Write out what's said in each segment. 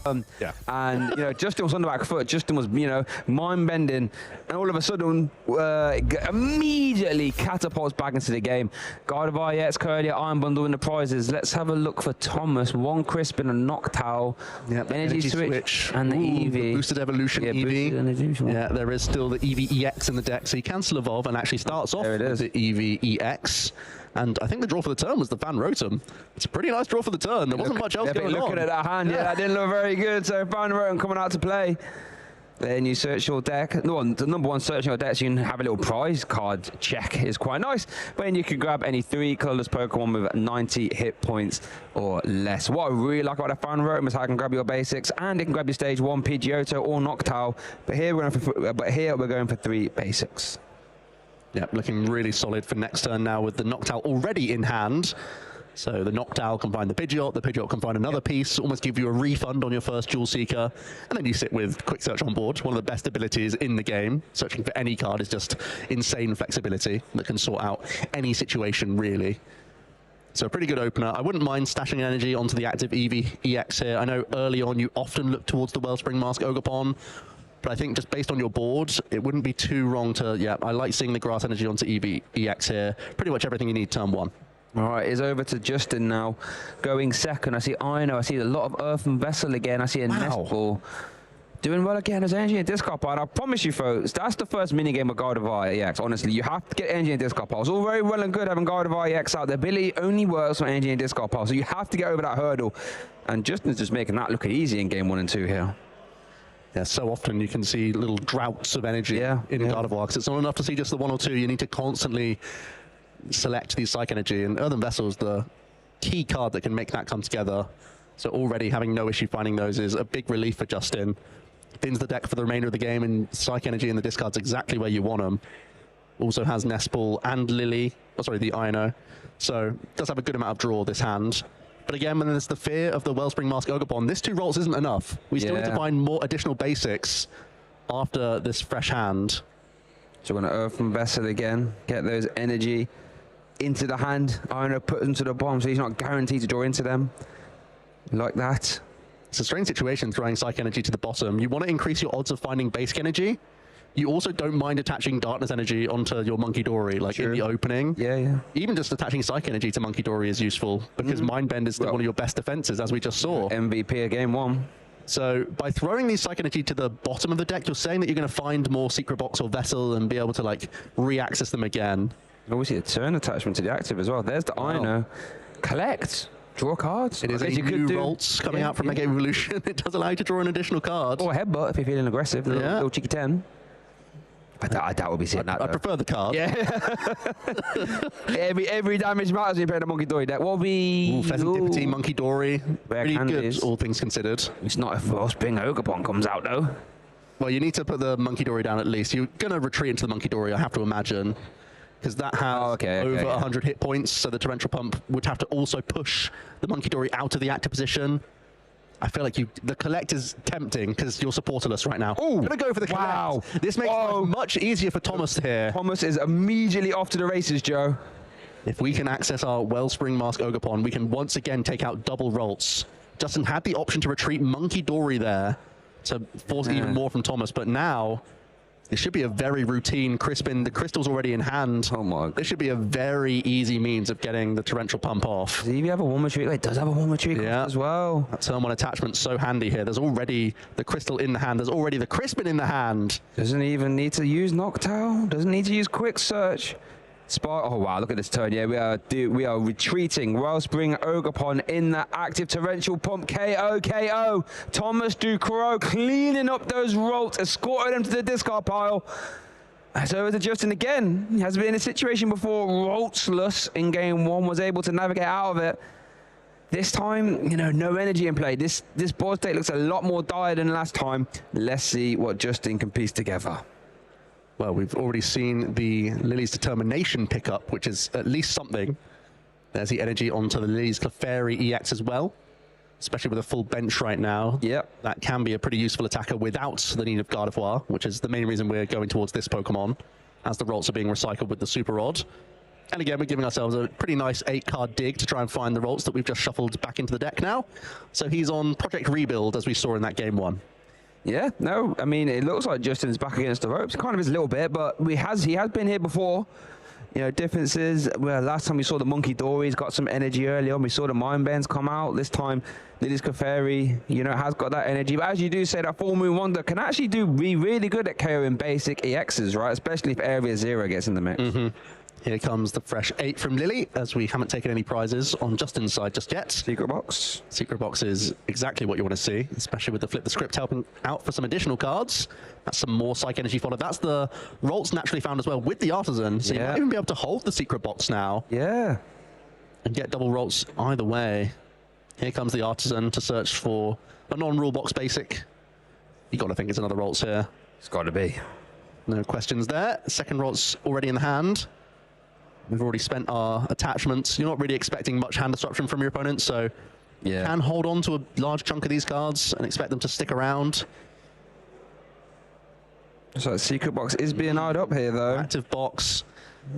And, you know, Justin was on the back foot. Justin was, you know, mind-bending. And all of a sudden, immediately catapults back into the game. Gardevoir, EX, Curly, Iron Bundle, and the prizes. Let's have a look for Thomas. One Crispin, a Noctowl, energy switch, and the EV. The boosted evolution EV. Yeah, there is still the EV EX in the deck, so he can still evolve and actually starts off with the EV EX. And I think the draw for the turn was the Van Rotem. It's a pretty nice draw for the turn. There wasn't much else going on. Looking at that hand, that didn't look very good. So Van Rotem coming out to play. Then you search your deck. No, the number one searching your deck, so you can have a little prize card check is quite nice. But then you can grab any 3 colorless Pokemon with 90 hit points or less. What I really like about the Fan Rotom is how I can grab your basics and it can grab your stage 1 Pidgeotto or Noctowl. But here we're going for 3 basics. Yeah, looking really solid for next turn now with the Noctowl already in hand. So the Noctowl can find the Pidgeot can find another piece, almost give you a refund on your first Jewel Seeker, and then you sit with Quick Search on board, one of the best abilities in the game. Searching for any card is just insane flexibility that can sort out any situation, really. So a pretty good opener. I wouldn't mind stashing energy onto the active EV EX here. I know early on you often look towards the Wellspring Mask Ogerpon, but I think just based on your board, it wouldn't be too wrong to, I like seeing the Grass Energy onto EV EX here. Pretty much everything you need turn 1. All right, it's over to Justin now, going second. I see Ino, I see a lot of Earthen Vessel again. I see a Nestball. Doing well again as energy and discard pile. I promise you, folks, that's the first minigame of Gardevoir EX. Honestly, you have to get energy and discard pile. It's all very well and good having Gardevoir EX out. The ability only works on energy and discard pile, so you have to get over that hurdle. And Justin's just making that look easy in game 1 and 2 here. Yeah, so often you can see little droughts of energy in Gardevoir, because it's not enough to see just the 1 or 2. You need to constantly select these Psych Energy, and Earthen Vessel is the key card that can make that come together. So already having no issue finding those is a big relief for Justin. Thins the deck for the remainder of the game, and Psych Energy in the discard's exactly where you want them. Also has Nestball and Lily, the Ino. So does have a good amount of draw this hand. But again, when there's the fear of the Wellspring Mask Ogerpon, this 2 rolls isn't enough. We still need to find more additional basics after this fresh hand. So we're going to Earthen Vessel again, get those energy into the hand. Ino put them to the bottom, so he's not guaranteed to draw into them. Like that. It's a strange situation throwing Psych Energy to the bottom. You want to increase your odds of finding basic energy. You also don't mind attaching Darkness Energy onto your Monkey Dory, like in the opening. Yeah. Even just attaching Psych Energy to Monkey Dory is useful, because Mind Bend is still one of your best defenses, as we just saw. MVP of game 1. So by throwing these Psych Energy to the bottom of the deck, you're saying that you're going to find more Secret Box or Vessel and be able to, like, re-access them again. Obviously a turn attachment to the active as well. There's the Ino. Collect. Draw cards. It is a new Rolts coming out from Mega Evolution. It does allow you to draw an additional card. Or a Headbutt if you're feeling aggressive. Little cheeky 10. I doubt we'll be seeing that. I prefer the card. Yeah. every damage matters when you play the Monkey Dory deck. What we... Pheasantipity, Monkey Dory. Pretty good, all things considered. It's not if Wellspring Ogerpon comes out, though. Well, you need to put the Monkey Dory down at least. You're going to retreat into the Monkey Dory, I have to imagine. Because that has over 100 hit points, so the Torrential Pump would have to also push the Monkey Dory out of the active position. I feel like the Collect is tempting because you're supporterless right now. Oh, gonna go for the Collect. Wow. This makes life much easier for Thomas here. Thomas is immediately off to the races, Joe. If we can access our Wellspring Mask Ogerpon, we can once again take out double Rolts. Justin had the option to retreat Monkey Dory there to force even more from Thomas, but now it should be a very routine Crispin. The crystal's already in hand. Oh my God. This should be a very easy means of getting the Torrential Pump off. Does he have a Warm Retreat? It does have a Warm Retreat as well. That turn 1 attachment's so handy here. There's already the crystal in the hand. There's already the Crispin in the hand. Doesn't even need to use Noctowl. Doesn't need to use Quick Search. Oh wow, look at this turn. Yeah, we are retreating. Wellspring Ogerpon in the active Torrential Pump. KO. Thomas Ducro cleaning up those Rolts, escorting them to the discard pile. So over to Justin again. He has been in a situation before. Roltsless in game 1, was able to navigate out of it. This time, no energy in play. This board state looks a lot more dire than last time. Let's see what Justin can piece together. Well, we've already seen the Lily's Determination pickup, which is at least something. There's the energy onto the Lily's Clefairy EX as well, especially with a full bench right now. Yep. That can be a pretty useful attacker without the need of Gardevoir, which is the main reason we're going towards this Pokemon, as the Rolts are being recycled with the Super Rod. And again, we're giving ourselves a pretty nice 8-card dig to try and find the Ralts that we've just shuffled back into the deck now. So he's on Project Rebuild, as we saw in that game 1. Yeah, no, I mean, it looks like Justin's back against the ropes. It kind of is a little bit, but he has been here before. You know, differences. Well, last time we saw the Monkey Dory's got some energy early on. We saw the Mind Bends come out. This time, Lily's Clefairy, you know, has got that energy. But as you do say, that Full Moon Wonder can actually be really good at KOing basic EXs, right? Especially if Area Zero gets in the mix. Here comes the fresh 8 from Lily, as we haven't taken any prizes on Justin's side just yet. Secret box. Secret box is exactly what you want to see, especially with the Flip the Script helping out for some additional cards. That's some more Psych Energy followed. That's the Ralts naturally found as well with the Artisan, so you might even be able to hold the secret box now. Yeah. And get double Ralts either way. Here comes the Artisan to search for a non-rule box basic. You got to think it's another Ralts here. It's got to be. No questions there. Second Ralts already in the hand. We've already spent our attachments. You're not really expecting much hand disruption from your opponent, so you can hold on to a large chunk of these cards and expect them to stick around. So that secret box is being eyed up here, though. Active box.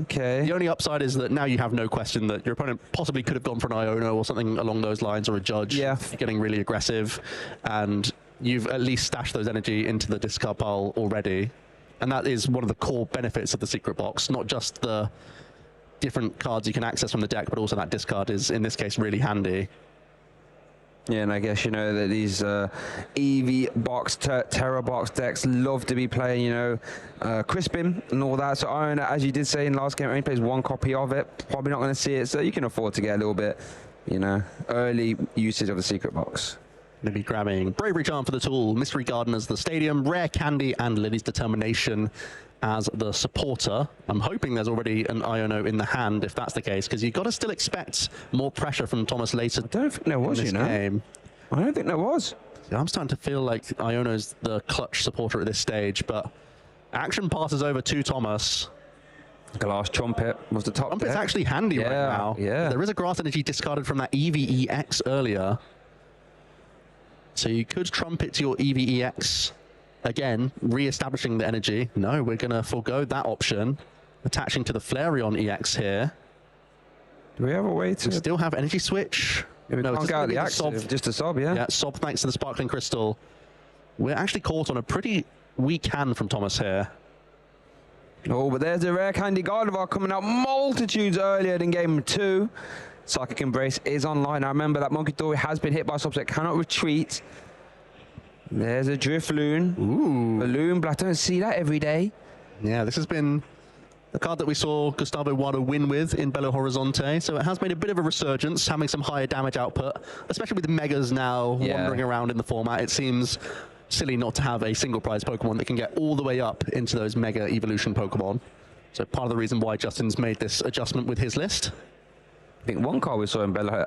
Okay. The only upside is that now you have no question that your opponent possibly could have gone for an Iono or something along those lines, or a Judge. Yeah. Getting really aggressive, and you've at least stashed those energy into the discard pile already. And that is one of the core benefits of the secret box, not just the different cards you can access from the deck, but also that discard is, in this case, really handy. Yeah, and I guess, you know, that these EV box, Terra box decks love to be playing, you know, Crispin and all that. So Iron, as you did say in last game, only plays 1 copy of it. Probably not going to see it, so you can afford to get a little bit, you know, early usage of the secret box. Going to be grabbing Bravery Charm for the tool, Mystery Garden as the stadium, Rare Candy and Lily's Determination as the supporter. I'm hoping there's already an Iono in the hand, if that's the case, because you've got to still expect more pressure from Thomas later. I don't think there was, you know. Game. I don't think there was. I'm starting to feel like Iono's the clutch supporter at this stage, but action passes over to Thomas. Glass Trumpet was the top. Trumpet's actually handy right now. Yeah. There is a Grass Energy discarded from that EVEX earlier. So you could Trumpet to your EVEX. Again, re-establishing the energy. No, we're going to forego that option. Attaching to the Flareon EX here. Do we have a way to... We still have Energy Switch. Yeah, we can't get out the active, just a Sob, yeah? Yeah, Sob thanks to the Sparkling Crystal. We're actually caught on a pretty weak hand from Thomas here. Oh, but there's a Rare Candy Gardevoir coming out multitudes earlier than game 2. Psychic Embrace is online. I remember that Monkey Dory has been hit by Sob, so it cannot retreat. There's a Drifloon. Ooh. Balloon Blast. I don't see that every day. Yeah, this has been the card that we saw Gustavo Wado win with in Belo Horizonte, so it has made a bit of a resurgence, having some higher damage output, especially with the Megas now wandering around in the format. It seems silly not to have a single prize Pokemon that can get all the way up into those Mega Evolution Pokemon. So part of the reason why Justin's made this adjustment with his list. I think one card we saw in Belo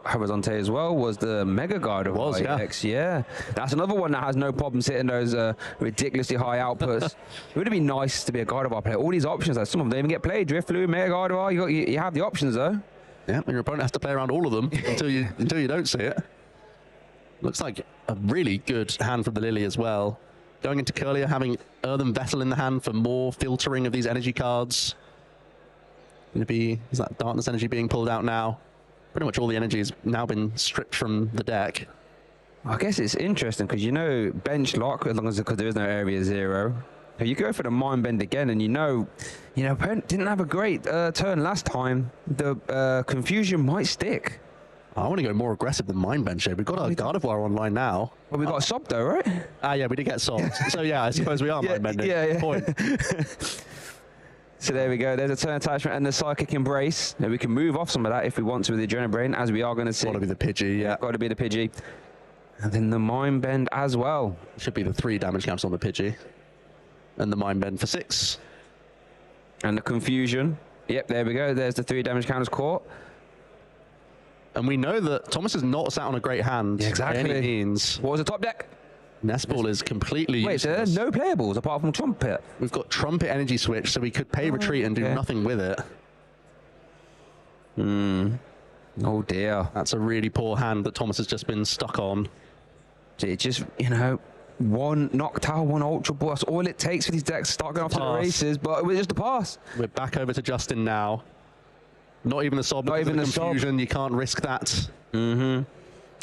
Horizonte as well was the Mega Gardevoir EX. Yeah. That's another one that has no problem hitting those ridiculously high outputs. It would have been nice to be a Gardevoir player. All these options, some of them don't even get played. Drifloon, Mega Gardevoir, you have the options though. Yeah, and your opponent has to play around all of them until you don't see it. Looks like a really good hand from the Lily as well. Going into Curlier, having Earthen Vessel in the hand for more filtering of these energy cards. Is that Darkness Energy being pulled out now? Pretty much all the energy has now been stripped from the deck. I guess it's interesting because, you know, bench lock, as long as because there is no Area Zero. You go for the Mind Bend again, and you know, opponent didn't have a great turn last time. The Confusion might stick. I want to go more aggressive than Mind Bend here. We've got our Gardevoir online now. Well, we got a Sob though, right? Yeah, we did get Sob. So yeah, I suppose we are Mind Bending. Yeah. Point. So there we go. There's a turn attachment and the Psychic Embrace. Now we can move off some of that if we want to with the Adrenaline Brain, as we are going to see. Got to be the Pidgey, yeah. Got to be the Pidgey. And then the Mind Bend as well. Should be the 3 damage caps on the Pidgey. And the Mind Bend for 6. And the Confusion. Yep, there we go. There's the 3 damage counters caught. And we know that Thomas is not sat on a great hand. Yeah, exactly. By any means. What was the top deck? Nestball is completely useless. So there's no playables apart from Trumpet. We've got Trumpet Energy Switch, so we could pay retreat and do nothing with it. Oh dear. That's a really poor hand that Thomas has just been stuck on. It just, you know, one Noctowl, one Ultra Ball. That's all it takes for these decks to start going off to the races, but it was just a pass. We're back over to Justin now. Not even the sob. Not even the confusion. You can't risk that. And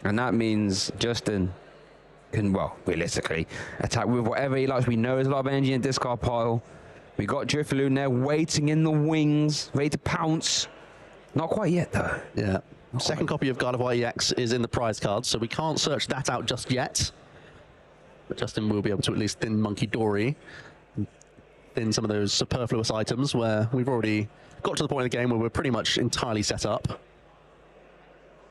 that means Justin can, well, realistically, attack with whatever he likes. We know there's a lot of energy in the discard pile. We got Drifloon there waiting in the wings, ready to pounce. Not quite yet, though. Yeah. Second copy of Gardevoir EX is in the prize card, so we can't search that out just yet. But Justin will be able to at least thin Monkey Dory, thin some of those superfluous items where we've already got to the point in the game where we're pretty much entirely set up.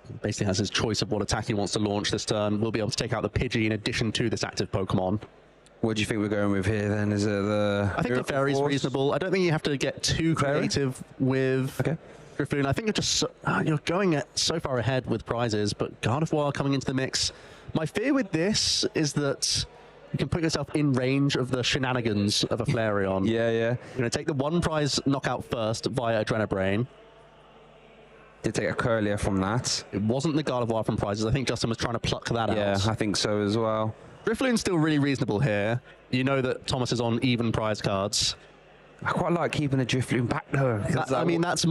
He basically has his choice of what attack he wants to launch this turn. We'll be able to take out the Pidgey in addition to this active Pokemon. What do you think we're going with here then? Is it the... I think the Fairy's reasonable. I don't think you have to get too creative with Drifloon. I think you're just you're going so far ahead with prizes, but Gardevoir coming into the mix. My fear with this is that you can put yourself in range of the shenanigans of a Flareon. Yeah. You're going to take the one prize knockout first via Adrenabrain. Did take a Curlier from that. It wasn't the Gardevoir from prizes. I think Justin was trying to pluck that out. Yeah, I think so as well. Drifloon's still really reasonable here. You know that Thomas is on even prize cards. I quite like keeping the Drifloon back though. I mean, that's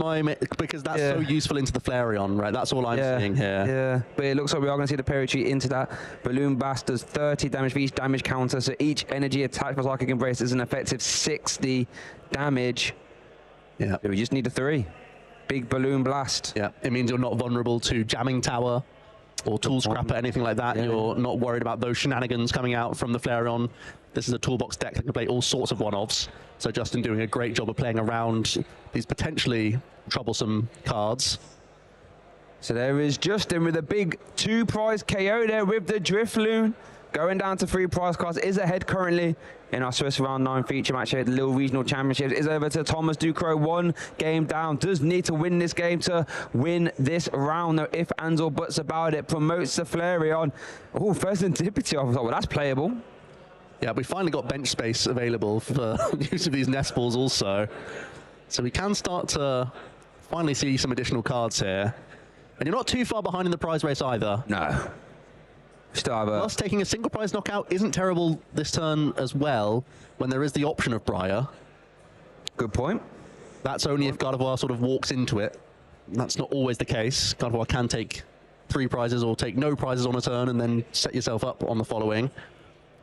because that's so useful into the Flareon, right? That's all I'm seeing here. Yeah, but it looks like we are going to see the Perry into that. Balloon Blast does 30 damage for each damage counter, so each energy attack for Psychic Embrace is an effective 60 damage. Yeah. So we just need a 3. Big Balloon Blast. Yeah, it means you're not vulnerable to Jamming Tower or Tool Scrapper, anything like that. You're not worried about those shenanigans coming out from the Flareon. This is a toolbox deck that can play all sorts of one-offs. So Justin doing a great job of playing around these potentially troublesome cards. So there is Justin with a big 2-prize KO there with the Drifloon. Going down to 3 prize cards, is ahead currently in our Swiss Round 9 feature match here at the Lille Regional Championships. Is over to Thomas Ducrot, 1 game down. Does need to win this game to win this round. No if, ands, or buts about it. Promotes the Flareon. Oh, first Serendipity. I thought, well, that's playable. Yeah, we finally got bench space available for use of these nest balls also. So we can start to finally see some additional cards here. And you're not too far behind in the prize race either. No. Plus, taking a single prize knockout isn't terrible this turn as well, when there is the option of Briar. Good point. That's only if Gardevoir sort of walks into it. That's not always the case. Gardevoir can take 3 prizes or take no prizes on a turn and then set yourself up on the following.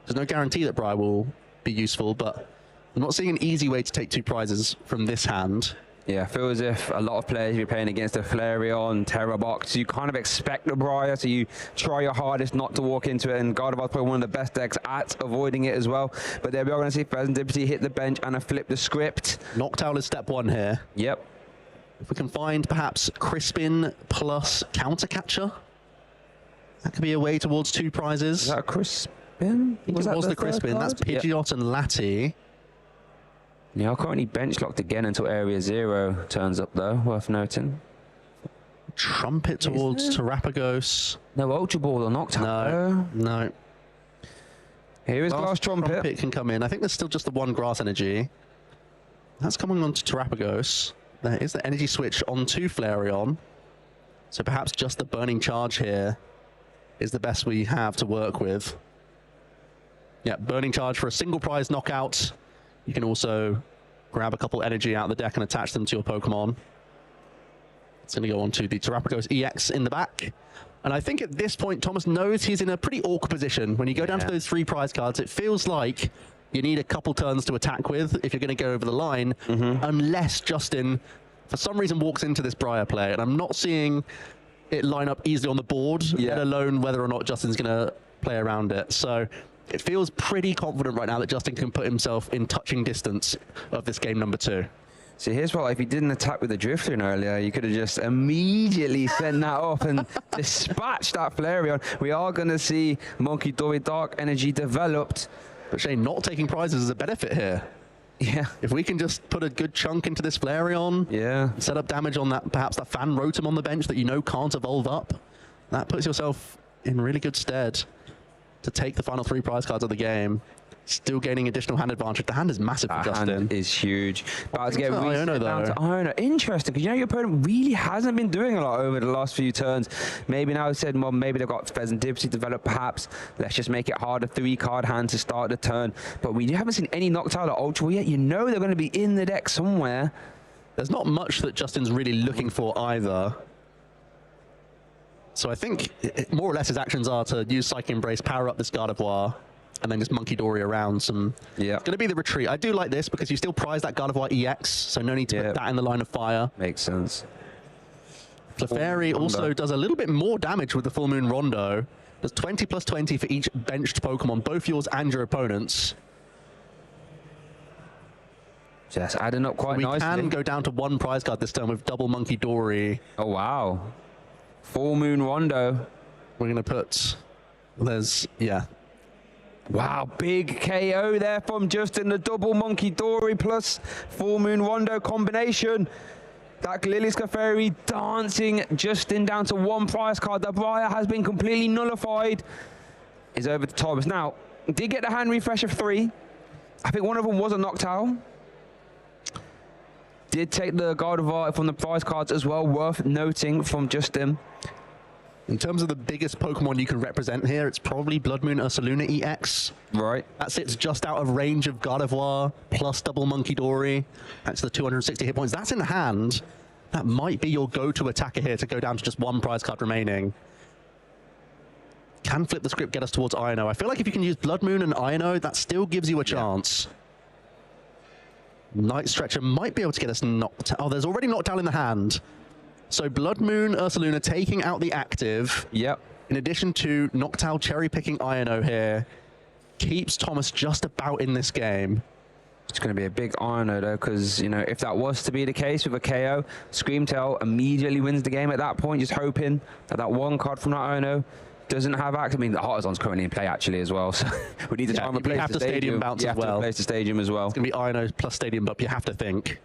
There's no guarantee that Briar will be useful, but I'm not seeing an easy way to take 2 prizes from this hand. Yeah, I feel as if a lot of players you're playing against a Flareon, Terrabox, you kind of expect the Briar, so you try your hardest not to walk into it, and Gardevoir's probably one of the best decks at avoiding it as well. But there we are going to see Serendipity hit the bench and a flip the script. Noctowl is step 1 here. Yep. If we can find perhaps Crispin plus Countercatcher, that could be a way towards 2 prizes. Is that a Crispin? I think it was the Crispin. That's Pidgeot and Lati. Yeah, I'm currently bench locked again until Area 0 turns up though, worth noting. Trumpet towards Terrapagos. No Ultra Ball or Noctowl. No. Here is Glass Trumpet. Trumpet can come in. I think there's still just the 1 Grass Energy. That's coming on to Terrapagos. There is the energy switch onto Flareon. So perhaps just the Burning Charge here is the best we have to work with. Yeah, Burning Charge for a single prize knockout. You can also grab a couple energy out of the deck and attach them to your Pokemon. It's going to go on to the Terrapagos EX in the back. And I think at this point, Thomas knows he's in a pretty awkward position. When you go down to those 3 prize cards, it feels like you need a couple turns to attack with if you're going to go over the line, unless Justin, for some reason, walks into this Briar play. And I'm not seeing it line up easily on the board, let alone whether or not Justin's going to play around it. So it feels pretty confident right now that Justin can put himself in touching distance of this game number 2. See, here's what, if you didn't attack with the Drifloon earlier, you could have just immediately sent that off and dispatched that Flareon. We are going to see Monkey Dory Dark Energy developed. But Shane, not taking prizes is a benefit here. Yeah. If we can just put a good chunk into this Flareon, set up damage on that, perhaps that Fan Rotom on the bench that you know can't evolve up, that puts yourself in really good stead to take the final 3 prize cards of the game, still gaining additional hand advantage. The hand is massive for Justin. Hand is huge. About to get Iono, though. Iono. Interesting, because you know your opponent really hasn't been doing a lot over the last few turns. Maybe now said, well, maybe they've got Serendipity developed, perhaps. Let's just make it harder. 3-card hand to start the turn. But we haven't seen any Noctowl or Ultra Ball yet. You know they're going to be in the deck somewhere. There's not much that Justin's really looking for either. So I think more or less his actions are to use Psychic Embrace, power up this Gardevoir, and then just Monkey Dory around some. Yeah. It's going to be the retreat. I do like this because you still prize that Gardevoir EX, so no need to put that in the line of fire. Makes sense. Clefairy also does a little bit more damage with the Full Moon Rondo. Does 20 plus 20 for each benched Pokemon, both yours and your opponent's. Just adding up quite nicely. We can go down to 1 prize card this turn with double Monkey Dory. Oh, wow. Full Moon Rondo. We're going to put... yeah. Wow, big KO there from Justin. The double Monkey Dory plus Full Moon Rondo combination. That Lily's Clefairy dancing Justin down to 1 prize card. The Briar has been completely nullified. Is over to Thomas. Now, did get the hand refresh of 3. I think one of them was a Noctowl. Did take the Gardevoir from the prize cards as well. Worth noting from Justin. In terms of the biggest Pokemon you can represent here, it's probably Blood Moon Ursaluna EX. Right. That sits just out of range of Gardevoir, plus double Monkey Dory. That's the 260 hit points. That's in hand. That might be your go-to attacker here to go down to just 1 prize card remaining. Can flip the script, get us towards Ino. I feel like if you can use Blood Moon and Ino, that still gives you a chance. Night Stretcher might be able to get us knocked out. Oh, there's already Noctowl in the hand. So Blood Moon Ursaluna taking out the active. Yep. In addition to Noctowl cherry-picking Ino here, keeps Thomas just about in this game. It's going to be a big Ino though, because, you know, if that was to be the case with a KO, Screamtail immediately wins the game at that point, just hoping that that 1 card from that Ino doesn't have active. I mean, the Heartizon's currently in play actually as well, so we need to try and replace the stadium bounce as well. You have to replace the stadium as well. It's going to be Ino plus stadium bump, you have to think.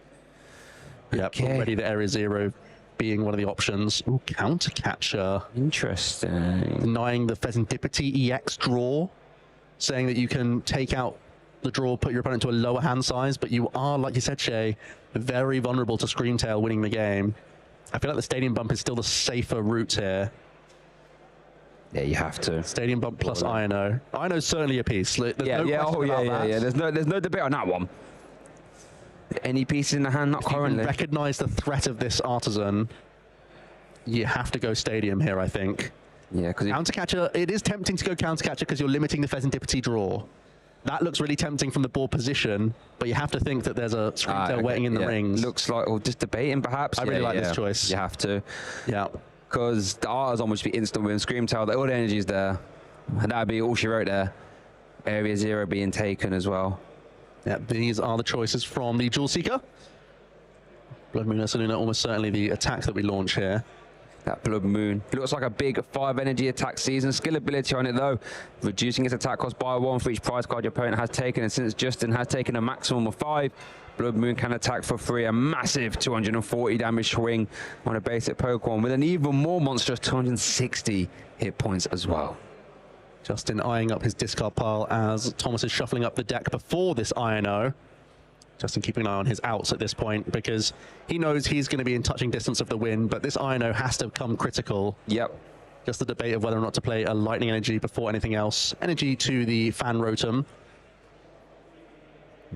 Yep, already the Area Zero being one of the options. Ooh, Counter Catcher. Interesting. Denying the Pheasantipity EX draw, saying that you can take out the draw, put your opponent to a lower hand size, but you are, like you said, Shay, very vulnerable to Screamtail winning the game. I feel like the stadium bump is still the safer route here. Yeah, you have to. Stadium bump plus Ino. Ino's certainly a piece. There's no question about that. There's no debate on that one. Any pieces in the hand? Not currently. If you recognize the threat of this Artisan, you have to go Stadium here, I think. Yeah, because Counter Catcher, it is tempting to go Counter Catcher because you're limiting the Pheasantipity draw. That looks really tempting from the board position, but you have to think that there's a Screamtail waiting in the rings. Looks like, or just debating perhaps. I really like this choice. You have to. Yeah. Because the Artisan would just be instant win. Screamtail, all the energy's there. And that'd be all she wrote there. Area Zero being taken as well. Yeah, these are the choices from the Jewel Seeker. Blood Moon Ursaluna, almost certainly the attack that we launch here. That Blood Moon. It looks like a big 5 energy attack season. Skill ability on it though, reducing its attack cost by 1 for each prize card your opponent has taken. And since Justin has taken a maximum of 5, Blood Moon can attack for 3. A massive 240 damage swing on a basic Pokemon with an even more monstrous 260 hit points as well. Justin eyeing up his discard pile as Thomas is shuffling up the deck before this INO. Justin keeping an eye on his outs at this point because he knows he's going to be in touching distance of the win, but this INO has to come critical. Yep. Just the debate of whether or not to play a Lightning Energy before anything else. Energy to the Fan Rotom.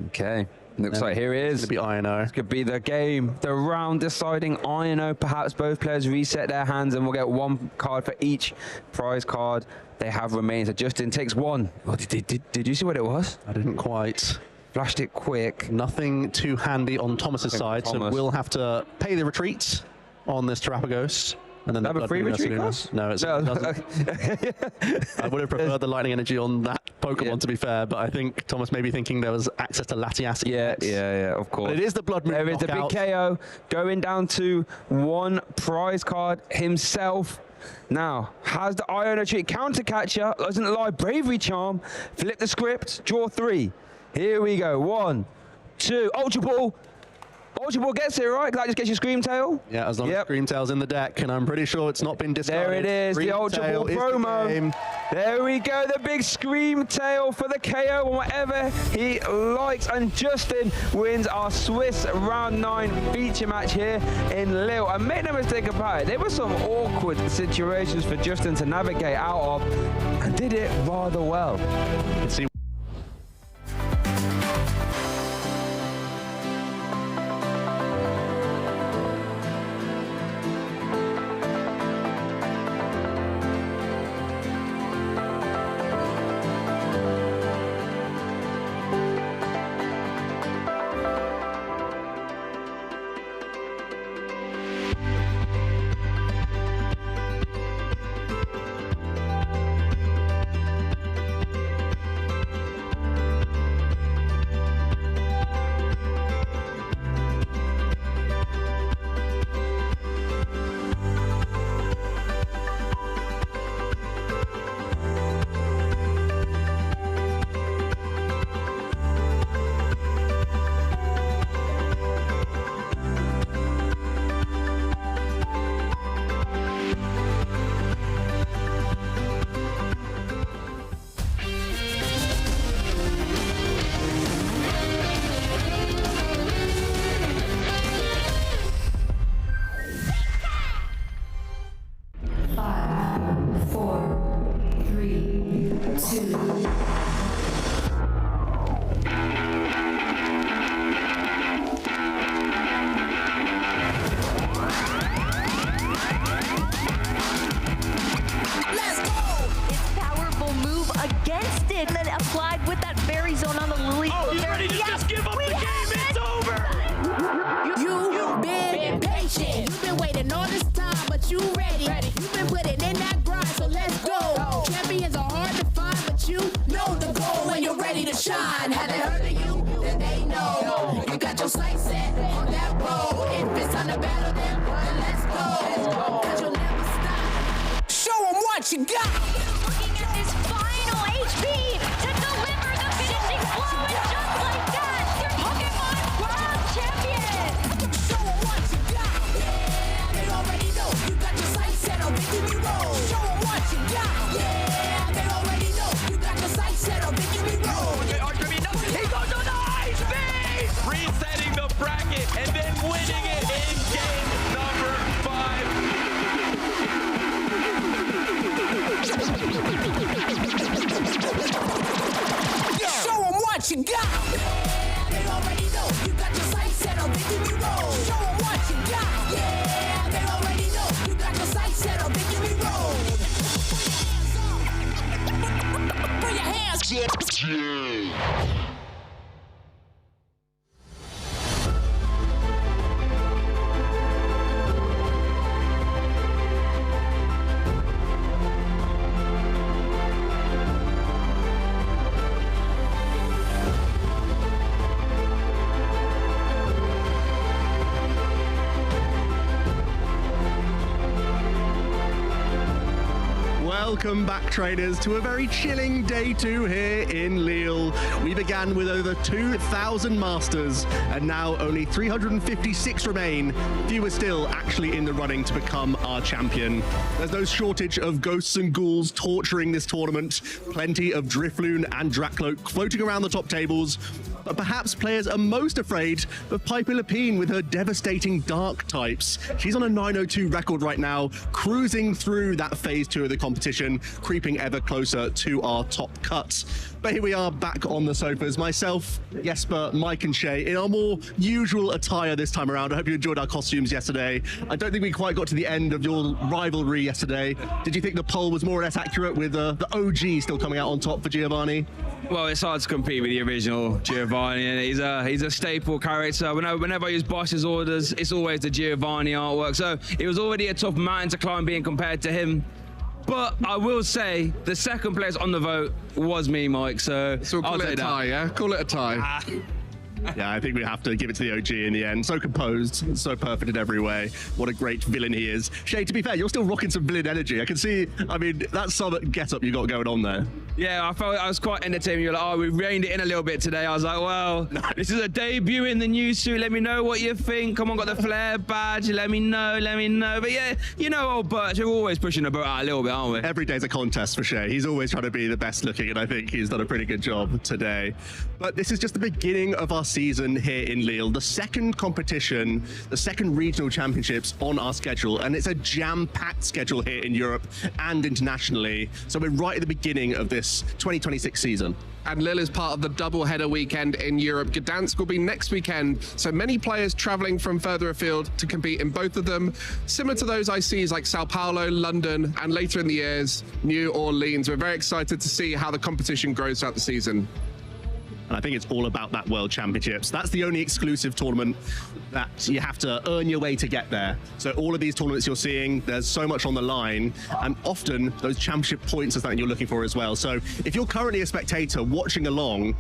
Okay. Looks like here it is. It's going to be INO. This could be the game. The round deciding INO. Perhaps both players reset their hands and we'll get 1 card for each prize card they have remaining. So Justin takes 1. Oh, did you see what it was? I didn't quite. Flashed it quick. Nothing too handy on Thomas's side, so we'll have to pay the retreat on this Terrapagos. And then have a free retreat cost? No, it doesn't. I would have preferred the Lightning Energy on that Pokemon, to be fair, but I think Thomas may be thinking there was access to Latias. Yeah, of course. But it is the Blood Moon There is the big KO going down to 1 prize card himself. Now, has the Iron Tree Counter Catcher, doesn't lie, Bravery Charm, flip the script, draw 3. Here we go, 1, 2, Ultra Ball. Ultra Ball gets it, right? That just gets your Screamtail. Yeah, as long as Screamtail's in the deck, and I'm pretty sure it's not been discarded. There it is, the Ultra Ball promo. There we go, the big Screamtail for the KO on whatever he likes. And Justin wins our Swiss Round 9 feature match here in Lille. And make no mistake about it, there were some awkward situations for Justin to navigate out of, and did it rather well. Let's see. Against it, and then applied with that fairy zone on the Lily. Oh, he's ready to just give up the game. It's over. You've been patient. You've been waiting all this time, but you ready. You've been putting in that grind, so let's go. Champions are hard to find, but you know the goal when you're ready to shine. Have they heard of you? Then they know. You got your sights set on that road. If it's time to battle them, then let's go. Cause you'll never stop. Show them what you got. Looking at this final HP to deliver the finishing blow, and just like that, they're Pokemon World Champions! Show them what you got. Yeah, they already know. You got your sights set on victory road. Show them what you got. Yeah, they already know. You got your sights set on victory road. He goes on the ice beam! Resetting the bracket and then winning it in game number 5. Show them what you got. Yeah, they already know. You got your sights set on victory road. Show them what you got. Yeah, they already know. You got your sights set on victory road. Put your hands up. Welcome back, trainers, to a very chilling day 2 here in Lille. We began with over 2,000 masters, and now only 356 remain. Fewer still actually in the running to become our champion. There's no shortage of ghosts and ghouls torturing this tournament. Plenty of Drifloon and Drakloak floating around the top tables. But perhaps players are most afraid of Piper Lapine with her devastating dark types. She's on a 902 record right now, cruising through that phase 2 of the competition, creeping ever closer to our top cuts. But here we are back on the sofas. Myself, Jesper, Mike and Shay in our more usual attire this time around. I hope you enjoyed our costumes yesterday. I don't think we quite got to the end of your rivalry yesterday. Did you think the poll was more or less accurate with the OG still coming out on top for Giovanni? Well, it's hard to compete with the original Giovanni, and he's a staple character. Whenever I use Boss's orders, it's always the Giovanni artwork. So it was already a tough mountain to climb being compared to him. But I will say the second place on the vote was me, Mike. So we'll call it a tie, yeah? Call it a tie. Yeah, I think we have to give it to the OG in the end. So composed, so perfect in every way. What a great villain he is. Shay, to be fair, you're still rocking some villain energy. I can see, I mean, that summer get-up you got going on there. Yeah, I felt I was quite entertaining. You're like, oh, we reined it in a little bit today. I was like, well, this is a debut in the new suit. Let me know what you think. Come on, got the flare badge. Let me know. But yeah, you know, old Birch, we're always pushing the boat out a little bit, aren't we? Every day's a contest for Shay. He's always trying to be the best looking, and I think he's done a pretty good job today. But this is just the beginning of our season here in Lille, the second competition, the second regional championships on our schedule, and it's a jam-packed schedule here in Europe and internationally. So we're right at the beginning of this 2026 season. And Lille is part of the double-header weekend in Europe. Gdansk will be next weekend, so many players travelling from further afield to compete in both of them. Similar to those ICs like Sao Paulo, London, and later in the years, New Orleans. We're very excited to see how the competition grows throughout the season. And I think it's all about that World Championships. That's the only exclusive tournament that you have to earn your way to get there. So all of these tournaments you're seeing, there's so much on the line, and often those championship points are something you're looking for as well. So if you're currently a spectator watching along,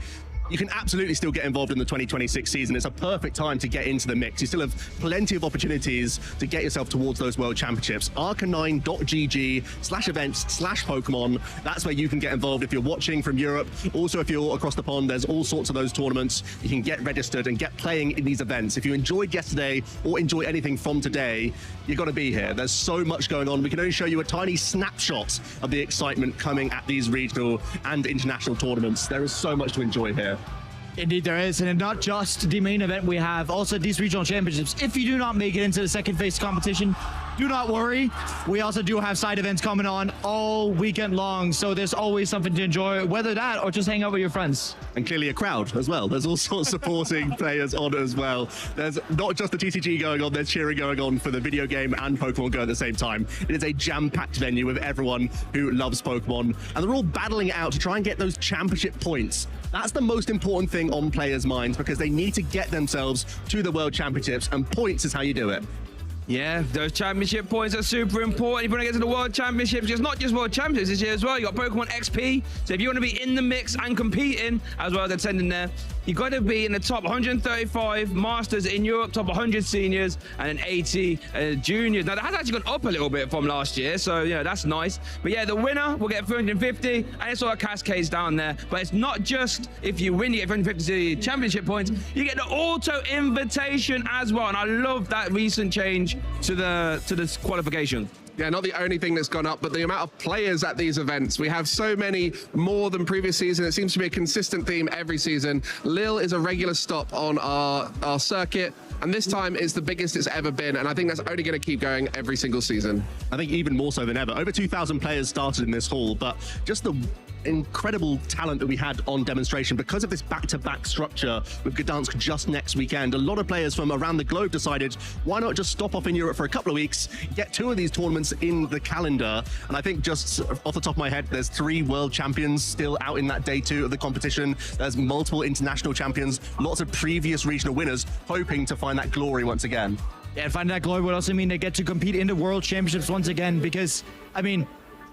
you can absolutely still get involved in the 2026 season. It's a perfect time to get into the mix. You still have plenty of opportunities to get yourself towards those World Championships. arcanine.gg/events/Pokemon. That's where you can get involved if you're watching from Europe. Also, if you're across the pond, there's all sorts of those tournaments. You can get registered and get playing in these events. If you enjoyed yesterday or enjoy anything from today, you've got to be here. There's so much going on. We can only show you a tiny snapshot of the excitement coming at these regional and international tournaments. There is so much to enjoy here. Indeed there is, and not just the main event, we have also these regional championships. If you do not make it into the second phase competition, do not worry. We also do have side events coming on all weekend long, so there's always something to enjoy, whether that or just hang out with your friends. And clearly a crowd as well. There's all sorts of supporting players on as well. There's not just the TCG going on, there's cheering going on for the video game and Pokemon Go at the same time. It is a jam-packed venue with everyone who loves Pokemon, and they're all battling it out to try and get those championship points. That's the most important thing on players' minds, because they need to get themselves to the World Championships, and points is how you do it. Yeah, those championship points are super important. If you want to get to the World Championships, it's not just World Championships this year as well. You got Pokemon XP. So if you want to be in the mix and competing, as well as attending there, you got to be in the top 135 Masters in Europe, top 100 seniors, and an 80 juniors. Now, that has actually gone up a little bit from last year, so, yeah, that's nice. But, yeah, the winner will get 350, and it's all cascades down there. But it's not just if you win, you get 350 championship points. You get the auto invitation as well, and I love that recent change to the qualification. Yeah, not the only thing that's gone up, but the amount of players at these events. We have so many more than previous season. It seems to be a consistent theme every season. Lille is a regular stop on our circuit, and this time it's the biggest it's ever been, and I think that's only going to keep going every single season. I think even more so than ever. Over 2,000 players started in this hall, but just the incredible talent that we had on demonstration because of this back-to-back structure with Gdansk just next weekend. A lot of players from around the globe decided, why not just stop off in Europe for a couple of weeks, get 2 of these tournaments in the calendar. And I think just off the top of my head, there's 3 world champions still out in that day 2 of the competition. There's multiple international champions, lots of previous regional winners hoping to find that glory once again. Yeah, and finding that glory would also mean they get to compete in the World Championships once again, because, I mean,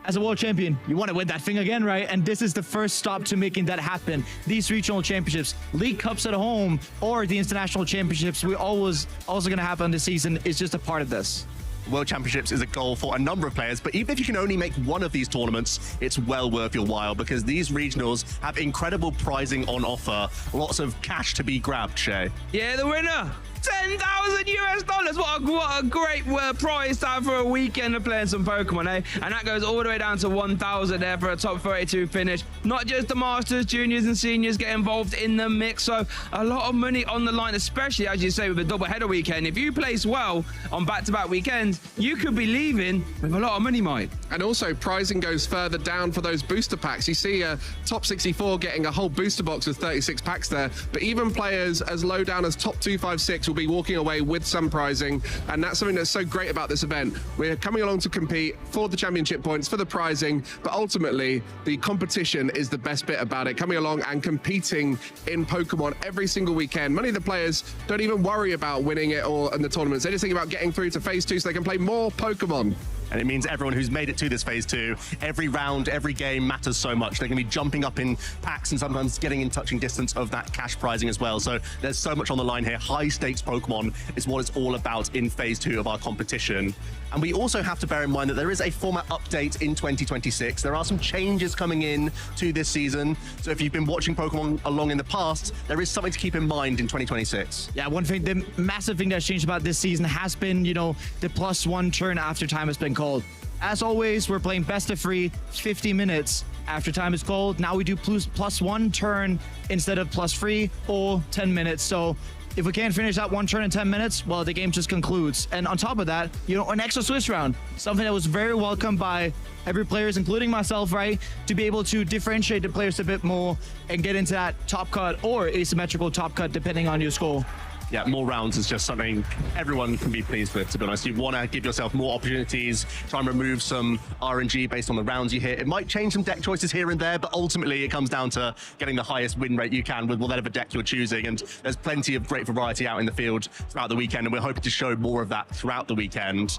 as a world champion, you want to win that thing again, right? And this is the first stop to making that happen. These regional championships, League Cups at home, or the international championships we always also going to happen this season is just a part of this. World Championships is a goal for a number of players, but even if you can only make one of these tournaments, it's well worth your while, because these regionals have incredible prizing on offer. Lots of cash to be grabbed, Shay. Yeah, the winner, $10,000 US. What a great prize to have for a weekend of playing some Pokemon, eh? And that goes all the way down to 1,000 there for a top 32 finish. Not just the Masters, juniors and seniors get involved in the mix, so a lot of money on the line, especially, as you say, with a double header weekend. If you place well on back-to-back weekends, you could be leaving with a lot of money, Mike. And also, pricing goes further down for those booster packs. You see top 64 getting a whole booster box with 36 packs there, but even players as low down as top 256 will be walking away with some prizing, and that's something that's so great about this event. We're coming along to compete for the championship points, for the prizing, but ultimately the competition is the best bit about it. Coming along and competing in Pokemon every single weekend. Many of the players don't even worry about winning it or in the tournaments. They just think about getting through to phase 2 so they can play more Pokemon. And it means everyone who's made it to this phase 2, every round, every game matters so much. They're going to be jumping up in packs and sometimes getting in touching distance of that cash prizing as well. So there's so much on the line here. High stakes Pokemon is what it's all about in phase 2 of our competition. And we also have to bear in mind that there is a format update in 2026. There are some changes coming in to this season. So if you've been watching Pokemon along in the past, there is something to keep in mind in 2026. Yeah, one thing, the massive thing that's changed about this season has been, you know, the +1 turn after time has been called. As always, we're playing best of 3, 50 minutes after time is called. Now we do +1 turn instead of +3 or 10 minutes. So if we can't finish that 1 turn in 10 minutes, well, the game just concludes. And on top of that, you know, an extra Swiss round, something that was very welcomed by every players, including myself, right? To be able to differentiate the players a bit more and get into that top cut or asymmetrical top cut, depending on your score. Yeah, more rounds is just something everyone can be pleased with, to be honest. You want to give yourself more opportunities, try and remove some RNG based on the rounds you hit. It might change some deck choices here and there, but ultimately it comes down to getting the highest win rate you can with whatever deck you're choosing. And there's plenty of great variety out in the field throughout the weekend, and we're hoping to show more of that throughout the weekend.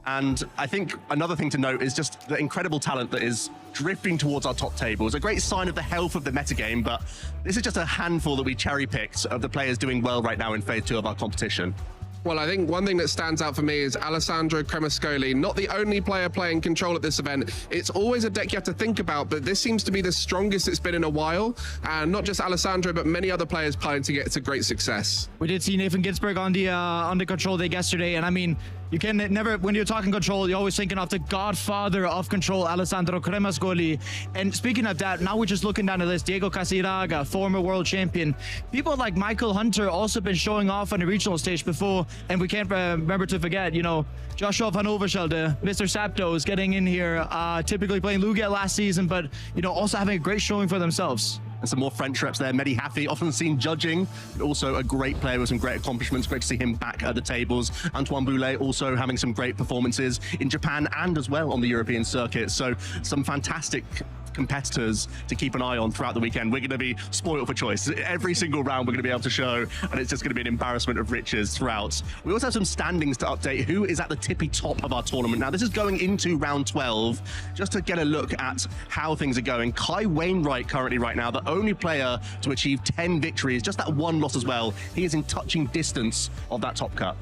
And I think another thing to note is just the incredible talent that is drifting towards our top table. It's a great sign of the health of the metagame, but this is just a handful that we cherry-picked of the players doing well right now in phase 2 of our competition. Well, I think one thing that stands out for me is Alessandro Cremascoli, not the only player playing Control at this event. It's always a deck you have to think about, but this seems to be the strongest it's been in a while. And not just Alessandro, but many other players planning to get to great success. We did see Nathan Ginsberg on the Control deck yesterday, and I mean, you can never, when you're talking control, you're always thinking of the godfather of control, Alessandro Cremascoli. And speaking of that, now we're just looking down the list. Diego Casiraga, former world champion. People like Michael Hunter also been showing off on the regional stage before. And we can't remember to forget, you know, Joshua van Overschelde, Mr. Sapto is getting in here, typically playing Lugia last season, but, you know, also having a great showing for themselves. And some more French reps there. Mehdi Hafi, often seen judging, but also a great player with some great accomplishments. Great to see him back at the tables. Antoine Boulet also having some great performances in Japan and as well on the European circuit. So some fantastic competitors to keep an eye on throughout the weekend. We're going to be spoiled for choice. Every single round we're going to be able to show, and it's just going to be an embarrassment of riches throughout. We also have some standings to update. Who is at the tippy top of our tournament? Now, this is going into round 12. Just to get a look at how things are going. Kai Wainwright currently right now, the only player to achieve 10 victories, just that one loss as well. He is in touching distance of that top cut.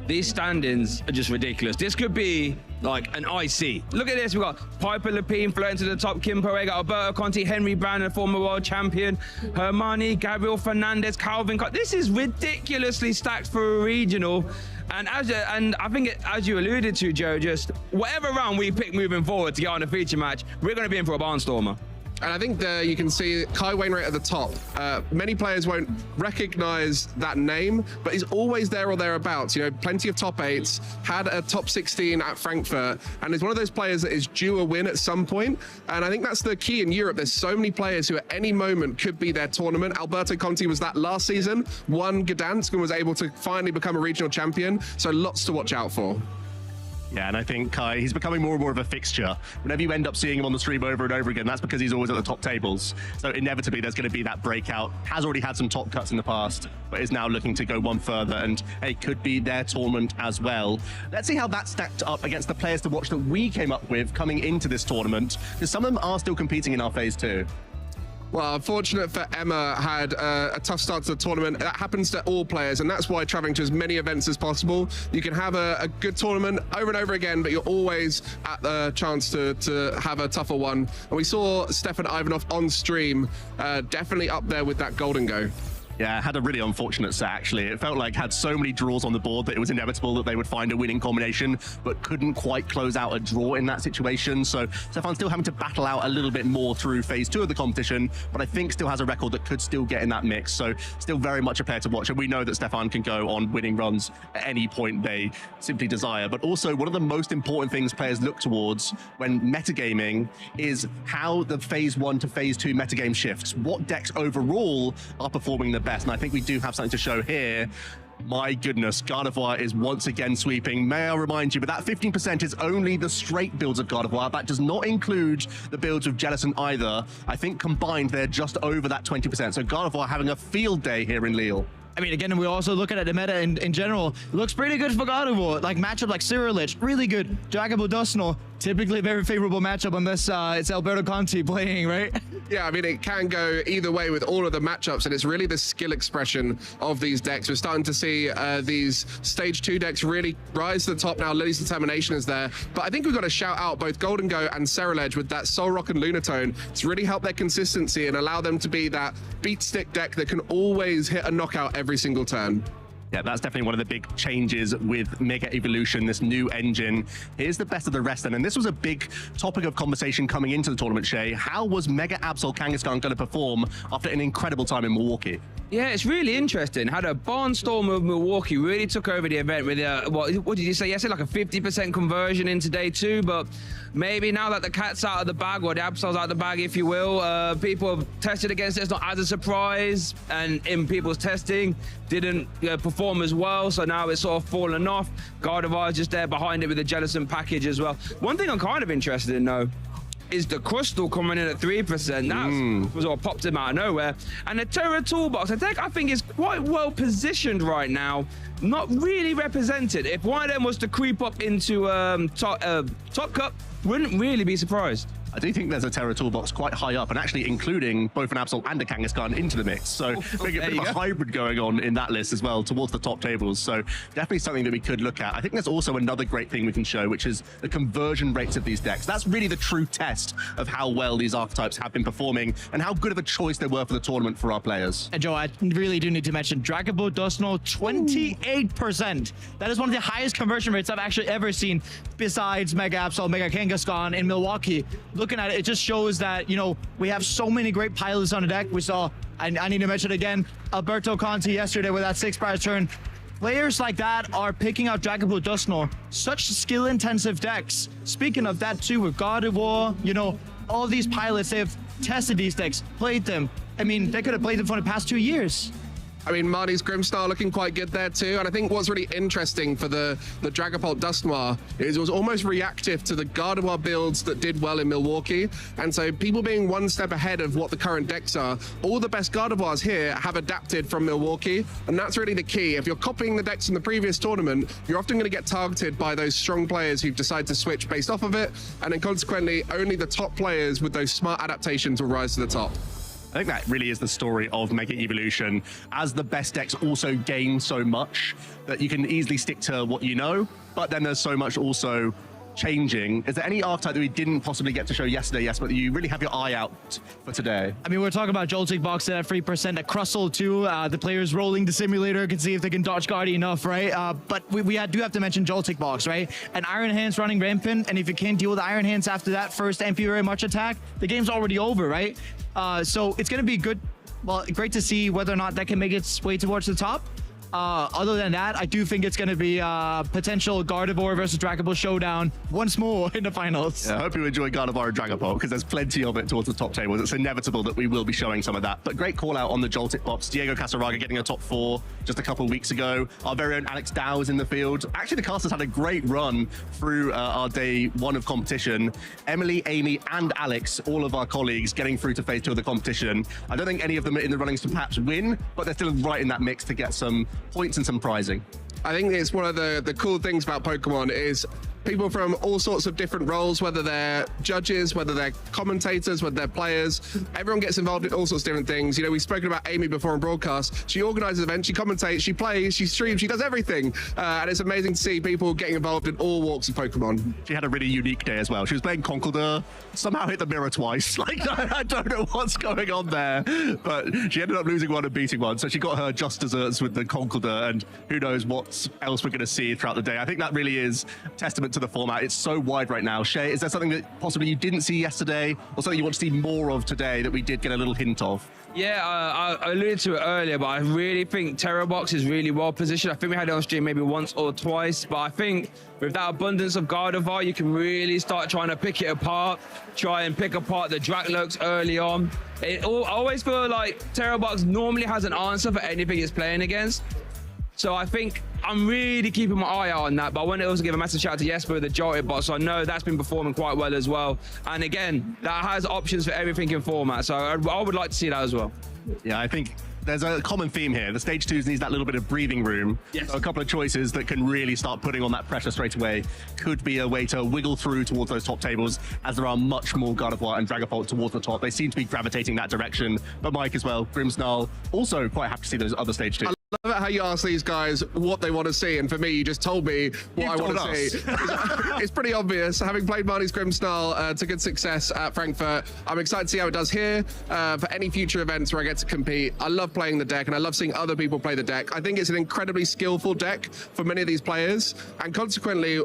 These standings are just ridiculous. This could be like an IC. Look at this. We've got Piper Lepine floating to the top. Kim Porega, Alberto Conti, Henry Brandon, former world champion, Hermani, Gabriel Fernandez, Calvin. This is ridiculously stacked for a regional. And I think, as you alluded to, Joe, just whatever round we pick moving forward to get on a feature match, we're going to be in for a barnstormer. And I think there you can see Kai Wainwright at the top. Many players won't recognize that name, but he's always there or thereabouts. You know, plenty of top 8s, had a top 16 at Frankfurt, and is one of those players that is due a win at some point. And I think that's the key in Europe. There's so many players who at any moment could be their tournament. Alberto Conti was that last season, won Gdansk and was able to finally become a regional champion. So lots to watch out for. Yeah, and I think Kai, he's becoming more and more of a fixture. Whenever you end up seeing him on the stream over and over again, that's because he's always at the top tables. So inevitably, there's going to be that breakout. Has already had some top cuts in the past, but is now looking to go one further, and it could be their tournament as well. Let's see how that stacked up against the players to watch that we came up with coming into this tournament, because some of them are still competing in our phase 2. Well, unfortunate for Emma, had a tough start to the tournament. That happens to all players, and that's why traveling to as many events as possible. You can have a good tournament over and over again, but you're always at the chance to have a tougher one. And we saw Stefan Ivanov on stream, definitely up there with that golden go. Yeah, had a really unfortunate set, actually. It felt like had so many draws on the board that it was inevitable that they would find a winning combination, but couldn't quite close out a draw in that situation. So Stefan still having to battle out a little bit more through phase 2 of the competition, but I think still has a record that could still get in that mix. So still very much a player to watch. And we know that Stefan can go on winning runs at any point they simply desire. But also one of the most important things players look towards when metagaming is how the phase 1 to phase 2 metagame shifts. What decks overall are performing the best? And I think we do have something to show here. My goodness, Gardevoir is once again sweeping. May I remind you, but that 15% is only the straight builds of Gardevoir. That does not include the builds of Jellicent either. I think combined, they're just over that 20%. So Gardevoir having a field day here in Lille. I mean, again, we also look at the meta in general. It looks pretty good for Gardevoir. Like, matchup like Cyrilich, really good. Jacobo Dusno, typically a very favorable matchup unless it's Alberto Conti playing, right? Yeah, I mean, it can go either way with all of the matchups, and it's really the skill expression of these decks. We're starting to see these stage 2 decks really rise to the top now. Lily's Determination is there, but I think we've got to shout out both Golden Go and Ceruledge with that Soul Rock and Lunatone to really help their consistency and allow them to be that beat stick deck that can always hit a knockout every single turn. Yeah, that's definitely one of the big changes with Mega Evolution, this new engine. Here's the best of the rest then, and this was a big topic of conversation coming into the tournament, Shay. How was Mega Absol Kangaskhan going to perform after an incredible time in Milwaukee? Yeah, it's really interesting. Had a barnstorm of Milwaukee, really took over the event with what did you say? Yes, like a 50% conversion into day 2, but maybe now that the cat's out of the bag, or the Absol's out of the bag, if you will, people have tested against it. It's not as a surprise, and in people's testing, didn't perform as well, so now it's sort of fallen off. Gardevoir is just there behind it with the Jellicent package as well. One thing I'm kind of interested in, though, is the Crystal coming in at 3%. That was what popped him out of nowhere. And the Terra Toolbox, I think is quite well positioned right now. Not really represented. If one of them was to creep up into top cup, wouldn't really be surprised. I do think there's a Terra toolbox quite high up, and actually including both an Absol and a Kangaskhan into the mix. So we get a bit of a hybrid going on in that list as well towards the top tables. So definitely something that we could look at. I think there's also another great thing we can show, which is the conversion rates of these decks. That's really the true test of how well these archetypes have been performing and how good of a choice they were for the tournament for our players. And Joe, I really do need to mention Dragon Ball Dusknoir, 28%. That is one of the highest conversion rates I've actually ever seen besides Mega Absol, Mega Kangaskhan in Milwaukee. Looking at it, it just shows that, you know, we have so many great pilots on the deck. We saw, I need to mention again, Alberto Conti yesterday with that 6-prize turn. Players like that are picking out Dragon Ball Dusknoir, such skill-intensive decks. Speaking of that too, with God of War, you know, all these pilots, they have tested these decks, played them. I mean, they could have played them for the past 2 years. I mean, Marty's Grimstar looking quite good there too. And I think what's really interesting for the Dragapult Dusknoir is it was almost reactive to the Gardevoir builds that did well in Milwaukee. And so people being one step ahead of what the current decks are, all the best Gardevoirs here have adapted from Milwaukee. And that's really the key. If you're copying the decks from the previous tournament, you're often going to get targeted by those strong players who've decided to switch based off of it. And then consequently, only the top players with those smart adaptations will rise to the top. I think that really is the story of Mega Evolution, as the best decks also gain so much that you can easily stick to what you know, but then there's so much also changing. Is there any archetype that we didn't possibly get to show yesterday, yes, but you really have your eye out for today? I mean, we're talking about Joltik Box at 3%, a Crustle too. The players rolling the simulator can see if they can dodge guard enough, right? But we do have to mention Joltik Box, right? And Iron Hands running rampant, and if you can't deal with Iron Hands after that first MP very much attack, the game's already over, right? So it's going to be good. Well, great to see whether or not that can make its way towards the top. Other than that, I do think it's going to be a potential Gardevoir versus Dragapult showdown once more in the finals. Yeah, I hope you enjoy Gardevoir and Dragapult, because there's plenty of it towards the top tables. It's inevitable that we will be showing some of that. But great call out on the Joltik box. Diego Casaraga getting a top 4 just a couple of weeks ago. Our very own Alex Dow is in the field. Actually, the cast has had a great run through our day 1 of competition. Emily, Amy, and Alex, all of our colleagues, getting through to phase 2 of the competition. I don't think any of them are in the runnings to perhaps win, but they're still right in that mix to get some points and some prizing. I think it's one of the cool things about Pokemon is people from all sorts of different roles, whether they're judges, whether they're commentators, whether they're players. Everyone gets involved in all sorts of different things. You know, we've spoken about Amy before on broadcast. She organizes events, she commentates, she plays, she streams, she does everything. And it's amazing to see people getting involved in all walks of Pokemon. She had a really unique day as well. She was playing Conkeldurr, somehow hit the mirror twice. Like, I don't know what's going on there, but she ended up losing one and beating one. So she got her just desserts with the Conkeldurr, and who knows what else we're going to see throughout the day. I think that really is testament to the format. It's so wide right now. Shay, is there something that possibly you didn't see yesterday, or something you want to see more of today that we did get a little hint of? Yeah, I alluded to it earlier, but I really think Terra Box is really well positioned. I think we had it on stream maybe once or twice, but I think with that abundance of Gardevoir, you can really start trying to pick it apart, try and pick apart the Draclurks early on. I always feel like Terra Box normally has an answer for anything it's playing against. So I think I'm really keeping my eye out on that, but I want to also give a massive shout out to Jesper with the Joltik box. So I know that's been performing quite well as well. And again, that has options for everything in format. So I would like to see that as well. Yeah, I think there's a common theme here. The stage 2s needs that little bit of breathing room. Yes. So a couple of choices that can really start putting on that pressure straight away could be a way to wiggle through towards those top tables, as there are much more Gardevoir and Dragapult towards the top. They seem to be gravitating that direction. But Mike as well, Grimsnarl, also quite happy to see those other stage 2s. I love it how you ask these guys what they want to see, and for me, you just told me what I want to see. It's pretty obvious. Having played Marty's Grimsnarl to good success at Frankfurt, I'm excited to see how it does here for any future events where I get to compete. I love playing the deck, and I love seeing other people play the deck. I think it's an incredibly skillful deck for many of these players, and consequently,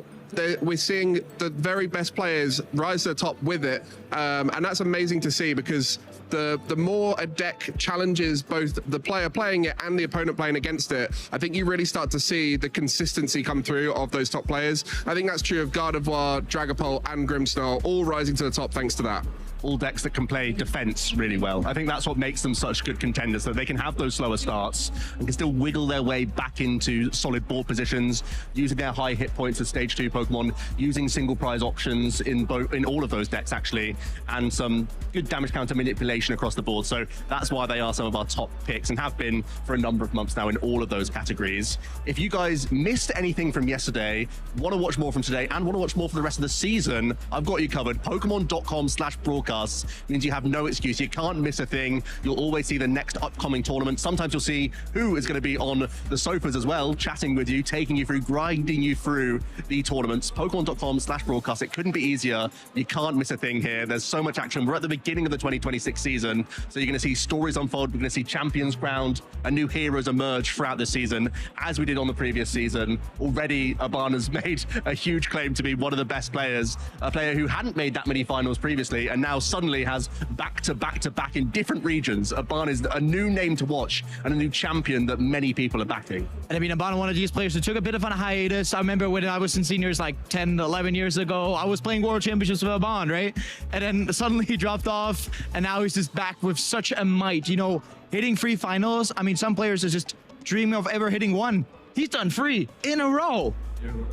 we're seeing the very best players rise to the top with it, and that's amazing to see, because the more a deck challenges both the player playing it and the opponent playing against it, I think you really start to see the consistency come through of those top players. I think that's true of Gardevoir, Dragapult, and Grimsnarl, all rising to the top thanks to that. all decks that can play defense really well. I think that's what makes them such good contenders, that they can have those slower starts and can still wiggle their way back into solid board positions, using their high hit points as stage 2 Pokemon, using single prize options in all of those decks actually, and some good damage counter manipulation across the board. So that's why they are some of our top picks and have been for a number of months now in all of those categories. If you guys missed anything from yesterday, want to watch more from today, and want to watch more for the rest of the season, I've got you covered. Pokemon.com/broadcasts means you have no excuse. You can't miss a thing. You'll always see the next upcoming tournament. Sometimes you'll see who is going to be on the sofas as well, chatting with you, taking you through, grinding you through the tournaments. Pokemon.com/broadcast. It couldn't be easier. You can't miss a thing here. There's so much action. We're at the beginning of the 2026 season, so you're going to see stories unfold. We're going to see champions crowned and new heroes emerge throughout the season, as we did on the previous season. Already, Abana's made a huge claim to be one of the best players, a player who hadn't made that many finals previously, and now suddenly has back-to-back-to-back in different regions. Abana is a new name to watch and a new champion that many people are backing. And I mean, Abana, one of these players who took a bit of a hiatus. I remember when I was in seniors like 10, 11 years ago, I was playing World Championships with Abana, right? And then suddenly he dropped off, and now he's just back with such a might, you know, hitting 3 finals. I mean, some players are just dreaming of ever hitting 1. He's done 3 in a row.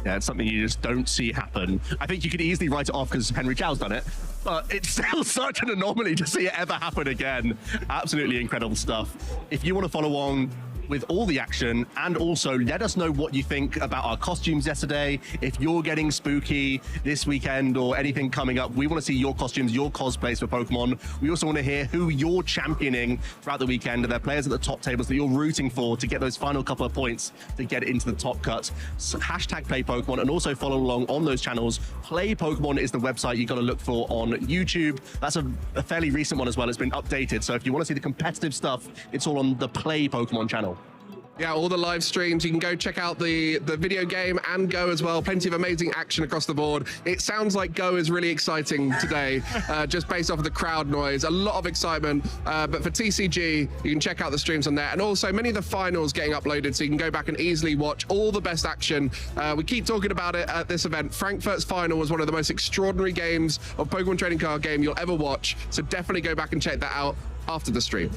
Yeah, it's something you just don't see happen. I think you could easily write it off because Henry Chow's done it, but it's still such an anomaly to see it ever happen again. Absolutely incredible stuff. If you want to follow on with all the action, and also let us know what you think about our costumes yesterday. If you're getting spooky this weekend or anything coming up, we want to see your costumes, your cosplays for Pokemon. We also want to hear who you're championing throughout the weekend. Are there players at the top tables that you're rooting for to get those final couple of points to get into the top cut? So hashtag Play Pokemon, and also follow along on those channels. Play Pokemon is the website you got to look for on YouTube. That's a fairly recent one as well. It's been updated. So if you want to see the competitive stuff, it's all on the Play Pokemon channel. Yeah, all the live streams. You can go check out the video game and Go as well. Plenty of amazing action across the board. It sounds like Go is really exciting today, just based off of the crowd noise. A lot of excitement. But for TCG, you can check out the streams on there. And also many of the finals getting uploaded, so you can go back and easily watch all the best action. We keep talking about it at this event. Frankfurt's final was one of the most extraordinary games of Pokemon trading card game you'll ever watch. So definitely go back and check that out after the stream.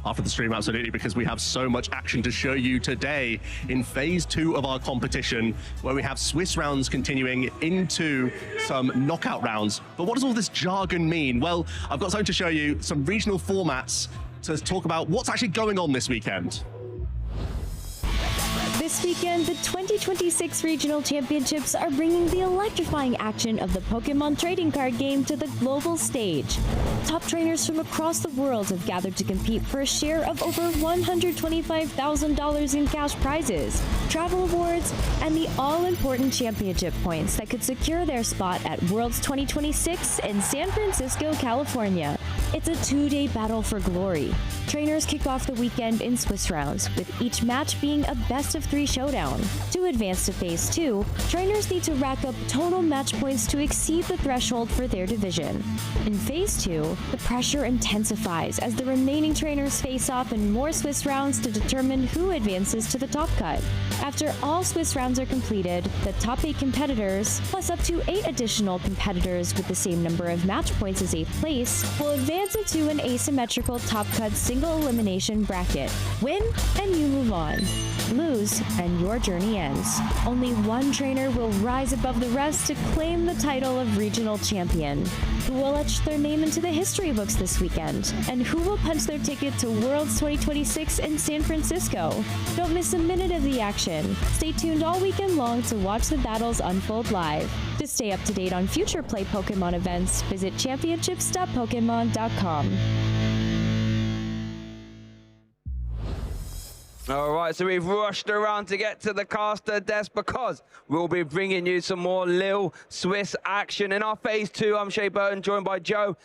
After the stream, absolutely, because we have so much action to show you today in phase 2 of our competition, where we have Swiss rounds continuing into some knockout rounds. But what does all this jargon mean? Well, I've got something to show you, some regional formats to talk about what's actually going on this weekend. This weekend, the 2026 Regional Championships are bringing the electrifying action of the Pokemon trading card game to the global stage. Top trainers from across the world have gathered to compete for a share of over $125,000 in cash prizes, travel awards, and the all-important championship points that could secure their spot at Worlds 2026 in San Francisco, California. It's a 2-day battle for glory. Trainers kick off the weekend in Swiss rounds, with each match being a best-of-3 showdown. To advance to Phase 2, trainers need to rack up total match points to exceed the threshold for their division. In Phase 2, the pressure intensifies as the remaining trainers face off in more Swiss rounds to determine who advances to the top cut. After all Swiss rounds are completed, the top 8 competitors, plus up to 8 additional competitors with the same number of match points as 8th place, will advance into an asymmetrical top cut single elimination bracket. Win, and you move on. Lose, and your journey ends. Only one trainer will rise above the rest to claim the title of regional champion. Who will etch their name into the history books this weekend? And who will punch their ticket to Worlds 2026 in San Francisco? Don't miss a minute of the action. Stay tuned all weekend long to watch the battles unfold live. To stay up to date on future Play Pokemon events, visit championships.pokemon.com. All right, so we've rushed around to get to the caster desk because we'll be bringing you some more Lille Swiss action in our Phase 2. I'm Shea Burton, joined by Joe.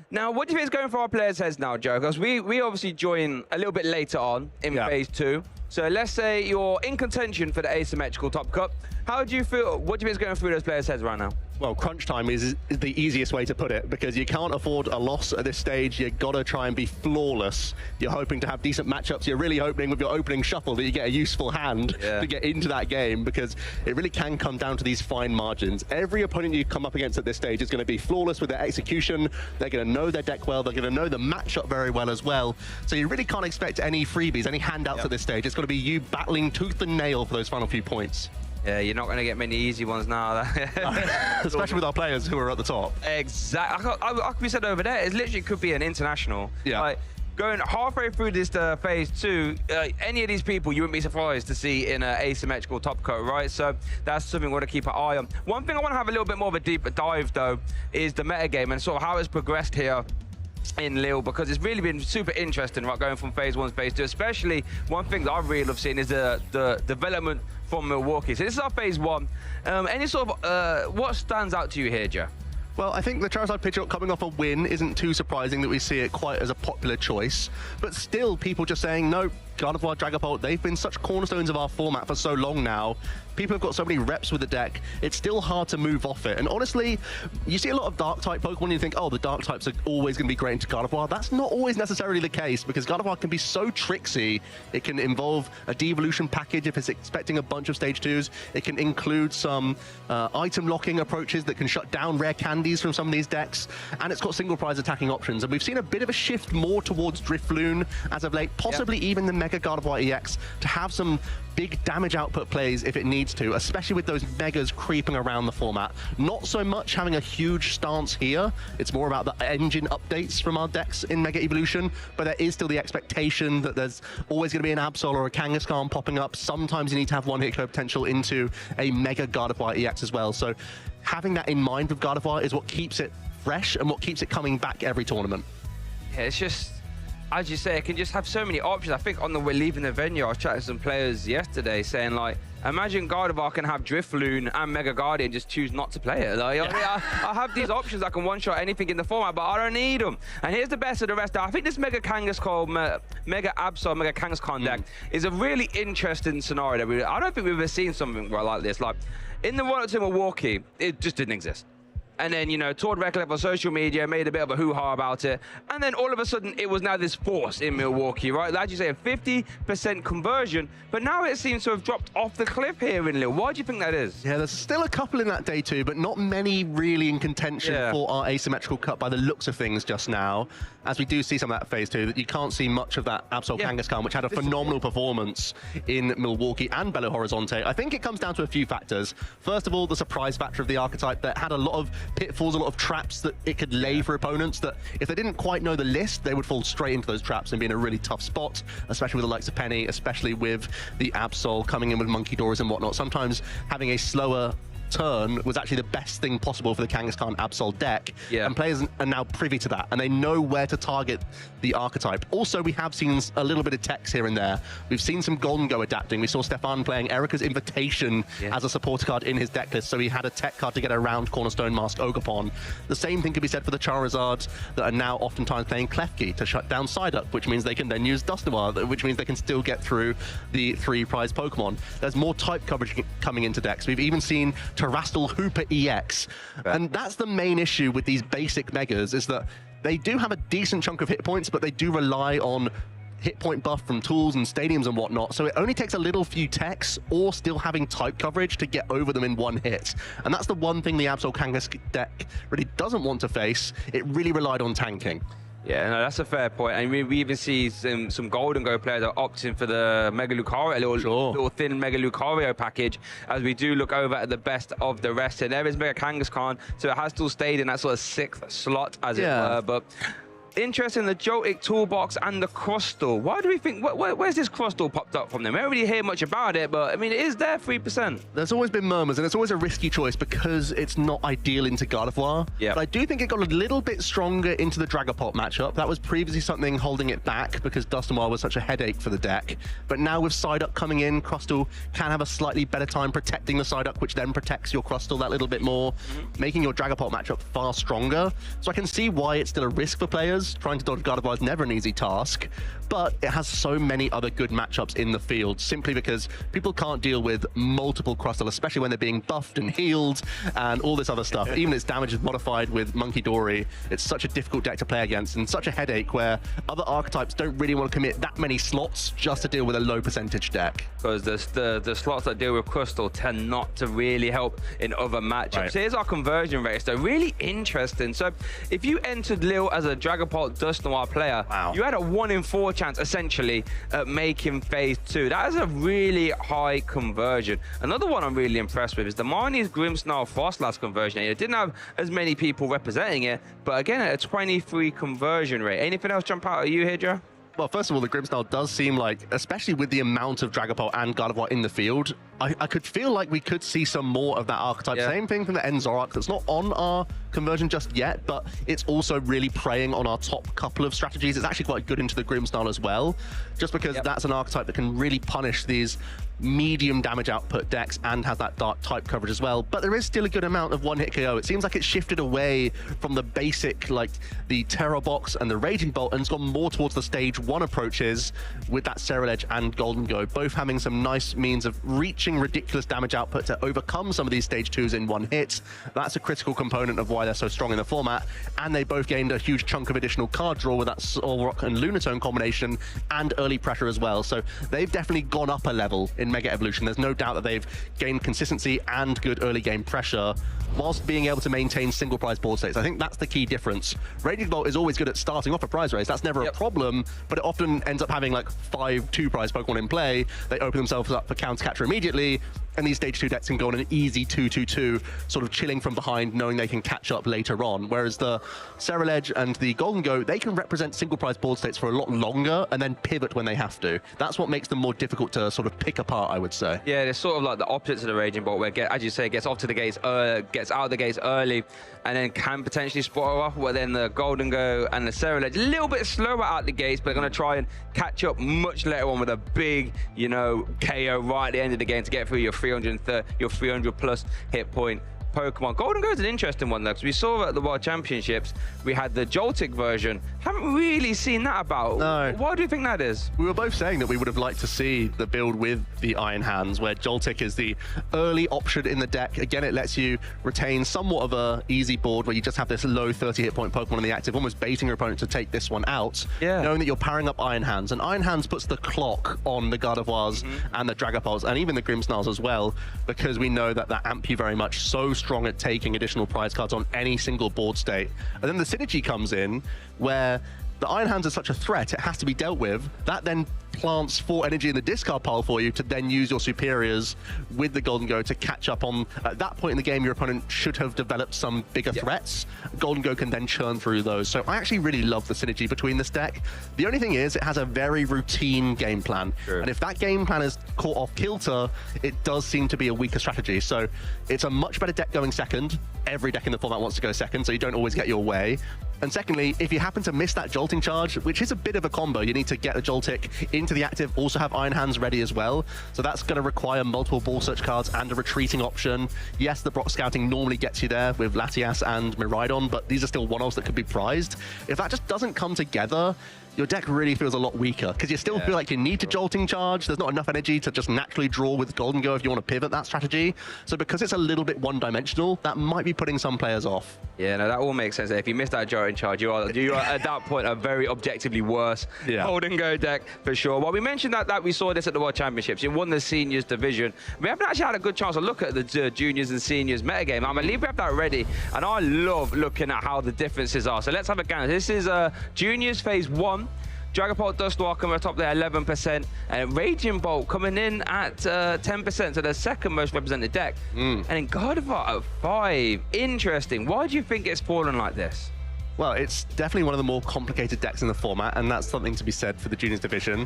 Now, what do you think is going for our players' heads now, Joe? Because we obviously join a little bit later on in Phase 2. So let's say you're in contention for the asymmetrical top cut. How do you feel? What do you think is going through those players' heads right now? Well, crunch time is the easiest way to put it, because you can't afford a loss at this stage. You've got to try and be flawless. You're hoping to have decent matchups. You're really hoping with your opening shuffle that you get a useful hand to get into that game, because it really can come down to these fine margins. Every opponent you come up against at this stage is going to be flawless with their execution. They're going to know their deck well. They're going to know the matchup very well as well. So you really can't expect any freebies, any handouts at this stage. It's going to be you battling tooth and nail for those final few points. Yeah, you're not going to get many easy ones now. Especially with our players who are at the top. Exactly. Like we said over there, it literally could be an international. Yeah. Like, going halfway through this phase 2, any of these people you wouldn't be surprised to see in an asymmetrical top coat, right? So that's something we want to keep an eye on. One thing I want to have a little bit more of a deeper dive, though, is the metagame and sort of how it's progressed here in Lille, because it's really been super interesting, right, going from phase 1 to phase 2. Especially one thing that I really love seeing is the development from Milwaukee. So this is our phase 1. Any sort of what stands out to you here, Joe? Well, I think the Charizard Pidgeot coming off a win isn't too surprising that we see it quite as a popular choice. But still, people just saying, no, Gardevoir, Dragapult, they've been such cornerstones of our format for so long now. People have got so many reps with the deck, it's still hard to move off it. And honestly, you see a lot of Dark-type Pokemon and you think, oh, the Dark-types are always going to be great into Gardevoir. That's not always necessarily the case, because Gardevoir can be so tricksy. It can involve a devolution package if it's expecting a bunch of stage 2s. It can include some item locking approaches that can shut down rare candies from some of these decks. And it's got single prize attacking options. And we've seen a bit of a shift more towards Drifloon as of late, possibly even the Mega Gardevoir EX, to have some big damage output plays if it needs to, especially with those megas creeping around the format. Not so much having a huge stance here. It's more about the engine updates from our decks in Mega Evolution, but there is still the expectation that there's always going to be an Absol or a Kangaskhan popping up. Sometimes you need to have one hit KO potential into a Mega Gardevoir EX as well. So having that in mind with Gardevoir is what keeps it fresh and what keeps it coming back every tournament. Yeah, it's just, as you say, it can just have so many options. I think on the way leaving the venue, I was chatting to some players yesterday saying, like, imagine Gardevoir can have Drifloon and Mega Guardian, just choose not to play it. Like, I have these options. I can one-shot anything in the format, but I don't need them. And here's the best of the rest. I think this Mega Kangaskhan, Mega Absol, Mega Kangaskhan deck is a really interesting scenario. I don't think we've ever seen something like this. Like, in the World Tour Milwaukee, it just didn't exist. And then, you know, Tour de Reclef on social media made a bit of a hoo-ha about it. And then all of a sudden, it was now this force in Milwaukee, right? Like you say, a 50% conversion. But now it seems to have dropped off the cliff here in Lille. Why do you think that is? Yeah, there's still a couple in that day 2, but not many really in contention for our asymmetrical cut by the looks of things just now. As we do see some of that phase 2, that you can't see much of that Absol Kangaskhan, which had a phenomenal performance in Milwaukee and Belo Horizonte. I think it comes down to a few factors. First of all, the surprise factor of the archetype that had a lot of pitfalls, a lot of traps that it could lay for opponents, that if they didn't quite know the list, they would fall straight into those traps and be in a really tough spot, especially with the likes of Penny, especially with the Absol coming in with Monkey Doors and whatnot. Sometimes having a slower turn was actually the best thing possible for the Kangaskhan Absol deck, and players are now privy to that, and they know where to target the archetype. Also, we have seen a little bit of text here and there. We've seen some Golden Go adapting. We saw Stefan playing Erika's Invitation as a supporter card in his deck list, so he had a tech card to get around Cornerstone Mask Ogerpon. The same thing could be said for the Charizards that are now oftentimes playing Klefki to shut down Psyduck, which means they can then use Dusknoir, which means they can still get through the 3 prize Pokemon. There's more type coverage coming into decks. We've even seen Terastal Hooper EX. And that's the main issue with these basic megas, is that they do have a decent chunk of hit points, but they do rely on hit point buff from tools and stadiums and whatnot. So it only takes a little few techs or still having type coverage to get over them in one hit. And that's the one thing the Absol Kangaskhan deck really doesn't want to face. It really relied on tanking. Yeah, no, that's a fair point. And we even see some Golden Go players are opting for the Mega Lucario, a little thin Mega Lucario package, as we do look over at the best of the rest. And there is Mega Kangaskhan, so it has still stayed in that sort of 6th slot, as it were. But interesting, the Joltik Toolbox and the Crustal. Why do we think, where's this Crustal popped up from them? We don't really hear much about it, but I mean, it is there, 3%. There's always been murmurs, and it's always a risky choice because it's not ideal into Gardevoir. But I do think it got a little bit stronger into the Dragapult matchup. That was previously something holding it back because Dusknoir was such a headache for the deck. But now with Psyduck coming in, Crustal can have a slightly better time protecting the Psyduck, which then protects your Crustal that little bit more, making your Dragapult matchup far stronger. So I can see why it's still a risk for players. players. Trying to dodge Gardevoir is never an easy task, but it has so many other good matchups in the field, simply because people can't deal with multiple Crustle, especially when they're being buffed and healed and all this other stuff. Even its damage is modified with Monkey Dory. It's such a difficult deck to play against and such a headache where other archetypes don't really want to commit that many slots just to deal with a low percentage deck. Because the slots that deal with Crystal tend not to really help in other matchups. Right. Here's our conversion rates, though. Really interesting. So if you entered Lille as a Dragapult Dust Noir player, you had a 1 in 4 chance, essentially, at making phase 2. That is a really high conversion. Another one I'm really impressed with is the Marnie's Grimmsnarl Frostlass conversion. It didn't have as many people representing it, but again, at a 23 conversion rate. Anything else jump out at you here, Joe? Well, first of all, the Grimmsnarl does seem like, especially with the amount of Dragapult and Gardevoir in the field, I could feel like we could see some more of that archetype. Yeah. Same thing from the Enzoroark that's not on our conversion just yet, but it's also really preying on our top couple of strategies. It's actually quite good into the Grimmsnarl as well, just because that's an archetype that can really punish these medium damage output decks and has that dark type coverage as well. But there is still a good amount of one-hit KO. It seems like it's shifted away from the basic, like the Terror Box and the Raging Bolt, and it's gone more towards the stage 1 approaches with that Ceruledge and Golden Go, both having some nice means of reaching ridiculous damage output to overcome some of these stage 2s in one hit. That's a critical component of why they're so strong in the format, and they both gained a huge chunk of additional card draw with that Solrock and Lunatone combination and early pressure as well. So they've definitely gone up a level in Mega Evolution. There's no doubt that they've gained consistency and good early game pressure whilst being able to maintain single prize board states. I think that's the key difference. Raging Bolt is always good at starting off a prize race. That's never a problem, but it often ends up having like 5 2-prize Pokemon in play. They open themselves up for counter capture immediately, and these stage 2 decks can go on an easy 2-2-2, sort of chilling from behind, knowing they can catch up later on. Whereas the Ceruledge and the Golden Go, they can represent single prize board states for a lot longer and then pivot when they have to. That's what makes them more difficult to sort of pick apart, I would say. Yeah, it's sort of like the opposite of the Raging Bolt, where, as you say, gets off to the gates, gets out of the gates early, and then can potentially spot her off. Where then the Golden Go and the Ceruledge a little bit slower out the gates, but they're going to try and catch up much later on with a big, you know, KO right at the end of the game to get through your 300 plus hit point Pokemon. Golden Go is an interesting one, though, because we saw at the World Championships, we had the Joltik version. Haven't really seen that about. No. Why do you think that is? We were both saying that we would have liked to see the build with the Iron Hands, where Joltik is the early option in the deck. Again, it lets you retain somewhat of a easy board where you just have this low 30 hit point Pokemon in the active, almost baiting your opponent to take this one out, knowing that you're powering up Iron Hands. And Iron Hands puts the clock on the Gardevoirs and the Dragapults and even the Grimmsnarls as well, because we know that amp you very much so strong at taking additional prize cards on any single board state. And then the synergy comes in where the Iron Hands are such a threat, it has to be dealt with. That then plants 4 energy in the discard pile for you to then use your superiors with the Golden Go to catch up on. At that point in the game, your opponent should have developed some bigger threats. Golden Go can then churn through those. So I actually really love the synergy between this deck. The only thing is, it has a very routine game plan. And if that game plan is caught off kilter, it does seem to be a weaker strategy. So it's a much better deck going second. Every deck in the format wants to go second, so you don't always get your way. And secondly, if you happen to miss that Jolting charge, which is a bit of a combo, you need to get the Joltik into the active, also have Iron Hands ready as well. So that's going to require multiple ball search cards and a retreating option. Yes, the Brock Scouting normally gets you there with Latias and Miraidon, but these are still one-offs that could be prized. If that just doesn't come together, your deck really feels a lot weaker, because you still feel like you need to Jolting charge. There's not enough energy to just naturally draw with Golden Go if you want to pivot that strategy. So because it's a little bit one-dimensional, that might be putting some players off. Yeah, no, that all makes sense. If you miss that Jolting charge, you are at that point a very objectively worse Golden Go deck for sure. Well, we mentioned that we saw this at the World Championships. You won the seniors division. We haven't actually had a good chance to look at the juniors and seniors metagame. I believe we have that ready, and I love looking at how the differences are. So let's have a gander. This is juniors phase 1. Dragapult Dust Noir coming atop there, 11%, and Raging Bolt coming in at 10%, so the second most represented deck. And then Gardevoir at 5. Interesting. Why do you think it's fallen like this? Well, it's definitely one of the more complicated decks in the format, and that's something to be said for the juniors division.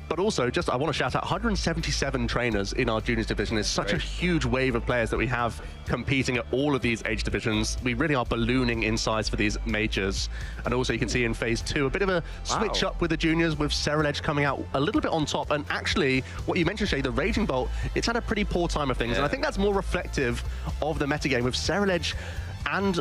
But also, I want to shout out 177 trainers in our juniors division is such a huge wave of players that we have competing at all of these age divisions. We really are ballooning in size for these majors. And also you can see in phase 2, a bit of a switch up with the juniors, with Ceruledge coming out a little bit on top. And actually, what you mentioned, Shay, the Raging Bolt, it's had a pretty poor time of things. And I think that's more reflective of the metagame, with Ceruledge and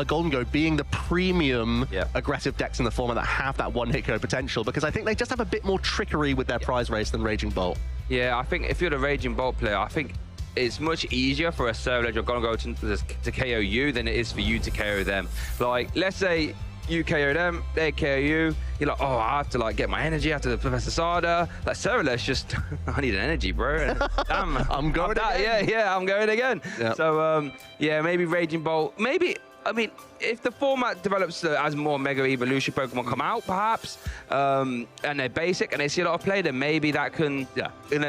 Golden Go being the premium aggressive decks in the format that have that one-hit KO potential, because I think they just have a bit more trickery with their prize race than Raging Bolt. Yeah, I think if you're the Raging Bolt player, I think it's much easier for a Servledge or Golden Go to KO you than it is for you to KO them. Like, let's say you KO them, they KO you. You're like, oh, I have to like get my energy after the Professor Sada. Like Servledge, just I need an energy, bro. And, damn, I'm going again. Yeah, I'm going again. Yep. So yeah, maybe Raging Bolt. Maybe, I mean, if the format develops as more Mega Evolution Pokemon come out, perhaps, and they're basic and they see a lot of play, then maybe that can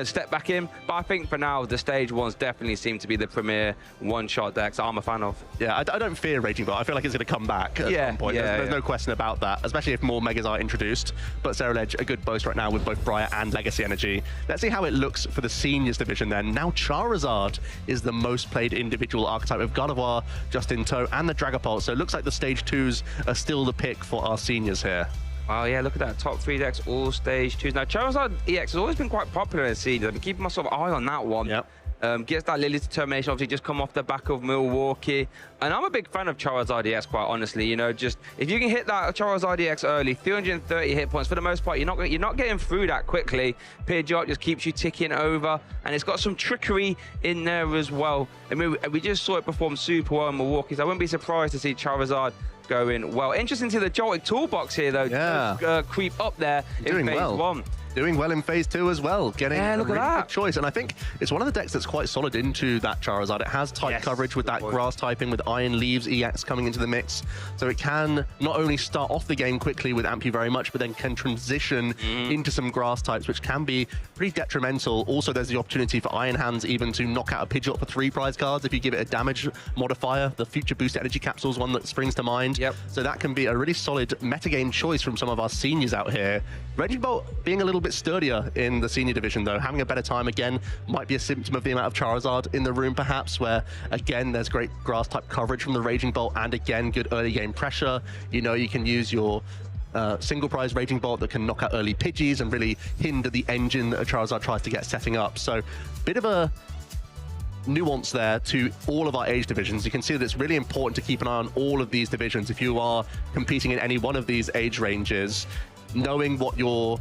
step back in. But I think for now, the stage ones definitely seem to be the premier one-shot decks I'm a fan of. Yeah, I don't fear Raging Bolt. I feel like it's going to come back at some point. There's no question about that, especially if more Megas are introduced. But Servledge, a good boast right now with both Briar and Legacy Energy. Let's see how it looks for the Seniors division then. Now Charizard is the most played individual archetype with Gardevoir, Justin Toe, and the Dragapult. So it looks like the stage 2s are still the pick for our seniors here. Oh yeah, look at that, top 3 decks, all stage 2s. Now Charizard EX has always been quite popular in seniors. I've been keeping my sort of eye on that one. Yep. Gets that Lily's Determination, obviously just come off the back of Milwaukee. And I'm a big fan of Charizard EX, quite honestly. You know, just if you can hit that Charizard EX early, 330 hit points, for the most part, you're not getting through that quickly. Pidgeot just keeps you ticking over, and it's got some trickery in there as well. I mean, we just saw it perform super well in Milwaukee, so I wouldn't be surprised to see Charizard going well. Interesting to see the Joltik toolbox here, though. Yeah. Creep up there in phase 1. Doing well in phase 2 as well, getting a really good choice. And I think it's one of the decks that's quite solid into that Charizard. It has type coverage with that grass typing, with Iron Leaves EX coming into the mix. So it can not only start off the game quickly with Amp you very much, but then can transition into some grass types, which can be pretty detrimental. Also, there's the opportunity for Iron Hands even to knock out a Pidgeot for 3 prize cards if you give it a damage modifier. The Future Boost Energy Capsule is one that springs to mind. So that can be a really solid metagame choice from some of our seniors out here. Raging Bolt being a little bit sturdier in the senior division, though, having a better time again might be a symptom of the amount of Charizard in the room, perhaps, where again there's great grass type coverage from the Raging Bolt, and again good early game pressure. You know, you can use your single prize Raging Bolt that can knock out early Pidgeys and really hinder the engine that a Charizard tries to get setting up. So bit of a nuance there to all of our age divisions. You can see that it's really important to keep an eye on all of these divisions. If you are competing in any one of these age ranges, knowing what your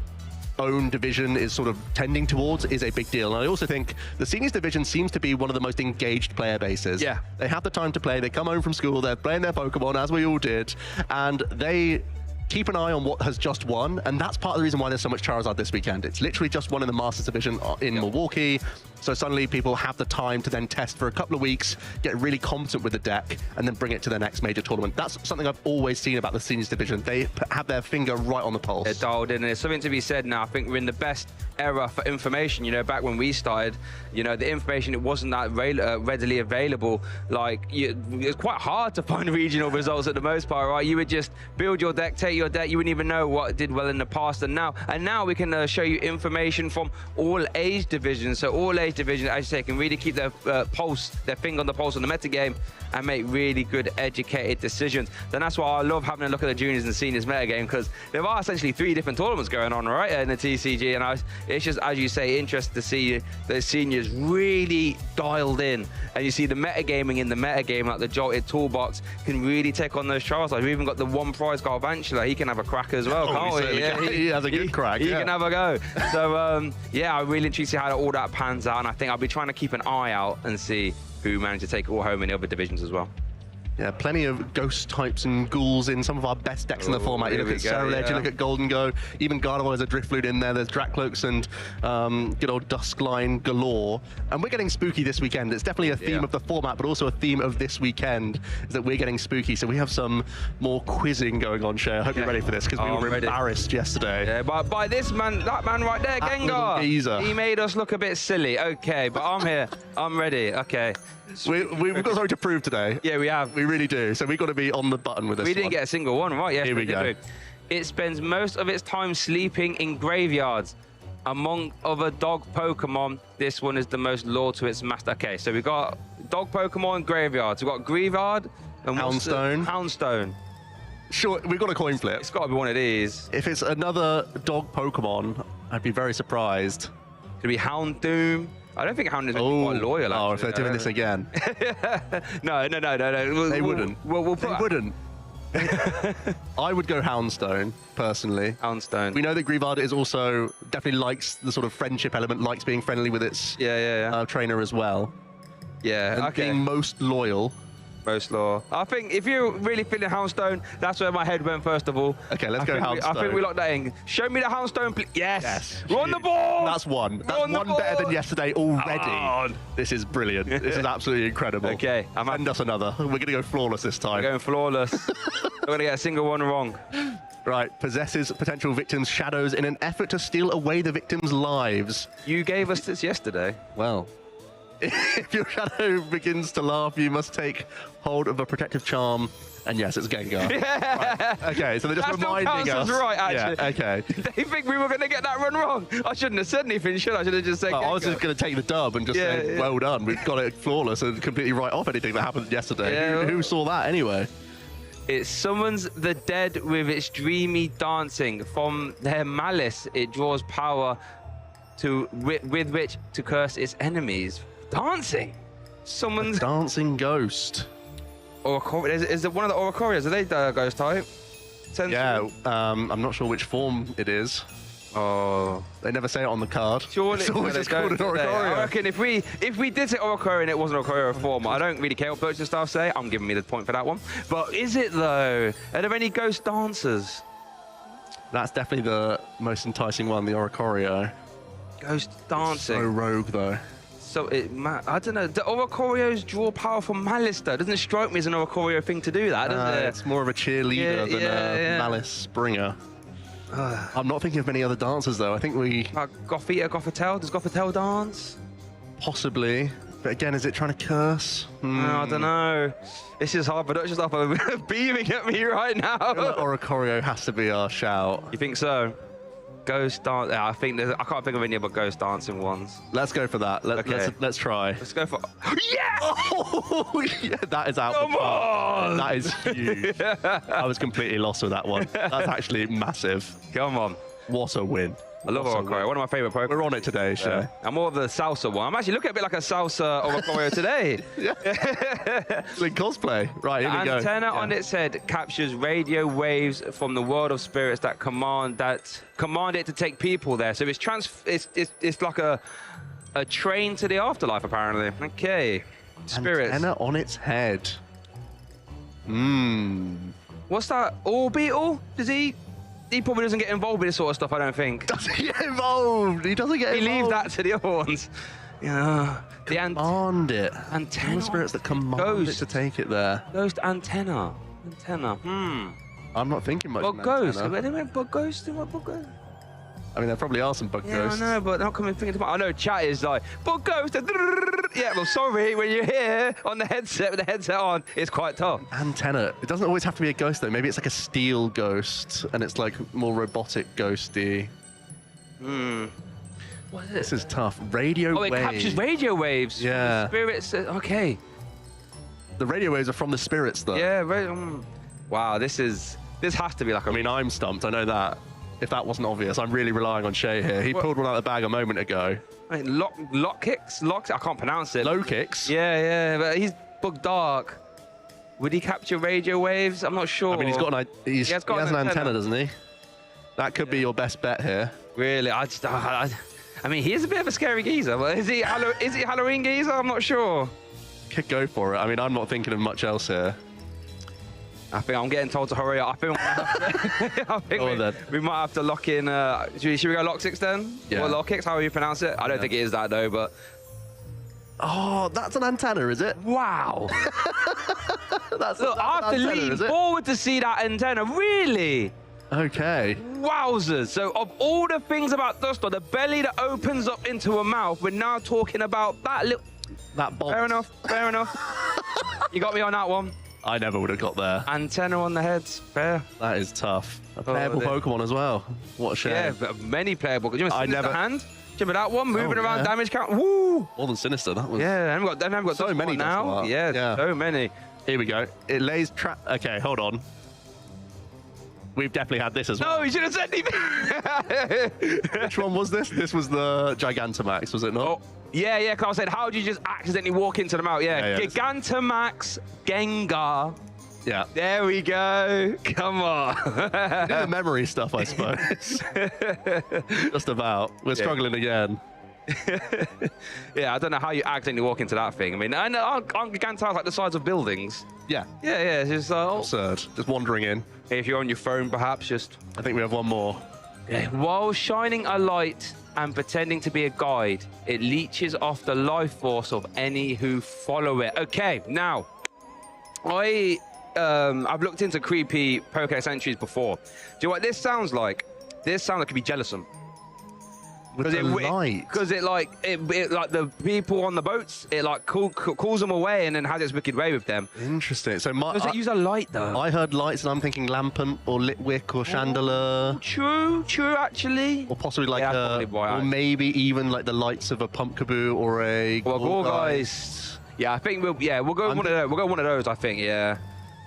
own division is sort of tending towards is a big deal. And I also think the seniors division seems to be one of the most engaged player bases. Yeah. They have the time to play, they come home from school, they're playing their Pokemon, as we all did, and they keep an eye on what has just won, and that's part of the reason why there's so much Charizard this weekend. It's literally just won in the Masters division in Milwaukee, so suddenly people have the time to then test for a couple of weeks, get really competent with the deck, and then bring it to their next major tournament. That's something I've always seen about the seniors division. They have their finger right on the pulse. They're dialed in, and there's something to be said now. I think we're in the best era for information. You know, back when we started, you know, the information, it wasn't that readily available. Like, it's quite hard to find regional results at the most part, right? You would just build your deck, take your deck, you wouldn't even know what did well in the past. And now we can show you information from all age divisions. So all age divisions, as you say, can really keep their their finger on the pulse on the metagame and make really good educated decisions. Then that's why I love having a look at the juniors and seniors metagame, because there are essentially 3 different tournaments going on, right, in the TCG, and it's just, as you say, interesting to see the seniors really dialed in, and you see the metagaming in the metagame, like the Joltik toolbox can really take on those Charizards. We've even got the 1 prize Garvantula. He can have a crack as well, can't we? Yeah, he has a good crack. He can have a go. So yeah, I'm really intrigued to see how all that pans out, and I think I'll be trying to keep an eye out and see who managed to take all home in the other divisions as well. Yeah, plenty of ghost types and ghouls in some of our best decks in the format. You look at Servledge, you look at Golden Go, even Gardevoir has a Driftloon in there. There's Dracloaks and good old Duskline galore. And we're getting spooky this weekend. It's definitely a theme of the format, but also a theme of this weekend is that we're getting spooky. So we have some more quizzing going on, Shay. I hope you're ready for this, because we were embarrassed yesterday. Yeah, but by this man, that man right there, Gengar, he made us look a bit silly. Okay, but I'm here. I'm ready. Okay. We've got something to prove today. Yeah, we have. We really do. So we've got to be on the button with this. We didn't get a single one, right? Yes, Here we go. It spends most of its time sleeping in graveyards. Among other dog Pokemon, this one is the most loyal to its master. Okay, so we've got dog Pokemon graveyards. We've got Greavard and Houndstone. Houndstone. Sure, we've got a coin flip. It's got to be one of these. If it's another dog Pokemon, I'd be very surprised. Could be Houndoom. I don't think Houndoom's quite loyal. Oh, if actually, they're doing this again. No. They wouldn't. We'll They wouldn't. I would go Houndstone, personally. Houndstone. We know that Grievard is also definitely likes the sort of friendship element, likes being friendly with its trainer as well. Yeah, And okay. being most loyal. Most law. I think if you're really feeling Houndstone, that's where my head went first of all. Okay, let's go Houndstone. I think we locked that in. Show me the Houndstone, please. Yes. We're on the board. That's one. That's one better than yesterday already. On. This is brilliant. This is absolutely incredible. Okay, Send us another. We're going to go flawless this time. We're going flawless. We're going to get a single one wrong. Right, possesses potential victims' shadows in an effort to steal away the victims' lives. You gave us this yesterday. Well, if your shadow begins to laugh, you must take hold of a protective charm. And yes, it's Gengar. Yeah. Right. Okay, so they're just that still reminding counts us. as right, actually. Yeah, okay. They think we were going to get that run wrong. I shouldn't have said anything, should I? I should have just said I was Gengar. just going to take the dub and just say, well done. We've got it flawless and completely write off anything that happened yesterday. Yeah. Who saw that anyway? It summons the dead with its dreamy dancing. From their malice, it draws power with which to curse its enemies. Dancing? Summons... Dancing ghost. Is it one of the Oricorias? Are they ghost type? Yeah, I'm not sure which form it is. Oh. They never say it on the card. Surely it's always just called an Oricorio. I reckon if we did say Oricorio and it wasn't Oricorio form, I don't really care what purchase staff say. I'm giving me the point for that one. But is it though? Are there any ghost dancers? That's definitely the most enticing one, the Oricorio. Ghost dancing. So rogue though. So I don't know. Do Oricorios draw power from malice though? Doesn't it strike me as an Oricorio thing to do that? Does it? It's more of a cheerleader than a malice bringer. I'm not thinking of many other dancers though. I think we Gothita, Gothitelle. Does Gothitelle dance? Possibly. But again, is it trying to curse? No, I don't know. This is hard production stuff. I'm beaming at me right now. I feel like Oricorio has to be our shout. You think so? Ghost dance. Yeah, I can't think of any other ghost dancing ones. Let's go for that. Let's try. Let's go for. Yeah! Oh, yeah, that is out. Come on! That is huge. I was completely lost with that one. That's actually massive. Come on. What a win. I love Oricorio. One of my favorite Pokemon. We're on it today, Shay. I'm more of the salsa one. I'm actually looking a bit like a salsa Oricorio today. Like cosplay. Right, here we go. Antenna on its head captures radio waves from the world of spirits that command it to take people there. So it's like a train to the afterlife, apparently. Okay. Spirits. Antenna on its head. What's that? Orbeetle? He probably doesn't get involved with this sort of stuff, I don't think. Doesn't get involved. He doesn't get involved. He leaves that to the other ones. Yeah. Command it. Antenna. The spirits that command it to take it there. Ghost antenna. Antenna. I'm not thinking much Bug of ghost. antenna. They went bug ghost. What bug ghost? I mean, there probably are some bug ghosts. Yeah, I know, but they're not coming thinking to my... I know chat is like, bug ghost. Yeah, well, sorry, when you're here on the headset with the headset on, it's quite tough. Antenna. It doesn't always have to be a ghost, though. Maybe it's like a steel ghost, and it's like more robotic ghosty. What is it? This is tough. Radio waves. Oh, it captures radio waves. Yeah. Spirits. Okay. The radio waves are from the spirits, though. Yeah. Wow, this has to be like a... I mean, I'm stumped. I know that. If that wasn't obvious, I'm really relying on Shay here. He pulled one out of the bag a moment ago. I mean, lock kicks? I can't pronounce it. Low kicks? Yeah, but he's bug dark. Would he capture radio waves? I'm not sure. I mean, he has an antenna, doesn't he? That could be your best bet here. Really? I mean, he is a bit of a scary geezer, but is he Halloween geezer? I'm not sure. Could go for it. I mean, I'm not thinking of much else here. I think I'm getting told to hurry up. I think we might have to lock in. Should we go lock 6 then? Yeah. Or lock kicks, however you pronounce it. I don't think it is that though, but. Oh, that's an antenna, is it? Wow. That's I have to lean forward to see that antenna. Really? Okay. Wowzers. So of all the things about Duster, the belly that opens up into a mouth, we're now talking about that little... That bolt. Fair enough. You got me on that one. I never would have got there. Antenna on the heads. Fair. That is tough. A playable Pokemon as well. What a shame. Yeah, but many playable. Do you remember Sinister Hand? Do you remember that one? Moving around damage count. Woo! More than Sinister, that was. Yeah, I haven't got so many now. Yeah, so many. Here we go. It lays trap. Okay, hold on. We've definitely had this as well. No, you should have said anything. Which one was this? This was the Gigantamax, was it not? Oh, yeah, because I said, how did you just accidentally walk into the mouth? Yeah, Yeah. Gigantamax Gengar. Yeah. There we go. Come on. The memory stuff, I suppose. Just about. We're struggling again. Yeah, I don't know how you accidentally walk into that thing. I mean, aren't Gigantamax like the size of buildings? Yeah. Yeah, it's just Absurd. Just wandering in. if you're on your phone, perhaps just. I think we have one more. While shining a light and pretending to be a guide, it leeches off the life force of any who follow it. Okay, now, I've looked into creepy Pokédex entries before. Do you know what this sounds like? This sounds like it could be Jellicent. With the light. Because it like the people on the boats, it like calls them away and then has its wicked way with them. Interesting. So Does it use a light though? I heard lights and I'm thinking lampant or lit wick or chandelier. True, actually. Or possibly like Yeah, that's probably why or maybe even like the lights of a Pumpkaboo or a Gorgeist. Yeah, I think we'll go one of those. We'll go one of those. I think. Yeah.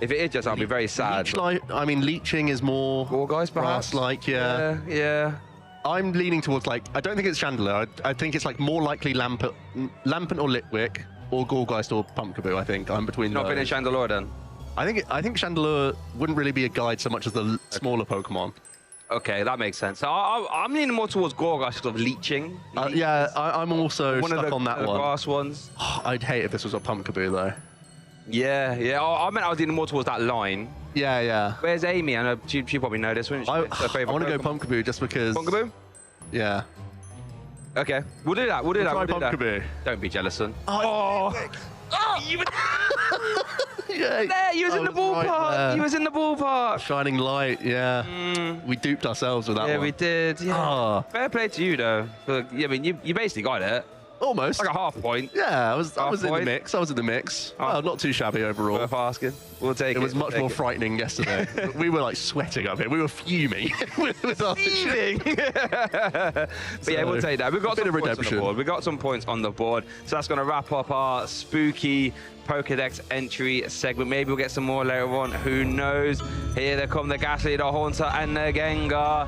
If it is just, I'll be very sad. I mean, leeching is more Gorgeist, perhaps. Like, yeah. Yeah. I'm leaning towards like, I don't think it's chandelier. I think it's like more likely lampant or litwick or Gorgeist or Pumpkaboo. I think I'm between Not those. been in Chandelure then. I think chandelier wouldn't really be a guide so much as the smaller Pokemon. Okay, that makes sense. So I'm leaning more towards Gorgeist because of leeching. Yeah, I'm also one stuck of the, on that one. grass ones. I'd hate if this was a Pumpkaboo though. Yeah. I meant I was leaning more towards that line. Yeah. Where's Amy? I know she probably know this one. I want to go Pumpkaboo just because. Pumpkaboo? Yeah. Okay, we'll do that. We'll do that. Pumpkaboo. Don't be Jellicent. You were Yeah. there. You was in the ballpark. You was in the ballpark. Shining light. Yeah. We duped ourselves with that one. Yeah, we did. Yeah. Fair play to you though. But, I mean, you basically got it. Almost. Like a half point. Yeah, I was in the point. mix. I was in the mix. Well, not too shabby overall. Worth asking. We'll take it. It was much more frightening yesterday. We were like sweating up here. We were fuming with our Fuming. But yeah, we'll take that. We've got some points on the board. We've got some points on the board. So that's going to wrap up our spooky Pokédex entry segment. Maybe we'll get some more later on. Who knows? Here they come, the Ghastly, the Haunter, and the Gengar.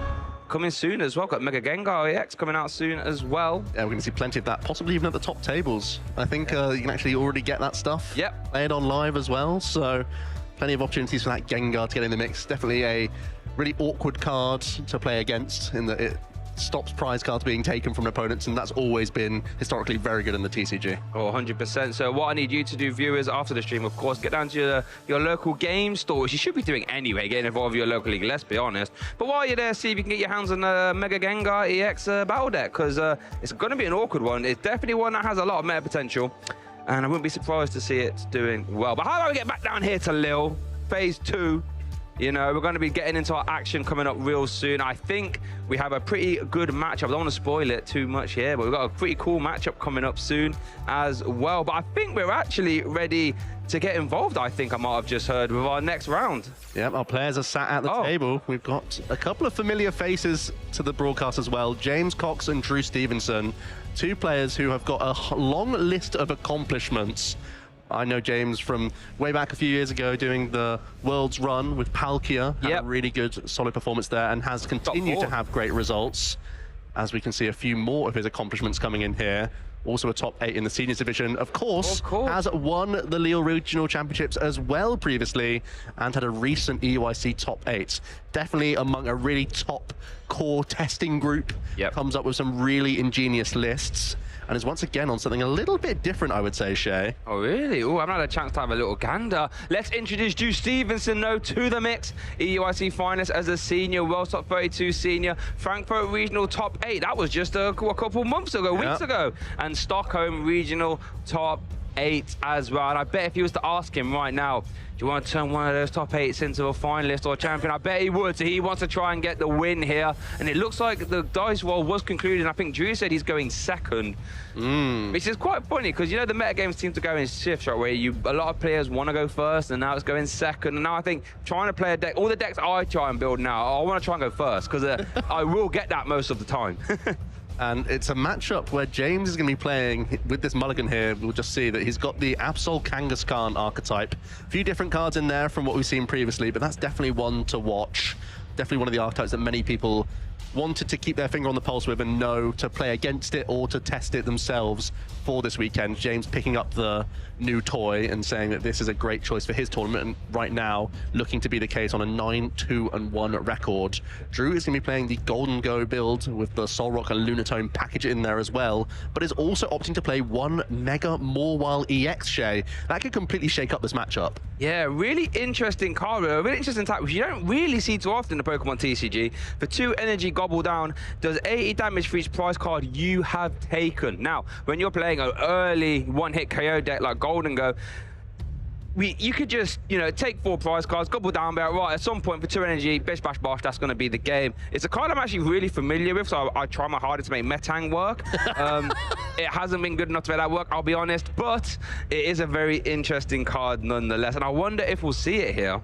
Coming soon as well. Got Mega Gengar EX coming out soon as well. Yeah, we're going to see plenty of that, possibly even at the top tables. I think you can actually already get that stuff. Yep. Played on live as well, so plenty of opportunities for that Gengar to get in the mix. Definitely a really awkward card to play against in that it stops prize cards being taken from opponents, and that's always been historically very good in the TCG. Oh, 100%. So what I need you to do, viewers, after the stream, of course, get down to your local game store, which you should be doing anyway, getting involved with your local league, let's be honest. But while you're there, see if you can get your hands on the Mega Gengar EX battle deck, because it's going to be an awkward one. It's definitely one that has a lot of meta potential, and I wouldn't be surprised to see it doing well. But how about we get back down here to Lille, Phase 2? You know, we're going to be getting into our action coming up real soon. I think we have a pretty good matchup. I don't want to spoil it too much here, but we've got a pretty cool matchup coming up soon as well. But I think we're actually ready to get involved, I think I might have just heard, with our next round. Yep, our players are sat at the table. We've got a couple of familiar faces to the broadcast as well. James Cox and Drew Stevenson, two players who have got a long list of accomplishments. I know James from way back a few years ago doing the World's Run with Palkia. Had a really good, solid performance there and has continued to have great results. As we can see a few more of his accomplishments coming in here. Also a top 8 in the seniors division. Of course, has won the Lille Regional Championships as well previously and had a recent EUIC top 8. Definitely among a really top core testing group. Comes up with some really ingenious lists. And is once again on something a little bit different, I would say, Shay. Oh, really? Oh, I've not had a chance to have a little gander. Let's introduce Drew Stevenson, though, to the mix. EUIC finalist as a senior, World Top 32 senior, Frankfurt Regional Top 8. That was just a couple months ago, weeks ago. And Stockholm Regional Top 8 as well. And I bet if you was to ask him right now, do you want to turn one of those top 8s into a finalist or a champion? I bet he would. So he wants to try and get the win here. And it looks like the dice roll was concluded. I think Drew said he's going second, which is quite funny because, you know, the metagames seem to go in shifts, right, where a lot of players want to go first and now it's going second. And now I think trying to play a deck, all the decks I try and build now, I want to try and go first because I will get that most of the time. And it's a matchup where James is going to be playing with this mulligan here. We'll just see that he's got the Absol Kangaskhan archetype. A few different cards in there from what we've seen previously, but that's definitely one to watch. definitely one of the archetypes that many people wanted to keep their finger on the pulse with and know to play against it or to test it themselves for this weekend. James picking up the new toy and saying that this is a great choice for his tournament, and right now looking to be the case on a 9-2-1 record. Drew is going to be playing the Golden Go build with the Solrock and Lunatone package in there as well, but is also opting to play one Mega Morwile EX, Shay. That could completely shake up this matchup. Yeah, really interesting card, a really interesting type, which you don't really see too often in the Pokemon TCG. For 2 energy gobble down, does 80 damage for each prize card you have taken. Now, when you're playing an early one-hit KO deck like Golden Go, you could just, you know, take 4 prize cards, gobble down, be like, right, at some point for 2 energy, bish, bash, bosh, that's going to be the game. It's a card I'm actually really familiar with, so I try my hardest to make Metang work. It hasn't been good enough to make that work, I'll be honest, but it is a very interesting card nonetheless, and I wonder if we'll see it here.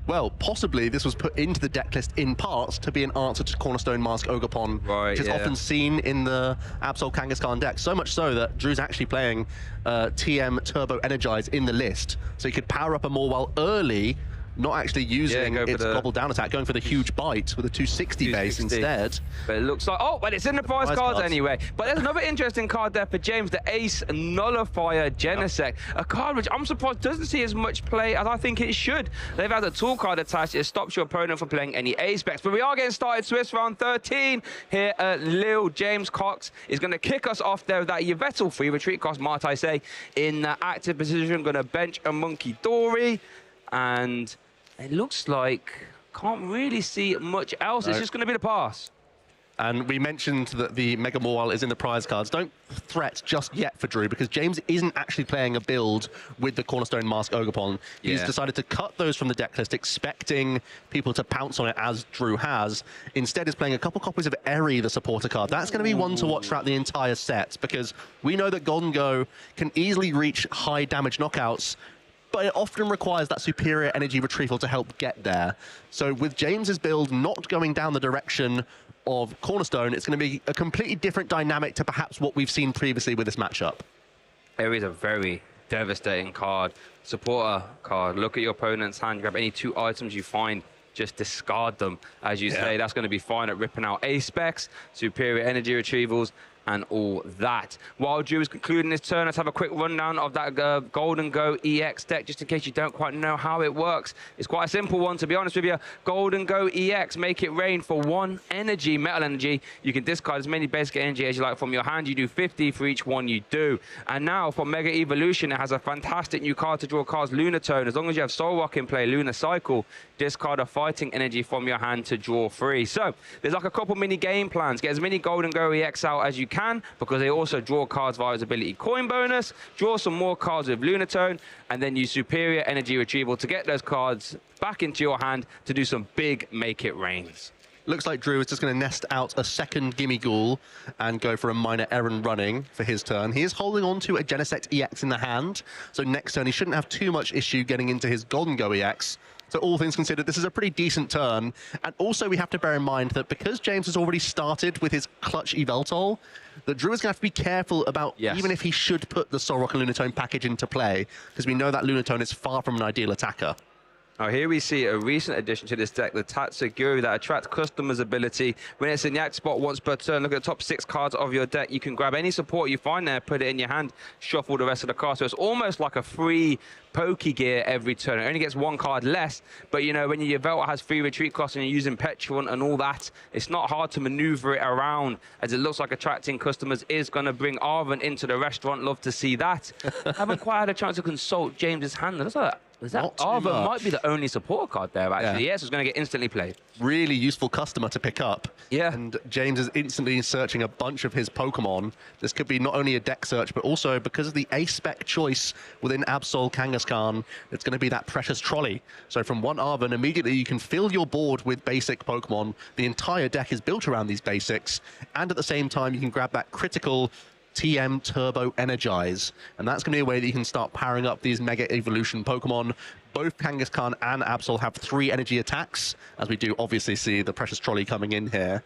Well, possibly this was put into the deck list in parts to be an answer to Cornerstone Mask Ogerpon, which is often seen in the Absol Kangaskhan deck. So much so that Drew's actually playing TM Turbo Energize in the list. So he could power up a Morwile early, not actually using its gobble down attack, going for the huge bite with a 260 base instead. But it looks like, but it's in the prize cards anyway. But there's another interesting card there for James, the Ace Nullifier Genesect, a card which I'm surprised doesn't see as much play as I think it should. They've had a tool card attached. It stops your opponent from playing any Ace specs. But we are getting started, Swiss round 13 here at Lille. James Cox is going to kick us off there with that Yveltal free retreat cost, might I say, in active position. Going to bench a Monkey Dory, and it looks like can't really see much else. It's just going to be the pass. And we mentioned that the Mega Morwile is in the prize cards. Don't threat just yet for Drew, because James isn't actually playing a build with the Cornerstone Mask Ogerpon. He's decided to cut those from the deck list, expecting people to pounce on it as Drew has. Instead, is playing a couple copies of Eri, the supporter card. That's going to be one to watch throughout the entire set, because we know that Golden Go can easily reach high damage knockouts, but it often requires that superior energy retrieval to help get there. So with James's build not going down the direction of Cornerstone, it's going to be a completely different dynamic to perhaps what we've seen previously with this matchup. There is a very devastating card, supporter card. Look at your opponent's hand, grab any 2 items you find, just discard them. As you say, that's going to be fine at ripping out Ace specs, superior energy retrievals, and all that. While Drew is concluding his turn, let's have a quick rundown of that Golden Go EX deck, just in case you don't quite know how it works. It's quite a simple one, to be honest with you. Golden Go EX, make it rain for 1 energy, metal energy. You can discard as many basic energy as you like from your hand. You do 50 for each one you do. And now for Mega Evolution, it has a fantastic new card to draw cards, Lunatone. As long as you have Solrock in play, Lunar Cycle, discard a fighting energy from your hand to draw 3. So there's like a couple mini game plans. Get as many Golden Go EX out as you can, because they also draw cards via his ability coin bonus, draw some more cards with Lunatone, and then use superior energy retrieval to get those cards back into your hand to do some big make it rains. Looks like Drew is just going to nest out a second Gimme Ghoul and go for a minor errand running for his turn. He is holding on to a Genesect EX in the hand, so next turn he shouldn't have too much issue getting into his Golden Go EX. So all things considered, this is a pretty decent turn. And also we have to bear in mind that because James has already started with his clutch Yveltal, that Drew is going to have to be careful about even if he should put the Solrock and Lunatone package into play, because we know that Lunatone is far from an ideal attacker. Now here we see a recent addition to this deck, the Tatsugiri, that attracts customers' ability. When it's in the active spot once per turn, look at the top 6 cards of your deck. You can grab any support you find there, put it in your hand, shuffle the rest of the cards. So it's almost like a free Pokegear every turn. It only gets 1 card less, but you know, when your Yveltal has 3 retreat costs and you're using Petulant and all that, it's not hard to maneuver it around, as it looks like attracting customers is going to bring Arven into the restaurant. Love to see that. Haven't quite had a chance to consult James's hand. Looks like that Arven might be the only support card there, actually. Yes, it's going to get instantly played. Really useful customer to pick up. Yeah. And James is instantly searching a bunch of his Pokemon. This could be not only a deck search, but also because of the A-spec choice within Absol Kangaskhan, it's going to be that precious trolley. So from 1 Arven, immediately you can fill your board with basic Pokemon. The entire deck is built around these basics. And at the same time, you can grab that critical TM Turbo Energize, and that's going to be a way that you can start powering up these Mega Evolution Pokemon. Both Kangaskhan and Absol have 3 energy attacks, as we do obviously see the Precious Trolley coming in here,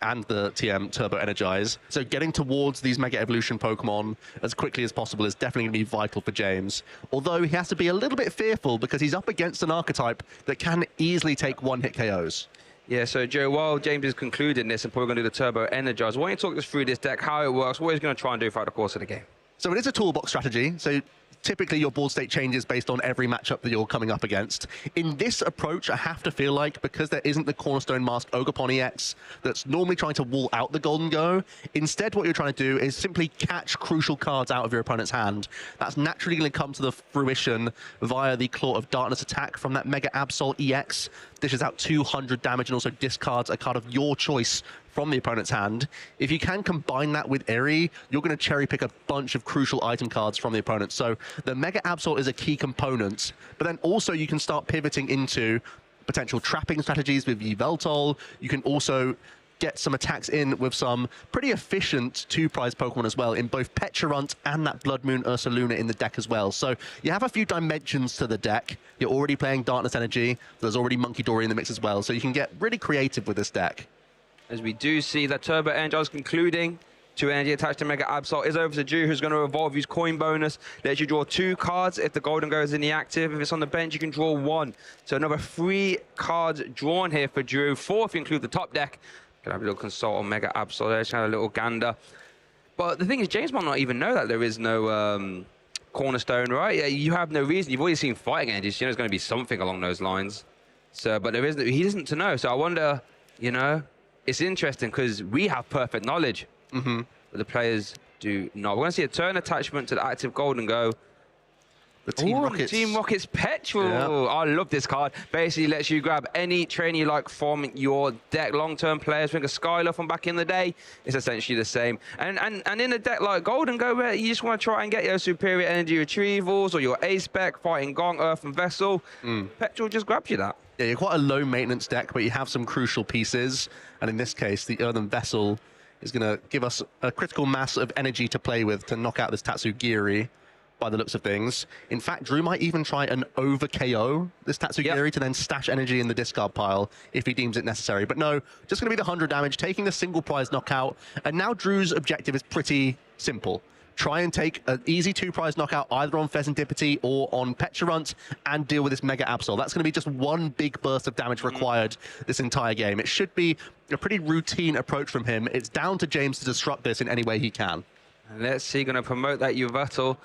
and the TM Turbo Energize. So getting towards these Mega Evolution Pokemon as quickly as possible is definitely going to be vital for James. Although he has to be a little bit fearful, because he's up against an archetype that can easily take 1-hit KOs. Yeah, so Joe, while James is concluding this and probably going to do the Turbo Energize, why don't you talk us through this deck, how it works, what he's going to try and do throughout the course of the game? So it is a toolbox strategy. So typically your board state changes based on every matchup that you're coming up against. In this approach, I have to feel like, because there isn't the Cornerstone Mask Ogerpon EX that's normally trying to wall out the Golden Go, instead what you're trying to do is simply catch crucial cards out of your opponent's hand. That's naturally going to come to the fruition via the Claw of Darkness attack from that Mega Absol EX. Dishes out 200 damage and also discards a card of your choice from the opponent's hand. If you can combine that with Eri, you're going to cherry pick a bunch of crucial item cards from the opponent. So the Mega Absol is a key component, but then also you can start pivoting into potential trapping strategies with Yveltal. You can also get some attacks in with some pretty efficient two-prize Pokemon as well in both Pecharunt and that Blood Moon Ursaluna in the deck as well. So you have a few dimensions to the deck. You're already playing Darkness Energy. There's already Monkey Dory in the mix as well. So you can get really creative with this deck. As we do see that Turbo Energize concluding, 2 energy attached to Mega Absol is over to Drew, who's going to evolve, use coin bonus, lets you draw 2 cards if the Golden Go is in the active. If it's on the bench, you can draw 1. So another 3 cards drawn here for Drew. 4 if you include the top deck. Gonna have a little consult on Mega Absol there, just have a little gander. But the thing is, James might not even know that there is no Cornerstone, right? Yeah, you have no reason. You've already seen Fighting Energies, you know there's going to be something along those lines. So, but there isn't, he isn't to know. So I wonder, you know, it's interesting because we have perfect knowledge, but the players do not. We're going to see a turn attachment to the active Golden Go. The Team Rockets. Team Rockets Petrol. Yeah. I love this card. Basically lets you grab any trainer you like from your deck. Long-term players, think of Skylar from back in the day. It's essentially the same. And in a deck like Golden Go, where you just want to try and get your superior energy retrievals or your ace spec, fighting Gong, Earth and Vessel, Petrol just grabs you that. Yeah, you're quite a low maintenance deck, but you have some crucial pieces. And in this case, the Earthen Vessel is going to give us a critical mass of energy to play with to knock out this Tatsugiri by the looks of things. In fact, Drew might even try an over KO this Tatsugiri to then stash energy in the discard pile if he deems it necessary. But no, just going to be the 100 damage, taking the single prize knockout. And now Drew's objective is pretty simple. Try and take an easy 2-prize knockout either on Pheasantipity or on Pecharunt and deal with this Mega Absol. That's going to be just one big burst of damage required this entire game. It should be a pretty routine approach from him. It's down to James to disrupt this in any way he can. And let's see, going to promote that Yveltal.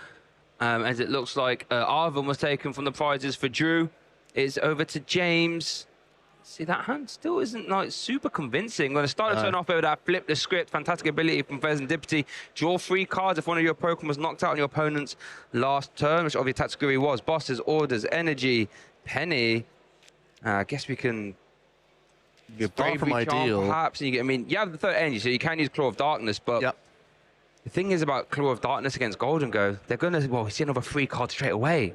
As it looks like Arvin was taken from the prizes for Drew. It's over to James. See, that hand still isn't like super convincing. Going to start to turn off over that flip the script. Fantastic ability from Pheasantipity. Draw 3 cards if one of your Pokemon was knocked out on your opponent's last turn, which obviously Tatsugiri was. Bosses, Orders, Energy, Penny. I guess we can... Far from ideal. Perhaps. And you get, I mean, you have the 3rd energy, so you can use Claw of Darkness, but... Yep. The thing is about Claw of Darkness against Golden Go, they're going to, well, we see another 3 cards straight away.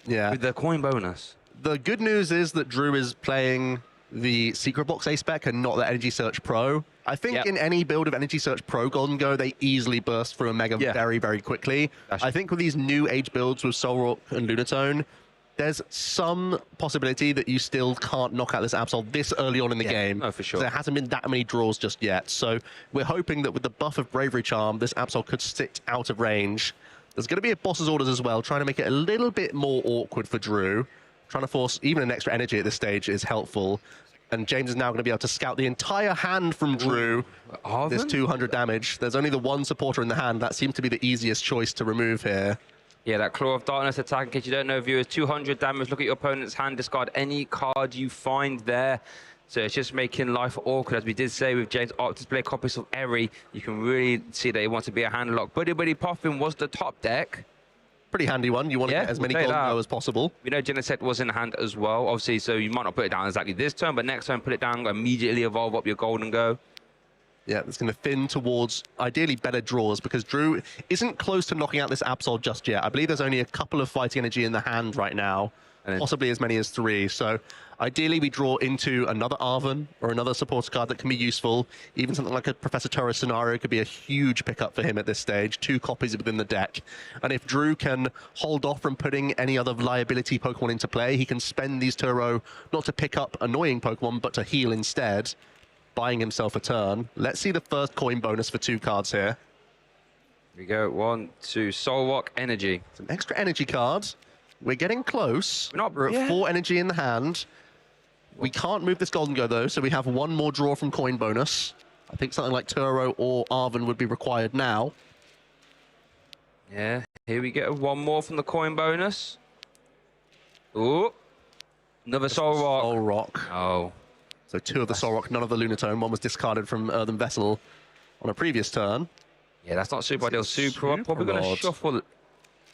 Yeah. With the coin bonus. The good news is that Drew is playing the Secret Box Ace spec and not the Energy Search Pro. I think in any build of Energy Search Pro Golden Go, they easily burst through a Mega very, very quickly. I think with these new age builds with Solrock and Lunatone, there's some possibility that you still can't knock out this Absol this early on in the game. No, for sure. There hasn't been that many draws just yet. So we're hoping that with the buff of Bravery Charm, this Absol could sit out of range. There's going to be a Boss's Orders as well, trying to make it a little bit more awkward for Drew. Trying to force even an extra energy at this stage is helpful. And James is now going to be able to scout the entire hand from Drew. This 200 damage. There's only the 1 supporter in the hand. That seems to be the easiest choice to remove here. Yeah, that Claw of Darkness attack, in case you don't know, viewers, 200 damage. Look at your opponent's hand, discard any card you find there. So it's just making life awkward. As we did say with James Art to play copies of Eri, you can really see that he wants to be a hand lock. Buddy Buddy Poffin was the top deck. Pretty handy one. You want to get as many Golden Go as possible. We know Genesect was in hand as well, obviously, so you might not put it down exactly this turn, but next turn, put it down, immediately evolve up your Golden Go. Yeah, it's going to thin towards, ideally, better draws, because Drew isn't close to knocking out this Absol just yet. I believe there's only a couple of fighting energy in the hand right now, possibly as many as 3. So ideally, we draw into another Arvin or another supporter card that can be useful. Even something like a Professor Torres scenario could be a huge pickup for him at this stage. 2 copies within the deck. And if Drew can hold off from putting any other liability Pokemon into play, he can spend these Turo not to pick up annoying Pokemon, but to heal instead, buying himself a turn. Let's see the first coin bonus for 2 cards here. Here we go. 1, 2, Solrock Energy. Some extra energy cards. We're getting close. We're at 4 energy in the hand. We can't move this Golden Go, though, so we have one more draw from coin bonus. I think something like Turo or Arven would be required now. Yeah, here we get one more from the coin bonus. Ooh, another Soul Rock. Soul Rock. Oh. So 2 of the Soul Rock, none of the Lunatone. One was discarded from Earthen Vessel on a previous turn. Yeah, that's not super ideal. Super, I'm probably going to shuffle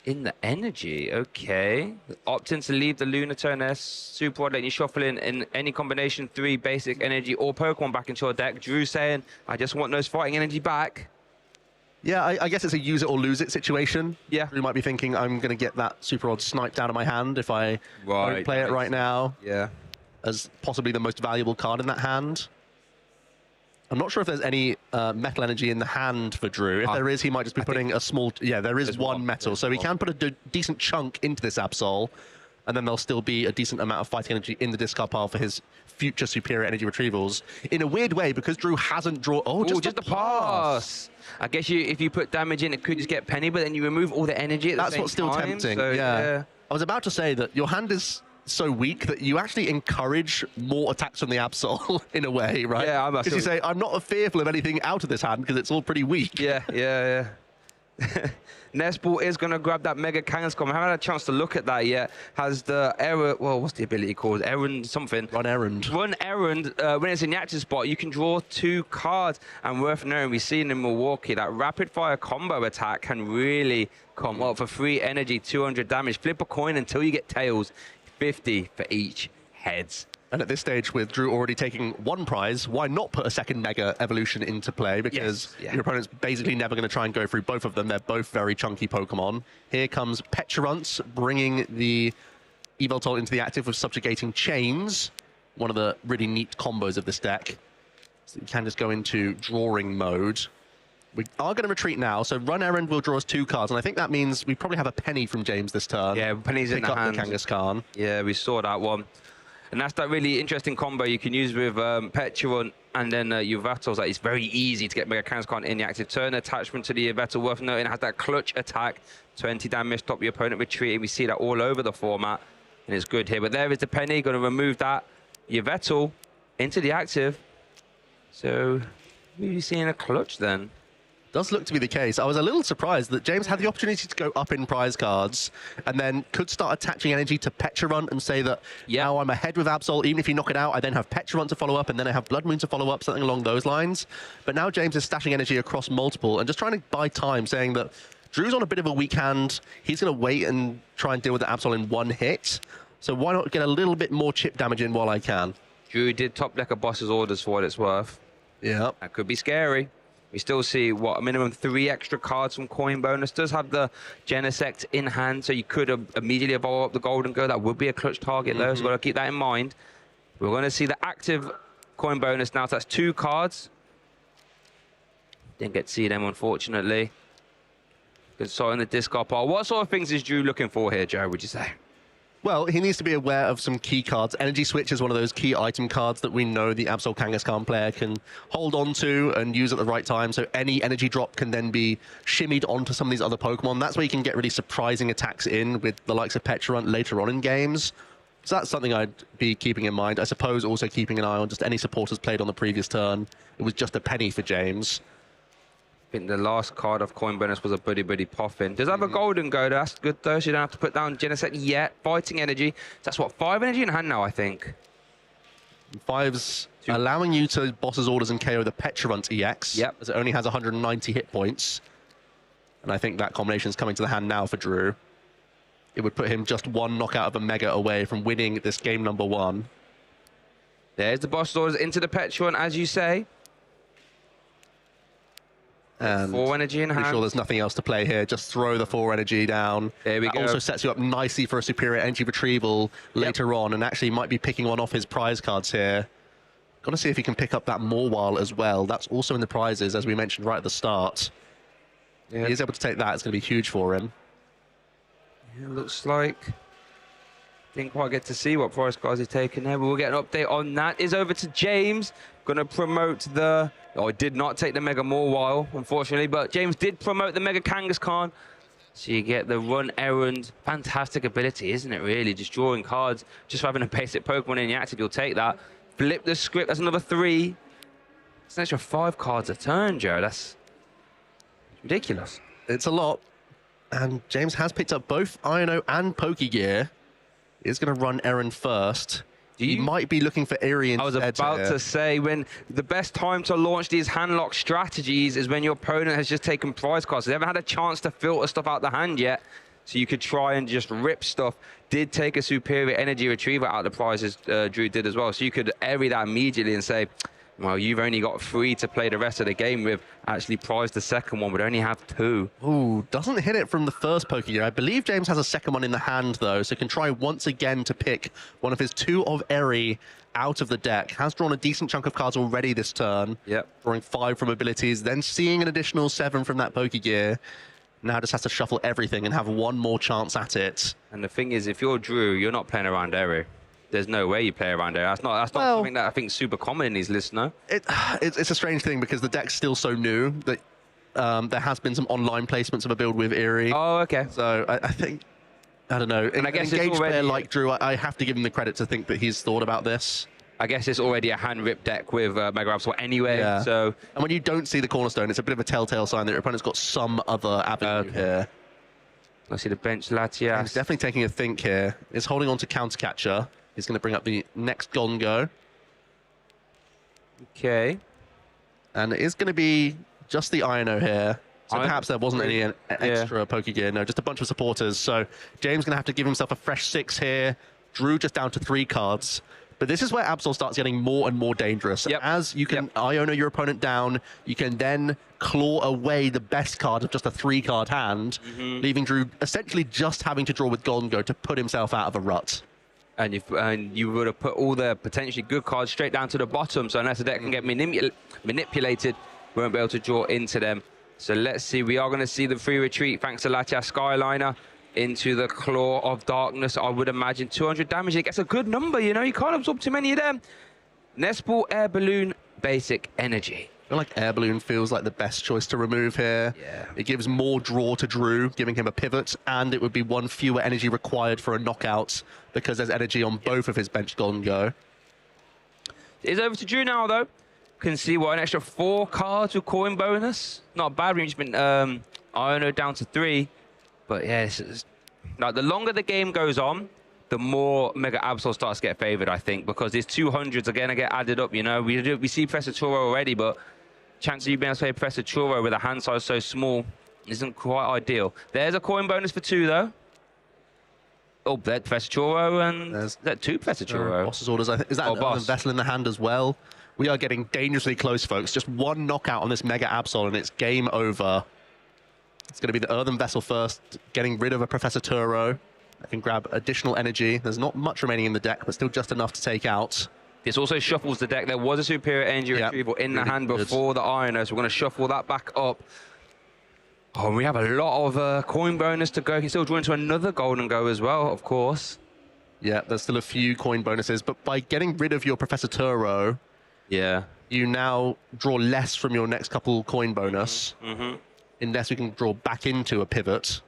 in the energy. Okay. Opting to leave the Lunatone there. Super odd, letting you shuffle in any combination 3 basic energy or Pokemon back into your deck. Drew saying, I just want those fighting energy back. Yeah, I guess it's a use it or lose it situation. Yeah. Drew might be thinking, I'm going to get that Super Odd sniped out of my hand if I don't play it right now. Yeah. As possibly the most valuable card in that hand. I'm not sure if there's any metal energy in the hand for Drew. If there is, he might just be putting a small... Yeah, there is one metal. So he can put a decent chunk into this Absol, and then there'll still be a decent amount of fighting energy in the discard pile for his future superior energy retrievals. In a weird way, because Drew hasn't drawn... Oh, just a pass. I guess if you put damage in, it could just get penny, but then you remove all the energy at the same time. That's what's still tempting, so, yeah. I was about to say that your hand is so weak that you actually encourage more attacks from the Absol in a way, right? Yeah, because you say, I'm not fearful of anything out of this hand because it's all pretty weak. Yeah. Nestball is going to grab that Mega Kangaskhan. I haven't had a chance to look at that yet. Has the error, well, what's the ability called? Errand something. Run errand. Run errand. When it's in the active spot, you can draw 2 cards. And worth knowing, we've seen in Milwaukee, that rapid fire combo attack can really come up for 3 energy, 200 damage. Flip a coin until you get tails. 50 for each heads. And at this stage, with Drew already taking 1 prize, why not put a second Mega Evolution into play? Because your opponent's basically never going to try and go through both of them. They're both very chunky Pokemon. Here comes Petrunce, bringing the Yveltal into the active with Subjugating Chains, one of the really neat combos of this deck. So you can just go into drawing mode. We are going to retreat now, so Run Errand will draw us 2 cards, and I think that means we probably have a penny from James this turn. Yeah, pennies in the hand. Pick up the Kangaskhan. Yeah, we saw that one. And that's that really interesting combo you can use with Petulant and then Yveltal. Like, it's very easy to get Mega Kangaskhan in the active turn. Attachment to the Yveltal, worth noting, it has that clutch attack. 20 damage, stop your opponent retreating. We see that all over the format, and it's good here. But there is the penny, going to remove that Yveltal into the active. So, we're seeing a clutch then. Does look to be the case. I was a little surprised that James had the opportunity to go up in prize cards and then could start attaching energy to Petulant and say that now I'm ahead with Absol. Even if you knock it out, I then have Petulant to follow up and then I have Blood Moon to follow up, something along those lines. But now James is stashing energy across multiple and just trying to buy time, saying that Drew's on a bit of a weak hand. He's going to wait and try and deal with the Absol in 1 hit. So why not get a little bit more chip damage in while I can? Drew did top deck a boss's orders for what it's worth. Yeah. That could be scary. We still see, what, a minimum 3 extra cards from coin bonus. Does have the Genesect in hand, so you could immediately evolve up the Golden Go. That would be a clutch target, though, so we've got to keep that in mind. We're going to see the active coin bonus now, so that's 2 cards. Didn't get to see them, unfortunately. Good sort in the discard pile. What sort of things is Drew looking for here, Joe, would you say? Well, he needs to be aware of some key cards. Energy Switch is one of those key item cards that we know the Absol Kangaskhan player can hold on to and use at the right time. So any energy drop can then be shimmied onto some of these other Pokemon. That's where you can get really surprising attacks in with the likes of Petulant later on in games. So that's something I'd be keeping in mind. I suppose also keeping an eye on just any supporters played on the previous turn. It was just a penny for James. I think the last card of coin bonus was a Buddy Poffin. Does have a Golden Go, that's good though, so you don't have to put down Genesect yet. Fighting energy, that's what, 5 energy in hand now, I think. 5's allowing you to boss's orders and KO the Petulant EX, as it only has 190 hit points. And I think that combination is coming to the hand now for Drew. It would put him just 1 knockout of a Mega away from winning this game number 1. There's the boss's orders into the Petulant, as you say. And 4 energy in hand. Pretty sure there's nothing else to play here. Just throw the 4 energy down. There we go. Also sets you up nicely for a superior energy retrieval later on, and actually might be picking one off his prize cards here. Got to see if he can pick up that Morwile as well. That's also in the prizes, as we mentioned right at the start. If he is able to take that, it's going to be huge for him. Yeah, looks like... Didn't quite get to see what prize cards he's taken there, but we'll get an update on that. Is over to James. Going to promote the... Oh, he did not take the Mega Morwile, unfortunately, but James did promote the Mega Kangaskhan. So you get the run errand. Fantastic ability, isn't it, really? Just drawing cards, just having a basic Pokemon in the active, you'll take that. Flip the script, that's another 3. It's an extra 5 cards a turn, Joe. That's ridiculous. It's a lot. And James has picked up both Iono and Pokegear. He's going to run Errand first. He might be looking for Eerie instead. I was about to say, when the best time to launch these handlock strategies is when your opponent has just taken prize cards. They haven't had a chance to filter stuff out the hand yet. So you could try and just rip stuff. Did take a superior energy retriever out of the prizes, Drew did as well. So you could airy that immediately and say, well, you've only got 3 to play the rest of the game with. Actually prize the second one, but only have 2. Ooh, doesn't hit it from the first Pokegear. I believe James has a second one in the hand, though, so can try once again to pick one of his 2 of Eri out of the deck. Has drawn a decent chunk of cards already this turn. Yep. Drawing 5 from abilities, then seeing an additional 7 from that Pokegear. Now just has to shuffle everything and have one more chance at it. And the thing is, if you're Drew, you're not playing around Eri. There's no way you play around there. That's not something that I think is super common in these lists, no? It's a strange thing because the deck's still so new that there has been some online placements of a build with Eerie. Oh, okay. So I think, I don't know. And I guess an engaged already, player like Drew, I have to give him the credit to think that he's thought about this. I guess it's already a hand-ripped deck with Mega Absol anyway, Yeah. so... And when you don't see the cornerstone, it's a bit of a telltale sign that your opponent's got some other avenue here. I see the bench Latias. He's definitely taking a think here. He's holding on to Countercatcher. He's going to bring up the next Go. Okay. And it is going to be just the Iono here. So perhaps there wasn't any extra Pokegear. No, just a bunch of supporters. So James going to have to give himself a fresh 6 here. Drew just down to 3 cards. But this is where Absol starts getting more and more dangerous. Yep. As you can Iono your opponent down, you can then claw away the best card of just a 3-card hand, leaving Drew essentially just having to draw with Go to put himself out of a rut. And you would have put all the potentially good cards straight down to the bottom, so unless the deck can get manipulated, we won't be able to draw into them. So let's see, we are going to see the free retreat thanks to Latias Skyliner into the Claw of Darkness. I would imagine 200 damage. It gets a good number, you know, you can't absorb too many of them. Nest Ball, Air Balloon, Basic Energy. I feel like Air Balloon feels like the best choice to remove here. Yeah. It gives more draw to Drew, giving him a pivot, and it would be 1 fewer energy required for a knockout because there's energy on both of his bench Go. It's over to Drew now, though. Can see what, an extra 4 cards with coin bonus. Not bad. We've just been Iono down to 3. But yeah, like the longer the game goes on, the more Mega Absol starts to get favored, I think, because these 200s are going to get added up, you know. We see Professor Churro already, but chances of you being able to play Professor Churro with a hand size so small isn't quite ideal. There's a coin bonus for 2, though. Oh, there's Professor Churro, and is that 2 Professor Churro? Boss's orders, I think. Is that a vessel in the hand as well? We are getting dangerously close, folks. Just 1 knockout on this Mega Absol, and it's game over. It's going to be the Earthen Vessel first, getting rid of a Professor Churro. I can grab additional energy. There's not much remaining in the deck, but still just enough to take out. This also shuffles the deck. There was a superior energy retrieval in the hand before the Iono, so we're going to shuffle that back up. Oh, and we have a lot of coin bonus to go. You can still draw into another Golden Go as well, of course. Yeah, there's still a few coin bonuses, but by getting rid of your Professor Churro, you now draw less from your next couple coin bonus, unless we can draw back into a pivot.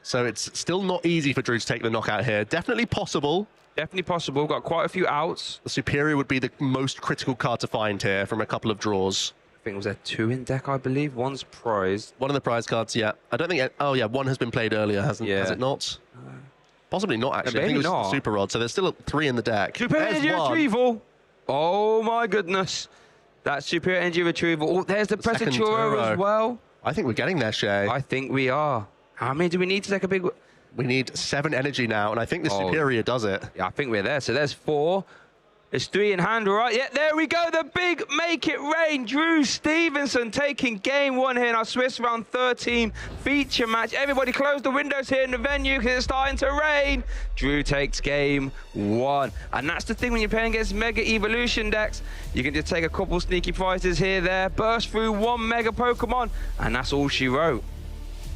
So it's still not easy for Drew to take the knockout here. Definitely possible. Definitely possible. Got quite a few outs. The Superior would be the most critical card to find here from a couple of draws. I think it was there 2 in deck, I believe. One's prized. One of the prize cards, yeah. I don't think... Oh, yeah, 1 has been played earlier, has it not? Possibly not, actually. I think it was not. Super Rod, so there's still 3 in the deck. Superior Energy Retrieval. Oh, my goodness. That's Superior Energy Retrieval. Oh, there's the Professor Churro as well. I think we're getting there, Shay. I think we are. How many do we need to take a big... We need 7 energy now, and I think the Superior does it. Yeah, I think we're there. So there's 4. There's 3 in hand, all right? Yeah, there we go. The big make it rain. Drew Stevenson taking game 1 here in our Swiss Round 13 feature match. Everybody close the windows here in the venue because it's starting to rain. Drew takes game 1. And that's the thing when you're playing against Mega Evolution decks. You can just take a couple sneaky prizes here, there, burst through 1 Mega Pokemon, and that's all she wrote.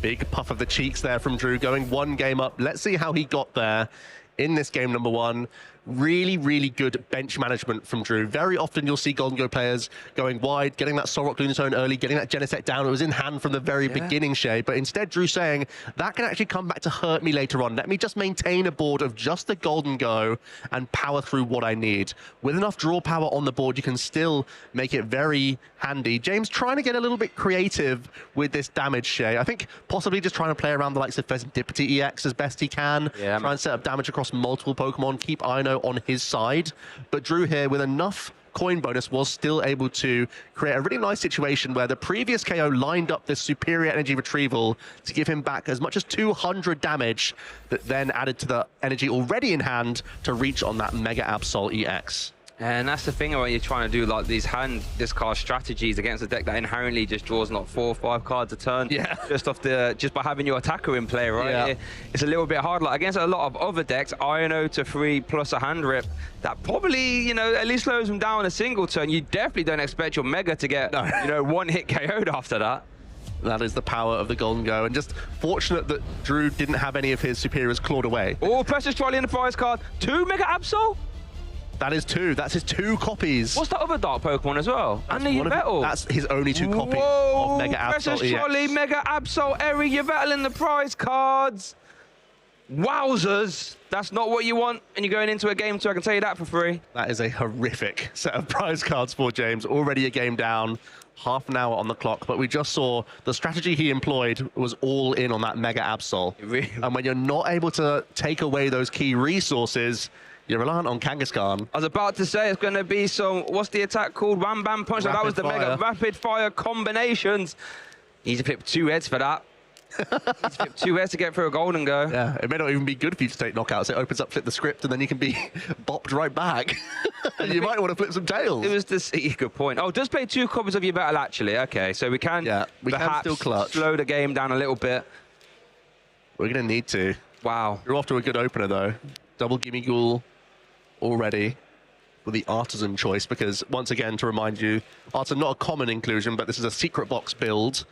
Big puff of the cheeks there from Drew, going 1 game up. Let's see how he got there in this game number 1. really, really good bench management from Drew. Very often you'll see Golden Go players going wide, getting that Solrock Lunatone early, getting that Genesect down. It was in hand from the very beginning, Shay. But instead, Drew saying, that can actually come back to hurt me later on. Let me just maintain a board of just the Golden Go and power through what I need. With enough draw power on the board, you can still make it very handy. James trying to get a little bit creative with this damage, Shay. I think possibly just trying to play around the likes of Serendipity EX as best he can. Yeah, try and set up damage across multiple Pokemon, keep Ino on his side. But Drew here, with enough coin bonus, was still able to create a really nice situation where the previous KO lined up this superior energy retrieval to give him back as much as 200 damage, that then added to the energy already in hand to reach on that Mega Absol EX. And that's the thing when you're trying to do like these hand discard strategies against a deck that inherently just draws not 4 or 5 cards a turn. Yeah. Just by having your attacker in play, right? Yeah. It's a little bit hard. Like against a lot of other decks, Ino to 3 plus a hand rip, that probably, you know, at least slows them down a single turn. You definitely don't expect your Mega to get, you know, one hit KO'd after that. That is the power of the Golden Go, and just fortunate that Drew didn't have any of his superiors clawed away. Oh, Precious Trolley in the prize card. 2 Mega Absol? That is 2. That's his 2 copies. What's that other dark Pokemon as well? And the Yveltal. That's his only 2 copies Whoa, of Mega Absol Precious EX. Trolley, Mega Absol, Eri, Yveltal in the prize cards. Wowzers. That's not what you want, and you're going into a game 2, I can tell you that for free. That is a horrific set of prize cards for James. Already a game down, half an hour on the clock, but we just saw the strategy he employed was all in on that Mega Absol. Really? And when you're not able to take away those key resources, you're reliant on Kangaskhan. I was about to say it's going to be some, what's the attack called? Wham Bam Punch. That was the Mega Rapid Fire combinations. You need to flip 2 heads for that. You need to flip 2 heads to get through a Golden Go. Yeah, it may not even be good for you to take knockouts. It opens up, flip the script, and then you can be bopped right back. And you might want to flip some tails. It was this good point. Oh, does play 2 copies of Yveltal actually. Okay, so we can, we can still clutch. Slow the game down a little bit. We're going to need to. Wow. You're off to a good opener, though. Double Gimme Ghoul already with the Artisan choice, because once again, to remind you, Artisan not a common inclusion, but this is a secret box build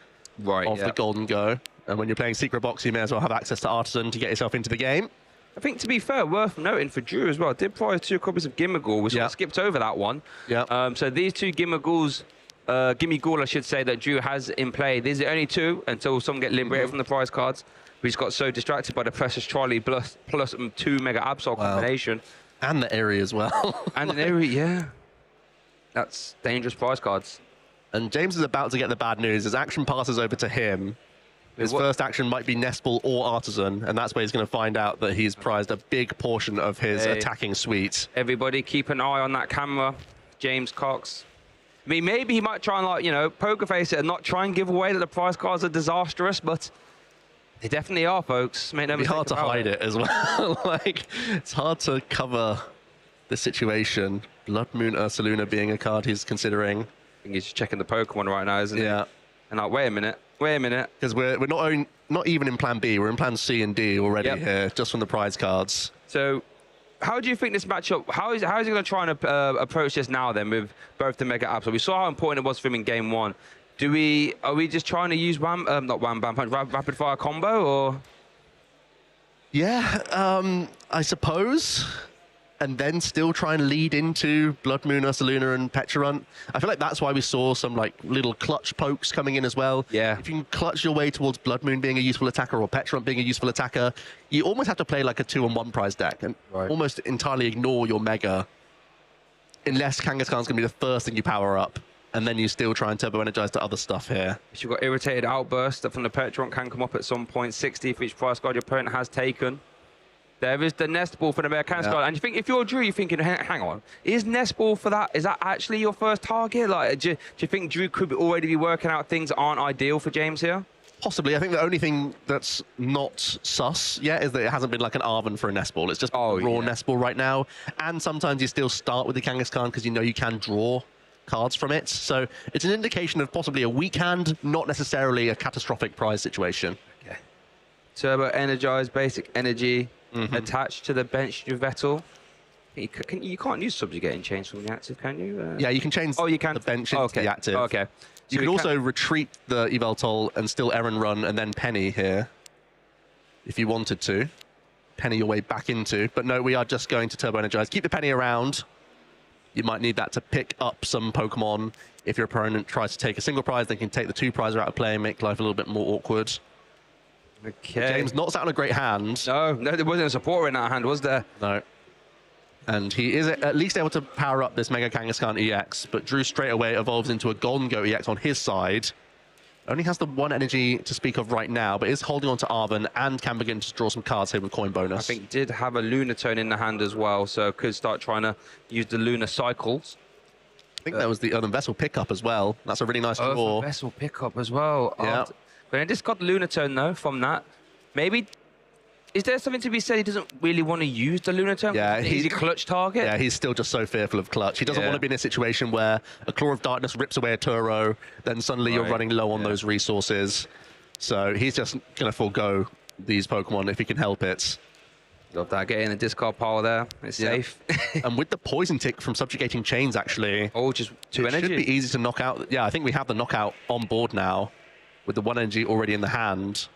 of the Golden Go. And when you're playing secret box, you may as well have access to Artisan to get yourself into the game. I think, to be fair, worth noting for Drew as well, did prize 2 copies of Gimmighoul. We sort of skipped over that one. Yeah. So these 2 Gimmighoul, I should say, that Drew has in play. These are only 2 until some get liberated from the prize cards. We just got so distracted by the Precious Trolley plus 2 Mega Absol combination. And the area as well. And an area, yeah. That's dangerous prize cards. And James is about to get the bad news. His action passes over to him. His first action might be Nest Ball or Artisan, and that's where he's going to find out that he's prized a big portion of his attacking suite. Everybody keep an eye on that camera, James Cox. I mean, maybe he might try and, like, you know, poker face it and not try and give away that the prize cards are disastrous, but they definitely are, folks. Make no mistake It's hard to hide it as well. Like, it's hard to cover the situation. Blood Moon Ursaluna being a card he's considering. I think he's just checking the Pokemon right now, isn't he? Yeah. And like, wait a minute. Because we're not even in Plan B, we're in Plan C and D already here, just from the prize cards. So, how do you think this matchup, how is he going to try and approach this now then with both the Mega Absol? We saw how important it was for him in game 1. Are we just trying to use rapid fire combo, or? Yeah, I suppose. And then still try and lead into Blood Moon, Ursaluna, and Pecharunt. I feel like that's why we saw some like little clutch pokes coming in as well. Yeah. If you can clutch your way towards Blood Moon being a useful attacker or Pecharunt being a useful attacker, you almost have to play like a 2-on-1 prize deck and almost entirely ignore your Mega, unless Kangaskhan's going to be the first thing you power up. And then you still try and turbo-energize to other stuff here. You've got Irritated Outburst that from the Pecharunt can come up at some point. 60 for each prize card your opponent has taken. There is the Nest Ball for the Mega Kangaskhan. And you think, if you're Drew, you're thinking, hang on, is Nest Ball for that? Is that actually your first target? Like, do you think Drew could already be working out things aren't ideal for James here? Possibly. I think the only thing that's not sus yet is that it hasn't been like an Arven for a Nest Ball. It's just raw Nest Ball right now. And sometimes you still start with the Kangaskhan because you know you can draw cards from it. So it's an indication of possibly a weak hand, not necessarily a catastrophic prize situation. Okay. Turbo Energize, basic energy. Attached to the bench Yveltal. You can't use Subjugating Chains from the active, can you? Yeah, you can change you can. the bench into the active. Okay. You can also retreat the Yveltal and still Errand Run and then Penny here, if you wanted to. penny your way back into. But no, we are just going to turbo energize. Keep the penny around. You might need that to pick up some Pokemon. If your opponent tries to take a single prize, they can take the 2 prizes out of play and make life a little bit more awkward. Okay. James not sat on a great hand. No, there wasn't a supporter in that hand, was there? No. And he is at least able to power up this Mega Kangaskhan EX, but Drew straight away evolves into a Golden Go EX on his side. Only has the 1 energy to speak of right now, but is holding on to Arven and can begin to draw some cards here with coin bonus. I think did have a Lunatone in the hand as well, so could start trying to use the Lunar Cycles. I think that was the Earthen Vessel pickup as well. That's a really nice draw. Earthen Vessel pickup as well. Yeah. But I just got the Lunatone though from that. Maybe, is there something to be said he doesn't really want to use the Lunatone? Yeah, he's a clutch target. Yeah, he's still just so fearful of clutch. He doesn't want to be in a situation where a Claw of Darkness rips away a Turo, then suddenly you're running low on those resources. So he's just going to forego these Pokemon if he can help it. Love that. Get in the discard pile there. It's safe. And with the Poison Tick from Subjugating Chains, actually. Oh, just 2 energy. It should be easy to knock out. Yeah, I think we have the knockout on board now with the 1 energy already in the hand.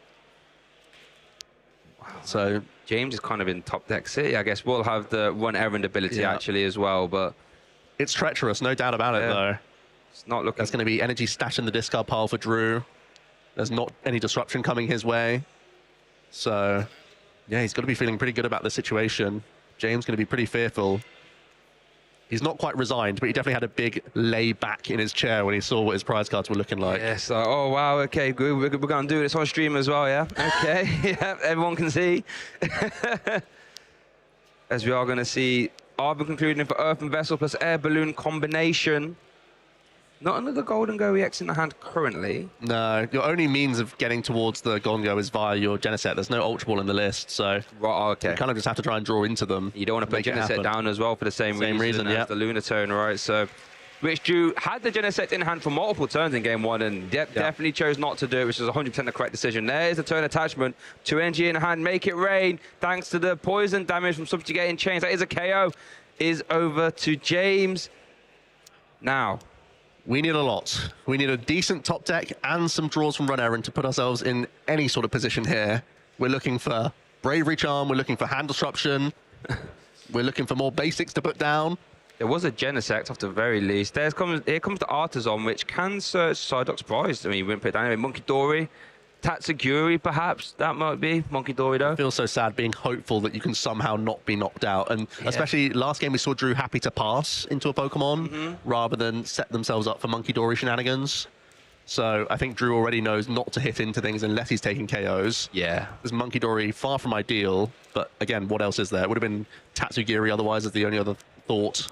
Wow. So James is kind of in top deck city. I guess we'll have the run errand ability actually as well, but it's treacherous, no doubt about it though. It's not looking. There's going to be energy stashed in the discard pile for Drew. There's not any disruption coming his way. So yeah, he's got to be feeling pretty good about the situation. James going to be pretty fearful. He's not quite resigned, but he definitely had a big lay back in his chair when he saw what his prize cards were looking like. Yes. Oh, wow. Okay, good. We're going to do this on stream as well, yeah? Okay. Yeah, everyone can see. As we are going to see Arven concluding for Earthen Vessel plus Air Balloon combination. Not another Golden Go EX in the hand currently. No, your only means of getting towards the Golden Go is via your Genesect. There's no Ultra Ball in the list, so okay. You kind of just have to try and draw into them. You don't want to put Genesect down as well for the same reason as the Lunatone, right? So, which Drew had the Genesect in hand for multiple turns in game 1 and definitely chose not to do it, which is 100% the correct decision. There's the turn attachment. 2 energy in hand, make it rain. Thanks to the poison damage from Subjugating Chains. That is a KO. Is over to James. Now, we need a lot. We need a decent top deck and some draws from Run Errand to put ourselves in any sort of position here. We're looking for Bravery Charm. We're looking for Hand Disruption. We're looking for more basics to put down. There was a Genesect off the very least. Here comes the Artisan, which can search Psyduck's prize. I mean, we wouldn't put it down anyway. Monkey Dory, Tatsuguri, perhaps. That might be. Monkey Dory, though. I feel so sad being hopeful that you can somehow not be knocked out. And especially last game, we saw Drew happy to pass into a Pokemon rather than set themselves up for Monkey Dory shenanigans. So I think Drew already knows not to hit into things unless he's taking KOs. Yeah. This Monkey Dory, far from ideal. But again, what else is there? It would have been Tatsugiri otherwise, is the only other thought.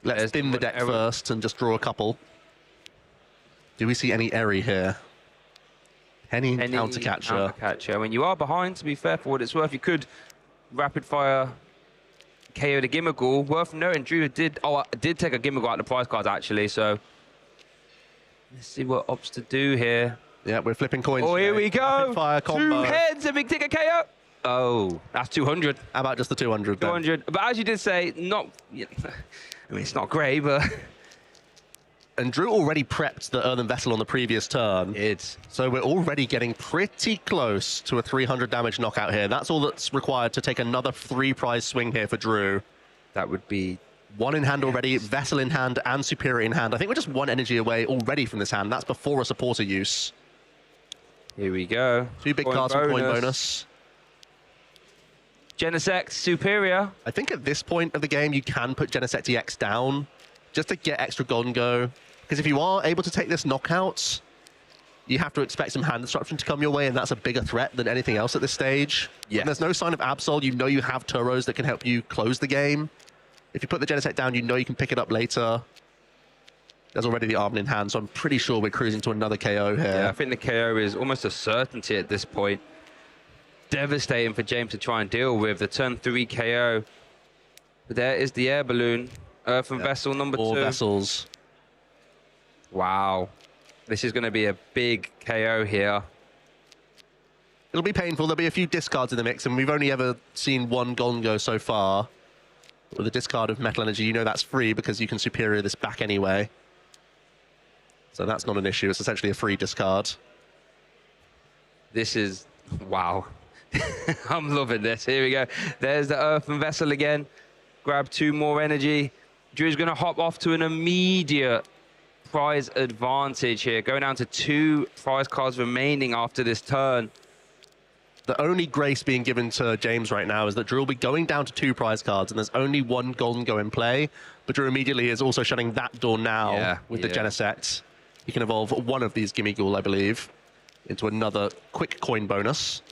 Let's thin the deck first and just draw a couple. Do we see any Eri here? Any countercatcher. I mean, you are behind, to be fair, for what it's worth. You could rapid fire KO the Gimmighoul. Worth noting, Drew did take a Gimmighoul out of the prize cards, actually, so let's see what opts to do here. Yeah, we're flipping coins. Oh, here we go. Rapid fire combo. 2 heads, a big ticket KO. Oh, that's 200. How about just the 200 then? 200. But as you did say, not... I mean, it's not great, but... And Drew already prepped the Earthen Vessel on the previous turn. So we're already getting pretty close to a 300 damage knockout here. That's all that's required to take another 3 prize swing here for Drew. That would be... 1 in hand already, Vessel in hand, and Superior in hand. I think we're just 1 energy away already from this hand. That's before a supporter use. Here we go. 2 big cards for coin bonus. Genesect, Superior. I think at this point of the game, you can put Genesect EX down just to get extra Golden Go. Because if you are able to take this knockout, you have to expect some hand disruption to come your way, and that's a bigger threat than anything else at this stage. Yeah. When there's no sign of Absol, you know you have Turos that can help you close the game. If you put the Genesect down, you know you can pick it up later. There's already the Arven in hand, so I'm pretty sure we're cruising to another KO here. Yeah, I think the KO is almost a certainty at this point. Devastating for James to try and deal with. The turn 3 KO. But there is the Air Balloon. Earthen Vessel number 2. 4 vessels. Wow. This is going to be a big KO here. It'll be painful. There'll be a few discards in the mix, and we've only ever seen 1 Golden Go so far. With a discard of Metal Energy, you know that's free because you can Superior this back anyway. So that's not an issue. It's essentially a free discard. This is... Wow. I'm loving this. Here we go. There's the Earthen Vessel again. Grab 2 more energy. Drew's going to hop off to an immediate prize advantage here. Going down to 2 prize cards remaining after this turn. The only grace being given to James right now is that Drew will be going down to 2 prize cards, and there's only 1 Golden Go in play. But Drew immediately is also shutting that door now with the Genesect. You can evolve one of these Gimme Ghoul, I believe, into another quick coin bonus.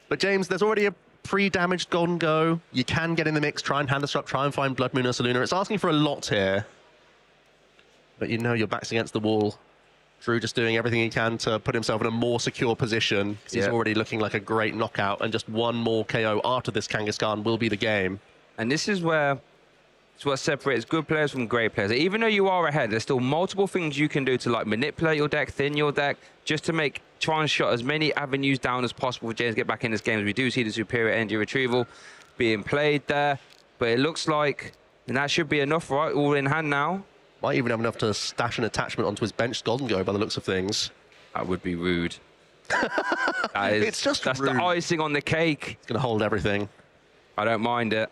But James, there's already a pre-damaged Golden Go. You can get in the mix, try and hand this up, try and find Blood Moon or Saluna. It's asking for a lot here. But you know your back's against the wall. Drew just doing everything he can to put himself in a more secure position. He's already looking like a great knockout, and just 1 more KO after this Kangaskhan will be the game. And this is where it's what separates good players from great players. Even though you are ahead, there's still multiple things you can do to like manipulate your deck, thin your deck, just to try and shut as many avenues down as possible for James to get back in this game. As we do see the superior energy retrieval being played there, but it looks like, and that should be enough, right? All in hand now. Might even have enough to stash an attachment onto his bench Golden Go by the looks of things. That would be rude. That's rude. The icing on the cake. It's going to hold everything. I don't mind it.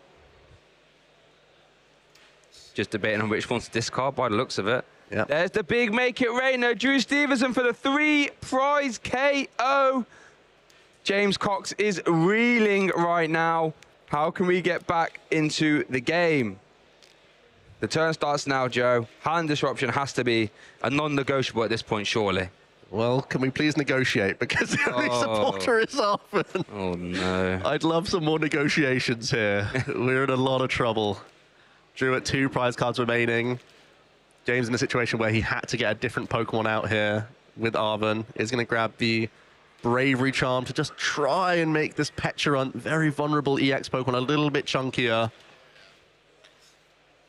Just debating on which one to discard by the looks of it. Yep. There's the big make it rain. Now, Drew Stevenson for the 3 prize KO. James Cox is reeling right now. How can we get back into the game? The turn starts now, Joe. Hand disruption has to be a non-negotiable at this point, surely. Well, can we please negotiate? Because the only supporter is Arvin. Oh, no. I'd love some more negotiations here. We're in a lot of trouble. Drew at 2 prize cards remaining. James in a situation where he had to get a different Pokemon out here with Arvin. Is going to grab the Bravery Charm to just try and make this Petulant, very vulnerable EX Pokemon, a little bit chunkier.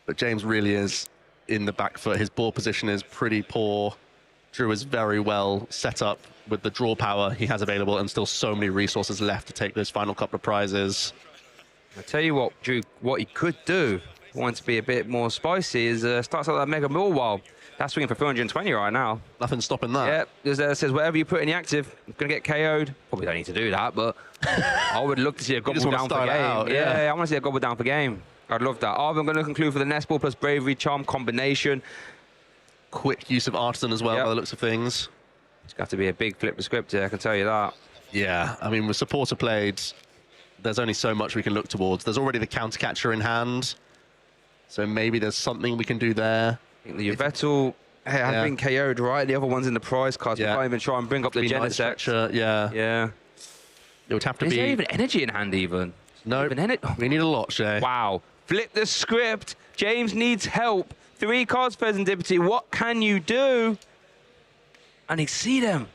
But James really is in the back foot. His ball position is pretty poor. Drew is very well set up with the draw power he has available, and still so many resources left to take those final couple of prizes. I tell you what, Drew, what he could do, wanting to be a bit more spicy, is starts out that Mega Millwall. That's swinging for 420 right now. Nothing stopping that. Yeah, because it says whatever you put in the active, it's going to get KO'd. Probably don't need to do that, but I would look to see a Gobble down for game. Yeah, I want to see a Gobble down for game. I'd love that. I'm going to conclude for the Nest Ball plus Bravery Charm combination. Quick use of Artisan as well, by the looks of things. It's got to be a big flip the script here, I can tell you that. Yeah, I mean, with supporter played, there's only so much we can look towards. There's already the counter catcher in hand, so maybe there's something we can do there. I think the Yveltal has been KO'd, right? The other one's in the prize cards. We can't even try and bring up the Genesect. Yeah. It would have to be... Is there even energy in hand even? No, we need a lot, Shay. Wow. Flip the script. James needs help. 3 cards for Serendipity. What can you do? And I see them.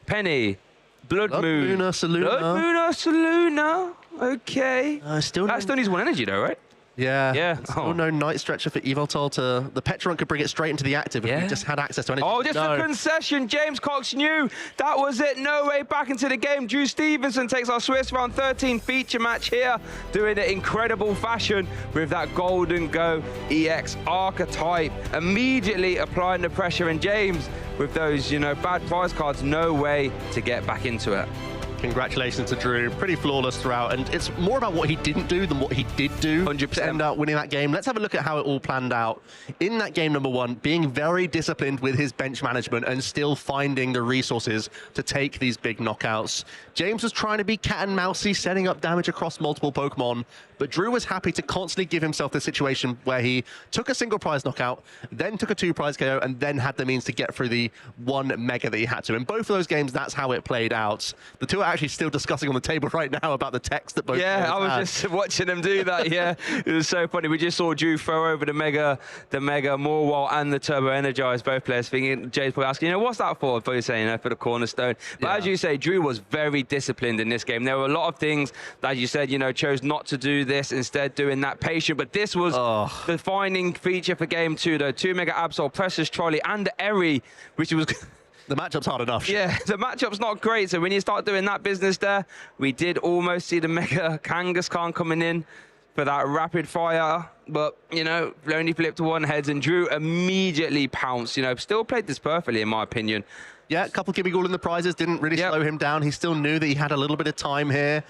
Penny. Blood Moon. Saluna. Blood Moon or Saluna. Okay. That still needs 1 energy though, right? Yeah. Yeah. Oh, no Night Stretcher for Yveltal to... The Petulant could bring it straight into the active if we just had access to anything. Oh, just a concession. James Cox knew that was it. No way back into the game. Drew Stevenson takes our Swiss round 13 feature match here, doing it incredible fashion with that Golden Go EX archetype, immediately applying the pressure. And James, with those, bad prize cards, no way to get back into it. Congratulations to Drew. Pretty flawless throughout, and it's more about what he didn't do than what he did do 100%. to end up winning that game. Let's have a look at how it all planned out. In that game number 1, being very disciplined with his bench management and still finding the resources to take these big knockouts. James was trying to be cat and mousey, setting up damage across multiple Pokemon, but Drew was happy to constantly give himself the situation where he took a single prize knockout, then took a 2 prize KO, and then had the means to get through the 1 mega that he had to. In both of those games, that's how it played out. The two are actually still discussing on the table right now about the text that both I was just watching them do that. It was so funny. We just saw Drew throw over the Mega Morwall and the Turbo Energize, both players thinking, Jay's probably asking, what's that for? Probably saying, for the Cornerstone. But as you say, Drew was very disciplined in this game. There were a lot of things that, as you said, chose not to do this, instead doing that patient. But this was the defining feature for game 2, though. 2 Mega Absol, Precious Trolley, and Eri, which was... The matchup's hard enough. Yeah, the matchup's not great. So when you start doing that business there, we did almost see the Mega Kangaskhan coming in. for that rapid fire, but, you know, only flipped to one heads, and Drew immediately pounced, you know, still played this perfectly, in my opinion. Yeah, a couple Gimme Ghoul in the prizes didn't really slow him down. He still knew that he had a little bit of time here.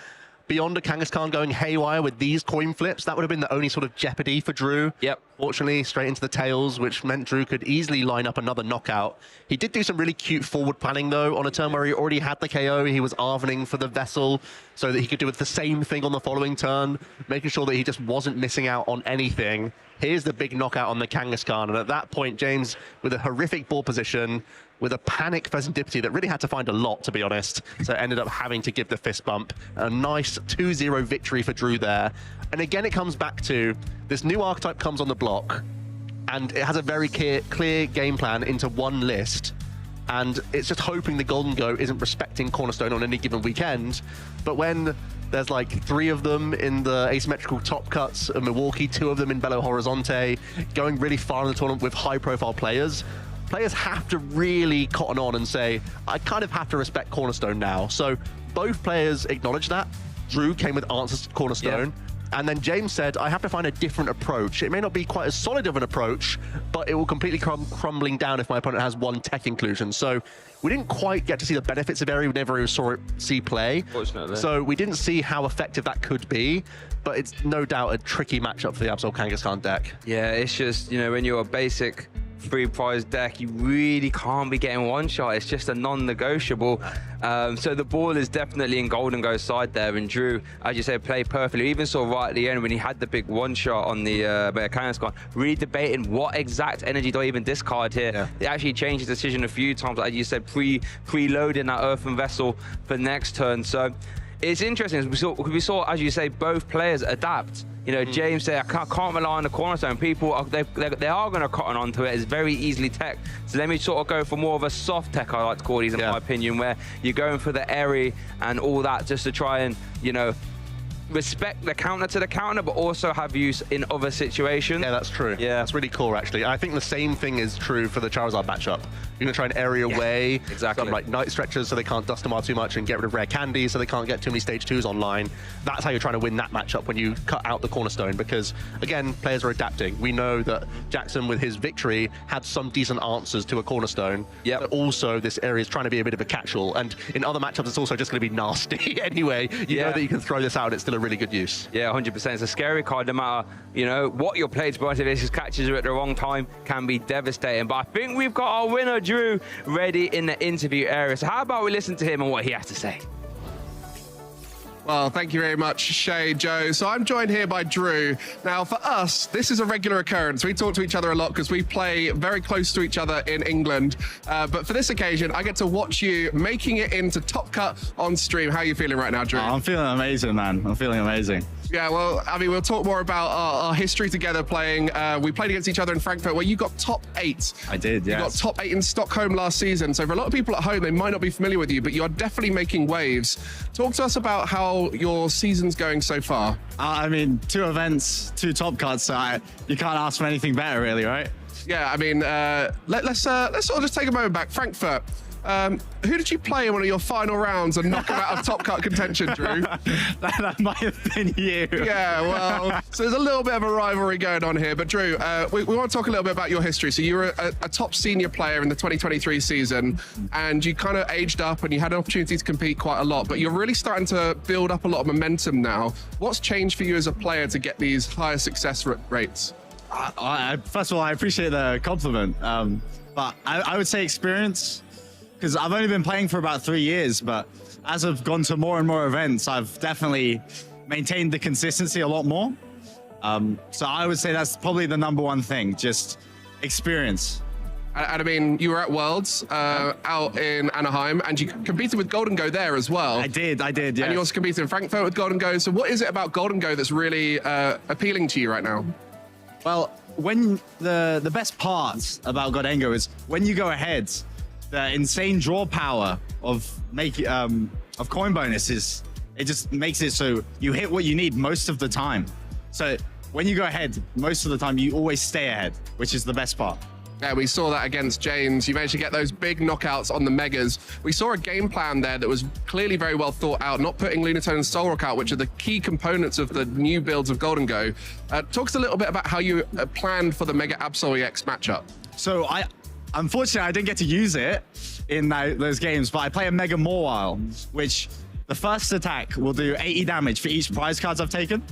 Beyond a Kangaskhan going haywire with these coin flips, that would have been the only sort of jeopardy for Drew. Yep. Fortunately, straight into the tails, which meant Drew could easily line up another knockout. He did do some really cute forward planning, though, on a turn where he already had the KO. He was arvening for the Vessel so that he could do the same thing on the following turn, making sure that he just wasn't missing out on anything. Here's the big knockout on the Kangaskhan, and at that point, James, with a horrific ball position, with a panic for Serendipity that really had to find a lot, to be honest. So ended up having to give the fist bump. A nice 2-0 victory for Drew there. And again, it comes back to this new archetype comes on the block, and it has a very clear game plan into one list. And it's just hoping the Golden Go isn't respecting Cornerstone on any given weekend. But when there's like 3 of them in the asymmetrical top cuts of Milwaukee, 2 of them in Belo Horizonte, going really far in the tournament with high-profile players, players have to really cotton on and say, I kind of have to respect Cornerstone now. So both players acknowledge that. Drew came with answers to Cornerstone. Yeah. And then James said, I have to find a different approach. It may not be quite as solid of an approach, but it will completely come crumbling down if my opponent has one tech inclusion. So we didn't quite get to see the benefits of Eri. We never even saw it play. Fortunately. So we didn't see how effective that could be, but it's no doubt a tricky matchup for the Absol Kangaskhan deck. Yeah, it's just, you know, when you're a basic free prize deck, you really can't be getting one shot. It's just a non-negotiable. So the ball is definitely in Golden Go's side there, and Drew, as you said, played perfectly. We even saw right at the end when he had the big one shot on the Kangaskhan, really debating what exact energy do I even discard here. Yeah. They actually changed his decision a few times, like you said, preloading that Earthen Vessel for next turn. So it's interesting. We saw, as you say, both players adapt. You know, James said, I can't rely on the Cornerstone. People, they are going to cotton onto it. It's very easily tech. So let me sort of go for more of a soft tech, I like to call these, in my opinion, where you're going for the Eri and all that just to try and, you know, respect the counter to the counter, but also have use in other situations. Yeah, that's true. Yeah, that's really cool, actually. I think the same thing is true for the Charizard matchup. You're going to try and area away exactly some like night stretchers so they can't dust them out too much, and get rid of rare candy so they can't get too many stage 2s online. That's how you're trying to win that matchup when you cut out the Cornerstone, because again, players are adapting. We know that Jackson, with his victory, had some decent answers to a Cornerstone. Yeah. But also this area is trying to be a bit of a catch-all, and in other matchups it's also just going to be nasty anyway. You know that you can throw this out and it's still a really good use. Yeah, 100%. It's a scary card, no matter, you know, what your played, but if it just catches you at the wrong time, can be devastating. But I think we've got our winner, Drew, ready in the interview area. So how about we listen to him and what he has to say? Well, thank you very much, Shay, Joe. So I'm joined here by Drew. Now, for us, this is a regular occurrence. We talk to each other a lot because we play very close to each other in England. But for this occasion, I get to watch you making it into Top Cut on stream. How are you feeling right now, Drew? Oh, I'm feeling amazing, man. I'm feeling amazing. Yeah, well, I mean, we'll talk more about our history together playing. We played against each other in Frankfurt, where you got top 8. I did, yeah. You got top 8 in Stockholm last season. So for a lot of people at home, they might not be familiar with you, but you are definitely making waves. Talk to us about how your season's going so far. I mean, 2 events, 2 top cuts, so you can't ask for anything better, really, right? Yeah, I mean, let's sort of just take a moment back. Frankfurt. Who did you play in one of your final rounds and knock him out of top cut contention, Drew? that might have been you. Yeah, well, so there's a little bit of a rivalry going on here. But Drew, we want to talk a little bit about your history. So you were a top senior player in the 2023 season, and you kind of aged up and you had an opportunity to compete quite a lot, but you're really starting to build up a lot of momentum now. What's changed for you as a player to get these higher success rates? First of all, I appreciate the compliment, but I would say experience. Because I've only been playing for about 3 years, but as I've gone to more and more events, I've definitely maintained the consistency a lot more. So I would say that's probably the #1 thing, just experience. And I mean, you were at Worlds out in Anaheim, and you competed with Golden Go there as well. I did, yes. And you also competed in Frankfurt with Golden Go. So what is it about Golden Go that's really appealing to you right now? Well, when the best part about Golden is when you go ahead, the insane draw power of coin bonuses, it just makes it so you hit what you need most of the time. So when you go ahead, most of the time you always stay ahead, which is the best part. Yeah, we saw that against James. You managed to get those big knockouts on the Megas. We saw a game plan there that was clearly very well thought out, not putting Lunatone and Solrock out, which are the key components of the new builds of Golden Go. Talk us a little bit about how you planned for the Mega Absol EX matchup. So unfortunately, I didn't get to use it in those games, but I play a Mega Mawile, which the first attack will do 80 damage for each prize cards I've taken.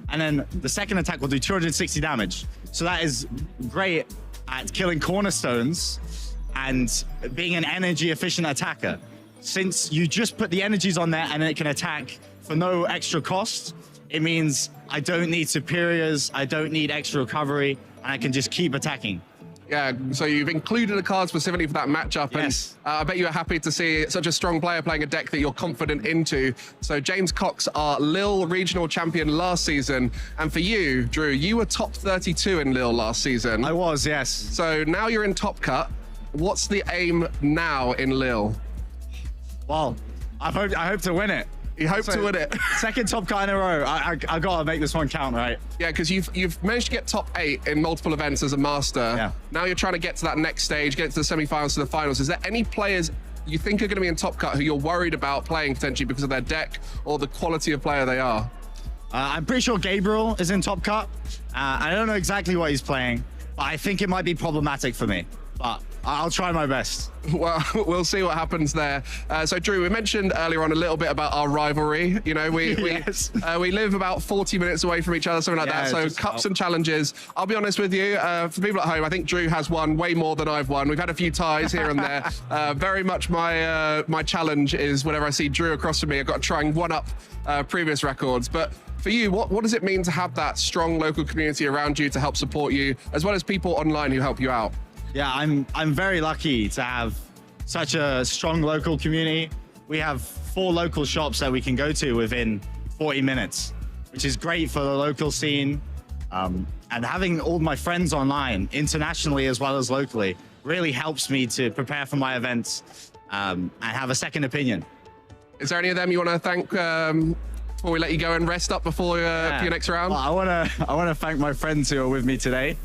And then the second attack will do 260 damage. So that is great at killing cornerstones and being an energy efficient attacker. Since you just put the energies on there and then it can attack for no extra cost, it means I don't need superiors, I don't need extra recovery, and I can just keep attacking. Yeah, so you've included a card specifically for that matchup, yes. And I bet you're happy to see such a strong player playing a deck that you're confident into. So James Cox, our Lille Regional Champion last season, and for you, Drew, you were top 32 in Lille last season. I was, yes. So now you're in Top Cut. What's the aim now in Lille? Well, I hope to win it. You hope to win it. Second Top Cut in a row. I gotta make this one count, right? Yeah, because you've managed to get top 8 in multiple events as a master. Yeah. Now you're trying to get to that next stage, get to the semi-finals, to the finals. Is there any players you think are going to be in Top Cut who you're worried about playing potentially because of their deck or the quality of player they are? I'm pretty sure Gabriel is in Top Cut. I don't know exactly what he's playing, but I think it might be problematic for me. But I'll try my best. Well, we'll see what happens there. So, Drew, we mentioned earlier on a little bit about our rivalry. You know, we live about 40 minutes away from each other, something like that. So, cups and challenges. I'll be honest with you, for people at home, I think Drew has won way more than I've won. We've had a few ties here and there. Very much my challenge is whenever I see Drew across from me, I've got to try and one-up previous records. But for you, what does it mean to have that strong local community around you to help support you, as well as people online who help you out? Yeah, I'm very lucky to have such a strong local community. We have 4 local shops that we can go to within 40 minutes, which is great for the local scene. And having all my friends online, internationally as well as locally, really helps me to prepare for my events and have a second opinion. Is there any of them you want to thank before we let you go and rest up before your next round? Well, I wanna thank my friends who are with me today.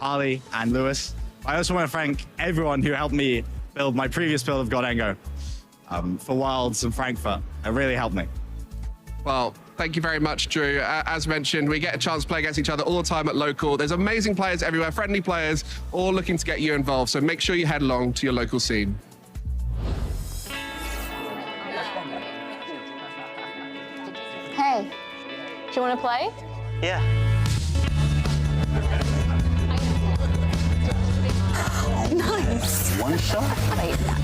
Harley and Lewis. I also want to thank everyone who helped me build my previous build of Golden Go for Worlds and Frankfurt. It really helped me. Well, thank you very much, Drew. As mentioned, we get a chance to play against each other all the time at local. There's amazing players everywhere, friendly players, all looking to get you involved. So make sure you head along to your local scene. Hey, do you want to play? Yeah. Nice. One shot? Wait, yeah.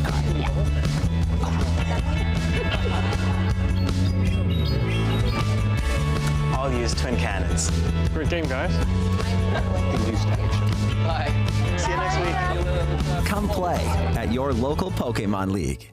I'll use twin cannons. Great game, guys. Bye. See you next week. Come play at your local Pokémon League.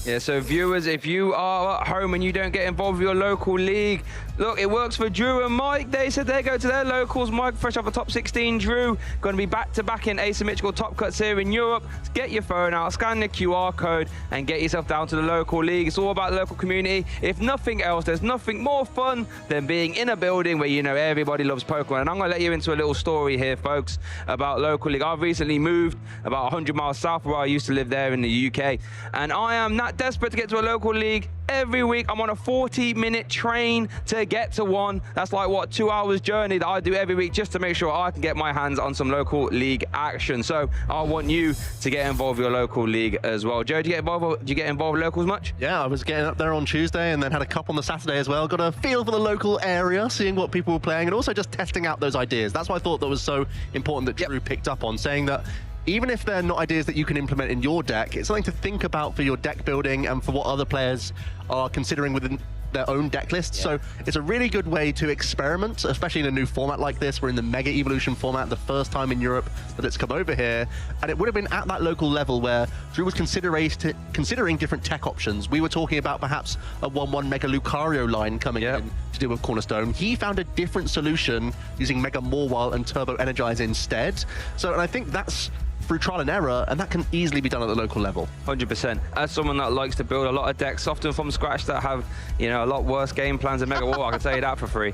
Yeah, so viewers, if you are at home and you don't get involved with your local league, look, it works for Drew and Mike. They said they go to their locals. Mike, fresh off the top 16, Drew, going to be back-to-back in asymmetrical top cuts here in Europe. Get your phone out, scan the QR code, and get yourself down to the local league. It's all about the local community. If nothing else, there's nothing more fun than being in a building where you know everybody loves Pokemon. And I'm going to let you into a little story here, folks, about local league. I've recently moved about 100 miles south of where I used to live there in the UK, and I am not desperate to get to a local league. Every week I'm on a 40-minute train to get to one. That's like, what, 2 hours journey that I do every week just to make sure I can get my hands on some local league action. So I want you to get involved with your local league as well. Joe, do you get involved with locals much? Yeah, I was getting up there on Tuesday and then had a cup on the Saturday as well. Got a feel for the local area, seeing what people were playing, and also just testing out those ideas. That's why I thought that was so important that Drew picked up on, saying that even if they're not ideas that you can implement in your deck, it's something to think about for your deck building and for what other players are considering within their own deck lists. So it's a really good way to experiment, especially in a new format like this. We're in the Mega Evolution format, the first time in Europe that it's come over here. And it would have been at that local level where Drew was considering different tech options. We were talking about perhaps a 1/1 Mega Lucario line coming in to do with Cornerstone. He found a different solution using Mega Mawile and Turbo Energize instead. So, and I think that's through trial and error, and that can easily be done at the local level. 100%. As someone that likes to build a lot of decks, often from scratch, that have, you know, a lot worse game plans than Mega War, I can tell you that for free.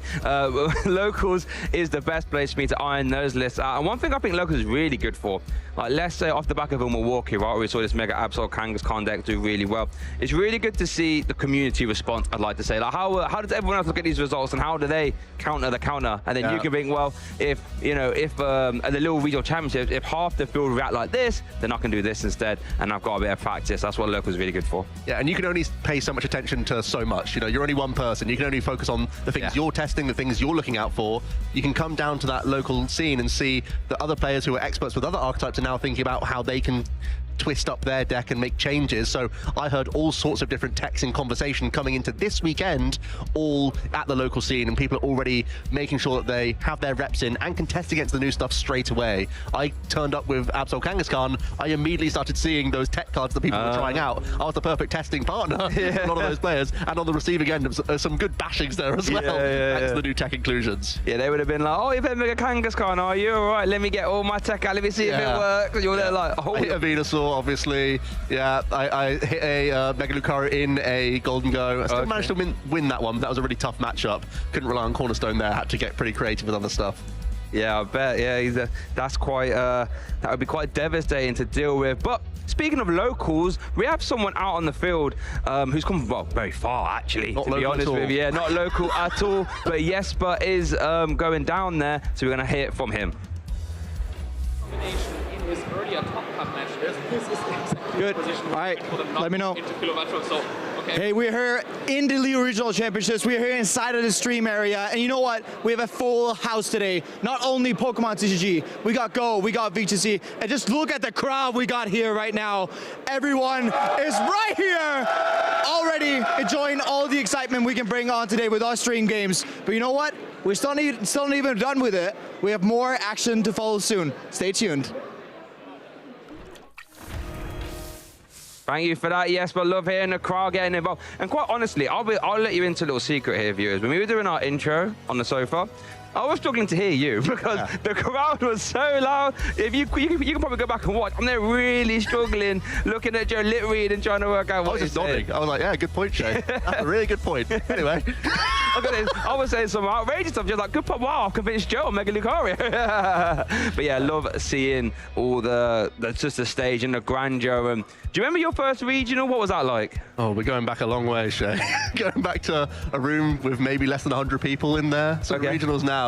Locals is the best place for me to iron those lists out. And one thing I think Locals is really good for, like let's say off the back of a Milwaukee, right, we saw this Mega Absol Kangaskhan deck do really well. It's really good to see the community response, I'd like to say. Like how does everyone else look at these results and how do they counter the counter? And then you can think, well, if, you know, if at the Lille Regional Championships, if half the field react like this, then I can do this instead, and I've got a bit of practice. That's what Locals is really good for. Yeah, and you can only pay so much attention to so much. You know, you're only one person. You can only focus on the things you're testing, the things you're looking out for. You can come down to that local scene and see that other players who are experts with other archetypes are now thinking about how they can twist up their deck and make changes. So I heard all sorts of different texts in conversation coming into this weekend, all at the local scene, and people are already making sure that they have their reps in and can test against the new stuff straight away. I turned up with Absol Kangaskhan. I immediately started seeing those tech cards that people were trying out. I was the perfect testing partner for a lot of those players, and on the receiving end, some good bashings there as well, thanks to the new tech inclusions. Yeah, they would have been like, oh, you've been Mega Kangaskhan, are you? All right, let me get all my tech out, let me see if it works. And you're there like, oh. I hit a Venusaur, obviously. Yeah, I hit a Mega Lucario in a Golden Go. I still managed to win that one. That was a really tough matchup. Couldn't rely on Cornerstone there. Had to get pretty creative with other stuff. Yeah, I bet. Yeah, that's quite. That would be quite devastating to deal with. But speaking of locals, we have someone out on the field who's come very far, actually. Not to be honest with you, not local at all. But Jesper is going down there, so we're going to hear it from him. In his earlier top cup match, this is good. All right, let me know. So, okay. Hey, we're here in the Lille Regional Championships. We're here inside of the stream area, and you know what? We have a full house today. Not only Pokemon TCG, we got GO, we got VTC, and just look at the crowd we got here right now. Everyone is right here, already enjoying all the excitement we can bring on today with our stream games. But you know what? We're still not even done with it. We have more action to follow soon. Stay tuned. Thank you for that, Jesper. Love hearing the crowd getting involved. And quite honestly, I'll let you into a little secret here, viewers. When we were doing our intro on the sofa, I was struggling to hear you because the crowd was so loud. If you can probably go back and watch. I'm there really struggling, looking at Joe lip read and trying to work out what he's saying. I was like, yeah, good point, Shay. That's a really good point. Anyway. I was saying some outrageous stuff, just like, good point, wow, I've convinced Joe on Mega Lucario. But yeah, love seeing all just the stage and the grandeur. And do you remember your first regional? What was that like? Oh, we're going back a long way, Shay. Going back to a room with maybe less than 100 people in there. So regionals now,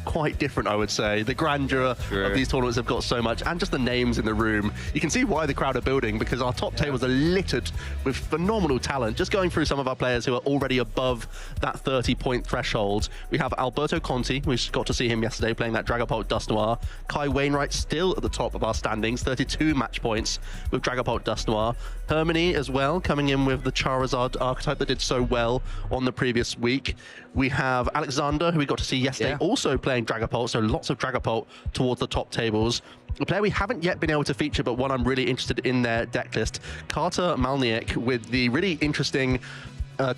quite different, I would say. The grandeur of these tournaments have got so much, and just the names in the room. You can see why the crowd are building, because our top tables are littered with phenomenal talent. Just going through some of our players who are already above that 30-point threshold. We have Alberto Conti, we got to see him yesterday playing that Dragapult Dust Noir. Kai Wainwright still at the top of our standings, 32 match points with Dragapult Dust Noir. Hermione as well, coming in with the Charizard archetype that did so well on the previous week. We have Alexander, who we got to see yesterday, also playing Dragapult, so lots of Dragapult towards the top tables. A player we haven't yet been able to feature, but one I'm really interested in their deck list, Carter Malniak, with the really interesting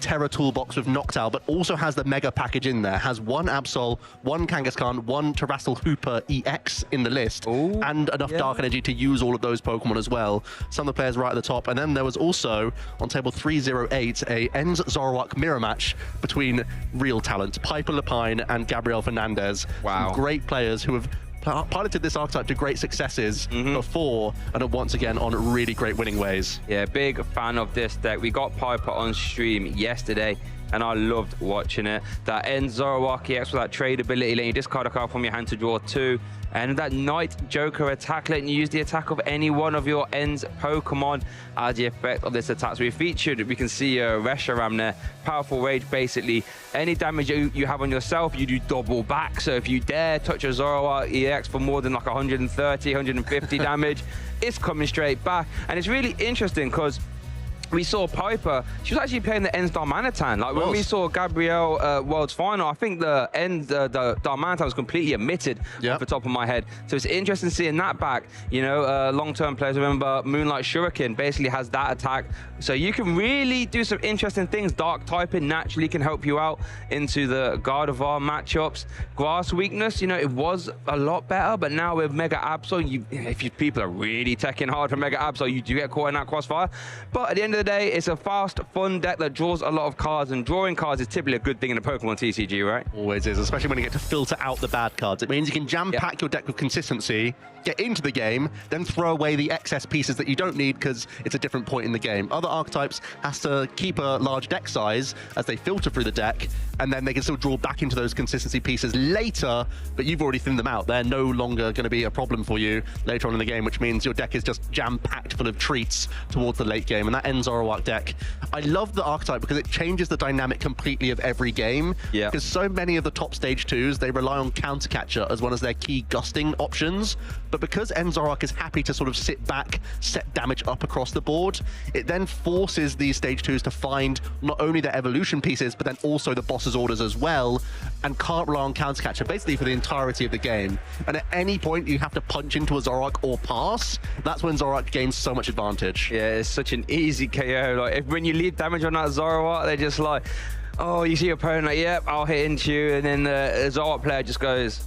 Terra toolbox with Noctowl, but also has the mega package in there. Has one Absol, one Kangaskhan, one Terrastal Hooper EX in the list, and enough Dark Energy to use all of those Pokemon as well. Some of the players right at the top. And then there was also, on table 308, a Ends Zoroark mirror match between real talent, Piper Lapine and Gabriel Fernandez. Wow. Some great players who have piloted this archetype to great successes before, and are once again on really great winning ways. Yeah, big fan of this deck. We got Piper on stream yesterday, and I loved watching it. That Ends Zoroark EX with that trade ability, letting you discard a card from your hand to draw 2. And that Night Joker attack, letting you use the attack of any one of your Ends Pokemon as the effect of this attack. So we featured, we can see Reshiram there, powerful rage basically. Any damage you have on yourself, you do double back. So if you dare touch a Zoroark EX for more than like 130, 150 damage, it's coming straight back. And it's really interesting because we saw Piper, she was actually playing the Ends Darmanitan. Like when we saw Gabrielle World's Final, I think the Darmanitan was completely omitted off the top of my head. So it's interesting seeing that back. You know, long-term players, remember Moonlight Shuriken basically has that attack. So you can really do some interesting things. Dark typing naturally can help you out into the Gardevoir matchups. Grass weakness, you know, it was a lot better, but now with Mega Absol, if people are really teching hard for Mega Absol, you do get caught in that crossfire. But at the end of the day, it's a fast, fun deck that draws a lot of cards, and drawing cards is typically a good thing in a Pokemon TCG, right? Always is, especially when you get to filter out the bad cards. It means you can jam-pack your deck with consistency, get into the game, then throw away the excess pieces that you don't need because it's a different point in the game. Other archetypes has to keep a large deck size as they filter through the deck, and then they can still draw back into those consistency pieces later, but you've already thinned them out. They're no longer going to be a problem for you later on in the game, which means your deck is just jam-packed full of treats towards the late game, and that ends Zoroark deck. I love the archetype because it changes the dynamic completely of every game, because so many of the top stage 2s, they rely on Counter Catcher as one of their key gusting options, but because Zoroark is happy to sort of sit back, set damage up across the board, it then forces these stage 2s to find not only their evolution pieces, but then also the boss's orders as well, and can't rely on Counter Catcher basically for the entirety of the game. And at any point you have to punch into a Zoroark or pass, that's when Zoroark gains so much advantage. Yeah, it's such an easy KO. Like when you leave damage on that Zoroark, they're just like, oh, you see your opponent like, yep, I'll hit into you, and then the Zoroark player just goes,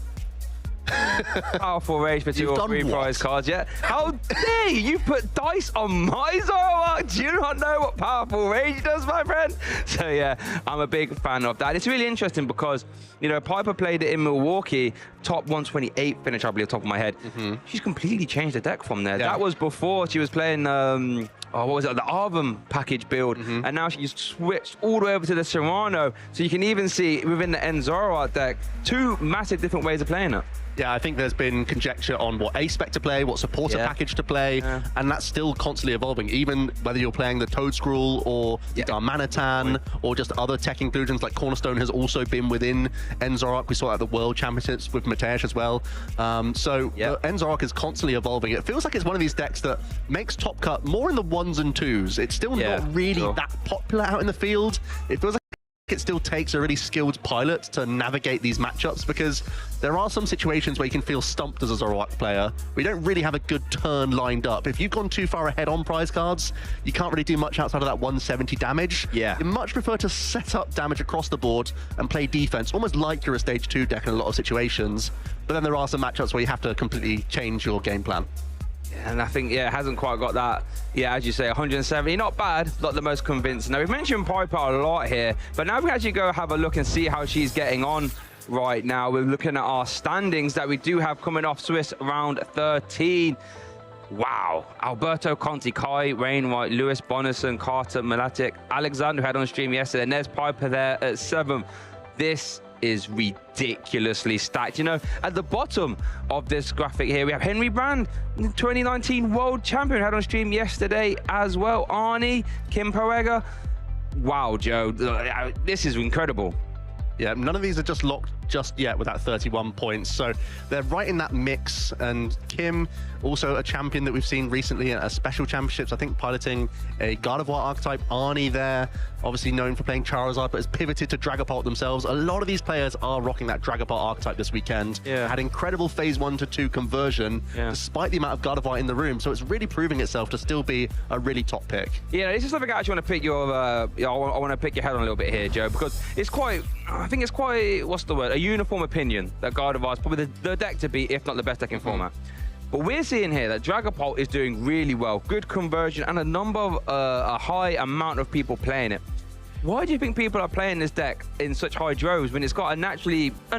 powerful rage for 2 or 3 prize cards. Yeah, how dare you put dice on my Zoroark? Do you not know what powerful rage does, my friend? So yeah, I'm a big fan of that. It's really interesting because, you know, Piper played it in Milwaukee, top 128 finish, I believe, top of my head. She's completely changed the deck from there. That was before she was playing what was it, the Arvum package build, and now she's switched all the way over to the Serrano. So you can even see within the End Zoroark deck 2 massive different ways of playing it. Yeah, I think there's been conjecture on what A-Spec to play, what supporter package to play, and that's still constantly evolving, even whether you're playing the Toadscruel or the Darmanitan or just other tech inclusions like Cornerstone has also been within End Zoroark. We saw that at the World Championships with Matej as well. End Zoroark is constantly evolving. It feels like it's one of these decks that makes Top Cut more in the 1s and 2s. It's still not really that popular out in the field. It feels like it still takes a really skilled pilot to navigate these matchups, because there are some situations where you can feel stumped as a Zoroark player. We don't really have a good turn lined up. If you've gone too far ahead on prize cards, you can't really do much outside of that 170 damage. You much prefer to set up damage across the board and play defense, almost like you're a stage 2 deck in a lot of situations. But then there are some matchups where you have to completely change your game plan. And I think, it hasn't quite got that, as you say, 170, not bad, not the most convincing. Now, we've mentioned Piper a lot here, but now we can actually go have a look and see how she's getting on right now. We're looking at our standings that we do have coming off Swiss round 13. Wow. Alberto Conti, Kai, Rainwhite, Lewis Bonison, Carter, Malatic, Alexander, who had on stream yesterday, and there's Piper there at 7th. This is ridiculously stacked. You know, at the bottom of this graphic here, we have Henry Brand, 2019 world champion, had on stream yesterday as well. Arnie, Kim Poega. Wow, Joe, this is incredible. Yeah, none of these are just locked just yet with that 31 points. So they're right in that mix. And Kim, also a champion that we've seen recently at special championships, I think piloting a Gardevoir archetype. Arnie there, obviously known for playing Charizard, but has pivoted to Dragapult themselves. A lot of these players are rocking that Dragapult archetype this weekend. Had incredible phase 1 to 2 conversion, despite the amount of Gardevoir in the room. So it's really proving itself to still be a really top pick. Yeah, this is something I actually want to pick your, I want to pick your head on a little bit here, Joe, because it's quite, I think it's quite, what's the word, a uniform opinion that Gardevoir is probably the deck to beat, if not the best deck in format. But we're seeing here that Dragapult is doing really well, good conversion, and a high amount of people playing it. Why do you think people are playing this deck in such high droves when it's got an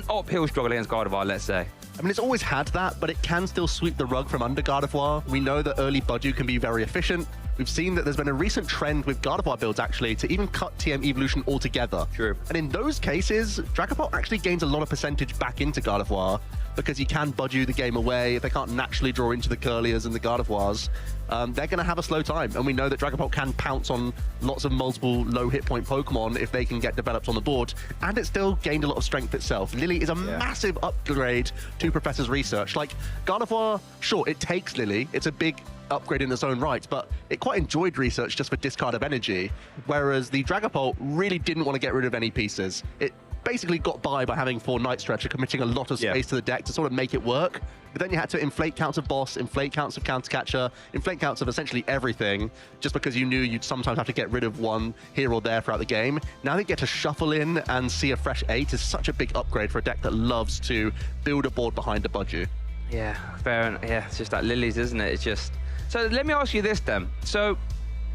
uphill struggle against Gardevoir, let's say? I mean, it's always had that, but it can still sweep the rug from under Gardevoir. We know that early Budew can be very efficient. We've seen that there's been a recent trend with Gardevoir builds, actually, to even cut TM evolution altogether. True. And in those cases, Dragapult actually gains a lot of percentage back into Gardevoir, because he can Budew the game away. If they can't naturally draw into the Curliers and the Gardevoirs, they're going to have a slow time. And we know that Dragapult can pounce on lots of multiple low hit point Pokemon if they can get developed on the board. And it still gained a lot of strength itself. Lily is a massive upgrade to Professor's research. Like, Gardevoir, sure, it takes Lily. It's a big upgrade in its own right, but it quite enjoyed research just for discard of energy, whereas the Dragapult really didn't want to get rid of any pieces. It basically got by having 4 Night Stretcher, committing a lot of space to the deck to sort of make it work. But then you had to inflate counts of boss, inflate counts of countercatcher, inflate counts of essentially everything, just because you knew you'd sometimes have to get rid of one here or there throughout the game. Now they get to shuffle in and see a fresh 8 is such a big upgrade for a deck that loves to build a board behind a Budgie. Yeah, fair enough. Yeah, it's just like Lilies, isn't it? It's just... So let me ask you this then. So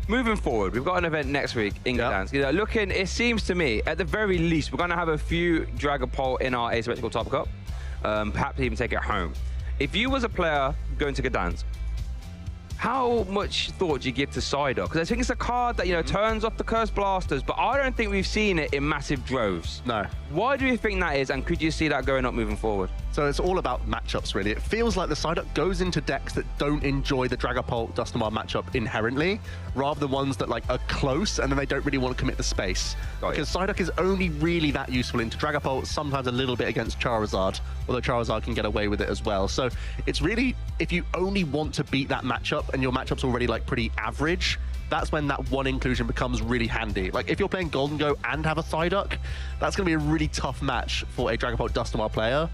moving forward, we've got an event next week in Gdansk. You know, looking, it seems to me, at the very least, we're going to have a few Dragapult in our asymmetrical top cup. Perhaps even take it home. If you was a player going to Gdansk, how much thought do you give to Psyduck? Because I think it's a card that, you know, turns off the Cursed Blasters, but I don't think we've seen it in massive droves. No. Why do you think that is, and could you see that going up moving forward? So it's all about matchups, really. It feels like the Psyduck goes into decks that don't enjoy the Dragapult Dusknoir matchup inherently, rather than ones that like are close and then they don't really want to commit the space. Because Psyduck is only really that useful into Dragapult, sometimes a little bit against Charizard, although Charizard can get away with it as well. So it's really, if you only want to beat that matchup and your matchup's already like pretty average, that's when that one inclusion becomes really handy. Like if you're playing Golden Go and have a Psyduck, that's going to be a really tough match for a Dragapult Dusknoir player.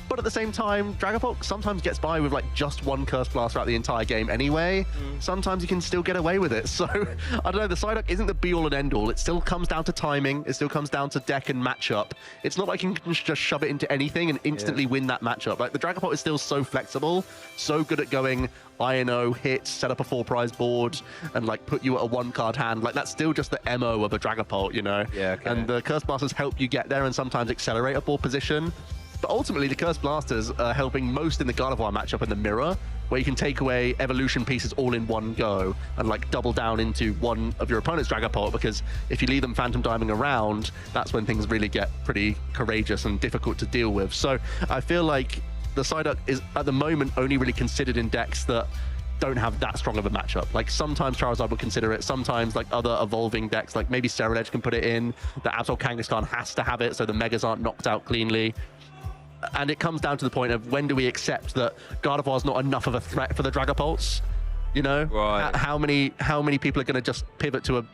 But at the same time, Dragapult sometimes gets by with like just one Curse Blast throughout the entire game anyway. Sometimes you can still get away with it. So I don't know, the Psyduck isn't the be all and end all. It still comes down to timing. It still comes down to deck and matchup. It's not like you can just shove it into anything and instantly win that matchup. Like the Dragapult is still so flexible, so good at going INO, hit, set up a 4-prize board, and like put you at a 1-card hand. Like that's still just the MO of a Dragapult, you know? Yeah, okay. And the Curse Blasters help you get there and sometimes accelerate a board position. But ultimately, the Curse Blasters are helping most in the Gardevoir matchup in the mirror, where you can take away evolution pieces all in one go and like double down into one of your opponent's Dragapult, because if you leave them phantom diving around, that's when things really get pretty courageous and difficult to deal with. So I feel like the Psyduck is at the moment only really considered in decks that don't have that strong of a matchup. Like sometimes Charizard would consider it, sometimes like other evolving decks, like maybe Ceruledge can put it in, the Absol Kangaskhan has to have it so the Megas aren't knocked out cleanly. And it comes down to the point of when do we accept that Gardevoir is not enough of a threat for the Dragapults? You know, right. How many people are going to just pivot to a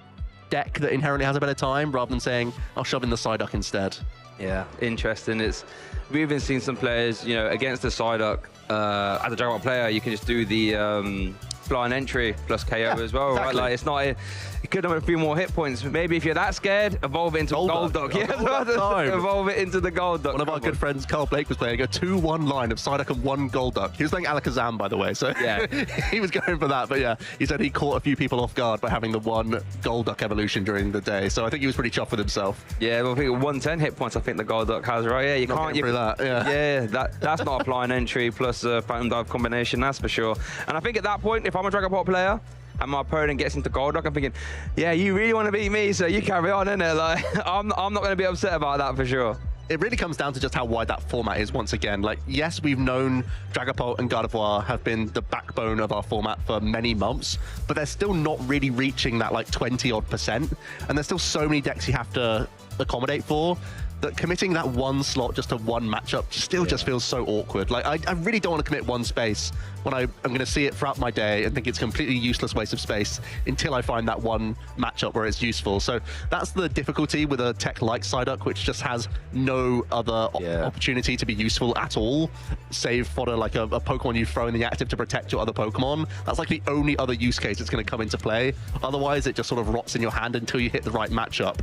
deck that inherently has a better time rather than saying I'll shove in the Psyduck instead? Yeah, interesting. We've even seen some players, you know, against the Psyduck as a Dragapult player, you can just do the flying entry plus KO as well, exactly. right? Like it's not. It could have a few more hit points. Maybe if you're that scared, evolve it into Golduck. Yeah, evolve it into the Golduck. One of our good friends, Carl Blake, was playing a 2-1 line of Psyduck and 1 Golduck. He was playing Alakazam, by the way, so yeah, he was going for that. But yeah, he said he caught a few people off guard by having the 1 Golduck evolution during the day. So I think he was pretty chuffed with himself. Yeah, well, I think 110 hit points. I think the Golduck has, right? Yeah, you can't. Through that. Yeah, that's not a flying entry plus a phantom dive combination. That's for sure. And I think at that point, if I'm a Dragapult player and my opponent gets into Golduck, I'm thinking, yeah, you really want to beat me, so you carry on, innit? Like, I'm not going to be upset about that for sure. It really comes down to just how wide that format is once again. Like, yes, we've known Dragapult and Gardevoir have been the backbone of our format for many months, but they're still not really reaching that like 20-odd%. And there's still so many decks you have to accommodate for, that committing that 1 slot just to 1 matchup still just feels so awkward. Like, I really don't want to commit 1 space when I'm going to see it throughout my day and think it's a completely useless waste of space until I find that 1 matchup where it's useful. So that's the difficulty with a tech like Psyduck, which just has no other opportunity to be useful at all, save for like a Pokemon you throw in the active to protect your other Pokemon. That's like the only other use case it's going to come into play. Otherwise, it just sort of rots in your hand until you hit the right matchup.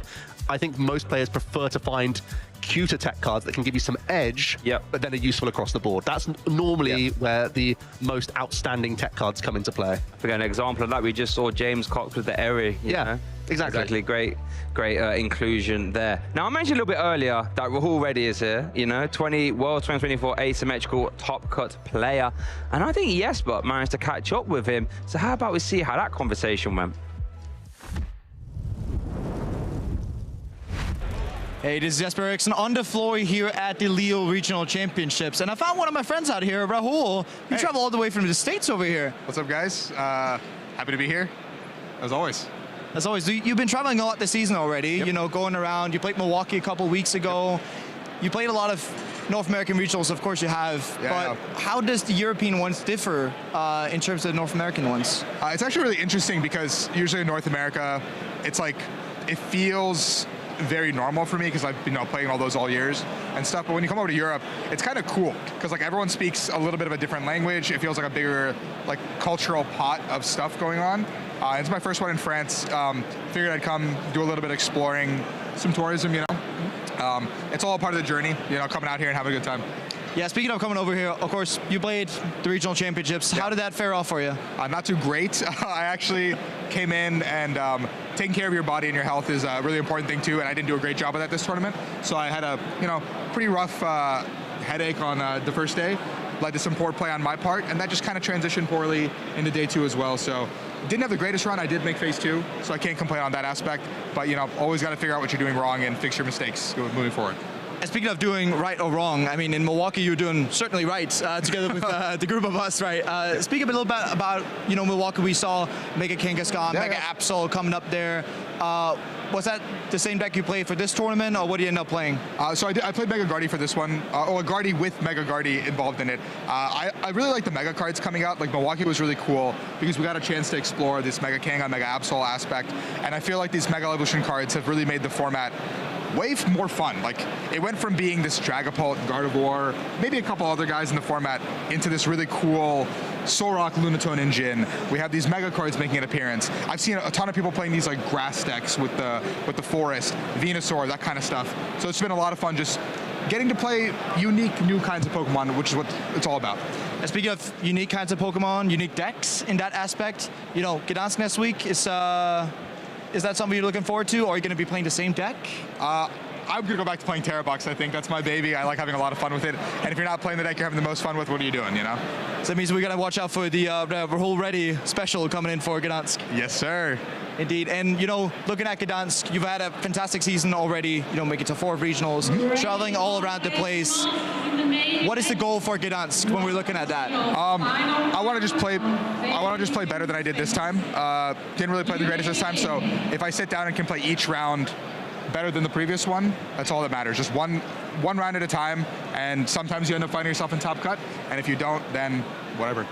I think most players prefer to find cuter tech cards that can give you some edge, but then are useful across the board. That's normally where the most outstanding tech cards come into play. For an example of that, we just saw James Cox with the Airy. Exactly. Great inclusion there. Now, I mentioned a little bit earlier that Rahul Reddy is here, you know, World 2024 asymmetrical top cut player. And I think Jesper managed to catch up with him. So how about we see how that conversation went? Hey, this is Jesper Eriksson on the floor here at the Lille Regional Championships. And I found one of my friends out here, Rahul. You travel all the way from the States over here. What's up, guys? Happy to be here, as always. As always, you've been traveling a lot this season already, you know, going around. You played Milwaukee a couple weeks ago. You played a lot of North American regionals, of course you have, but how does the European ones differ in terms of the North American ones? It's actually really interesting because usually in North America, it's like, it feels very normal for me because I've been playing all those all years and stuff. But when you come over to Europe, it's kind of cool because like everyone speaks a little bit of a different language. It feels like a bigger like cultural pot of stuff going on. It's my first one in France. Figured I'd come do a little bit of exploring, some tourism, you know. It's all a part of the journey, you know, coming out here and having a good time. Yeah, speaking of coming over here, of course, you played the regional championships. How did that fare off for you? Not too great. I actually came in and taking care of your body and your health is a really important thing too, and I didn't do a great job of that this tournament. So I had a, you know, pretty rough headache on the first day. Led to some poor play on my part, and that just kind of transitioned poorly into day 2 as well. So didn't have the greatest run. I did make phase 2, so I can't complain on that aspect. But you know, always got to figure out what you're doing wrong and fix your mistakes moving forward. And speaking of doing right or wrong, I mean, in Milwaukee, you're doing certainly right together with the group of us, right? Speaking a little bit about, you know, Milwaukee, we saw Mega Kangaskhan, Mega Absol coming up there. Was that the same deck you played for this tournament, or what did you end up playing? So I played Mega Guardy for this one, or Guardy with Mega Guardy involved in it. I really like the Mega cards coming out. Like Milwaukee was really cool because we got a chance to explore this Mega Kangaskhan, Mega Absol aspect, and I feel like these Mega Evolution cards have really made the format way more fun. Like, it went from being this Dragapult, Gardevoir, maybe a couple other guys in the format, into this really cool Solrock Lunatone engine. We have these Mega cards making an appearance. I've seen a ton of people playing these like grass decks with the Forest, Venusaur, that kind of stuff. So it's been a lot of fun just getting to play unique new kinds of Pokemon, which is what it's all about. And speaking of unique kinds of Pokemon, unique decks in that aspect, you know, Gdansk next week is that something you're looking forward to, or are you going to be playing the same deck? I'm going to go back to playing Terrabucks. I think that's my baby. I like having a lot of fun with it. And if you're not playing the deck you're having the most fun with, what are you doing, you know? So that means we got to watch out for the Rahul Ready special coming in for Gdansk. Yes, sir. Indeed. And, you know, looking at Gdansk, you've had a fantastic season already, you know, making it to 4 regionals, traveling all around the place. What is the goal for Gdansk when we're looking at that? I want to just play better than I did this time. Didn't really play the greatest this time, so if I sit down and can play each round better than the previous one, that's all that matters. Just one round at a time, and sometimes you end up finding yourself in top cut, and if you don't, then whatever.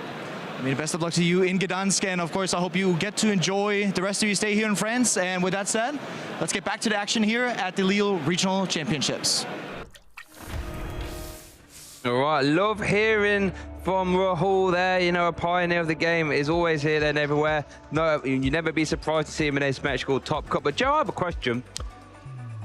I mean, best of luck to you in Gdansk, and of course, I hope you get to enjoy the rest of your stay here in France. And with that said, let's get back to the action here at the Lille Regional Championships. All right, love hearing from Rahul there, you know, a pioneer of the game, is always here, there and everywhere. No, you'd never be surprised to see him in a symmetrical top cut. But Joe, I have a question.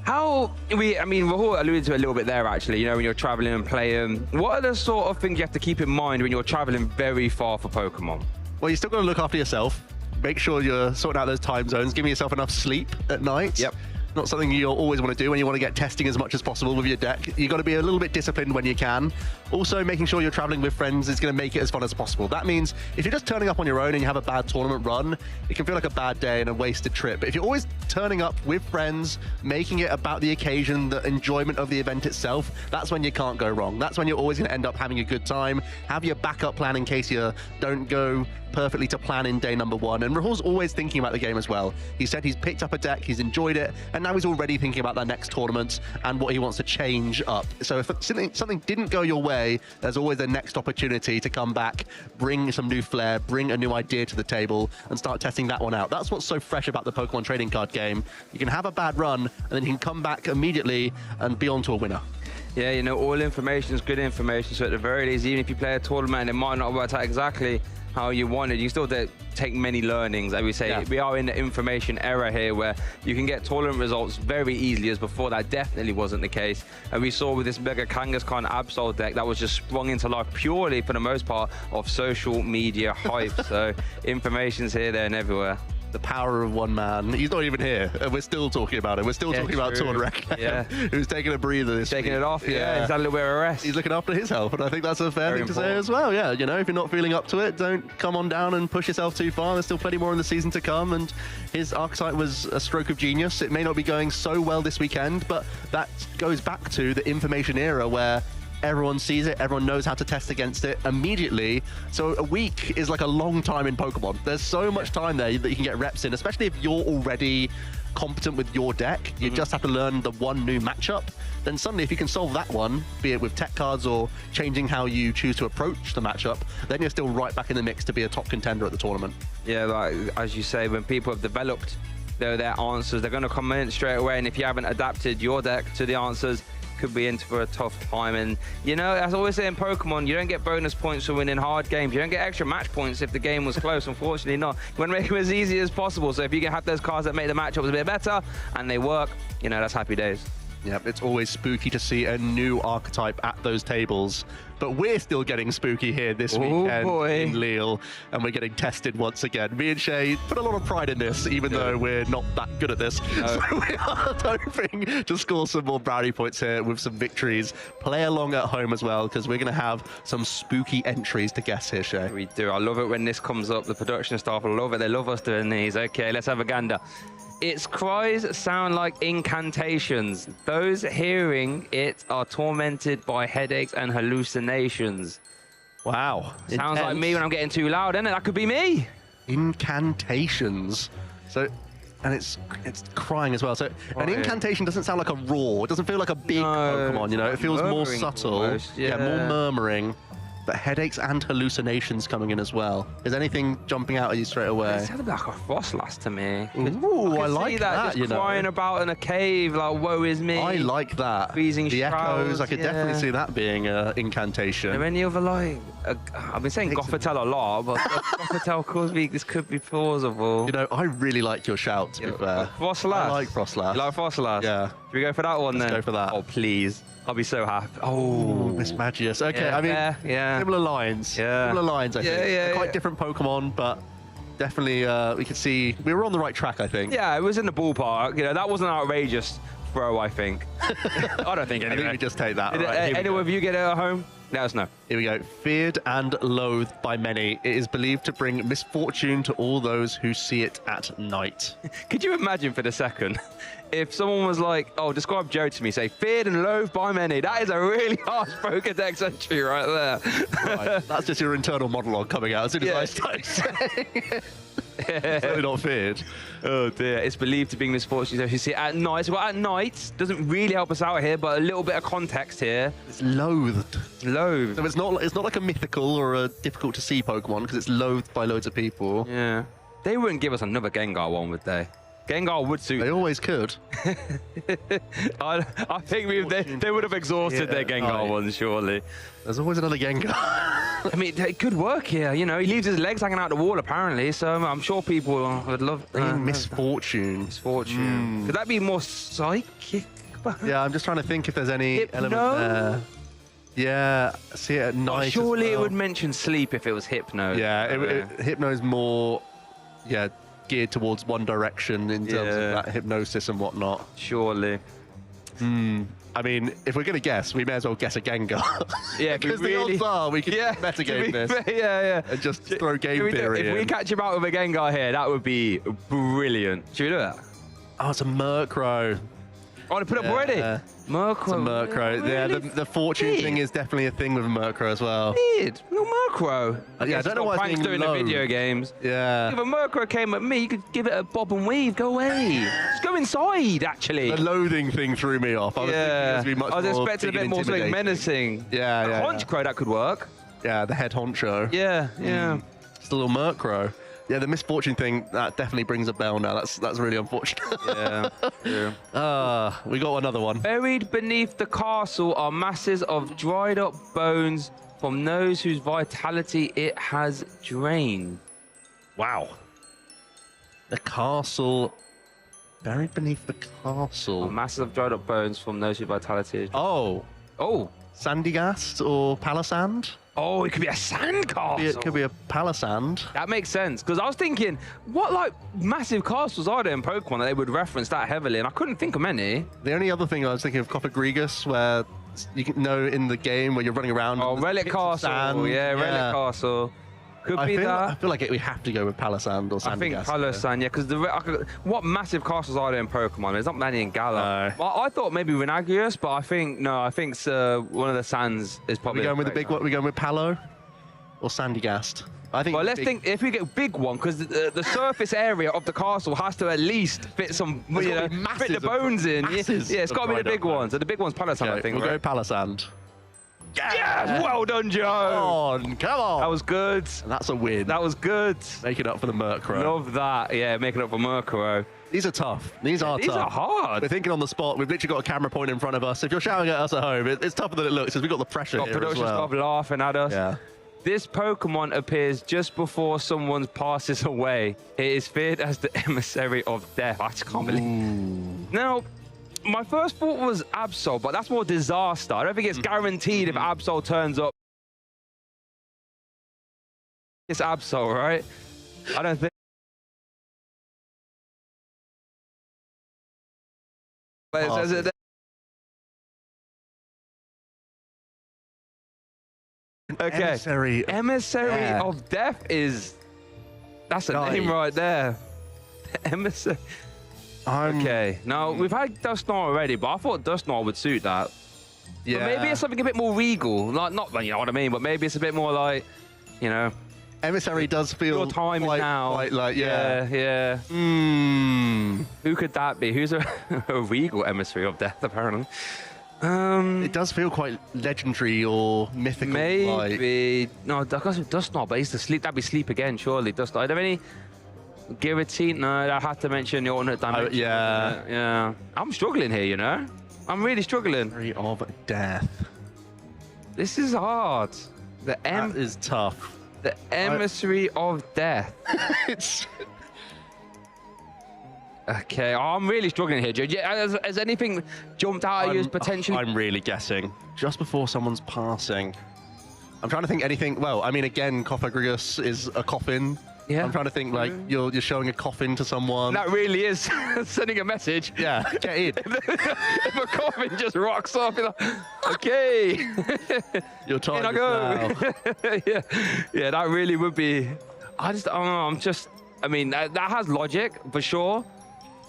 I mean, Rahul alluded to it a little bit there, actually, you know, when you're traveling and playing. What are the sort of things you have to keep in mind when you're traveling very far for Pokemon? Well, you still got to look after yourself. Make sure you're sorting out those time zones, giving yourself enough sleep at night. Yep. Not something you always want to do when you want to get testing as much as possible with your deck. You've got to be a little bit disciplined when you can. Also, making sure you're traveling with friends is going to make it as fun as possible. That means if you're just turning up on your own and you have a bad tournament run, it can feel like a bad day and a wasted trip. But if you're always turning up with friends, making it about the occasion, the enjoyment of the event itself, that's when you can't go wrong. That's when you're always going to end up having a good time. Have your backup plan in case you don't go perfectly to plan in day number 1. And Rahul's always thinking about the game as well. He said he's picked up a deck, he's enjoyed it, and now he's already thinking about that next tournament and what he wants to change up. So if something didn't go your way, there's always a next opportunity to come back, bring some new flair, bring a new idea to the table, and start testing that one out. That's what's so fresh about the Pokemon trading card game. You can have a bad run, and then you can come back immediately and be on to a winner. Yeah, you know, all information is good information, so at the very least, even if you play a tournament and it might not work out exactly how you wanted, you still take many learnings. As we say, we are in the information era here where you can get tournament results very easily, as before that definitely wasn't the case. And we saw with this Mega Kangaskhan Absol deck that was just sprung into life purely, for the most part, of social media hype. So information's here, there and everywhere. The power of one man. He's not even here, and we're still talking about it. We're still talking about Tornrek, who's taking a breather this week. Taking it off, he's had a little bit of a rest. He's looking after his health, and I think that's a fair thing to say as well. Yeah, you know, if you're not feeling up to it, don't come on down and push yourself too far. There's still plenty more in the season to come, and his Archetype was a stroke of genius. It may not be going so well this weekend, but that goes back to the information era where everyone sees it, everyone knows how to test against it immediately. So a week is like a long time in Pokemon. There's so much time there that you can get reps in, especially if you're already competent with your deck. You just have to learn the one new matchup. Then suddenly, if you can solve that one, be it with tech cards or changing how you choose to approach the matchup, then you're still right back in the mix to be a top contender at the tournament. Yeah, like as you say, when people have developed their answers, they're going to come in straight away, and if you haven't adapted your deck to the answers, could be in for a tough time. And you know, as I always say in Pokemon, you don't get bonus points for winning hard games. You don't get extra match points if the game was close. Unfortunately not. You want to make it as easy as possible. So if you can have those cards that make the matchups a bit better and they work, you know, that's happy days. Yep, it's always spooky to see a new archetype at those tables. But we're still getting spooky here this weekend in Lille, and we're getting tested once again. Me and Shay put a lot of pride in this, even though we're not that good at this. No. So we are hoping to score some more brownie points here with some victories. Play along at home as well, because we're going to have some spooky entries to guess here, Shay. We do. I love it when this comes up. The production staff love it. They love us doing these. Okay, let's have a gander. Its cries sound like incantations. Those hearing it are tormented by headaches and hallucinations. Wow. Sounds like me when I'm getting too loud, isn't it? That could be me. Incantations. So, and it's crying as well. So an incantation doesn't sound like a roar. It doesn't feel like a big Pokemon, you know? It feels more subtle. Almost, yeah, more murmuring. But headaches and hallucinations coming in as well. Is anything jumping out at you straight away? It sounded like a Frostlass to me. Ooh, I like that, just crying about in a cave, like, woe is me. I like that. Freezing the shrouds, echoes, I could definitely see that being an incantation. Are there any other, like, I've been saying Gothitelle a lot, but Gothitelle could be, this could be plausible. You know, I really like your shout, to be fair. Frostlass? I like Frostlass. You like Frostlass? Yeah. Should we go for that one then? Let's go for that. Oh, please. I'll be so happy. Oh, Miss Magius. Okay, yeah, I mean, similar lines. Yeah. Similar lines, I think. They're quite different Pokemon, but definitely we could see we were on the right track, I think. Yeah, it was in the ballpark. You know, that wasn't an outrageous throw, I think. I don't think anyway. I think we just take that. Any of you get it at home? Let us know. Here we go. Feared and loathed by many, it is believed to bring misfortune to all those who see it at night. Could you imagine for the second if someone was like, oh, describe Joe to me, say, feared and loathed by many. That is a really harsh Pokedex entry right there. Right. That's just your internal monologue coming out as soon as I start saying it. Certainly not feared. Oh dear, it's believed to be misfortune. So you see it at night. So at night doesn't really help us out here, but a little bit of context here. It's loathed. Loathed. So it's not like a mythical or a difficult to see Pokemon because it's loathed by loads of people. Yeah. They wouldn't give us another Gengar one, would they? Gengar would suit. They always could. I think they would have exhausted their Gengar ones, surely. There's always another Gengar. I mean, it could work here. You know, he leaves his legs hanging out the wall, apparently, so I'm sure people would love... misfortune. Misfortune. Could that be more psychic? Yeah, I'm just trying to think if there's any element there. Yeah, see it at night. Surely it would mention sleep if it was Hypno. Yeah, Hypno's more... Yeah, geared towards one direction in terms of that hypnosis and whatnot. Surely. I mean, if we're going to guess, we may as well guess a Gengar. Yeah, because the odds are we could metagame this. And just throw game theory in. If we catch him out with a Gengar here, that would be brilliant. Should we do that? Oh, it's a Murkrow. Oh, they put it up already? Murkrow. It's a Murkrow. Yeah, the fortune thing is definitely a thing with Murkrow as well. Weird. No Murkrow. Yeah, I don't know why it's doing the video games. Yeah. If a Murkrow came at me, you could give it a bob and weave. Go away. Just go inside, actually. The loathing thing threw me off. I was thinking it was be much I was more expecting a bit more something menacing. Yeah. Honchkrow, that could work. Yeah, the head honcho. Yeah. Just a little Murkrow. Yeah, the misfortune thing, that definitely brings a bell now. That's really unfortunate. Yeah. We got another one. Buried beneath the castle are masses of dried up bones from those whose vitality it has drained. Wow. The castle. Buried beneath the castle. Masses of dried up bones from those whose vitality is Oh. Sandygast or Palisand? Oh, it could be a sand castle. It could be a Palisand. That makes sense, because I was thinking, what like massive castles are there in Pokemon that they would reference that heavily, and I couldn't think of many. The only other thing I was thinking of Coppergregus, where you can know in the game where you're running around. Oh, Relic Castle. Sand. Yeah, Relic Castle. Could I be feel, that. I feel like we have to go with Palossand or Sandygast. I think Palossand, yeah, because what massive castles are there in Pokemon? There's not many in Galar. Well, I thought maybe Renagius, but I think one of the Sands is probably. Are we going with the big one? We going with Palo or Sandygast? I think. Well, let's think if we get a big one, because the surface area of the castle has to at least fit some, fit the bones in. Yeah, it's got to be the big one. So the big one's Palossand, I think. We'll go Palossand. Yes! Well done, Joe! Come on! That was good. And that's a win. That was good. Making up for the Murkrow. Love that. Yeah, making up for Murkrow. These are tough. These are tough. These are hard. We're thinking on the spot. We've literally got a camera point in front of us. If you're shouting at us at home, it's tougher than it looks because we've got the pressure here Production as well. staff laughing at us. Yeah. This Pokemon appears just before someone passes away. It is feared as the emissary of death. I just can't believe. Now, my first thought was Absol, but that's more disaster. I don't think it's guaranteed if Absol turns up. It's Absol, right? I don't think. Okay. Emissary of Death is. That's a name right there. Emissary. Okay. Now, we've had Dusknoir already, but I thought Dusknoir would suit that. Yeah. But maybe it's something a bit more regal. Like, not, you know what I mean, but maybe it's a bit more like, you know. Emissary does feel your time now. Quite like, yeah. Yeah. Who could that be? Who's a regal Emissary of Death, apparently? It does feel quite legendary or mythical. Maybe. No, Dusknoir, but he's to sleep. That'd be sleep again, surely. Dusknoir. Are there any... Guillotine? No, I had to mention the alternate dimension. Yeah. I'm struggling here, you know? I'm really struggling. Emissary of Death. This is hard. That is tough. The Emissary of Death. It's... Okay, I'm really struggling here, Joe. Has anything jumped out at you as potentially? I'm really guessing. Just before someone's passing. I'm trying to think anything. Well, I mean, again, Cofagrigus is a coffin. Yeah. I'm trying to think, like, you're showing a coffin to someone. That really is sending a message. Yeah, get in. If a coffin just rocks off, you're like, okay. Your time is now. Yeah, that really would be. I don't know, I mean, that has logic, for sure.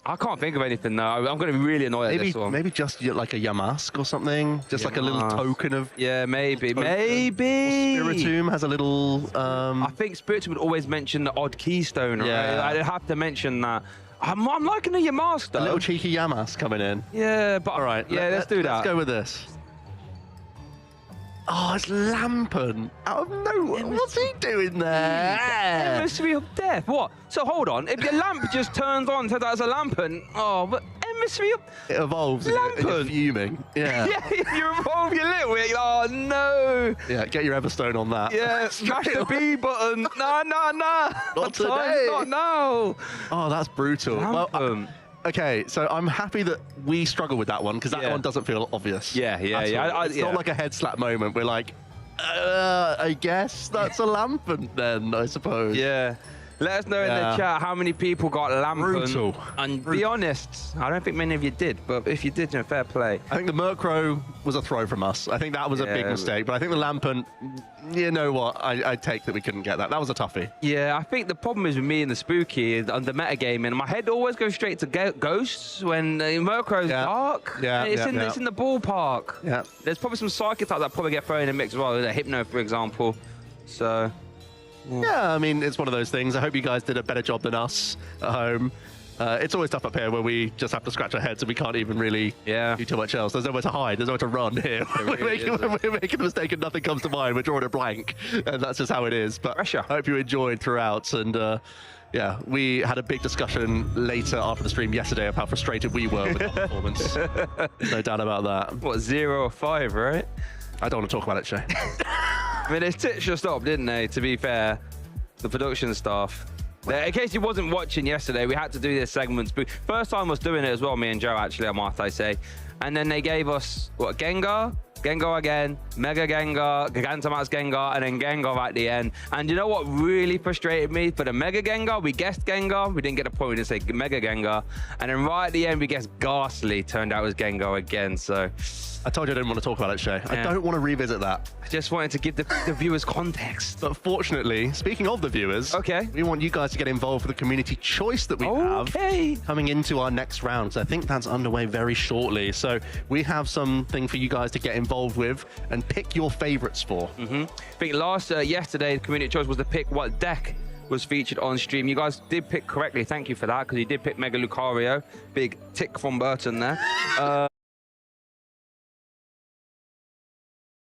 I can't think of anything, though. I'm going to be really annoyed at this one. Maybe just like a Yamask or something. Just like a little token of... Yeah, maybe. Spiritomb has a little... I think Spiritomb would always mention the odd keystone, right? I'd have to mention that. I'm liking the Yamask, though. A little cheeky Yamask coming in. Yeah, but... All right. Yeah, let's do that. Let's go with this. Oh, it's Lampent. Out of nowhere. What's he doing there? Emissary of Death. What? So hold on. If your lamp just turns on, turns out it's a Lampent. Oh, but Emissary of... It evolves. Lampent. Fuming. Yeah. Yeah, you evolve your little bit. Oh, no. Yeah, get your Everstone on that. Yeah, smash the B button. No. Not today. Not now. Oh, that's brutal. Lampent. Well, okay, so I'm happy that we struggle with that one because that one doesn't feel obvious. Yeah. It's not like a head slap moment. We're like, I guess that's a Lampent then, I suppose. Yeah. Let us know in the chat how many people got Lampent. Brutal. And be honest, I don't think many of you did, but if you did, fair play. I think the Murkrow was a throw from us. I think that was a big mistake, but I think the Lampent, you know what, I take that we couldn't get that. That was a toughie. Yeah, I think the problem is with me and the Spooky is under metagaming. My head always goes straight to Ghosts when Murkrow's dark. Yeah, it's in the ballpark. Yeah. There's probably some Psychic types that probably get thrown in the mix as well, like Hypno, for example. So... Yeah, I mean, it's one of those things. I hope you guys did a better job than us at home. It's always tough up here where we just have to scratch our heads and we can't even really do too much else. There's nowhere to hide. There's nowhere to run here. We're making a mistake and nothing comes to mind. We're drawing a blank, and that's just how it is. But I hope you enjoyed throughout. And yeah, we had a big discussion later after the stream yesterday of how frustrated we were with our performance. No doubt about that. What, 0 or 5, right? I don't want to talk about it, Shay. I mean, they stitched us up, didn't they, to be fair? The production staff. In case you wasn't watching yesterday, we had to do this segment. First time was doing it as well, me and Joe, actually, I might say. And then they gave us, what, Gengar? Gengar again, Mega Gengar, Gigantamax Gengar, and then Gengar at the end. And you know what really frustrated me? For the Mega Gengar, we guessed Gengar. We didn't get a point. We didn't say Mega Gengar. And then right at the end, we guessed Ghastly. Turned out it was Gengar again. So I told you I didn't want to talk about it, Shay. I don't want to revisit that. I just wanted to give the viewers context. But fortunately, speaking of the viewers, we want you guys to get involved with the community choice that we have coming into our next round. So I think that's underway very shortly. So we have something for you guys to get involved with and pick your favorites for. I think yesterday, the community choice was to pick what deck was featured on stream. You guys did pick correctly. Thank you for that, because you did pick Mega Lucario. Big tick from Burton there.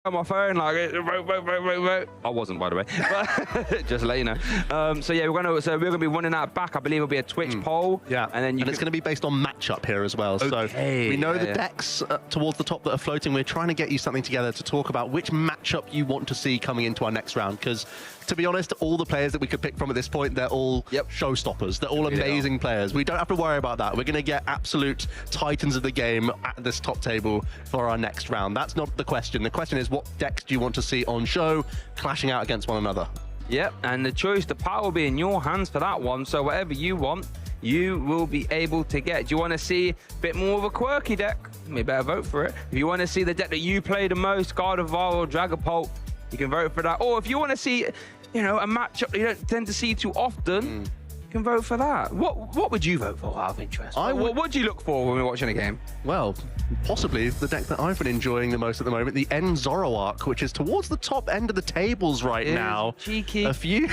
On my phone, like vote. I wasn't, by the way, but just to let you know. So yeah, we're gonna be running that back. I believe it'll be a Twitch poll. Yeah, and then it's going to be based on matchup here as well. So we know the decks towards the top that are floating. We're trying to get you something together to talk about which matchup you want to see coming into our next round. Because to be honest, all the players that we could pick from at this point, they're all showstoppers. They're all amazing players. We don't have to worry about that. We're going to get absolute titans of the game at this top table for our next round. That's not the question. The question is, what decks do you want to see on show clashing out against one another? Yep, and the power will be in your hands for that one. So whatever you want, you will be able to get. Do you want to see a bit more of a quirky deck? You better vote for it. If you want to see the deck that you play the most, Gardevoir or Dragapult, you can vote for that. Or if you want to see, you know, a matchup that you don't tend to see too often, you can vote for that. What would you vote for out of interest? What do you look for when we're watching a game? Well, possibly the deck that I've been enjoying the most at the moment, the N Zoroark, which is towards the top end of the tables right now. Cheeky. A few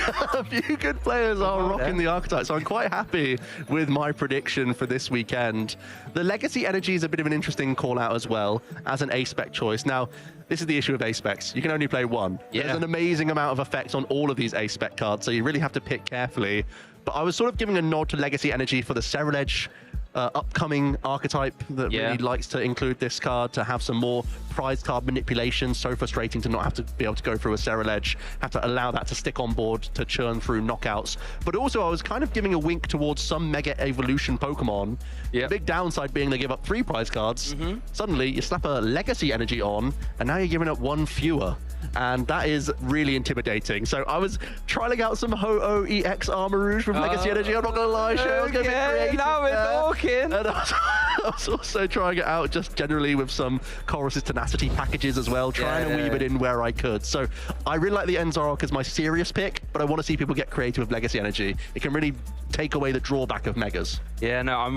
good players are rocking the archetype, so I'm quite happy with my prediction for this weekend. The Legacy Energy is a bit of an interesting call out as well as an A-spec choice. Now, this is the issue of A-specs. You can only play one. There's an amazing amount of effect on all of these A-spec cards, so you really have to pick carefully. But I was sort of giving a nod to Legacy Energy for the Ceruledge upcoming archetype that really likes to include this card to have some more prize card manipulation. So frustrating to not have to be able to go through a Ceruledge, have to allow that to stick on board to churn through knockouts. But also I was kind of giving a wink towards some Mega Evolution Pokemon. The big downside being they give up 3 prize cards. Suddenly you slap a Legacy Energy on and now you're giving up 1 fewer. And that is really intimidating. So I was trialing out some Ho-Oh EX Armor Rouge from Legacy Energy. I'm not going to lie, I was going to be creative. Now we're talking. And I was also trying it out just generally with some Chorus's Tenacity packages as well, trying to weave it in where I could. So I really like the N Zoroark as my serious pick, but I want to see people get creative with Legacy Energy. It can really take away the drawback of Megas. Yeah, no,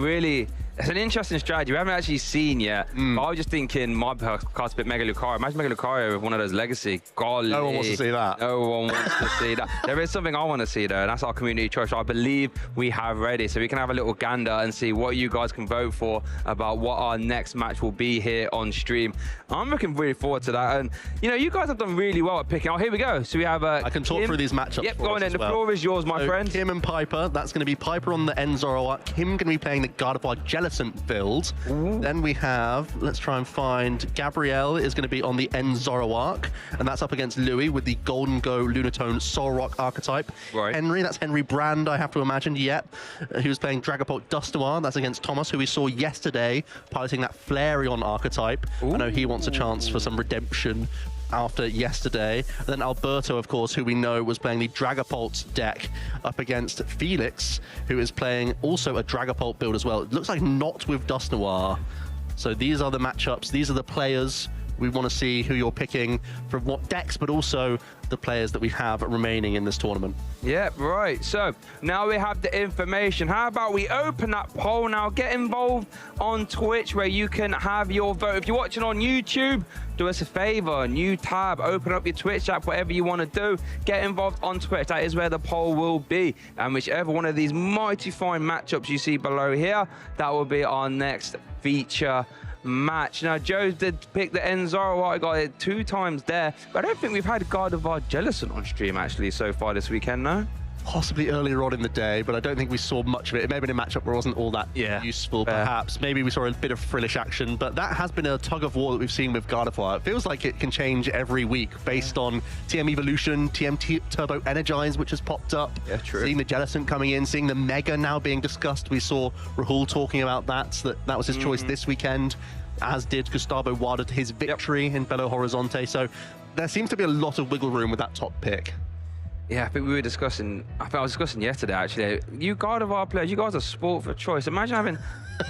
it's an interesting strategy. We haven't actually seen yet. But I was just thinking my card's a bit Mega Lucario. Imagine Mega Lucario with one of those Legacy. Golly. No one wants to see that. No one wants to see that. There is something I want to see though, and that's our community choice. I believe we have ready. So we can have a little gander and see what you guys can vote for about what our next match will be here on stream. I'm looking really forward to that. And you know, you guys have done really well at picking. Oh, here we go. So we have I can talk through these matchups. Yep, go on in. The floor is yours, my friend. Kim and Piper. That's going to be Piper on the N Zoroark. Kim going to be playing the Gardevoir Jellicent build. Then we have, let's try and find, Gabrielle is going to be on the N Zoroark, and that's up against Louis with the Golden Go Lunatone Solrock archetype. Henry, that's Henry Brand, I have to imagine, he was playing Dragapult Dustoir. That's against Thomas, who we saw yesterday piloting that Flareon archetype. I know he wants a chance for some redemption after yesterday. And then Alberto, of course, who we know was playing the Dragapult deck up against Felix, who is playing also a Dragapult build as well. It looks like not with Dustoir. So these are the matchups. These are the players. We want to see who you're picking from what decks, but also the players that we have remaining in this tournament. Yep, right. So now we have the information. How about we open that poll now? Get involved on Twitch where you can have your vote. If you're watching on YouTube, do us a favor, new tab, open up your Twitch app, whatever you want to do. Get involved on Twitch. That is where the poll will be. And whichever one of these mighty fine matchups you see below here, that will be our next feature match. Now, Joe did pick the N Zoroark. I got it 2 times there, but I don't think we've had Gardevoir Jellicent on stream actually so far this weekend, no? possibly earlier on in the day, but I don't think we saw much of it. It may have been a matchup where it wasn't all that useful, perhaps. Maybe we saw a bit of frillish action, but that has been a tug of war that we've seen with Gardevoir. It feels like it can change every week based on TM Evolution, TM Turbo Energize, which has popped up. Yeah, true. Seeing the Jellicent coming in, seeing the Mega now being discussed. We saw Rahul talking about that was his choice this weekend, as did Gustavo Wada to his victory in Belo Horizonte. So there seems to be a lot of wiggle room with that top pick. Yeah, I think we were discussing, I was discussing yesterday actually, you Gardevoir players, you guys are sport for choice. Imagine having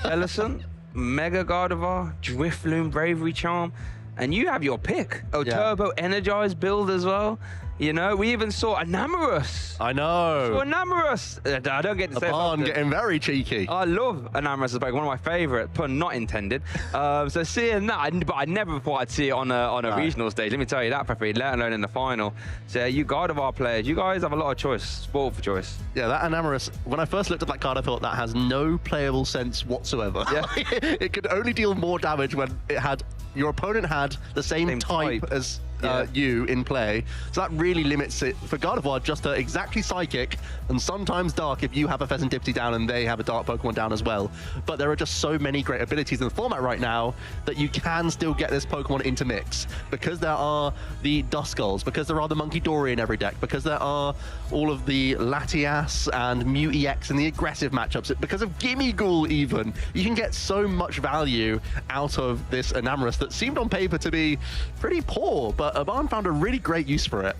Jellicent, Mega Gardevoir, Drifloon, Bravery Charm, and you have your pick. Turbo Energized build as well. You know, we even saw Enamorus. I know. So Enamorus. I don't get to say it often. Getting very cheeky. I love Enamorus as one of my favorite, pun not intended. So seeing that, but I never thought I'd see it on a regional stage. Let me tell you that for free, let alone in the final. So you Gardevoir players, you guys have a lot of choice, sport for choice. Yeah, that Enamorus, when I first looked at that card, I thought that has no playable sense whatsoever. Yeah. It could only deal more damage when your opponent had the same type as you in play. So that really limits it for Gardevoir just to exactly Psychic and sometimes Dark if you have a Pheasantipsy down and they have a Dark Pokemon down as well. But there are just so many great abilities in the format right now that you can still get this Pokemon into mix, because there are the Duskulls, because there are the Munkidori in every deck, because there are all of the Latias and Mew EX in the aggressive matchups, because of Gimmighoul even. You can get so much value out of this Enamorus that seemed on paper to be pretty poor, but Aban found a really great use for it.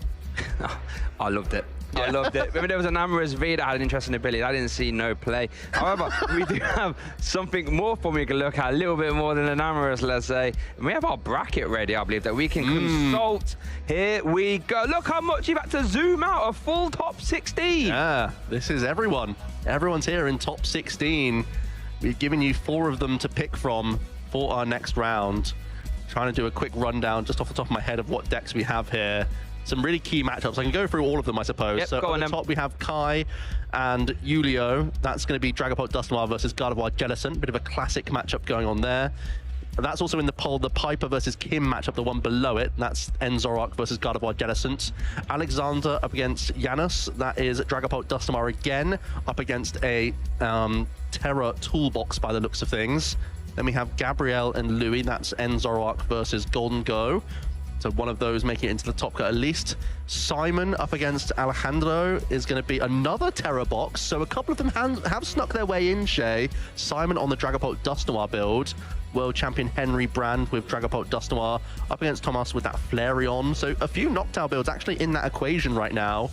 I loved it. I loved it. Maybe there was an Enamorus V that had an interesting ability. I didn't see no play. However, we do have something more for me to look at, a little bit more than an Enamorus, let's say. And we have our bracket ready, I believe, that we can consult. Here we go. Look how much you've had to zoom out, a full top 16. Yeah, this is everyone. Everyone's here in top 16. We've given you 4 of them to pick from for our next round. Trying to do a quick rundown just off the top of my head of what decks we have here. Some really key matchups. I can go through all of them, I suppose. Yep, so on the top, we have Kai and Julio. That's going to be Dragapult Dusknoir versus Gardevoir Jellicent. Bit of a classic matchup going on there. And that's also in the poll, the Piper versus Kim matchup, the one below it. That's Enzoroark versus Gardevoir Jellicent. Alexander up against Janus. That is Dragapult Dusknoir again, up against a Terra Toolbox by the looks of things. Then we have Gabrielle and Louis. That's Enzoroark versus Golden Go. So one of those making it into the top cut at least. Simon up against Alejandro is going to be another Terra box. So a couple of them have snuck their way in, Shay. Simon on the Dragapult Dusknoir build. World champion Henry Brand with Dragapult Dusknoir up against Thomas with that Flareon. So a few Noctowl builds actually in that equation right now.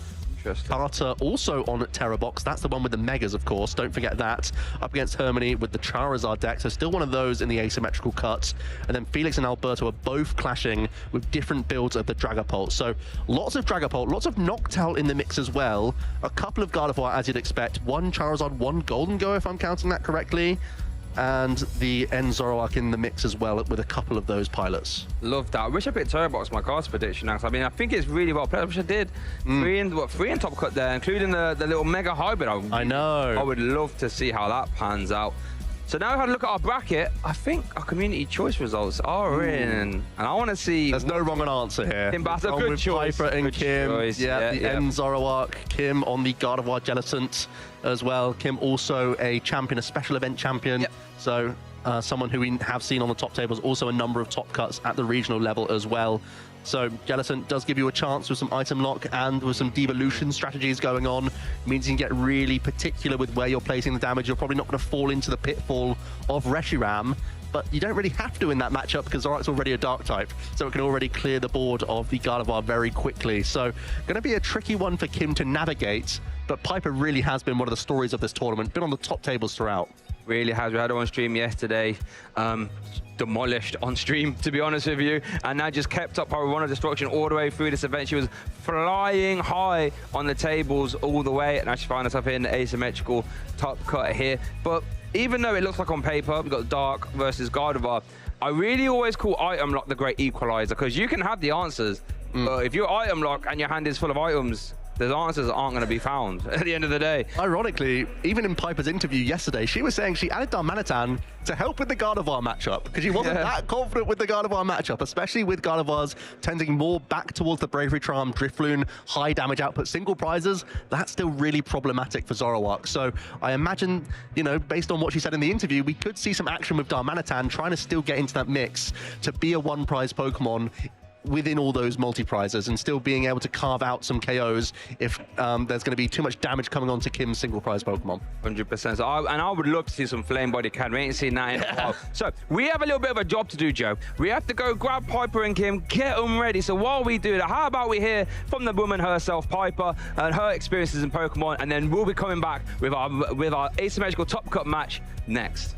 Carter also on Terra Box. That's the one with the Megas, of course. Don't forget that. Up against Hermione with the Charizard deck. So still one of those in the asymmetrical cuts. And then Felix and Alberto are both clashing with different builds of the Dragapult. So lots of Dragapult, lots of Noctowl in the mix as well. A couple of Gardevoir, as you'd expect. One Charizard, one Golden Go, if I'm counting that correctly. And the Enzoroark in the mix as well with a couple of those pilots. Love that. I wish I picked Terra Box my cards prediction now. I mean, I think it's really well played. I wish I did. 3 in top cut there, including the little Mega Hybrid. I know. I would love to see how that pans out. So now we've had a look at our bracket. I think our community choice results are in. And I want to see... There's no wrong answer here. Kim, that's a good choice. Piper and good Kim. Choice. Yeah, the Enzoroark. Kim on the Gardevoir Jellicent as well. Kim also a champion, a special event champion. Yep. So someone who we have seen on the top tables, also a number of top cuts at the regional level as well. So Jellicent does give you a chance with some item lock and with some devolution strategies going on. It means you can get really particular with where you're placing the damage. You're probably not going to fall into the pitfall of Reshiram, but you don't really have to in that matchup because Zoroark's already a dark type, so it can already clear the board of the Gardevoir very quickly. So going to be a tricky one for Kim to navigate, but Piper really has been one of the stories of this tournament, been on the top tables throughout. Really has. We had her on stream yesterday. Demolished on stream, to be honest with you, and that just kept up her run of destruction all the way through this event. She was flying high on the tables all the way, and now she found herself in the asymmetrical top cut here. But even though it looks like on paper we've got Dark versus Gardevoir, I really always call item lock the great equalizer, because you can have the answers, but if you're item lock and your hand is full of items, The answers aren't going to be found at the end of the day. Ironically, even in Piper's interview yesterday, she was saying she added Darmanitan to help with the Gardevoir matchup because she wasn't that confident with the Gardevoir matchup, especially with Gardevoirs tending more back towards the Bravery Charm, Drifloon, high damage output single prizes. That's still really problematic for Zoroark. So I imagine, you know, based on what she said in the interview, we could see some action with Darmanitan trying to still get into that mix to be a one prize Pokemon within all those multi-prizes and still being able to carve out some KOs if there's going to be too much damage coming onto Kim's single prize Pokemon. 100%. So I would love to see some Flame Body Can. We ain't seen that in a while. So we have a little bit of a job to do, Joe. We have to go grab Piper and Kim, get them ready. So while we do that, how about we hear from the woman herself, Piper, and her experiences in Pokemon, and then we'll be coming back with our asymmetrical Top Cut match next.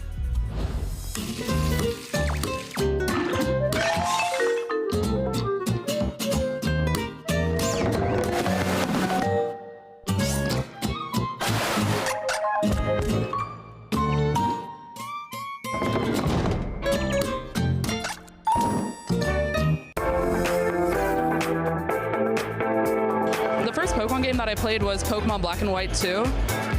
The first Pokemon game that I played was Pokemon Black and White 2.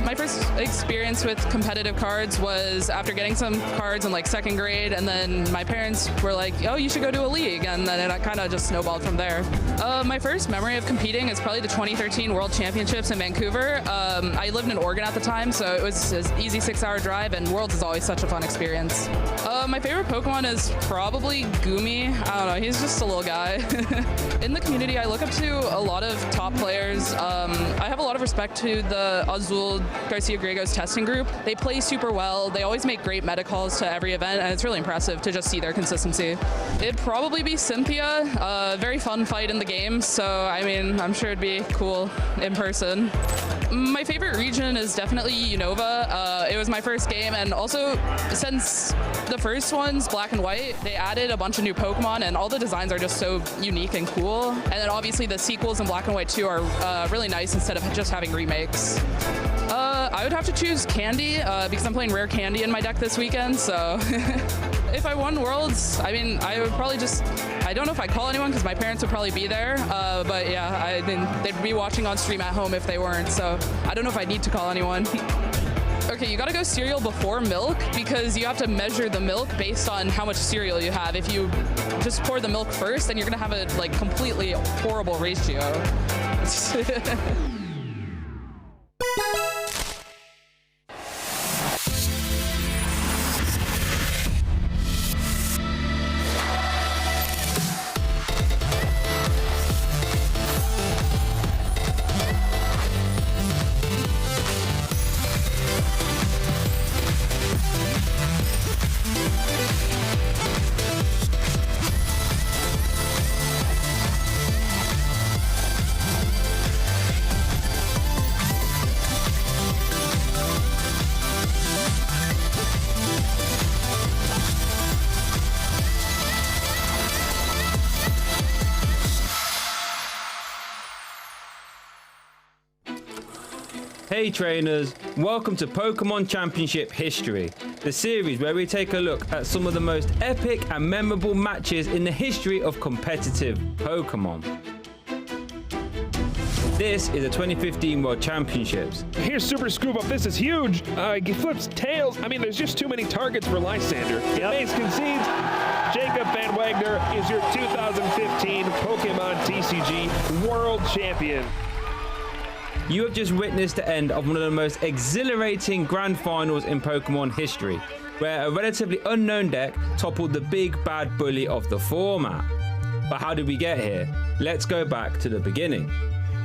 My first experience with competitive cards was after getting some cards in like second grade, and then my parents were like, oh, you should go to a league, and then it kind of just snowballed from there. My first memory of competing is probably the 2013 World Championships in Vancouver. I lived in Oregon at the time, so it was an easy 6-hour drive, and Worlds is always such a fun experience. My favorite Pokemon is probably Goomy. I don't know, he's just a little guy. In the community, I look up to a lot of top players. I have a lot of respect to the Azul Garcia Griego's testing group. They play super well. They always make great meta calls to every event, and it's really impressive to just see their consistency. It'd probably be Cynthia. Very fun fight in the game, so I mean, I'm sure it'd be cool in person. My favorite region is definitely Unova. It was my first game, and also since the first one's Black and White, they added a bunch of new Pokemon, and all the designs are just so unique and cool. And then obviously the sequels in Black and White 2 are really nice instead of just having remakes. I would have to choose Candy because I'm playing Rare Candy in my deck this weekend, so if I won Worlds, I mean, I would probably just, I don't know if I'd call anyone because my parents would probably be there, but yeah, they'd be watching on stream at home if they weren't, so I don't know if I'd need to call anyone. Okay, you gotta go cereal before milk because you have to measure the milk based on how much cereal you have. If you just pour the milk first, then you're gonna have a like completely horrible ratio. Hey trainers, welcome to Pokémon Championship History, the series where we take a look at some of the most epic and memorable matches in the history of competitive Pokémon. This is the 2015 World Championships. Here's Super Scoop Up, this is huge! He flips tails, I mean there's just too many targets for Lysander. Base concedes, Jacob Van Wagner is your 2015 Pokémon TCG World Champion. You have just witnessed the end of one of the most exhilarating grand finals in Pokemon history, where a relatively unknown deck toppled the big bad bully of the format. But how did we get here? Let's go back to the beginning.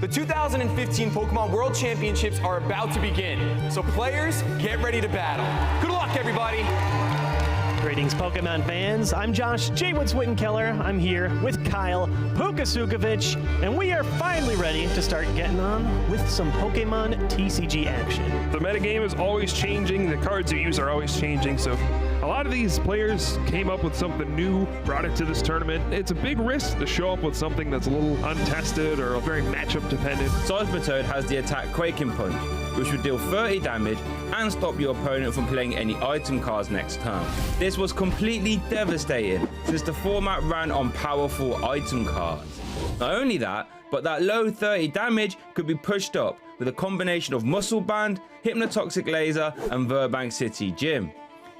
The 2015 Pokemon World Championships are about to begin, so players, get ready to battle. Good luck, everybody! Greetings, Pokemon fans. I'm Josh J. Woods-Wittenkeller. I'm here with Kyle Pukasukovic, and we are finally ready to start getting on with some Pokemon TCG action. The metagame is always changing, the cards you use are always changing, so a lot of these players came up with something new, brought it to this tournament. It's a big risk to show up with something that's a little untested or very matchup dependent. Seismitoad has the attack Quaking Punch, which would deal 30 damage and stop your opponent from playing any item cards next turn. This was completely devastating since the format ran on powerful item cards. Not only that, but that low 30 damage could be pushed up with a combination of Muscle Band, Hypnotoxic Laser, and Verbank City Gym.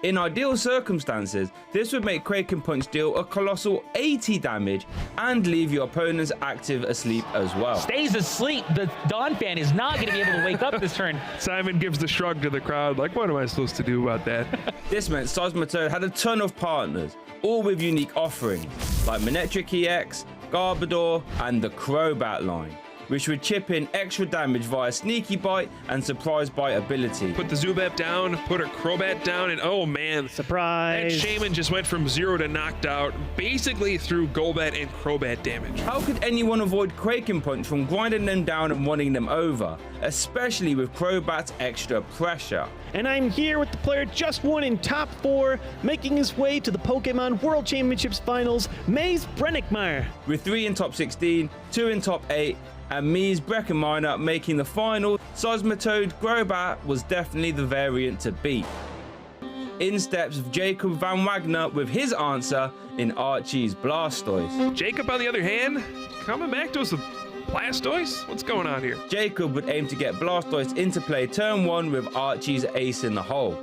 In ideal circumstances, this would make Quaking Punch deal a colossal 80 damage and leave your opponents active asleep as well. Stays asleep. The Dawn fan is not going to be able to wake up this turn. Simon gives the shrug to the crowd, like, what am I supposed to do about that? This meant Seismitoad had a ton of partners, all with unique offerings, like Manectric EX, Garbodor, and the Crobat line, which would chip in extra damage via Sneaky Bite and Surprise Bite ability. Put the Zubat down, put a Crobat down, and oh man. Surprise. That Shaman just went from 0 to knocked out, basically through Golbat and Crobat damage. How could anyone avoid Quaking Punch from grinding them down and running them over, especially with Crobat's extra pressure? And I'm here with the player just won in top 4, making his way to the Pokemon World Championships Finals, Maze Brennickmeyer. With 3 in top 16, 2 in top 8, and Mies Breckenmeyer making the final, Seismitoad Crobat was definitely the variant to beat. In steps Jacob Van Wagner with his answer in Archie's Blastoise. Jacob, on the other hand, coming back to us with Blastoise? What's going on here? Jacob would aim to get Blastoise into play turn 1 with Archie's Ace in the hole.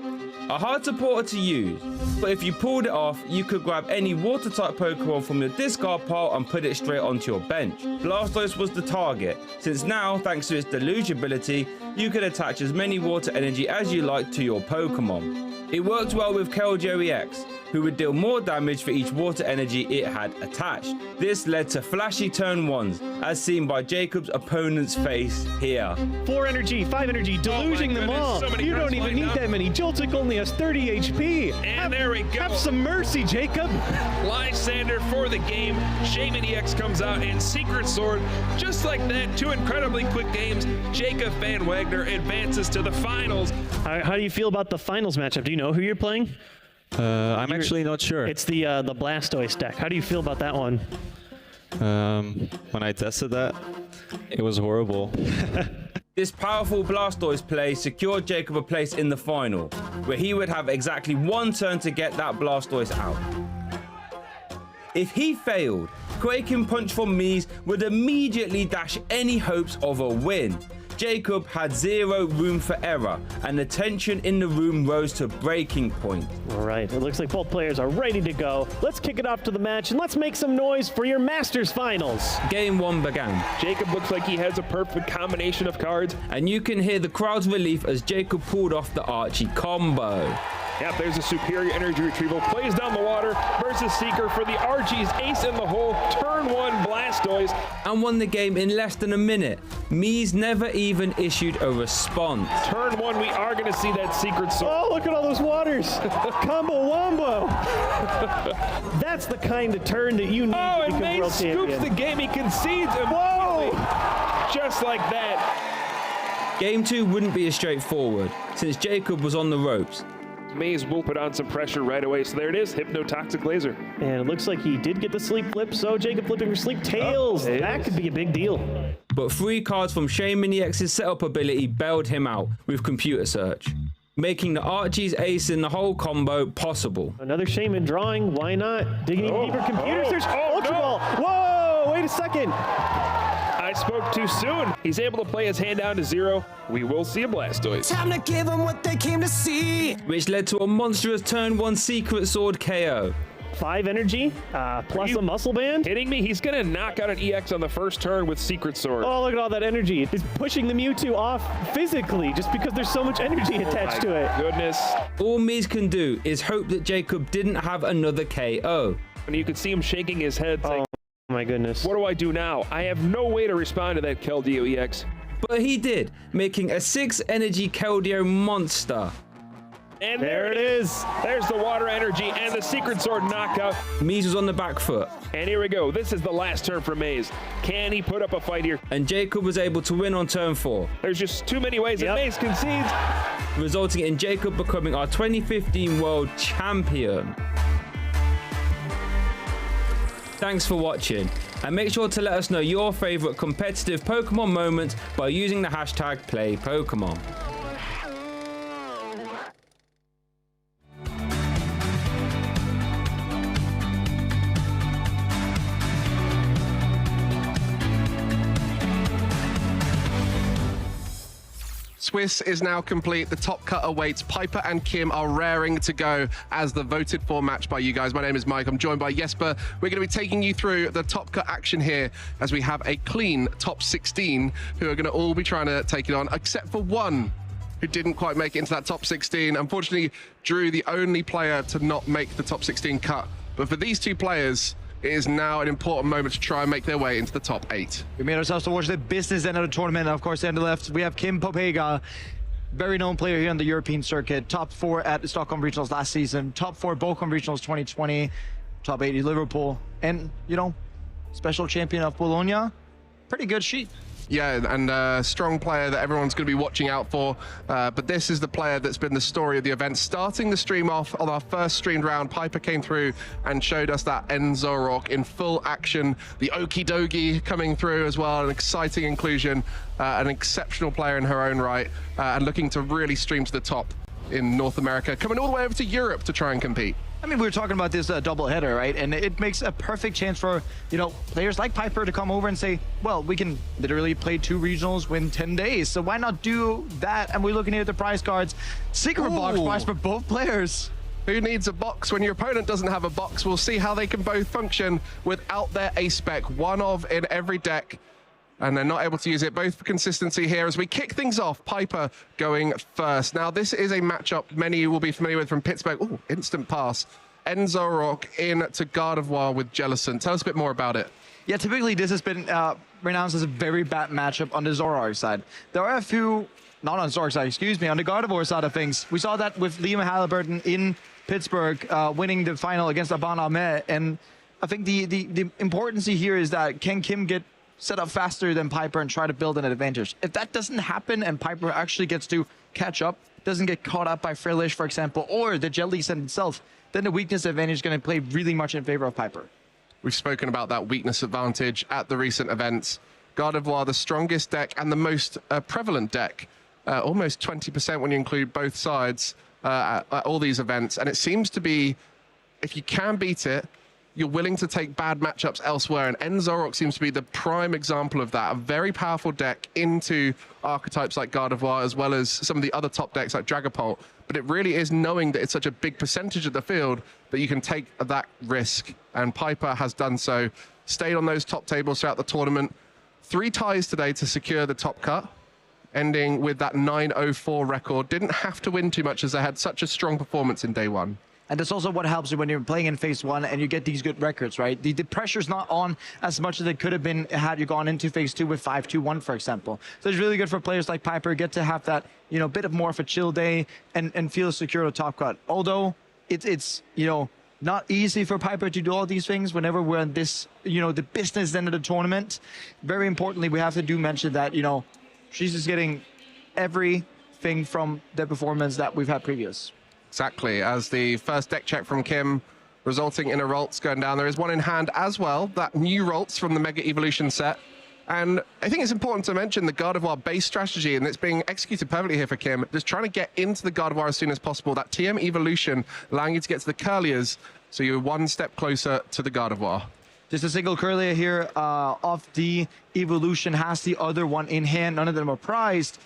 A hard supporter to use, but if you pulled it off, you could grab any water-type Pokemon from your discard pile and put it straight onto your bench. Blastoise was the target, since now, thanks to its Deluge ability, you could attach as many water energy as you like to your Pokemon. It worked well with Keldeo EX, who would deal more damage for each water energy it had attached. This led to flashy turn 1s, as seen by Jacob's opponent's face here. 4 energy, 5 energy, deluging them all. So you don't even need that many. Joltik only has 30 HP. And there we go. Have some mercy, Jacob. Lysander for the game. Shaman EX comes out and Secret Sword. Just like that, 2 incredibly quick games. Jacob Van Wagner advances to the finals. How do you feel about the finals matchup? Do you know who you're playing? I'm actually not sure. It's the Blastoise deck. How do you feel about that one? When I tested that, it was horrible. This powerful Blastoise play secured Jacob a place in the final, where he would have exactly 1 turn to get that Blastoise out. If he failed, Quaking Punch from Mies would immediately dash any hopes of a win. Jacob had 0 room for error, and the tension in the room rose to breaking point. All right, it looks like both players are ready to go. Let's kick it off to the match, and let's make some noise for your Masters Finals. Game 1 began. Jacob looks like he has a perfect combination of cards. And you can hear the crowd's relief as Jacob pulled off the Archie combo. Yep, there's a superior energy retrieval. Plays down the water versus Seeker for the Archie's Ace in the hole. Turn 1 Blastoise. And won the game in less than a minute. Mies never even issued a response. Turn 1, we are going to see that Secret Sword. Oh, look at all those waters. Combo Wombo. That's the kind of turn that you need to become and world Maze champion. scoops the game. He concedes immediately. Just like that. Game 2 wouldn't be as straightforward, since Jacob was on the ropes. Maze will put on some pressure right away. So there it is, Hypnotoxic Laser. And it looks like he did get the sleep flip, so Jacob flipping for sleep tails. That could be a big deal. But 3 cards from Shaman EX's setup ability bailed him out with computer search, making the Archie's Ace in the hole combo possible. Another Shaman drawing, why not? Digging even deeper, computer search, Ultra Ball. Whoa, wait a second. I spoke too soon. He's able to play his hand down to 0. We will see a Blastoise. Time to give them what they came to see. Which led to a monstrous turn 1 Secret Sword KO. 5 energy, plus a muscle band. Kidding me? He's gonna knock out an EX on the first turn with Secret Sword. Oh, look at all that energy. It's pushing the Mewtwo off physically just because there's so much energy attached to it. Goodness. All Mies can do is hope that Jacob didn't have another KO. And you can see him shaking his head saying, oh my goodness. What do I do now? I have no way to respond to that Keldeo EX. But he did, making a 6 energy Keldeo monster. And there it is. There's the water energy and the Secret Sword knockout. Mies was on the back foot. And here we go. This is the last turn for Maze. Can he put up a fight here? And Jacob was able to win on turn 4. There's just too many ways that Maze concedes. Resulting in Jacob becoming our 2015 world champion. Thanks for watching, and make sure to let us know your favorite competitive Pokemon moments by using the hashtag #PlayPokemon. Swiss is now complete. The top cut awaits. Piper and Kim are raring to go as the voted for match by you guys. My name is Mike. I'm joined by Jesper. We're going to be taking you through the top cut action here as we have a clean top 16 who are going to all be trying to take it on, except for one who didn't quite make it into that top 16. Unfortunately, Drew, the only player to not make the top 16 cut. But for these two players, it is now an important moment to try and make their way into the top 8. We made ourselves towards the business end of the tournament. Of course, on the left, we have Kim Popega, very known player here on the European circuit. Top 4 at the Stockholm Regionals last season. Top 4 Bochum Regionals 2020. Top 8 in Liverpool. And, you know, special champion of Bologna. Pretty good sheet. Yeah, and a strong player that everyone's going to be watching out for. But this is the player that's been the story of the event. Starting the stream off on our first streamed round, Piper came through and showed us that Enzorok in full action. The Okie Dogie coming through as well, an exciting inclusion. An exceptional player in her own right, and looking to really stream to the top in North America, coming all the way over to Europe to try and compete. I mean, we were talking about this double header, right? And it makes a perfect chance for, you know, players like Piper to come over and say, well, we can literally play 2 regionals, win 10 days. So why not do that? And we're looking here at the prize cards. Secret box prize for both players. Who needs a box when your opponent doesn't have a box? We'll see how they can both function without their ace spec, one of in every deck. And they're not able to use it, both for consistency here as we kick things off. Piper going first. Now, this is a matchup many will be familiar with from Pittsburgh. Oh, instant pass. Enzorok in to Gardevoir with Jellison. Tell us a bit more about it. Yeah, typically this has been renounced as a very bad matchup on the Zoroark side. There are a few, not on Zoroark side, excuse me, on the Gardevoir side of things. We saw that with Liam Halliburton in Pittsburgh winning the final against Aban Ahmed. And I think the importance here is that can Kim get set up faster than Piper and try to build an advantage. If that doesn't happen and Piper actually gets to catch up, doesn't get caught up by Frillish, for example, or the Jellicent itself, then the weakness advantage is going to play really much in favor of Piper. We've spoken about that weakness advantage at the recent events. Gardevoir, the strongest deck and the most prevalent deck, almost 20% when you include both sides at all these events. And it seems to be, if you can beat it, you're willing to take bad matchups elsewhere, and Enzorok seems to be the prime example of that. A very powerful deck into archetypes like Gardevoir, as well as some of the other top decks like Dragapult. But it really is knowing that it's such a big percentage of the field that you can take that risk, and Piper has done so. Stayed on those top tables throughout the tournament. 3 ties today to secure the top cut, ending with that 9-0-4 record. Didn't have to win too much as they had such a strong performance in day 1. And that's also what helps you when you're playing in phase 1 and you get these good records, right? The pressure's not on as much as it could have been had you gone into phase 2 with 5-2-1, for example. So it's really good for players like Piper, get to have that, you know, bit of more of a chill day and feel secure to top cut. Although it's you know, not easy for Piper to do all these things whenever we're in this, you know, the business end of the tournament. Very importantly, we have to mention that, you know, she's just getting everything from the performance that we've had previous. Exactly, as the first deck check from Kim, resulting in a Ralts going down. There is one in hand as well, that new Ralts from the Mega Evolution set. And I think it's important to mention the Gardevoir base strategy, and it's being executed perfectly here for Kim. Just trying to get into the Gardevoir as soon as possible. That TM Evolution allowing you to get to the Curliers, so you're one step closer to the Gardevoir. Just a single Curlier here of the Evolution, has the other one in hand. None of them are prized.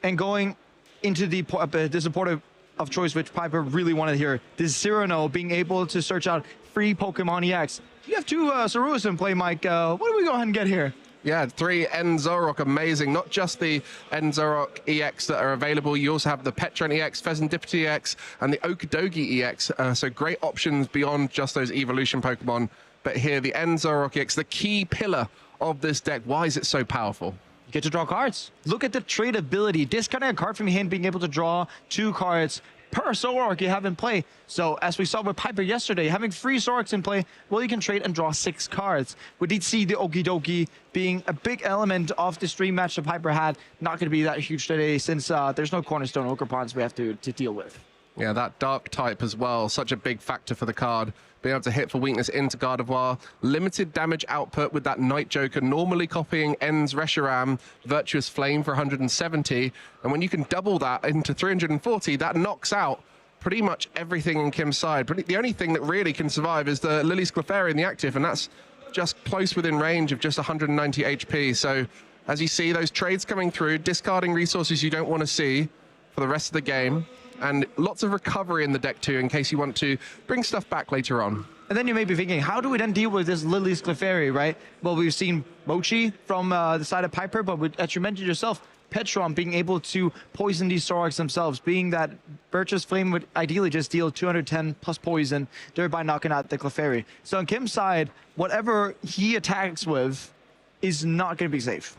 And going into the supportive of choice, which Piper really wanted here, this Cyrano being able to search out free Pokemon EX. You have 2 Sarus in play, Mike. What do we go ahead and get here? Yeah, 3 Enzorok, amazing. Not just the Enzorok EX that are available, you also have the Petron EX, Pheasantipity EX, and the Okidogi EX. So great options beyond just those evolution Pokemon. But here, the Enzorok EX, the key pillar of this deck. Why is it so powerful? You get to draw cards. Look at the tradability. Discarding a card from your hand, being able to draw 2 cards per Zoroark you have in play. So as we saw with Piper yesterday, having 3 Zoroarks in play, well, you can trade and draw 6 cards. We did see the Okidogi being a big element of the stream match that Piper had. Not going to be that huge today since there's no Cornerstone Ogerpons we have to deal with. Yeah, that Dark type as well, such a big factor for the card. Being able to hit for weakness into Gardevoir. Limited damage output with that Night Joker, normally copying En's Reshiram, Virtuous Flame for 170. And when you can double that into 340, that knocks out pretty much everything in Kim's side. The only thing that really can survive is the Lily's Clefairy in the active, and that's just close within range of just 190 HP. So As you see, those trades coming through, discarding resources you don't want to see for the rest of the game, and lots of recovery in the deck too, in case you want to bring stuff back later on. And then you may be thinking, how do we then deal with this Lily's Clefairy, right? Well, we've seen Mochi from the side of Piper, but as you mentioned yourself, Petron being able to poison these Zoroarks themselves, being that Birch's Flame would ideally just deal 210 plus poison, thereby knocking out the Clefairy. So on Kim's side, whatever he attacks with is not going to be safe.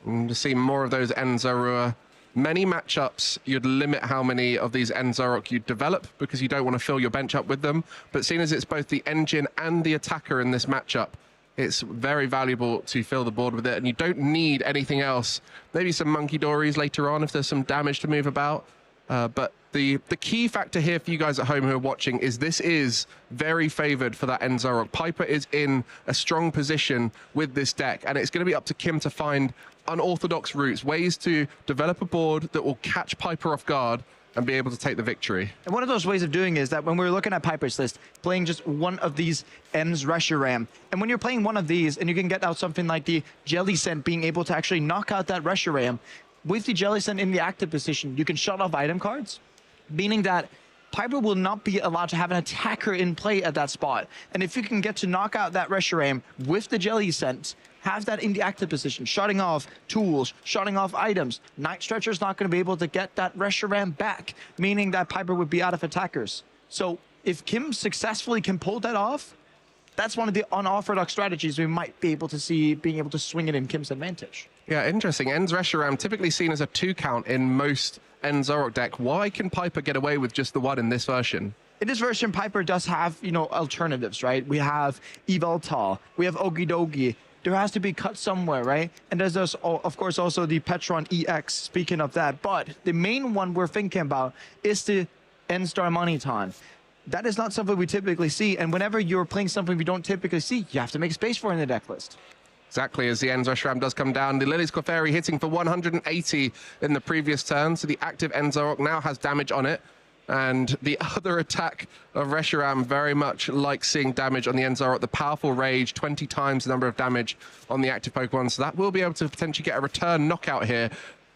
To see more of those Enzarur. Many matchups, you'd limit how many of these Enzarok you develop because you don't want to fill your bench up with them. But seeing as it's both the engine and the attacker in this matchup, it's very valuable to fill the board with it. And you don't need anything else. Maybe some Monkey Dories later on if there's some damage to move about. But the key factor here for you guys at home who are watching is this is very favored for that Enzarok. Piper is in a strong position with this deck, and it's going to be up to Kim to find unorthodox routes, ways to develop a board that will catch Piper off guard and be able to take the victory. And one of those ways of doing is that when we're looking at Piper's list, playing just one of these Ens Reshiram, and when you're playing one of these and you can get out something like the Jelly Scent, being able to actually knock out that Reshiram, with the Jelly Scent in the active position, you can shut off item cards, meaning that Piper will not be allowed to have an attacker in play at that spot. And if you can get to knock out that Reshiram with the Jelly Scent, have that in the active position, shutting off tools, shutting off items, Night Stretcher's not going to be able to get that Reshiram back, meaning that Piper would be out of attackers. So if Kim successfully can pull that off, that's one of the unorthodox strategies we might be able to see being able to swing it in Kim's advantage. Yeah, interesting. Ens Reshiram typically seen as a 2 count in most Enzarok deck. Why can Piper get away with just the 1 in this version? In this version, Piper does have, you know, alternatives, right? We have Yveltal, we have Okidogi. There has to be cut somewhere, right? And there's, of course, also the Petron EX, speaking of that. But the main one we're thinking about is the N-Star Moniton. That is not something we typically see. And whenever you're playing something we don't typically see, you have to make space for it in the deck list. Exactly, as the Ens Reshiram does come down. The Lily's Clefairy hitting for 180 in the previous turn. So the active Enzarok now has damage on it. And the other attack of Reshiram very much like seeing damage on the Enzarok. The powerful Rage, 20 times the number of damage on the active Pokemon. So that will be able to potentially get a return knockout here.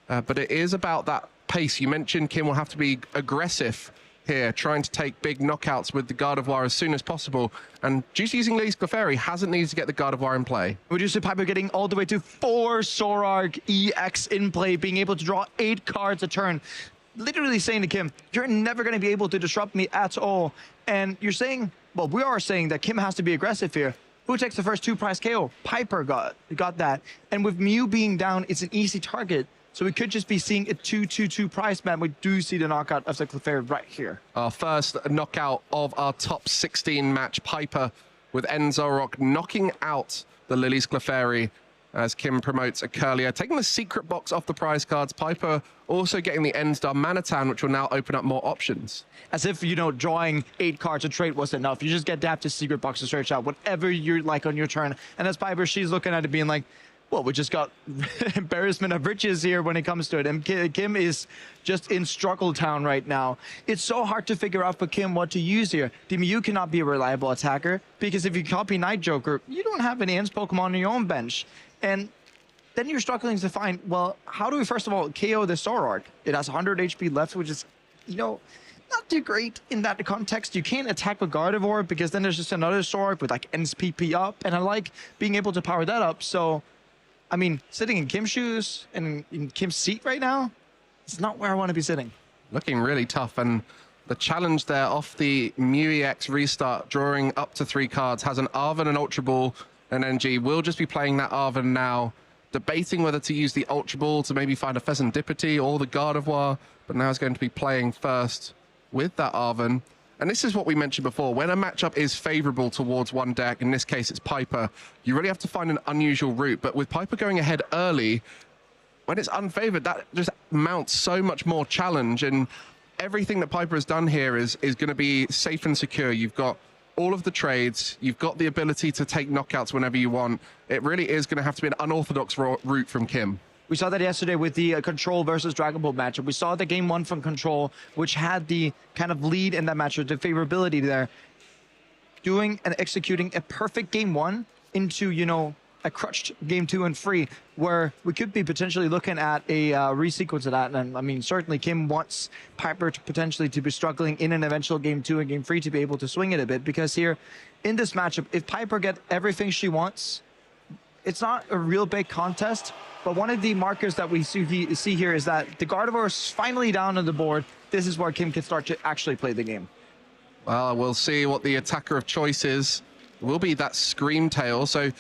But it is about that pace. You mentioned Kim will have to be aggressive here, trying to take big knockouts with the Gardevoir as soon as possible. And due to using Lily's Clefairy, hasn't needed to get the Gardevoir in play. We do see Piper getting all the way to 4 Zoroark EX in play, being able to draw 8 cards a turn. Literally saying to Kim, you're never going to be able to disrupt me at all. And you're saying, well, we are saying that Kim has to be aggressive here. Who takes the first 2 prize KO? Piper got that. And with Mew being down, it's an easy target. So we could just be seeing a 2-2-2 prize map. We do see the knockout of the Clefairy right here. Our first knockout of our top 16 match. Piper with Enzarok knocking out the Lily's Clefairy as Kim promotes a Curlier. Taking the secret box off the prize cards. Piper also getting the N-Star Manitan, which will now open up more options. As if, you know, drawing 8 cards a trait was enough. You just get to have the secret box to search out whatever you like on your turn. And as Piper, she's looking at it being like, well, we just got embarrassment of riches here when it comes to it. And Kim is just in struggle town right now. It's so hard to figure out for Kim what to use here. The Mew cannot be a reliable attacker because if you copy Night Joker, you don't have any Ens Pokemon on your own bench. And then you're struggling to find, well, how do we first of all KO the Zoroark? It has 100 HP left, which is, you know, not too great in that context. You can't attack with Gardevoir because then there's just another Zoroark with like Ens PP up. And I like being able to power that up. So, I mean, sitting in Kim's shoes and in Kim's seat right now, it's not where I want to be sitting. Looking really tough. And the challenge there off the Mew EX restart, drawing up to 3 cards, has an Arven, an Ultra Ball, and NG. We'll just be playing that Arven now, debating whether to use the Ultra Ball to maybe find a Pheasantipity or the Gardevoir, but now is going to be playing first with that Arven. And this is what we mentioned before. When a matchup is favorable towards one deck, in this case it's Piper, you really have to find an unusual route. But with Piper going ahead early, when it's unfavored, that just mounts so much more challenge. And everything that Piper has done here is going to be safe and secure. You've got all of the trades, you've got the ability to take knockouts whenever you want. It really is going to have to be an unorthodox route from Kim. We saw that yesterday with the Control versus Dragon Ball matchup. We saw the game 1 from Control, which had the kind of lead in that matchup, the favorability there. Doing and executing a perfect game 1 into, you know, a crutched game 2 and 3, where we could be potentially looking at a resequence of that. And I mean, certainly Kim wants Piper to potentially to be struggling in an eventual game 2 and game 3 to be able to swing it a bit, because here in this matchup, if Piper gets everything she wants, it's not a real big contest. But one of the markers that we see here is that the Gardevoir is finally down on the board. This is where Kim can start to actually play the game. Well, we'll see what the attacker of choice is. It will be that Scream Tail. So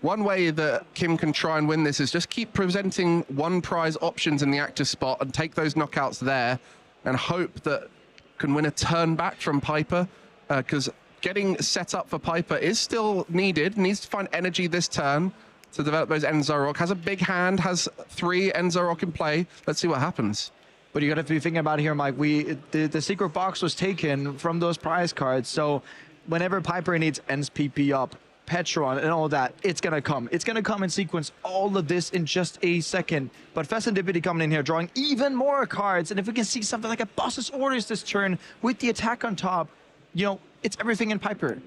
one way that Kim can try and win this is just keep presenting one prize options in the active spot and take those knockouts there and hope that can win a turn back from Piper, because getting set up for Piper is still needed. Needs to find energy this turn to develop those Enzorock. Has a big hand, has 3 Enzorock in play. Let's see what happens. But you got to be thinking about here, Mike, the secret box was taken from those prize cards. So whenever Piper needs Ends PP up, Petron and all that, it's going to come. It's going to come in sequence, all of this in just a second. But Fessendipity coming in here, drawing even more cards. And if we can see something like a Boss's Orders this turn with the attack on top, you know, it's everything in Piper.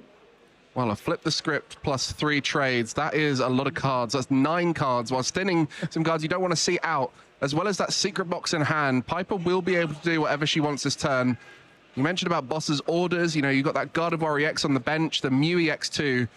Well, a flip the script plus 3 trades. That is a lot of cards. That's 9 cards, while thinning some cards you don't want to see out. As well as that secret box in hand, Piper will be able to do whatever she wants this turn. You mentioned about Boss's Orders. You know, you've got that Gardevoir EX on the bench, the Mew EX too.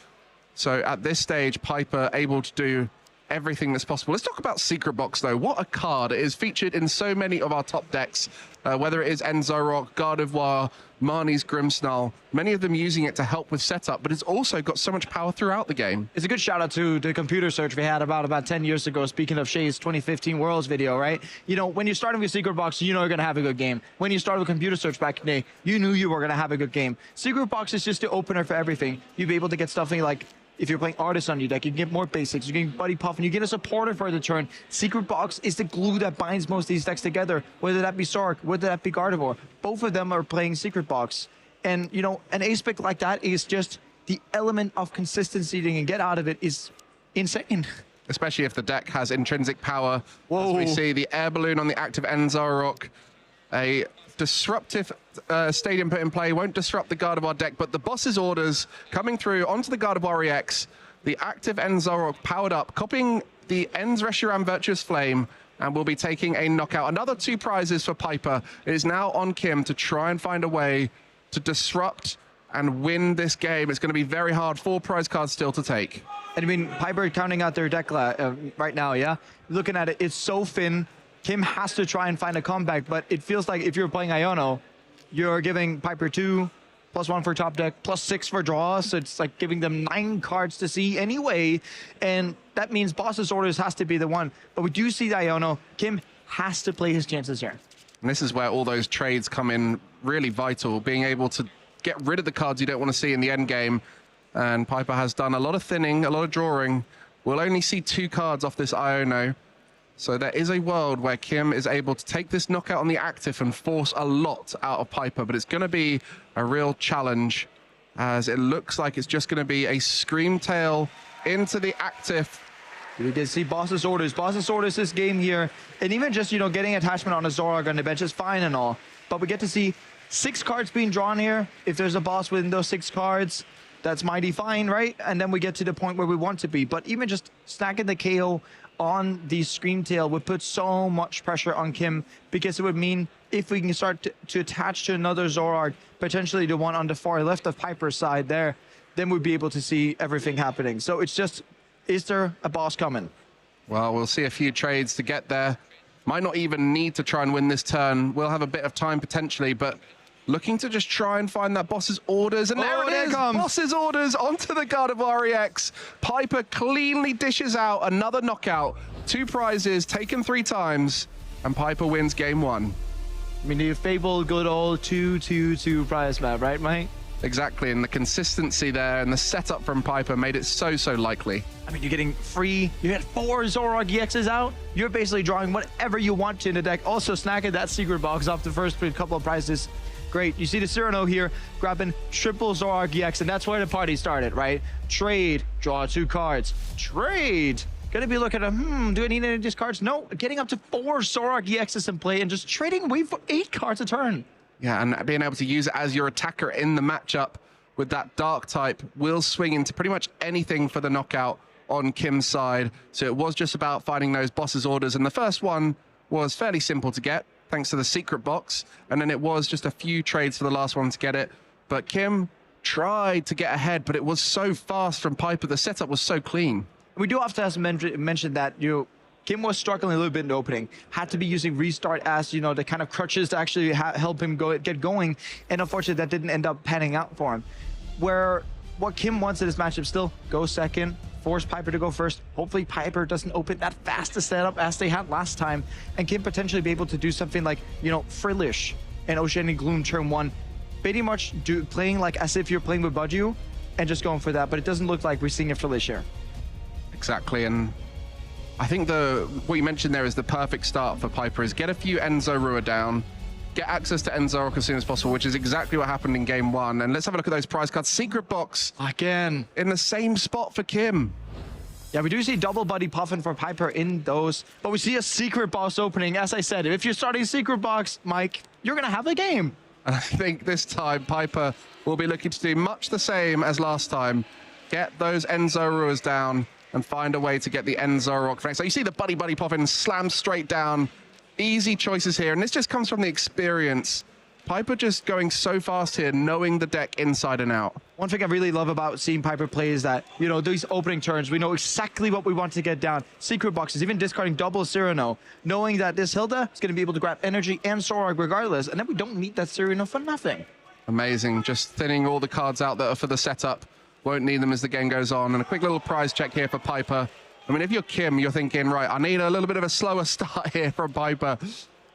So at this stage, Piper able to do everything that's possible. Let's talk about Secret Box, though. What a card. It is featured in so many of our top decks, whether it is Enzorock, Gardevoir, Marnie's Grimmsnarl, many of them using it to help with setup, but it's also got so much power throughout the game. It's a good shout out to the computer search we had about 10 years ago, speaking of Shay's 2015 Worlds video, right? You know, when you're starting with Secret Box, you know you're going to have a good game. When you started with computer search back in the day, you knew you were going to have a good game. Secret Box is just the opener for everything. You'll be able to get stuff like, if you're playing Artist on your deck, you can get more basics, you can get Buddy Puff, and you get a supporter for the turn. Secret Box is the glue that binds most of these decks together, whether that be Sark, whether that be Gardevoir. Both of them are playing Secret Box. And, you know, an ace pick like that is just the element of consistency you can get out of it is insane. Especially if the deck has intrinsic power. Whoa. As we see the Air Balloon on the active Enzorock. A disruptive stadium put in play. Won't disrupt the Gardevoir deck, but the Boss's Orders coming through onto the Gardevoir EX. The active Enzorock powered up, copying the Enz Reshiram Virtuous Flame, and will be taking a knockout. Another 2 prizes for Piper. It is now on Kim to try and find a way to disrupt and win this game. It's going to be very hard. 4 prize cards still to take. And I mean, Piper counting out their deck right now, yeah? Looking at it, it's so thin. Kim has to try and find a comeback, but it feels like if you're playing Iono, you're giving Piper 2, +1 for top deck, +6 for draw, so it's like giving them 9 cards to see anyway, and that means Boss's Orders has to be the one. But we do see the Iono. Kim has to play his chances here. And this is where all those trades come in really vital, being able to get rid of the cards you don't want to see in the end game. And Piper has done a lot of thinning, a lot of drawing. We'll only see 2 cards off this Iono. So there is a world where Kim is able to take this knockout on the active and force a lot out of Piper, but it's going to be a real challenge, as it looks like it's just going to be a Scream Tail into the active. We did see Boss's Orders. Boss's Orders this game here, and even just, you know, getting attachment on a Zorag on the bench is fine and all, but we get to see 6 cards being drawn here. If there's a boss within those 6 cards, that's mighty fine, right? And then we get to the point where we want to be. But even just snacking the KO on the Scream Tail would put so much pressure on Kim, because it would mean if we can start to attach to another Zorag, potentially the one on the far left of Piper's side there, then we'd be able to see everything happening. So it's just, is there a boss coming? Well, we'll see a few trades to get there. Might not even need to try and win this turn. We'll have a bit of time potentially, but looking to just try and find that Boss's Orders. And there it is, Boss's Orders onto the Gardevoir EX. Piper cleanly dishes out another knockout. 2 prizes taken 3 times, and Piper wins game 1. I mean, the fabled good old 2-2-2 prize map, right, Mike? Exactly, and the consistency there and the setup from Piper made it so likely. I mean, you're getting free, you get 4 Zorag EXs out, you're basically drawing whatever you want to in the deck. Also snacking that secret box off the first couple of prizes. Great. You see the Cyrano here grabbing triple Zorag EX, and that's where the party started, right? Trade, draw 2 cards. Trade. Gonna be looking at, do I need any of these cards? No, getting up to 4 Zorag EXs in play and just trading away for 8 cards a turn. Yeah, and being able to use it as your attacker in the matchup with that Dark type will swing into pretty much anything for the knockout on Kim's side. So it was just about finding those boss's orders. And the first one was fairly simple to get, thanks to the secret box. And then it was just a few trades for the last one to get it. But Kim tried to get ahead, but it was so fast from Piper. The setup was so clean. We do have to mention that, Kim was struggling a little bit in the opening. Had to be using restart as, the kind of crutches to actually help him get going. And unfortunately, that didn't end up panning out for him. What Kim wants in this matchup still, go second, force Piper to go first. Hopefully Piper doesn't open that fast a setup as they had last time. And Kim potentially be able to do something like, Frillish and Oceanic Gloom turn 1. Pretty much playing like as if you're playing with Budju and just going for that. But it doesn't look like we're seeing a Frillish here. Exactly, and I think what you mentioned there is the perfect start for Piper is get a few Enzo Rua down, get access to Enzorok as soon as possible, which is exactly what happened in game 1. And let's have a look at those prize cards. Secret box. Again. In the same spot for Kim. Yeah, we do see double buddy puffin for Piper in those, but we see a secret box opening. As I said, if you're starting secret box, Mike, you're going to have a game. And I think this time Piper will be looking to do much the same as last time. Get those Enzo Ruas down and find a way to get the Enzorok. So you see the buddy puffin slam straight down. Easy choices here, and this just comes from the experience. Piper just going so fast here, knowing the deck inside and out. One thing I really love about seeing Piper play is that, these opening turns, we know exactly what we want to get down. Secret boxes, even discarding double Cyrano, knowing that this Hilda is going to be able to grab energy and Sorag regardless, and then we don't need that Cyrano for nothing. Amazing, just thinning all the cards out that are for the setup. Won't need them as the game goes on. And a quick little prize check here for Piper. I mean, if you're Kim, you're thinking, right, I need a little bit of a slower start here from Piper.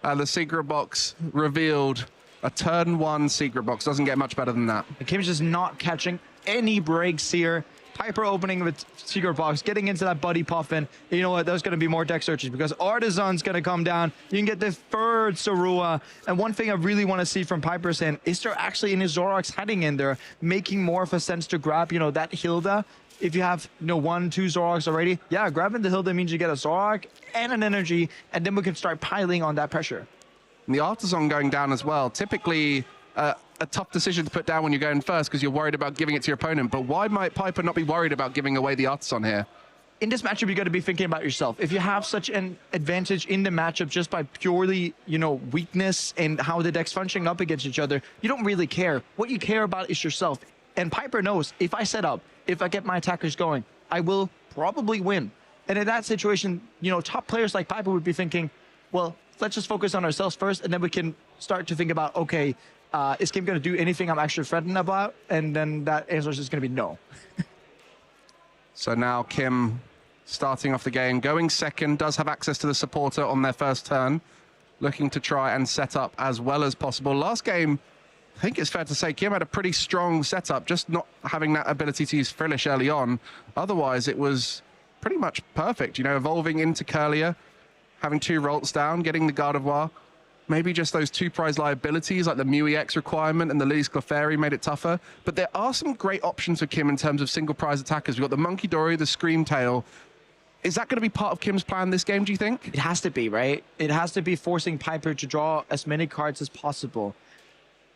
And the secret box revealed a turn 1 secret box. Doesn't get much better than that. And Kim's just not catching any breaks here. Piper opening with secret box, getting into that buddy puffin. You know what? There's going to be more deck searches because Artisan's going to come down. You can get the third Sarua. And one thing I really want to see from Piper saying, is there actually any Zoroarks heading in there, making more of a sense to grab, that Hilda? If you have, 1, 2 Zoroarks already, yeah, grabbing the Hilda means you get a Zoroark and an energy, and then we can start piling on that pressure. And the Artisan going down as well. Typically, a tough decision to put down when you're going first because you're worried about giving it to your opponent. But why might Piper not be worried about giving away the Artisan here? In this matchup, you got to be thinking about yourself. If you have such an advantage in the matchup just by purely, weakness and how the decks functioning up against each other, you don't really care. What you care about is yourself. And Piper knows if I set up, if I get my attackers going, I will probably win. And in that situation, top players like Piper would be thinking, well, let's just focus on ourselves first, and then we can start to think about, okay, is Kim going to do anything I'm actually threatened about? And then that answer is just going to be no. So now Kim starting off the game, going second, does have access to the supporter on their first turn, looking to try and set up as well as possible. Last game, I think it's fair to say Kim had a pretty strong setup, just not having that ability to use Frillish early on. Otherwise, it was pretty much perfect, evolving into Curlier, having 2 Rolts down, getting the Gardevoir. Maybe just those 2 prize liabilities like the Mew EX requirement and the Lily's Clefairy made it tougher. But there are some great options for Kim in terms of single prize attackers. We've got the Monkey Dory, the Screamtail. Is that going to be part of Kim's plan this game, do you think? It has to be, right? It has to be forcing Piper to draw as many cards as possible.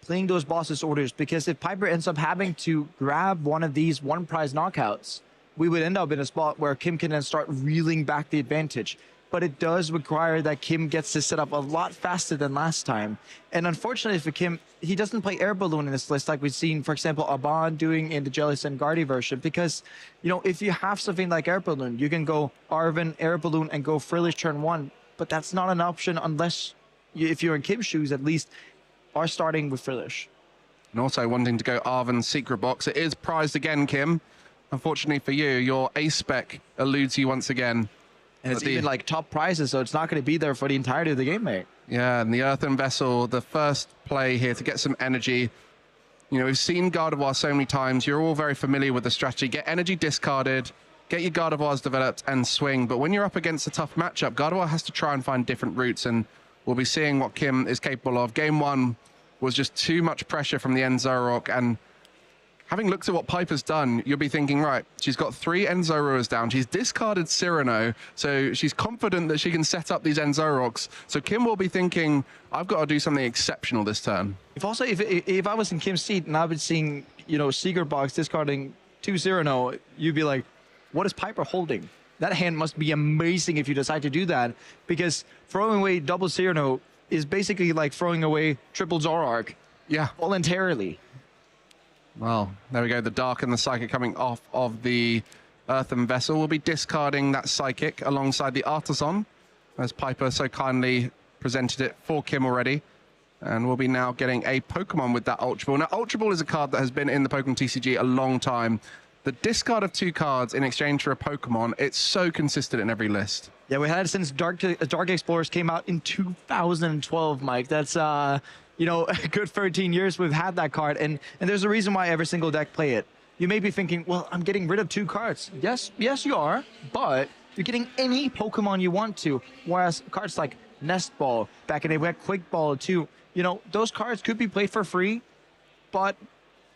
Playing those boss's orders, because if Piper ends up having to grab one of these 1 prize knockouts, we would end up in a spot where Kim can then start reeling back the advantage. But it does require that Kim gets to set up a lot faster than last time. And unfortunately for Kim, he doesn't play Air Balloon in this list like we've seen, for example, Aban doing in the Jellicent and Guardy version. Because, if you have something like Air Balloon, you can go Arven, Air Balloon, and go Frillish turn 1. But that's not an option unless, if you're in Kim's shoes at least, are starting with Frillish. And also wanting to go Arven Secret Box. It is prized again, Kim. Unfortunately for you, your ace spec eludes you once again. And it's even like top prizes, so it's not going to be there for the entirety of the game, mate. Yeah, and the Earthen Vessel, the first play here to get some energy. We've seen Gardevoir so many times. You're all very familiar with the strategy. Get energy discarded, get your Gardevoirs developed, and swing. But when you're up against a tough matchup, Gardevoir has to try and find different routes, and we'll be seeing what Kim is capable of. Game 1 was just too much pressure from the Enzorok, and having looked at what Piper's done, you'll be thinking, right, she's got 3 Enzoroks down. She's discarded Cyrano, so she's confident that she can set up these Enzoroks. So Kim will be thinking, I've got to do something exceptional this turn. If I was in Kim's seat and I was seeing, Secret Box discarding 2 Cyrano, you'd be like, what is Piper holding? That hand must be amazing if you decide to do that, because throwing away double Cyrano is basically like throwing away triple Zoroark. Yeah. Voluntarily. Well, there we go. The Dark and the Psychic coming off of the Earthen Vessel. We'll be discarding that Psychic alongside the Artisan, as Piper so kindly presented it for Kim already. And we'll be now getting a Pokemon with that Ultra Ball. Now, Ultra Ball is a card that has been in the Pokemon TCG a long time. The discard of 2 cards in exchange for a Pokemon, it's so consistent in every list. Yeah, we had it since Dark Explorers came out in 2012, Mike. That's, you know, a good 13 years we've had that card. And there's a reason why every single deck play it. You may be thinking, well, I'm getting rid of 2 cards. Yes, you are. But you're getting any Pokemon you want to. Whereas cards like Nest Ball, back in the day, we had Quick Ball too. You know, those cards could be played for free, but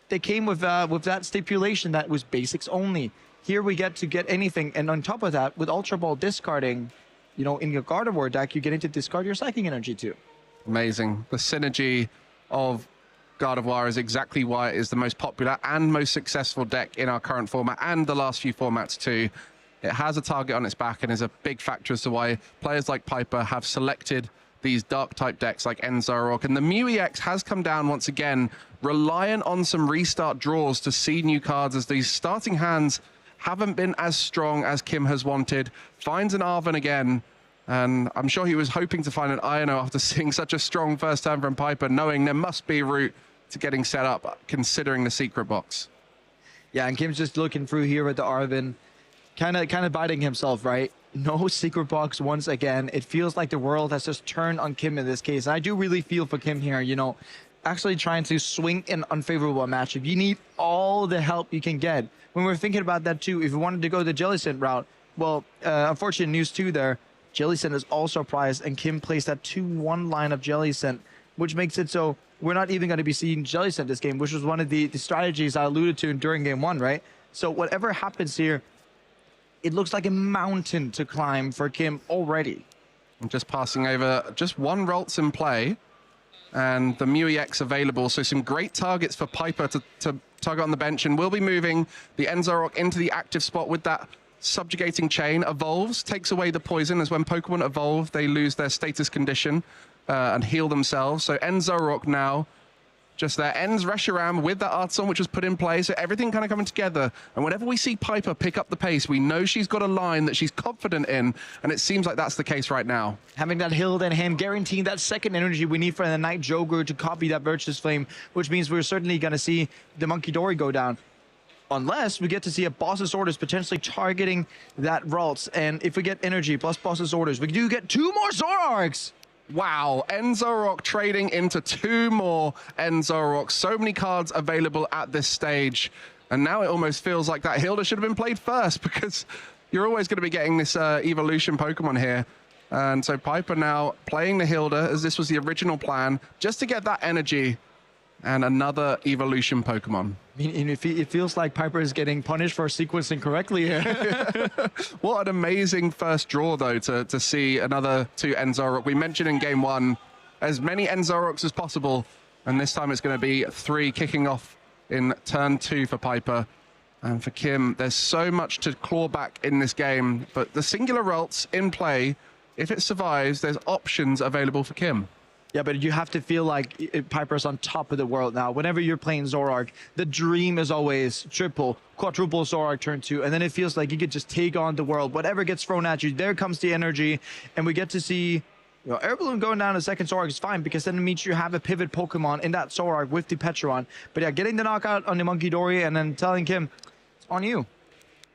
they came with that stipulation that was basics only. Here we get to get anything, and on top of that, with Ultra Ball discarding, you know, in your Gardevoir deck, you're getting to discard your Psychic Energy too. Amazing. The synergy of Gardevoir is exactly why it is the most popular and most successful deck in our current format and the last few formats too. It has a target on its back and is a big factor as to why players like Piper have selected these Dark-type decks like Zoroark. And the Mew EX has come down once again, reliant on some restart draws to see new cards, as these starting hands haven't been as strong as Kim has wanted. Finds an Arven again, and I'm sure he was hoping to find an Iono after seeing such a strong first turn from Piper, knowing there must be a route to getting set up, considering the secret box. Yeah, and Kim's just looking through here at the Arven, kind of biting himself, right? No secret box once again. It feels like the world has just turned on Kim in this case. And I do really feel for Kim here, you know, actually trying to swing an unfavorable matchup. You need all the help you can get. When we're thinking about that too, if you wanted to go the Jellicent route, well, unfortunate news too there. Jellicent is also prized, and Kim plays that 2-1 line of Jellicent, which makes it so we're not even going to be seeing Jellicent this game, which was one of the strategies I alluded to during game 1, right? So whatever happens here, it looks like a mountain to climb for Kim already. I'm just passing over just 1 Ralts in play, and the Mew EX available. So some great targets for Piper to target on the bench, and we'll be moving the Zoroark into the active spot with that subjugating chain. Evolves, takes away the poison, as when Pokemon evolve, they lose their status condition and heal themselves. So Zoroark now just there. Ends Reshiram with that Artisan, which was put in play. So everything kind of coming together. And whenever we see Piper pick up the pace, we know she's got a line that she's confident in. And it seems like that's the case right now. Having that Hild in hand, guaranteeing that second energy we need for the Night Joker to copy that Virtuous Flame, which means we're certainly going to see the Monkey Dory go down. Unless we get to see a Boss's Orders potentially targeting that Ralts. And if we get energy plus Boss's Orders, we do get 2 more Zoroarks. Wow, Zoroark trading into 2 more Zoroarks. So many cards available at this stage. And now it almost feels like that Hilda should have been played first, because you're always going to be getting this evolution Pokemon here. And so Piper now playing the Hilda, as this was the original plan, just to get that energy and another evolution Pokemon. I mean, it feels like Piper is getting punished for sequencing correctly here. What an amazing first draw, though, to see another 2 Zoroark. We mentioned in game 1 as many Zoroarks as possible, and this time it's going to be 3 kicking off in turn 2 for Piper. And for Kim, there's so much to claw back in this game, but the singular Ralts in play, if it survives, there's options available for Kim. Yeah, but you have to feel like Piper's on top of the world now. Whenever you're playing Zoroark, the dream is always triple, quadruple Zoroark turn 2, and then it feels like you could just take on the world. Whatever gets thrown at you, there comes the energy, and we get to see, you know, Air Balloon going down to second Zoroark is fine, because then it means you have a pivot Pokemon in that Zoroark with the Petron. But yeah, getting the knockout on the Monkey Dory and then telling Kim, it's on you.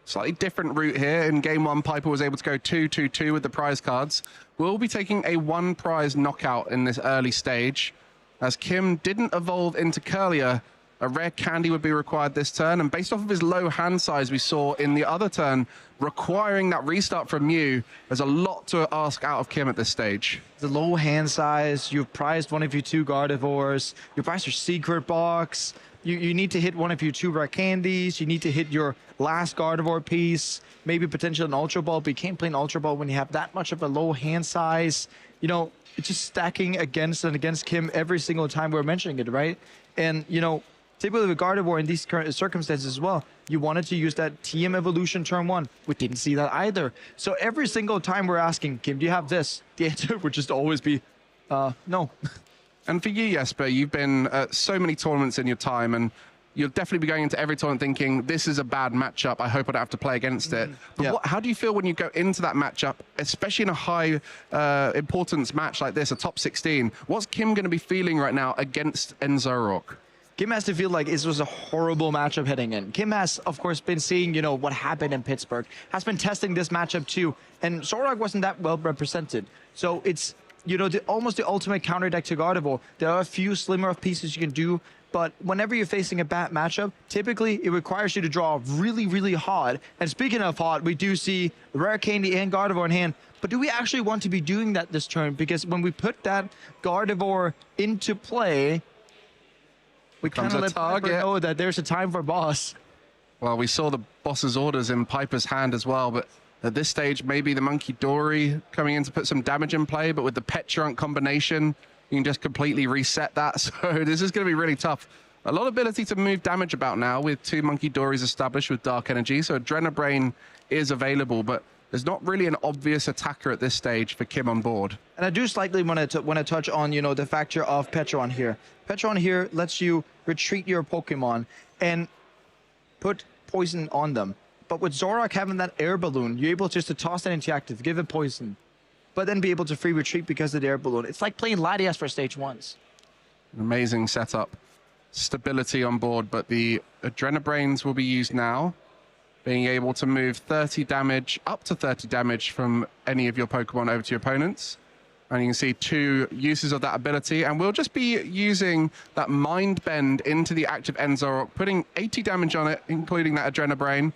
Slightly different route here. In game 1, Piper was able to go 2-2-2 with the prize cards. We'll be taking a 1 prize knockout in this early stage. As Kim didn't evolve into Curlier, a rare candy would be required this turn. And based off of his low hand size we saw in the other turn, requiring that restart from Mew, there's a lot to ask out of Kim at this stage. The low hand size, you've prized one of your 2 Gardevoirs, you prized your secret box, you need to hit one of your 2 rare candies, you need to hit your last Gardevoir piece, maybe potentially an Ultra Ball, but you can't play an Ultra Ball when you have that much of a low hand size. You know, it's just stacking against and against Kim every single time we're mentioning it, right? And, you know, typically with Gardevoir in these current circumstances as well, You wanted to use that TM evolution turn 1. We didn't see that either. So every single time we're asking, Kim, do you have this? The answer would just always be, no. And for you, Jesper, you've been at so many tournaments in your time, and you'll definitely be going into every tournament thinking, this is a bad matchup. I hope I don't have to play against it. But how do you feel when you go into that matchup, especially in a high importance match like this, a top 16? What's Kim going to be feeling right now against Enzorok? Kim has to feel like this was a horrible matchup heading in. Kim has, of course, been seeing, you know, what happened in Pittsburgh, has been testing this matchup too, and Zorok wasn't that well represented. So it's, you know, almost the ultimate counter deck to Gardevoir. There are a few slimmer of pieces you can do, but whenever you're facing a bad matchup, typically it requires you to draw really, really hard. And speaking of hard, we do see Rare Candy and Gardevoir in hand. But do we actually want to be doing that this turn? Because when we put that Gardevoir into play, we kind of let Piper know that there's a time for boss. Well, we saw the boss's orders in Piper's hand as well, but at this stage, maybe the Monkey Dory coming in to put some damage in play, but with the Petrunk combination, you can just completely reset that. So this is going to be really tough. A lot of ability to move damage about now with 2 Monkey Dories established with Dark Energy. So Adrenabrain is available, but there's not really an obvious attacker at this stage for Kim on board. And I do slightly want to touch on, you know, the factor of Petron here. Petron here lets you retreat your Pokemon and put poison on them. But with Zorok having that air balloon, you're able just to toss that into active, give it poison, but then be able to free retreat because of the air balloon. It's like playing Latias for stage 1s. Amazing setup. Stability on board, but the Adrenabrains will be used now, being able to move 30 damage, up to 30 damage from any of your Pokemon over to your opponents. And you can see 2 uses of that ability, and we'll just be using that Mind Bend into the active Enzorok, putting 80 damage on it, including that Adrenabrain.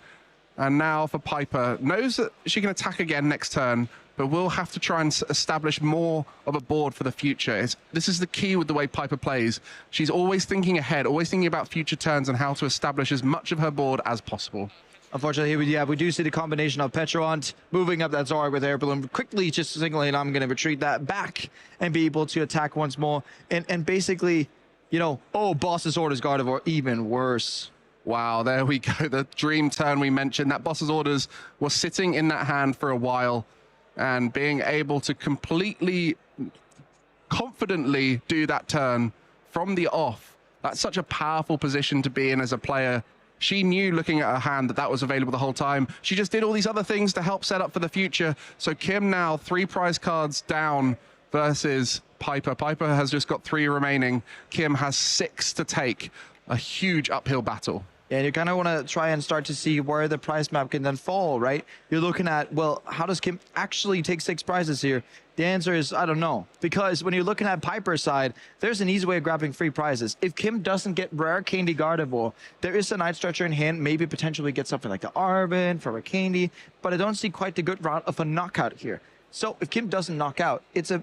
And now for Piper, knows that she can attack again next turn, but we'll have to try and establish more of a board for the future. This is the key with the way Piper plays. She's always thinking ahead, always thinking about future turns and how to establish as much of her board as possible. Unfortunately, yeah, we do see the combination of Petront moving up that Zorok with Air Balloon, quickly just signaling I'm going to retreat that back and be able to attack once more. And basically, you know, oh, Boss's Orders Gardevoir, even worse. Wow, there we go. The dream turn we mentioned, that Boss's Orders was sitting in that hand for a while, and being able to completely, confidently do that turn from the off. That's such a powerful position to be in as a player. She knew, looking at her hand, that that was available the whole time. She just did all these other things to help set up for the future. So Kim now 3 prize cards down versus Piper. Piper has just got 3 remaining. Kim has 6 to take. A huge uphill battle. Yeah, and you kind of want to try and start to see where the prize map can then fall, right? You're looking at, well, how does Kim actually take 6 prizes here? The answer is, I don't know. Because when you're looking at Piper's side, there's an easy way of grabbing free prizes. If Kim doesn't get Rare Candy Gardevoir, there is a Night Stretcher in hand, maybe potentially get something like the Arben for Rare Candy, but I don't see quite the good route of a knockout here. So if Kim doesn't knock out, it's a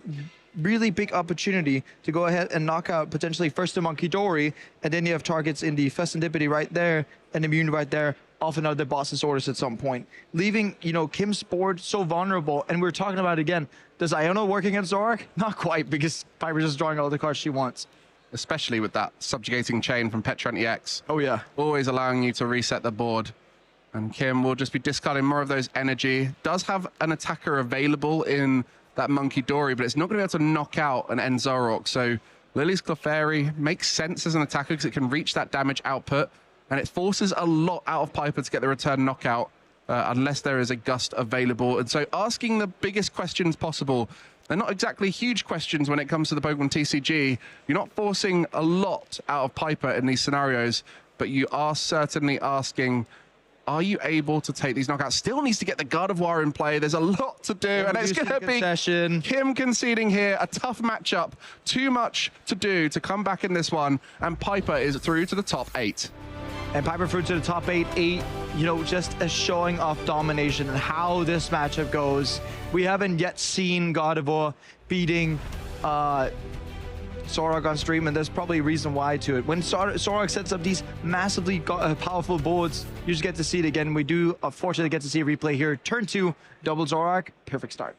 really big opportunity to go ahead and knock out potentially first the Monkey Dory, and then you have targets in the Festendipity right there and Immune right there, off another Boss's Orders at some point, leaving, you know, Kim's board so vulnerable. And we're talking about it again. Does Iono work against Zorok? Not quite, because Piper's just drawing all the cards she wants. Especially with that subjugating chain from Petrant EX. Oh yeah. Always allowing you to reset the board. And Kim will just be discarding more of those energy. Does have an attacker available in that Monkey Dory, but it's not going to be able to knock out an Enzorok. So Lily's Clefairy makes sense as an attacker because it can reach that damage output, and it forces a lot out of Piper to get the return knockout unless there is a Gust available. And so asking the biggest questions possible. They're not exactly huge questions when it comes to the Pokemon TCG. You're not forcing a lot out of Piper in these scenarios, but you are certainly asking, are you able to take these knockouts? Still needs to get the Gardevoir in play. There's a lot to do, and it's going to be Kim conceding here. A tough matchup. Too much to do to come back in this one, and Piper is through to the top 8. And Piper through to the top 8, you know, just a showing of domination and how this matchup goes. We haven't yet seen Gardevoir beating Zorok on stream, and there's probably a reason why to it. When Zorok sets up these massively powerful boards, you just get to see it again. We do, unfortunately, get to see a replay here. Turn 2, double Zorok, perfect start.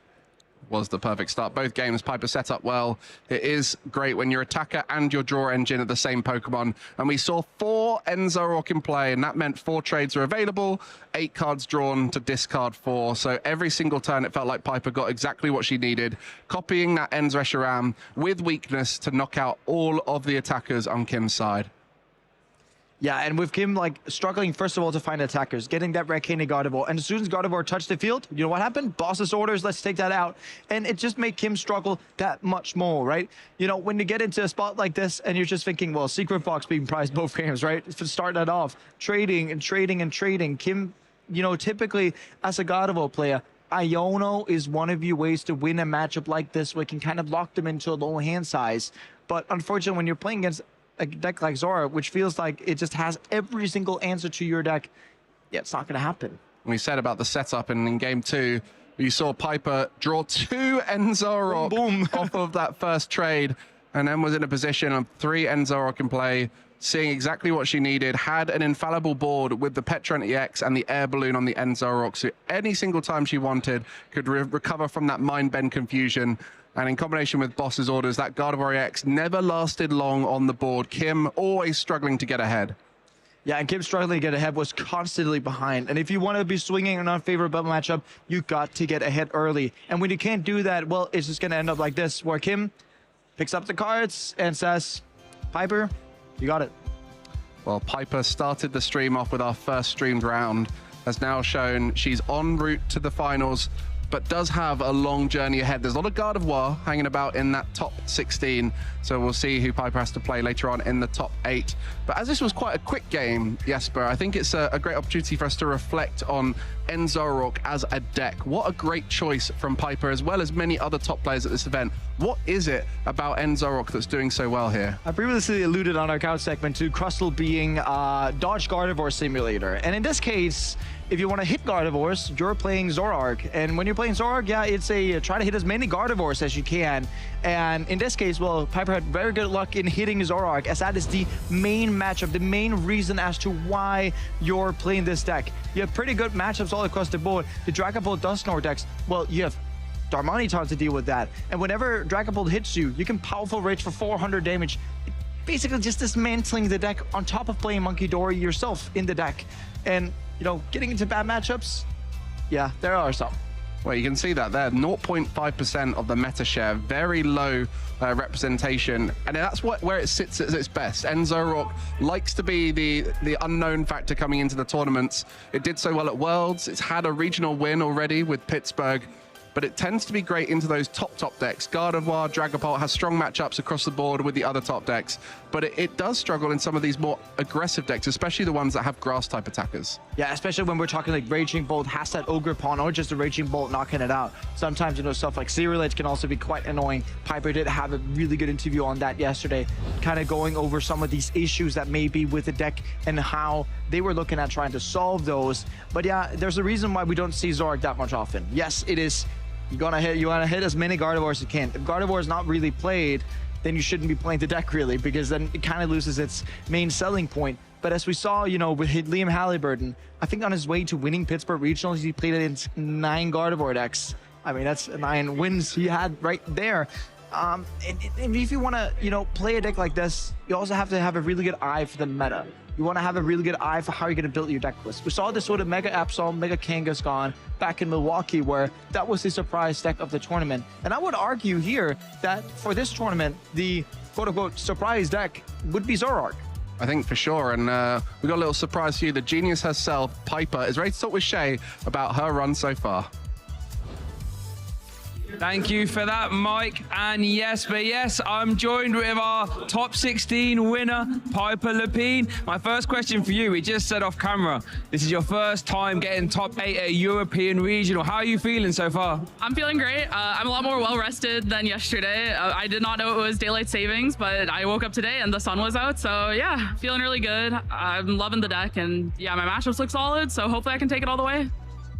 was the perfect start. Both games, Piper set up well. It is great when your attacker and your draw engine are the same Pokemon. And we saw 4 Enzoroark in play, and that meant 4 trades are available, 8 cards drawn to discard 4. So every single turn, it felt like Piper got exactly what she needed, copying that Enzreshiram with weakness to knock out all of the attackers on Kim's side. Yeah, and with Kim like struggling first of all to find attackers, getting that Red Candy Gardevoir, and as soon as Gardevoir touched the field, you know what happened? Boss's orders, let's take that out, and it just made Kim struggle that much more, right? You know, when you get into a spot like this, and you're just thinking, well, Secret Fox being prized both games, right? To start that off, trading and trading and trading. Kim, you know, typically as a Gardevoir player, Iono is one of your ways to win a matchup like this, where you can kind of lock them into a low hand size. But unfortunately, when you're playing against a deck like Zora, which feels like it just has every single answer to your deck, yeah, it's not going to happen. We said about the setup, and in game 2, you saw Piper draw 2 Enzoroark off of that first trade, and then was in a position of 3 Enzoroark in play, seeing exactly what she needed, had an infallible board with the Petron EX and the Air Balloon on the Enzoroark, so any single time she wanted could recover from that Mind Bend confusion. And in combination with Boss's orders, that Gardevoir EX never lasted long on the board. Kim always struggling to get ahead. Yeah, and Kim struggling to get ahead, was constantly behind. And if you want to be swinging an unfavorable matchup, you got to get ahead early. And when you can't do that, well, it's just going to end up like this, where Kim picks up the cards and says, Piper, you got it. Well, Piper started the stream off with our first streamed round, has now shown she's en route to the finals, but does have a long journey ahead. There's a lot of Gardevoir hanging about in that top 16, so we'll see who Piper has to play later on in the top 8. But as this was quite a quick game, Jesper, I think it's a great opportunity for us to reflect on Enzoroark as a deck. What a great choice from Piper, as well as many other top players at this event. What is it about Enzoroark that's doing so well here? I previously alluded on our couch segment to Crustle being Dodge Gardevoir Simulator. And in this case, if you want to hit Gardevoirs, you're playing Zoroark. And when you're playing Zoroark, yeah, it's a try to hit as many Gardevoirs as you can. And in this case, well, Piper had very good luck in hitting Zoroark, as that is the main matchup, the main reason as to why you're playing this deck. You have pretty good matchups all across the board. The Dragapult Dusknoir decks, well, you have Darmanitan to deal with that. And whenever Dragapult hits you, you can powerful rage for 400 damage. Basically just dismantling the deck on top of playing Monkey Dory yourself in the deck. And, you know, getting into bad matchups, yeah, there are some. Well, you can see that there, 0.5% of the meta share, very low representation, and that's where it sits at its best. Enzoroark likes to be the unknown factor coming into the tournaments. It did so well at Worlds. It's had a regional win already with Pittsburgh, but it tends to be great into those top decks. Gardevoir, Dragapult has strong matchups across the board with the other top decks, but it does struggle in some of these more aggressive decks, especially the ones that have grass type attackers. Yeah, especially when we're talking like Raging Bolt has that Ogre Pawn, or just a Raging Bolt knocking it out. Sometimes, you know, stuff like Cerealage can also be quite annoying. Piper did have a really good interview on that yesterday, kind of going over some of these issues that may be with the deck and how they were looking at trying to solve those. But yeah, there's a reason why we don't see Zoroark that much often. Yes, it is. You want to hit as many Gardevoirs as you can. If Gardevoir is not really played, then you shouldn't be playing the deck really, because then it kind of loses its main selling point. But as we saw, you know, with Liam Halliburton, I think on his way to winning Pittsburgh Regionals, he played it in 9 Gardevoir decks. I mean, that's 9 wins he had right there. And if you want to, you know, play a deck like this, you also have to have a really good eye for the meta. You want to have a really good eye for how you're going to build your deck list. We saw this with Mega Absol, Mega Kangaskhan back in Milwaukee, where that was the surprise deck of the tournament. And I would argue here that for this tournament, the quote-unquote surprise deck would be Zoroark. I think for sure, and we got a little surprise for you. The genius herself, Piper, is ready to talk with Shay about her run so far. Thank you for that, Mike. And yes, I'm joined with our top 16 winner, Piper Lepine. My first question for you, we just said off camera, this is your first time getting top 8 at a European regional. How are you feeling so far? I'm feeling great. I'm a lot more well-rested than yesterday. I did not know it was daylight savings, but I woke up today and the sun was out. So yeah, feeling really good. I'm loving the deck, and yeah, my matchups look solid. So hopefully I can take it all the way.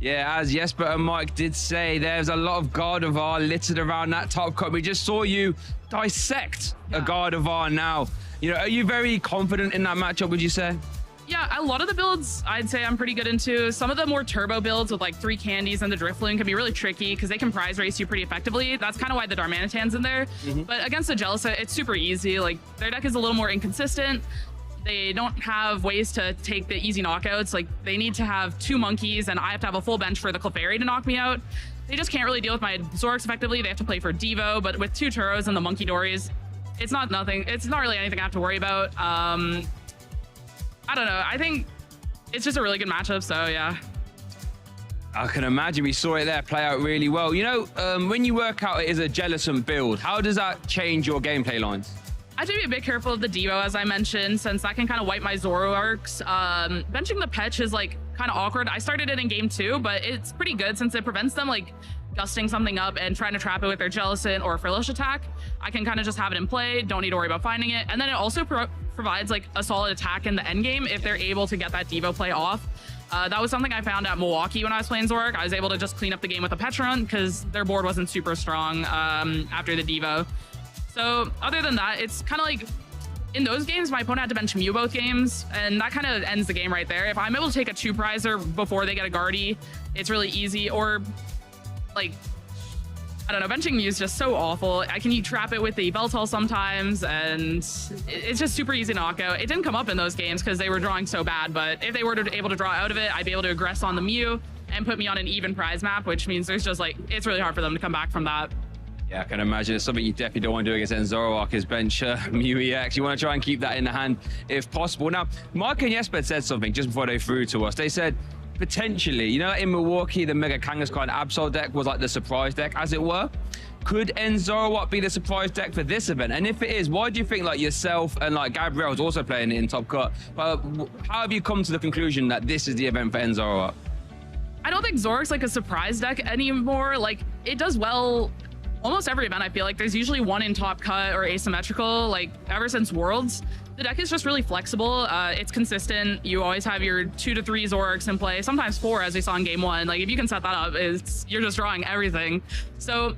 Yeah, as Jesper and Mike did say, there's a lot of Gardevoir littered around that top cut. We just saw you dissect a Gardevoir now. You know, are you very confident in that matchup, would you say? Yeah, a lot of the builds I'd say I'm pretty good into. Some of the more turbo builds with like 3 candies and the Drifloon can be really tricky because they can prize race you pretty effectively. That's kind of why the Darmanitan's in there. But against the Jellicent, it's super easy. Like their deck is a little more inconsistent. They don't have ways to take the easy knockouts. Like they need to have 2 monkeys and I have to have a full bench for the Clefairy to knock me out. They just can't really deal with my Zoroarks effectively. They have to play for Devo, but with 2 Turos and the Monkey Dories, it's not really anything I have to worry about. I don't know. I think it's just a really good matchup, so yeah. I can imagine we saw it there play out really well. You know, when you work out it is a Jellicent build, how does that change your gameplay lines? I have to be a bit careful of the Devo, as I mentioned, since that can kind of wipe my Zoroarks. Benching the Petch is like kind of awkward. I started it in game 2, but it's pretty good since it prevents them like gusting something up and trying to trap it with their Jellicent or Frillish attack. I can kind of just have it in play, don't need to worry about finding it. And then it also provides like a solid attack in the end game if they're able to get that Devo play off. That was something I found at Milwaukee when I was playing Zoroark. I was able to just clean up the game with a Petch run because their board wasn't super strong after the Devo. So other than that, it's kind of like in those games, my opponent had to bench Mew both games, and that kind of ends the game right there. If I'm able to take a 2-prizer before they get a Guardy, it's really easy. Or like, I don't know, benching Mew is just so awful. I can trap it with the Beltal sometimes, and it's just super easy knockout. It didn't come up in those games because they were drawing so bad, but if they were able to draw out of it, I'd be able to aggress on the Mew and put me on an even prize map, which means there's just like, it's really hard for them to come back from that. Yeah, I can imagine it's something you definitely don't want to do against Zoroark is bench Mew EX. You want to try and keep that in the hand if possible. Now, Mark and Jesper said something just before they threw to us. They said, potentially, you know, in Milwaukee, the Mega Kangaskhan Absol deck was like the surprise deck, as it were. Could Zoroark be the surprise deck for this event? And if it is, why do you think like yourself and like Gabriel's also playing it in Top Cut? But how have you come to the conclusion that this is the event for Zoroark? I don't think Zoroark's like a surprise deck anymore. Like, it does well almost every event. I feel like there's usually one in Top Cut or asymmetrical. Like ever since Worlds, the deck is just really flexible. It's consistent. You always have your 2 to 3 Zoroarks in play, sometimes 4, as we saw in game 1. Like if you can set that up, you're just drawing everything. So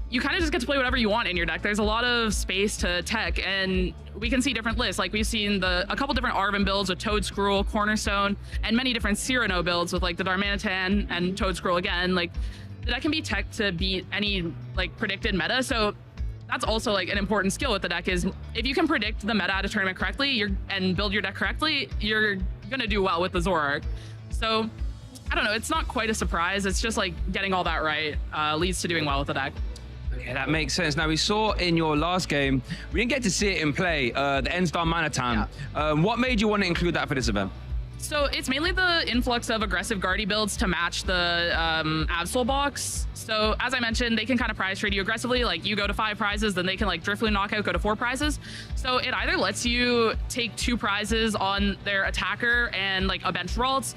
you kind of just get to play whatever you want in your deck. There's a lot of space to tech, and we can see different lists. Like we've seen a couple different Arven builds with Toadscruel, Cornerstone, and many different Cyrano builds with like the Darmanitan and Toadscruel again. Like the deck can be tech to beat any like predicted meta. So that's also like an important skill with the deck is if you can predict the meta at a tournament correctly and build your deck correctly, you're gonna do well with the Zoroark. So I don't know, it's not quite a surprise. It's just like getting all that right leads to doing well with the deck. Okay, that makes sense. Now, we saw in your last game, we didn't get to see it in play, the N-Star Manatan. Yeah. What made you want to include that for this event? So it's mainly the influx of aggressive Guardy builds to match the Absol box. So as I mentioned, they can kind of prize trade you aggressively. Like you go to 5 prizes, then they can like Drifloon knockout, go to 4 prizes. So it either lets you take 2 prizes on their attacker and like a bench Ralts,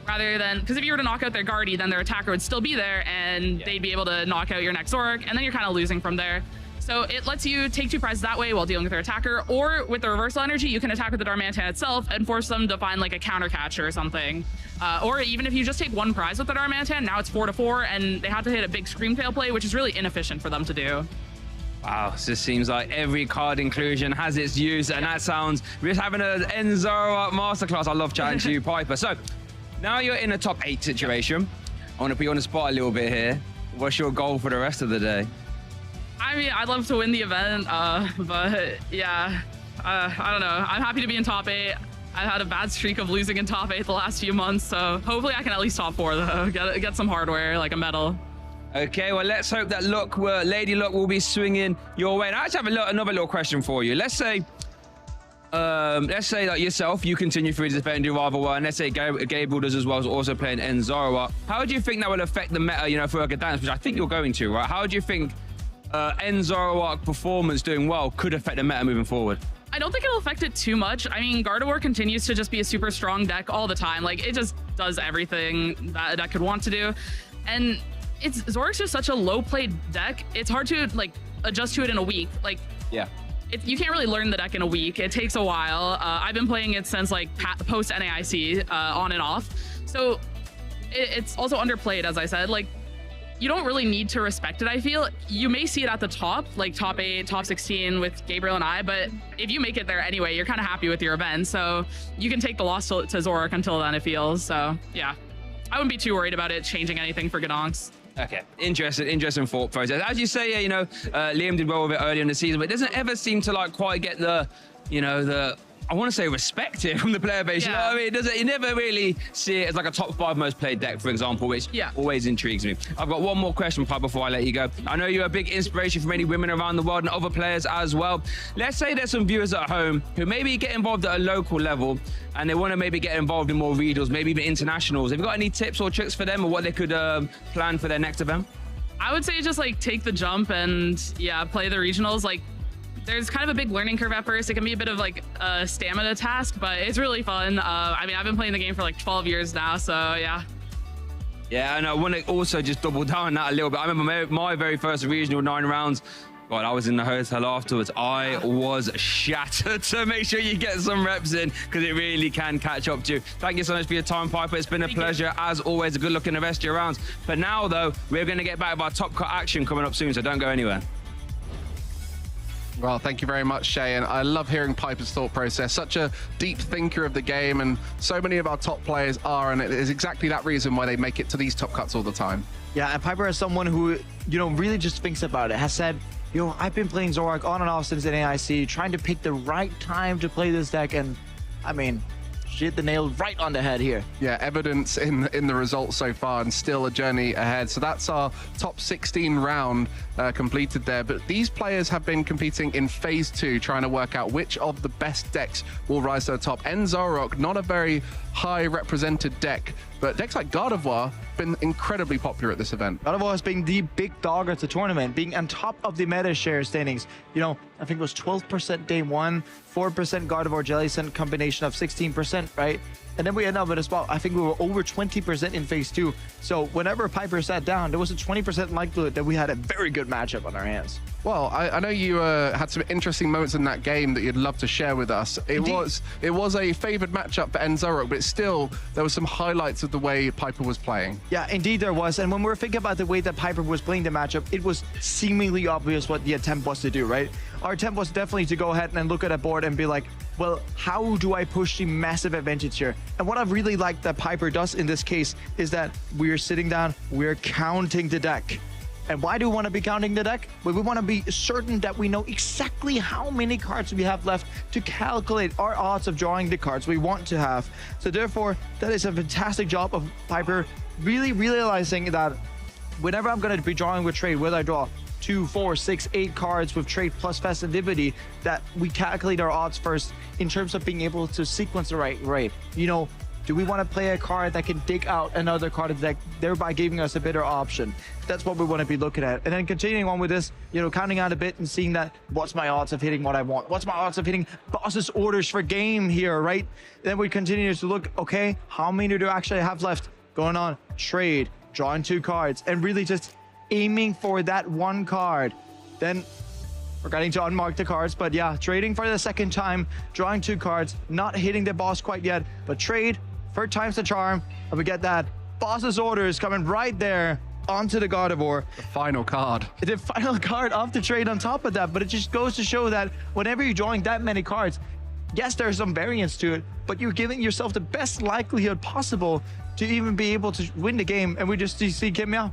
rather than, because if you were to knock out their Guardy, then their attacker would still be there and they'd be able to knock out your next Zoroark, and then you're kind of losing from there. So it lets you take 2 prizes that way while dealing with their attacker, or with the reversal energy, you can attack with the Darmanitan itself and force them to find like a counter catcher or something. Or even if you just take 1 prize with the Darmanitan, now it's 4 to 4, and they have to hit a big Screamtail play, which is really inefficient for them to do. Wow, this seems like every card inclusion has its use, and that sounds, we're just having an Zoroark masterclass. I love chatting to you, Piper. So now you're in a top 8 situation. I want to put you on the spot a little bit here. What's your goal for the rest of the day? I mean, I'd love to win the event, but yeah, I don't know. I'm happy to be in top 8. I've had a bad streak of losing in top 8 the last few months, so hopefully I can at least top 4 though. Get some hardware, like a medal. Okay, well, let's hope that Lady Luck will be swinging your way. And I actually have another little question for you. Let's say like yourself, you continue through this event and do rather well, and let's say Gabriel does as well, as also playing Zoroark. How do you think that will affect the meta, you know, for a Gdansk, which I think you're going to, right? How do you think Zoroark performance doing well could affect the meta moving forward? I don't think it'll affect it too much. I mean, Gardevoir continues to just be a super strong deck all the time. Like, it just does everything that a deck could want to do. And Zoroark's just such a low-played deck. It's hard to, like, adjust to it in a week. Like, yeah. You can't really learn the deck in a week. It takes a while. I've been playing it since, like, post-NAIC, on and off. So it's also underplayed, as I said. Like, you don't really need to respect it, I feel. You may see it at the top, like top 8, top 16 with Gabriel and I, but if you make it there anyway, you're kind of happy with your event. So you can take the loss to Zorak until then, it feels. So yeah, I wouldn't be too worried about it changing anything for Gdansk. Okay, interesting thought process. As you say, you know, Liam did well with it early in the season, but it doesn't ever seem to like quite get the, you know, the, I want to say respect it from the player base. You know what I mean? It doesn't, you never really see it as like a top 5 most played deck, for example, which always intrigues me. I've got one more question, Pi, before I let you go. I know you're a big inspiration for many women around the world and other players as well. Let's say there's some viewers at home who maybe get involved at a local level and they want to maybe get involved in more regionals, maybe even internationals. Have you got any tips or tricks for them or what they could plan for their next event? I would say just like take the jump and play the regionals. Like, there's kind of a big learning curve at first. It can be a bit of like a stamina task, but it's really fun. I mean, I've been playing the game for like 12 years now, so yeah. Yeah, and I want to also just double down on that a little bit. I remember my very first regional 9 rounds. God, I was in the hotel afterwards. I was shattered. So make sure you get some reps in because it really can catch up to you. Thank you so much for your time, Piper. It's been a pleasure. As always, a good look in the rest of your rounds. For now, though, we're going to get back with our top cut action coming up soon, so don't go anywhere. Well, thank you very much, Shay, and I love hearing Piper's thought process. Such a deep thinker of the game, and so many of our top players are, and it is exactly that reason why they make it to these top cuts all the time. Yeah, and Piper is someone who, you know, really just thinks about it, has said, you know, I've been playing Zorak on and off since NAIC, trying to pick the right time to play this deck, and I mean, she hit the nail right on the head here. Yeah, evidence in the results so far, and still a journey ahead. So that's our top 16 round completed there. But these players have been competing in phase 2, trying to work out which of the best decks will rise to the top. Zorak, not a very high represented deck, but decks like Gardevoir have been incredibly popular at this event. Gardevoir has been the big dog at the tournament, being on top of the meta share standings. You know, I think it was 12% day 1, 4% Gardevoir Jellicent, combination of 16%, right? And then we end up at a spot, I think we were over 20% in phase 2. So whenever Piper sat down, there was a 20% likelihood that we had a very good matchup on our hands. Well, I know you had some interesting moments in that game that you'd love to share with us. It was a favored matchup for Zorak, but still, there were some highlights of the way Piper was playing. Yeah, indeed there was. And when we're thinking about the way that Piper was playing the matchup, it was seemingly obvious what the attempt was to do, right? Our attempt was definitely to go ahead and look at a board and be like, well, how do I push the massive advantage here? And what I really like that Piper does in this case is that we're sitting down, we're counting the deck. And why do we want to be counting the deck? Well, we want to be certain that we know exactly how many cards we have left to calculate our odds of drawing the cards we want to have. So therefore, that is a fantastic job of Piper really realizing that whenever I'm going to be drawing with trade, whether I draw 2, 4, 6, 8 cards with trade plus festivity, that we calculate our odds first in terms of being able to sequence the right way. You know, do we want to play a card that can dig out another card of the deck, thereby giving us a better option? That's what we want to be looking at. And then continuing on with this, you know, counting out a bit and seeing that, what's my odds of hitting what I want? What's my odds of hitting boss's orders for game here, right? Then we continue to look, okay, how many do I actually have left? Going on, trade, drawing 2 cards, and really just aiming for that 1 card. Then we're getting to unmark the cards, but yeah, trading for the second time, drawing 2 cards, not hitting the boss quite yet, but trade, 3rd time's the charm, and we get that boss's orders coming right there onto the Gardevoir. The final card. The final card of the trade on top of that, but it just goes to show that whenever you're drawing that many cards, yes, there's some variance to it, but you're giving yourself the best likelihood possible to even be able to win the game. And we just see Kim, yeah,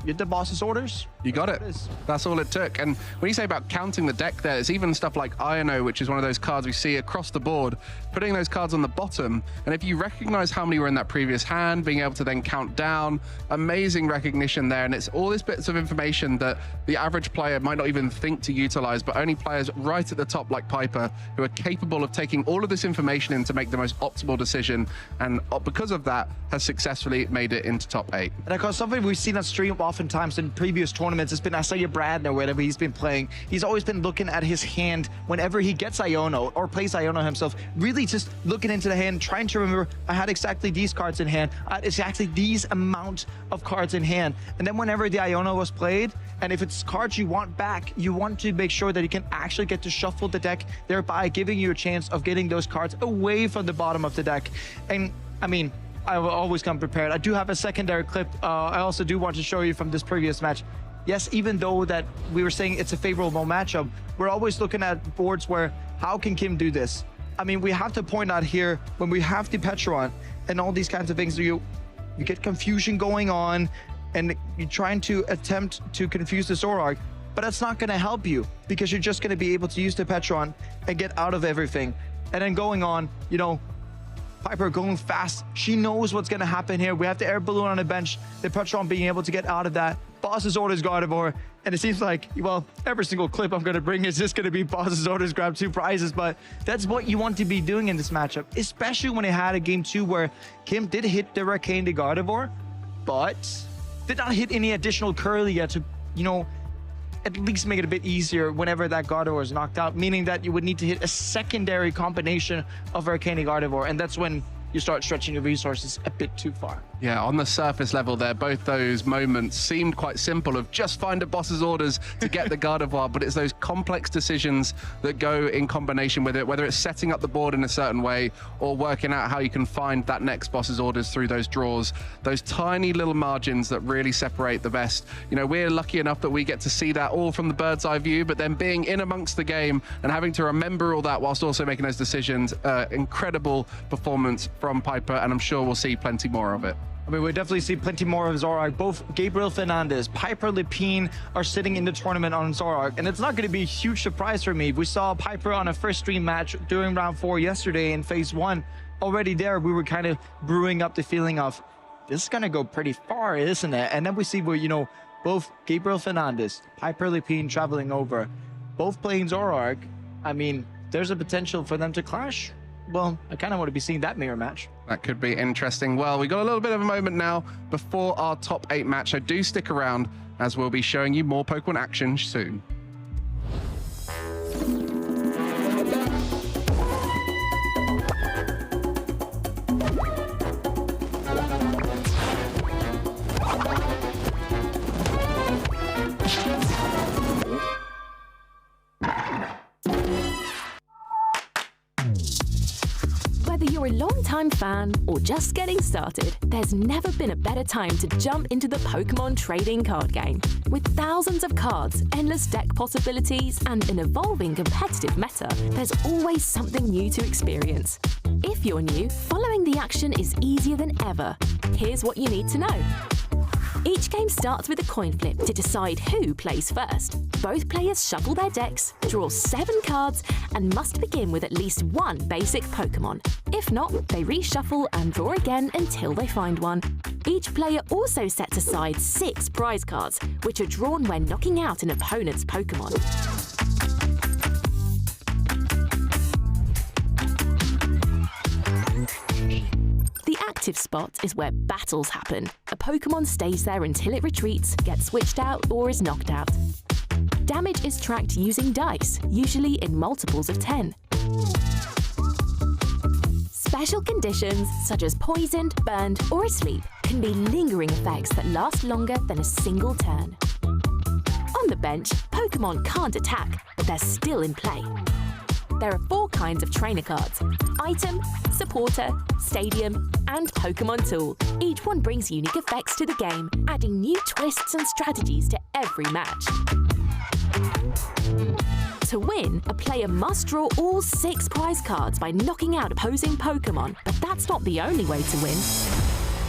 get the boss's orders. You got it. That's all it took. And when you say about counting the deck there, it's even stuff like INO, which is one of those cards we see across the board, putting those cards on the bottom. And if you recognize how many were in that previous hand, being able to then count down, amazing recognition there. And it's all these bits of information that the average player might not even think to utilize, but only players right at the top like Piper who are capable of taking all of this information in to make the most optimal decision. And because of that, has successfully made it into top 8. And of course, something we've seen on stream oftentimes in previous tournaments has been Isaiah Bradner, wherever he's been playing. He's always been looking at his hand whenever he gets Iono or plays Iono himself, really just looking into the hand, trying to remember, I had exactly these cards in hand, I had exactly these amount of cards in hand. And then whenever the Iono was played, and if it's cards you want back, you want to make sure that you can actually get to shuffle the deck, thereby giving you a chance of getting those cards away from the bottom of the deck. And I mean, I will always come prepared. I do have a secondary clip. I also do want to show you from this previous match. Yes, even though that we were saying it's a favorable matchup, we're always looking at boards where how can Kim do this? I mean, we have to point out here when we have the Petron and all these kinds of things, you get confusion going on and you're trying to attempt to confuse the Zoroark, but that's not going to help you because you're just going to be able to use the Petron and get out of everything. And then going on, you know, Piper going fast. She knows what's going to happen here. We have the air balloon on the bench, the Petron being able to get out of that. Boss's orders Gardevoir, and it seems like, well, every single clip I'm going to bring is just going to be Boss's orders grab 2 prizes, but that's what you want to be doing in this matchup, especially when it had a game 2 where Kim did hit the Arcane to Gardevoir, but did not hit any additional Curlia to, you know, at least make it a bit easier whenever that Gardevoir is knocked out, meaning that you would need to hit a secondary combination of Arcane Gardevoir, and that's when you start stretching your resources a bit too far. Yeah, on the surface level there, both those moments seemed quite simple of just find a boss's orders to get the Gardevoir, but it's those complex decisions that go in combination with it, whether it's setting up the board in a certain way or working out how you can find that next boss's orders through those draws, those tiny little margins that really separate the best. You know, we're lucky enough that we get to see that all from the bird's eye view, but then being in amongst the game and having to remember all that whilst also making those decisions, incredible performance from Piper, and I'm sure we'll see plenty more of it. I mean, we'll definitely see plenty more of Zoroark. Both Gabriel Fernandez, Piper Lepine are sitting in the tournament on Zoroark, and it's not going to be a huge surprise for me. We saw Piper on a first stream match during round 4 yesterday in phase 1. Already there, we were kind of brewing up the feeling of, this is going to go pretty far, isn't it? And then we see where, you know, both Gabriel Fernandez, Piper Lepine traveling over, both playing Zoroark. I mean, there's a potential for them to clash. Well, I kind of want to be seeing that mirror match. That could be interesting. Well, we got a little bit of a moment now before our top 8 match. So do stick around as we'll be showing you more Pokemon action soon. Whether you're a long-time fan or just getting started, there's never been a better time to jump into the Pokemon trading card game. With thousands of cards, endless deck possibilities, and an evolving competitive meta, there's always something new to experience. If you're new, following the action is easier than ever. Here's what you need to know. Each game starts with a coin flip to decide who plays first. Both players shuffle their decks, draw 7 cards, and must begin with at least 1 basic Pokemon. If not, they reshuffle and draw again until they find one. Each player also sets aside 6 prize cards, which are drawn when knocking out an opponent's Pokemon. The active spot is where battles happen. A Pokemon stays there until it retreats, gets switched out, or is knocked out. Damage is tracked using dice, usually in multiples of 10. Special conditions, such as poisoned, burned, or asleep, can be lingering effects that last longer than a single turn. On the bench, Pokemon can't attack, but they're still in play. There are 4 kinds of trainer cards: Item, Supporter, Stadium, and Pokemon Tool. Each one brings unique effects to the game, adding new twists and strategies to every match. To win, a player must draw all 6 prize cards by knocking out opposing Pokemon, but that's not the only way to win.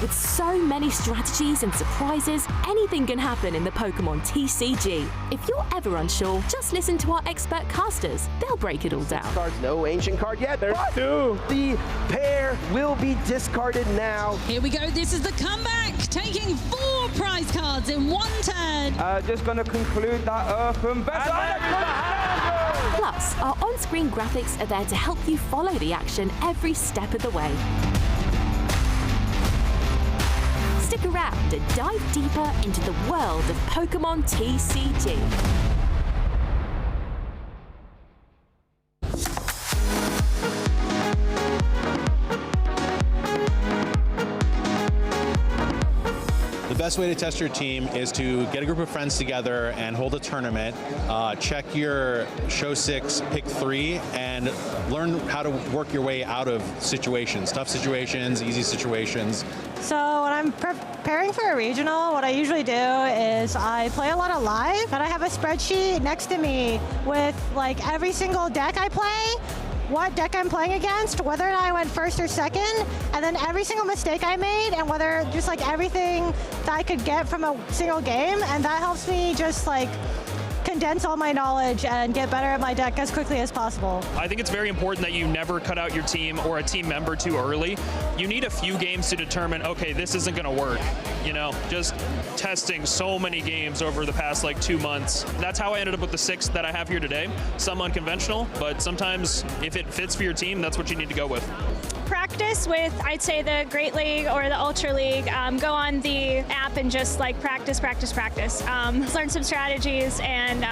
With so many strategies and surprises, anything can happen in the Pokemon TCG. If you're ever unsure, just listen to our expert casters. They'll break it all down. Cards, no ancient card yet. There's 2. The pair will be discarded now. Here we go. This is the comeback, taking 4 prize cards in 1 turn. Just going to conclude that Earthen Vessel. Plus, our on-screen graphics are there to help you follow the action every step of the way. Stick around and dive deeper into the world of Pokemon TCG. The best way to test your team is to get a group of friends together and hold a tournament. Check your show 6, pick 3, and learn how to work your way out of situations, tough situations, easy situations. So when I'm preparing for a regional, what I usually do is I play a lot of live, and I have a spreadsheet next to me with like every single deck I play, what deck I'm playing against, whether or not I went first or second, and then every single mistake I made, and whether just like everything that I could get from a single game, and that helps me just like condense all my knowledge and get better at my deck as quickly as possible. I think it's very important that you never cut out your team or a team member too early. You need a few games to determine, okay, this isn't going to work. You know, just testing so many games over the past like 2 months. That's how I ended up with the 6 that I have here today. Some unconventional, but sometimes if it fits for your team, that's what you need to go with. Practice with, I'd say, the Great League or the Ultra League. Go on the app and just like practice. Learn some strategies and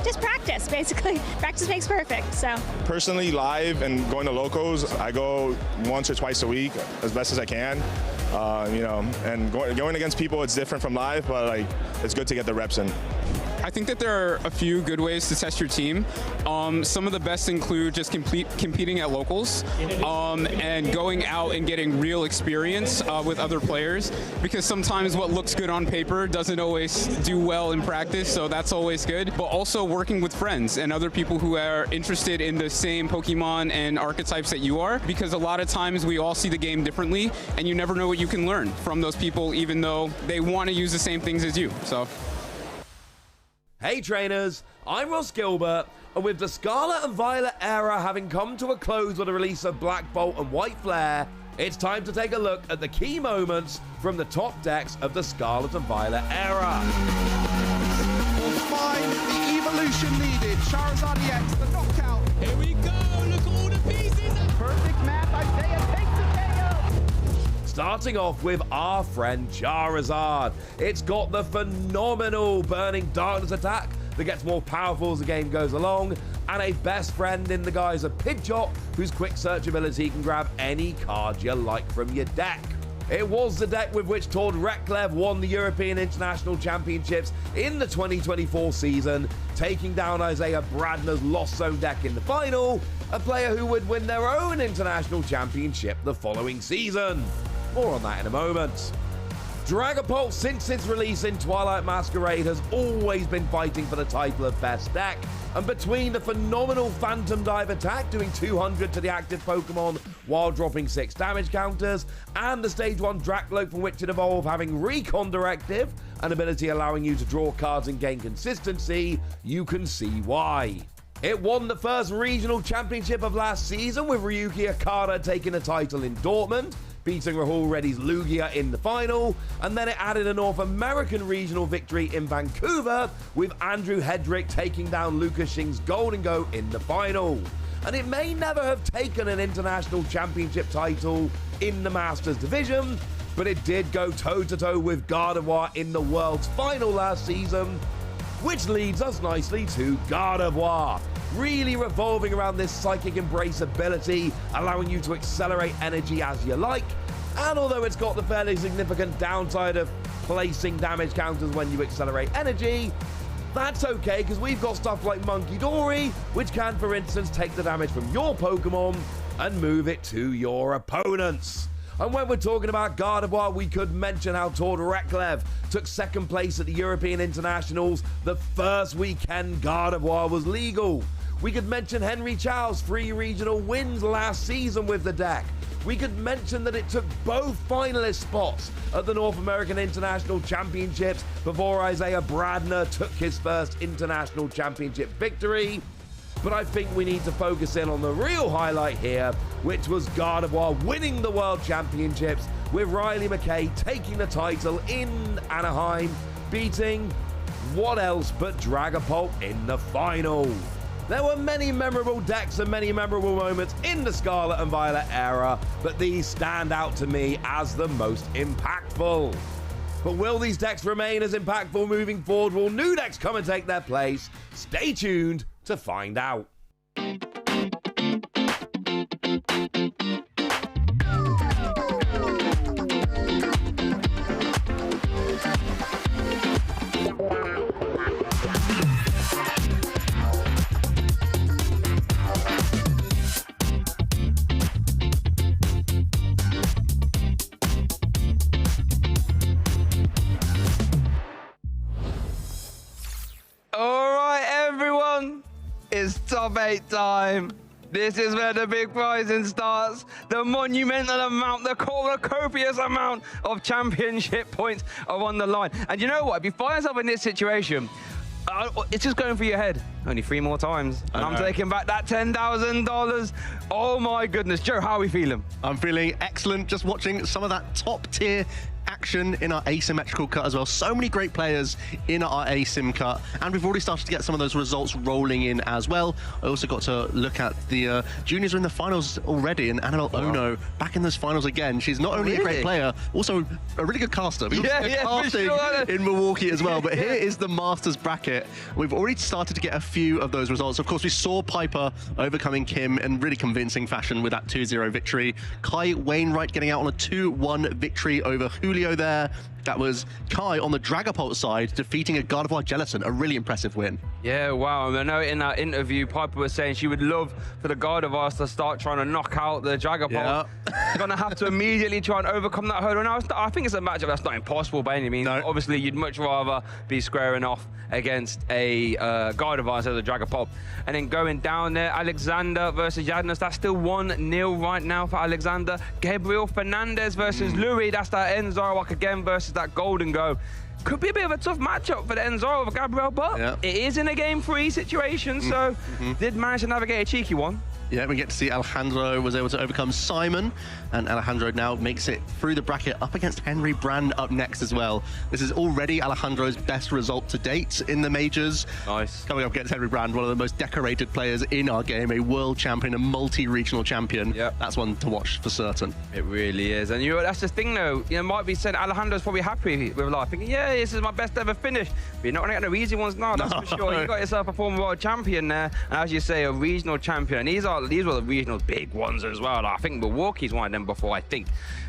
just practice, basically. Practice makes perfect, so. Personally, live and going to locals, I go once or twice a week as best as I can. You know, and going against people, it's different from live, but like it's good to get the reps in. I think that there are a few good ways to test your team. Some of the best include just competing at locals and going out and getting real experience with other players, because sometimes what looks good on paper doesn't always do well in practice, so that's always good. But also working with friends and other people who are interested in the same Pokemon and archetypes that you are, because a lot of times we all see the game differently, and you never know what you can learn from those people, even though they want to use the same things as you. So. Hey trainers, I'm Ross Gilbert, and with the Scarlet and Violet era having come to a close with the release of Black Bolt and White Flare, it's time to take a look at the key moments from the top decks of the Scarlet and Violet era. We'll find the evolution needed. Charizard EX, the knockout. Here we go, look at all the pieces. Perfect map, Isaiah takes the KO. Starting off with our friend Charizard. It's got the phenomenal Burning Darkness attack that gets more powerful as the game goes along, and a best friend in the guise of Pidgeot, whose quick search ability can grab any card you like from your deck. It was the deck with which Tord Reklev won the European International Championships in the 2024 season, taking down Isaiah Bradner's Lost Zone deck in the final, a player who would win their own international championship the following season. More on that in a moment. Dragapult, since its release in Twilight Masquerade, has always been fighting for the title of best deck, and between the phenomenal Phantom Dive attack doing 200 to the active Pokemon while dropping 6 damage counters, and the Stage 1 Dracloak from which it evolved having Recon Directive, an ability allowing you to draw cards and gain consistency, you can see why. It won the first regional championship of last season with Ryuki Okada taking the title in Dortmund, beating Rahul Reddy's Lugia in the final, and then it added a North American regional victory in Vancouver with Andrew Hedrick taking down Lucas Shing's Golden Go in the final. And it may never have taken an international championship title in the Masters division, but it did go toe-to-toe with Gardevoir in the World's final last season, which leads us nicely to Gardevoir, really revolving around this Psychic Embrace ability, allowing you to accelerate energy as you like, and although it's got the fairly significant downside of placing damage counters when you accelerate energy, that's okay because we've got stuff like Monkey Dory, which can, for instance, take the damage from your Pokemon and move it to your opponents. And when we're talking about Gardevoir, we could mention how Tord Reklev took second place at the European Internationals the first weekend Gardevoir was legal. We could mention Henry Chow's 3 regional wins last season with the deck. We could mention that it took both finalist spots at the North American International Championships before Isaiah Bradner took his first International Championship victory. But I think we need to focus in on the real highlight here, which was Gardevoir winning the World Championships with Riley McKay taking the title in Anaheim, beating what else but Dragapult in the final. There were many memorable decks and many memorable moments in the Scarlet and Violet era, but these stand out to me as the most impactful. But will these decks remain as impactful moving forward? Will new decks come and take their place? Stay tuned to find out. top 8 time. This is where the big prizing starts. The monumental amount, the copious amount of championship points are on the line. And you know what? If you find yourself in this situation, it's just going through your head. Only 3 more times, and I'm taking back that $10,000. Oh my goodness. Joe, how are we feeling? I'm feeling excellent. Just watching some of that top tier action in our asymmetrical cut as well. So many great players in our asim cut, and we've already started to get some of those results rolling in as well. I also got to look at the juniors are in the finals already, and Annabelle Ono back in those finals again. She's not only a great player, also a really good caster. We casting in Milwaukee as well. But here is the Masters bracket. We've already started to get a few of those results. Of course, we saw Piper overcoming Kim in really convincing fashion with that 2-0 victory. Kai Wainwright getting out on a 2-1 victory over Julio there. That was Kai on the Dragapult side defeating a Gardevoir Jellicent, a really impressive win. Yeah, wow. I know in that interview, Piper was saying she would love for the Gardevoirs to start trying to knock out the Dragapult. Yeah. Going to have to immediately try and overcome that hurdle. Now, I think it's a matchup that's not impossible by any means. No. Obviously, you'd much rather be squaring off against a Gardevoir instead of the Dragapult. And then going down there, Alexander versus Yadnas. That's still 1-0 right now for Alexander. Gabriel Fernandez versus Louis. That's that Enzarwak again versus that Golden Go. Could be a bit of a tough matchup for the Enzaro of Gabriel, but it is in a game 3 situation, so did manage to navigate a cheeky one. Yeah, we get to see Alejandro was able to overcome Simon, and Alejandro now makes it through the bracket up against Henry Brand up next as well. This is already Alejandro's best result to date in the majors. Nice. Coming up against Henry Brand, one of the most decorated players in our game, a world champion, a multi-regional champion. Yep. That's one to watch for certain. It really is. And that's the thing though, might be saying Alejandro's probably happy with life, thinking, yeah, this is my best ever finish. But you're not going to get no easy ones now, that's for sure. You got yourself a former world champion there, and as you say, a regional champion. And these were the regional big ones as well. I think Milwaukee's one of them before, I think.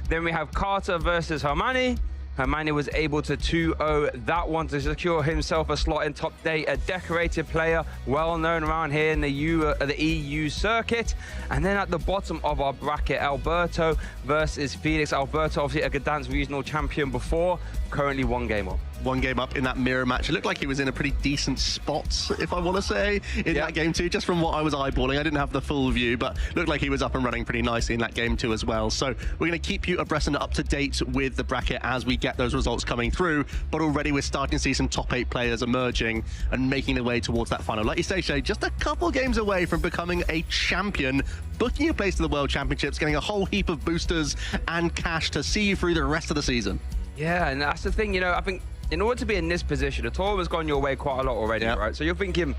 Then we have Carter versus Hermione. Hermione was able to 2-0 that one to secure himself a slot in top 8, a decorated player, well known around here in the EU circuit. And then at the bottom of our bracket, Alberto versus Felix. Alberto, obviously a Gdansk regional champion before, currently 1 game up. 1 game up in that mirror match. It looked like he was in a pretty decent spot, if I want to say, in that game too, just from what I was eyeballing. I didn't have the full view, but looked like he was up and running pretty nicely in that game too as well. So we're going to keep you abreast and up to date with the bracket as we get those results coming through. But already we're starting to see some top 8 players emerging and making their way towards that final. Like you say, Shay, just a couple games away from becoming a champion, booking your place to the World Championships, getting a whole heap of boosters and cash to see you through the rest of the season. Yeah, and that's the thing, I think in order to be in this position, the tour has gone your way quite a lot already, right? So you're thinking,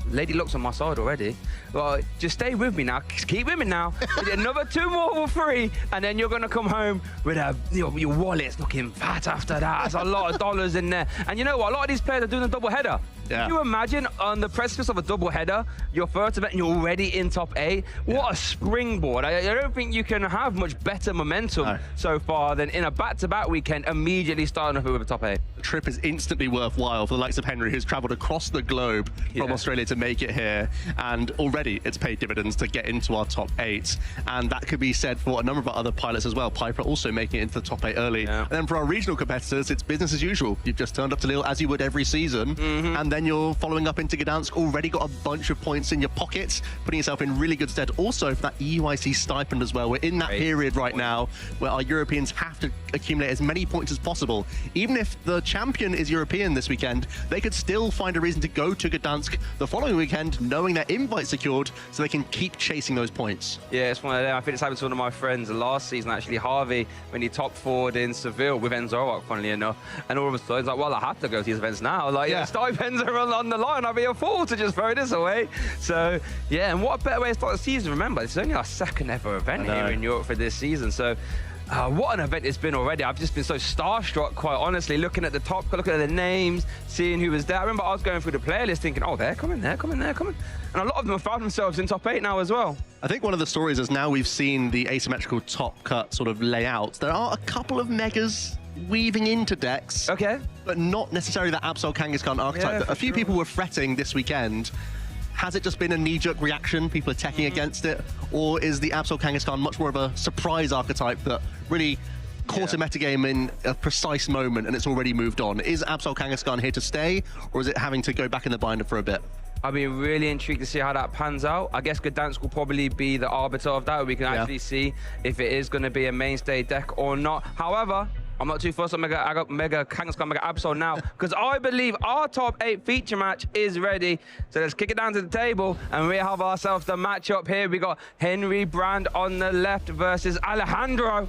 Lady Luck's on my side already. Well, just stay with me now. Keep with me now. Another 2 more for free, and then you're going to come home with your wallet's looking fat after that. There's a lot of dollars in there. And you know what? A lot of these players are doing a double header. Yeah. Can you imagine on the precipice of a double header, your first event, and you're already in top 8? What a springboard. I don't think you can have much better momentum so far than in a back-to-back weekend, immediately starting off with a top 8. The trip is instantly worthwhile for the likes of Henry, who's traveled across the globe from Australia to make it here, and already it's paid dividends to get into our top 8. And that could be said for a number of our other pilots as well. Piper also making it into the top 8 early. And then for our regional competitors, it's business as usual. You've just turned up to Lille as you would every season, and then you're following up into Gdansk, already got a bunch of points in your pockets, putting yourself in really good stead. Also for that EUIC stipend as well. We're in that period right now where our Europeans have to accumulate as many points as possible. Even if the champion is European this weekend, they could still find a reason to go to Gdansk the following weekend, knowing their invite secured, so they can keep chasing those points. Yeah, it's one of them. I think it's happened to one of my friends last season, actually, Harvey, when he top 4'd in Seville with Enzarwak, funnily enough. And all of a sudden, it's like, well, I have to go to these events now. Like, stipends are on the line. I'd be a fool to just throw this away. So, yeah, and what a better way to start the season. Remember, it's only our 2nd ever event here in Europe for this season. So, what an event it's been already. I've just been so starstruck, quite honestly, looking at the top, looking at the names, seeing who was there. I remember I was going through the playlist thinking, oh, they're coming. And a lot of them have found themselves in top 8 now as well. I think one of the stories is now we've seen the asymmetrical top cut sort of layout. There are a couple of megas weaving into decks. But not necessarily that Absol Kangaskhan archetype. A few people were fretting this weekend. Has it just been a knee-jerk reaction? People are teching against it? Or is the Absol Kangaskhan much more of a surprise archetype that really caught a metagame in a precise moment and it's already moved on? Is Absol Kangaskhan here to stay, or is it having to go back in the binder for a bit? I'll be really intrigued to see how that pans out. I guess Gdansk will probably be the arbiter of that. We can actually see if it is going to be a mainstay deck or not. However, I'm not too fussed on Mega Kangaskhan, Mega Absol now, because I believe our top 8 feature match is ready. So let's kick it down to the table, and we have ourselves the matchup here. We got Henry Brand on the left versus Alejandro,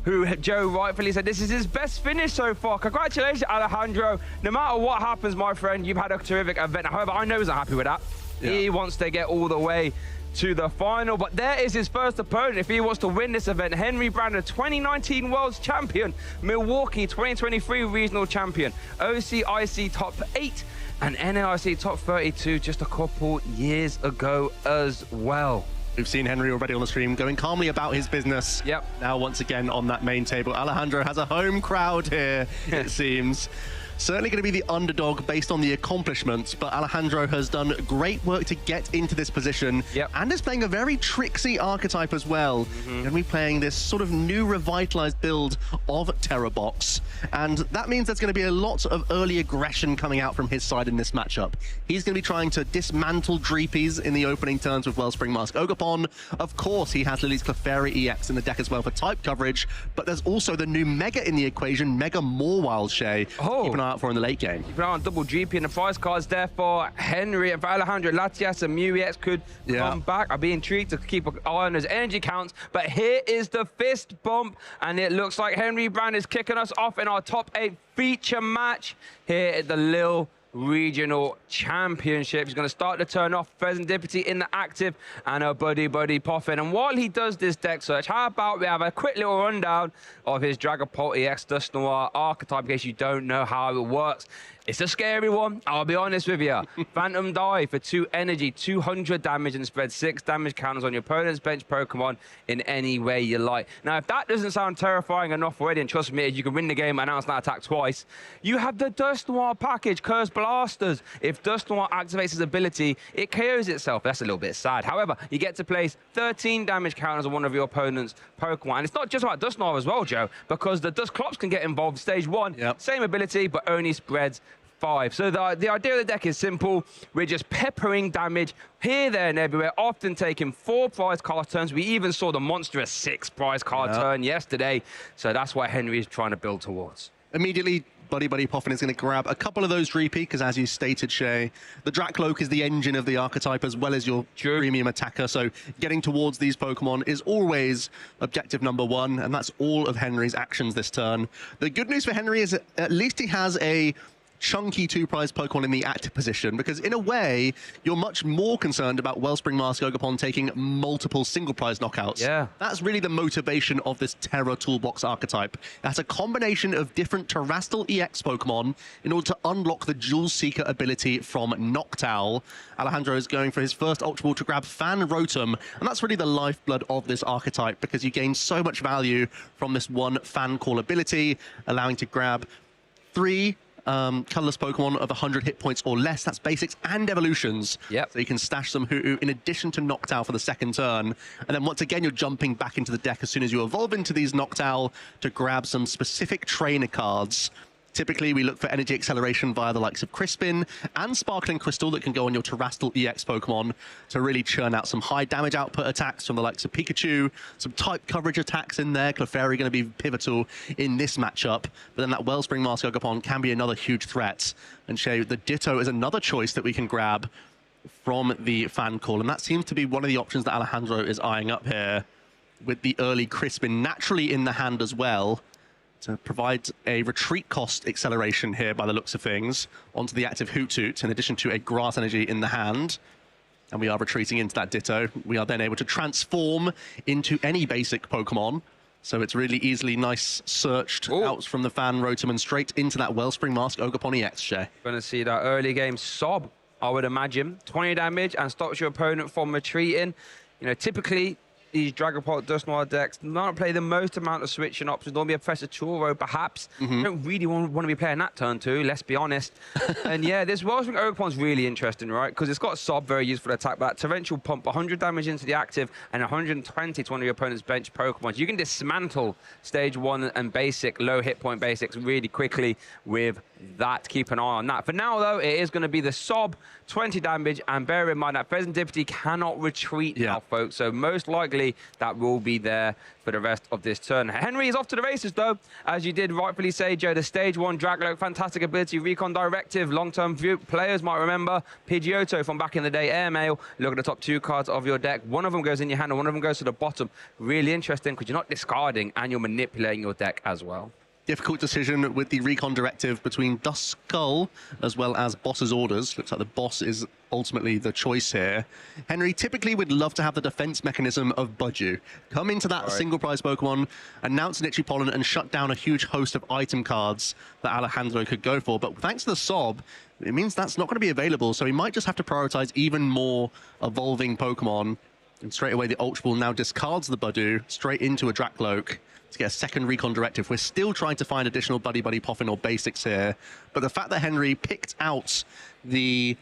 who Joe rightfully said this is his best finish so far. Congratulations, Alejandro. No matter what happens, my friend, you've had a terrific event. However, I know he's not happy with that. Yeah. He wants to get all the way to the final, but there is his first opponent if he wants to win this event. Henry Brand, 2019 World's Champion, Milwaukee 2023 Regional Champion, OCIC Top 8, and NAIC Top 32 just a couple years ago as well. We've seen Henry already on the stream going calmly about his business. Yep. Now once again on that main table. Alejandro has a home crowd here, it seems. Certainly going to be the underdog based on the accomplishments, but Alejandro has done great work to get into this position. Yep. And is playing a very tricksy archetype as well. Going to be playing this sort of new revitalized build of Terror Box. And that means there's going to be a lot of early aggression coming out from his side in this matchup. He's going to be trying to dismantle Dreepies in the opening turns with Wellspring Mask Ogerpon. Of course, he has Lily's Clefairy EX in the deck as well for type coverage, but there's also the new Mega in the equation, Mega Mawile Shay. Keep an eye out for in the late game. Keep an eye on double GP and the prize cards there for Henry, and for Alejandro. Latias and Mew EX could come back. I'd be intrigued to keep an eye on those energy counts, but here is the fist bump, and it looks like Henry Brand is kicking us off in our top 8 feature match here at the Lille Regional Championship. He's going to start the turn off, Serendipity in the active, and a Buddy Poffin. And while he does this deck search, how about we have a quick little rundown of his Dragapult EX Dust Noir archetype in case you don't know how it works. It's a scary one, I'll be honest with you. Phantom Die for 2 energy, 200 damage, and spread 6 damage counters on your opponent's bench Pokemon in any way you like. Now, if that doesn't sound terrifying enough already, and trust me, you can win the game and announce that attack twice, you have the Dust Noir package, Curse Blasters. If Dust Noir activates his ability, it KOs itself. That's a little bit sad. However, you get to place 13 damage counters on one of your opponent's Pokemon. And it's not just about Dust Noir as well, Joe, because the Dust Clops can get involved stage 1. Same ability, but only spreads 5. So the idea of the deck is simple. We're just peppering damage here, there, and everywhere, often taking 4 prize card turns. We even saw the monstrous 6 prize card turn yesterday. So that's what Henry is trying to build towards. Immediately, Buddy Poffin is going to grab a couple of those Dreepy, because as you stated, Shay, the Drakloak is the engine of the archetype as well as your premium attacker. So getting towards these Pokemon is always objective number 1, and that's all of Henry's actions this turn. The good news for Henry is that at least he has a chunky 2 prize Pokemon in the active position, because in a way you're much more concerned about Wellspring Mask Ogerpon taking multiple single prize knockouts. That's really the motivation of this Terra Toolbox archetype. That's a combination of different Terrestrial EX Pokemon in order to unlock the Jewel Seeker ability from Noctowl. Alejandro is going for his first Ultra Ball to grab Fan Rotom, and that's really the lifeblood of this archetype, because you gain so much value from this one Fan Call ability, allowing to grab 3 colorless Pokemon of 100 hit points or less. That's basics and evolutions. So you can stash some Hoo-Hoo in addition to Noctowl for the second turn. And then once again, you're jumping back into the deck as soon as you evolve into these Noctowl to grab some specific trainer cards. Typically, we look for energy acceleration via the likes of Crispin and Sparkling Crystal that can go on your Terrestrial EX Pokemon to really churn out some high damage output attacks from the likes of Pikachu, some type coverage attacks in there. Clefairy going to be pivotal in this matchup. But then that Wellspring Mask Ogerpon can be another huge threat. And Shay, the Ditto is another choice that we can grab from the Fan Call. And that seems to be one of the options that Alejandro is eyeing up here, with the early Crispin naturally in the hand as well, to provide a retreat cost acceleration here by the looks of things onto the active Hoothoot, in addition to a Grass Energy in the hand. And we are retreating into that Ditto. We are then able to transform into any basic Pokemon. So it's really easily nice searched out from the Fan Rotom and straight into that Wellspring Mask Ogerpon EX, Shay. Going to see that early game sob, I would imagine. 20 damage and stops your opponent from retreating. You know, typically, these Dragapult Dust Noir decks not play the most amount of switching options. Normally a Professor Churro, perhaps. Don't really want to be playing that turn 2, let's be honest. And yeah, this Wellspring Ogerpon's really interesting, right? Because it's got Sob, very useful attack, but that Torrential Pump, 100 damage into the active and 120 to one of your opponent's bench Pokemon. You can dismantle stage 1 and basic, low hit point basics really quickly with that. Keep an eye on that. For now, though, it is going to be the Sob, 20 damage, and bear in mind that Pheasantipity cannot retreat now, folks, so most likely that will be there for the rest of this turn. Henry is off to the races, though, as you did rightfully say, Joe. The stage 1 Dragloak, fantastic ability, Recon Directive, long-term view. Players might remember Pidgeotto from back in the day, Airmail. Look at the top 2 cards of your deck. One of them goes in your hand and one of them goes to the bottom. Really interesting because you're not discarding and you're manipulating your deck as well. Difficult decision with the Recon Directive between Duskull as well as Boss's Orders. Looks like the Boss is ultimately the choice here. Henry typically would love to have the defense mechanism of Budju. Come into that single prize Pokemon, announce an Itchy Pollen, and shut down a huge host of item cards that Alejandro could go for. But thanks to the Sob, it means that's not going to be available, so he might just have to prioritize even more evolving Pokemon. And straight away, the Ultra Ball now discards the Budu straight into a Dracloak to get a second Recon Directive. We're still trying to find additional Buddy Buddy Poffin or basics here, but the fact that Henry picked out the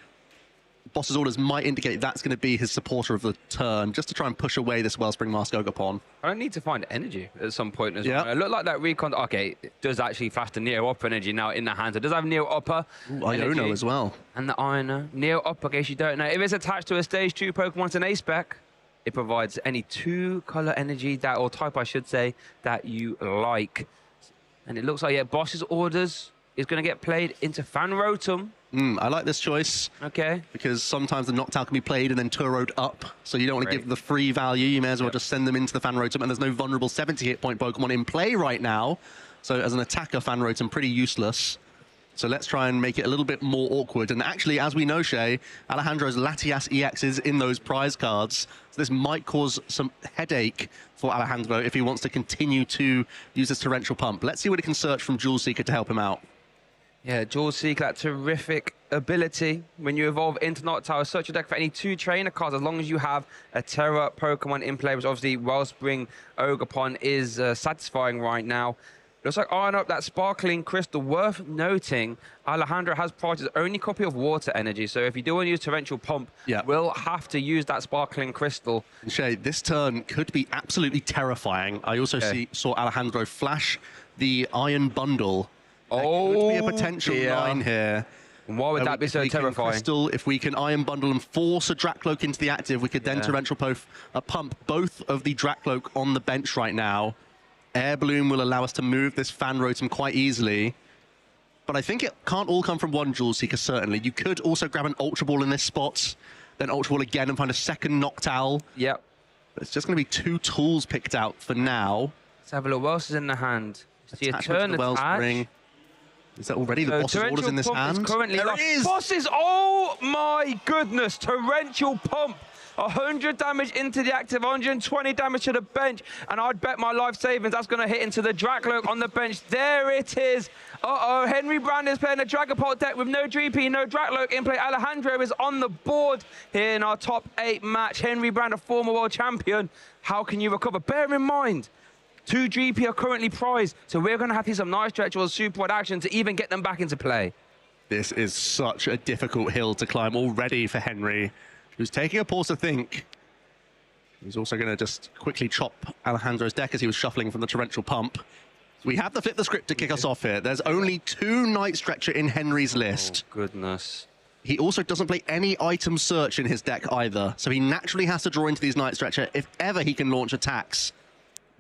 Boss's Orders might indicate that's going to be his supporter of the turn, just to try and push away this Wellspring Mask Ogerpon. I don't need to find energy at some point as well. It looked like that Recon... Okay, it does actually faster Neo Upper energy now in the hands. It does have Neo Upper. Iono as well. And the Iono. Neo Upper, in case you don't know. If it's attached to a Stage 2 Pokemon, it's an A-Spec. It provides any 2-color energy, that or type, I should say, that you like. And it looks like, yeah, Boss's Orders is going to get played into Fanrotom. I like this choice. Okay. Because sometimes the Noctowl can be played and then Turoed up, so you don't want to give the free value. You may as well just send them into the Fanrotom, and there's no vulnerable 70 hit point Pokemon in play right now. So as an attacker, Fanrotom, pretty useless. So let's try and make it a little bit more awkward. And actually, as we know, Shay, Alejandro's Latias EX is in those prize cards. So this might cause some headache for Alejandro if he wants to continue to use this Torrential Pump. Let's see what he can search from Jewel Seeker to help him out. Yeah, Jewel Seeker, that terrific ability. When you evolve into Noctowl, search your deck for any 2 trainer cards as long as you have a Terra Pokemon in play, which obviously Wellspring Ogerpon is satisfying right now. Looks like eyeing up that Sparkling Crystal. Worth noting, Alejandro has priced his only copy of Water Energy, so if you do want to use Torrential Pump, we'll have to use that Sparkling Crystal. Shay, this turn could be absolutely terrifying. I also saw Alejandro flash the Iron Bundle. There could be a potential line here. And why would that be so terrifying? Crystal, if we can Iron Bundle and force a Dracloak into the active, we could then Torrential Pump both of the Dracloak on the bench right now. Air Bloom will allow us to move this Fanrotom quite easily. But I think it can't all come from one Jewel Seeker, certainly. You could also grab an Ultra Ball in this spot, then Ultra Ball again and find a second Noctowl. Yep. But it's just going to be 2 tools picked out for now. Let's have a look. What else is in the hand? See a turn Wellspring. Is that already the Boss's Orders in this hand? There it is! Bosses! Oh my goodness! Torrential Pump! 100 damage into the active, 120 damage to the bench, and I'd bet my life savings that's going to hit into the Dracloak on the bench. There it is. Uh-oh, Henry Brand is playing a Dragapult deck with no GP, no Dracloak in play. Alejandro is on the board here in our top 8 match. Henry Brand, a former world champion. How can you recover? Bear in mind, 2 GP are currently prized, so we're going to have to see some nice stretch or super wide action to even get them back into play. This is such a difficult hill to climb already for Henry, who's taking a pause to think. He's also going to just quickly chop Alejandro's deck as he was shuffling from the Torrential Pump. We have to flip the script to kick us off here. There's only 2 Night Stretcher in Henry's list. Oh, goodness. He also doesn't play any item search in his deck either, so he naturally has to draw into these Night Stretcher if ever he can launch attacks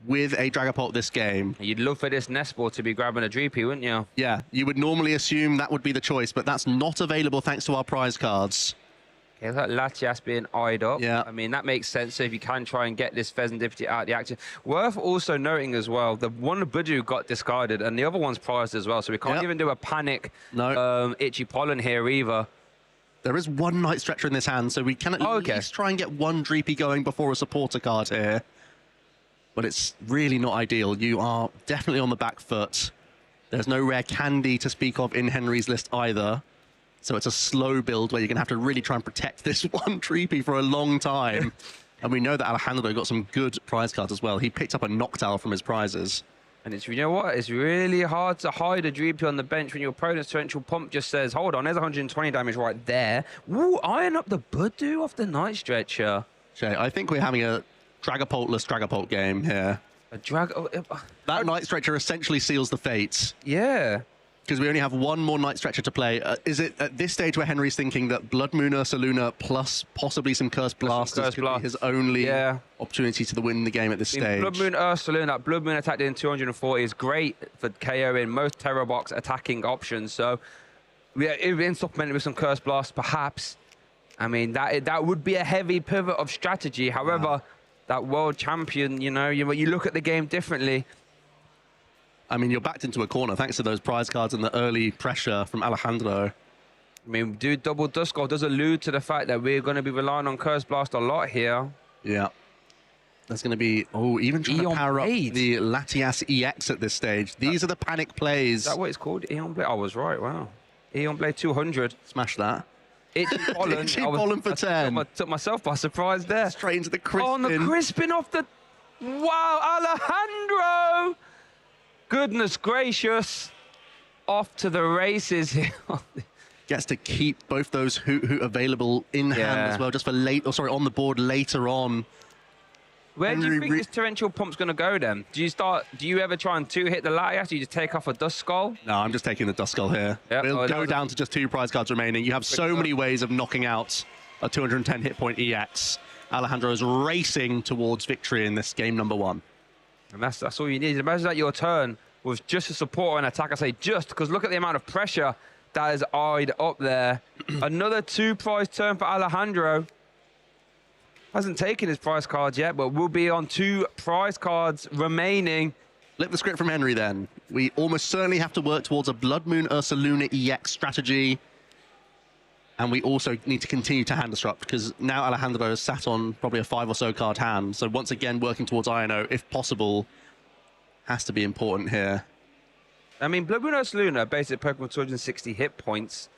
with a Dragapult this game. You'd love for this Nestball to be grabbing a GP, wouldn't you? Yeah, you would normally assume that would be the choice, but that's not available thanks to our prize cards. Okay, that Latias being eyed up. Yeah. I mean, that makes sense. So if you can try and get this Pheasantipity out of the action. Worth also noting as well, the one Budu got discarded and the other one's prized as well. So we can't even do a panic Itchy Pollen here either. There is 1 Night Stretcher in this hand, so we can at least try and get 1 Dreepy going before a supporter card here. But it's really not ideal. You are definitely on the back foot. There's no rare candy to speak of in Henry's list either. So it's a slow build where you're going to have to really try and protect this 1 Treepy for a long time. And we know that Alejandro got some good prize cards as well. He picked up a Noctowl from his prizes. And it's, you know what? It's really hard to hide a Dream on the bench when your opponent's torrential pump just says, hold on, there's 120 damage right there. Woo, iron up the Budu off the Night Stretcher. Shay, I think we're having a Dragapult-less Dragapult game here. A drag... That Night Stretcher essentially seals the fates. Yeah. Because we only have one more Night Stretcher to play. Is it at this stage where Henry's thinking that Blood Moon Ursaluna plus possibly some Curse Blasters could be his only opportunity to win the game at this stage? Blood Moon Ursaluna, that Blood Moon attack in 240 is great for KOing most Terror Box attacking options. So, yeah, if in supplemented with some Curse Blast, perhaps. I mean, that would be a heavy pivot of strategy. However, that world champion, you know, you look at the game differently. I mean, you're backed into a corner thanks to those prize cards and the early pressure from Alejandro. I mean, dude, double Dusk Golf does allude to the fact that we're going to be relying on Curse Blast a lot here. Yeah. There's going to be, even trying to power up the Latias EX at this stage. These are the panic plays. Is that what it's called? Eon Blade? I was right, wow. Eon Blade 200. Smash that. Itchy Pollen. Itchy Pollen for 10. I took myself by surprise there. Straight into the Crispin. Oh, and the Crispin off the... Wow, Alejandro! Goodness gracious. Off to the races here. Gets to keep both those Hoot available in hand as well, just for on the board later on. Where do you think this torrential pump's going to go then? Do you ever try and two-hit the Latias? Do you just take off a Dust Skull? No, I'm just taking the Dust Skull here. Yep. We'll go down to just 2 prize cards remaining. You have so many ways of knocking out a 210 hit point EX. Alejandro is racing towards victory in this game number 1. And that's all you need. Imagine that your turn was just a support or an attack. I say just, because look at the amount of pressure that is eyed up there. Another 2 prize turn for Alejandro. Hasn't taken his prize cards yet, but will be on 2 prize cards remaining. Flip the script from Henry then. We almost certainly have to work towards a Blood Moon Ursaluna EX strategy. And we also need to continue to hand disrupt, because now Alejandro has sat on probably a 5 or so card hand. So once again, working towards INO, if possible, has to be important here. I mean, Blood Moon Ursaluna, basic Pokemon 260 hit points.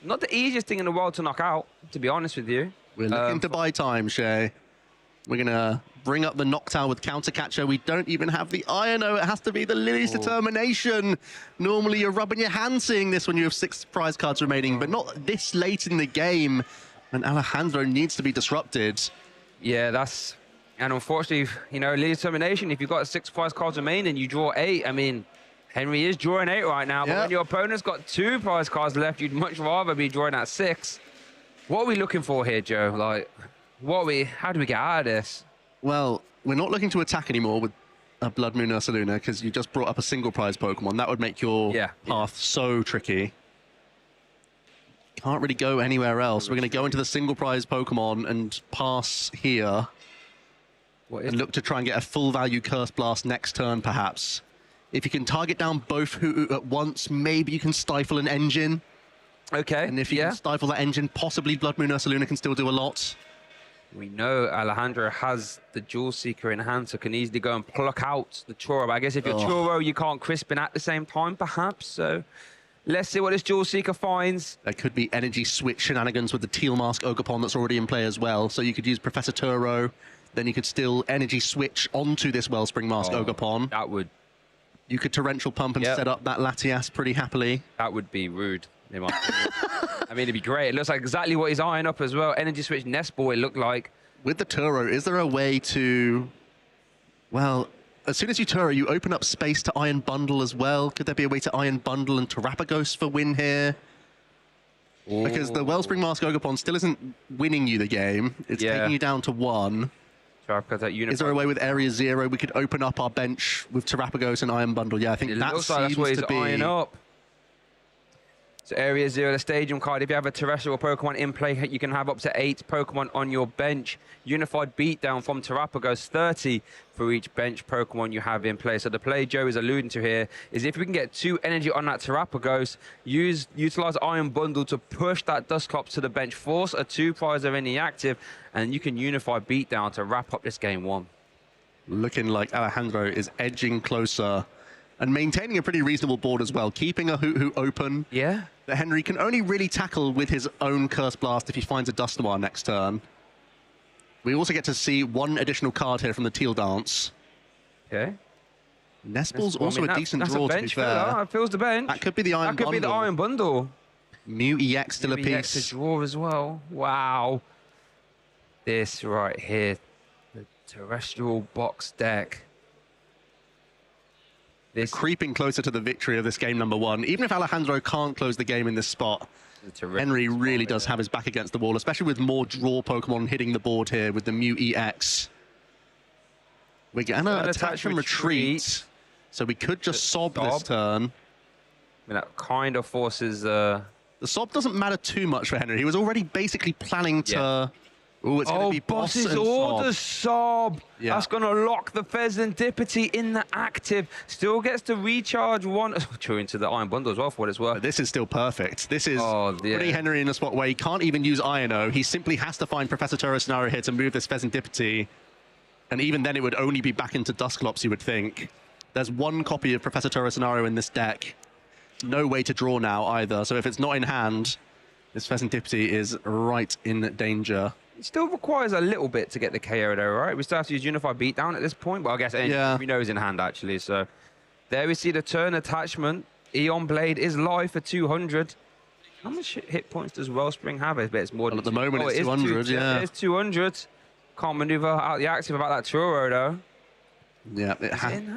Not the easiest thing in the world to knock out, to be honest with you. We're looking to buy time, Shay. We're going to bring up the Noctowl with Counter Catcher. We don't even have the INO. It has to be the Lily's Determination. Normally, you're rubbing your hands seeing this when you have 6 prize cards remaining, but not this late in the game. And Alejandro needs to be disrupted. Yeah, that's... And unfortunately, you know, Lily's Determination, if you've got 6 prize cards remaining and you draw 8, I mean, Henry is drawing 8 right now, but when your opponent's got 2 prize cards left, you'd much rather be drawing at 6. What are we looking for here, Joe? Like, how do we get out of this? Well, we're not looking to attack anymore with a Blood Moon Ursaluna, because you just brought up a single prize Pokemon. That would make your path so tricky. Can't really go anywhere else. We're going to go into the single prize Pokemon and pass here. And look to try and get a full value Curse Blast next turn, perhaps. If you can target down both Hoot at once, maybe you can stifle an engine. Okay. And if you can stifle that engine, possibly Blood Moon Ursaluna can still do a lot. We know Alejandro has the Jewel Seeker in hand, so can easily go and pluck out the Churro. But I guess if you're Churro, you can't Crispin at the same time, perhaps. So let's see what this Jewel Seeker finds. There could be energy switch shenanigans with the Teal Mask Ogerpon that's already in play as well. So you could use Professor Turo, then you could still energy switch onto this Wellspring Mask Ogerpon. That would... You could Torrential Pump and set up that Latias pretty happily. That would be rude. I mean, it'd be great. It looks like exactly what he's eyeing up as well. Energy Switch Nest Ball, it looked like. With the Turo, is there a way to... Well, as soon as you Turo, you open up space to Iron Bundle as well. Could there be a way to Iron Bundle and Terrapagos for win here? Because the Wellspring Mask Ogerpon still isn't winning you the game. It's taking you down to 1. Is there a way with Area 0 we could open up our bench with Terrapagos and Iron Bundle? Yeah, I think that looks like that's what he's eyeing up. So Area 0, the Stadium card, if you have a terrestrial Pokemon in play, you can have up to 8 Pokemon on your bench. Unified Beatdown from Terrapagos, 30 for each bench Pokemon you have in play. So the play Joe is alluding to here is if we can get 2 energy on that Terrapagos, utilize Iron Bundle to push that Dusclops to the bench, force a 2 prize of any active, and you can Unify Beatdown to wrap up this game 1. Looking like Alejandro is edging closer and maintaining a pretty reasonable board as well, keeping a Hoot open. Yeah. That Henry can only really tackle with his own Curse Blast if he finds a Dusknoir next turn. We also get to see one additional card here from the teal dance. Okay. Nestball's also a decent draw, to be fair. That fills the bench. That could be the Iron Bundle. That could be the Iron Bundle. Mew EX still a piece. EX to draw as well. Wow. This right here, the terrestrial box deck. This creeping closer to the victory of this game number 1. Even if Alejandro can't close the game in this spot, Henry really does have his back against the wall, especially with more draw Pokemon hitting the board here with the Mew EX. We're going to attack and retreat, so we could just sob this turn. I mean, that kind of forces... The sob doesn't matter too much for Henry. He was already basically planning to... Oh, it's going to be Boss's orders sob. Yeah. That's going to lock the Pheasantipity in the active. Still gets to recharge one. True into the Iron Bundle as well, for what it's worth. But this is still perfect. This is putting Henry in a spot where he can't even use Iono. He simply has to find Professor Turo scenario here to move this Pheasantipity. And even then, it would only be back into Dusclops, you would think. There's one copy of Professor Turo scenario in this deck. No way to draw now either. So if it's not in hand, this Pheasantipity is right in danger. It still requires a little bit to get the KO though, right? We still have to use Unified Beatdown at this point, but I guess we know it's in hand actually. So there we see the turn attachment. Eon Blade is live for 200. How much hit points does Wellspring have? I bet it's more than at the moment it's 200, yeah. It's 200. Can't maneuver out the active about that Turo though. Yeah,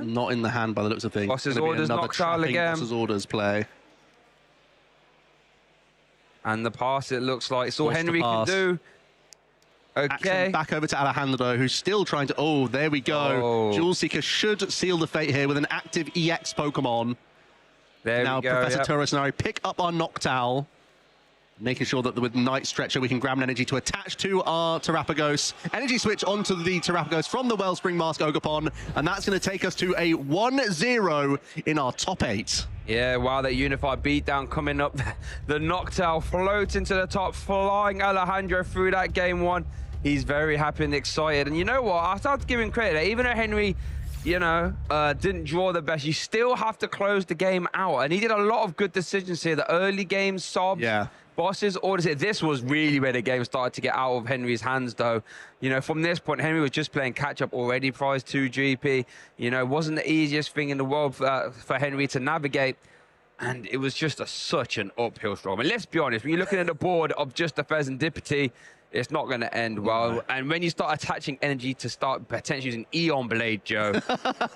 not in the hand by the looks of things. Boss's orders knocked out again. Boss's orders play. And the pass, it looks like it's all Henry can do. Okay. Action back over to Alejandro, who's still trying to... Oh, there we go. Jewel Seeker should seal the fate here with an active EX Pokemon. There now, we go, Professor Turo scenario, pick up our Noctowl. Making sure that with Night Stretcher, we can grab an energy to attach to our Terrapagos. Energy switch onto the Terrapagos from the Wellspring Mask Ogerpon. And that's going to take us to a 1-0 in our top 8. Yeah, wow, that Unified Beatdown coming up. The Noctowl floating to the top, flying Alejandro through that game 1. He's very happy and excited. And you know what? I started giving credit. Even though Henry, you know, didn't draw the best, you still have to close the game out. And he did a lot of good decisions here. The early game sobs. Yeah. Boss's orders. This was really where the game started to get out of Henry's hands, though. You know, from this point, Henry was just playing catch-up already, prize 2 GP. You know, wasn't the easiest thing in the world for Henry to navigate. And it was just such an uphill struggle. I mean, let's be honest, when you're looking at the board of just the Pheasantipity, it's not going to end well. No. And when you start attaching energy to start potentially using Eon Blade, Joe,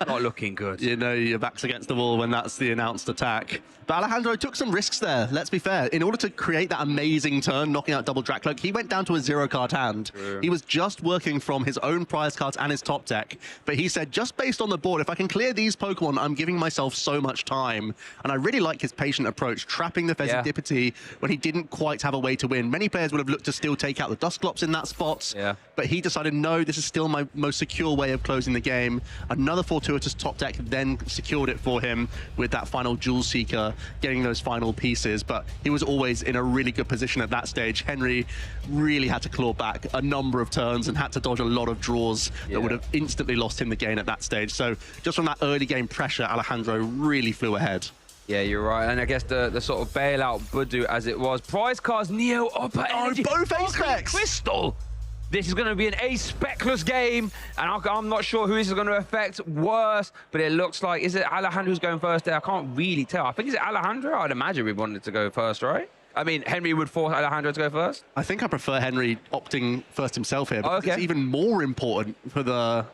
not looking good. You know, your back's against the wall when that's the announced attack. But Alejandro took some risks there, let's be fair. In order to create that amazing turn, knocking out double Dracloak, he went down to a 0-card hand. True. He was just working from his own prize cards and his top deck. But he said, just based on the board, if I can clear these Pokemon, I'm giving myself so much time. And I really like his patient approach, trapping the Pheasantipity when he didn't quite have a way to win. Many players would have looked to still take out the Dusclops in that spot. Yeah. But he decided, no, this is still my most secure way of closing the game. Another fortuitous top deck then secured it for him with that final Jewel Seeker, getting those final pieces. But he was always in a really good position at that stage. Henry really had to claw back a number of turns and had to dodge a lot of draws that would have instantly lost him the game at that stage. So just from that early game pressure, Alejandro really flew ahead. Yeah, you're right. And I guess the sort of bailout Budu as it was. Prize cards, Neo, Upper Energy. Both ace specs. Crystal. This is going to be an ace specless game. And I'm not sure who this is going to affect worse. But it looks like, is it Alejandro who's going first there? I can't really tell. I think it's Alejandro. I'd imagine we wanted to go first, right? I mean, Henry would force Alejandro to go first. I think I prefer Henry opting first himself here. Because it's even more important for the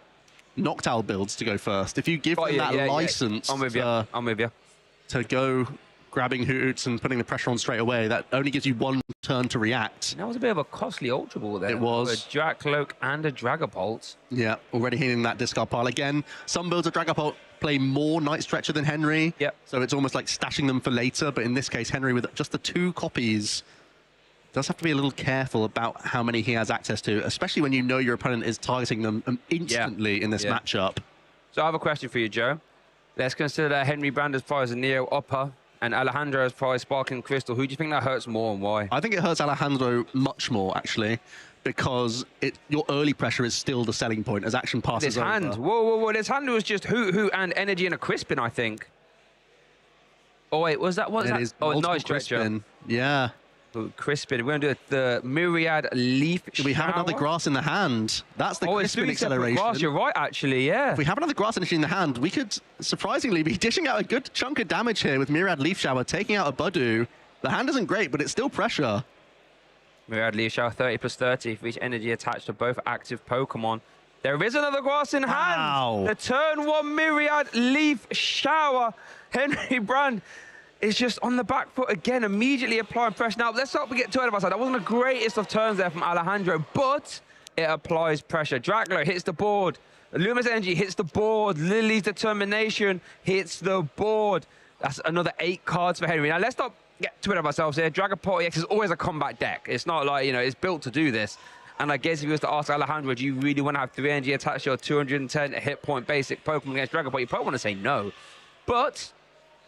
Noctowl builds to go first. If you give them that license I'm with you. To go grabbing Hoots and putting the pressure on straight away, that only gives you one turn to react. That was a bit of a costly Ultra Ball there. It was. A Dracloak and a Dragapult. Yeah, already hitting that discard pile. Again, some builds of Dragapult play more Night Stretcher than Henry. Yep. So it's almost like stashing them for later. But in this case, Henry with just the 2 copies does have to be a little careful about how many he has access to, especially when you know your opponent is targeting them instantly in this matchup. So I have a question for you, Joe. Let's consider that Henry Brander's prize a Neo Upper and Alejandro's prize Sparkling Crystal. Who do you think that hurts more and why? I think it hurts Alejandro much more, actually, because your early pressure is still the selling point as action passes over. His hand. Whoa. His hand was just Hoot and Energy and a Crispin, I think. Oh, wait, was that what? It is Night Night Stretcher. Crispin. Yeah. Crispin. We're going to do the Myriad Leaf Shower. We have another grass in the hand. That's the Crispin acceleration. Grass. You're right, actually, yeah. If we have another grass energy in the hand, we could surprisingly be dishing out a good chunk of damage here with Myriad Leaf Shower, taking out a Budu. The hand isn't great, but it's still pressure. Myriad Leaf Shower, 30+30 for each energy attached to both active Pokemon. There is another grass in hand. The turn 1 Myriad Leaf Shower. Henry Brand is just on the back foot again, immediately applying pressure. Now, let's not get too ahead of ourselves. That wasn't the greatest of turns there from Alejandro, but it applies pressure. Dragler hits the board. Luminous Energy hits the board. Lily's Determination hits the board. That's another 8 cards for Henry. Now, let's not get too ahead of ourselves here. Dragapult EX is always a combat deck. It's not like, you know, it's built to do this. And I guess if you was to ask Alejandro, do you really want to have 3 energy attached to your 210 hit point basic Pokemon against Dragapult? You probably want to say no. But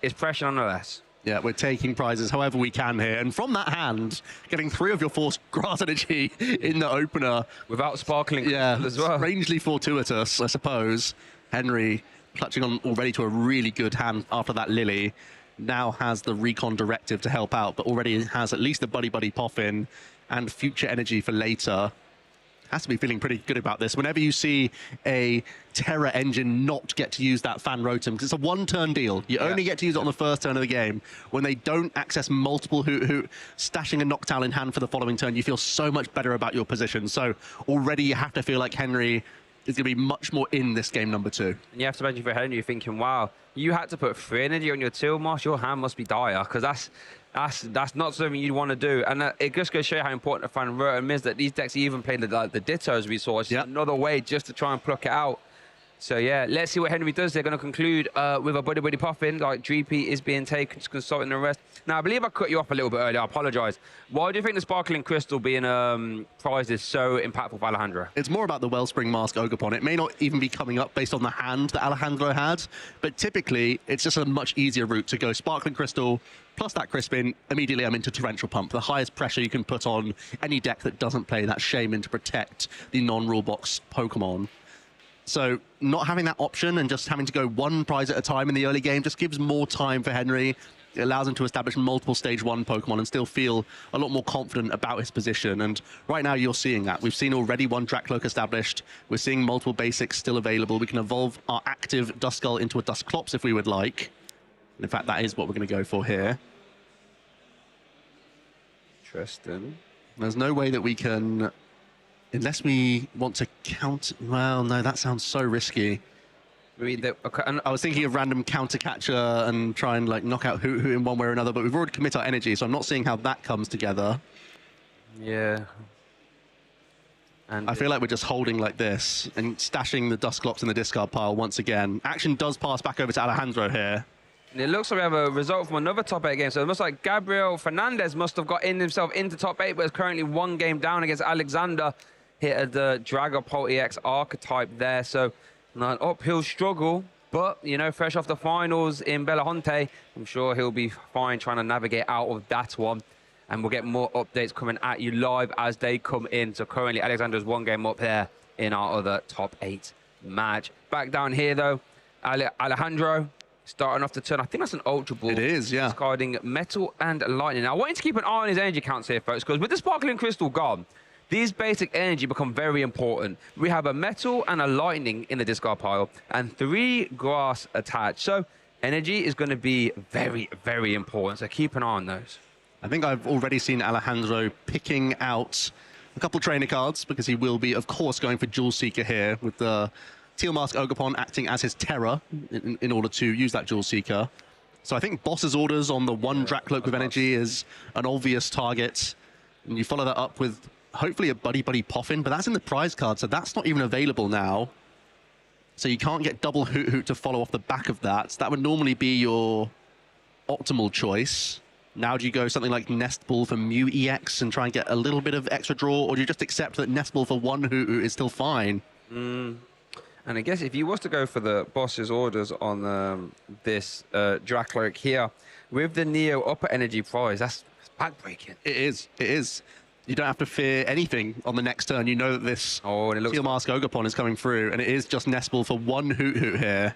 it's pressure nonetheless. Yeah, we're taking prizes however we can here. And from that hand, getting 3 of your 4 grass energy in the opener. Without sparkling as well. Strangely fortuitous, I suppose. Henry clutching on already to a really good hand after that Lily. Now has the Recon Directive to help out, but already has at least the Buddy Buddy Poffin and future energy for later. Has to be feeling pretty good about this. Whenever you see a Terra engine not get to use that Fan Rotom, because it's a 1-turn deal. You only get to use it on the first turn of the game. When they don't access multiple Hoot, stashing a Noctowl in hand for the following turn, you feel so much better about your position. So already you have to feel like Henry is going to be much more in this game number 2. And you have to imagine for Henry, you're thinking, wow, you had to put 3 energy on your Tilmas, your hand must be dire, because that's not something you'd want to do. And it just goes to show you how important a Fan Rotom is, that these decks even play the Dittos we saw. It's just another way just to try and pluck it out. So yeah, let's see what Henry does. They're going to conclude with a Buddy Buddy Poffin. Like GP is being taken, just consulting the rest. Now, I believe I cut you off a little bit earlier. I apologize. Why do you think the Sparkling Crystal being prized is so impactful for Alejandro? It's more about the Wellspring Mask Ogerpon. It may not even be coming up based on the hand that Alejandro had, but typically it's just a much easier route to go Sparkling Crystal plus that Crispin. Immediately I'm into Torrential Pump, the highest pressure you can put on any deck that doesn't play that Shaman to protect the non-rule box Pokemon. So not having that option and just having to go 1 prize at a time in the early game just gives more time for Henry. It allows him to establish multiple stage 1 Pokemon and still feel a lot more confident about his position. And right now you're seeing that. We've seen already 1 Dracloak established. We're seeing multiple basics still available. We can evolve our active Duskull into a Dusclops if we would like. And in fact, that is what we're going to go for here. Interesting. There's no way that we can... Unless we want to count... Well, no, that sounds so risky. I was thinking of random counter catcher and try and like knock out Hoot in one way or another, but we've already committed our energy, so I'm not seeing how that comes together. Yeah. And I feel like we're just holding like this and stashing the Dusclops in the discard pile once again. Action does pass back over to Alejandro here. And it looks like we have a result from another top 8 game. So it looks like Gabriel Fernandez must have got himself into top 8, but is currently 1 game down against Alexander. Hit at the Dragapult EX archetype there. So an uphill struggle, but, you know, fresh off the finals in Belafonte, I'm sure he'll be fine trying to navigate out of that one. And we'll get more updates coming at you live as they come in. So currently Alexander's 1 game up there in our other top 8 match. Back down here, though, Alejandro starting off the turn. I think that's an Ultra Ball. It is, yeah. Discarding Metal and Lightning. Now, I want you to keep an eye on his energy counts here, folks, because with the Sparkling Crystal gone, these basic energy become very important. We have a Metal and a Lightning in the discard pile and 3 grass attached. So energy is going to be very, very important. So keep an eye on those. I think I've already seen Alejandro picking out a couple trainer cards because he will be, of course, going for Jewel Seeker here with the Teal Mask Ogerpon acting as his Terror in order to use that Jewel Seeker. So I think Boss's orders on the 1 Dracloak with energy is an obvious target. And you follow that up with hopefully a Buddy Buddy Poffin, but that's in the prize card, so that's not even available now. So you can't get double Hoot to follow off the back of that. That would normally be your optimal choice. Now do you go something like Nest Ball for Mew EX and try and get a little bit of extra draw, or do you just accept that Nest Ball for 1 Hoot is still fine? And I guess if you was to go for the boss's orders on this Dracloak here, with the Neo upper energy prize, that's backbreaking. It is, it is. You don't have to fear anything on the next turn. You know that this Teal Mask Ogerpon is coming through, and it is just Nest Ball for 1 Hoot here.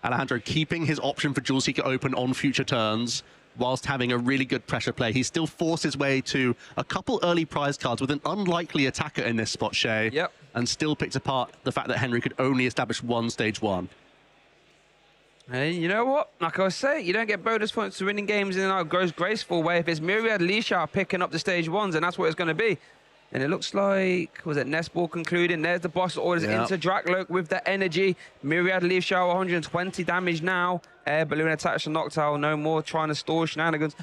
Alejandro keeping his option for Jewel Seeker open on future turns. whilst having a really good pressure play. He still forced his way to a couple early prize cards with an unlikely attacker in this spot, Shay. Yep. And still picked apart the fact that Henry could only establish one stage 1. Hey, you know what? Like I was saying, you don't get bonus points to winning games in a graceful way. If it's Myriad Leisha picking up the stage 1s, and that's what it's going to be. And it looks like, was it Nestball concluding? There's the boss orders into Drakloak with the energy. Myriad Leaf Shower, 120 damage now. Air balloon attached to Noctowl. No more trying to store shenanigans.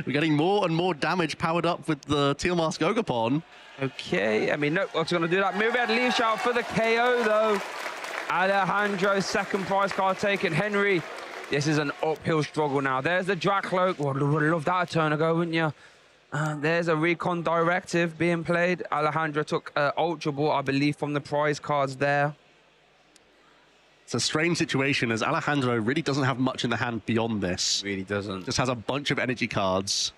We're getting more and more damage powered up with the Teal Mask Ogapon. Okay, I mean, no, what's going to do that? Myriad Leaf Shower for the KO, though. Alejandro's second prize card taken. Henry, this is an uphill struggle now. There's the Drakloak. Would have loved that a turn ago, wouldn't you? There's a recon directive being played. Alejandro took Ultra Ball, I believe, from the prize cards there. It's a strange situation as Alejandro really doesn't have much in the hand beyond this. Really doesn't. Just has a bunch of energy cards.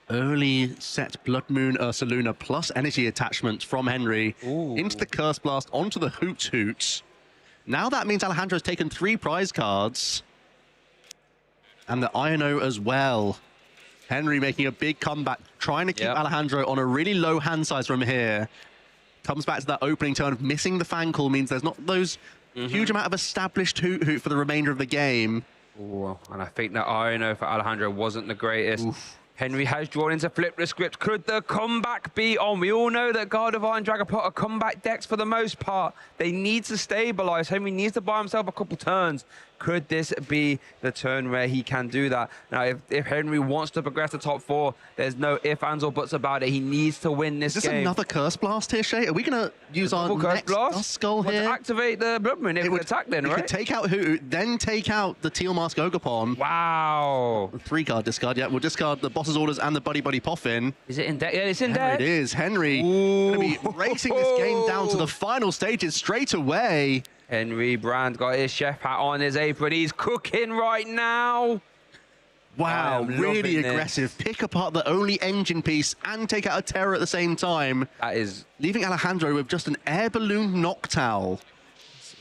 Early set Blood Moon Ursaluna plus energy attachment from Henry into the Curse Blast onto the Hoot Hoot. Now that means Alejandro's taken 3 prize cards. And the Iono as well. Henry making a big comeback, trying to keep Alejandro on a really low hand size from here. Comes back to that opening turn of missing the Fang Call, means there's not those huge amount of established Hoot Hoot for the remainder of the game. Ooh, and I think that Iono for Alejandro wasn't the greatest. Henry has drawn into flip the script. Could the comeback be on? We all know that Gardevoir and Dragapult are comeback decks for the most part. They need to stabilize. Henry needs to buy himself a couple turns. Could this be the turn where he can do that? Now, if Henry wants to progress to top 4, there's no ifs, ands, or buts about it. He needs to win this game. Is this another Curse Blast here, Shay? Are we going to use our next Dust Skull here? To activate the Blood Moon, it would attack then, right? Could take out Hoot, then take out the Teal Mask Ogapon. Wow. 3-card discard, yeah. We'll discard the Boss's Orders and the Buddy Buddy Poffin. Is it in deck? Yeah, it's in deck. There it is. Henry going to be racing this game down to the final stages straight away. Henry Brand got his chef hat on, his apron. He's cooking right now. Wow, really aggressive. Pick apart the only engine piece and take out a Terror at the same time. That is... leaving Alejandro with just an Air Balloon Noctowl.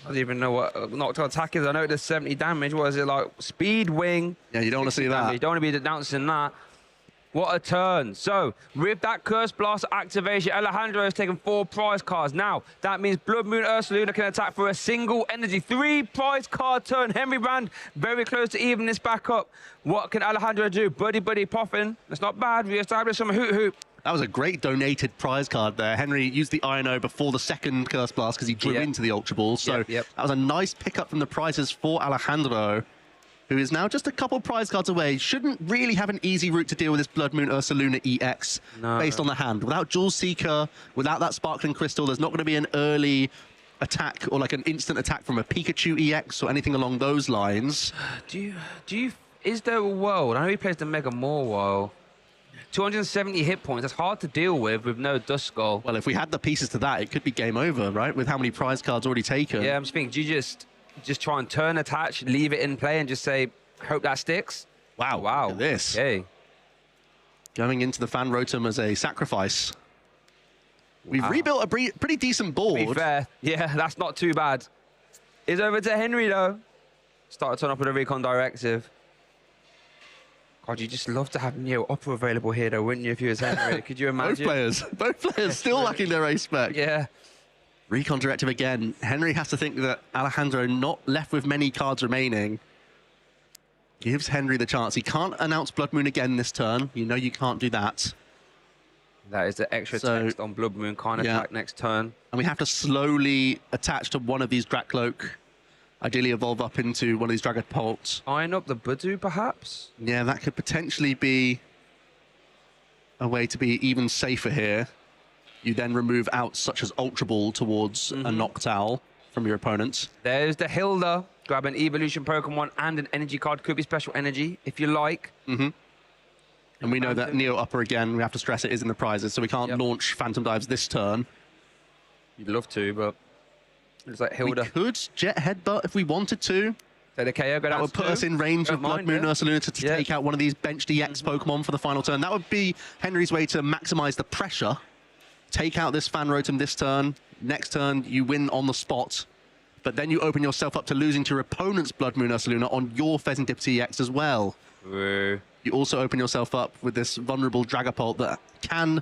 I don't even know what Noctowl attack is. I know it does 70 damage. What is it like? Speed Wing. Yeah, you don't want to see that. You don't want to be announcing that. What a turn. So, with that Curse Blast activation, Alejandro has taken 4 prize cards. Now, that means Blood Moon Ursaluna can attack for a single energy. 3 prize card turn. Henry Brand very close to even this back up. What can Alejandro do? Buddy Buddy Poffin. That's not bad. Re-establish some Hoot Hoot. That was a great donated prize card there. Henry used the Iono before the second Curse Blast because he drew into the Ultra Ball. So that was a nice pickup from the prizes for Alejandro, who is now just a couple prize cards away. Shouldn't really have an easy route to deal with this Blood Moon Ursaluna EX based on the hand. Without Jewel Seeker, without that Sparkling Crystal, there's not going to be an early attack or like an instant attack from a Pikachu EX or anything along those lines. Is there a world? I know he plays the Mega Morwhile. 270 hit points. That's hard to deal with no Dust Skull. Well, if we had the pieces to that, it could be game over, right? With how many prize cards already taken. Yeah, I'm just thinking, do you just try and turn attach, leave it in play, and just say, hope that sticks? Wow. Look at this. Okay. Going into the Fan Rotom as a sacrifice. We've rebuilt a pretty decent board. To be fair, yeah, that's not too bad. It's over to Henry, though. Start to turn up with a recon directive. God, you just love to have Neo Upper available here, though, wouldn't you, if you was Henry? Could you imagine? Both players still lacking their ace spec. Yeah. Recon directive again. Henry has to think that Alejandro not left with many cards remaining. Gives Henry the chance. He can't announce Blood Moon again this turn. You know you can't do that. That is the extra text on Blood Moon. Can't attack next turn. And we have to slowly attach to one of these Drakloak. Ideally evolve up into one of these Dragapults. Iron up the Budu, perhaps? Yeah, that could potentially be a way to be even safer here. You then remove outs such as Ultra Ball towards a Noctowl from your opponent. There's the Hilda. Grab an Evolution Pokemon and an energy card. Could be special energy, if you like. And we know that Neo Upper, again, we have to stress it, is in the prizes, so we can't launch Phantom Dives this turn. You'd love to, but... it's like Hilda. We could Jet Headbutt if we wanted to. So the KO that would put us in range of Blood Moon Ursaluna to take out one of these bench DX Pokemon for the final turn. That would be Henry's way to maximize the pressure. Take out this Fan Rotom this turn. Next turn, you win on the spot. but then you open yourself up to losing to your opponent's Blood Moon Ursaluna on your Pheasantipity EX as well. True. You also open yourself up with this vulnerable Dragapult that can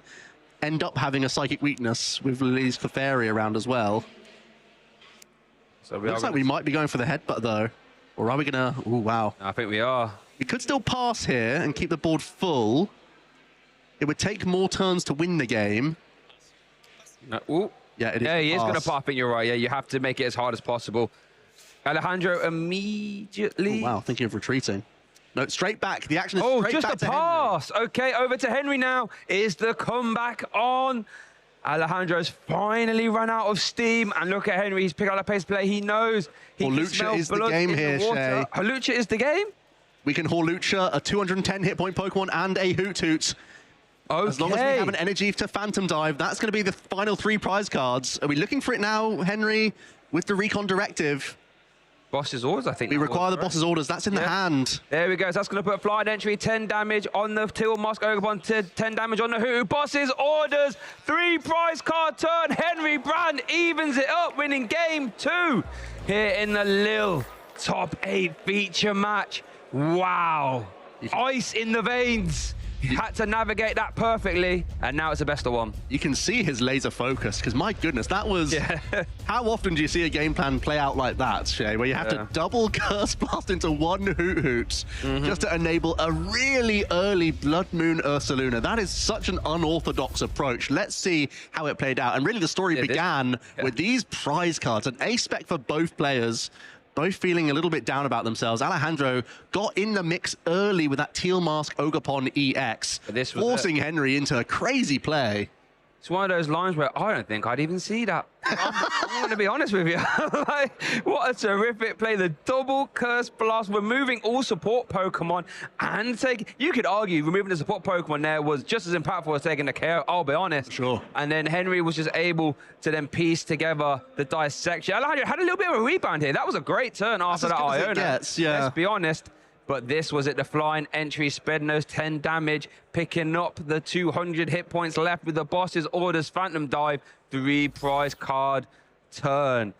end up having a Psychic Weakness with Lily's Clefairy around as well. So looks like we might be going for the headbutt though. Or are we gonna... Ooh, wow. I think we are. We could still pass here and keep the board full. It would take more turns to win the game. No, ooh. Yeah, it is. Yeah, he is going to pop. I think you're right. Yeah, you have to make it as hard as possible. Alejandro immediately. Oh, wow, thinking of retreating. No, straight back. The action is straight just back a to pass. Okay, over to Henry now. Is the comeback on? Alejandro's finally run out of steam. And look at Henry. He's picked up the pace play. He knows. He can smell is the blood game in here, the water. Shay. Hawlucha is the game? We can Hawlucha, a 210 hit point Pokemon, and a Hoot Hoot. Okay. As long as we have an energy to Phantom Dive, that's going to be the final 3 prize cards. Are we looking for it now, Henry, with the Recon Directive? Boss's orders, I think. We require the boss's orders. That's in the hand. There we go. So that's going to put a flying entry, 10 damage on the Teal Mask Ogabon, 10 damage on the Hoot. Boss's orders, 3 prize card turn. Henry Brand evens it up, winning game 2 here in the Lille top 8 feature match. Wow. Ice in the veins. He had to navigate that perfectly, and now it's a best of 1. You can see his laser focus, because my goodness, that was... How often do you see a game plan play out like that, Shay, where you have to double Curse Blast into 1 Hoot Hoot just to enable a really early Blood Moon Ursaluna? That is such an unorthodox approach. Let's see how it played out. And really, the story began with these prize cards, an A-spec for both players, both feeling a little bit down about themselves. Alejandro got in the mix early with that Teal Mask Ogapon EX, forcing Henry into a crazy play. It's one of those lines where I don't think I'd even see that. I'm going to be honest with you. Like, what a terrific play. The double Curse Blast, removing all support Pokemon, and you could argue removing the support Pokemon there was just as impactful as taking the KO, I'll be honest. Sure. And then Henry was just able to then piece together the dissection. Alejandro had a little bit of a rebound here. That was a great turn after that Iona. Let's be honest. But this was it, the flying entry, spreading those 10 damage, picking up the 200 hit points left with the boss's orders, Phantom Dive, 3 prize card turn.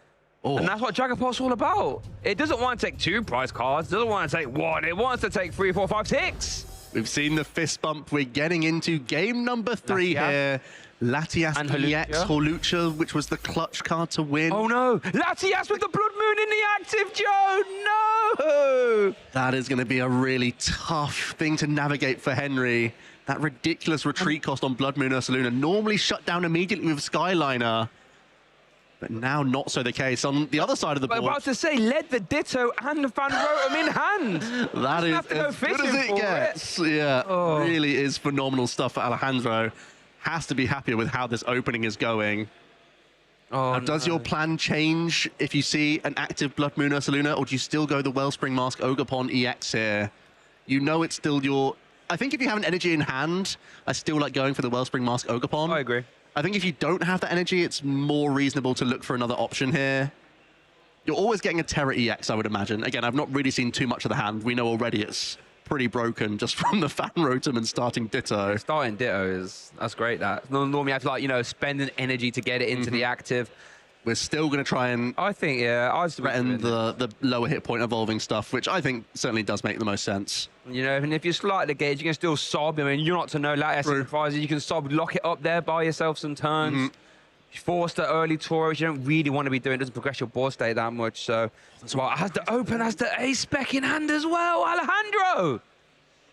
And that's what Dragapult's all about. It doesn't want to take 2 prize cards, doesn't want to take 1, it wants to take 3, 4, 5, 6. We've seen the fist bump. We're getting into game number 3 here. Latias and EX Hawlucha, which was the clutch card to win. Oh no! Latias with the Blood Moon in the active, Joe! No! That is going to be a really tough thing to navigate for Henry. That ridiculous retreat cost on Blood Moon Ursaluna, normally shut down immediately with Skyliner. But now not so the case. On the other side of the board... I'm about to say, led the Ditto and the Phanrotom in hand. That is as good as it gets. Yeah, really is phenomenal stuff for Alejandro. Has to be happier with how this opening is going. Now, does your plan change if you see an active Blood Moon Ursaluna, or do you still go the Wellspring Mask Ogapon EX here? You know it's still your... I think if you have an energy in hand, I still like going for the Wellspring Mask Ogapon. I agree. I think if you don't have that energy, it's more reasonable to look for another option here. You're always getting a Terra EX, I would imagine. Again, I've not really seen too much of the hand. We know already it's pretty broken just from the Phanrotom and starting Ditto. Starting Ditto that's great. That normally you have to, like, you know, spend an energy to get it into the active. We're still going to try and I think threaten the lower hit point evolving stuff, which I think certainly does make the most sense. You know, and if you slight the gauge, you can still sob. I mean, you're not to know Latias prizes. You can sob, lock it up there, buy yourself some turns. You force the early Taurus, you don't really want to be doing. It doesn't progress your board state that much. So that's why it has to open, has the A-spec in hand as well. Alejandro,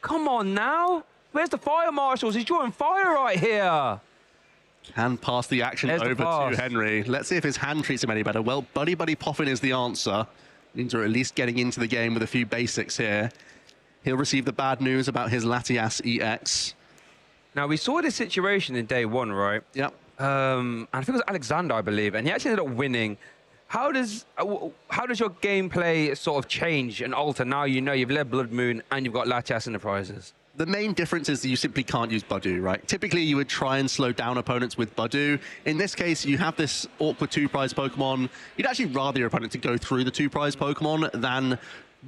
come on now. Where's the fire marshals? He's drawing fire right here. Can pass the action over to Henry. Let's see if his hand treats him any better. Well, Buddy Buddy Poffin is the answer. Means we're at least getting into the game with a few basics here. He'll receive the bad news about his Latias EX. Now, we saw this situation in day 1, right? Yep. And I think it was Alexander, I believe, and he actually ended up winning. How does your gameplay sort of change and alter now you know you've led Blood Moon and you've got Latias in the prizes? The main difference is that you simply can't use Budu, right? Typically, you would try and slow down opponents with Budu. In this case, you have this awkward 2-prize Pokemon. You'd actually rather your opponent to go through the 2-prize Pokemon than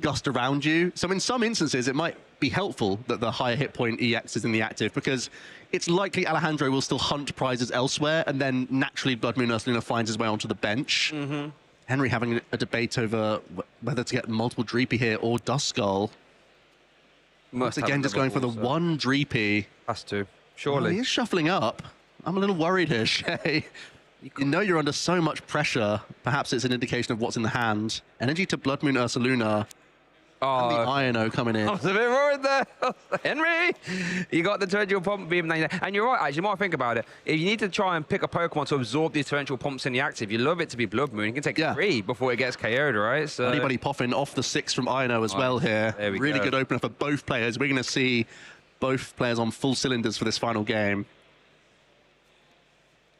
gust around you. So in some instances, it might be helpful that the higher hit point EX is in the active, because it's likely Alejandro will still hunt prizes elsewhere, and then naturally Blood Moon Ursaluna finds his way onto the bench. Henry having a debate over whether to get multiple Dreepy here or Duskull. Once again, just going for the one Dreepy. Has to, surely. He is shuffling up. I'm a little worried here, Shay. You know you're under so much pressure. Perhaps it's an indication of what's in the hand. Energy to Blood Moon Ursaluna. And the Iono coming in. I was a bit worried there. Henry, you got the torrential pump beam. And you're right, actually, the more I think about it, if you need to try and pick a Pokemon to absorb these torrential pumps in the active, you love it to be Blood Moon. You can take 3 before it gets KO'd, right? So Anybody popping off the 6 from Iono as well here. There we really go. good opener for both players. We're going to see both players on full cylinders for this final game.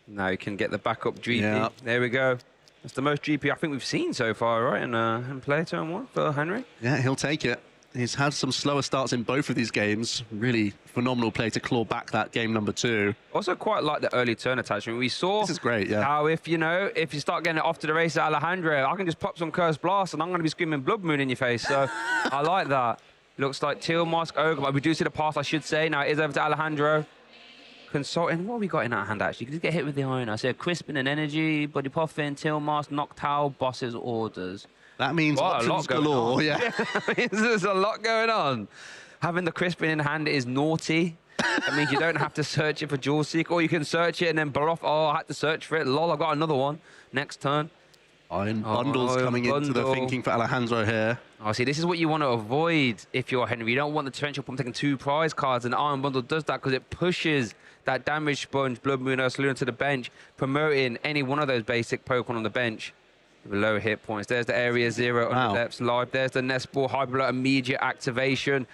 Now you can get the backup GP. Yeah. There we go. That's the most GP I think we've seen so far, right? In play turn 1 for Henry. Yeah, he'll take it. He's had some slower starts in both of these games. Really phenomenal play to claw back that game number 2. Also quite like the early turn attachment. We saw this is great, yeah. How if you start getting it off to the race at Alejandro, I can just pop some Curse Blast and I'm going to be screaming Blood Moon in your face. So I like that. Looks like Teal Mask Ogre. We do see the pass, I should say. Now it is over to Alejandro. Consulting, what have we got in that hand actually? You could get hit with the iron. I said Crispin and Energy, Body Puffin, Teal Mask, Noctowl, Boss's Orders. That means options galore, yeah. There's a lot going on. Having the Crispin in hand is naughty. That means you don't have to search it for Jewel Seek, or you can search it and then blow off. Oh, I had to search for it. Lol, I've got another one. Next turn. Iron Bundle's coming into the thinking for Alejandro here. Oh, see, this is what you want to avoid if you're Henry. You don't want the Torrential Pump taking 2 prize cards, and Iron Bundle does that because it pushes that Damage Sponge, Blood Moon, Ursaluna to the bench, promoting any one of those basic Pokemon on the bench with low hit points. There's the Area 0 on the depths live. There's the Nest Ball, Hyper Blow, immediate activation.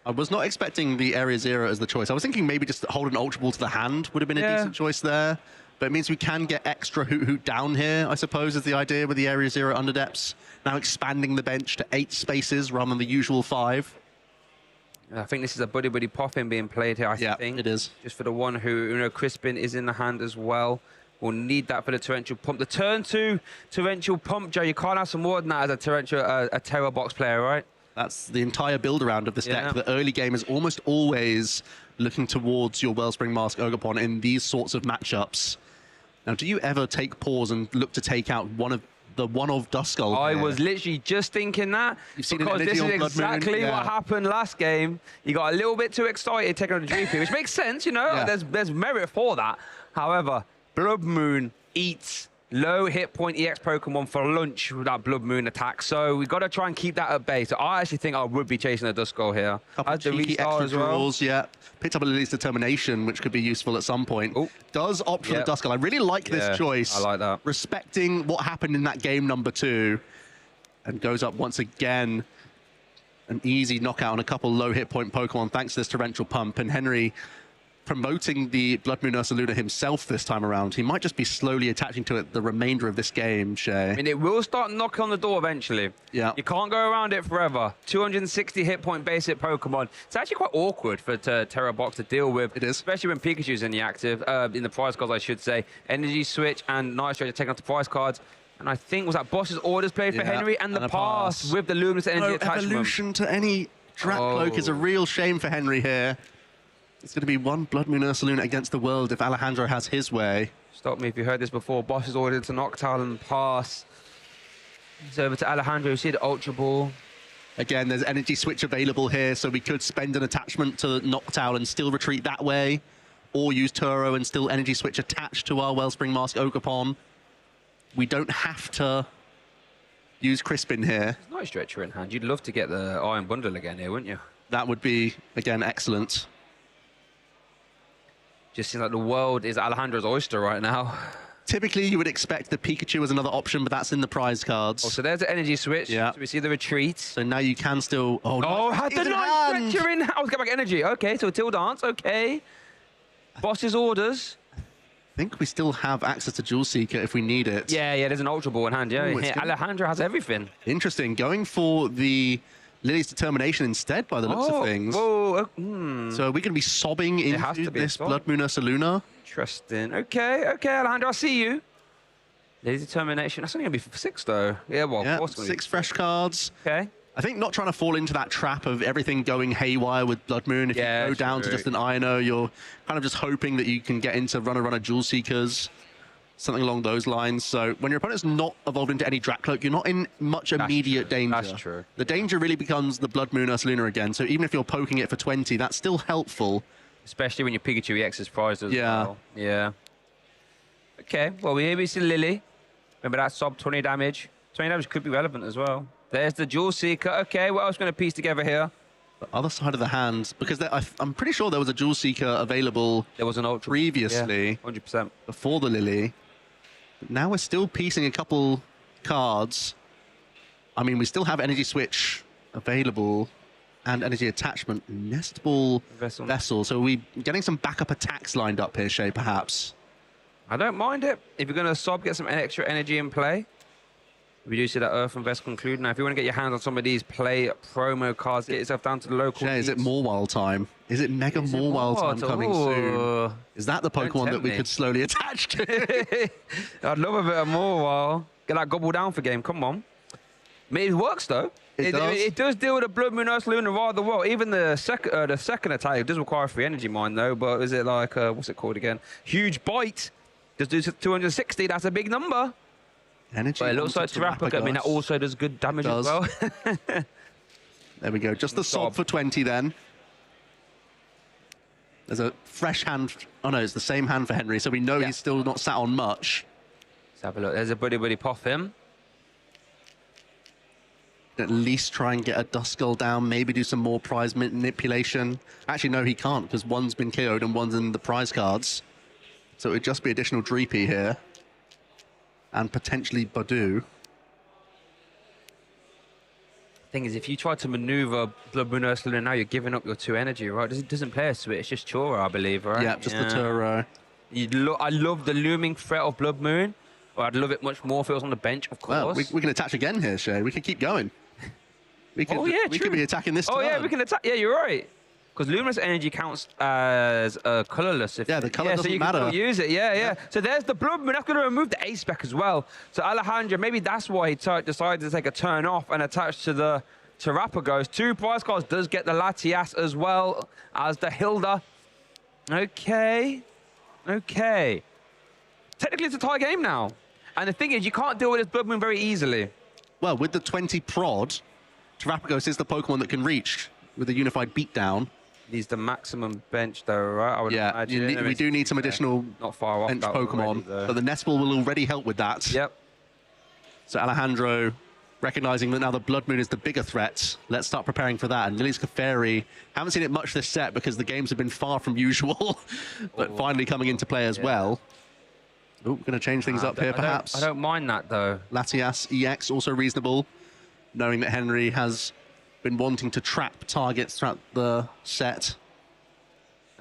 I was not expecting the Area 0 as the choice. I was thinking maybe just hold an Ultra Ball to the hand would have been a decent choice there. But it means we can get extra Hoot Hoot down here, I suppose, is the idea with the Area 0 Underdepths. Now expanding the bench to 8 spaces rather than the usual 5. I think this is a Buddy Buddy Poppin being played here, I think. It is. Just for the one who, Crispin is in the hand as well. We'll need that for the Torrential Pump. The turn 2 Torrential Pump, Joe, you can't have some more than that as a Torrential, a Terror Box player, right? That's the entire build around of this deck. The early game is almost always looking towards your Wellspring Mask Ogopon in these sorts of matchups. Now, do you ever take pause and look to take out one of Duskull? I was literally just thinking that. You've seen because this is exactly what happened last game. You got a little bit too excited taking on the GP, which makes sense, you know. There's merit for that. However, Blood Moon eats low hit point EX Pokemon for lunch with that Blood Moon attack. So we've got to try and keep that at bay. So I actually think I would be chasing a Duskull here. Couple cheeky extra draws, Picked up a Lily's Determination, which could be useful at some point. Does opt for the Duskull. I really like this choice. I like that. Respecting what happened in that game number 2. And goes up once again. An easy knockout on a couple low hit point Pokemon thanks to this Torrential Pump. And Henry promoting the Blood Moon Ursaluna himself this time around. He might just be slowly attaching to it the remainder of this game, Shay. I mean, it will start knocking on the door eventually. Yeah. You can't go around it forever. 260 hit point basic Pokemon. It's actually quite awkward for Terra Box to deal with. It is. Especially when Pikachu's in the active, in the prize cards, I should say. Energy Switch and Night Stretch are taking off the prize cards. And I think, was that Boss's Orders played for Henry? And the pass with the Luminous Energy attachment. Evolution to any Drat Cloak is a real shame for Henry here. It's going to be one Blood Moon Ursaluna against the world if Alejandro has his way. Stop me if you heard this before. Boss is ordered to Noctowl and pass. It's over to Alejandro. You see the Ultra Ball. Again, there's Energy Switch available here, so we could spend an attachment to Noctowl and still retreat that way. Or use Turo and still Energy Switch attached to our Wellspring Mask Ogopon. We don't have to use Crispin here. Night Stretcher in hand. You'd love to get the Iron Bundle again here, wouldn't you? That would be, again, excellent. Just seems like the world is Alejandro's oyster right now. Typically, you would expect the Pikachu as another option, but that's in the prize cards. Oh, so there's the Energy Switch. Yeah. So we see the retreat. So now you can still... Oh, had the Night Stretcher in. I was getting back Energy. Okay, so Till Dance. Okay. Boss's Orders. I think we still have access to Jewel Seeker if we need it. Yeah, there's an Ultra Ball in hand. Yeah, Alejandro has everything. Interesting. Going for the Lily's Determination instead, by the looks of things. So are we going to be sobbing into this Blood Moon Ursaluna? Interesting. Okay, Alejandro, I see you. Lily's Determination. That's only going to be for 6, though. Yeah, well, of course. 6 fresh cards. Okay. I think not trying to fall into that trap of everything going haywire with Blood Moon. If you go down to just an Iono, you're kind of just hoping that you can get into Runner Jewel Seekers. something along those lines. So when your opponent's not evolved into any Drakcloak, you're not in much immediate danger. That's true. The danger really becomes the Blood Moon Ursaluna again. So even if you're poking it for 20, that's still helpful. Especially when your Pikachu EX is prized as well. Yeah. Okay, well, here we see Lily. Remember that sub 20 damage. 20 damage could be relevant as well. There's the Jewel Seeker. Okay, what else are we going to piece together here? The other side of the hand, because I'm pretty sure there was a Jewel Seeker available. There was an Ultra previously. Yeah, 100%. Before the Lily. But now we're still piecing a couple cards. I mean, we still have Energy Switch available and Energy Attachment. Nest Ball Vessel. So we're getting some backup attacks lined up here, Shay, perhaps. I don't mind it. If you're going to sub, get some extra energy in play. We do see that Earthen Vest conclude. Now, if you want to get your hands on some of these play promo cards, get yourself down to the local. Shay, is it Morwile time? Is it Mega Morwile time coming soon? Is that the Pokemon that we could slowly attach to? I'd love a bit of Morwile. Get that Gobble Down for game. Come on. I mean, it works, though. It does deal with the Blood Moon Ursaluna rather well. Even the second attack, it does require free energy mine, though. But is it like, what's it called again? Huge Bite. Does do 260. That's a big number. Energy. But it looks like Terrapica. I mean, that also does good damage as well. There we go. Just the sob for 20 then. There's a fresh hand. Oh, no, it's the same hand for Henry. So we know he's still not sat on much. Let's have a look. There's a Buddy Poffin. At least try and get a Duskull down. Maybe do some more prize manipulation. Actually, no, he can't because one's been KO'd and one's in the prize cards. So it would just be additional Dreepy here. And potentially Badu. Thing is, if you try to maneuver Blood Moon Ursaluna now, you're giving up your 2 energy, right? It doesn't play a switch, it's just Chora, I believe, right? Yeah, just the Turo. I love the looming threat of Blood Moon. Or I'd love it much more if it was on the bench, of course. Well, we can attach again here, Shay. We can keep going. We could be attacking this turn. Oh, yeah, we can attack. Yeah, you're right. Because luminous energy counts as colorless. The color doesn't so you matter. Can still use it. Yeah. So there's the Blood Moon. That's going to remove the ace spec as well. So Alejandro, maybe that's why he decided to take a turn off and attach to the Terrapagos. 2 prize cards, does get the Latias as well as the Hilda. Okay. Technically, it's a tie game now. And the thing is, you can't deal with this Blood Moon very easily. Well, with the 20 prod, Terrapagos is the Pokemon that can reach with a unified beatdown. Needs the maximum bench, though, right? I would imagine. We do need some additional not far off bench Pokemon, but the Nest Ball will already help with that. Yep. So Alejandro, recognizing that now the Blood Moon is the bigger threat, let's start preparing for that. And Lily's Clefairy, haven't seen it much this set because the games have been far from usual, but finally coming into play as well. Oh, going to change things up here, perhaps. I don't mind that, though. Latias EX, also reasonable, knowing that Henry has been wanting to trap targets throughout the set.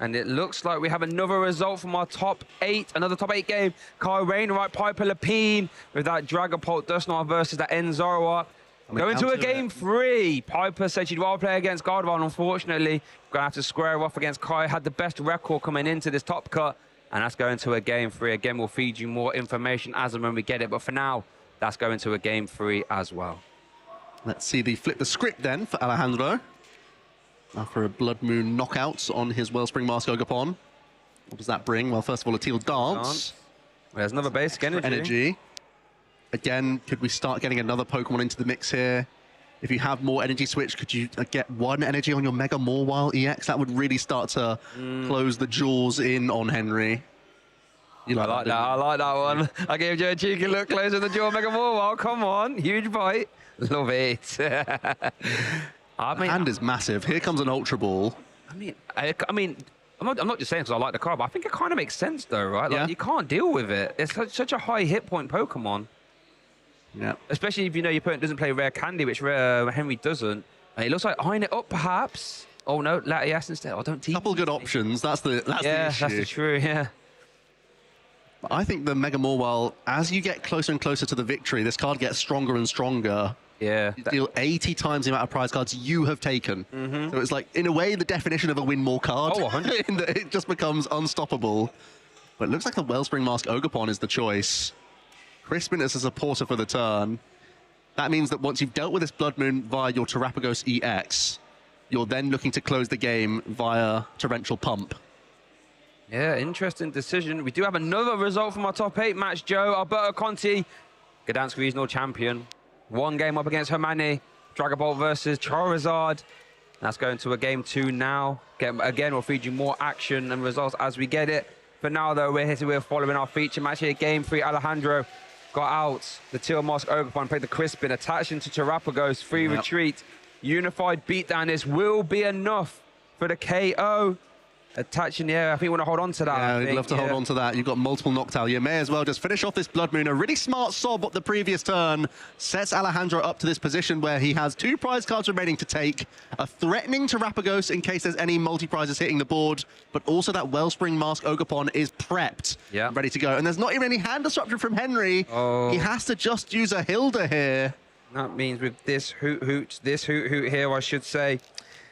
And it looks like we have another result from our top 8. Another top 8 game. Kyle Wainwright, Piper Lapine with that Dragapult Dusknoir versus that Enzoroark. Going to a game 3. Piper said she'd rather play against Gardevoir. Unfortunately, going to have to square off against Kai. Had the best record coming into this top cut. And that's going to a game 3. Again, we'll feed you more information as and when we get it. But for now, that's going to a game 3 as well. Let's see flip the script then for Alejandro. After a Blood Moon knockout on his Wellspring Mask Ogapon. What does that bring? Well, first of all, a Teal Dance. There's another basic energy. Again, could we start getting another Pokemon into the mix here? If you have more energy switch, could you get 1 energy on your Mega Morwile EX? That would really start to close the jaws in on Henry. I like that one. I gave you a cheeky look, closing the jaw Mega Morwile. Come on, huge bite. Love it. Hand is massive. Here comes an Ultra Ball. I mean, I'm not just saying because I like the card, but I think it kind of makes sense, though, right? Like, you can't deal with it. It's such a high hit point Pokemon. Yeah. Especially if you know your opponent doesn't play Rare Candy, which Henry doesn't. And it looks like eyeing it up, perhaps. Oh no, Latias instead. Oh, don't tease. Couple good options. That's the issue. That's the true. Yeah. But I think the Mega Morwile, as you get closer and closer to the victory, this card gets stronger and stronger. Yeah. You deal 80 times the amount of prize cards you have taken. So it's like, in a way, the definition of a win more card. Oh, 100. In that it just becomes unstoppable. But it looks like the Wellspring Mask Ogapon is the choice. Crispin as a supporter for the turn. That means that once you've dealt with this Blood Moon via your Terrapagos EX, you're then looking to close the game via Torrential Pump. Yeah, interesting decision. We do have another result from our top 8 match, Joe. Alberto Conti, Gdansk Regional Champion. 1 game up against Hermione. Dragon Ball versus Charizard. That's going to a game 2 now. Again, we'll feed you more action and results as we get it. For now, though, we're following our feature match here. Game 3, Alejandro got out. The Teal Mask Ogerpon played the Crispin, attached into Terrapagos. Free retreat. Unified beatdown. This will be enough for the KO. Attaching, yeah, I think we want to hold on to that. Yeah, I'd love to hold on to that. You've got multiple Noctowl. You may as well just finish off this Blood Moon. A really smart sob up the previous turn sets Alejandro up to this position where he has 2 prize cards remaining to take. A threatening Terrapagos in case there's any multi-prizes hitting the board, but also that Wellspring Mask Ogerpon is prepped, ready to go. And there's not even any hand disruption from Henry. He has to just use a Hilda here. That means with this Hoot here, I should say,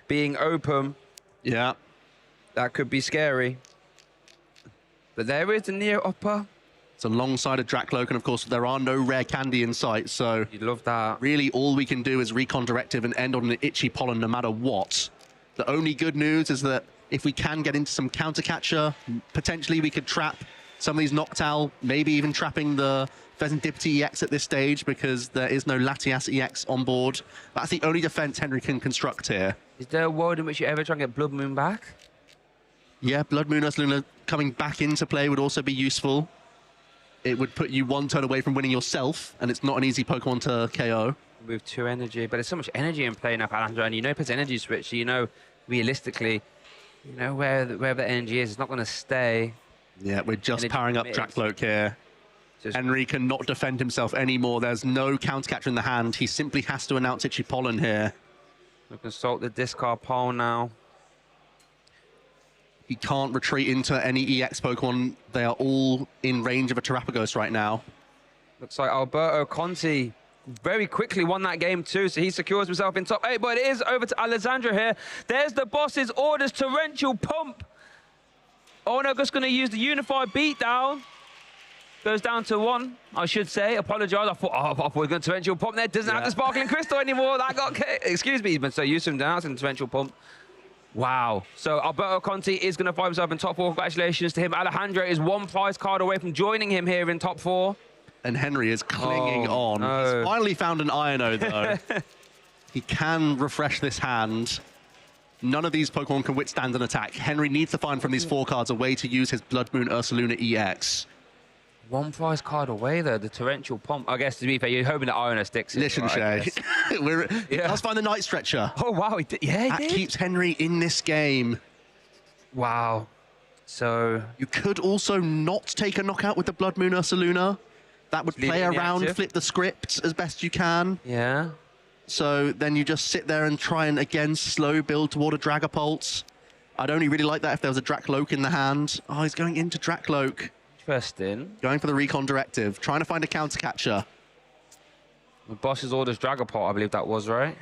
being open. Yeah. That could be scary. But there is the Neo Upper. It's alongside a Dracloak, and of course, there are no rare candy in sight, so... You'd love that. Really, all we can do is Recon Directive and end on an Itchy Pollen no matter what. The only good news is that if we can get into some Counter Catcher, potentially we could trap some of these Noctowl, maybe even trapping the Pheasantipity EX at this stage, because there is no Latias EX on board. That's the only defense Henry can construct here. Is there a world in which you ever try and get Blood Moon back? Yeah, Blood Moon Ursaluna coming back into play would also be useful. It would put you 1 turn away from winning yourself, and it's not an easy Pokemon to KO. With 2 energy, but there's so much energy in play now, Alejandro, and you know if it's energy switch, you know realistically, you know where the energy is, it's not going to stay. Yeah, we're just powering up Dracloak here. Henry cannot defend himself anymore. There's no counter catcher in the hand. He simply has to announce Itchy Pollen here. We consult the discard pile now. He can't retreat into any EX Pokemon. They are all in range of a Terrapagos right now. Looks like Alberto Conti very quickly won that game too, so he secures himself in top 8, but it is over to Alessandro here. There's the boss's orders, Torrential Pump. Oh no, just going to use the Unified Beatdown. Goes down to 1, I should say. Apologise, I thought we were going to Torrential Pump there. Doesn't have the Sparkling Crystal anymore. That got, excuse me, but so used to him down in Torrential Pump. Wow. So Alberto Conti is going to find himself in top 4. Congratulations to him. Alejandro is 1 prize card away from joining him here in top 4. And Henry is clinging on. No. He's finally found an Iono, though. He can refresh this hand. None of these Pokemon can withstand an attack. Henry needs to find from these 4 cards a way to use his Blood Moon Ursaluna EX. 1 prize card away, though, the Torrential Pump. I guess, to be fair, you're hoping that Iono sticks. Listen, Shay. Let's find the Night Stretcher. Oh, wow. He did. Yeah, that keeps Henry in this game. Wow. So... You could also not take a knockout with the Blood Moon Ursaluna. That would play around, flip the script as best you can. Yeah. So then you just sit there and try and, again, slow build toward a Dragapult. I'd only really like that if there was a Dracloak in the hand. Oh, he's going into Dracloak. Interesting. Going for the Recon Directive, trying to find a counter catcher. The boss's orders Dragapult, I believe that was, right?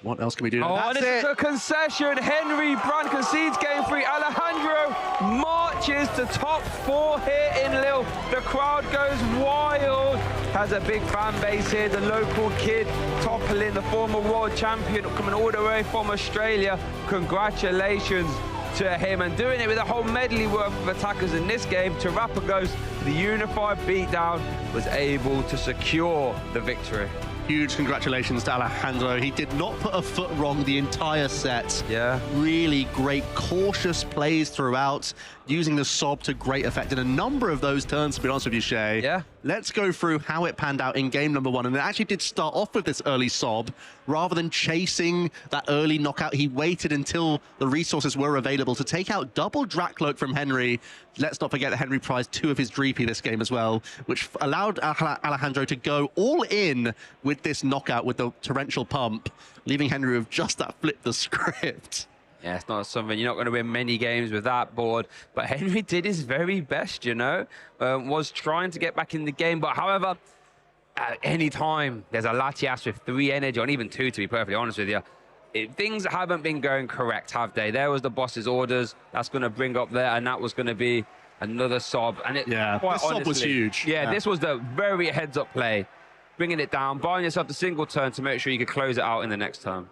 What else can we do? Oh, That's and it's a concession. Henry Brand concedes game 3. Alejandro marches to top 4 here in Lille. The crowd goes wild. Has a big fan base here. The local kid toppling the former world champion coming all the way from Australia. Congratulations to him, and doing it with a whole medley worth of attackers in this game. Terrapagos, the Unified Beatdown, was able to secure the victory. Huge congratulations to Alejandro. He did not put a foot wrong the entire set. Yeah. Really great, cautious plays throughout, using the sob to great effect in a number of those turns, to be honest with you, Shay. Yeah. Let's go through how it panned out in game number 1. And it actually did start off with this early sob. Rather than chasing that early knockout, he waited until the resources were available to take out double Dracloak from Henry. Let's not forget that Henry prized 2 of his Dreepy this game as well, which allowed Alejandro to go all in with this knockout with the Torrential Pump, leaving Henry with just that flip the script. Yeah, it's not something, you're not going to win many games with that board, but Henry did his very best, you know, was trying to get back in the game. But however, at any time there's a Latias with 3 energy, or even 2, to be perfectly honest with you, things haven't been going correct, have they? There was the boss's orders, that's going to bring up there, and that was going to be another sob. And it, yeah, quite this honestly, sob was huge. Yeah, this was the very heads-up play, bringing it down, buying yourself the single turn to make sure you could close it out in the next turn.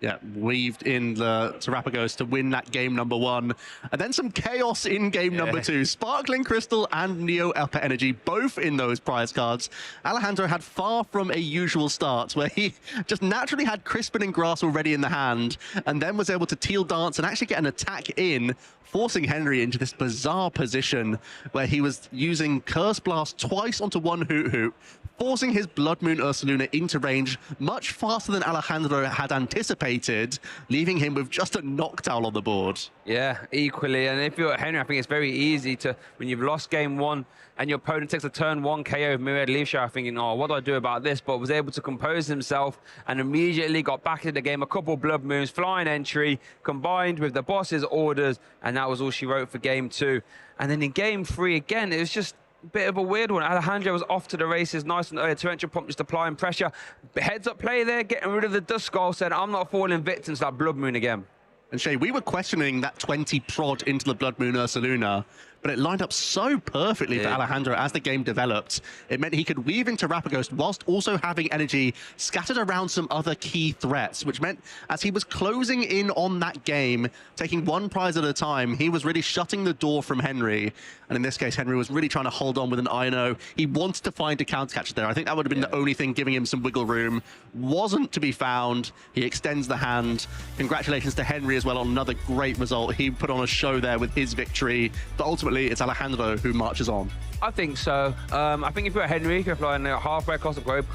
Yeah, weaved in the Terrapagos to win that game number 1. And then some chaos in game number 2. Sparkling Crystal and Neo Upper Energy, both in those prize cards. Alejandro had far from a usual start, where he just naturally had Crispin and Grass already in the hand, and then was able to Teal Dance and actually get an attack in, forcing Henry into this bizarre position where he was using Curse Blast twice onto one Hoot Hoot, forcing his Blood Moon Ursaluna into range much faster than Alejandro had anticipated, leaving him with just a Noctowl on the board. Yeah, equally. And if you're Henry, I think it's very easy to, when you've lost game 1 and your opponent takes a turn 1 KO of Myriad Leaf Shower, thinking, oh, what do I do about this? But was able to compose himself and immediately got back into the game. A couple Blood Moons, flying entry, combined with the boss's orders, and that was all she wrote for game 2. And then in game 3, again, it was just bit of a weird one. Alejandro was off to the races, nice and early. Torrential Pump just applying pressure. Heads up play there, getting rid of the Dust Skull, said, I'm not falling victim to that Blood Moon again. And Shay, we were questioning that 20 prod into the Blood Moon Ursaluna, but it lined up so perfectly for Alejandro as the game developed. It meant he could weave into Terrapagos whilst also having energy scattered around some other key threats, which meant as he was closing in on that game, taking one prize at a time, he was really shutting the door from Henry. And in this case, Henry was really trying to hold on with an INO. He wanted to find a counter catcher there. I think that would have been the only thing giving him some wiggle room. Wasn't to be found. He extends the hand. Congratulations to Henry as well on another great result. He put on a show there with his victory. But ultimately, it's Alejandro who marches on. I think so. I think if you're Henry, if you're flying halfway across the globe,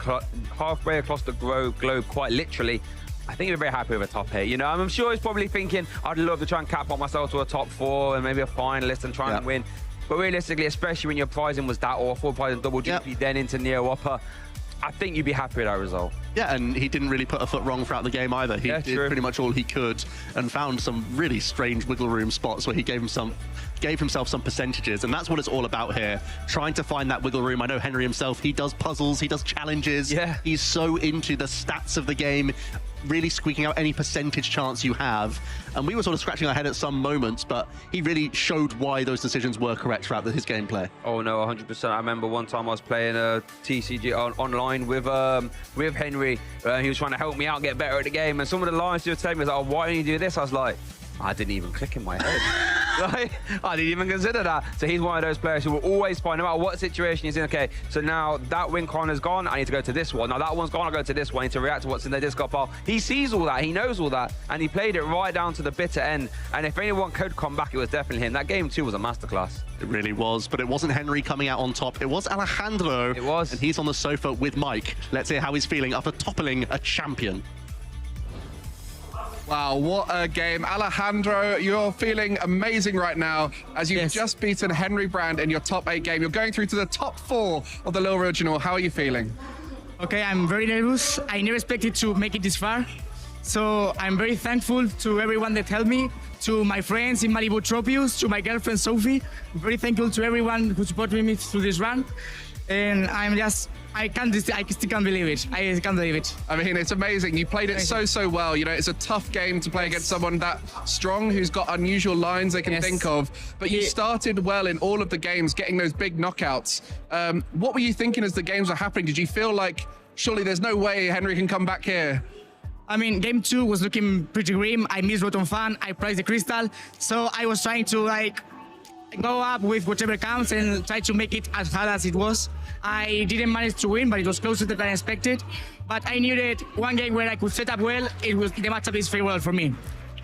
quite literally, I think you're very happy with a top 8. You know, I'm sure he's probably thinking, I'd love to try and catapult myself to a top 4 and maybe a finalist and try and win. But realistically, especially when your pricing was that awful, pricing double GP, then into Neo Upper, I think you'd be happy with that result. Yeah, and he didn't really put a foot wrong throughout the game either. He did pretty much all he could and found some really strange wiggle room spots where he gave himself some percentages, and that's what it's all about here, trying to find that wiggle room. I know Henry himself, he does puzzles, he does challenges. Yeah. He's so into the stats of the game, really squeaking out any percentage chance you have. And we were sort of scratching our head at some moments, but he really showed why those decisions were correct throughout his gameplay. Oh no, 100%. I remember one time I was playing a TCG online with Henry. He was trying to help me out, get better at the game, and some of the lines he was telling me was like, oh, why don't you do this? I was like, I didn't even click in my head. Like, I didn't even consider that. So he's one of those players who will always find, no matter what situation he's in, okay, so now that win con is gone, I need to go to this one. Now that one's gone, I'll go to this one. I need to react to what's in their discard pile. He sees all that, he knows all that, and he played it right down to the bitter end. And if anyone could come back, it was definitely him. That game 2 was a masterclass. It really was, but it wasn't Henry coming out on top. It was Alejandro. It was. And he's on the sofa with Mike. Let's hear how he's feeling after toppling a champion. Wow, what a game. Alejandro, you're feeling amazing right now as you've just beaten Henry Brand in your top 8 game. You're going through to the top 4 of the Lille Regional. How are you feeling? Okay, I'm very nervous. I never expected to make it this far. So I'm very thankful to everyone that helped me, to my friends in Malibu Tropius, to my girlfriend Sophie. I'm very thankful to everyone who supported me through this run. And I still can't believe it. I can't believe it. I mean, it's amazing. You played it so well. You know, it's a tough game to play against someone that strong, who's got unusual lines they can think of. But you started well in all of the games, getting those big knockouts. What were you thinking as the games were happening? Did you feel like, surely there's no way Henry can come back here? I mean, game 2 was looking pretty grim. I missed Rotom Fan. I priced the crystal. So I was trying to, like, go up with whatever counts and try to make it as hard as it was. I didn't manage to win, but it was closer than I expected. But I knew that one game where I could set up well, the matchup is very well for me.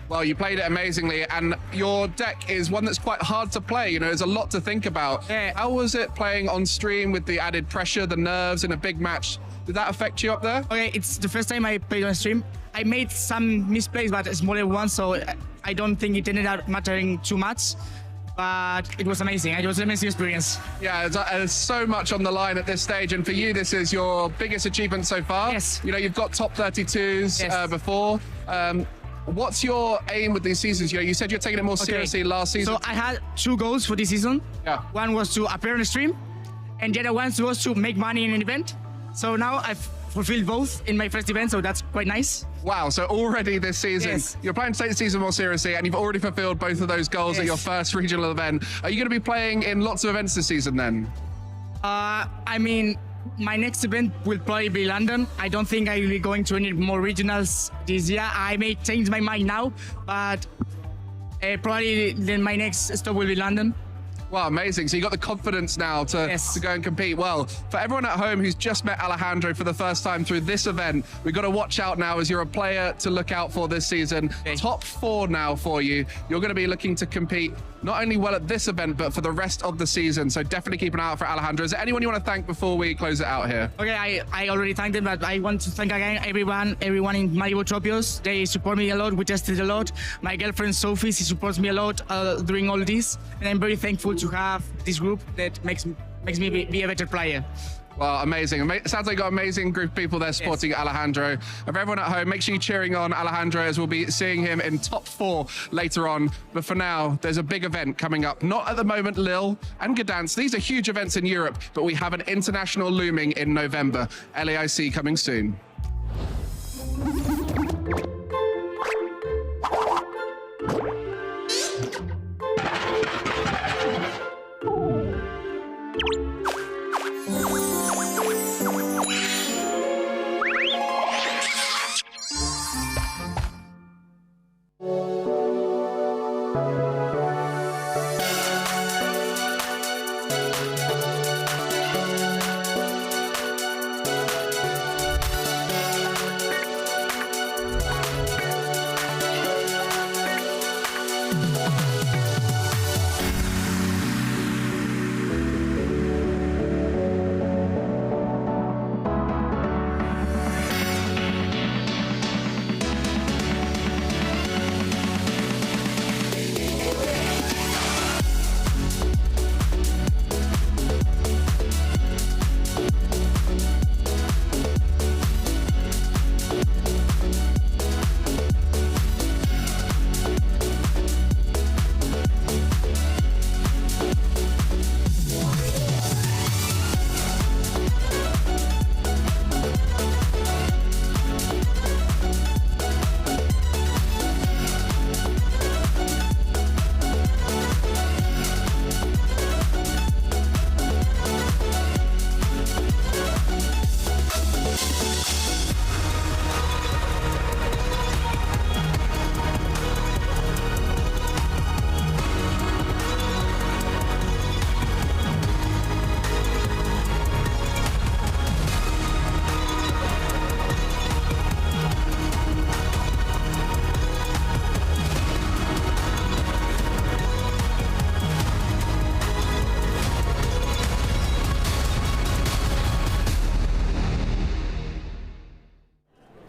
Well, you played it amazingly, and your deck is one that's quite hard to play. You know, there's a lot to think about. Yeah. How was it playing on stream with the added pressure, the nerves in a big match? Did that affect you up there? Okay, it's the first time I played on stream. I made some misplays, but smaller ones, so I don't think it ended up mattering too much. But it was amazing. It was an amazing experience. Yeah, there's so much on the line at this stage, and for you, this is your biggest achievement so far. Yes. You know, you've got top 32s before. What's your aim with these seasons? You know, you said you're taking it more seriously last season. So I had 2 goals for this season. Yeah. One was to appear on the stream, and the other one was to make money in an event. So now I've fulfilled both in my first event, so that's quite nice. Wow, so already this season, you're planning to take the season more seriously, and you've already fulfilled both of those goals at your first regional event. Are you going to be playing in lots of events this season then? I mean, my next event will probably be London. I don't think I will be going to any more regionals this year. I may change my mind now, but probably then my next stop will be London. Wow, amazing. So you got the confidence now to go and compete. Well, for everyone at home who's just met Alejandro for the first time through this event, we've got to watch out now as you're a player to look out for this season. Top 4 now for you. You're going to be looking to compete not only well at this event, but for the rest of the season. So definitely keep an eye out for Alejandro. Is there anyone you want to thank before we close it out here? Okay, I already thanked them, but I want to thank again everyone in Malibu Tropios. They support me a lot. We tested a lot. My girlfriend Sophie, she supports me a lot during all this. And I'm very thankful to have this group that makes me be a better player. Well, amazing. Sounds like you got an amazing group of people there supporting Alejandro. And for everyone at home, make sure you're cheering on Alejandro as we'll be seeing him in top 4 later on. But for now, there's a big event coming up. Not at the moment, Lille and Gdansk. These are huge events in Europe, but we have an international looming in November. LAIC coming soon.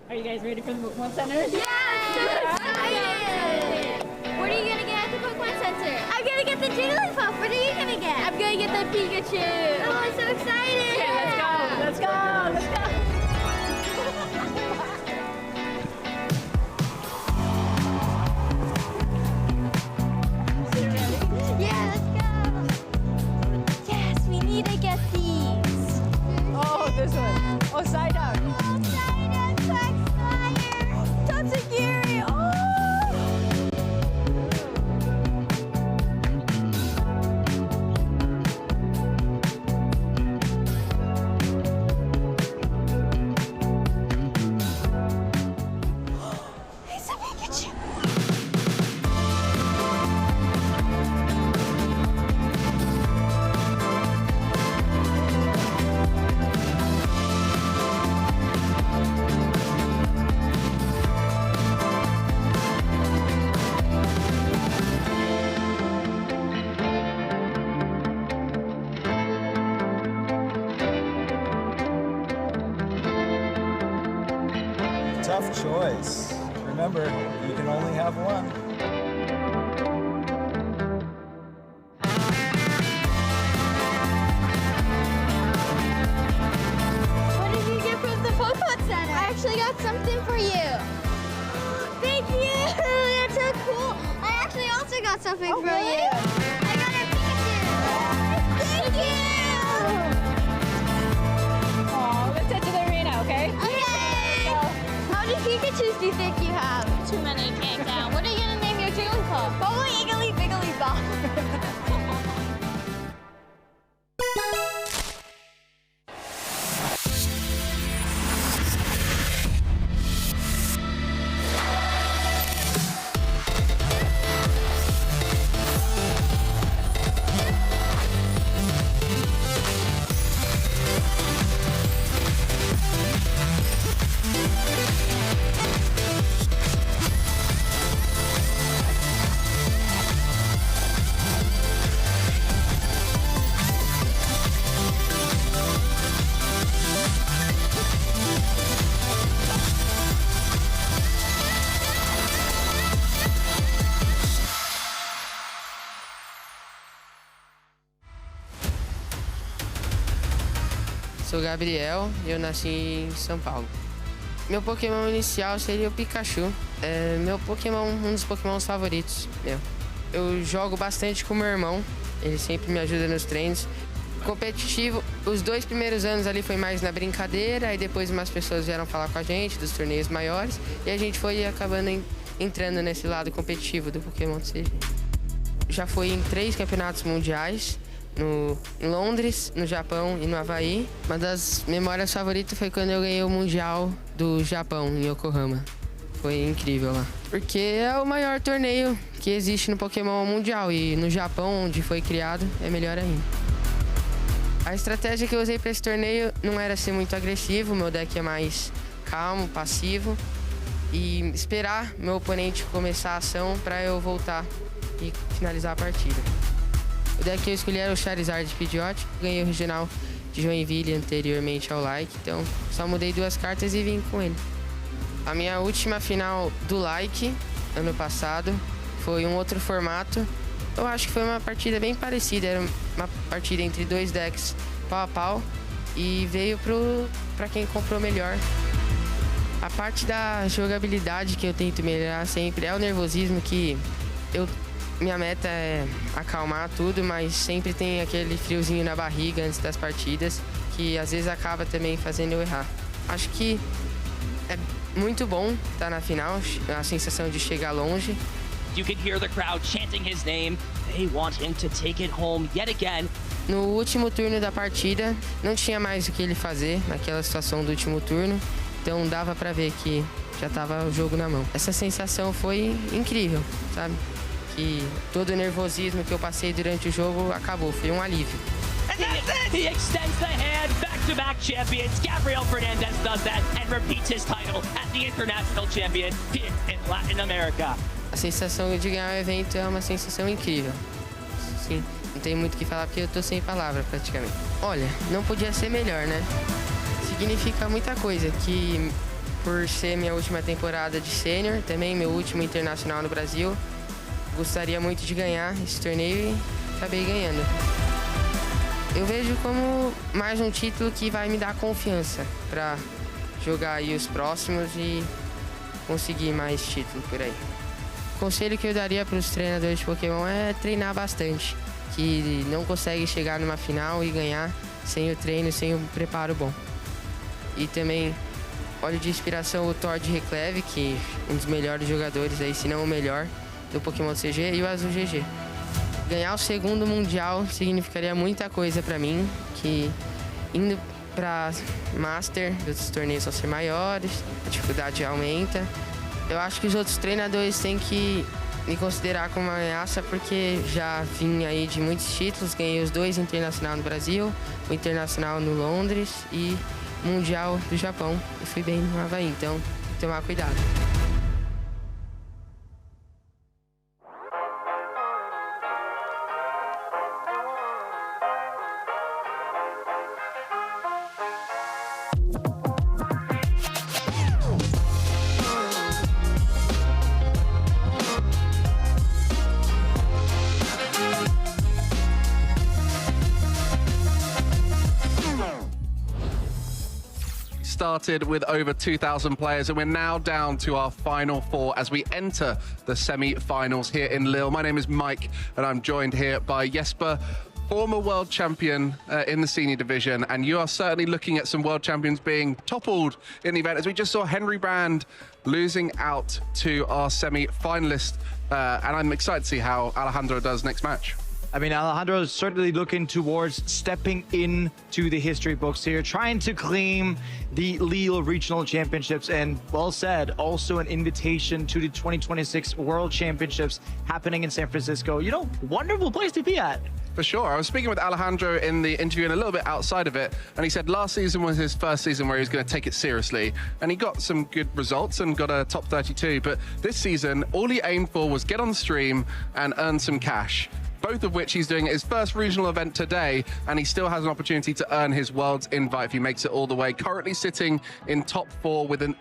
Are you guys ready for the Pokémon Center? Yeah, I'm so excited! What are you gonna get at the Pokémon Center? I'm gonna get the Jigglypuff. What are you gonna get? I'm gonna get the Pikachu. Oh, I'm so excited! Okay, let's go! Let's go! Let's go! Yeah, let's go! Yes, we need to get these. Oh, this one. Oh, Psyduck. Oh, Psyduck, Quagsire, Tatsugiri. Oh! It's a Pikachu. Tough choice. Remember, you can only have one. What did you get from the Pokémon Center? I actually got something for you. Thank you. That's so cool. I actually also got something for you. I got a Pikachu. Thank you. Oh, let's head to the arena, okay? Okay. How many Pikachus do you think you have? Too many, can't count. What are you gonna name your Jigglypuff? Probably Iggly Biggly Bop. Sou Gabriel e eu nasci em São Paulo. Meu Pokémon inicial seria o Pikachu. É meu Pokémon, um dos Pokémons favoritos meu. Eu jogo bastante com meu irmão, ele sempre me ajuda nos treinos. Competitivo, os 2 primeiros anos ali foi mais na brincadeira, aí depois umas pessoas vieram falar com a gente dos torneios maiores e a gente foi acabando entrando nesse lado competitivo do Pokémon TCG. Já fui em 3 campeonatos mundiais, em Londres, no Japão e no Havaí. Uma das memórias favoritas foi quando eu ganhei o Mundial do Japão, em Yokohama. Foi incrível lá. Porque é o maior torneio que existe no Pokémon Mundial e no Japão, onde foi criado, é melhor ainda. A estratégia que eu usei para esse torneio não era ser muito agressivo, meu deck é mais calmo, passivo e esperar meu oponente começar a ação para eu voltar e finalizar a partida. O deck que eu escolhi era o Charizard de Pidgeot, ganhei o regional de Joinville anteriormente ao Like, então só mudei 2 cartas e vim com ele. A minha última final do Like, ano passado, foi um outro formato. Eu acho que foi uma partida bem parecida, era uma partida entre 2 decks pau a pau e veio para quem comprou melhor. A parte da jogabilidade que eu tento melhorar sempre é o nervosismo, que minha meta é acalmar tudo, mas sempre tem aquele friozinho na barriga antes das partidas, que às vezes acaba também fazendo eu errar. Acho que é muito bom estar na final, a sensação de chegar longe. You could hear the crowd chanting his name. They want him to take it home yet again. No último turno da partida, não tinha mais o que ele fazer naquela situação do último turno, então dava pra ver que já tava o jogo na mão. Essa sensação foi incrível, sabe? Que todo o nervosismo que eu passei durante o jogo acabou, foi um alívio. He extends the hand, back-to-back champions. Gabriel Fernandez does that and repeats his title as the international champion here in Latin America. A sensação de ganhar o evento é uma sensação incrível. Sim, não tem muito o que falar porque eu tô sem palavra praticamente. Olha, não podia ser melhor, né? Significa muita coisa, que por ser minha última temporada de sênior, também meu último internacional no Brasil, gostaria muito de ganhar esse torneio e acabei ganhando. Eu vejo como mais um título que vai me dar confiança para jogar aí os próximos e conseguir mais títulos por aí. O conselho que eu daria para os treinadores de Pokémon é treinar bastante, que não consegue chegar numa final e ganhar sem o treino, sem o preparo bom. E também, olho de inspiração o Thor de Recleve, que é um dos melhores jogadores aí, se não o melhor, do Pokémon TCG, e o Azul GG. Ganhar o 2º Mundial significaria muita coisa para mim, que indo para Master, os torneios vão ser maiores, a dificuldade aumenta. Eu acho que os outros treinadores têm que me considerar como uma ameaça, porque já vim aí de muitos títulos, ganhei os 2 internacional no Brasil, o internacional no Londres e o Mundial do Japão, e fui bem no Havaí, então tem que tomar cuidado. Started with over 2,000 players, and we're now down to our final 4 as we enter the semi-finals here in Lille. My name is Mike, and I'm joined here by Jesper, former world champion in the senior division, and you are certainly looking at some world champions being toppled in the event, as we just saw Henry Brand losing out to our semi-finalist, and I'm excited to see how Alejandro does next match. I mean, Alejandro is certainly looking towards stepping into the history books here, trying to claim the Lille Regional Championships, and well said, also an invitation to the 2026 World Championships happening in San Francisco. You know, wonderful place to be at. For sure. I was speaking with Alejandro in the interview and a little bit outside of it, and he said last season was his first season where he was going to take it seriously, and he got some good results and got a top 32, but this season all he aimed for was get on the stream and earn some cash. both of which he's doing at his first regional event today, and he still has an opportunity to earn his Worlds invite if he makes it all the way. Currently sitting in top 4 with an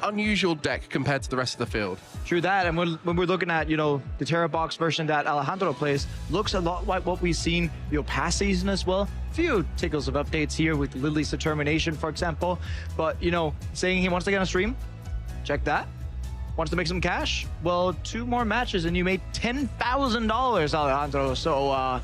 unusual deck compared to the rest of the field. True that, and when we're looking at, the Terra Box version that Alejandro plays, looks a lot like what we've seen, past season as well. A few tickles of updates here with Lily's Determination, for example. But, saying he wants to get on stream, check that. Wants to make some cash? Well, 2 more matches and you made $10,000, Alejandro. So,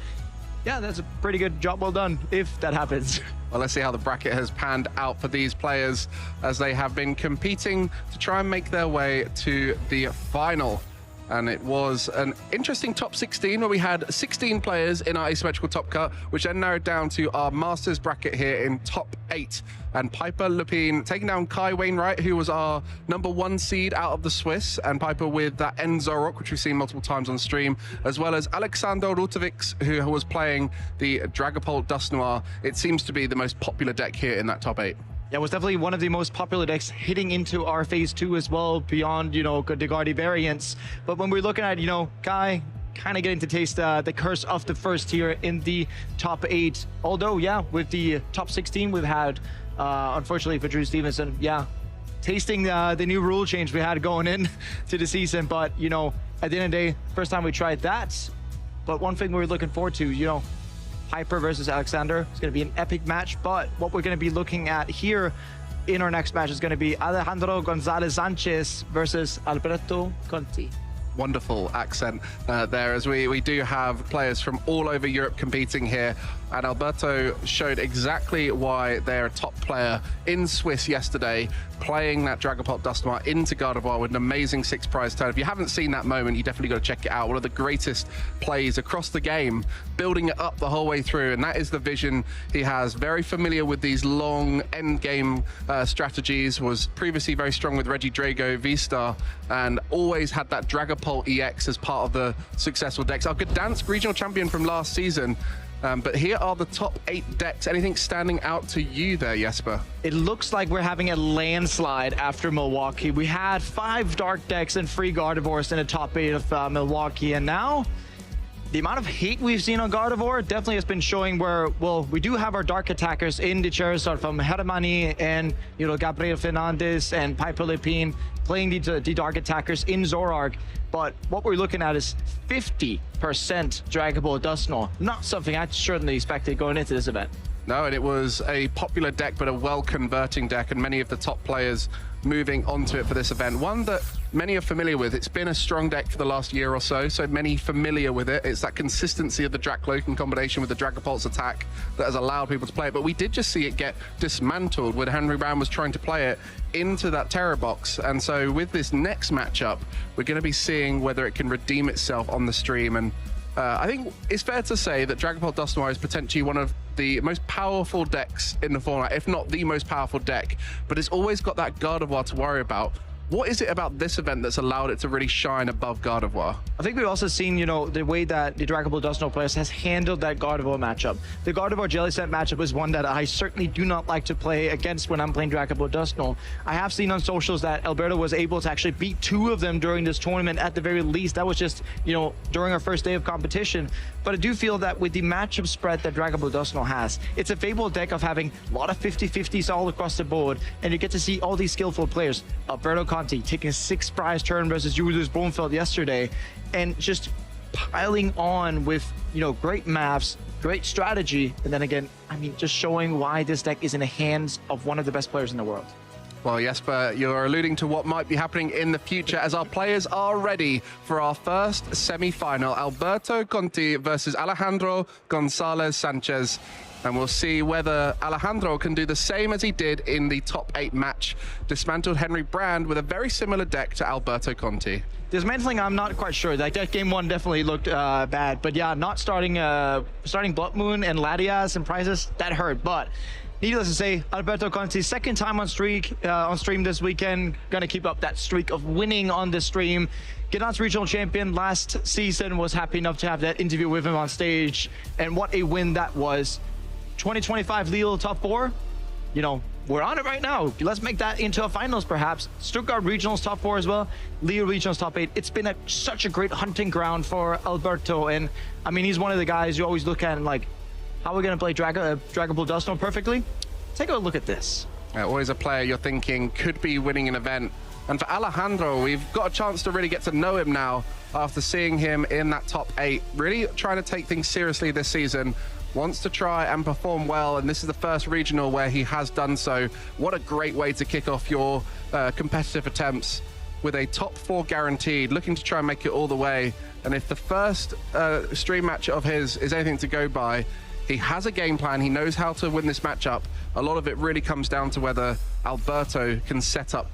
yeah, that's a pretty good job well done, if that happens. Well, let's see how the bracket has panned out for these players as they have been competing to try and make their way to the final. And it was an interesting top 16 where we had 16 players in our asymmetrical top cut, which then narrowed down to our Masters bracket here in top 8. And Piper Lupine taking down Kai Wainwright, who was our #1 seed out of the Swiss, and Piper with that Enzorok, which we've seen multiple times on stream, as well as Alexander Rutovics, who was playing the Dragapult Dust Noir. It seems to be the most popular deck here in that top 8. Yeah, it was definitely one of the most popular decks hitting into our phase 2 as well, beyond, the Guardi variants. But when we're looking at, Kai kind of getting to taste the curse of the first tier in the top 8. Although, yeah, with the top 16, we've had, unfortunately for Drew Stevenson, yeah, tasting the new rule change we had going in to the season. But, at the end of the day, first time we tried that. But one thing we're looking forward to, Piper versus Alexander. It's going to be an epic match, but what we're going to be looking at here in our next match is going to be Alejandro Gonzalez Sanchez versus Alberto Conti. Wonderful accent there, as we do have players from all over Europe competing here, and Alberto showed exactly why they're a top player in Swiss yesterday, playing that Dragapult Dust Noir into Gardevoir with an amazing 6-prize turn. If you haven't seen that moment, you definitely got to check it out. One of the greatest plays across the game, building it up the whole way through, and that is the vision he has. Very familiar with these long end game strategies, was previously very strong with Reggie Drago V-Star, and always had that Dragapult EX as part of the successful decks. Our Gdansk regional champion from last season. But here are the top 8 decks. Anything standing out to you there, Jesper? It looks like we're having a landslide after Milwaukee. We had 5 dark decks and 3 Gardevoirs in the top 8 of Milwaukee, and now the amount of hate we've seen on Gardevoir definitely has been showing where, well, we do have our dark attackers in the Charizard from Hermani and, Gabriel Fernandez and Piper Lupine playing the dark attackers in Zorark. But what we're looking at is 50% Dragapult Dusknoir. Not something I certainly expected going into this event. No, and it was a popular deck, but a well-converting deck, and many of the top players moving onto it for this event. One that many are familiar with. It's been a strong deck for the last year or so, so many familiar with it. It's that consistency of the Dracloak in combination with the Dragapult's attack that has allowed people to play it. But we did just see it get dismantled when Henry Brown was trying to play it into that Terror Box. And so with this next matchup, we're going to be seeing whether it can redeem itself on the stream. And I think it's fair to say that Dragapult Dusknoir is potentially one of the most powerful decks in the format, if not the most powerful deck, but it's always got that Gardevoir to worry about. What is it about this event that's allowed it to really shine above Gardevoir? I think we've also seen, the way that the Dragapult Dusknoir players has handled that Gardevoir matchup. The Gardevoir Jellicent matchup is one that I certainly do not like to play against when I'm playing Dragapult Dusknoir. I have seen on socials that Alberto was able to actually beat 2 of them during this tournament at the very least. That was just, during our first day of competition. But I do feel that with the matchup spread that Dragapult Dusknoir has, it's a favorable deck of having a lot of 50-50s all across the board, and you get to see all these skillful players. Alberto Conti taking a 6-prize turn versus Julius Brunfeld yesterday, and just piling on with, great maths, great strategy, and then again, just showing why this deck is in the hands of one of the best players in the world. Well, Jesper, you're alluding to what might be happening in the future as our players are ready for our first semi-final. Alberto Conti versus Alejandro Gonzalez Sanchez. And we'll see whether Alejandro can do the same as he did in the top 8 match. Dismantled Henry Brand with a very similar deck to Alberto Conti. Dismantling, I'm not quite sure. Like, that game 1 definitely looked bad. But yeah, not starting Blood Moon and Latias and prizes, that hurt. But needless to say, Alberto Conti's 2nd time on stream this weekend. Gonna keep up that streak of winning on the stream. Gdansk regional champion last season, was happy enough to have that interview with him on stage. And what a win that was. 2025 Lille top 4, we're on it right now. Let's make that into a finals, perhaps. Stuttgart Regionals top 4 as well. Lille Regionals top 8. It's been such a great hunting ground for Alberto. And I mean, he's one of the guys you always look at and like, how are we going to play Dragon Ball Dusknoir perfectly? Take a look at this. Always a player you're thinking could be winning an event. And for Alejandro, we've got a chance to really get to know him now after seeing him in that top 8. Really trying to take things seriously this season. Wants to try and perform well, and this is the first regional where he has done so. What a great way to kick off your competitive attempts with a top 4 guaranteed, looking to try and make it all the way. And if the first stream match of his is anything to go by, he has a game plan. He knows how to win this matchup. A lot of it really comes down to whether Alberto can set up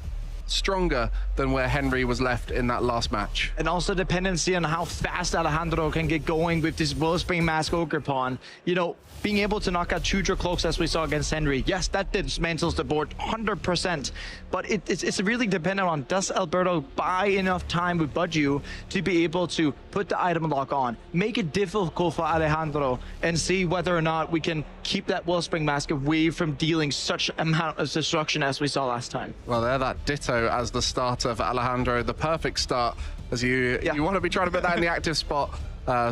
stronger than where Henry was left in that last match. And also dependency on how fast Alejandro can get going with this Wellspring Mask Ogerpon. You know, being able to knock out 2 Cloaks as we saw against Henry. Yes, that dismantles the board 100%, but it's really dependent on, does Alberto buy enough time with Budju to be able to put the item lock on, make it difficult for Alejandro, and see whether or not we can keep that Wellspring Mask away from dealing such amount of destruction as we saw last time. Well, there, that Ditto as the starter for Alejandro, the perfect start, as you want to be trying to put that in the active spot.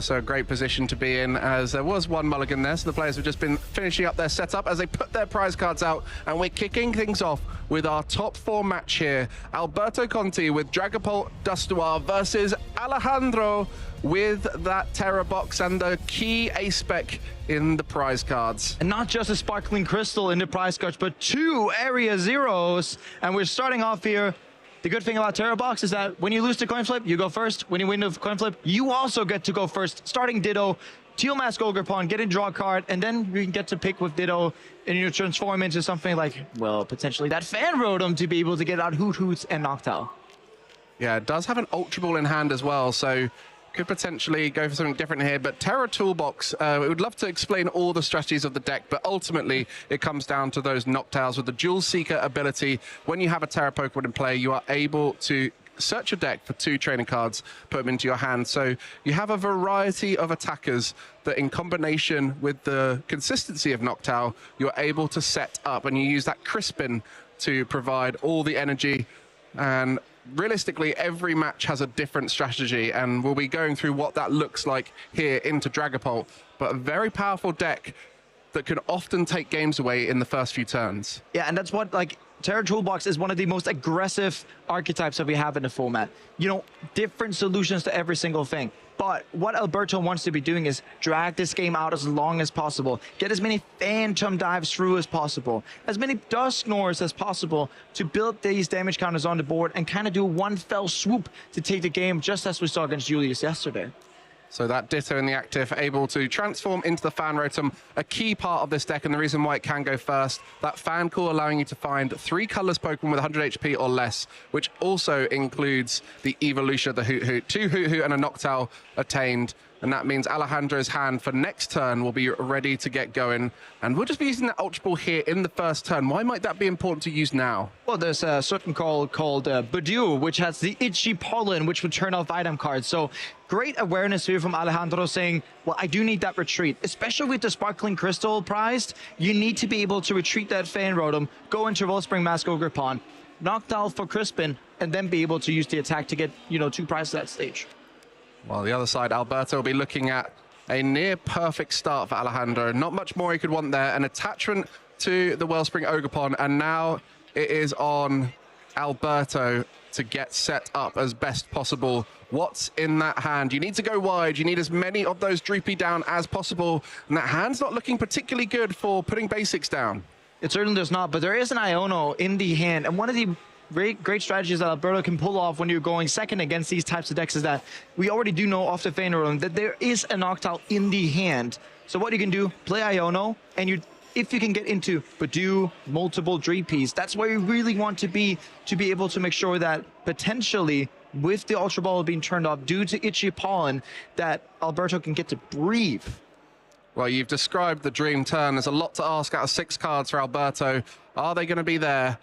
So a great position to be in, as there was one mulligan there, so the players have just been finishing up their setup as they put their prize cards out, and we're kicking things off with our top 4 match here. Alberto Conti with Dragon Ball Dusknoir versus Alejandro with that Terror Box and the key A-spec in the prize cards. And not just a Sparkling Crystal in the prize cards, but 2 Area Zeros. And we're starting off here. The good thing about Terror Box is that when you lose the coin flip, you go first. When you win the coin flip, you also get to go first. Starting Ditto, Teal Mask Ogerpon, get a draw card, and then you can get to pick with Ditto and you transform into something like, well, potentially that Fan Rotom to be able to get out Hoot Hoots and Noctowl. Yeah, it does have an Ultra Ball in hand as well, so could potentially go for something different here. But Terra Toolbox, we would love to explain all the strategies of the deck, but ultimately it comes down to those Noctowls with the Jewel Seeker ability. When you have a Terra Pokemon in play, you are able to search your deck for 2 training cards, put them into your hand. So you have a variety of attackers that, in combination with the consistency of Noctowl, you're able to set up, and you use that Crispin to provide all the energy. And realistically, every match has a different strategy, and we'll be going through what that looks like here into Dragapult. But a very powerful deck that can often take games away in the first few turns. Yeah, and that's what, like, Terra Toolbox is one of the most aggressive archetypes that we have in the format. You know, different solutions to every single thing. But what Alberto wants to be doing is drag this game out as long as possible, get as many Phantom Dives through as possible, as many Dusknoirs as possible to build these damage counters on the board and kind of do one fell swoop to take the game, just as we saw against Julius yesterday. So that Ditto in the active, able to transform into the Fan Rotom, a key part of this deck, and the reason why it can go first. That Fan Call allowing you to find 3 colorless Pokemon with 100 HP or less, which also includes the Evolution of the Hoot Hoot. 2 Hoot Hoot and a Noctowl attained. And that means Alejandro's hand for next turn will be ready to get going. And we'll just be using that Ultra Ball here in the first turn. Why might that be important to use now? Well, there's a certain call called Budju, which has the Itchy Pollen, which would turn off item cards. So great awareness here from Alejandro saying, well, I do need that retreat. Especially with the Sparkling Crystal prized, you need to be able to retreat that Fan Rotom, go into Wellspring Mask Ogerpon, Noctowl for Crispin, and then be able to use the attack to get, 2 prizes at that stage. Well, the other side, Alberto will be looking at a near perfect start for Alejandro. Not much more he could want there. An attachment to the Wellspring Ogerpon, and now it is on Alberto to get set up as best possible. What's in that hand? You need to go wide. You need as many of those Droopy down as possible. And that hand's not looking particularly good for putting basics down. It certainly does not, but there is an Iono in the hand. And one of the great strategies that Alberto can pull off when you're going second against these types of decks is that we already do know off the Fan Rotom that there is a Noctowl in the hand. So what you can do, play Iono, and if you can get into Budju, multiple Dreepies, that's where you really want to be able to make sure that potentially with the Ultra Ball being turned off due to Itchy Pollen, that Alberto can get to breathe. Well, you've described the dream turn. There's a lot to ask out of 6 cards for Alberto. Are they going to be there?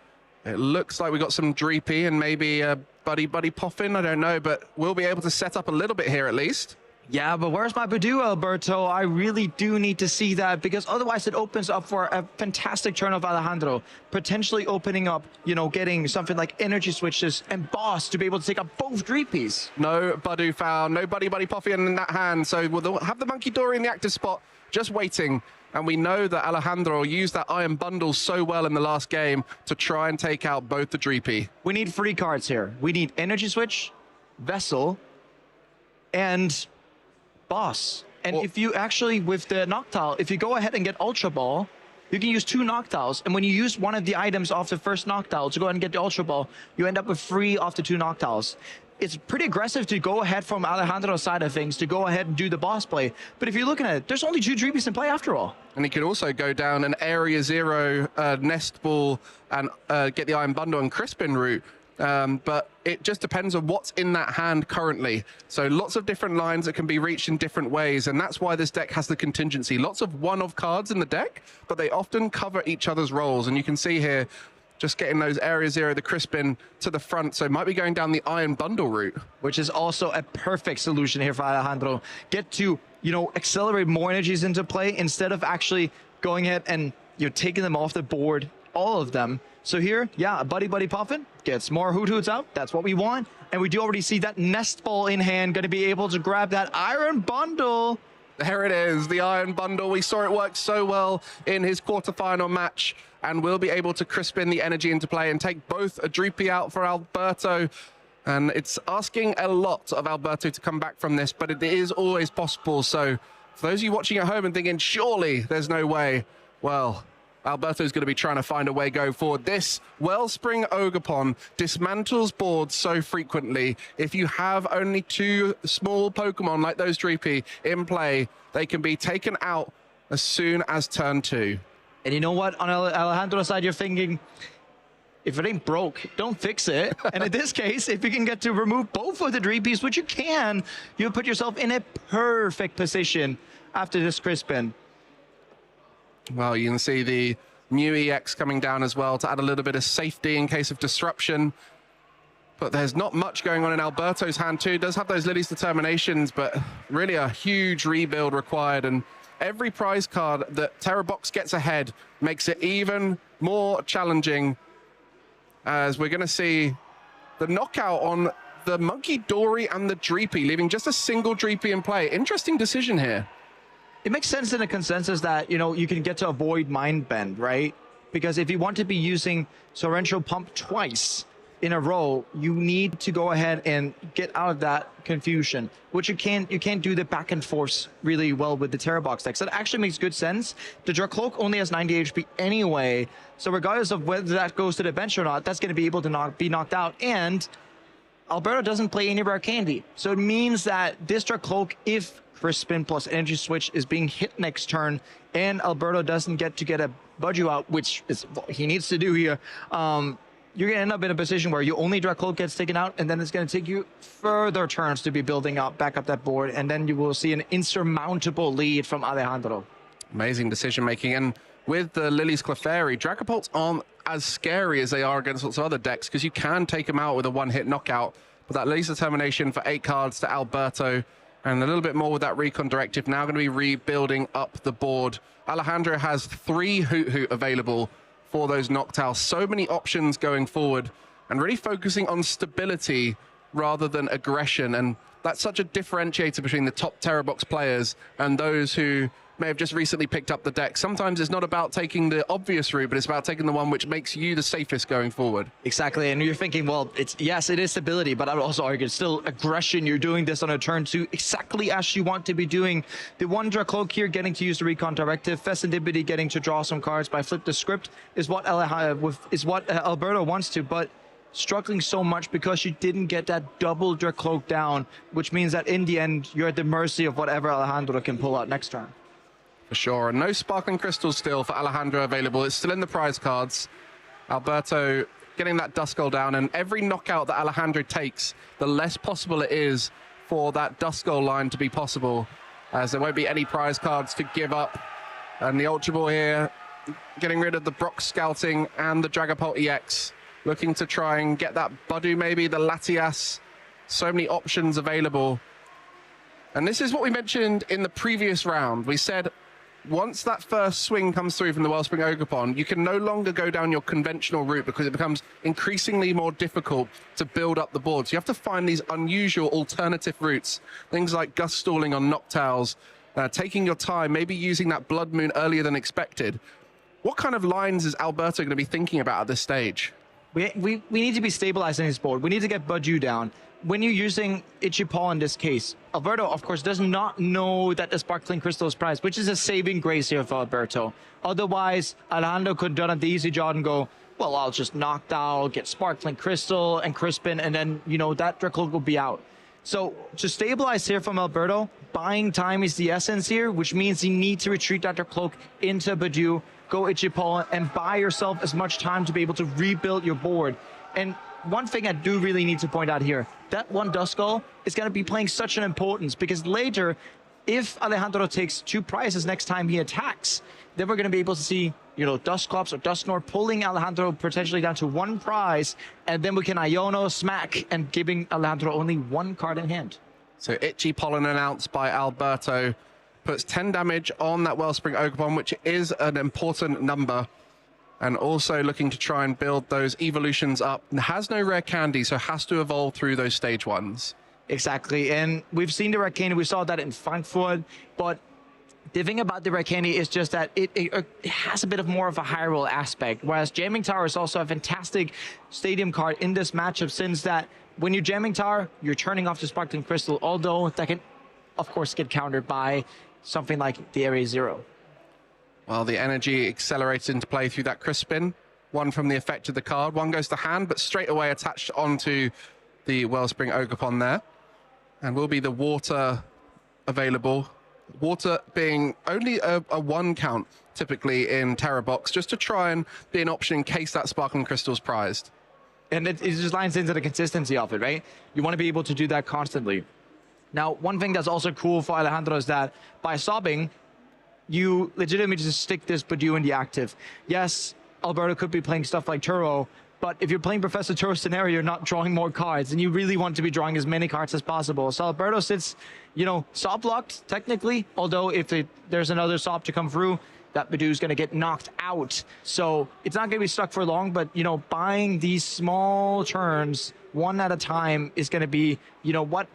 It looks like we got some Dreepy and maybe a Buddy Poffin, I don't know, but we'll be able to set up a little bit here at least. Yeah, but where's my Badoo, Alberto? I really do need to see that, because otherwise it opens up for a fantastic turn of Alejandro, potentially opening up, you know, getting something like energy switches and boss to be able to take up both Dreepies. No Badoo found, no Buddy Puffy in that hand, so we'll have the Monkey Dory in the active spot, just waiting. And we know that Alejandro used that Iron Bundle so well in the last game to try and take out both the Dreepy. We need 3 cards here. We need energy switch, Vessel, and boss. And if you actually, with the Noctowl, if you go ahead and get Ultra Ball, you can use 2 Noctowls. And when you use one of the items off the first Noctowl to go ahead and get the Ultra Ball, you end up with 3 off the 2 Noctowls. It's pretty aggressive to go ahead from Alejandro's side of things to go ahead and do the boss play. But if you're looking at it, there's only 2 Dreepies in play after all. And he could also go down an Area 0 Nest Ball and get the Iron Bundle and Crispin route. But it just depends on what's in that hand currently. So lots of different lines that can be reached in different ways, and that's why this deck has the contingency. Lots of one-off cards in the deck, but they often cover each other's roles. And you can see here, just getting those Area 0, the Crispin to the front, so might be going down the Iron Bundle route. Which is also a perfect solution here for Alejandro. Get to, you know, accelerate more energies into play instead of actually going ahead and, you know, taking them off the board, all of them. So here, yeah, Buddy Puffin gets more Hoot Hoots out. That's what we want. And we do already see that Nest Ball in hand, going to be able to grab that Iron Bundle. There it is, the Iron Bundle. We saw it work so well in his quarterfinal match, and we'll be able to Crispin the energy into play and take both a Dreepy out for Alberto. And it's asking a lot of Alberto to come back from this, but it is always possible. So for those of you watching at home and thinking, surely there's no way, well, Alberto's going to be trying to find a way going forward. This Wellspring Ogerpon dismantles boards so frequently. If you have only 2 small Pokemon like those Dreepy in play, they can be taken out as soon as turn 2. And you know what? On Alejandro's side, you're thinking, if it ain't broke, don't fix it. And in this case, if you can get to remove both of the Dreepies, which you can, you'll put yourself in a perfect position after this Crispin. Well, you can see the Mew EX coming down as well to add a little bit of safety in case of disruption. But there's not much going on in Alberto's hand too. Does have those Lily's Determinations, but really a huge rebuild required. And every prize card that Terra Box gets ahead makes it even more challenging, as we're going to see the knockout on the Monkey Dory and the Dreepy, leaving just a single Dreepy in play. Interesting decision here. It makes sense in a consensus that, you know, you can get to avoid Mind Bend, right? Because if you want to be using Torrential Pump twice in a row, you need to go ahead and get out of that confusion, which you can't do the back and forth really well with the Terra Box decks. That actually makes good sense. The Dracloak only has 90 HP anyway, so regardless of whether that goes to the bench or not, that's going to be able to be knocked out. And Alberto doesn't play any rare candy, so it means that this Dracloak, if Crispin plus Energy Switch is being hit next turn, and Alberto doesn't get to get a Budgie out, which is what he needs to do here, you're going to end up in a position where you only Dracloak gets taken out, and then it's going to take you further turns to be building up, back up that board, and then you will see an insurmountable lead from Alejandro. Amazing decision making. And with the Lily's Clefairy, Dragapults aren't as scary as they are against lots of other decks, because you can take them out with a one-hit knockout. But that Lily's Determination for 8 cards to Alberto, and a little bit more with that Recon Directive, now going to be rebuilding up the board. Alejandro has 3 Hoot Hoot available for those Noctowls. So many options going forward, and really focusing on stability rather than aggression. And that's such a differentiator between the top Terra Box players and those who may have just recently picked up the deck. Sometimes it's not about taking the obvious route, but it's about taking the one which makes you the safest going forward. Exactly, and you're thinking, well, yes, it is stability, but I would also argue it's still aggression. You're doing this on a turn 2 exactly as you want to be doing. The one Dracloak here getting to use the Recon Directive, Festivity getting to draw some cards by Flip the Script is what Alberto wants to, but struggling so much because you didn't get that double Dracloak down, which means that in the end, you're at the mercy of whatever Alejandro can pull out next turn. For sure, and no Sparkling Crystals still for Alejandro available. It's still in the prize cards. Alberto getting that Duskull down, and every knockout that Alejandro takes, the less possible it is for that Duskull line to be possible, as there won't be any prize cards to give up. And the Ultra Ball here, getting rid of the Brock Scouting and the Dragapult EX, looking to try and get that Budu maybe, the Latias. So many options available. And this is what we mentioned in the previous round. We said once that first swing comes through from the Wellspring Ogerpon, you can no longer go down your conventional route because it becomes increasingly more difficult to build up the board. So you have to find these unusual alternative routes, things like gust stalling on Noctowls, taking your time, maybe using that Blood Moon earlier than expected. What kind of lines is Alberto going to be thinking about at this stage? We need to be stabilizing his board. We need to get Budew down. When you're using Itchy Paw in this case, Alberto, of course, does not know that the Sparkling Crystal is prized, which is a saving grace here for Alberto. Otherwise, Alejandro could have done the easy job and go, well, I'll just Noctowl, get Sparkling Crystal and Crispin, and then, you know, that Dracloak will be out. So to stabilize here from Alberto, buying time is the essence here, which means you need to retreat that Dracloak into Budew, go Itchy Paw, and buy yourself as much time to be able to rebuild your board. And one thing I do really need to point out here, that one Duskull is going to be playing such an importance because later, if Alejandro takes 2 prizes next time he attacks, then we're going to be able to see, you know, Dusclops or Dusknor pulling Alejandro potentially down to 1 prize, and then we can Iono smack and giving Alejandro only 1 card in hand. So Itchy Pollen announced by Alberto puts 10 damage on that Wellspring Ogerpon, which is an important number. And also looking to try and build those evolutions up. Has no rare candy, so has to evolve through those stage 1s. Exactly, and we've seen the rare candy. We saw that in Frankfurt, but the thing about the rare candy is just that it has a bit of more of a high roll aspect, whereas Jamming Tower is also a fantastic stadium card in this matchup, since that when you're Jamming Tower, you're turning off the Sparkling Crystal, although that can, of course, get countered by something like the Area Zero. Well, the energy accelerates into play through that Crispin. 1 from the effect of the card. 1 goes to hand, but straight away attached onto the Wellspring Ogerpon there. And will be the water available. Water being only a 1 count, typically, in Terra Box, just to try and be an option in case that Sparkling Crystal's prized. And it just lines into the consistency of it, right? You want to be able to do that constantly. Now, one thing that's also cool for Alejandro is that by sobbing, you legitimately just stick this Budew in the active. Yes, Alberto could be playing stuff like Turo, but if you're playing Professor Turo's scenario, you're not drawing more cards, and you really want to be drawing as many cards as possible. So Alberto sits, you know, sob blocked, technically, although if there's another sob to come through, that Budew's going to get knocked out. So it's not going to be stuck for long, but, you know, buying these small turns, 1 at a time, is going to be, you know, what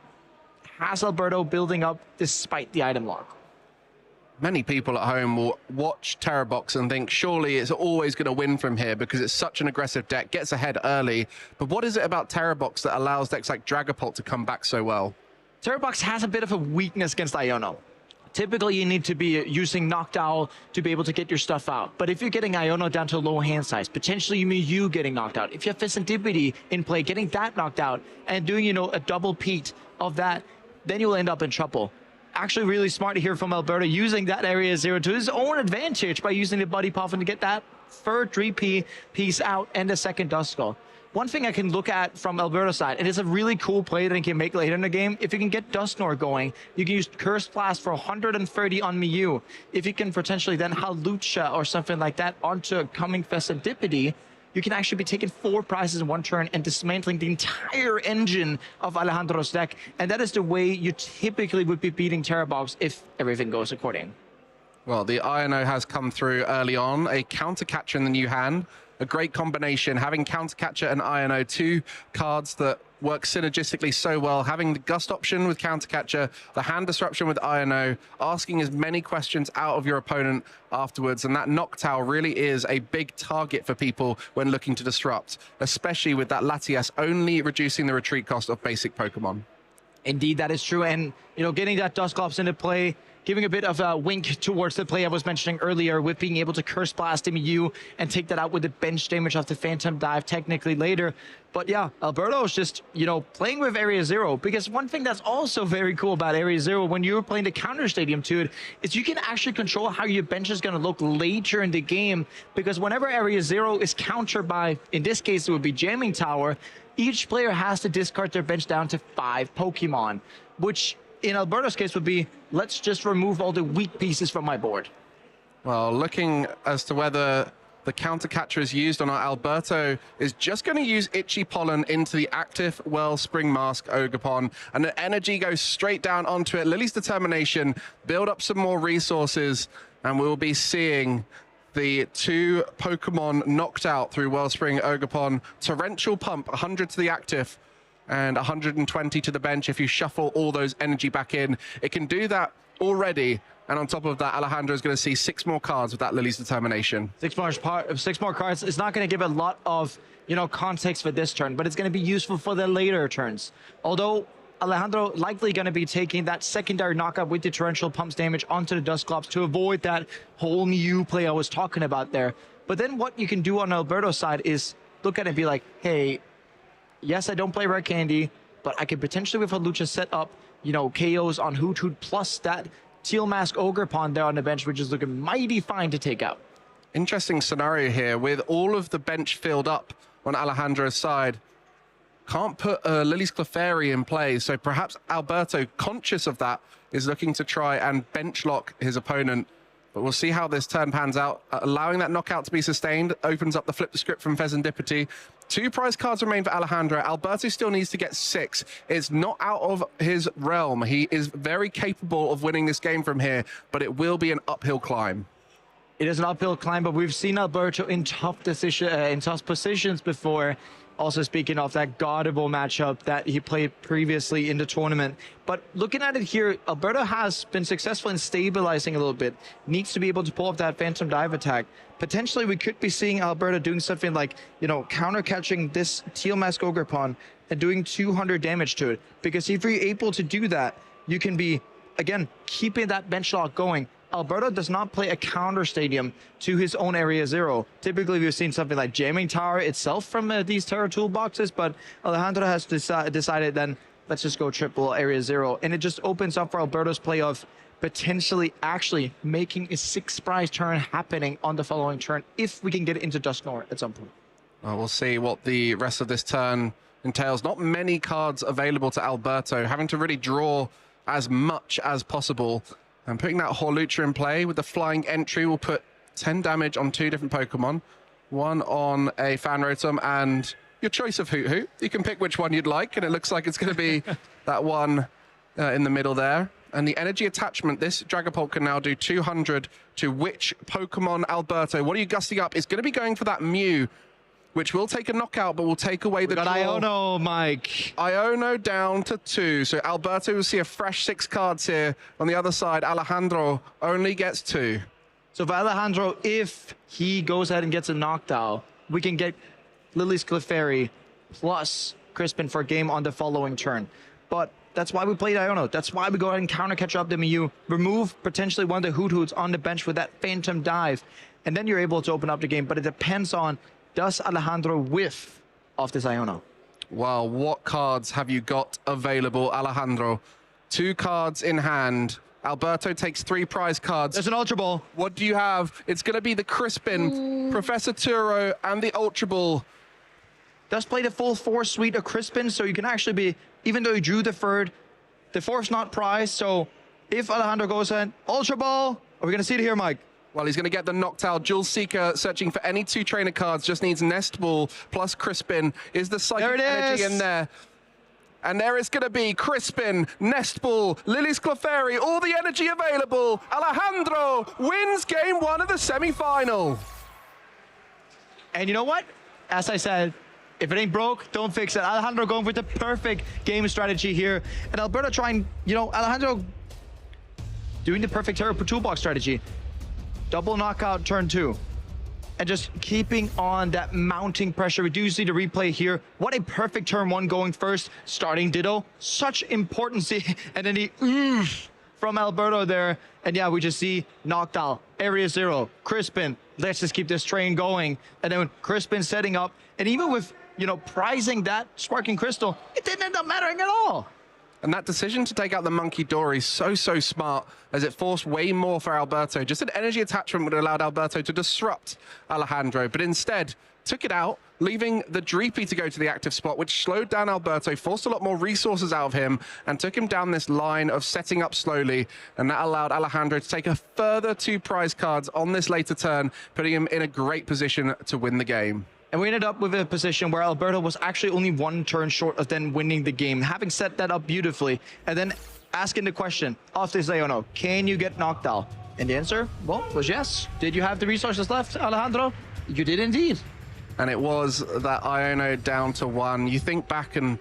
has Alberto building up despite the item lock. Many people at home will watch Terra Box and think surely it's always going to win from here because it's such an aggressive deck, gets ahead early. But what is it about Terra Box that allows decks like Dragapult to come back so well? Terra Box has a bit of a weakness against Iono. Typically, you need to be using Noctowl to be able to get your stuff out. But if you're getting Iono down to low hand size, potentially you getting knocked out. If you have Fissantipity in play, getting that knocked out and doing, you know, a double peat of that, then you'll end up in trouble. Actually really smart to hear from Alberto using that Area Zero to his own advantage by using the Buddy Puffin to get that third 3P piece out and a second Duskull. One thing I can look at from Alberto's side, and it's a really cool play that he can make later in the game, if you can get Dusknor going, you can use Curse Blast for 130 on Miyu. If you can potentially then Halucha or something like that onto coming Fessantipity, you can actually be taking 4 prizes in 1 turn and dismantling the entire engine of Alejandro's deck. And that is the way you typically would be beating Terra Box if everything goes according. Well, the Iono has come through early on. A Counter Catcher in the new hand. A great combination. Having Counter Catcher and Iono, 2 cards that work synergistically so well. Having the Gust option with Counter Catcher, the Hand Disruption with Iono, asking as many questions out of your opponent afterwards. And that Noctowl really is a big target for people when looking to disrupt, especially with that Latias only reducing the retreat cost of basic Pokemon. Indeed, that is true. And, you know, getting that Dusclops into play, giving a bit of a wink towards the play I was mentioning earlier with being able to Curse Blast Miyu and take that out with the bench damage off the Phantom Dive technically later. But yeah, Alberto is just, you know, playing with Area Zero, because one thing that's also very cool about Area Zero when you're playing the counter stadium to it is you can actually control how your bench is going to look later in the game, because whenever Area Zero is countered by, in this case, it would be Jamming Tower, each player has to discard their bench down to 5 Pokemon, which in Alberto's case would be, let's just remove all the weak pieces from my board. Well, looking as to whether the counter catcher is used on our Alberto is just going to use Itchy Pollen into the active Wellspring Mask Ogerpon, and the energy goes straight down onto it. Lily's Determination, build up some more resources, and we'll be seeing the 2 Pokemon knocked out through Wellspring Ogerpon. Torrential Pump, 100 to the active and 120 to the bench. If you shuffle all those energy back in, it can do that already. And on top of that, Alejandro is going to see 6 more cards with that Lily's Determination. 6 more cards. It's not going to give a lot of, context for this turn, but it's going to be useful for the later turns. Although Alejandro likely going to be taking that secondary knockup with the Torrential Pumps damage onto the Dusclops to avoid that whole new play I was talking about there. But then what you can do on Alberto's side is look at it and be like, hey, yes, I don't play Red Candy, but I could potentially with a Lucha set up, KOs on Hoot Hoot plus that Teal Mask Ogerpon there on the bench, which is looking mighty fine to take out. Interesting scenario here with all of the bench filled up on Alejandro's side. Can't put Lily's Clefairy in play, so perhaps Alberto, conscious of that, is looking to try and bench lock his opponent. But we'll see how this turn pans out. Allowing that knockout to be sustained opens up the flip the script from Fezandipity. 2 prize cards remain for Alejandro. Alberto still needs to get 6. It's not out of his realm. He is very capable of winning this game from here, but it will be an uphill climb. It is an uphill climb, but we've seen Alberto in tough positions before. Also speaking of that Godable matchup that he played previously in the tournament. But looking at it here, Alberto has been successful in stabilizing a little bit. Needs to be able to pull off that Phantom Dive attack. Potentially, we could be seeing Alberto doing something like, counter-catching this Teal Mask Ogerpon and doing 200 damage to it. Because if you're able to do that, you can be, again, keeping that bench lock going. Alberto does not play a counter stadium to his own Area 0. Typically, we've seen something like Jamming Tower itself from these Terra toolboxes, but Alejandro has decided then, let's just go triple Area 0. And it just opens up for Alberto's play of potentially actually making a 6 prize turn happening on the following turn if we can get it into Dusknoir at some point. Well, we'll see what the rest of this turn entails. Not many cards available to Alberto, having to really draw as much as possible. And putting that Hawlucha in play with the Flying Entry will put 10 damage on 2 different Pokemon. 1 on a Fan Rotom and your choice of Hoot Hoot. You can pick which one you'd like, and it looks like it's going to be that one in the middle there. And the energy attachment, this Dragapult can now do 200 to which Pokemon Alberto? What are you gusting up? It's going to be going for that Mew, which will take a knockout, but will take away the draw. Iono, Mike. Iono down to 2. So Alberto will see a fresh 6 cards here. On the other side, Alejandro only gets 2. So for Alejandro, if he goes ahead and gets a knockdown, we can get Lily's Clefairy plus Crispin for a game on the following turn. But that's why we played Iono. That's why we go ahead and counter catch up the Mew, remove potentially one of the Hoot Hoots on the bench with that Phantom Dive, and then you're able to open up the game. But it depends on, does Alejandro whiff off this Iono? Well, what cards have you got available, Alejandro? 2 cards in hand. Alberto takes 3 prize cards. There's an Ultra Ball. What do you have? It's going to be the Crispin, Professor Turo, and the Ultra Ball. Does play the full 4 suite of Crispin, so you can actually be, even though you drew the 3rd, the 4th's not prized, so if Alejandro goes in, Ultra Ball, are we going to see it here, Mike? Well, he's going to get the Noctowl. Jewel Seeker searching for any 2 trainer cards, just needs Nest Ball plus Crispin. Is the Psychic Energy in there? And there is going to be Crispin, Nest Ball, Lily's Clefairy, all the energy available. Alejandro wins game 1 of the semi-final. And you know what? As I said, if it ain't broke, don't fix it. Alejandro going with the perfect game strategy here. And Alberto trying, Alejandro doing the perfect Terra Toolbox strategy. Double knockout turn 2. And just keeping on that mounting pressure. We do see the replay here. What a perfect turn 1 going first. Starting Ditto. Such importance. And then the from Alberto there. And yeah, we just see Noctowl, Area 0, Crispin. Let's just keep this train going. And then Crispin setting up. And even with, prizing that Sparking Crystal, it didn't end up mattering at all. And that decision to take out the Monkey Dory is so smart, as it forced way more for Alberto. Just an energy attachment would have allowed Alberto to disrupt Alejandro, but instead took it out leaving the Dreepy to go to the active spot, which slowed down Alberto, forced a lot more resources out of him, and took him down this line of setting up slowly, and that allowed Alejandro to take a further 2 prize cards on this later turn, putting him in a great position to win the game. And we ended up with a position where Alberto was actually only 1 turn short of then winning the game, having set that up beautifully, and then asking the question of this Iono, can you get knocked out? And the answer, well, was yes. Did you have the resources left, Alejandro? You did indeed. And it was that Iono down to 1. You think back, and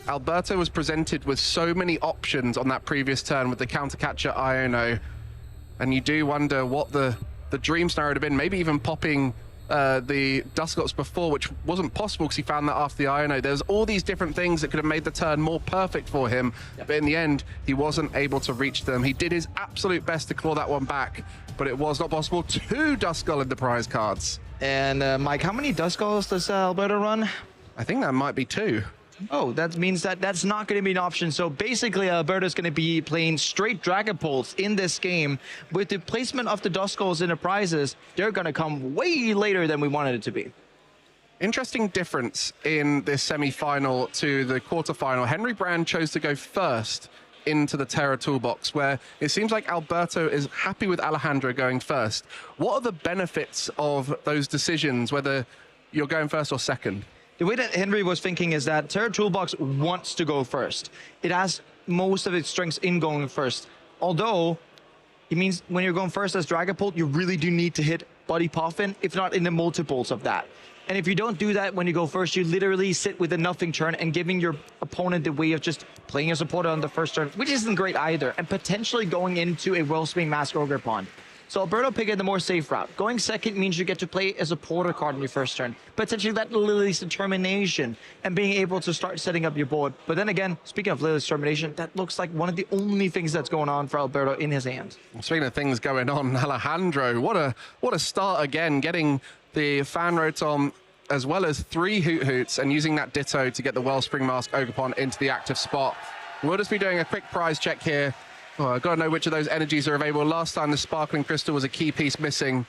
Alberto was presented with so many options on that previous turn with the counter catcher Iono, and you do wonder what the dream scenario would have been, maybe even popping the Dusclops before, which wasn't possible because he found that after the Iono. There's all these different things that could have made the turn more perfect for him, but in the end, he wasn't able to reach them. He did his absolute best to claw that one back, but it was not possible. 2 Duskull in the prize cards. And Mike, how many Duskulls does Alberto run? I think that might be 2. Oh, that means that that's not going to be an option. So basically, Alberto's going to be playing straight Dragapults in this game. With the placement of the Duskulls in the prizes, they're going to come way later than we wanted it to be. Interesting difference in this semi-final to the quarterfinal. Henry Brand chose to go first into the Terra toolbox, where it seems like Alberto is happy with Alejandro going first. What are the benefits of those decisions, whether you're going first or second? The way that Henry was thinking is that Terra Toolbox wants to go first. It has most of its strengths in going first. Although, it means when you're going first as Dragapult, you really do need to hit Buddy Puffin, if not in the multiples of that. And if you don't do that when you go first, you literally sit with a nothing turn and giving your opponent the way of just playing a supporter on the first turn, which isn't great either, and potentially going into a Wellspring Mask Ogre Pond. So Alberto picking the more safe route. Going second means you get to play as a supporter card in your first turn. Potentially that Lily's Determination and being able to start setting up your board. But then again, speaking of Lily's Determination, that looks like one of the only things that's going on for Alberto in his hand. Speaking of things going on, Alejandro, what a start again, getting the Fan Rotom as well as 3 Hoot Hoots and using that Ditto to get the Wellspring Mask Ogerpon into the active spot. We'll just be doing a quick prize check here. Oh, I've got to know which of those energies are available. Last time the Sparkling Crystal was a key piece missing,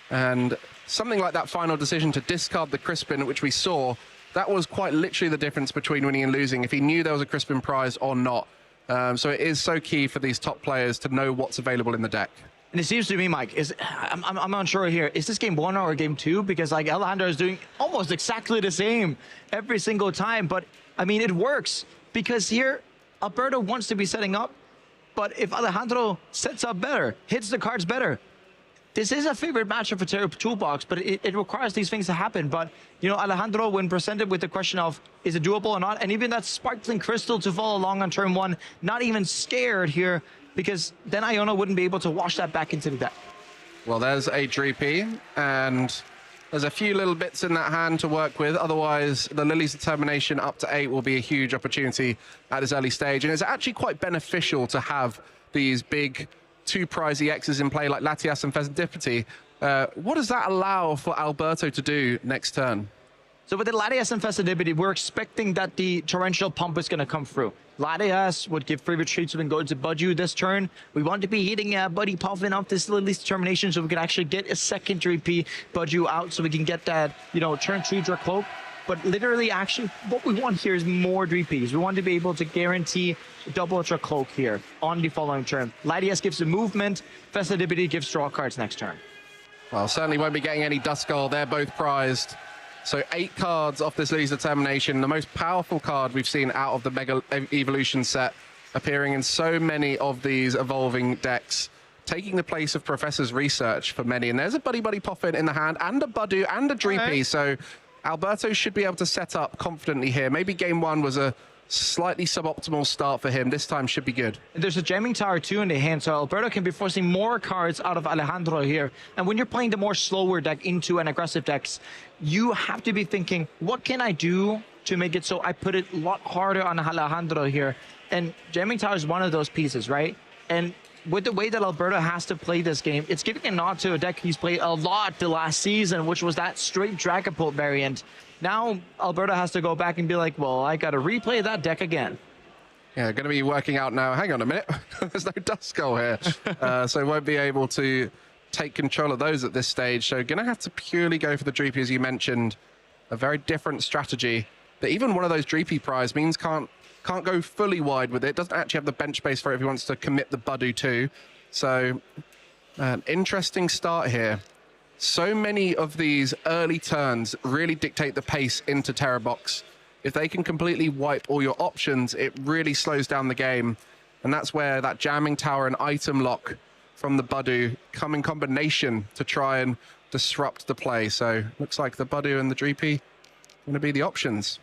and something like that final decision to discard the Crispin, which we saw, that was quite literally the difference between winning and losing, if he knew there was a Crispin prize or not. So it is so key for these top players to know what's available in the deck. And it seems to me, Mike, I'm unsure here. Is this game 1 or game 2? Because like Alejandro is doing almost exactly the same every single time. But I mean, it works because here Alberto wants to be setting up. But if Alejandro sets up better, hits the cards better, this is a favorite matchup for Terra Toolbox, but it requires these things to happen. But, you know, Alejandro, when presented with the question of, is it doable or not? And even that Sparkling Crystal to follow along on turn 1, not even scared here, because then Iono wouldn't be able to wash that back into the deck. Well, there's a Dreepy, and there's a few little bits in that hand to work with. Otherwise, the Lily's Determination up to 8 will be a huge opportunity at this early stage. And it's actually quite beneficial to have these big 2 prize EXs in play like Latias and Pheasantipity. What does that allow for Alberto to do next turn? So with the Latias and Pheasantipity, we're expecting that the Torrential Pump is going to come through. Latias would give free retreats when going to Budju this turn. We want to be hitting Buddy Puffin off this Lily's Determination so we can actually get a secondary P Budju out so we can get that, you know, turn 3 Dracloak. But literally, actually, what we want here is more Dreepies. We want to be able to guarantee double Dracloak here on the following turn. Latias gives the movement. Pheasantipity gives draw cards next turn. Well, certainly won't be getting any Duskull. They're both prized. So 8 cards off this Lily's Determination, the most powerful card we've seen out of the Mega Evolution set, appearing in so many of these evolving decks, taking the place of Professor's Research for many. And there's a Buddy Puffin in the hand, and a Budu, and a Dreepy. Right. So Alberto should be able to set up confidently here. Maybe game 1 was a slightly suboptimal start for him. This time should be good. And there's a Jamming Tower too in the hand, so Alberto can be forcing more cards out of Alejandro here. And when you're playing the more slower deck into an aggressive decks, you have to be thinking, what can I do to make it so I put it a lot harder on Alejandro here? And Jamming Tower is one of those pieces, right? And with the way that Alberto has to play this game, it's giving a nod to a deck he's played a lot the last season, which was that straight Dragapult variant. Now, Alberto has to go back and be like, well, I got to replay that deck again. Yeah, going to be working out now. Hang on a minute. There's no Duskull here. So won't be able to take control of those at this stage. So going to have to purely go for the Dreepy, as you mentioned. a very different strategy that even one of those Dreepy prize means can't go fully wide with it. Doesn't actually have the bench space for it if he wants to commit the Budu too. So an interesting start here. So many of these early turns really dictate the pace into Terra Box. If they can completely wipe all your options, it really slows down the game. And that's where that jamming tower and item lock from the Budu come in combination to try and disrupt the play. So looks like the Budu and the Dreepy going to be the options.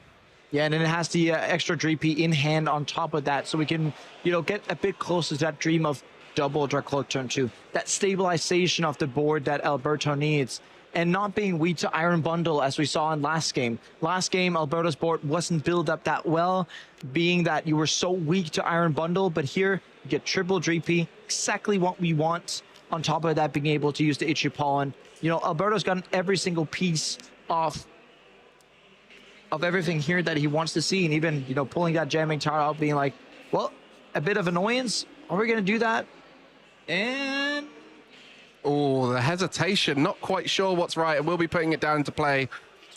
Yeah, and then it has the extra Dreepy in hand on top of that, so we can, you know, get a bit closer to that dream of double Dracloak turn 2. That stabilization of the board that Alberto needs, and not being weak to Iron Bundle as we saw in last game. Last game, Alberto's board wasn't built up that well, being that you were so weak to Iron Bundle, but here you get triple Dreepy, exactly what we want. On top of that, being able to use the Itchy Pollen. You know, Alberto's gotten every single piece of everything here that he wants to see, and even, you know, pulling that jamming tower out, being like, well, a bit of annoyance. Are we going to do that? And oh, the hesitation, not quite sure what's right, and we'll be putting it down into play.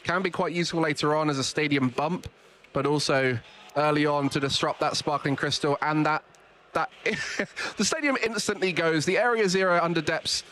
Can be quite useful later on as a stadium bump, but also early on to disrupt that Sparkling Crystal, and that the stadium instantly goes, the Area Zero under depths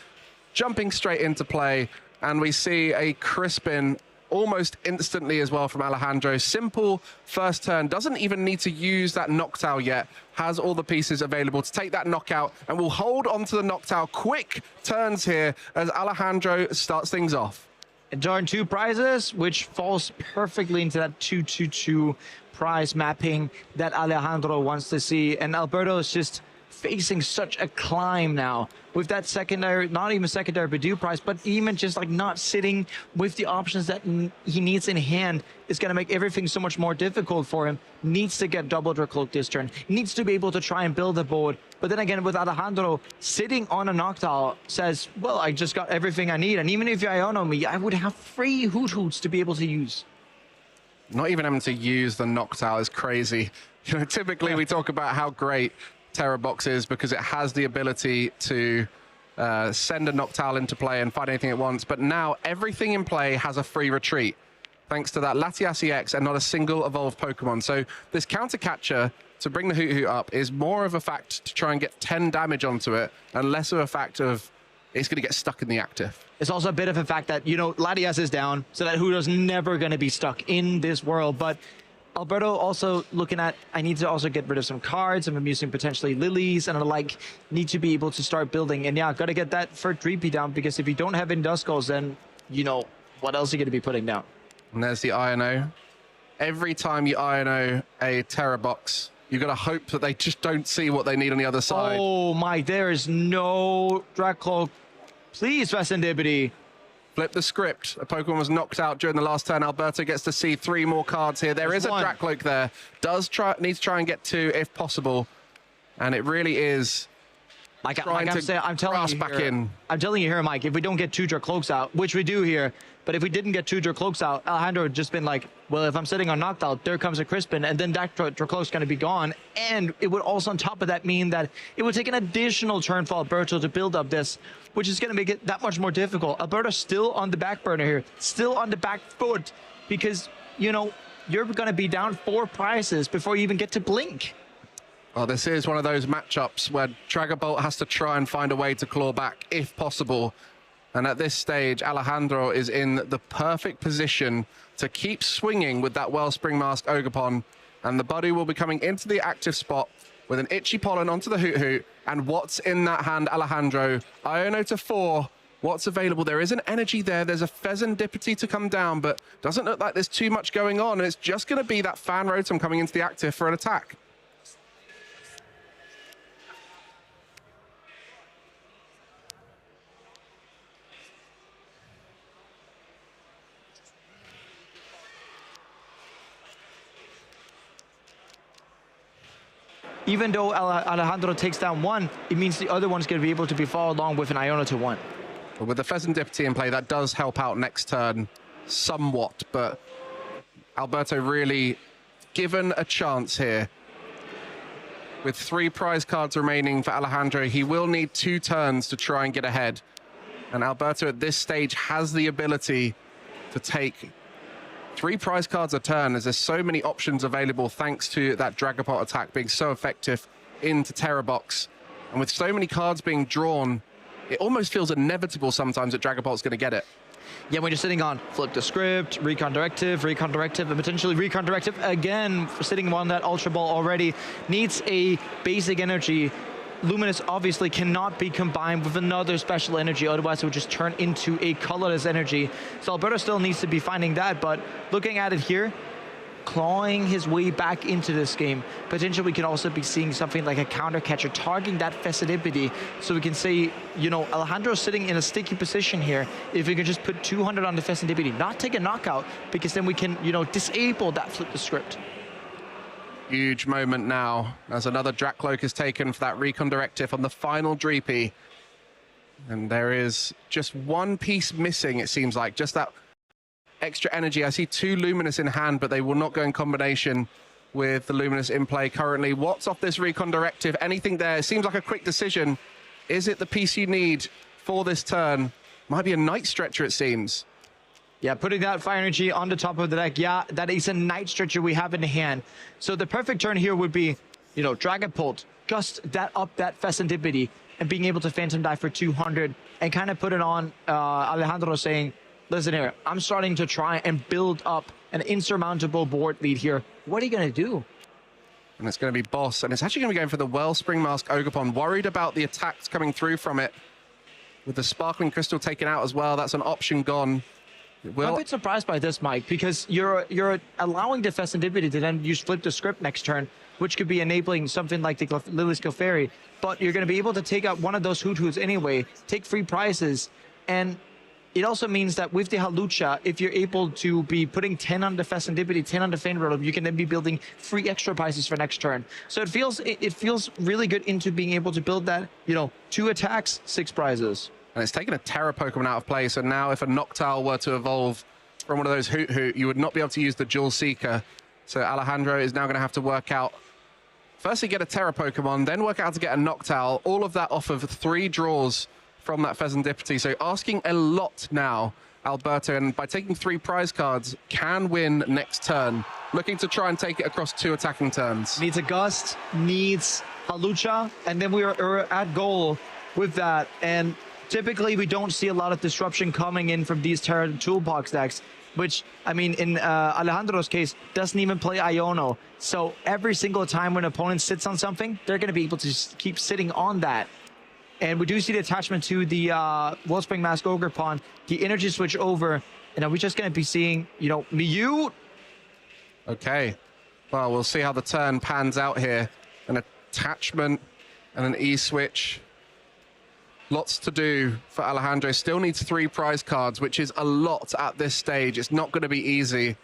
jumping straight into play, and we see a Crispin almost instantly as well from Alejandro. Simple first turn, doesn't even need to use that Noctowl yet, has all the pieces available to take that knockout, and will hold on to the Noctowl. Quick turns here as Alejandro starts things off. And turn 2 prizes, which falls perfectly into that 2-2-2 prize mapping that Alejandro wants to see. And Alberto is just facing such a climb now with that secondary, not even secondary Bidoof prize, but even just like not sitting with the options that he needs in hand is going to make everything so much more difficult for him. Needs to get double Dracloak this turn, needs to be able to try and build a board. But then again, with Alejandro sitting on a Noctowl, says, well, I just got everything I need, and even if you Iono me, I would have 3 Hoot Hoots to be able to use. Not even having to use the Noctowl is crazy. You know, typically we talk about how great Terra Box is because it has the ability to send a Noctowl into play and find anything it wants, but now everything in play has a free retreat thanks to that Latias EX and not a single evolved Pokemon. So this counter catcher to bring the Hoot Hoot up is more of a fact to try and get 10 damage onto it and less of a fact of it's going to get stuck in the active. It's also a bit of a fact that, you know, Latias is down, so that Hoot is never going to be stuck in this world, but Alberto also looking at, I need to also get rid of some cards. I'm using potentially lilies, and I like need to be able to start building. And yeah, got to get that for Dreepy down, because if you don't have Induscles, then, you know, what else are you going to be putting down? And there's the Iono. Every time you Iono a Terra Box, you've got to hope that they just don't see what they need on the other side. Oh my, there is no Dracloak. Please, Vesendibity. Flip the script. A Pokemon was knocked out during the last turn. Alberto gets to see 3 more cards here. There is a Dracloak there. Needs to try and get 2 if possible. And it really is I'm telling you here, Mike, if we don't get 2 Dracloaks out, which we do here, but if we didn't get 2 Dracloaks out, Alejandro would just been like, well, if I'm sitting on Noctowl, there comes a Crispin, and then that Dracloak's going to be gone. And it would also, on top of that, mean that it would take an additional turn for Alberto to build up this, which is going to make it that much more difficult. Alberto's still on the back burner here, still on the back foot, because, you know, you're going to be down 4 prizes before you even get to blink. Well, this is one of those matchups where Dragapult has to try and find a way to claw back, if possible. And at this stage, Alejandro is in the perfect position to keep swinging with that Wellspring Mask Ogerpon. And the Budu will be coming into the active spot with an Itchy Pollen onto the Hoot Hoot. And what's in that hand, Alejandro? Iono to 4. What's available? There is an energy there. There's a Pheasantipity to come down, but doesn't look like there's too much going on. And it's just going to be that Fan Rotom coming into the active for an attack. Even though Alejandro takes down 1, it means the other one's going to be able to be far along with an Iono to 1. But with the Pheasantipity in play, that does help out next turn somewhat, but Alberto really given a chance here. With 3 prize cards remaining for Alejandro, he will need 2 turns to try and get ahead. And Alberto at this stage has the ability to take 3 prize cards a turn, as there's so many options available thanks to that Dragapult attack being so effective into Terror Box. And with so many cards being drawn, it almost feels inevitable sometimes that Dragapult's going to get it. Yeah, when you're sitting on Flip the Script, Recon Directive, and potentially Recon Directive again, sitting on that Ultra Ball already, needs a basic energy. Luminous obviously cannot be combined with another special energy, otherwise it would just turn into a colorless energy. So Alberto still needs to be finding that, but looking at it here, clawing his way back into this game, potentially we can also be seeing something like a counter catcher targeting that Festivity. So we can say, you know, Alejandro's sitting in a sticky position here. If we can just put 200 on the Festivity, not take a knockout, because then we can, you know, disable that Flip the Script. Huge moment now as another Dracloak is taken for that Recon Directive on the final Dreepy. And there is just one piece missing, it seems like, just that extra energy. I see 2 Luminous in hand, but they will not go in combination with the Luminous in play currently. What's off this Recon Directive? Anything there? It seems like a quick decision. Is it the piece you need for this turn? Might be a Night Stretcher, it seems. Yeah, putting that Fire Energy on the top of the deck. Yeah, that is a Night Stretcher we have in the hand. So the perfect turn here would be, you know, Dragapult, gust that up that Festivity, and being able to Phantom Dive for 200 and kind of put it on Alejandro saying, listen here, I'm starting to try and build up an insurmountable board lead here. What are you going to do? And it's going to be Boss, and it's actually going to be going for the Wellspring Mask Ogerpon. Worried about the attacks coming through from it. With the Sparkling Crystal taken out as well, that's an option gone. I'm a bit surprised by this, Mike, because you're allowing the Festivity to then use Flip the Script next turn, which could be enabling something like the Lily's Clefairy. But you're going to be able to take out one of those Hoot-Hoots anyway, take free prizes, and it also means that with the Halucha, if you're able to be putting 10 on the Festivity, 10 on the Feint Rotom, you can then be building free extra prizes for next turn. So it feels really good into being able to build that, you know, 2 attacks, 6 prizes. And it's taken a Terra Pokemon out of play, so now if a Noctowl were to evolve from one of those Hoot-Hoot, you would not be able to use the Jewel Seeker. So Alejandro is now going to have to work out, firstly get a Terra Pokemon, then work out how to get a Noctowl, all of that off of 3 draws from that Festivity. So asking a lot now, Alberto, and by taking 3 prize cards, can win next turn. Looking to try and take it across 2 attacking turns. Needs a Gust, needs Halucha, and then we're at goal with that. And typically, we don't see a lot of disruption coming in from these Terra Toolbox decks, which, I mean, in Alejandro's case, doesn't even play Iono. So every single time when an opponent sits on something, they're going to be able to just keep sitting on that. And we do see the attachment to the Wellspring Mask Ogerpon, the energy switch over, and are we just going to be seeing, you know, Mew? Okay. Well, we'll see how the turn pans out here. An attachment and an E-switch. Lots to do for Alejandro. Still needs 3 prize cards, which is a lot at this stage. It's not going to be easy.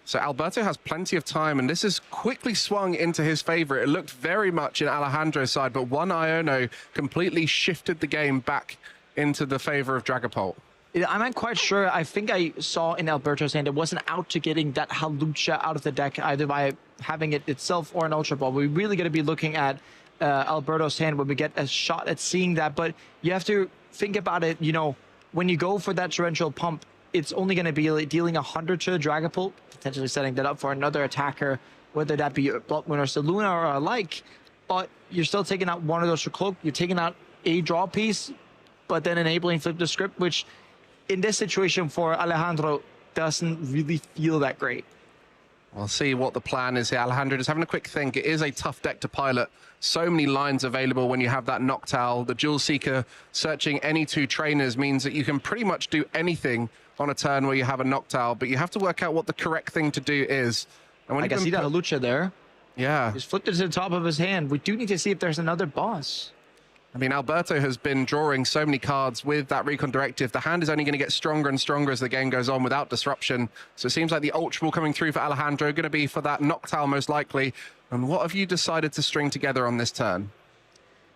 So Alberto has plenty of time, and this has quickly swung into his favor. It looked very much in Alejandro's side, but one Iono completely shifted the game back into the favor of Dragapult. I'm not quite sure. I think I saw in Alberto's hand it wasn't out to getting that Halucha out of the deck, either by having it itself or an Ultra Ball. We're really going to be looking at Alberto's hand when we get a shot at seeing that, but you have to think about it, you know, when you go for that torrential pump, it's only going to be like dealing 100 to the Dragapult, potentially setting that up for another attacker, whether that be Bloodmoon or Saluna or alike, but you're still taking out one of those for Cloak, you're taking out a draw piece, but then enabling Flip the Script, which in this situation for Alejandro doesn't really feel that great. We'll see what the plan is here. Alejandro just having a quick think. It is a tough deck to pilot. So many lines available when you have that Noctowl. The Jewel Seeker searching any 2 trainers means that you can pretty much do anything on a turn where you have a Noctowl, but you have to work out what the correct thing to do is. And when I can see that Halucha there. Yeah. He's flipped it to the top of his hand. We do need to see if there's another boss. I mean, Alberto has been drawing so many cards with that Recon Directive. The hand is only going to get stronger and stronger as the game goes on without disruption. So it seems like the Ultra Ball coming through for Alejandro, going to be for that Noctowl most likely. And what have you decided to string together on this turn?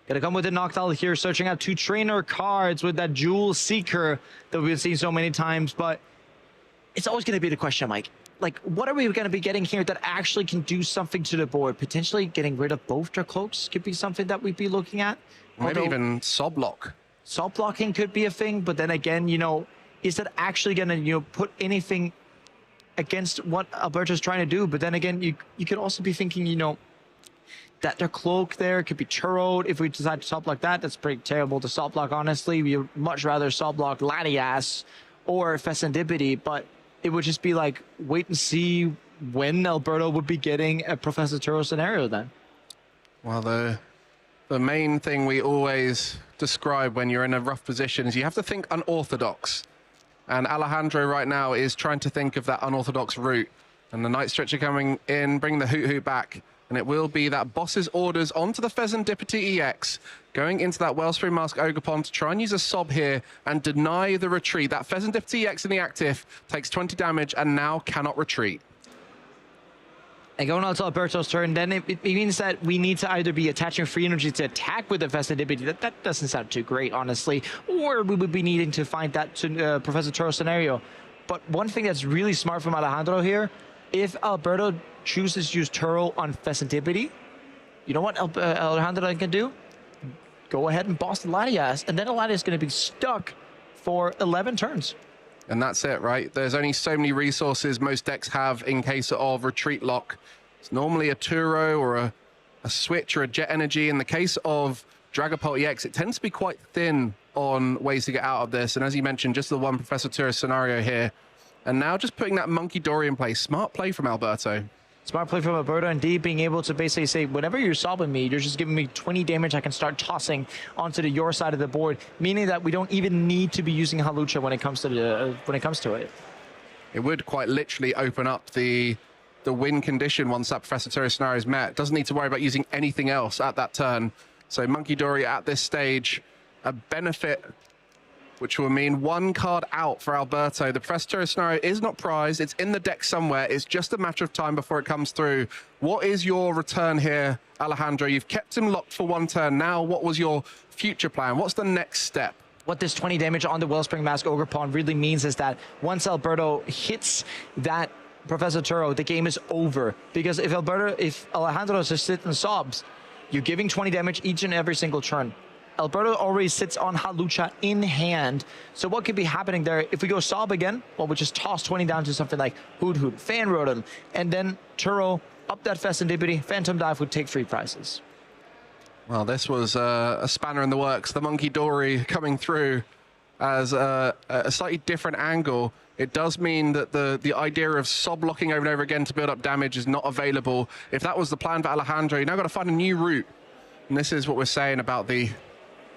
Gonna come with the Noctowl here, searching out 2 trainer cards with that Jewel Seeker that we've seen so many times. But it's always going to be the question, Mike. Like, what are we going to be getting here that actually can do something to the board? Potentially getting rid of both their cloaks could be something that we'd be looking at. Maybe even Sob Lock. Sob blocking could be a thing, but then again, you know, is that actually going to, you know, put anything against what Alberto's trying to do. But then again, you could also be thinking, you know, that their cloak there could be churroed. If we decide to soft block that, that's pretty terrible to soft block, honestly. We'd much rather soft block Latias or Fessendipity, but it would just be like, wait and see when Alberto would be getting a Professor Turo scenario then. Well, the main thing we always describe when you're in a rough position is you have to think unorthodox. And Alejandro right now is trying to think of that unorthodox route. And the Night Stretcher coming in, bringing the Hoot Hoot back. And it will be that boss's orders onto the Fezandipity EX, going into that Wellspring Mask Ogerpon to try and use a sob here and deny the retreat. That Fezandipity EX in the active takes 20 damage and now cannot retreat. And going on to Alberto's turn, then it means that we need to either be attaching free energy to attack with the Fezandipity. That doesn't sound too great, honestly. Or we would be needing to find that Professor Turo scenario. But one thing that's really smart from Alejandro here, if Alberto chooses to use Turo on Fezandipity, you know what Alejandro can do? Go ahead and boss the Latias, and then the Latias is going to be stuck for 11 turns. And that's it, right? There's only so many resources most decks have in case of retreat lock. It's normally a Turo or a Switch or a Jet Energy. In the case of Dragapult EX, it tends to be quite thin on ways to get out of this. And as you mentioned, just the one Professor Turo scenario here. And now just putting that Monkey Dory in place. Smart play from Alberto. Smart play from Alberto, indeed, being able to basically say, whenever you're solving me, you're just giving me 20 damage I can start tossing onto your side of the board, meaning that we don't even need to be using Halucha when it comes to it. It would quite literally open up the win condition once that Professor Turo scenario is met. Doesn't need to worry about using anything else at that turn. So Monkey Dory at this stage, a benefit, which will mean one card out for Alberto. The Professor Turo scenario is not prized. It's in the deck somewhere. It's just a matter of time before it comes through. What is your return here, Alejandro? You've kept him locked for one turn. Now, what was your future plan? What's the next step? What this 20 damage on the Wellspring Mask Ogerpon really means is that once Alberto hits that Professor Turo, the game is over. Because if Alejandro just sits and sobs, you're giving 20 damage each and every single turn. Alberto already sits on Halucha in hand. So what could be happening there? If we go Sob again, well, we just toss 20 down to something like Hoot Hoot, Fan Rotom, and then Turo up that Fezandipity, Phantom Dive would take free prizes. Well, this was a spanner in the works. The Monkey Dory coming through as a slightly different angle. It does mean that the idea of Sob locking over and over again to build up damage is not available. If that was the plan for Alejandro, you now got to find a new route. And this is what we're saying about the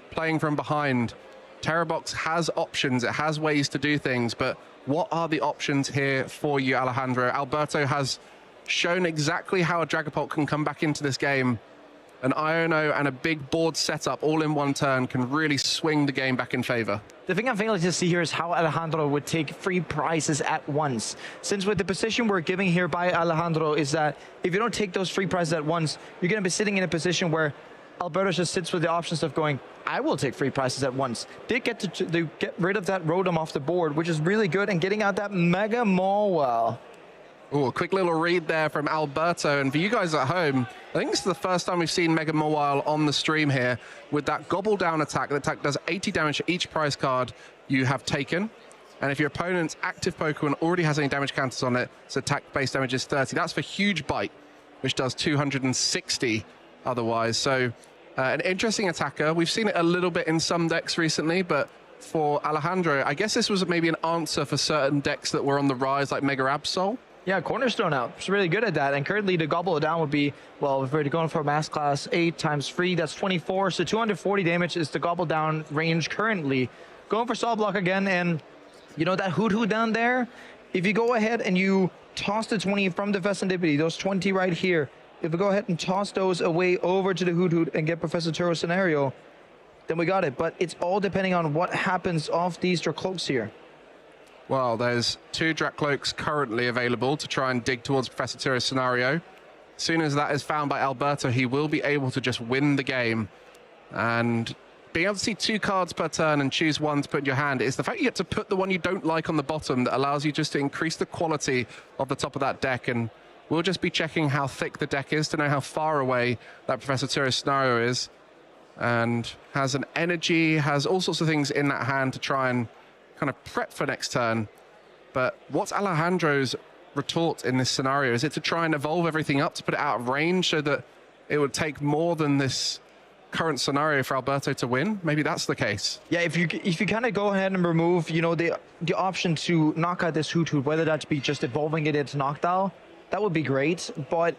playing from behind. Terrabox has options, it has ways to do things, but what are the options here for you, Alejandro? Alberto has shown exactly how a Dragapult can come back into this game. An Iono and a big board setup all in one turn can really swing the game back in favor. The thing I'm failing to see here is how Alejandro would take free prizes at once. Since with the position we're giving here by Alejandro is that if you don't take those free prizes at once, you're going to be sitting in a position where Alberto just sits with the options of going, I will take free prizes at once. They get to get rid of that Rotom off the board, which is really good, and getting out that Mega Mawile. Oh, a quick little read there from Alberto. And for you guys at home, I think this is the first time we've seen Mega Mawile on the stream here with that Gobble Down attack. The attack does 80 damage to each prize card you have taken. And if your opponent's active Pokemon already has any damage counters on it, its attack-based damage is 30. That's for Huge Bite, which does 260 otherwise. So an interesting attacker. We've seen it a little bit in some decks recently, but for Alejandro, I guess this was maybe an answer for certain decks that were on the rise, like Mega Absol. Yeah, Cornerstone out. It's really good at that. And currently the Gobble Down would be, well, if we're going for Mass Class 8 times free, that's 24. So 240 damage is the Gobble Down range currently. Going for Soul Block again, and you know that Hoot Hoot down there? If you go ahead and you toss the 20 from the Fezandipity, those 20 right here, if we go ahead and toss those away over to the Hoot Hoot and get Professor Turo scenario, then we got it. But it's all depending on what happens off these Dracloaks here. Well, there's 2 Dracloaks currently available to try and dig towards Professor Turo's scenario. As soon as that is found by Alberto, he will be able to just win the game. And being able to see 2 cards per turn and choose one to put in your hand is the fact you get to put the one you don't like on the bottom that allows you just to increase the quality of the top of that deck. And we'll just be checking how thick the deck is to know how far away that Professor Turo scenario is. And has an energy, has all sorts of things in that hand to try and kind of prep for next turn. But what's Alejandro's retort in this scenario? Is it to try and evolve everything up to put it out of range so that it would take more than this current scenario for Alberto to win? Maybe that's the case. Yeah, if you kind of go ahead and remove, you know, the option to knock out this Hoot Hoot, whether that be just evolving it into Noctowl, that would be great. But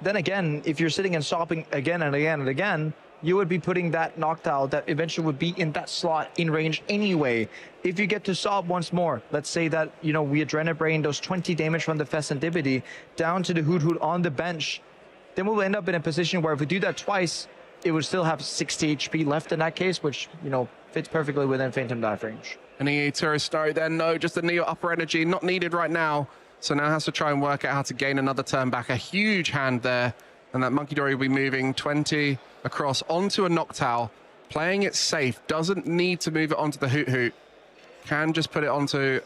then again, if you're sitting and stopping again and again and again, you would be putting that Noctowl that eventually would be in that slot in range anyway. If you get to sob once more, let's say that, you know, we Adrenabrain those 20 damage from the Festivity down to the Hoot Hoot on the bench, then we'll end up in a position where if we do that twice, it would still have 60 HP left in that case, which, you know, fits perfectly within Phantom Dive range. An EA Tourist Star then, no, just the Neo upper energy, not needed right now. So now has to try and work out how to gain another turn back. A huge hand there. And that Monkey Dory will be moving 20 across onto a Noctowl, playing it safe, doesn't need to move it onto the Hoot Hoot. Can just put it onto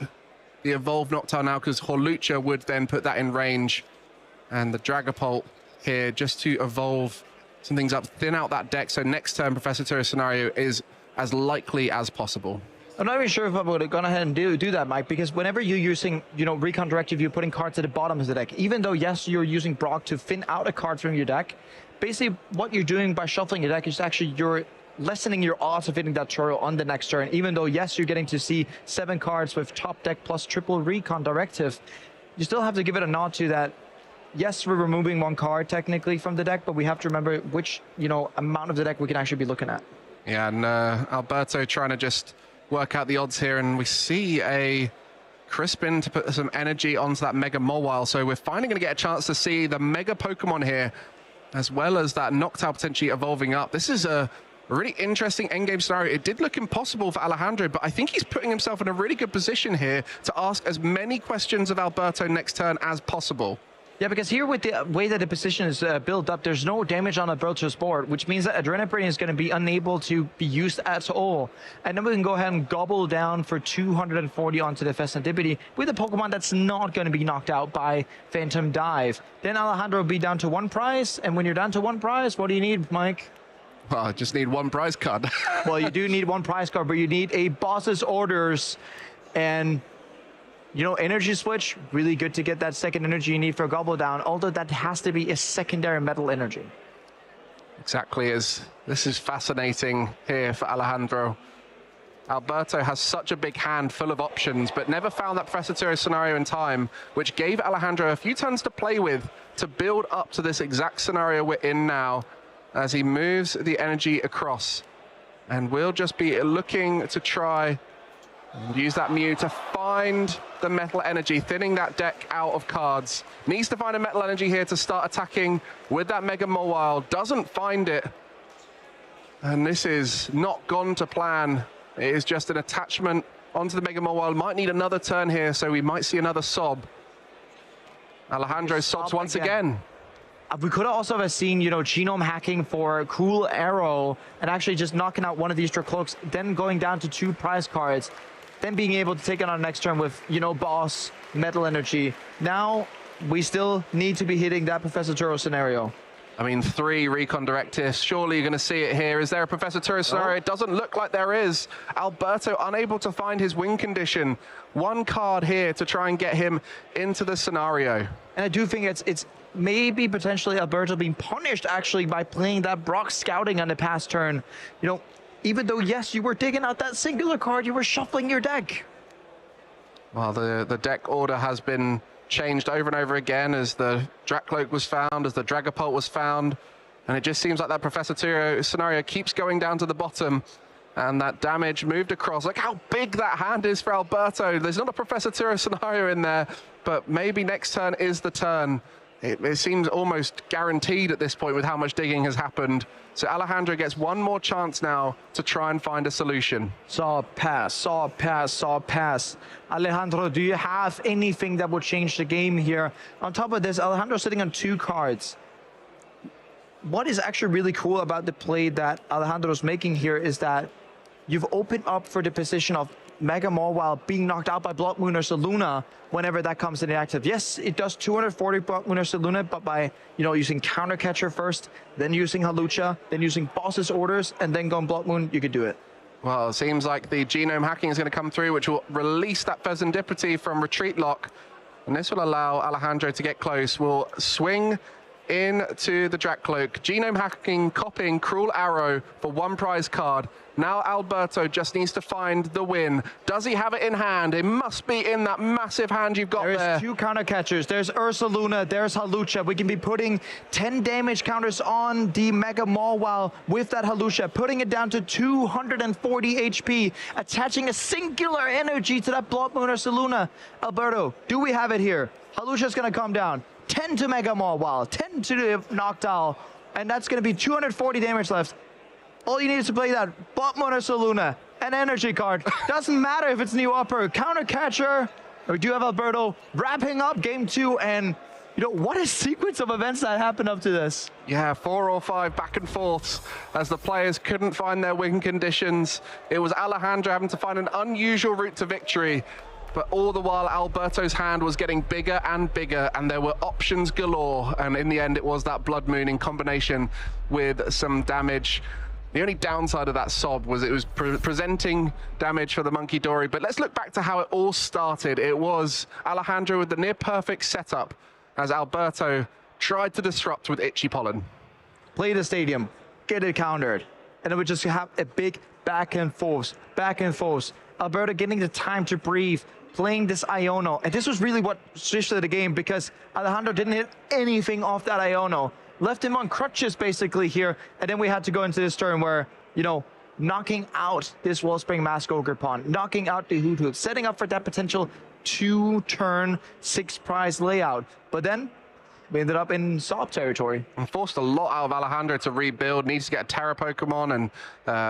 the evolved Noctowl now, because Hawlucha would then put that in range. And the Dragapult here just to evolve some things up, thin out that deck, so next turn Professor Turo scenario is as likely as possible. I'm not even sure if I would have gone ahead and do that, Mike, because whenever you're using, you know, Recon Directive, you're putting cards at the bottom of the deck. Even though, yes, you're using Brock to thin out a card from your deck, basically what you're doing by shuffling your deck is actually you're lessening your odds of hitting that Turo on the next turn. Even though, yes, you're getting to see 7 cards with top deck plus triple Recon Directive, you still have to give it a nod to that. Yes, we're removing 1 card technically from the deck, but we have to remember which, you know, amount of the deck we can actually be looking at. Yeah, and Alberto trying to just work out the odds here, and we see a Crispin to put some energy onto that Mega Mawile. So we're finally going to get a chance to see the Mega Pokemon here, as well as that Noctowl potentially evolving up. This is a really interesting endgame scenario. It did look impossible for Alejandro, but I think he's putting himself in a really good position here to ask as many questions of Alberto next turn as possible. Yeah, because here with the way that the position is built up, there's no damage on Alberto's board, which means that Adrenabrain is going to be unable to be used at all. And then we can go ahead and gobble down for 240 onto the Festivity with a Pokemon that's not going to be knocked out by Phantom Dive. Then Alejandro will be down to 1 prize, and when you're down to 1 prize, what do you need, Mike? Well, I just need 1 prize card. Well, you do need 1 prize card, but you need a boss's orders, and you know, energy switch, really good to get that second energy you need for Gobble Down, although that has to be a secondary metal energy. Exactly, as this is fascinating here for Alejandro. Alberto has such a big hand full of options, but never found that Professor Turo scenario in time, which gave Alejandro a few turns to play with to build up to this exact scenario we're in now, as he moves the energy across. And we'll just be looking to try and use that Mew to find the metal energy, thinning that deck out of cards. Needs to find a metal energy here to start attacking with that Mega Mawile. Doesn't find it. And this is not gone to plan. It is just an attachment onto the Mega Mawile. Might need another turn here, so we might see another sob. Alejandro sobs once again. We could also have seen, you know, genome hacking for Cool Arrow and actually just knocking out one of these Dracloaks, then going down to 2 prize cards, then being able to take it on next turn with, you know, Boss, Metal Energy. Now, we still need to be hitting that Professor Turo scenario. I mean, 3 Recon Directives. Surely you're going to see it here. Is there a Professor Turo scenario? It doesn't look like there is. Alberto unable to find his win condition. 1 card here to try and get him into the scenario. And I do think it's maybe potentially Alberto being punished actually by playing that Brock Scouting on the past turn. You know, even though, yes, you were digging out that singular card, you were shuffling your deck. Well, the deck order has been changed over and over again as the Dracloak was found, as the Dragapult was found, and it just seems like that Professor Turo scenario keeps going down to the bottom, and that damage moved across. Look how big that hand is for Alberto. There's not a Professor Turo scenario in there, but maybe next turn is the turn. It seems almost guaranteed at this point with how much digging has happened. So Alejandro gets 1 more chance now to try and find a solution. Saw pass, saw pass, saw pass. Alejandro, do you have anything that would change the game here? On top of this, Alejandro's sitting on 2 cards. What is actually really cool about the play that Alejandro's making here is that you've opened up for the position of Mega Mawile being knocked out by Blood Moon or Saluna whenever that comes in the active. Yes, it does 240 Blood Moon or Saluna, but by, you know, using Counter Catcher first, then using Hawlucha, then using Boss's Orders, and then going Blood Moon, you could do it. Well, it seems like the genome hacking is going to come through, which will release that Pheasantipity from Retreat Lock. And this will allow Alejandro to get close. Will swing into the Drac Cloak. Genome hacking, copying Cruel Arrow for 1 prize card. Now Alberto just needs to find the win. Does he have it in hand? It must be in that massive hand you've got there. There's 2 counter catchers. There's Ursaluna, there's Hawlucha. We can be putting 10 damage counters on the Mega Mawile with that Hawlucha, putting it down to 240 HP, attaching a singular energy to that Blood Moon Ursaluna. Alberto, do we have it here? Hawlucha's gonna come down. 10 to Mega Mawile, 10 to the Noctowl, and that's gonna be 240 damage left. All you need is to play that Blood Moon Ursaluna, an energy card. Doesn't matter if it's new upper, counter catcher. We do have Alberto wrapping up game 2, and you know, what a sequence of events that happened up to this. Yeah, 4 or 5 back and forths as the players couldn't find their win conditions. It was Alejandro having to find an unusual route to victory, but all the while Alberto's hand was getting bigger and bigger, and there were options galore, and in the end it was that Blood Moon in combination with some damage. The only downside of that sob was it was presenting damage for the Monkey Dory. But let's look back to how it all started. It was Alejandro with the near perfect setup as Alberto tried to disrupt with Itchy Pollen. Play the stadium, get it countered, and it would just have a big back and forth, back and forth. Alberto getting the time to breathe, playing this Iono. And this was really what switched the game, because Alejandro didn't hit anything off that Iono. Left him on crutches basically here, and then we had to go into this turn where, you know, knocking out this Wellspring Mask Ogre Pawn, knocking out the Hoot Hoot, setting up for that potential 2-turn 6 prize layout. But then we ended up in Sob territory. And forced a lot out of Alejandro to rebuild, needs to get a Terra Pokemon and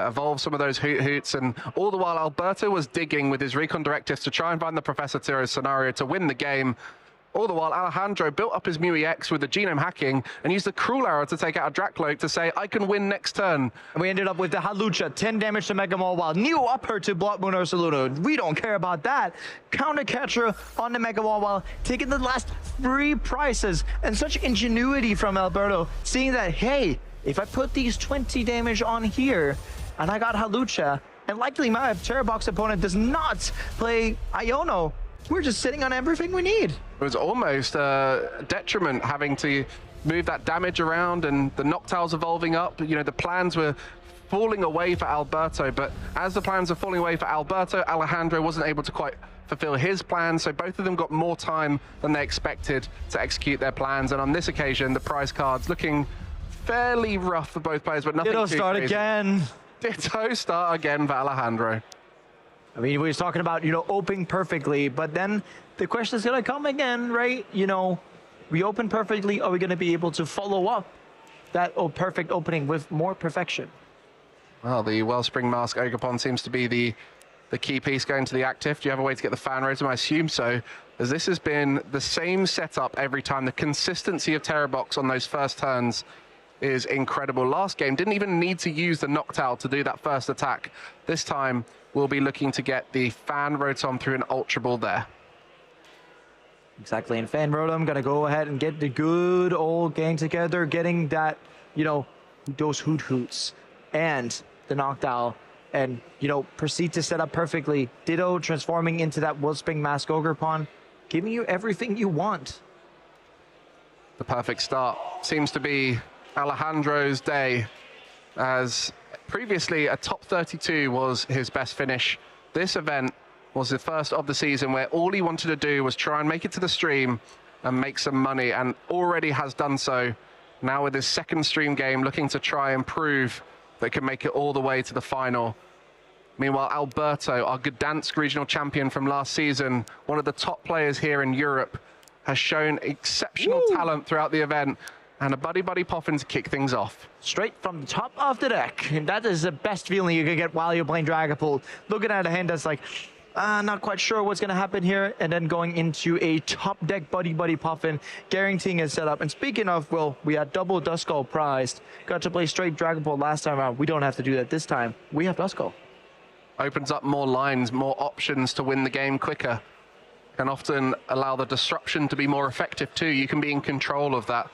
evolve some of those Hoot Hoots. And all the while Alberto was digging with his Recon Directives to try and find the Professor Tiro scenario to win the game. All the while, Alejandro built up his Mew EX with the genome hacking and used the Cruel Arrow to take out a Dracloak to say, I can win next turn. And we ended up with the Hawlucha, 10 damage to Mega Mawile, new upper to Blood Moon Ursaluna. We don't care about that. Counter catcher on the Mega Mawile, taking the last 3 prizes. And such ingenuity from Alberto, seeing that, hey, if I put these 20 damage on here, and I got Hawlucha, and likely my Terra Box opponent does not play Iono, we're just sitting on everything we need. It was almost a detriment having to move that damage around and the Noctowl's evolving up. You know, the plans were falling away for Alberto, but as the plans are falling away for Alberto, Alejandro wasn't able to quite fulfill his plans, so both of them got more time than they expected to execute their plans. And on this occasion, the prize cards looking fairly rough for both players, but nothing Ditto too start crazy. again. Ditto start again for Alejandro. I mean, we was talking about, you know, opening perfectly, but then the question is going to come again, right? You know, we open perfectly. Are we going to be able to follow up that perfect opening with more perfection? Well, the Wellspring Mask Ogre seems to be the key piece going to the active. Do you have a way to get the fan rotom? I assume so, as this has been the same setup every time. The consistency of Terra Box on those first turns is incredible. Last game, didn't even need to use the Noctowl to do that first attack. This time, we'll be looking to get the Fan Rotom through an Ultra Ball there. Exactly, and Fan Rotom gonna go ahead and get the good old gang together, getting that, you know, those Hoot Hoots and the Noctowl, and, you know, proceed to set up perfectly. Ditto transforming into that Wellspring Mask Ogre Pawn, giving you everything you want. The perfect start seems to be Alejandro's day, as previously a top 32 was his best finish. This event was the first of the season where all he wanted to do was try and make it to the stream and make some money, and already has done so. Now with his second stream game, looking to try and prove that can make it all the way to the final. Meanwhile, Alberto, our Gdansk regional champion from last season, one of the top players here in Europe, has shown exceptional talent throughout the event, and a Buddy Poffin to kick things off. Straight from the top of the deck. And that is the best feeling you can get while you're playing Dragapult. Looking at a hand that's like, not quite sure what's going to happen here. And then going into a top deck Buddy Poffin, guaranteeing his setup. And speaking of, well, we had double Duskull prized. Got to play straight Dragapult last time around. We don't have to do that this time. We have Duskull. Opens up more lines, more options to win the game quicker. Can often allow the disruption to be more effective too. You can be in control of that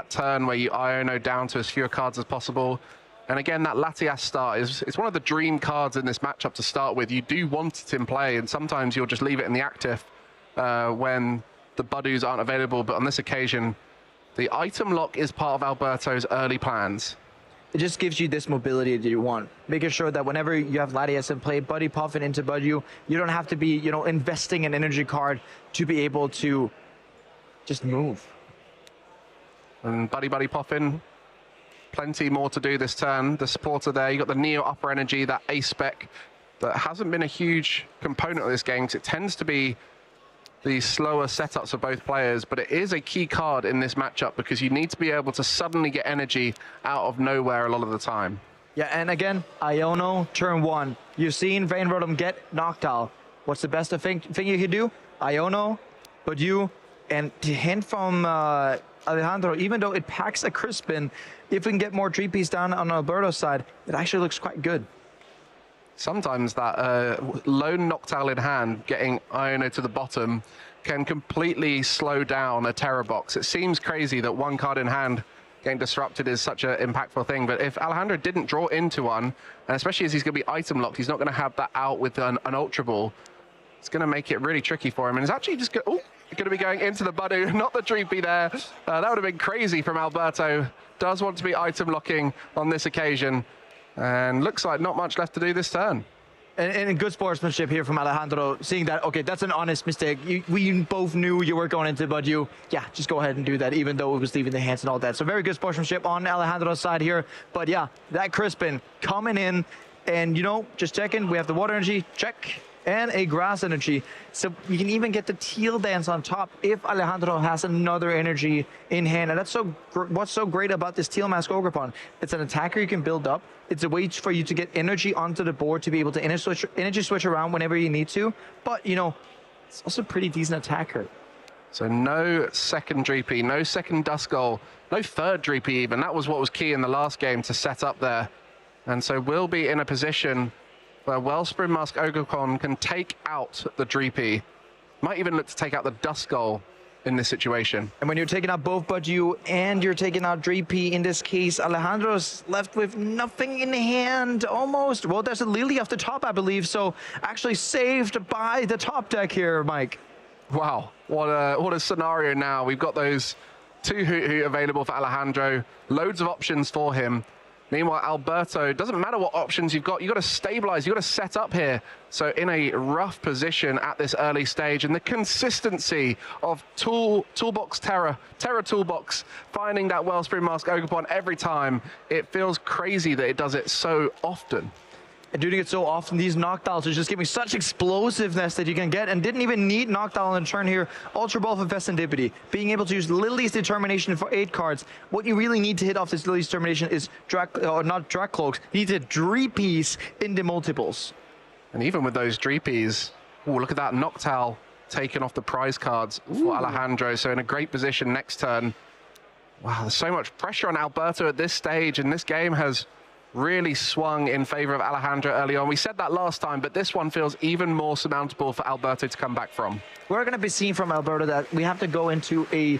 turn where you Iono down to as few cards as possible. And again, that Latias start is one of the dream cards in this matchup to start with. You do want it in play, and sometimes you'll just leave it in the active when the Budoos aren't available, but on this occasion, the item lock is part of Alberto's early plans. It just gives you this mobility that you want, making sure that whenever you have Latias in play, Buddy Puffin into Budu, you don't have to be, you know, investing an energy card to be able to just move. And Buddy Puffin, plenty more to do this turn. The supporter there, you got the Neo upper energy, that ace spec that hasn't been a huge component of this game because it tends to be the slower setups of both players, but it is a key card in this matchup because you need to be able to suddenly get energy out of nowhere a lot of the time. Yeah, and again, Iono, turn 1. You've seen Vayne Rotom get knocked out. What's the best thing you can do? Iono, but you, and to hint from Alejandro, even though it packs a Crispin, if we can get more 3Ps down on Alberto's side, it actually looks quite good. Sometimes that lone Noctowl in hand, getting Iono to the bottom, can completely slow down a Terror Box. It seems crazy that one card in hand getting disrupted is such an impactful thing, but if Alejandro didn't draw into one, and especially as he's going to be item locked, he's not going to have that out with an Ultra Ball. It's going to make it really tricky for him, and it's actually just going to be going into the Budu, not the 3P there. That would have been crazy from Alberto. Does want to be item locking on this occasion. And looks like not much left to do this turn. And good sportsmanship here from Alejandro, seeing that, okay, that's an honest mistake. We both knew you were going into Budu. Yeah, just go ahead and do that, even though it was leaving the hands and all that. So very good sportsmanship on Alejandro's side here. But yeah, that Crispin coming in, and, you know, just checking. We have the water energy, check, and a grass energy. So you can even get the Teal Dance on top if Alejandro has another energy in hand. And that's what's so great about this Teal Mask Ogerpon. It's an attacker you can build up. It's a way for you to get energy onto the board to be able to energy switch around whenever you need to. But, you know, it's also a pretty decent attacker. So no second 3P, no second Duskull, no third 3P even. That was what was key in the last game to set up there. And so we'll be in a position where Wellspring Mask Ogerpon can take out the 3P. Might even look to take out the Duskull in this situation. And when you're taking out both Budu and you're taking out 3P, in this case, Alejandro's left with nothing in hand, almost. Well, there's a Lily off the top, I believe, so actually saved by the top deck here, Mike. Wow, what a scenario now. We've got those 2 Hoot available for Alejandro, loads of options for him. Meanwhile, Alberto, doesn't matter what options you've got to stabilize, you've got to set up here. So in a rough position at this early stage, and the consistency of Toolbox Terra Toolbox, finding that Wellspring Mask Ogerpon every time, it feels crazy that it does it so often. And doing it so often, these knockdowns are just giving such explosiveness that you can get, and didn't even need knockdown on the turn here. Ultra Ball for Festivity, being able to use Lily's Determination for 8 cards. What you really need to hit off this Lily's Determination is not Drag Cloaks. You need to 3Ps in the multiples. And even with those 3Ps, look at that Noctowl taken off the prize cards for Alejandro. So in a great position next turn. Wow, there's so much pressure on Alberto at this stage, and this game has really swung in favor of Alejandro early on. We said that last time, but this one feels even more surmountable for Alberto to come back from. We're going to be seeing from Alberto that we have to go into a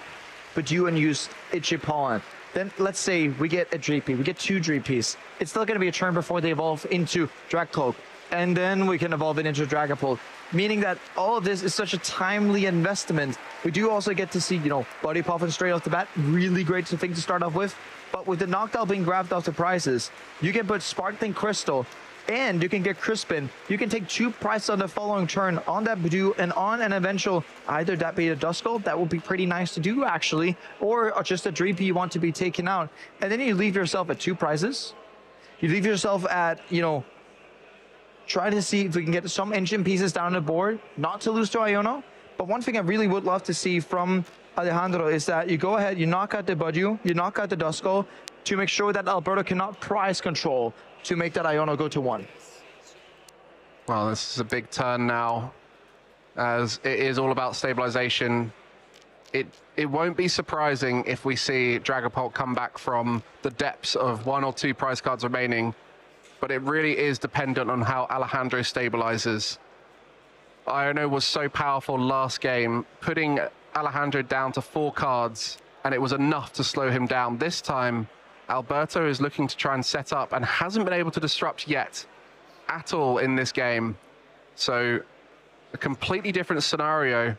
Budu and use Ichipan. Then let's say we get a 3P, we get 2 3Ps. It's still going to be a turn before they evolve into Drag Cloak, and then we can evolve it into Dragapult, meaning that all of this is such a timely investment. We do also get to see, you know, Buddy Puffin straight off the bat, really great thing to start off with. But with the Noctowl being grabbed off the prizes, you can put Sparkling Crystal, and you can get Crispin. You can take 2 prizes on the following turn on that Budu and on an eventual, either that be a Duskull, that would be pretty nice to do actually, or just a 3P you want to be taken out. And then you leave yourself at 2 prizes. You leave yourself at, you know, try to see if we can get some engine pieces down the board, not to lose to Iono. But one thing I really would love to see from Alejandro is that you go ahead, you knock out the Budu, you knock out the Duskull to make sure that Alberto cannot prize control to make that Iono go to 1. Well, this is a big turn now, as it is all about stabilization. It won't be surprising if we see Dragapult come back from the depths of 1 or 2 prize cards remaining, but it really is dependent on how Alejandro stabilizes. Iono was so powerful last game, putting Alejandro down to 4 cards, and it was enough to slow him down. This time, Alberto is looking to try and set up and hasn't been able to disrupt yet at all in this game. So a completely different scenario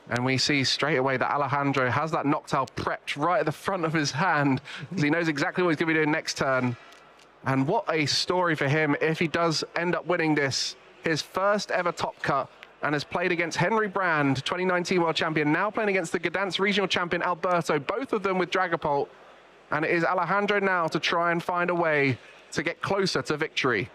And we see straight away that Alejandro has that Noctowl prepped right at the front of his hand, because he knows exactly what he's going to be doing next turn. And what a story for him if he does end up winning this, his first ever top cut, and has played against Henry Brand, 2019 world champion, now playing against the Gdansk regional champion Alberto, both of them with Dragapult. And it is Alejandro now to try and find a way to get closer to victory.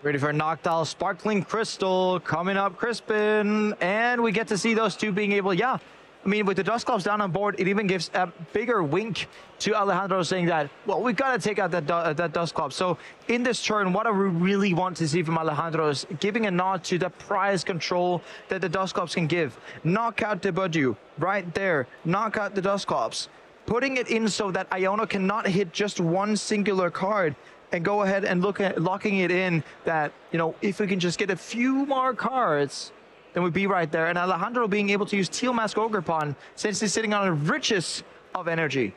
Ready for Noctowl, Sparkling Crystal, coming up Crispin, and we get to see those two being able, I mean, with the Dusclops down on board, it even gives a bigger wink to Alejandro saying that, well, we've got to take out that Dusclops. So in this turn, what I really want to see from Alejandro is giving a nod to the prize control that the Dusclops can give. Knock out the Budew right there, knock out the Dusclops, putting it in so that Iono cannot hit just one singular card, and go ahead and look at locking it in that, if we can just get a few more cards, then we'd be right there. And Alejandro being able to use Teal Mask Ogrepon since he's sitting on a riches of energy.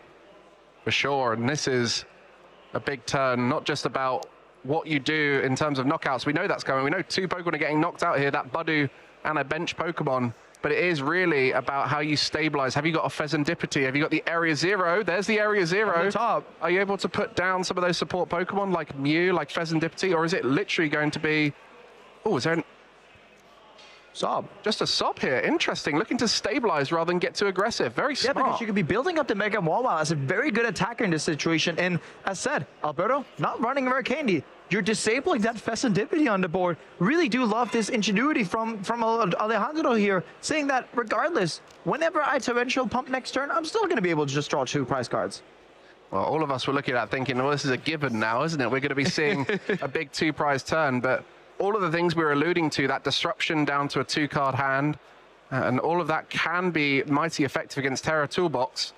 For sure, and this is a big turn, not just about what you do in terms of knockouts. We know that's coming. We know 2 Pokemon are getting knocked out here, that Budew and a bench Pokemon. But it is really about how you stabilize. Have you got a Pheasantipity? Have you got the Area Zero? There's the Area Zero. On the top. Are you able to put down some of those support Pokemon like Mew, like Pheasantipity? Or is it literally going to be... Oh, is there an... Sob. Just a Sob here. Interesting. Looking to stabilize rather than get too aggressive. Very smart. Yeah, because you could be building up the Mega Wawa as a very good attacker in this situation. And as said, Alberto not running Rare Candy. You're disabling that Pheasantipity on the board. Really do love this ingenuity from Alejandro here, saying that regardless, whenever I torrential pump next turn, I'm still going to be able to just draw 2 prize cards. Well, all of us were looking at thinking, well, this is a given now, isn't it? We're going to be seeing a big 2 prize turn, but all of the things we were alluding to, that disruption down to a 2-card hand, and all of that can be mighty effective against Terra Toolbox.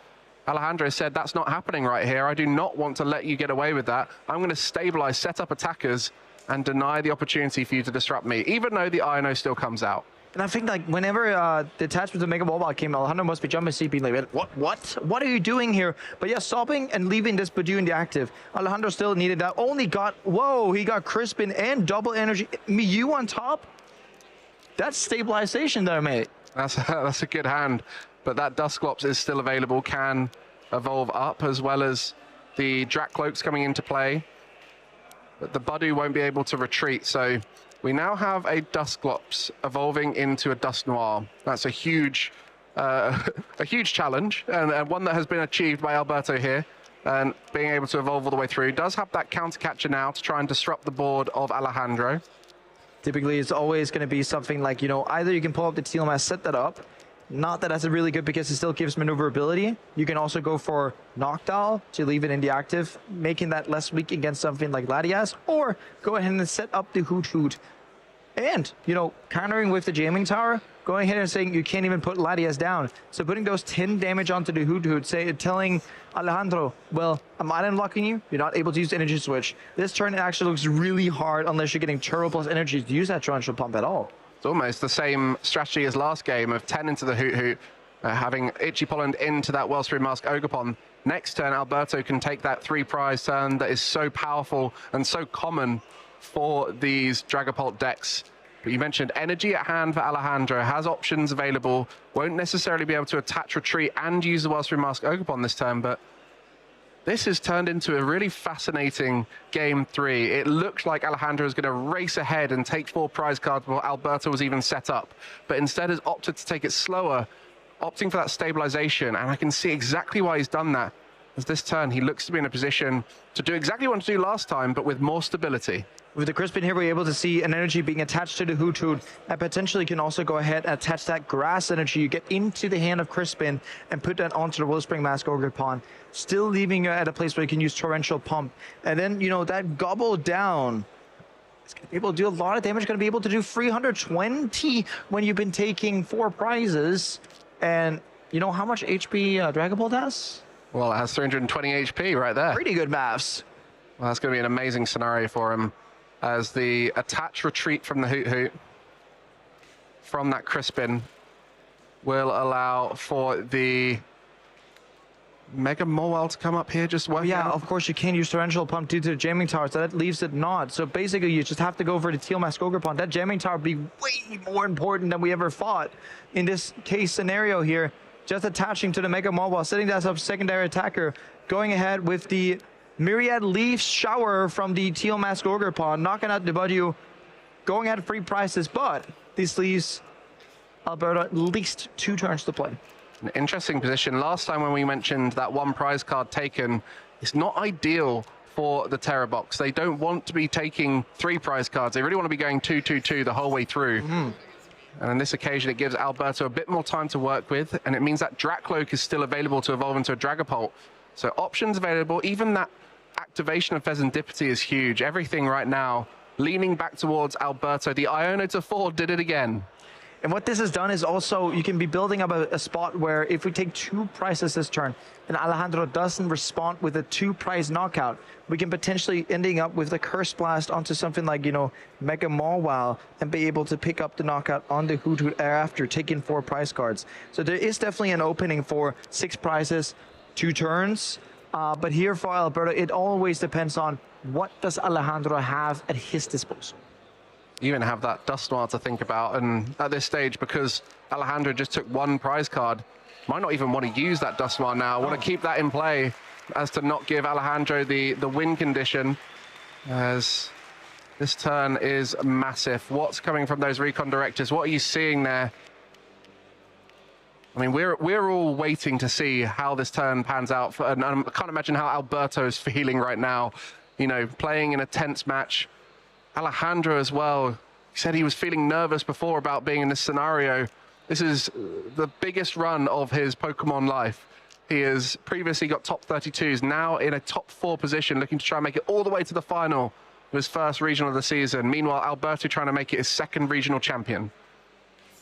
Alejandro said, that's not happening right here. I do not want to let you get away with that. I'm going to stabilize, set up attackers, and deny the opportunity for you to disrupt me, even though the Iono still comes out. And I think, like, whenever the attachment to Mega Mobile came, Alejandro must be jumping CP like, what are you doing here? But yeah, stopping and leaving this Budew in the active. Alejandro still needed that. Only got, whoa, he got Crispin and double energy. Mew on top? That's stabilization there, mate. That's a good hand. But that Dusclops is still available, can evolve up, as well as the Drakcloaks coming into play. But the Budew won't be able to retreat, so we now have a Dusclops evolving into a Dusknoir. That's a huge challenge, and one that has been achieved by Alberto here, and being able to evolve all the way through. Does have that counter catcher now to try and disrupt the board of Alejandro. Typically, it's always going to be something like, either you can pull up the Teal Mask, set that up. Not that that's really good because it still gives maneuverability. You can also go for Noctowl to leave it in the active, making that less weak against something like Latias, or go ahead and set up the Hoot Hoot. And, countering with the Jamming Tower, going ahead and saying you can't even put Latias down. So putting those 10 damage onto the Hoot Hoot, telling Alejandro, well, I'm not unlocking you. You're not able to use Energy Switch. This turn it actually looks really hard unless you're getting Turbo plus Energy to use that Torrential Pump at all. It's almost the same strategy as last game of 10 into the Hoot Hoot, having Itchy Pollen into that Wellspring Mask Ogerpon. Next turn, Alberto can take that 3 prize turn that is so powerful and so common for these Dragapult decks. But you mentioned energy at hand for Alejandro, has options available, won't necessarily be able to attach retreat and use the Wellspring Mask Ogerpon this turn, but this has turned into a really fascinating game 3. It looked like Alejandro was going to race ahead and take 4 prize cards before Alberto was even set up, but instead has opted to take it slower, opting for that stabilization, and I can see exactly why he's done that. As this turn, he looks to be in a position to do exactly what he wanted to do last time, but with more stability. With the Crispin here, we're able to see an energy being attached to the Hoot Hoot, and potentially can also go ahead and attach that grass energy you get into the hand of Crispin and put that onto the Wellspring Mask Ogerpon, still leaving you at a place where you can use Torrential Pump. And then, that Gobble Down, it's going to be able to do a lot of damage, going to be able to do 320 when you've been taking 4 prizes. And you know how much HP Dragapult has? Well, it has 320 HP right there. Pretty good maths. Well, that's going to be an amazing scenario for him, as the attach retreat from the Hoot Hoot from that Crispin will allow for the Mega Morwell to come up here, just working Yeah, out. of course you can't use Torrential Pump due to the Jamming Tower, so that leaves it not. So basically you just have to go for the Teal Mask Ogre Pond. That Jamming Tower would be way more important than we ever thought in this case scenario here. Just attaching to the Mega Morwell, setting that up secondary attacker, going ahead with the Myriad Leaf Shower from the Teal Mask Ogre Pond, knocking out the W, going at free prices, but this leaves Alberto at least 2 turns to play. An interesting position. Last time when we mentioned that 1 prize card taken, it's not ideal for the Terror Box. They don't want to be taking 3 prize cards. They really want to be going 2-2-2 the whole way through. And on this occasion, it gives Alberto a bit more time to work with, and it means that Dracloak is still available to evolve into a Dragapult. So options available. Even that activation of Pheasantipity is huge. Everything right now leaning back towards Alberto. The Iono to 4 did it again. And what this has done is also you can be building up a spot where if we take 2 prizes this turn and Alejandro doesn't respond with a 2 prize knockout, we can potentially ending up with the Curse Blast onto something like, you know, Mega Mawile and be able to pick up the knockout on the Hoot Hoot after taking 4 prize cards. So there is definitely an opening for 6 prizes, 2 turns. But here for Alberto, it always depends on what does Alejandro have at his disposal. You even have that Dusknoir to think about, and at this stage, because Alejandro just took 1 prize card, might not even want to use that Dusknoir now. Want to keep that in play as to not give Alejandro the win condition, as this turn is massive. What's coming from those Recon Directors? What are you seeing there? I mean, we're all waiting to see how this turn pans out, and I can't imagine how Alberto is feeling right now, you know, playing in a tense match. Alejandro as well, he said he was feeling nervous before about being in this scenario. This is the biggest run of his Pokemon life. He has previously got top 32s, now in a top 4 position, looking to try and make it all the way to the final of his first regional of the season. Meanwhile, Alberto trying to make it his 2nd regional champion.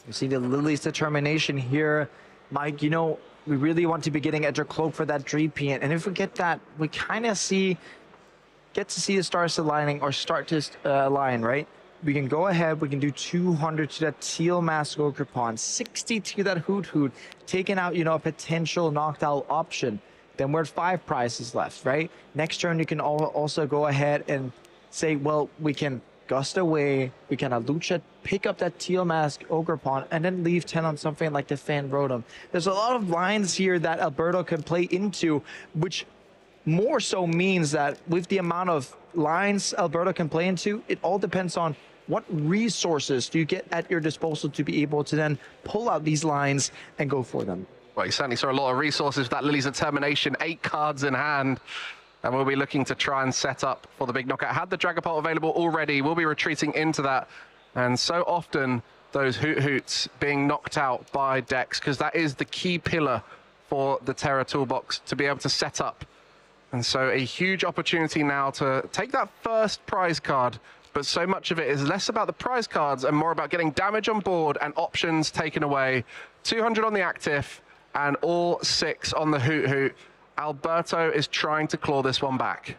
You see the Lily's determination here. Mike, you know, we really want to be getting Edger Cloak for that Dreepian, and if we get that, we kind of get to see the stars aligning or start to align, right? We can go ahead, we can do 200 to that Teal Mask Ogre Pond, 60 to that Hoot Hoot, taking out, you know, a potential knocked out option. Then we're at 5 prizes left, right? Next turn, you can also go ahead and say, well, we can Gust away, we can Lucha, pick up that Teal Mask Ogre Pond, and then leave 10 on something like the Fan Rotom. There's a lot of lines here that Alberto can play into, which more so means that with the amount of lines Alberto can play into, it all depends on what resources do you get at your disposal to be able to then pull out these lines and go for them. Well, you certainly saw a lot of resources with that Lily's Determination, 8 cards in hand. And we'll be looking to try and set up for the big knockout. Had the Dragapult available already, we'll be retreating into that. And so often, those Hoot Hoots being knocked out by decks, because that is the key pillar for the Terra Toolbox to be able to set up. And so a huge opportunity now to take that first prize card, but so much of it is less about the prize cards and more about getting damage on board and options taken away. 200 on the active and all 6 on the Hoot Hoot. Alberto is trying to claw this one back.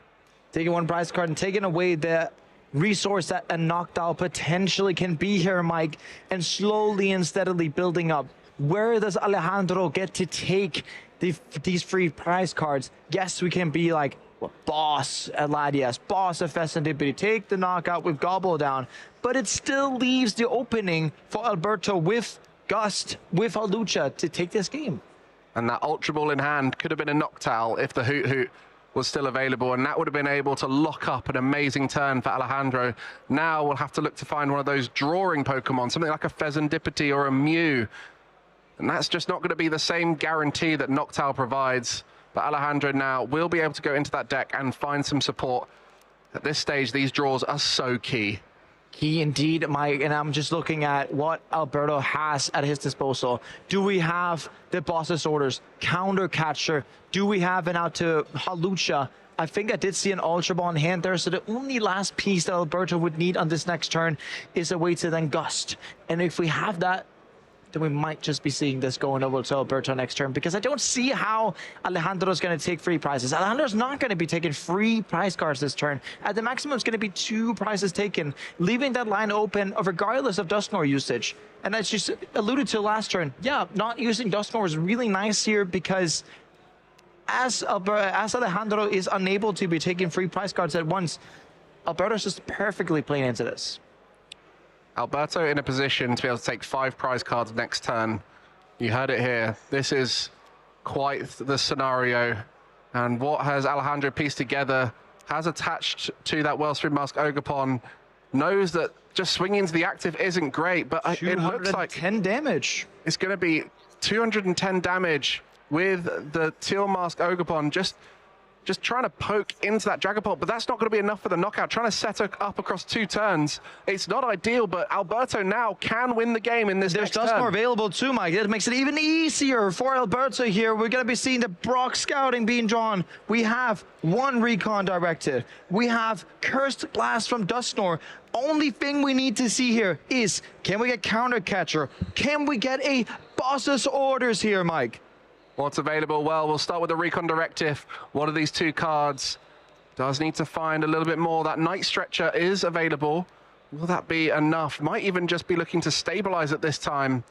Taking 1 prize card and taking away the resource that a knockdown potentially can be here, Mike, and slowly and steadily building up. Where does Alejandro get to take these free prize cards? Yes, we can be like, well, boss at Latias, boss at Pheasantipity, take the knockout with Gobble Down, but it still leaves the opening for Alberto with Gust, with Alucha to take this game. And that Ultra Ball in hand could have been a Noctowl if the Hoot Hoot was still available, and that would have been able to lock up an amazing turn for Alejandro. Now we'll have to look to find one of those drawing Pokemon, something like a Pheasantipity or a Mew. And that's just not going to be the same guarantee that Noctowl provides. But Alejandro now will be able to go into that deck and find some support. At this stage, these draws are so key. Key indeed, Mike, and I'm just looking at what Alberto has at his disposal. Do we have the boss's orders, counter catcher? Do we have an out to Halucha? I think I did see an Ultra Ball in hand there, so the only last piece that Alberto would need on this next turn is a way to then Gust. And if we have that, then we might just be seeing this going over to Alberto next turn, because I don't see how Alejandro's going to take free prizes. Alejandro's not going to be taking free prize cards this turn. At the maximum, it's going to be 2 prizes taken, leaving that line open regardless of Dusknoir usage. And as you alluded to last turn, yeah, not using Dusknoir is really nice here because as Alejandro is unable to be taking 3 prize cards at once, Alberto's just perfectly playing into this. Alberto in a position to be able to take 5 prize cards next turn. You heard it here. This is quite the scenario. And what has Alejandro pieced together, has attached to that Wellspring Mask Ogerpon, knows that just swinging into the active isn't great, but it looks like 10 damage. It's going to be 210 damage with the Teal Mask Ogerpon just trying to poke into that Dragapult, but that's not going to be enough for the knockout. Trying to set her up across 2 turns. It's not ideal, but Alberto now can win the game in this next turn. There's Dusknoir available too, Mike. That makes it even easier for Alberto here. We're going to be seeing the Brock Scouting being drawn. We have 1 Recon directed. We have Cursed Blast from Dusknoir. Only thing we need to see here is, can we get Counter Catcher? Can we get a Boss's Orders here, Mike? What's available? Well, we'll start with the Recon Directive. What are these 2 cards? Does need to find a little bit more. That Night Stretcher is available. Will that be enough? Might even just be looking to stabilize at this time.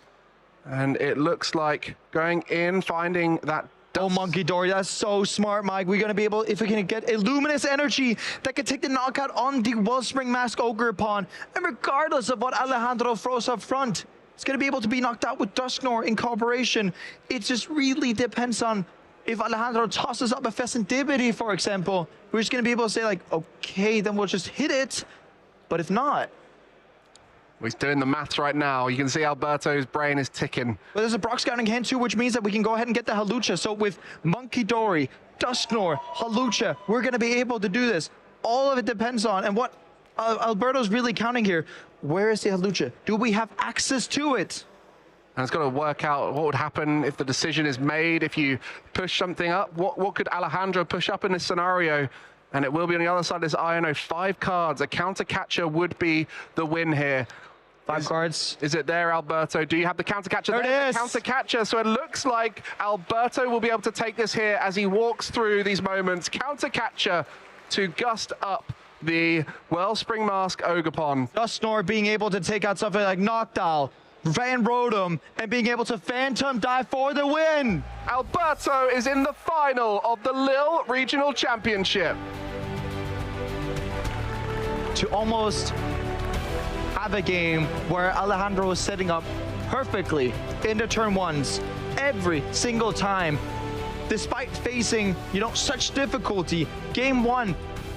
And it looks like going in, finding that... Oh, Monkey Dory, that's so smart, Mike. We're going to be able, if we can get a Luminous Energy that can take the knockout on the Wellspring Mask Ogerpon. And regardless of what Alejandro throws up front, it's going to be able to be knocked out with Dusknoir in cooperation. It just really depends on if Alejandro tosses up a Festivity, for example. We're just going to be able to say, like, okay, then we'll just hit it. But if not... He's doing the maths right now. You can see Alberto's brain is ticking. But there's a Brock Scouting hand too, which means that we can go ahead and get the Halucha. So with Monkey Dory, Dusknoir, Halucha, we're going to be able to do this. All of it depends on, and what Alberto's really counting here, where is the Halucha? Do we have access to it? And it's got to work out what would happen if the decision is made, if you push something up. What could Alejandro push up in this scenario? And it will be on the other side of this Iono. 5 cards. A Counter Catcher would be the win here. 5 cards. Is it there, Alberto? Do you have the Counter Catcher? There it is. Counter Catcher. So it looks like Alberto will be able to take this here as he walks through these moments. Counter Catcher to gust up the Wellspring Mask Ogerpon. Dusknoir being able to take out something like Noctowl, Van Rotom, and being able to Phantom Dive for the win. Alberto is in the final of the Lille Regional Championship. To almost have a game where Alejandro is setting up perfectly into turn 1s every single time, despite facing, such difficulty. Game 1,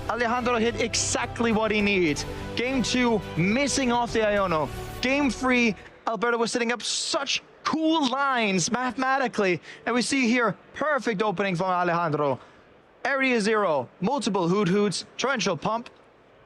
Alejandro hit exactly what he needed. Game 2, missing off the Iono. Game 3, Alberto was setting up such cool lines mathematically, and we see here perfect opening from Alejandro. Area 0, multiple Hoot Hoots, Torrential Pump,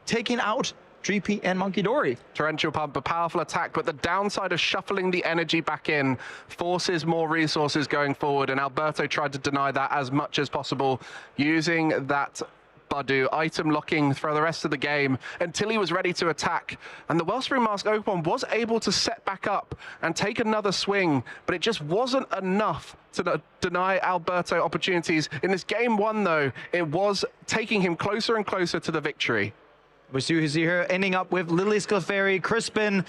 taking out GP and Monkey Dory. Torrential Pump, a powerful attack, but the downside of shuffling the energy back in forces more resources going forward, and Alberto tried to deny that as much as possible, using that Badu item locking for the rest of the game until he was ready to attack. And the Wellspring Mask Ogerpon was able to set back up and take another swing, but it just wasn't enough to deny Alberto opportunities. In this game 1, though, it was taking him closer and closer to the victory. We see here ending up with Lily Sclefairy, Crispin,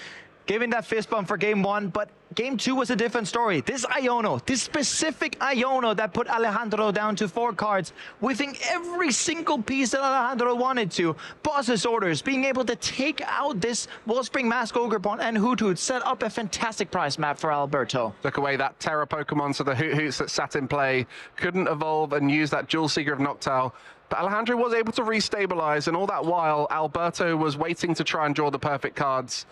giving that fist bump for game 1, but game 2 was a different story. This Iono, this specific Iono that put Alejandro down to 4 cards, within every single piece that Alejandro wanted to. Boss's Orders, being able to take out this Wellspring Mask Ogerpon and Hoot Hoot, set up a fantastic prize map for Alberto. Took away that Terra Pokemon, so the Hoot Hoots that sat in play couldn't evolve and use that Jewel Seeker of Noctowl. But Alejandro was able to restabilize, and all that while, Alberto was waiting to try and draw the perfect cards.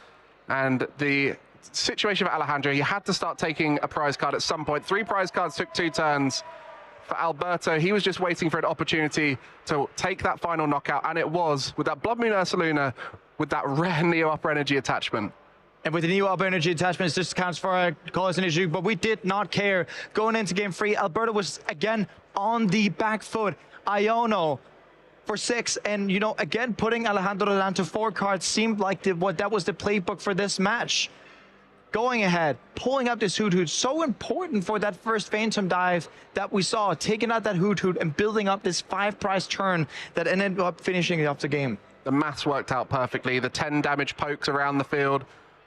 And the situation for Alejandro, he had to start taking a prize card at some point. 3 prize cards took 2 turns. For Alberto, he was just waiting for an opportunity to take that final knockout, and it was with that Blood Moon Ursaluna, with that rare Neo Upper Energy attachment. And with the new Upper Energy attachments, this counts for a Colors and Issue, but we did not care. Going into game 3, Alberto was again on the back foot. Iono for 6, and again putting Alejandro down to 4 cards seemed like that was the playbook for this match. Going ahead, pulling up this Hoot Hoot, so important for that first Phantom Dive that we saw, taking out that Hoot Hoot and building up this 5 prize turn that ended up finishing off the game. The maths worked out perfectly. The 10 damage pokes around the field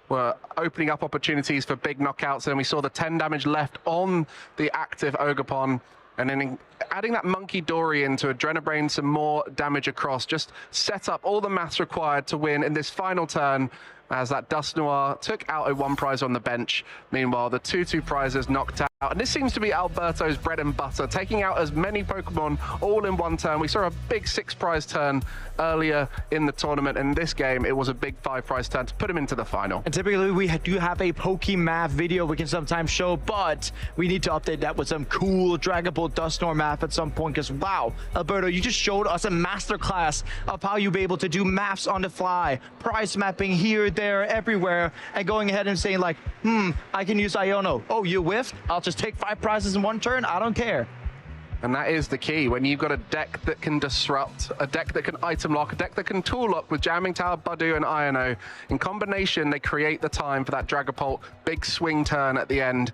were opening up opportunities for big knockouts, and we saw the 10 damage left on the active Ogerpon. And then adding that Monkey Dory into Adrenabrain some more damage across, just set up all the maths required to win in this final turn, as that Dust Noir took out a 1 prize on the bench. Meanwhile, the 2-2 prizes knocked out. And this seems to be Alberto's bread and butter, taking out as many Pokemon all in one turn. We saw a big 6 prize turn earlier in the tournament. In this game, it was a big 5 prize turn to put him into the final. And typically we do have a Pokemath video we can sometimes show, but we need to update that with some cool Draggable Dust Noir math at some point, because wow, Alberto, you just showed us a masterclass of how you'll be able to do maths on the fly, price mapping here, there, everywhere, and going ahead and saying like, I can use Iono. Oh, you whiffed? I'll just take 5 prizes in 1 turn. I don't care. And that is the key. When you've got a deck that can disrupt, a deck that can item lock, a deck that can tool lock with Jamming Tower, Budu, and Iono, in combination, they create the time for that Dragapult big swing turn at the end.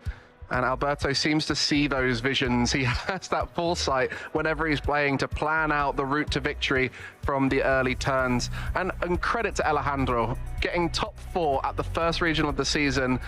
And Alberto seems to see those visions. He has that foresight whenever he's playing to plan out the route to victory from the early turns. And credit to Alejandro, getting top 4 at the first regional of the season.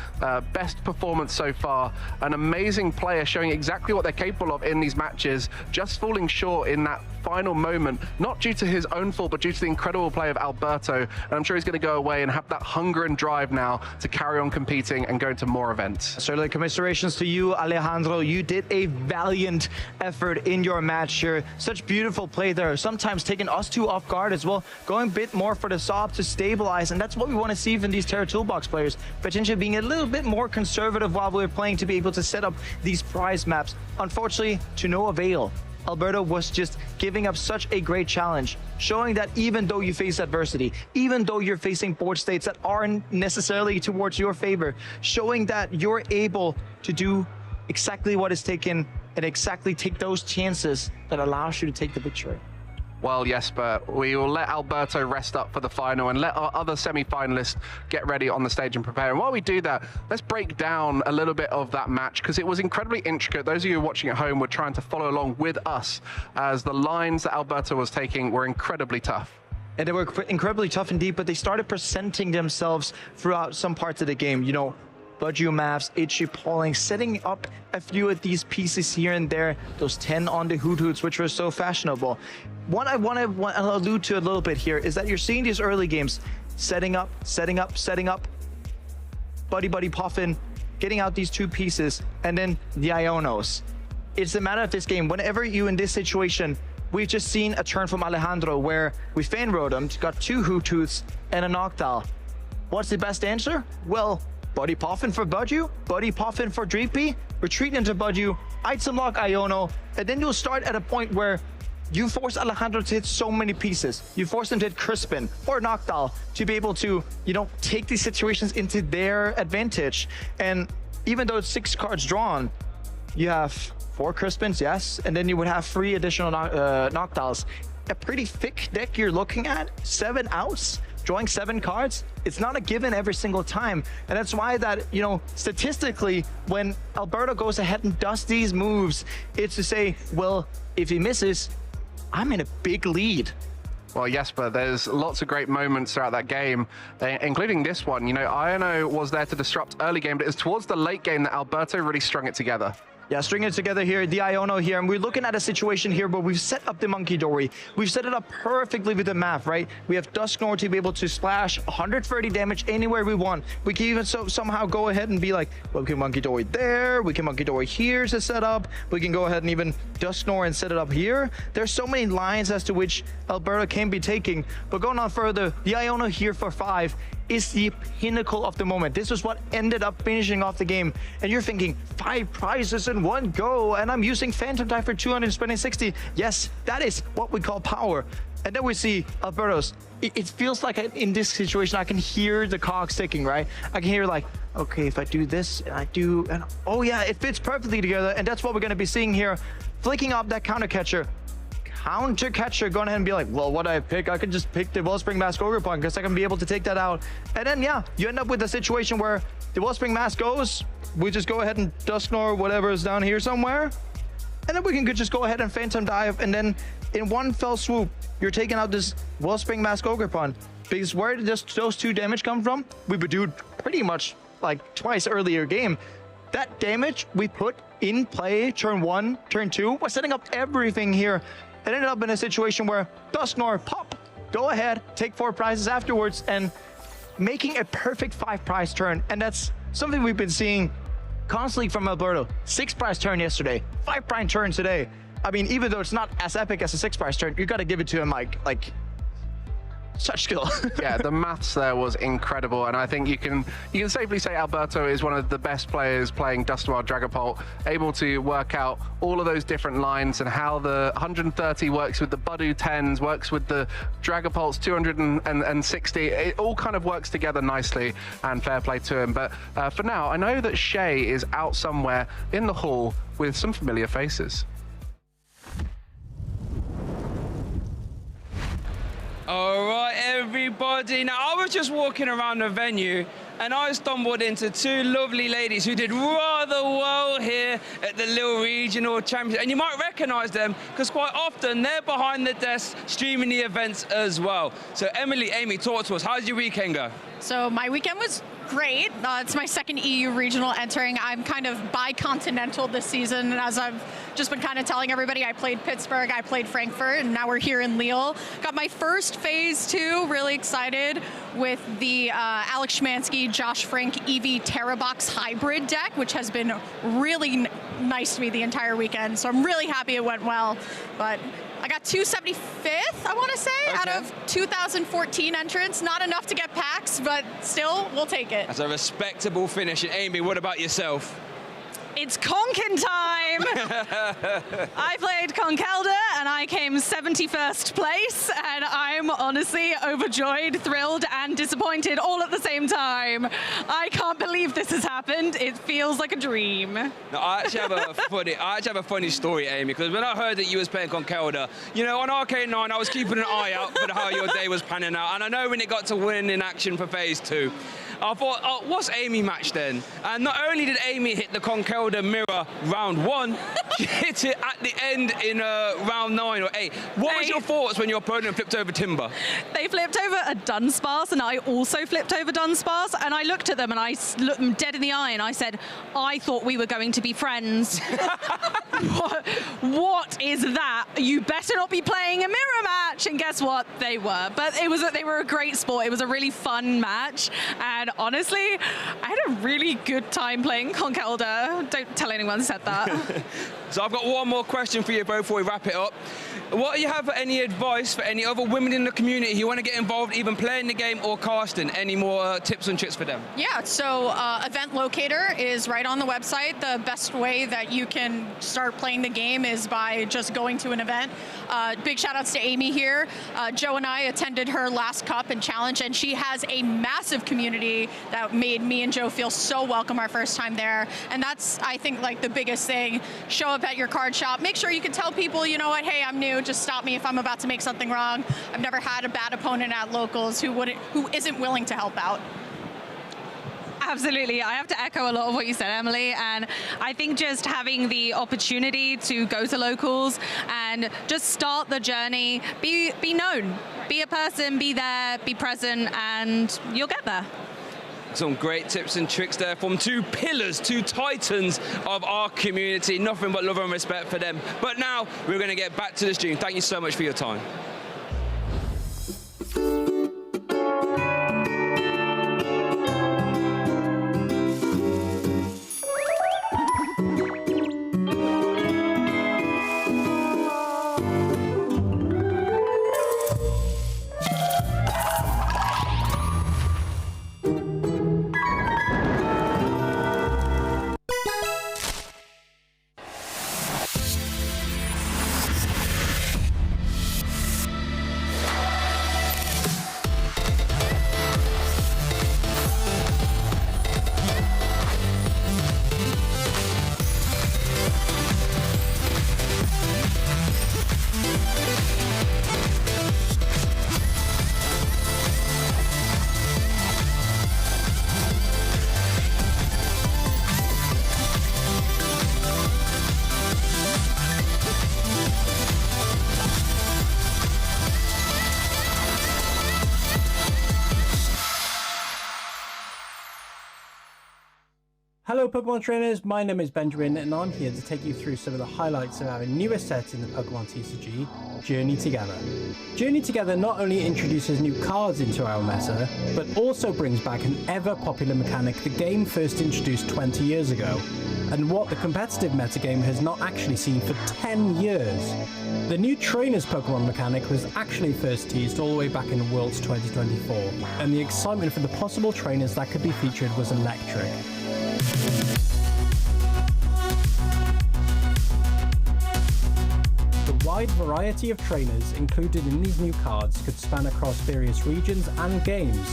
Best performance so far. An amazing player showing exactly what they're capable of in these matches, just falling short in that final moment, not due to his own fault, but due to the incredible play of Alberto. And I'm sure he's going to go away and have that hunger and drive now to carry on competing and go to more events. Certainly commiserations to you, Alejandro. You did a valiant effort in your match here. Such beautiful play there, sometimes taking us two off guard as well, going a bit more for the sob to stabilize, and that's what we want to see from these Terra Toolbox players, potentially being a little bit more conservative while we're playing to be able to set up these prize maps. Unfortunately, to no avail. Alberto was just giving up such a great challenge, showing that even though you face adversity, even though you're facing board states that aren't necessarily towards your favor, showing that you're able to do exactly what is taken and exactly take those chances that allows you to take the victory. Well, Jesper, we will let Alberto rest up for the final and let our other semi-finalists get ready on the stage and prepare. And while we do that, let's break down a little bit of that match, because it was incredibly intricate. Those of you watching at home were trying to follow along with us, as the lines that Alberto was taking were incredibly tough. And they were incredibly tough indeed, but they started presenting themselves throughout some parts of the game. You know, Budgie Maps, Itchy Pauling, setting up a few of these pieces here and there, those 10 on the Hoot Hoots, which were so fashionable. What I want to allude to a little bit here is that you're seeing these early games, setting up, Buddy Puffin, getting out these 2 pieces, and then the Ionos. It's a matter of this game. Whenever you in this situation, we've just seen a turn from Alejandro where we fan rotomed, got 2 Hoot Hoots and a Noctowl. What's the best answer? Well, Buddy Puffin for Budju, Buddy Puffin for Dreepy, retreat into Budju, item lock Iono, and then you'll start at a point where you force Alejandro to hit so many pieces. You force him to hit Crispin or Noctowl to be able to, you know, take these situations into their advantage. And even though it's 6 cards drawn, you have 4 Crispins, yes, and then you would have 3 additional Noctowls. A pretty thick deck you're looking at, 7 outs, drawing 7 cards. It's not a given every single time. And that's why that, you know, statistically, when Alberto goes ahead and does these moves, it's to say, well, if he misses, I'm in a big lead. Well, Jesper, there's lots of great moments throughout that game, including this one. You know, Iono was there to disrupt early game, but it was towards the late game that Alberto really strung it together. Yeah, stringing it together here, the Iono here, and we're looking at a situation here where we've set up the Monkey Dory. We've set it up perfectly with the map, right? We have Dusknoir to be able to splash 130 damage anywhere we want. We can even somehow go ahead and be like, well, we can Monkey Dory there, we can Monkey Dory here to set up, we can go ahead and even Dusknoir and set it up here. There's so many lines as to which Alberto can be taking, but going on further, the Iono here for 5 is the pinnacle of the moment. This is what ended up finishing off the game. And you're thinking, 5 prizes in one go, and I'm using Phantom Die for 200 and spending 60. Yes, that is what we call power. And then we see Alberto's. It feels like in this situation, I can hear the cogs ticking, right? I can hear like, okay, if I do this, and I do, and oh yeah, it fits perfectly together. And that's what we're gonna be seeing here. Flicking up that counter catcher going ahead and be like, well, what do I pick? I can just pick the Wellspring Mask Ogerpunk because I can be able to take that out. And then, yeah, you end up with a situation where the Wellspring Mask goes, we just go ahead and Dusknoir whatever is down here somewhere. And then we can just go ahead and Phantom Dive. And then in one fell swoop, you're taking out this Wellspring Mask Ogerpunk. Because where did those 2 damage come from? We would do pretty much like twice earlier game. that damage we put in play turn 1, turn 2 was setting up everything here. It ended up in a situation where Dusknoir, pop, go ahead, take 4 prizes afterwards, and making a perfect 5 prize turn. And that's something we've been seeing constantly from Alberto. 6 prize turn yesterday, 5 prize turn today. I mean, even though it's not as epic as a 6 prize turn, you got to give it to him like such skill. Yeah, the maths there was incredible, and I think you can safely say Alberto is one of the best players playing Dusknoir Dragapult, able to work out all of those different lines and how the 130 works with the Budu 10s, works with the Dragapult's 260. It all kind of works together nicely, and fair play to him. But for now, I know that Shay is out somewhere in the hall with some familiar faces. All right, everybody. Now, I was just walking around the venue and I stumbled into 2 lovely ladies who did rather well here at the Lille Regional Championships. And you might recognize them because quite often they're behind the desk streaming the events as well. So Emily, Amy, talk to us. How did your weekend go? So my weekend was great. It's my second EU regional entering. I'm kind of bi-continental this season, and as I've just been kind of telling everybody, I played Pittsburgh, I played Frankfurt, and now we're here in Lille. Got my first phase 2, really excited with the Alex Schmansky, Josh Frank, EV Terrabox hybrid deck, which has been really nice to me the entire weekend. So I'm really happy it went well, but I got 275th, I want to say, out of 2014 entrants. Not enough to get packs, but still, we'll take it. That's a respectable finish. And Amy, what about yourself? It's Conkin time! I played Conkelda and I came 71st place, and I'm honestly overjoyed, thrilled and disappointed all at the same I can't believe this has happened. It feels like a dream. No, I actually have a funny story, Amy, because when I heard that you was playing Conkelda, you know, on Arcade 9, I was keeping an eye out for how your day was panning out, and I know when it got to winning in action for phase 2, I thought, oh, what's Amy match then? And not only did Amy hit the Conkelda mirror round 1, she hit it at the end in round 9 or 8. What was your thoughts when your opponent flipped over Timber? They flipped over a Dunsparce, and I also flipped over Dunsparce, and I looked at them and I looked them dead in the eye and I said, I thought we were going to be friends. What is that? You better not be playing a mirror match. And guess what? They were. But they were a great sport. It was a really fun match. And honestly, I had a really good time playing Conkelda. Don't tell anyone said that. So I've got one more question for you both before we wrap it up. What do you have any advice for any other women in the community who want to get involved, even playing the game or casting? Any more tips and tricks for them? Yeah, so Event Locator is right on the website. The best way that you can start playing the game is by just going to an event. Big shout outs to Amy here. Joe and I attended her last Cup and Challenge, and she has a massive community that made me and Joe feel so welcome our first time there. And that's, I think, like the biggest thing. Show up at your card shop. Make sure you can tell people, you know what, hey, I'm new. Just stop me if I'm about to make something wrong. I've never had a bad opponent at locals who isn't willing to help out. Absolutely. I have to echo a lot of what you said, Emily, and I think just having the opportunity to go to locals and just start the journey, be known, be a person, be there, be present, and you'll get there. Some great tips and tricks there from 2 pillars, 2 titans of our community. Nothing but love and respect for them. But now we're going to get back to the stream. Thank you so much for your time. Hello Pokemon trainers, my name is Benjamin and I'm here to take you through some of the highlights of our newest set in the Pokemon TCG, Journey Together. Journey Together not only introduces new cards into our meta, but also brings back an ever-popular mechanic the game first introduced 20 years ago, and what the competitive metagame has not actually seen for 10 years. The new Trainers Pokemon mechanic was actually first teased all the way back in Worlds 2024, and the excitement for the possible trainers that could be featured was electric. The wide variety of trainers included in these new cards could span across various regions and games,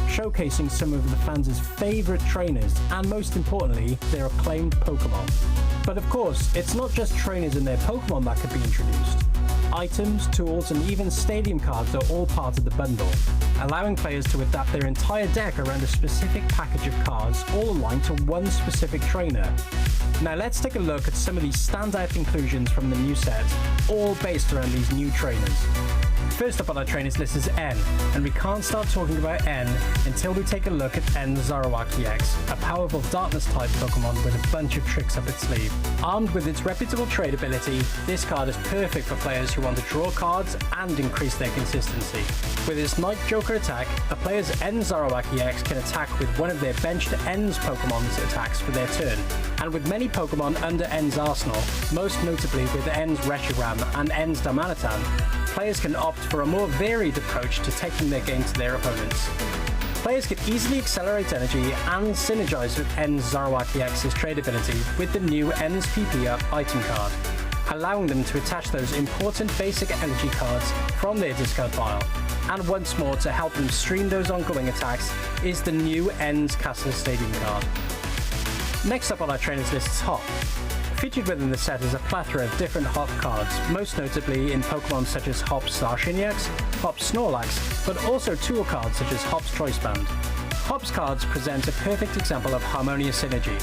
showcasing some of the fans' favourite trainers and, most importantly, their acclaimed Pokemon. But of course, it's not just trainers and their Pokemon that could be introduced. Items, tools, and even stadium cards are all part of the bundle, allowing players to adapt their entire deck around a specific package of cards, all aligned to one specific trainer. Now let's take a look at some of these standout inclusions from the new set, all based around these new trainers. First up on our trainers list is N, and we can't start talking about N until we take a look at N Zoroark EX, a powerful darkness-type Pokemon with a bunch of tricks up its sleeve. Armed with its reputable trade ability, this card is perfect for players who want to draw cards and increase their consistency. With its Night Joker attack, a player's N Zoroark EX can attack with one of their benched N's Pokemon's attacks for their turn, and with many Pokemon under N's arsenal, most notably with N's Reshiram and N's Darmanitan, players can opt for a more varied approach to taking their game to their opponents. Players can easily accelerate energy and synergize with N's Zoroark EX's trade ability with the new N's PP Up item card, allowing them to attach those important basic energy cards from their discard pile. And once more, to help them stream those ongoing attacks, is the new N's Castle Stadium card. Next up on our trainers list is Hop. Featured within the set is a plethora of different Hop cards, most notably in Pokemon such as Hop's Zacian EX, Hop's Snorlax, but also tool cards such as Hop's Choice Band. Hop's cards present a perfect example of harmonious synergy.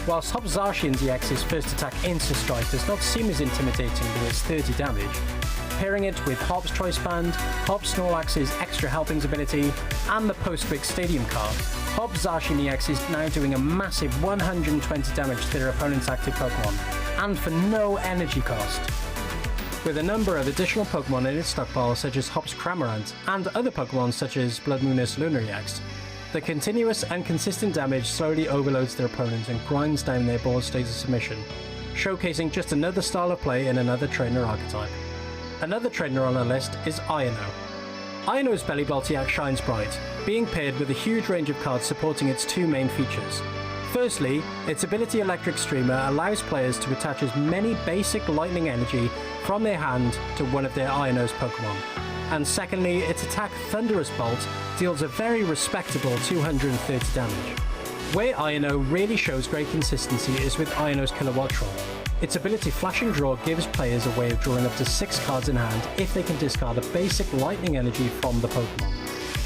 Whilst Hop's Zacian's EX's first attack Insta Strike does not seem as intimidating with its 30 damage, pairing it with Hop's Choice Band, Hop's Snorlax's extra helpings ability, and the post-quick Stadium card, Hop's Zacian EX is now doing a massive 120 damage to their opponent's active Pokemon, and for no energy cost. With a number of additional Pokemon in its stockpile such as Hop's Cramorant, and other Pokemon such as Blood Moon Lunar EX, the continuous and consistent damage slowly overloads their opponents and grinds down their board states of submission, showcasing just another style of play in another trainer archetype. Another trainer on our list is Iono. Iono's Belly Belt EX shines bright, being paired with a huge range of cards supporting its two main features. Firstly, its ability Electric Streamer allows players to attach as many basic lightning energy from their hand to one of their Iono's Pokemon. And secondly, its attack Thunderous Bolt deals a very respectable 230 damage. Where Iono really shows great consistency is with Iono's Kilowatt Roll. Its ability Flashing Draw gives players a way of drawing up to 6 cards in hand if they can discard a basic lightning energy from the Pokemon.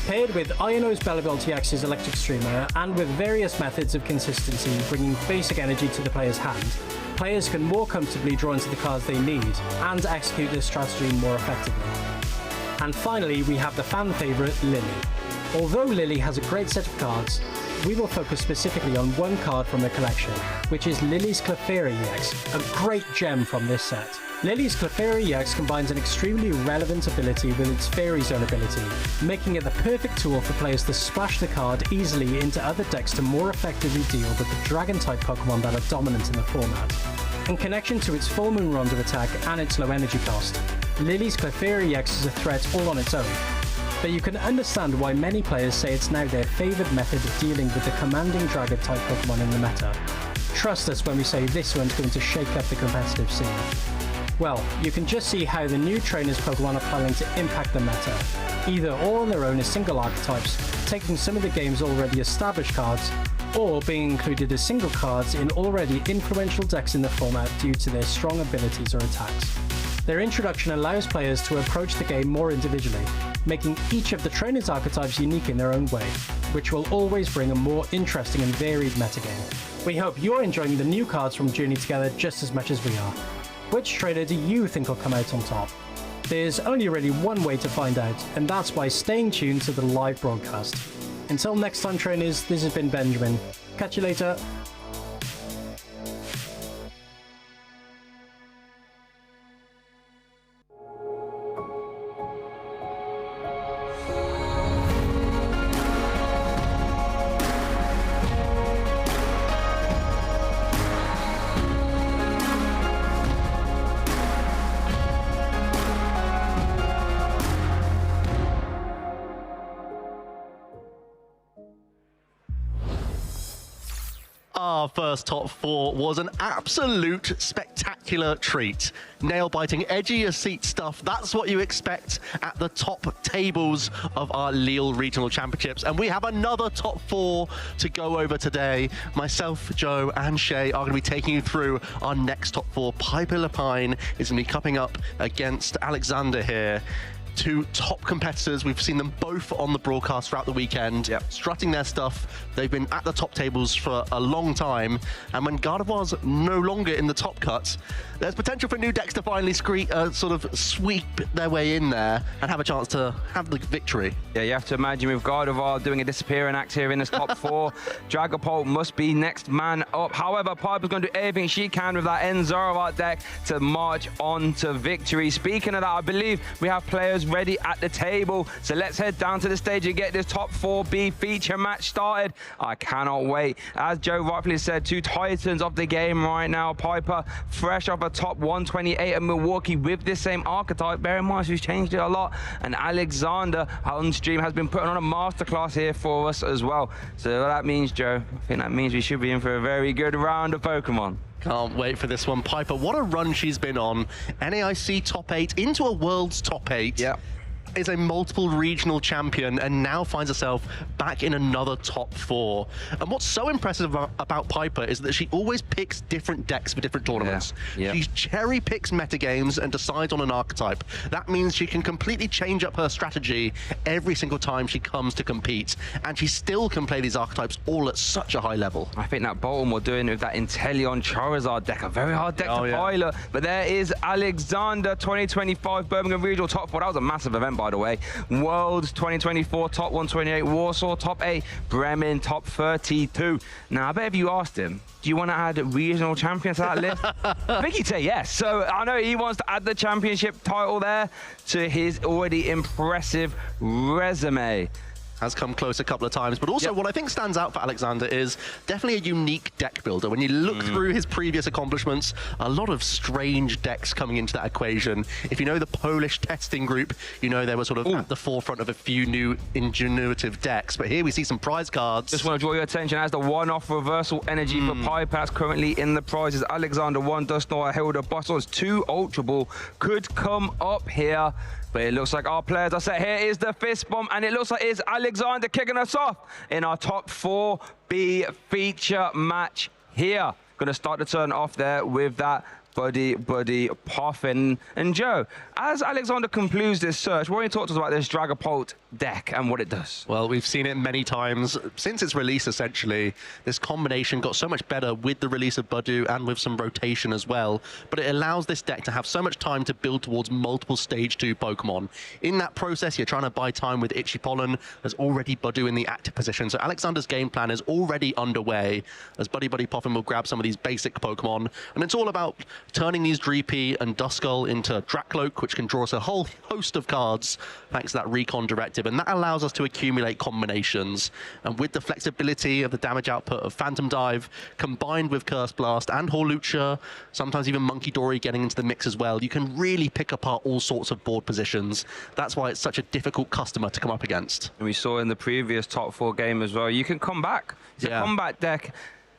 Paired with Iono's Belly Belt EX's Electric Streamer, and with various methods of consistency bringing basic energy to the player's hand, players can more comfortably draw into the cards they need and execute their strategy more effectively. And finally, we have the fan favourite Lily. Although Lily has a great set of cards, we will focus specifically on one card from the collection, which is Lily's Clefairy EX, a great gem from this set. Lily's Clefairy EX combines an extremely relevant ability with its Fairy Zone ability, making it the perfect tool for players to splash the card easily into other decks to more effectively deal with the Dragon-type Pokemon that are dominant in the format. In connection to its Full Moon Rondo attack and its low energy cost, Lily's Clefairy EX is a threat all on its own, but you can understand why many players say it's now their favoured method of dealing with the commanding Dragon-type Pokemon in the meta. Trust us when we say this one's going to shake up the competitive scene. Well, you can just see how the new trainers Pokemon are planning to impact the meta, either all on their own as single archetypes, taking some of the game's already established cards, or being included as single cards in already influential decks in the format due to their strong abilities or attacks. Their introduction allows players to approach the game more individually, making each of the trainers archetypes unique in their own way, which will always bring a more interesting and varied metagame. We hope you're enjoying the new cards from Journey Together just as much as we are. Which trainer do you think will come out on top? There's only really one way to find out, and that's by staying tuned to the live broadcast. Until next time, trainers, this has been Benjamin. Catch you later. Our first top 4 was an absolute spectacular treat. Nail-biting, edgy-as-seat stuff. That's what you expect at the top tables of our Lille Regional Championships. And we have another top 4 to go over today. Myself, Joe, and Shay are going to be taking you through our next top 4. Piper Lapine is going to be coming up against Alexander here. 2 top competitors. We've seen them both on the broadcast throughout the weekend, strutting their stuff. They've been at the top tables for a long time, and when Gardevoir's no longer in the top cut, there's potential for new decks to finally sort of sweep their way in there and have a chance to have the victory. Yeah, you have to imagine with Gardevoir doing a disappearing act here in this top 4, Dragapult must be next man up. However, Piper's going to do everything she can with that End Zoroark deck to march on to victory. Speaking of that, I believe we have players ready at the table, so let's head down to the stage and get this top 4B feature match started. I cannot wait. As Joe rightfully said, 2 titans of the game right now. Piper fresh off a top 128 at Milwaukee with this same archetype. Bear in mind she's changed it a lot, and Alexander on stream has been putting on a masterclass here for us as well. So that means, Joe, I think that means we should be in for a very good round of Pokemon. Can't wait for this one. Piper, what a run she's been on. NAIC top 8 into a World's top 8. Yeah. Is a multiple regional champion and now finds herself back in another top 4. And what's so impressive about Piper is that she always picks different decks for different tournaments. She cherry picks metagames and decides on an archetype. That means she can completely change up her strategy every single time she comes to compete, and she still can play these archetypes all at such a high level. I think that Baltimore doing it with that Inteleon Charizard deck, a very hard deck to pilot. But there is Alexander, 2025 Birmingham Regional top 4. That was a massive event, by the way. Worlds 2024 top 128, Warsaw top 8, Bremen top 32. Now, I bet if you asked him, do you want to add regional champions to that list? I think he'd say yes. So I know he wants to add the championship title there to his already impressive resume. Has come close a couple of times, but also what I think stands out for Alexander is definitely a unique deck builder. When you look through his previous accomplishments, a lot of strange decks coming into that equation. If you know the Polish testing group, you know they were sort of at the forefront of a few new ingenuitive decks, but here we see some prize cards. Just want to draw your attention as the one-off reversal energy for Piper that's currently in the prizes. Alexander 1, Dusknoir, Hilda, Bustles 2, Ultra Ball could come up here. But it looks like our players are set. Here is the fist bump, and it looks like it's Alexander kicking us off in our top 4B feature match here. Going to start the turn off there with that buddy Poffin. And Joe, as Alexander concludes this search, what do you talk to us about this Dragapult deck and what it does? Well, we've seen it many times since its release, essentially. This combination got so much better with the release of Budu and with some rotation as well, but it allows this deck to have so much time to build towards multiple stage 2 Pokemon. In that process, you're trying to buy time with Itchy Pollen. There's already Budu in the active position, so Alexander's game plan is already underway as Buddy Poffin will grab some of these basic Pokemon, and it's all about turning these Dreepy and Duskull into Drakloak, which can draw us a whole host of cards thanks to that Recon Directive, and that allows us to accumulate combinations. And with the flexibility of the damage output of Phantom Dive, combined with Curse Blast and Hawlucha, sometimes even Monkey Dory getting into the mix as well, you can really pick apart all sorts of board positions. That's why it's such a difficult customer to come up against. And we saw in the previous top 4 game as well, you can come back. It's a combat deck.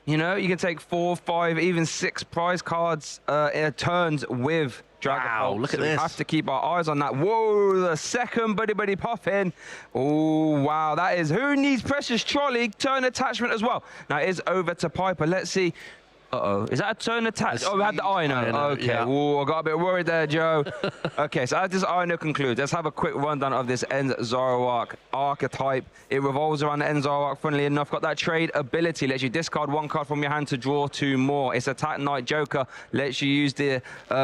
You know, you can take 4, 5, even 6 prize cards in turns with Dragapult. Wow, look at this. We have to keep our eyes on that. Whoa, the second Buddy Poffin. Oh, wow, that is Who Needs Precious Trolley turn attachment as well. Now it is over to Piper. Let's see. Uh-oh, is that a turn attack? Oh, we had the Ino. Okay, I got a bit worried there, Joe. Okay, so as this Ino concludes, let's have a quick rundown of this End Zoroark archetype. It revolves around the End Zoroark, funnily enough. Got that trade ability, lets you discard 1 card from your hand to draw 2 more. It's Attack Knight Joker, lets you use the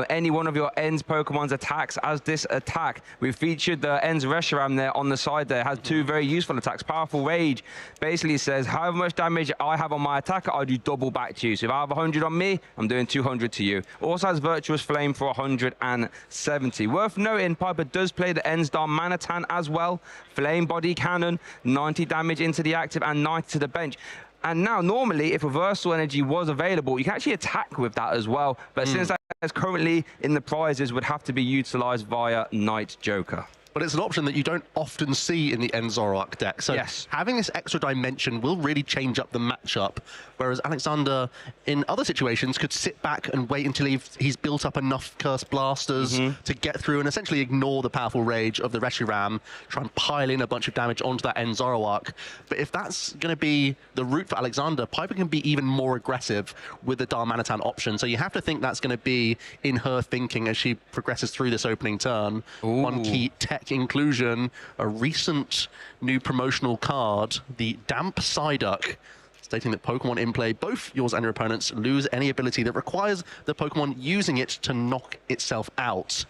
any one of your End's Pokemon's attacks as this attack. We featured the End's Reshiram there on the side there. It has 2 very useful attacks. Powerful Rage basically says, however much damage I have on my attacker, I do double back to you. So if I have 100 on me, I'm doing 200 to you. Also has Virtuous Flame for 170. Worth noting, Piper does play the Enstar Manatan as well. Flame Body Cannon, 90 damage into the active and 90 to the bench. And now, normally, if Reversal Energy was available, you can actually attack with that as well. But since that is currently in the prizes, would have to be utilized via Knight Joker. but it's an option that you don't often see in the End Zoroark deck. So having this extra dimension will really change up the matchup, whereas Alexander, in other situations, could sit back and wait until he's built up enough Curse Blasters to get through and essentially ignore the powerful rage of the Reshiram, try and pile in a bunch of damage onto that End Zoroark. But if that's going to be the route for Alexander, Piper can be even more aggressive with the Darmanitan option. So you have to think that's going to be in her thinking as she progresses through this opening turn. One key tech inclusion, a recent new promotional card, the Damp Psyduck, stating that Pokemon in play, both yours and your opponents, lose any ability that requires the Pokemon using it to knock itself out.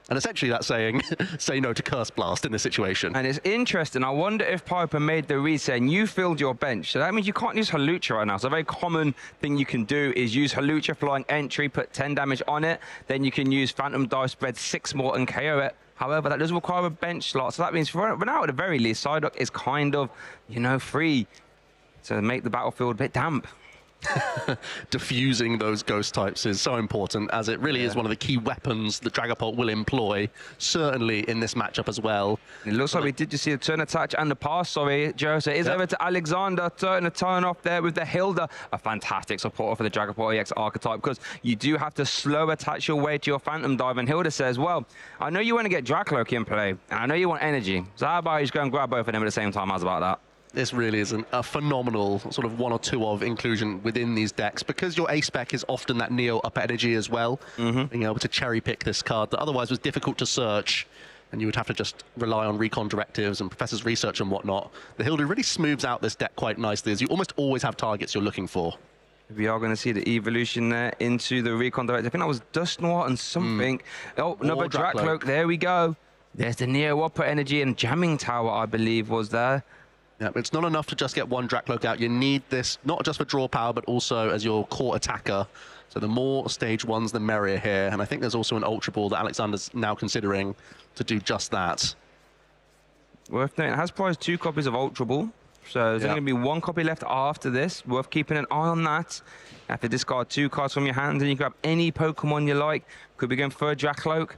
And essentially that's saying, say no to Curse Blast in this situation. And it's interesting. I wonder if Piper made the read saying, you filled your bench. So that means you can't use Hawlucha right now. So a very common thing you can do is use Hawlucha Flying Entry, put 10 damage on it. Then you can use Phantom Dive, spread 6 more and KO it. However, that does require a bench slot. So that means for now, at the very least, Psyduck is kind of, you know, free to make the battlefield a bit damp. Diffusing those ghost types is so important, as it really is one of the key weapons that Dragapult will employ, certainly in this matchup as well. It looks like we did just see the turn attach and the pass, sorry, Joe. So it is over to Alexander, turn a turn off there with the Hilda. A fantastic supporter for the Dragapult EX archetype, because you do have to slow attach your way to your Phantom Dive. And Hilda says, well, I know you want to get Dracloak in play, and I know you want energy. So how about you just go and grab both of them at the same time? How's about that? This really is a phenomenal sort of 1 or 2 of inclusion within these decks, because your A-Spec is often that Neo upper energy as well, being able to cherry pick this card that otherwise was difficult to search, and you would have to just rely on recon directives and Professor's research and whatnot. The Hilda really smooths out this deck quite nicely, as you almost always have targets you're looking for. We are going to see the evolution there into the recon directive. I think that was Dusknoir and something. Oh, another Dracloak. There we go. There's the Neo upper energy, and Jamming Tower, I believe, was there. Yeah, but it's not enough to just get one Dracloak out. You need this not just for draw power, but also as your core attacker. So the more stage 1s, the merrier here. And I think there's also an Ultra Ball that Alexander's now considering to do just that. Worth noting, it has prized 2 copies of Ultra Ball. So there's only going to be 1 copy left after this. Worth keeping an eye on that. You have to discard 2 cards from your hand, and you can grab any Pokemon you like. Could be going for a Dracloak.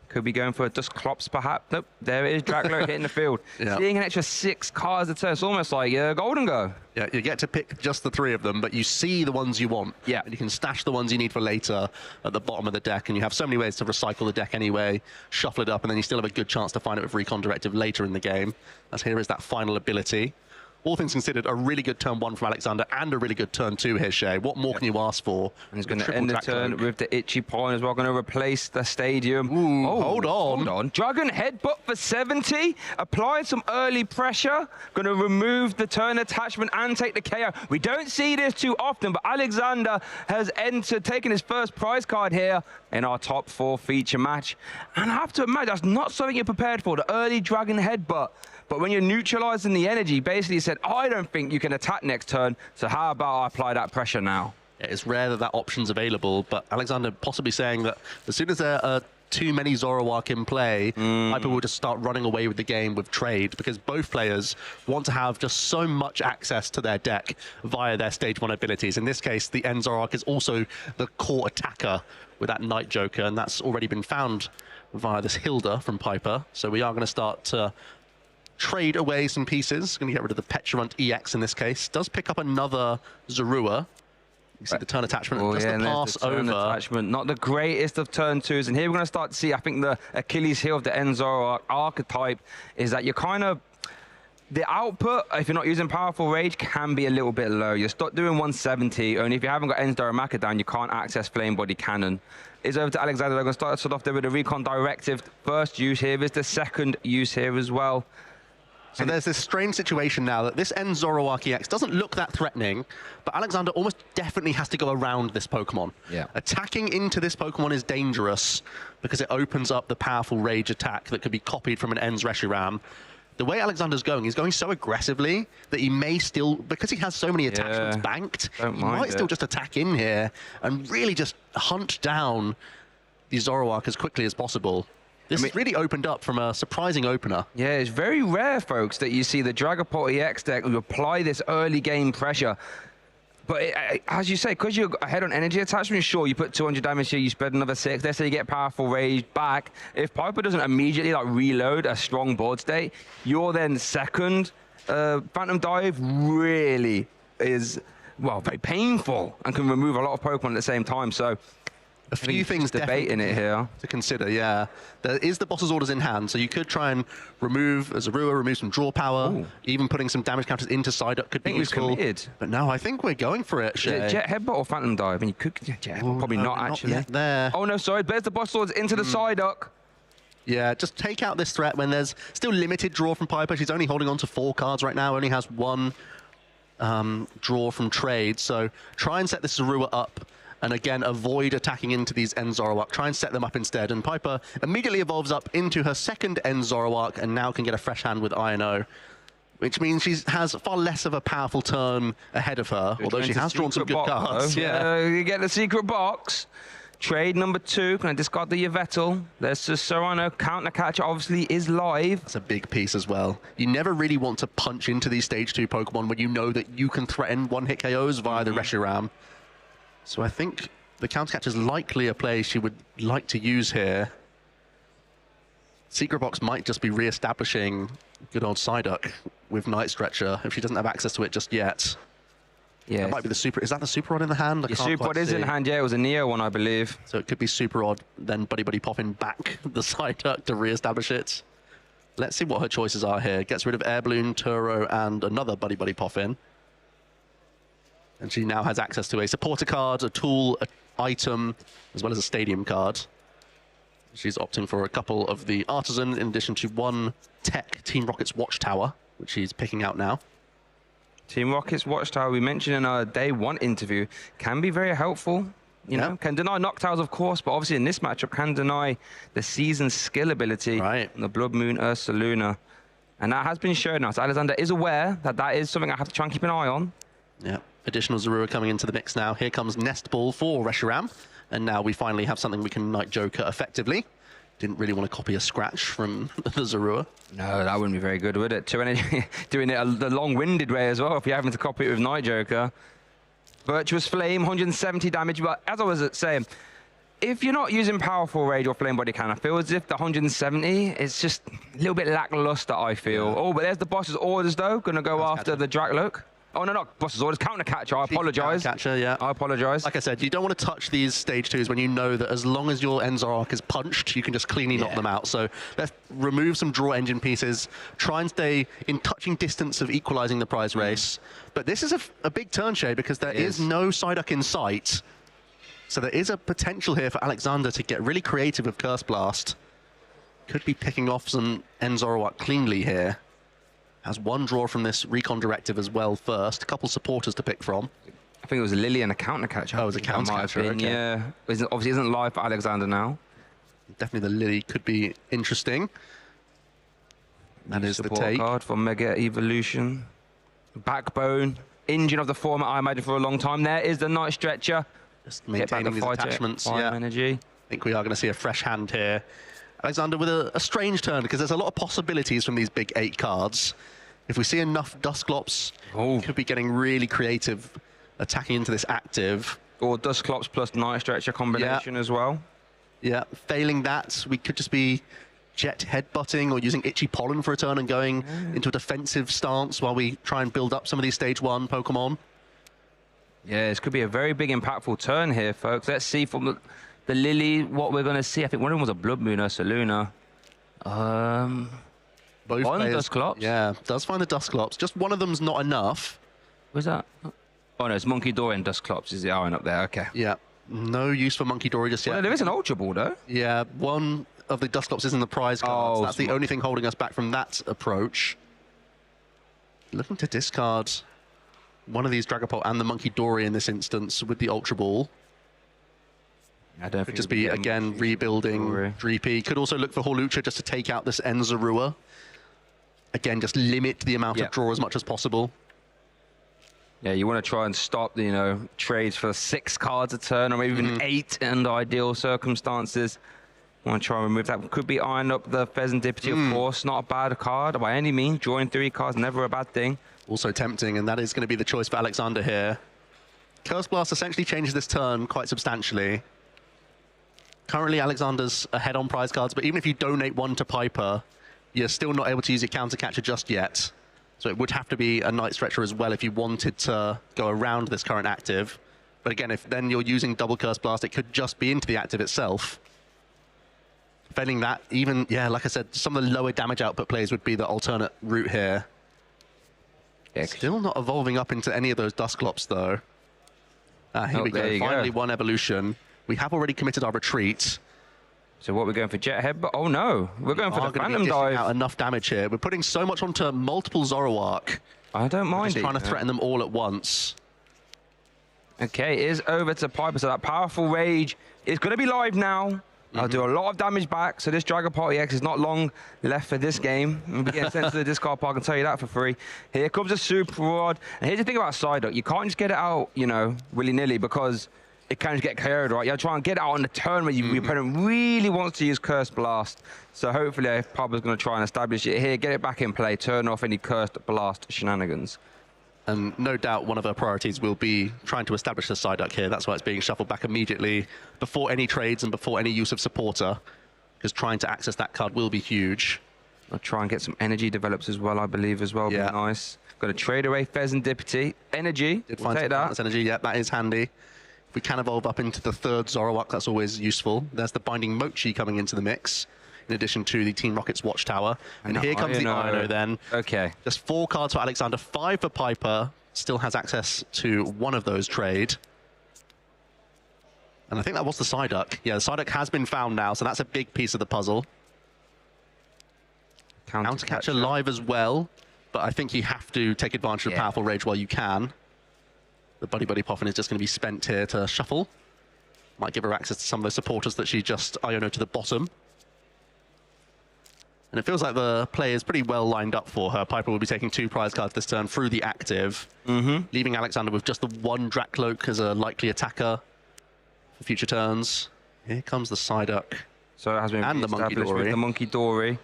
Could be going for a Dusclops, perhaps. Nope, there it is, Dracloak hitting the field. Seeing an extra 6 cards a turn, it's almost like Golden Go. Yeah, you get to pick just the 3 of them, but you see the ones you want. Yeah. And you can stash the ones you need for later at the bottom of the deck, and you have so many ways to recycle the deck anyway, shuffle it up, and then you still have a good chance to find it with Recon Directive later in the game. As here is that final ability. All things considered, a really good turn 1 from Alexander and a really good turn 2 here, Shay. What more can you ask for? And he's going to end the turn with the Itchy Pawn as well. Going to replace the stadium. Ooh, hold on. Dragon Headbutt for 70. Applied some early pressure. Going to remove the turn attachment and take the KO. We don't see this too often, but Alexander has taken his first prize card here in our top 4 feature match. And I have to imagine that's not something you're prepared for, the early Dragon Headbutt. But when you're neutralizing the energy, basically he said, I don't think you can attack next turn, so how about I apply that pressure now? Yeah, it's rare that option's available, but Alexander possibly saying that as soon as there are too many Zoroark in play, Piper will just start running away with the game with trade, because both players want to have just so much access to their deck via their stage 1 abilities. In this case, the End Zoroark is also the core attacker with that Night Joker, and that's already been found via this Hilda from Piper. So we are going to start to trade away some pieces. Going to get rid of the Petulant EX in this case. Does pick up another Zorua. You see the turn attachment, just the pass over. Attachment. Not the greatest of turn 2s. And here we're going to start to see, I think the Achilles heel of the End Zoroark archetype is that you're kind of, the output, if you're not using Powerful Rage, can be a little bit low. You're stuck doing 170, only if you haven't got Ends Darumaka down, you can't access Flame Body Cannon. It's over to Alexander. They're going to start off there with a Recon Directive. First use here is the second use here as well. So there's this strange situation now that this End Zoroark EX doesn't look that threatening, but Alexander almost definitely has to go around this Pokemon. Yeah. Attacking into this Pokemon is dangerous because it opens up the powerful Rage attack that could be copied from an End's Reshiram. The way Alexander's going, he's going so aggressively that he may still, because he has so many attachments banked, he might still just attack in here and really just hunt down the Zoroark as quickly as possible. This has really opened up from a surprising opener. Yeah, it's very rare, folks, that you see the Dragapult EX deck who apply this early game pressure. But as you say, because you're ahead on energy attachment, sure, you put 200 damage here, you spread another 6. Let's say you get powerful rage back. If Piper doesn't immediately like reload a strong board state, you're then second. Phantom Dive really is, well, very painful and can remove a lot of Pokemon at the same time. So a few things debating it here to consider. Yeah, there is the boss's orders in hand, so you could try and remove Zorua, remove some draw power. Ooh. Even putting some damage counters into Psyduck could be useful. But no, I think we're going for it. Jet Headbutt or Phantom Dive? I mean, you could Jet Headbutt, probably not actually. Not yet there. Oh no, sorry. There's the boss swords into the Psyduck. Yeah, just take out this threat when there's still limited draw from Piper. She's only holding on to 4 cards right now. Only has 1 draw from trade. So try and set this Zorua up. And again, avoid attacking into these End Zoroark. Try and set them up instead. And Piper immediately evolves up into her second End Zoroark and now can get a fresh hand with INO, which means she has far less of a powerful turn ahead of her, although she has drawn some good cards. Yeah, you get the secret box. Trade number 2. Can I discard the Yveltal? There's the Serrano. Counter Catcher obviously is live. That's a big piece as well. You never really want to punch into these Stage 2 Pokemon when you know that you can threaten one-hit KOs via the Reshiram. So I think the Counter Catcher is likely a play she would like to use here. Secret Box might just be re-establishing good old Psyduck with Night Stretcher if she doesn't have access to it just yet. Yeah, that might be the Super. Is that the Super Rod in the hand? The Super Rod is in hand. Yeah, it was a Neo one, I believe. So it could be Super Rod, then Buddy Buddy popping back the Psyduck to re-establish it. Let's see what her choices are here. Gets rid of Air Balloon, Turo, and another Buddy Buddy Poffin. And she now has access to a supporter card, a tool, an item, as well as a stadium card. She's opting for a couple of the Artisan, in addition to 1 Tech Team Rocket's Watchtower, which she's picking out now. Team Rocket's Watchtower, we mentioned in our Day 1 interview, can be very helpful. You know, can deny Noctowers, of course, but obviously in this matchup can deny the season's skill ability on the Blood Moon Ursaluna. And that has been shown now. So Alexander is aware that that is something I have to try and keep an eye on. Yeah. Additional Zorua coming into the mix now. Here comes Nest Ball for Reshiram. And now we finally have something we can Night Joker effectively. Didn't really want to copy a scratch from the Zorua. No, that wouldn't be very good, would it? Doing it the long-winded way as well, if you're having to copy it with Night Joker. Virtuous Flame, 170 damage. But as I was saying, if you're not using Powerful Rage or Flame Body Cannon, I feel as if the 170 is just a little bit lackluster, I feel. Oh, but there's the boss's orders, though. Going to go after the Drakloak. Oh, no, not boss's orders. Counter Catcher. I apologize. Catcher, yeah. I apologize. Like I said, you don't want to touch these Stage 2s when you know that as long as your End Zoroark is punched, you can just cleanly knock them out. So let's remove some draw engine pieces, try and stay in touching distance of equalizing the prize race. But this is a big turn shade because there is no Psyduck in sight. So there is a potential here for Alexander to get really creative with Curse Blast. Could be picking off some End Zoroark cleanly here. Has 1 draw from this Recon Directive as well first. A couple supporters to pick from. I think it was Lily and a Counter Catcher. Oh, it was a Counter Catcher, okay. Yeah. Obviously isn't live for Alexander now. Definitely the Lily could be interesting. That is the take. Card for Mega Evolution. Backbone. Engine of the format, I imagine, for a long time. There is the Night Stretcher. Just maintaining these attachments. Yeah. Energy. I think we are going to see a fresh hand here. Alexander with a strange turn because there's a lot of possibilities from these big 8 cards. If we see enough Dusclops, could be getting really creative, attacking into this active. Or Dusclops plus Night Stretcher combination as well. Yeah, failing that, we could just be Jet headbutting or using Itchy Pollen for a turn and going into a defensive stance while we try and build up some of these Stage 1 Pokemon. Yeah, this could be a very big, impactful turn here, folks. Let's see from the Lily what we're going to see. I think one of them was a Blood Moon Ursaluna. Both one players, Dusclops. Yeah, does find the Dusclops. Just one of them's not enough. Was that? Oh, no, it's Monkey Dory and Dusclops is the iron up there. Okay. Yeah, no use for Monkey Dory just yet. Well, there is an Ultra Ball, though. Yeah, one of the Dusclops is in the prize cards. That's the only thing holding us back from that approach. Looking to discard one of these Dragapult and the Monkey Dory in this instance with the Ultra Ball. I don't Could just be, again, rebuilding Dreepy. Could also look for Hawlucha just to take out this End Zorua. Again, just limit the amount of draw as much as possible. Yeah, you want to try and stop the, trades for 6 cards a turn or even 8 under ideal circumstances. Want to try and remove that. Could be eyeing up the Pheasantipity, of course. Not a bad card by any means. Drawing 3 cards, never a bad thing. Also tempting, and that is going to be the choice for Alexander here. Curse Blast essentially changes this turn quite substantially. Currently, Alexander's ahead on prize cards, but even if you donate one to Piper, you're still not able to use your counter catcher just yet. So it would have to be a Night Stretcher as well if you wanted to go around this current active. But again, if then you're using double Curse Blast, it could just be into the active itself. Failing that, even, yeah, like I said, some of the lower damage output plays would be the alternate route here. Yeah, still not evolving up into any of those Dusclops, though. Here we go. Finally, one evolution. We have already committed our retreat. So what, we're going for Jet Head? But oh no, we're going for the Phantom Dive. Out enough damage here. We're putting so much onto multiple Zoroark. I don't mind it. Trying to threaten them all at once. Okay, it is over to Piper. So that powerful rage is going to be live now. I'll do a lot of damage back. So this Dragapult EX is not long left for this game. We'll be getting sent to the discard pile. I can tell you that for free. Here comes a Super Rod. And here's the thing about Psyduck. You can't just get it out, you know, willy-nilly because it can just get KO'd, right? You have to try and get it out on the turn where your opponent really wants to use Cursed Blast. So hopefully Piper's going to try and establish it here, get it back in play, turn off any Cursed Blast shenanigans. And no doubt one of her priorities will be trying to establish the Psyduck here. That's why it's being shuffled back immediately before any trades and before any use of Supporter, because trying to access that card will be huge. I'll try and get some energy develops as well, I believe, as well. Yeah. Be nice. Got to trade away Pheasantipity. Energy. Did we'll find take that. Energy. Yeah, that is handy. If we can evolve up into the third Zoroark, that's always useful. There's the Binding Mochi coming into the mix, in addition to the Team Rocket's Watchtower. And here comes the Iono then. Okay. Just 4 cards for Alexander, 5 for Piper. Still has access to one of those trade. And I think that was the Psyduck. Yeah, the Psyduck has been found now, so that's a big piece of the puzzle. Countercatcher live as well, but I think you have to take advantage of Powerful Rage while you can. The Buddy Buddy Poffin is just going to be spent here to shuffle. Might give her access to some of those supporters that she just Iono to the bottom. And it feels like the play is pretty well lined up for her. Piper will be taking 2 prize cards this turn through the active, leaving Alexander with just the 1 Drakloak as a likely attacker for future turns. Here comes the Psyduck. So it has been and the Monkey Dory. With the Monkey Dory.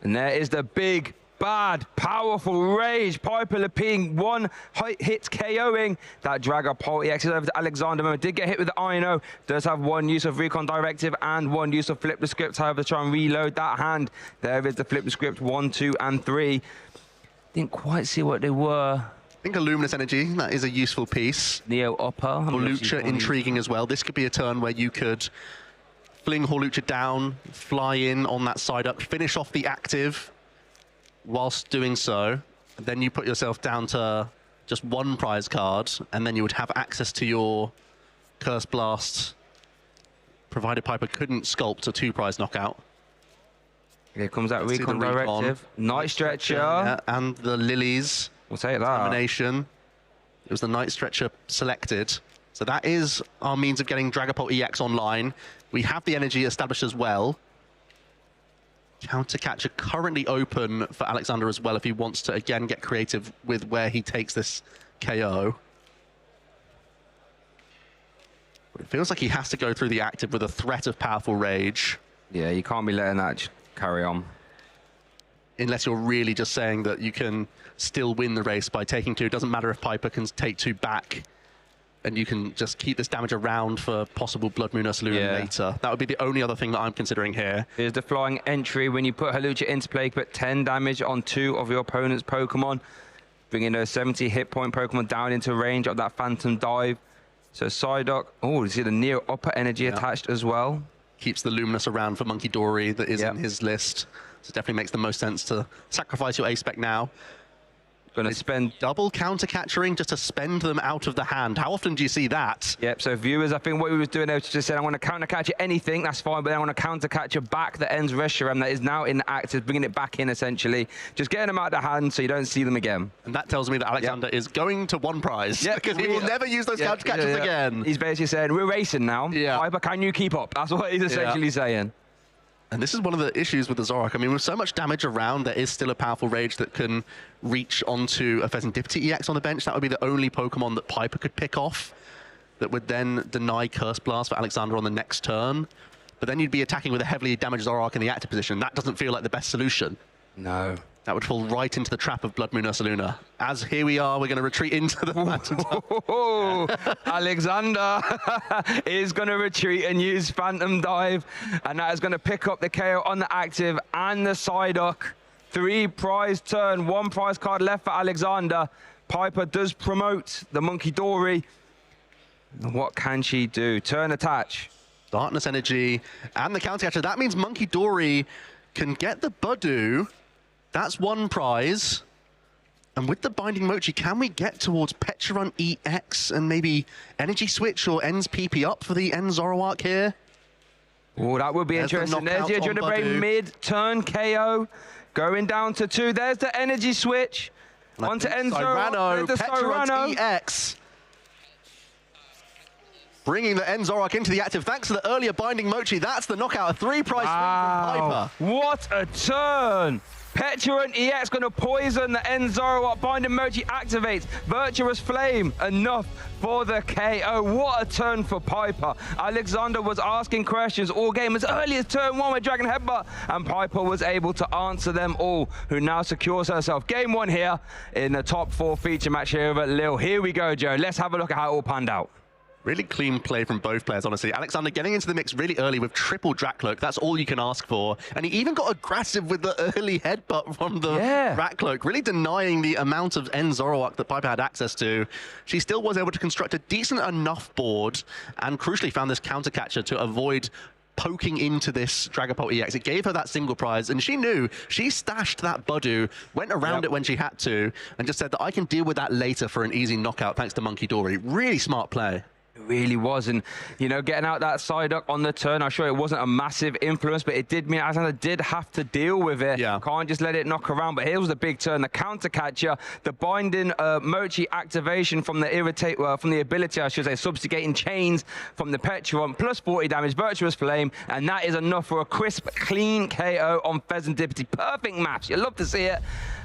And there is the big, bad, powerful rage. Piper Lapine, 1 hit KOing that Dragapult EX is over to Alexander. Momo did get hit with the Iono. Does have 1 use of Recon Directive and 1 use of Flip the Script. However, to try and reload that hand. There is the Flip the Script 1, 2, and 3. Didn't quite see what they were. I think a Luminous Energy, that is a useful piece. Neo Upper. Hawlucha intriguing as well. This could be a turn where you could fling Hawlucha down, fly in on that Psyduck, finish off the active. Whilst doing so, then you put yourself down to just 1 prize card, and then you would have access to your Curse Blast, provided Piper couldn't sculpt a 2 prize knockout. Here comes that Recon Directive. Night Stretcher. And the Lilies. We'll take that. Combination. It was the Night Stretcher selected. So that is our means of getting Dragapult EX online. We have the energy established as well. Countercatcher currently open for Alexander as well if he wants to again get creative with where he takes this KO. But it feels like he has to go through the active with a threat of Powerful Rage. Yeah, you can't be letting that carry on. Unless you're really just saying that you can still win the race by taking 2. It doesn't matter if Piper can take 2 back. And you can just keep this damage around for possible Blood Moon Ursaluren later. That would be the only other thing that I'm considering here. Here's the flying entry. When you put Hawlucha into play, put 10 damage on 2 of your opponent's Pokemon, bringing those 70 hit point Pokemon down into range of that Phantom Dive. So Psyduck, oh, you see the Neo Upper Energy attached as well. Keeps the Luminous around for Monkey Dory that is in his list. So it definitely makes the most sense to sacrifice your A-Spec now. Going to spend double counter-catchering just to spend them out of the hand. How often do you see that? Yep, so viewers, I think what we was doing there was just saying, I want to counter-catch anything, that's fine, but then I want to counter-catch back that ends Reshiram that is now in the active, bringing it back in, essentially. Just getting them out of the hand so you don't see them again. And that tells me that Alexander is going to 1 prize, because he will never use those counter-catchers again. He's basically saying, we're racing now. Piper, can you keep up? That's what he's essentially saying. And this is one of the issues with the Zoroark. I mean, with so much damage around, there is still a Powerful Rage that can reach onto a Pheasantipity EX on the bench. That would be the only Pokemon that Piper could pick off that would then deny Curse Blast for Alexander on the next turn. But then you'd be attacking with a heavily damaged Zoroark in the active position. That doesn't feel like the best solution. No. That would fall right into the trap of Blood Moon Ursaluna. As here we are, we're going to retreat into the Alexander is going to retreat and use Phantom Dive, and that is going to pick up the KO on the active and the Psyduck. 3 prize turn, 1 prize card left for Alexander. Piper does promote the Monkey Dory. What can she do? Turn attach. Darkness Energy and the counter catcher. That means Monkey Dory can get the Budu. That's 1 prize. And with the Binding Mochi, can we get towards Pecharunt EX and maybe Energy Switch or Ends PP up for the End Zoroark here? Oh, that would be interesting. There's the Adrenaline Brain mid-turn KO. Going down to 2. There's the Energy Switch. Onto End Zoroark. Pecharunt EX. Bringing the End Zoroark into the active thanks to the earlier Binding Mochi. That's the knockout. A 3 prize win from Piper. What a turn! Pecharunt EX going to poison the End Zoroark. Binding Mochi activates. Virtuous Flame, enough for the KO. What a turn for Piper. Alexander was asking questions all game as early as turn 1 with Dragon Headbutt, and Piper was able to answer them all, who now secures herself game 1 here in the top 4 feature match here at Lille. Here we go, Joe. Let's have a look at how it all panned out. Really clean play from both players, honestly. Alexander getting into the mix really early with triple Drakloak. That's all you can ask for. And he even got aggressive with the early headbutt from the Drakloak, really denying the amount of End Zoroark that Piper had access to. She still was able to construct a decent enough board and crucially found this counter catcher to avoid poking into this Dragapult EX. It gave her that single prize, and she knew. She stashed that Budu, went around it when she had to, and just said that I can deal with that later for an easy knockout thanks to Monkey Dory. Really smart play. It really was, and you know, getting out that Psyduck on the turn, I'm sure it wasn't a massive influence, but it did mean Alexander did have to deal with it. Can't just let it knock around. But here was the big turn, the counter catcher, the Binding Mochi activation from the from the ability, I should say, subjugating chains from the Pecharunt, plus 40 damage, Virtuous Flame, and that is enough for a crisp, clean KO on Pheasantipity. Perfect maps, you love to see it.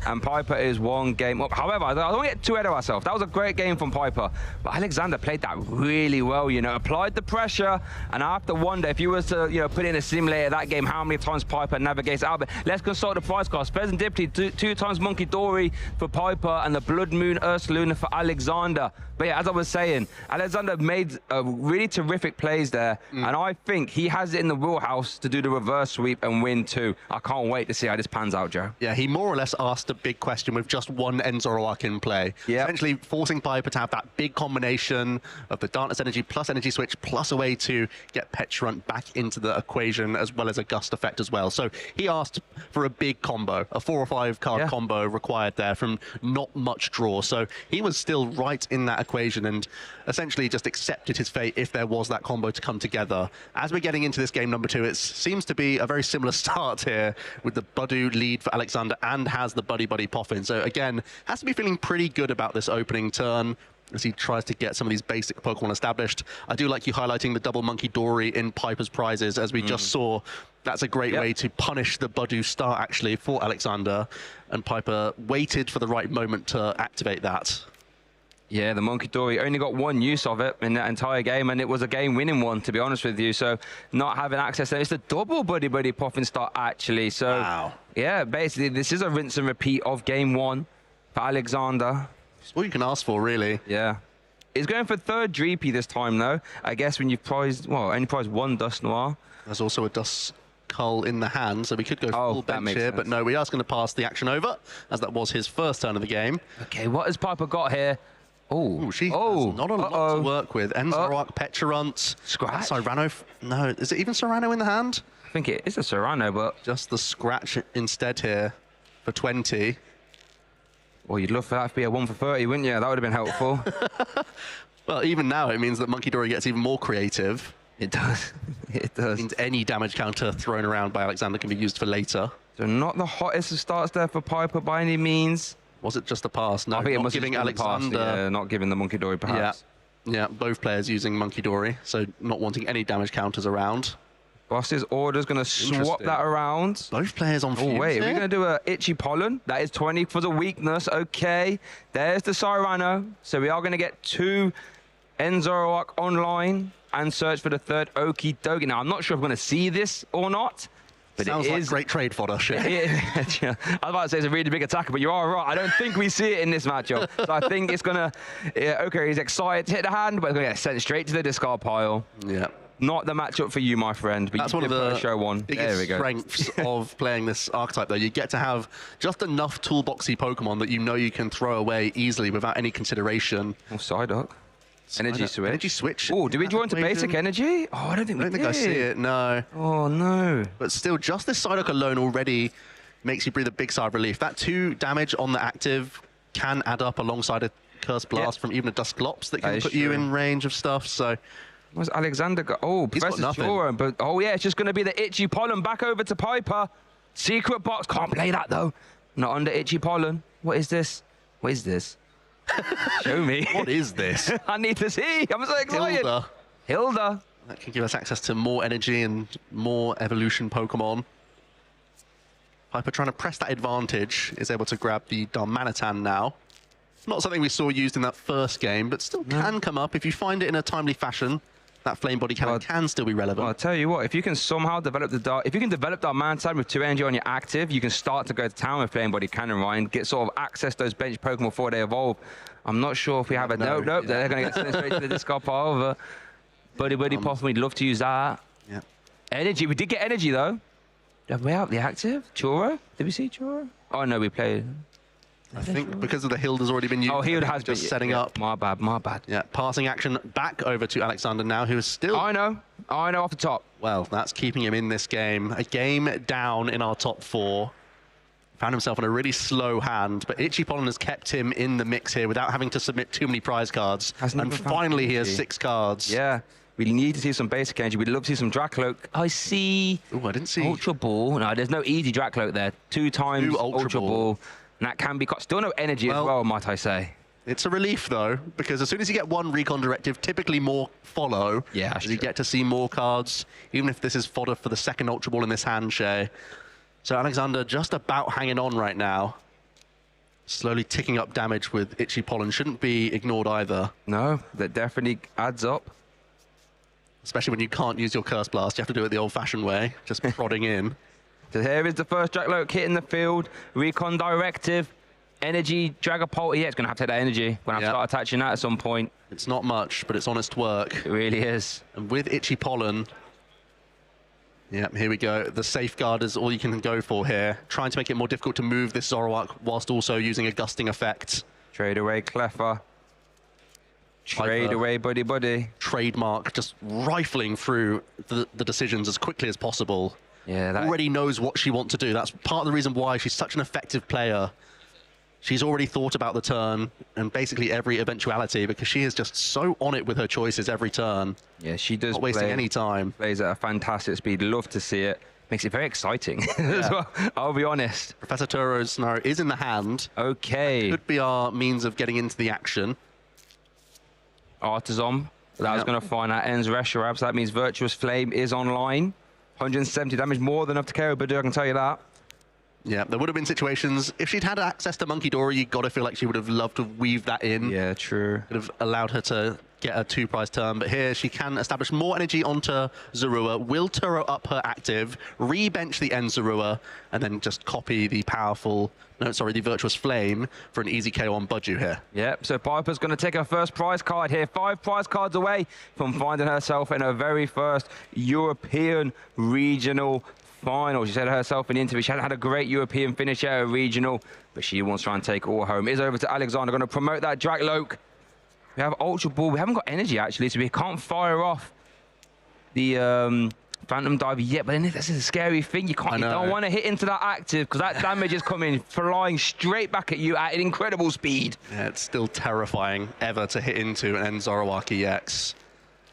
And Piper is 1 game up. However, I don't get too ahead of ourselves. That was a great game from Piper, but Alexander played that really well, you know, applied the pressure, and I have to wonder if you was to, you know, put in a simulator that game, how many times Piper navigates out. But let's consult the prize cost. Pheasantipity, 2 times Monkey Dory for Piper, and the Blood Moon Ursaluna for Alexander. But yeah, as I was saying, Alexander made really terrific plays there, and I think he has it in the wheelhouse to do the reverse sweep and win too. I can't wait to see how this pans out, Joe. Yeah, he more or less asked a big question with just 1 End Zoroark in play. Essentially forcing Piper to have that big combination of the Darkness Energy plus Energy Switch plus a way to get Pecharunt back into the equation, as well as a Gust effect as well. So he asked for a big combo, a 4 or 5 card combo required there from not much draw. So he was still right in that equation and essentially just accepted his fate if there was that combo to come together. As we're getting into this game number 2, it seems to be a very similar start here with the Budu lead for Alexander and has the Buddy Poffin. So again, has to be feeling pretty good about this opening turn as he tries to get some of these basic Pokemon established. I do like you highlighting the double Monkey Dory in Piper's prizes, as we just saw. That's a great way to punish the Budu start, actually, for Alexander. And Piper waited for the right moment to activate that. Yeah, the Monkey Dory only got 1 use of it in that entire game, and it was a game-winning one, to be honest with you. So not having access to it, it's the double Buddy Poffin start, actually. So, yeah, basically, this is a rinse and repeat of game 1 for Alexander. It's all you can ask for, really. Yeah. He's going for 3rd Dreepy this time, though. I guess when you've prized, well, only prized 1 Dust Noir. There's also a Dust Cull in the hand, so we could go full bench here, but no, we are going to pass the action over, as that was his first turn of the game. Okay, what has Piper got here? Oh, she has not a lot to work with. End Zoroark, Pecharunt, Scratch? Cyrano. No, is it even Cyrano in the hand? I think it is a Cyrano, but just the Scratch instead here for 20. Well, you'd love for that to be a 1 for 30, wouldn't you? That would have been helpful. Well, even now it means that Monkey Dory gets even more creative. It does. It does. It means any damage counter thrown around by Alexander can be used for later. So not the hottest of starts there for Piper by any means. Was it just a pass? No, I think it not must giving have been Alexander. Pass, yeah, not giving the Monkey Dory, perhaps. Yeah, both players using Monkey Dory, so not wanting any damage counters around. Boss's order's going to swap that around. Both players on fumes. Oh, wait, here? are we going to do a Itchy Pollen? That is 20 for the weakness. Okay, there's the Cyrano. So we are going to get 2 End Zoroark online and search for the 3rd Okie Dokie. Now, I'm not sure if I'm going to see this or not. But Sounds it like is great trade fodder, shit. I was about to say it's a really big attacker, but you are right. I don't think we see it in this matchup. So I think it's going to... okay, he's excited to hit the hand, but it's going to get sent straight to the discard pile. Yeah. Not the matchup for you, my friend. But That's you one of did put the a show on. There we biggest go. strengths of playing this archetype, though. You get to have just enough toolboxy Pokemon that you know you can throw away easily without any consideration. Oh, Psyduck. Energy switch. Energy switch. Oh, did we draw into basic energy? Oh, I don't think we did. I see it, no. Oh, no. But still, just this Psyduck alone already makes you breathe a big sigh of relief. That 2 damage on the active can add up alongside a Curse Blast from even a Dusclops that can put you in range of stuff, so... Where's Alexander got? Oh, Professor Jora, but oh yeah, it's just going to be the Itchy Pollen back over to Piper. Secret box, can't play that though. Not under Itchy Pollen. What is this? What is this? Show me. What is this? I need to see. I'm so excited. Hilda. That can give us access to more energy and more evolution Pokemon. Piper trying to press that advantage, is able to grab the Darmanitan now. Not something we saw used in that first game, but still can come up if you find it in a timely fashion. That Flame Body Cannon can still be relevant. Well, I'll tell you what, if you can somehow develop if you can develop Darmanitan with 2 energy on your active, you can start to go to town with Flame Body Cannon, Ryan, get sort of access those bench Pokemon before they evolve. I'm not sure if we have a nope, they're going to get sent straight to the discard pile over. Buddy Possum, we'd love to use that. Yeah. Energy, we did get energy though. Have we out the active? Choro? Did we see Choro? Oh no, we played. I think because of the Hilda's already been used. Oh, Hilda has just been setting up. My bad. Yeah, passing action back over to Alexander now, who is still... I know off the top. Well, that's keeping him in this game. A game down in our top 4. Found himself on a really slow hand, but Itchy Pollen has kept him in the mix here without having to submit too many prize cards. And finally, he has 6 cards. Yeah. We need to see some basic energy. We'd love to see some Dracloak. I see... Oh, I didn't see... Ultra Ball. No, there's no easy Dracloak there. 2 times Ultra Ball. And that can be... Still no energy as well, might I say. It's a relief, though, because as soon as you get 1 Recon Directive, typically more follow. Yeah, as you get to see more cards, even if this is fodder for the second Ultra Ball in this hand, Shay. So Alexander just about hanging on right now. Slowly ticking up damage with Itchy Pollen. Shouldn't be ignored either. No, that definitely adds up. Especially when you can't use your Curse Blast. You have to do it the old-fashioned way, just prodding in. So here is the first Dracloak hit in the field. Recon Directive. Energy, Dragapult. Yeah, it's going to have to take that energy. We're going to have to start attaching that at some point. It's not much, but it's honest work. It really is. And with Itchy Pollen... Yep, here we go. The Safeguard is all you can go for here. Trying to make it more difficult to move this Zoroark whilst also using a gusting effect. Trade away, Cleffa. Trade away, buddy. Trademark, just rifling through the decisions as quickly as possible. Yeah, that already knows what she wants to do. That's part of the reason why she's such an effective player. She's already thought about the turn and basically every eventuality because she is just so on it with her choices every turn. Yeah, she does. Not wasting any time. Plays at a fantastic speed. Love to see it. Makes it very exciting as well. I'll be honest. Professor Turo's scenario is in the hand. Okay. That could be our means of getting into the action. Artisan. That was going to find out ends Reshiram, so that means Virtuous Flame is online. 170 damage, more than enough to KO Badu, I can tell you that. Yeah, there would have been situations, if she'd had access to Monkey Dory, you got to feel like she would have loved to weave that in. Yeah, true. Could have allowed her to get a 2-prize turn, but here she can establish more energy onto Zorua, will Turo up her active, re-bench the end Zorua, and then just copy the the Virtuous Flame for an easy KO on Budju here. Yep, so Piper's going to take her first prize card here. 5 prize cards away from finding herself in her very first European regional final. She said herself in the interview she hadn't had a great European finish at a regional, but she wants to try and take all home. It is over to Alexander, going to promote that Dracloak. We have Ultra Ball. We haven't got energy, actually, so we can't fire off the Phantom Diver yet. But then this is a scary thing. You don't want to hit into that active because that damage is coming flying straight back at you at an incredible speed. Yeah, it's still terrifying ever to hit into an end Zoroark EX.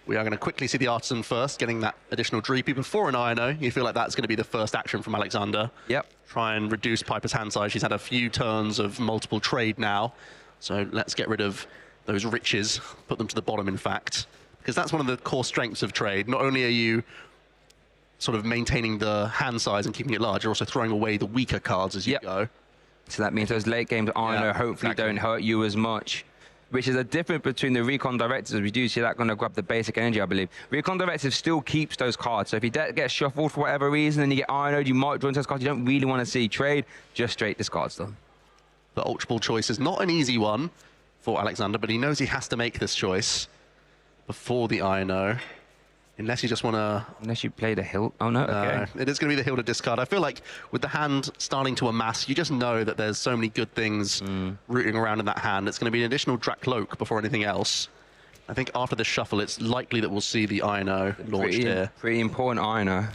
We are going to quickly see the Artisan first, getting that additional Dreepy before an INO. You feel like that's going to be the first action from Alexander. Yep. Try and reduce Piper's hand size. She's had a few turns of multiple trade now. So let's get rid of those riches, put them to the bottom, in fact. Because that's one of the core strengths of trade. Not only are you sort of maintaining the hand size and keeping it large, you're also throwing away the weaker cards as you go. So that means those late games INO hopefully don't hurt you as much. which is a difference between the Recon Directives. We do see that going to grab the basic energy, I believe. Recon Directive still keeps those cards. So if your deck gets shuffled for whatever reason and you get Iron, you might draw into those cards you don't really want to see. Trade, just straight discards them. The Ultra Ball choice is not an easy one for Alexander, but he knows he has to make this choice before the INO. Unless you just want to... Unless you play the hill. Oh, no, okay. It is going to be the hill to discard. I feel like with the hand starting to amass, you just know that there's so many good things rooting around in that hand. It's going to be an additional Drakloak before anything else. I think after the shuffle, it's likely that we'll see the INO launched here. Pretty important INO.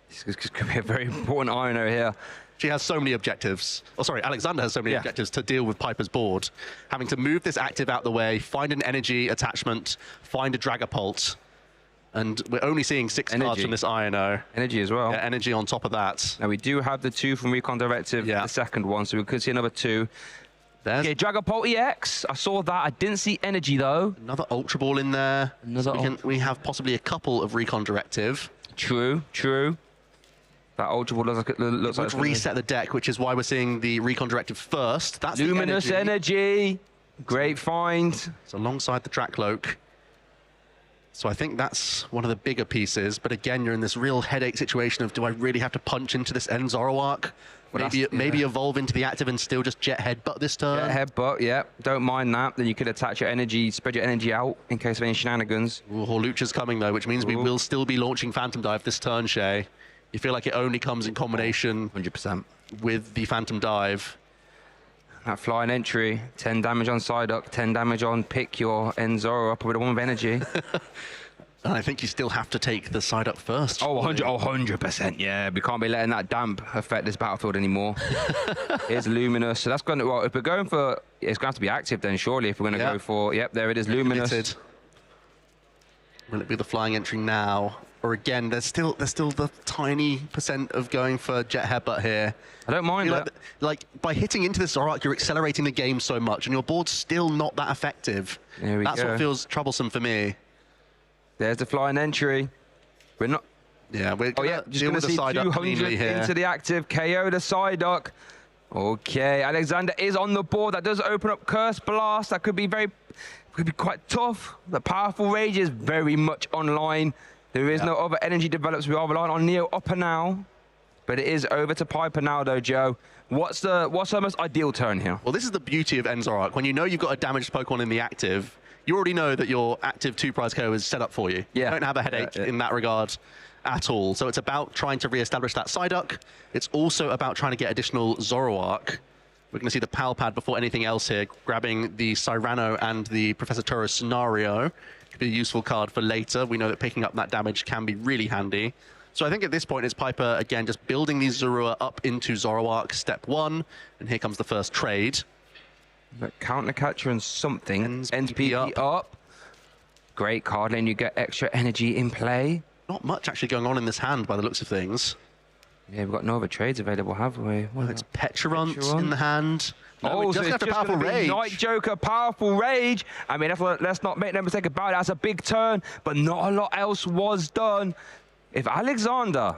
This could be a very important INO here. She has so many objectives. Oh, sorry, Alexander has so many objectives to deal with Piper's board. Having to move this active out the way, find an energy attachment, find a Dragapult. And we're only seeing 6 cards from this INO. Energy as well. Yeah, energy on top of that. Now, we do have the 2 from Recon Directive, the second one, so we could see another 2. Okay, Dragapult EX. I saw that. I didn't see energy, though. Another Ultra Ball in there. We have possibly a couple of Recon Directive. True. That Ultra Ball looks like... reset the deck, which is why we're seeing the Recon Directive first. That's Luminous the energy. Great find. It's alongside the Drakloak. So I think that's one of the bigger pieces. But again, you're in this real headache situation of, do I really have to punch into this end Zoroark? Maybe evolve into the active and still just Jet Headbutt this turn? Jet Headbutt, yeah. Don't mind that. Then you could attach your energy, spread your energy out in case of any shenanigans. Ooh, Horlucha's coming, though, which means we will still be launching Phantom Dive this turn, Shay. You feel like it only comes in combination 100% with the Phantom Dive. That flying entry, 10 damage on Psyduck, 10 damage on pick your end Zoro up with a 1 with energy. And I think you still have to take the Psyduck first. Oh, 100%, yeah. We can't be letting that damp affect this battlefield anymore. Here's Luminous. So that's going to, well, if we're going for, it's going to have to be active then, surely, if we're going to go for, yep, there it is, Luminous. Committed. Will it be the flying entry now? Or again, there's still the tiny % of going for Jet Headbutt here. I don't mind that. Like, by hitting into this Zoroark, you're accelerating the game so much, and your board's still not that effective. That's what feels troublesome for me. There's the flying entry. We're not... Yeah, we're just going to see 200 into the active. KO the Psyduck. Okay, Alexander is on the board. That does open up Curse Blast. That could be quite tough. The Powerful Rage is very much online. There is no other energy develops. We are relying on Neo Upper now. But it is over to Piper now, though, Joe. What's her most ideal turn here? Well, this is the beauty of Zoroark. When you know you've got a damaged Pokemon in the active, you already know that your active 2-prize KO is set up for you. Yeah. You don't have a headache in that regard at all. So it's about trying to re-establish that Psyduck. It's also about trying to get additional Zoroark. We're going to see the Pal Pad before anything else here, grabbing the Cyrano and the Professor Turo scenario. Could be a useful card for later. We know that picking up that damage can be really handy. So I think at this point, it's Piper, again, just building these Zorua up into Zoroark, step 1. And here comes the first trade. Counter Catcher and something. Ends PP up. Great card lane. You get extra energy in play. Not much actually going on in this hand by the looks of things. Yeah, we've got no other trades available, have we? Well, it's Peturunt in the hand. No, so it's just Powerful Rage. Night Joker, Powerful Rage. I mean, let's not make no mistake about it. That's a big turn, but not a lot else was done. If Alexander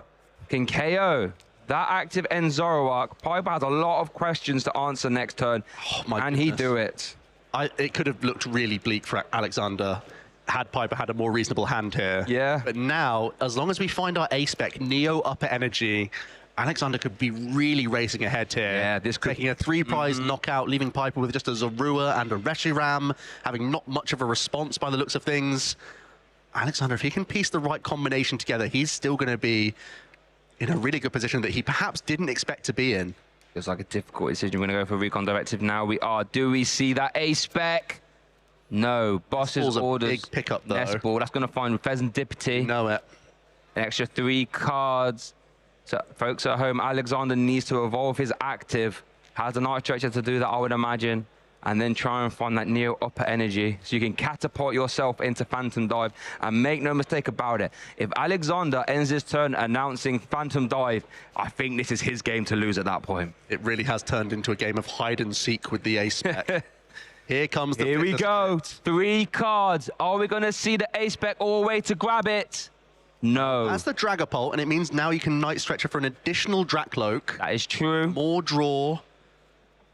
can KO that active end Zoroark, Piper has a lot of questions to answer next turn. Can he do it? It could have looked really bleak for Alexander had Piper had a more reasonable hand here. Yeah. But now, as long as we find our A-spec, Neo Upper Energy, Alexander could be really racing ahead here. Yeah, this could... Taking a 3-prize knockout, leaving Piper with just a Zorua and a Reshiram, having not much of a response by the looks of things. Alexander, if he can piece the right combination together, he's still going to be in a really good position that he perhaps didn't expect to be in. Feels like a difficult decision. We're going to go for Recon Directive now. We are. Do we see that A-spec? No. Boss's orders. Big pickup, though. Nest Ball. That's going to find Pheasantipity. Know it. An extra 3 cards. So, folks at home, Alexander needs to evolve his active. Has an Arch Stretcher to do that, I would imagine. And then try and find that Neo Upper Energy so you can catapult yourself into Phantom Dive. And make no mistake about it, if Alexander ends his turn announcing Phantom Dive, I think this is his game to lose at that point. It really has turned into a game of hide and seek with the A-spec. Here comes the... Here we go. 3 cards. Are we going to see the A-spec all the way to grab it? No. That's the Dragapult, and it means now you can Night Stretcher for an additional Drakloak. That is true. More draw.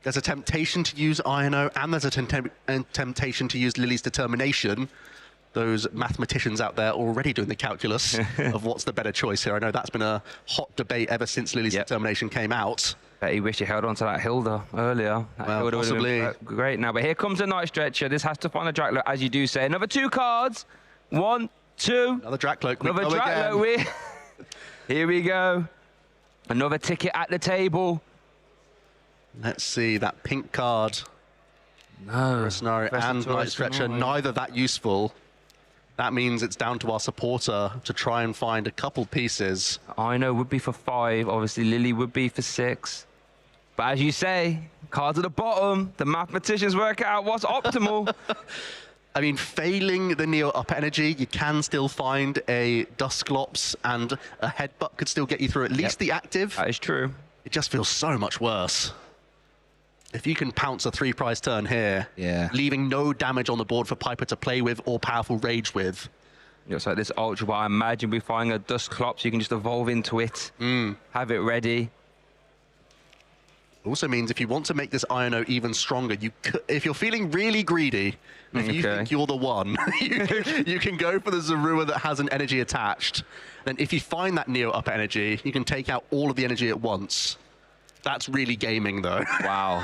There's a temptation to use Iono, and there's a temptation to use Lily's Determination. Those mathematicians out there already doing the calculus of what's the better choice here. I know that's been a hot debate ever since Lily's Determination came out. Bet he wished he held on to that Hilda earlier. That Hilda possibly. Great now, but here comes a Night Stretcher. This has to find a Dracloak, as you do say. Another 2 cards. 1, 2. Another Dracloak. Another Dracloak. Here we go. Another ticket at the table. Let's see, that pink card. No. Scenario and Night Stretcher, neither that useful. That means it's down to our supporter to try and find a couple pieces. Ino would be for 5. Obviously, Lily would be for 6. But as you say, cards at the bottom. The mathematicians work out what's optimal. I mean, failing the Neo Upper Energy, you can still find a Dusclops, and a Headbutt could still get you through at least the active. That is true. It just feels so much worse. If you can pounce a 3-prize turn here, leaving no damage on the board for Piper to play with or powerful Rage with. Looks like this Ultra Ball, I imagine we find a Dusclops, you can just evolve into it, have it ready. Also means if you want to make this Iono even stronger, if you're feeling really greedy, if you think you're the one, you can go for the Zorua that has an energy attached. Then if you find that Neo Upper Energy, you can take out all of the energy at once. That's really gaming, though. Wow.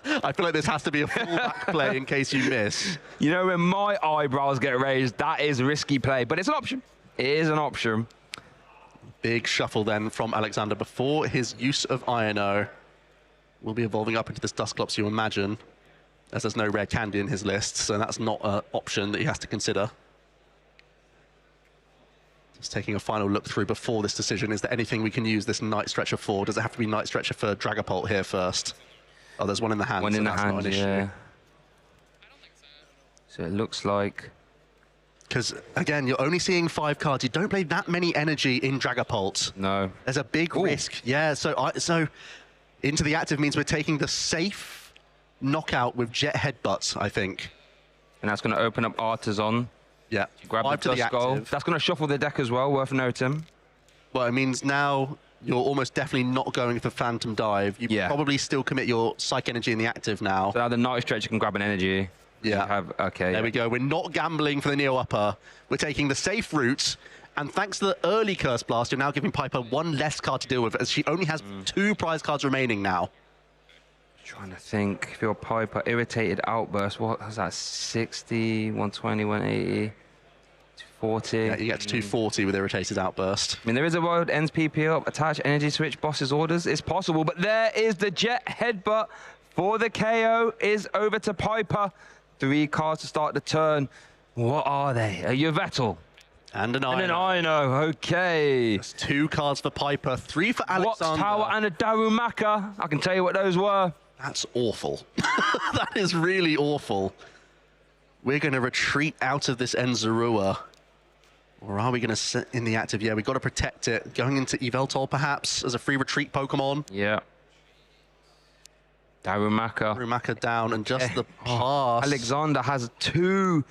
I feel like this has to be a full back play in case you miss. You know, when my eyebrows get raised, that is a risky play, but it's an option. It is an option. Big shuffle then from Alexander before his use of Iono. Will be evolving up into this Dusclops, you imagine, as there's no rare candy in his list, so that's not an option that he has to consider. Just taking a final look through before this decision. Is there anything we can use this Night Stretcher for? Does it have to be Night Stretcher for Dragapult here first? Oh, there's one in the hand. One in the hand, not an issue. So it looks like... Because, again, you're only seeing 5 cards. You don't play that many energy in Dragapult. No. There's a big risk. Yeah, so into the active means we're taking the safe knockout with Jet Headbutts, I think. And that's going to open up Artisan. Yeah. Grab the Dust Goal. That's going to shuffle the deck as well, worth noting. Well, it means now you're almost definitely not going for Phantom Dive. You probably still commit your Psych Energy in the active now. So now the Night Stretcher can grab an energy. Yeah. There we go. We're not gambling for the Neo Upper. We're taking the safe route. And thanks to the early Curse Blast, you're now giving Piper 1 less card to deal with, as she only has 2 prize cards remaining now. Trying to think, if you're Piper, Irritated Outburst, what was that, 60, 120, 180, 240? Yeah, you get to 240 with Irritated Outburst. I mean, there is a world ends PP up, attach energy switch, boss's orders. It's possible, but there is the Jet Headbutt for the KO, is over to Piper. 3 cards to start the turn. What are they? A Yveltal. And an Ino. And an Ino, okay. That's 2 cards for Piper, 3 for Alexander. Tower and a Darumaka. I can tell you what those were. That's awful. That is really awful. We're going to retreat out of this Enzarua. Or are we going to sit in the active? Yeah, we've got to protect it. Going into Yveltal, perhaps, as a free retreat Pokemon. Yeah. Darumaka. Darumaka down, and just the pass. Alexander has 2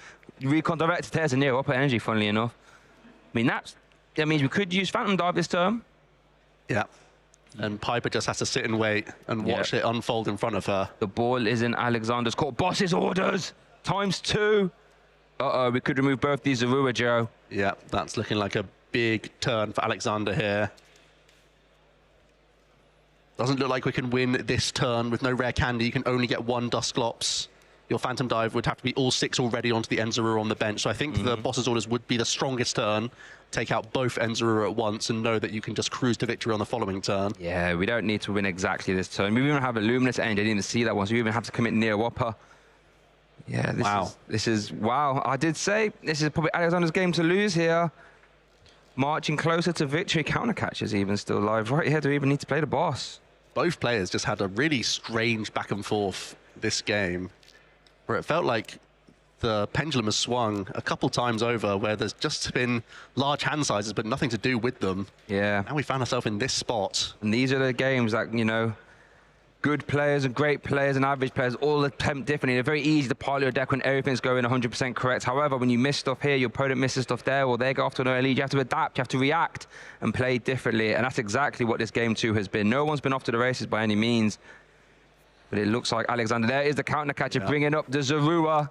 Recon Directed Tears and Neo Upper Energy, funnily enough. I mean, that means we could use Phantom Dive this turn. Yeah. And Piper just has to sit and wait and watch it unfold in front of her. The ball is in Alexander's court. Boss's orders ×2. Uh-oh, we could remove both these Zorua, Joe. Yeah, that's looking like a big turn for Alexander here. Doesn't look like we can win this turn with no rare candy. You can only get 1 Dusclops. Your Phantom Dive would have to be all 6 already onto the Enzarua on the bench. So I think the boss's orders would be the strongest turn. Take out both Enzarua at once and know that you can just cruise to victory on the following turn. Yeah, we don't need to win exactly this turn. We even have a Luminous End. I didn't even see that one. So we even have to commit Neo Upper. Yeah, this is wow. I did say this is probably Alexander's game to lose here. Marching closer to victory. Counter catches even still live. Right here, do we even need to play the boss? Both players just had a really strange back and forth this game, where it felt like the pendulum has swung a couple times over, where there's just been large hand sizes, but nothing to do with them. Yeah. Now we found ourselves in this spot. And these are the games that, you know, good players and great players and average players all attempt differently. They're very easy to pile your deck when everything's going 100% correct. However, when you miss stuff here, your opponent misses stuff there, or they go off to an early lead, you have to adapt, you have to react and play differently. And that's exactly what this game 2 has been. No one's been off to the races by any means. But it looks like Alexander, there is the counter catcher bringing up the Zorua.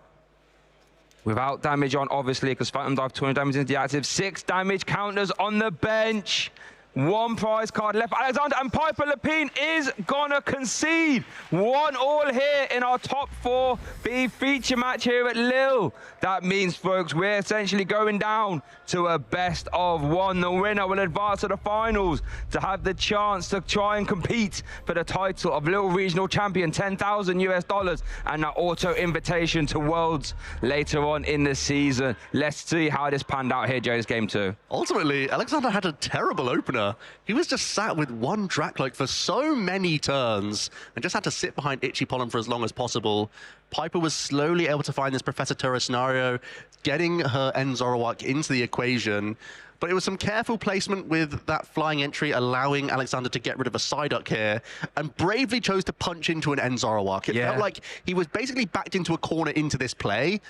Without damage on, obviously, because Phantom Dive, 200 damage into the active. 6 damage counters on the bench. 1 prize card left. Alexander and Piper Lepine is gonna concede. 1-1 here in our top 4B feature match here at Lille. That means, folks, we're essentially going down to a best of 1. The winner will advance to the finals to have the chance to try and compete for the title of Lille Regional Champion, $10,000 and an auto invitation to Worlds later on in the season. Let's see how this panned out here, Joe's game 2. Ultimately, Alexander had a terrible opener. He was just sat with 1 Dracloak for so many turns and just had to sit behind Itchy Pollen for as long as possible. Piper was slowly able to find this Professor Terra scenario, getting her End Zoroark into the equation. But it was some careful placement with that flying entry, allowing Alexander to get rid of a Psyduck here, and bravely chose to punch into an End Zoroark. It felt like he was basically backed into a corner into this play,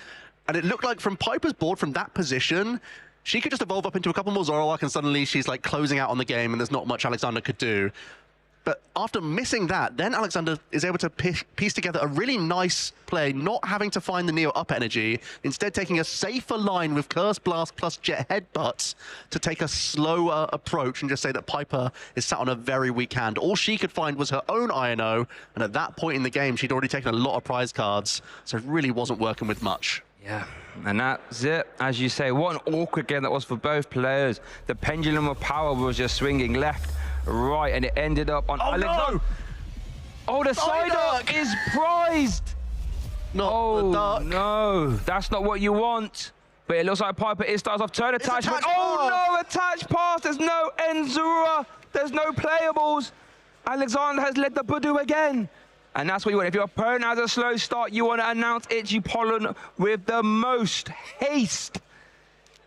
and it looked like from Piper's board, from that position, she could just evolve up into a couple more Zoroark, and suddenly she's like closing out on the game, and there's not much Alexander could do. But after missing that, then Alexander is able to piece together a really nice play, not having to find the Neo up energy, instead taking a safer line with Curse Blast plus Jet Headbutts to take a slower approach and just say that Piper is sat on a very weak hand. All she could find was her own INO, and at that point in the game, she'd already taken a lot of prize cards, so it really wasn't working with much. Yeah, and that's it. As you say, what an awkward game that was for both players. The pendulum of power was just swinging left, right, and it ended up on Alexander. No! Oh, the Psyduck is prized! Not the duck. No, that's not what you want. But it looks like Piper starts off turn attachment. No, attach pass. There's no Enzura. There's no playables. Alexander has led the Budu again. And that's what you want. If your opponent has a slow start, you want to announce Itchy Pollen with the most haste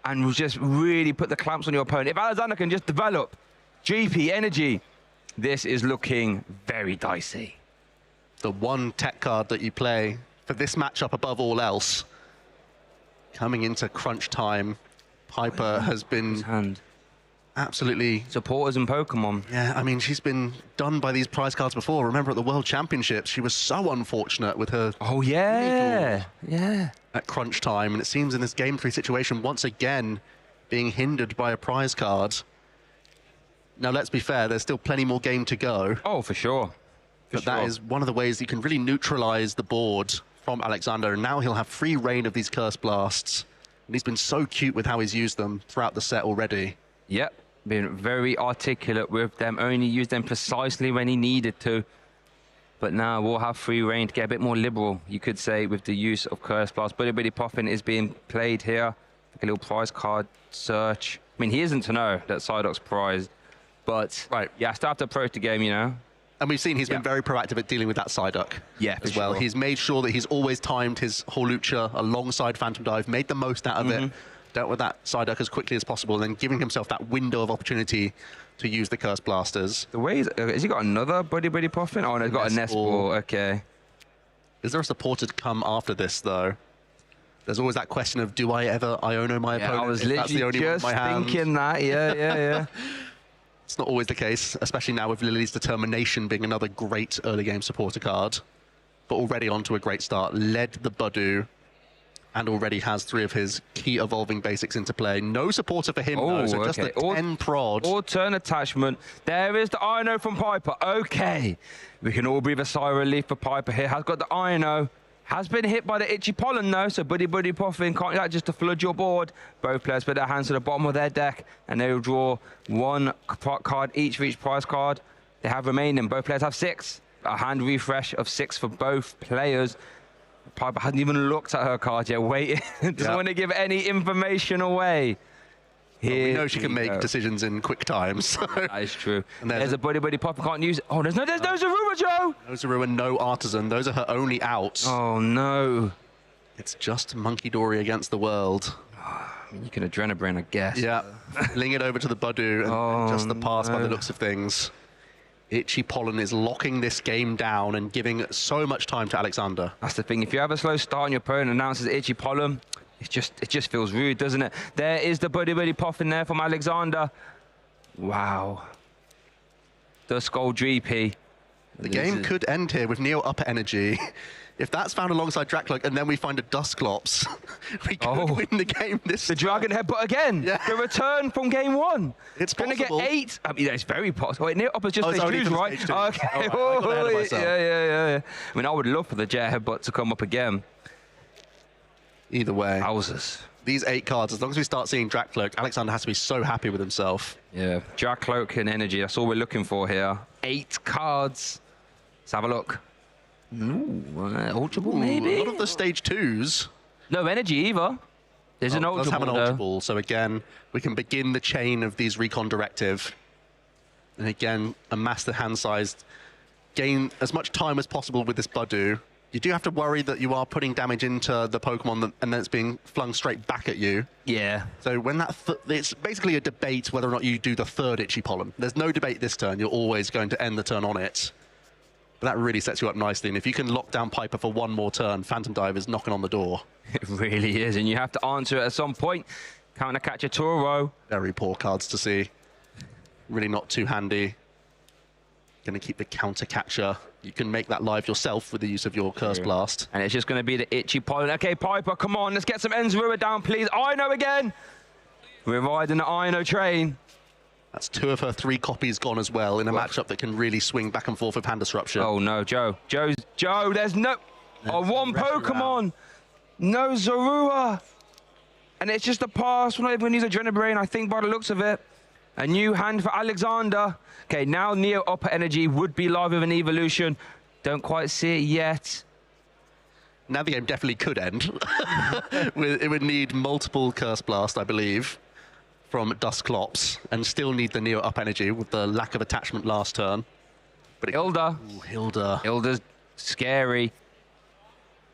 and just really put the clamps on your opponent. If Alexander can just develop GP energy, this is looking very dicey. The one tech card that you play for this matchup above all else. Coming into crunch time, Piper has been absolutely... Supporters in Pokemon. Yeah, I mean, she's been done by these prize cards before. Remember at the World Championships, she was so unfortunate with her... Oh, yeah. Yeah. At crunch time. And it seems in this Game 3 situation, once again, being hindered by a prize card. Now, let's be fair, there's still plenty more game to go. Oh, for sure. But that is one of the ways you can really neutralize the board from Alexander. And now he'll have free reign of these Curse Blasts. And he's been so cute with how he's used them throughout the set already. Yep. Been very articulate with them, only used them precisely when he needed to. But now we'll have free reign to get a bit more liberal, you could say, with the use of Curse Blast. Buddy Poffin is being played here. Like a little prize card search. I mean, he isn't to know that Psyduck's prized, but yeah, still have to approach the game, you know. And we've seen he's been very proactive at dealing with that Psyduck as well. Sure. He's made sure that he's always timed his Hawlucha alongside Phantom Dive, made the most out of it. Dealt with that Psyduck as quickly as possible, and then giving himself that window of opportunity to use the Curse Blasters. The way has he got another Buddy Poffin? Oh, no, he's got a Nest Ball. Okay. Is there a supporter to come after this, though? There's always that question of, do I ever Iono my opponent? I was if that's the literally only just one in my hand? thinking that. Yeah. It's not always the case, especially now with Lily's Determination being another great early game supporter card. But already onto a great start. Led the Budu, and already has 3 of his key evolving basics into play. No supporter for him, though, so just the 10 prod. Or turn attachment. There is the Ino from Piper. Okay. We can all breathe a sigh of relief for Piper here. Has got the Ino. Has been hit by the Itchy Pollen, though, so Buddy Poffin can't do that just to flood your board. Both players put their hands to the bottom of their deck, and they will draw 1 card each for each prize card they have remaining. Both players have 6. A hand refresh of 6 for both players. Piper hasn't even looked at her card yet. Wait, doesn't want to give any information away. Well, we know she can make decisions in quick time. So. That is true. And there's a Buddy Poffin, can't use it. Oh, there's no Zorua, Joe! No Zorua, no Artisan. Those are her only outs. Oh, no. It's just Monkey Dory against the world. I mean, you can Adrenabrain, I guess. Yeah. Fling it over to the Budu and just the pass by the looks of things. Itchy Pollen is locking this game down and giving so much time to Alexander. That's the thing. If you have a slow start and your opponent announces Itchy Pollen, it just feels rude, doesn't it? There is the Buddy Poffin there from Alexander. Wow. The Skull GP. The game could end here with Neo Upper Energy. If that's found alongside Drakloak and then we find a Dusclops, we could win the game this time. The Dragon Headbutt again. Yeah. The return from game 1. It's going to get 8. I mean, it's very possible. Wait, Neo Upper's just stage 2, right? Okay. Oh, right. I got ahead of myself. Yeah. I mean, I would love for the Jet Headbutt to come up again. Either way. Houses. These 8 cards, as long as we start seeing Drakloak, Alexander has to be so happy with himself. Yeah, Drakloak and Energy, that's all we're looking for here. 8 cards. Let's have a look. Ooh, Ultra Ball maybe? A lot of the stage 2s. No Energy either. There's an Ultra Ball. Does have an Ultra Ball, so again, we can begin the chain of these Recon Directive. And again, amass the hand size. Gain as much time as possible with this Budu. You do have to worry that you are putting damage into the Pokemon and then it's being flung straight back at you. Yeah. So when that, it's basically a debate whether or not you do the 3rd Itchy Pollen. There's no debate this turn. You're always going to end the turn on it. But that really sets you up nicely. And if you can lock down Piper for 1 more turn, Phantom Dive is knocking on the door. It really is. And you have to answer it at some point. Counter catch a Toro. Very poor cards to see. Really not too handy. Going to keep the counter catcher. You can make that live yourself with the use of your Curse Blast. And it's just going to be the Itchy Pollen. Okay, Piper, come on. Let's get some Enzarua down, please. Ino again. We're riding the Ino train. That's 2 of her 3 copies gone as well in a matchup that can really swing back and forth with Hand Disruption. Oh, no, Joe, there's no... one Pokemon. No Zorua. And it's just a pass. We're not even going to use Adrenaline Brain, I think, by the looks of it. A new hand for Alexander. Okay, now Neo Upper Energy would be live with an evolution. Don't quite see it yet. Now the game definitely could end. It would need multiple Curse Blast, I believe, from Dusclops, and still need the Neo Up Energy with the lack of attachment last turn. But Hilda. Ooh, Hilda. Hilda's scary.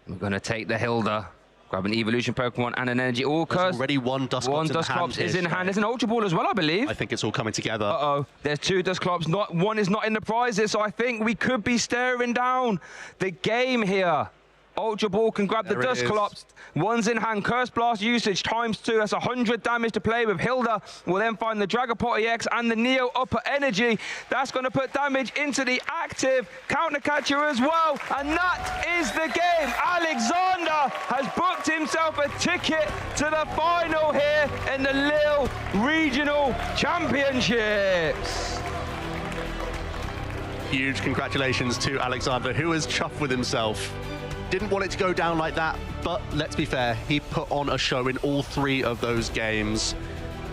We're going to take the Hilda. Grab an evolution Pokemon and an energy. All Curse. Already one Dusclops One Dusclops is in hand. There's an Ultra Ball as well, I believe. I think it's all coming together. Uh-oh. There's 2 Dusclops. One is not in the prizes, so I think we could be staring down the game here. Ultra Ball can grab the Dusclops. 1's in hand. Curse Blast usage ×2. That's 100 damage to play with. Hilda will then find the Dragapult EX and the Neo Upper Energy. That's going to put damage into the active counter catcher as well. And that is the game. Alexander has booked himself a ticket to the final here in the Lille Regional Championships. Huge congratulations to Alexander, who is chuffed with himself. Didn't want it to go down like that, but let's be fair, he put on a show in all 3 of those games.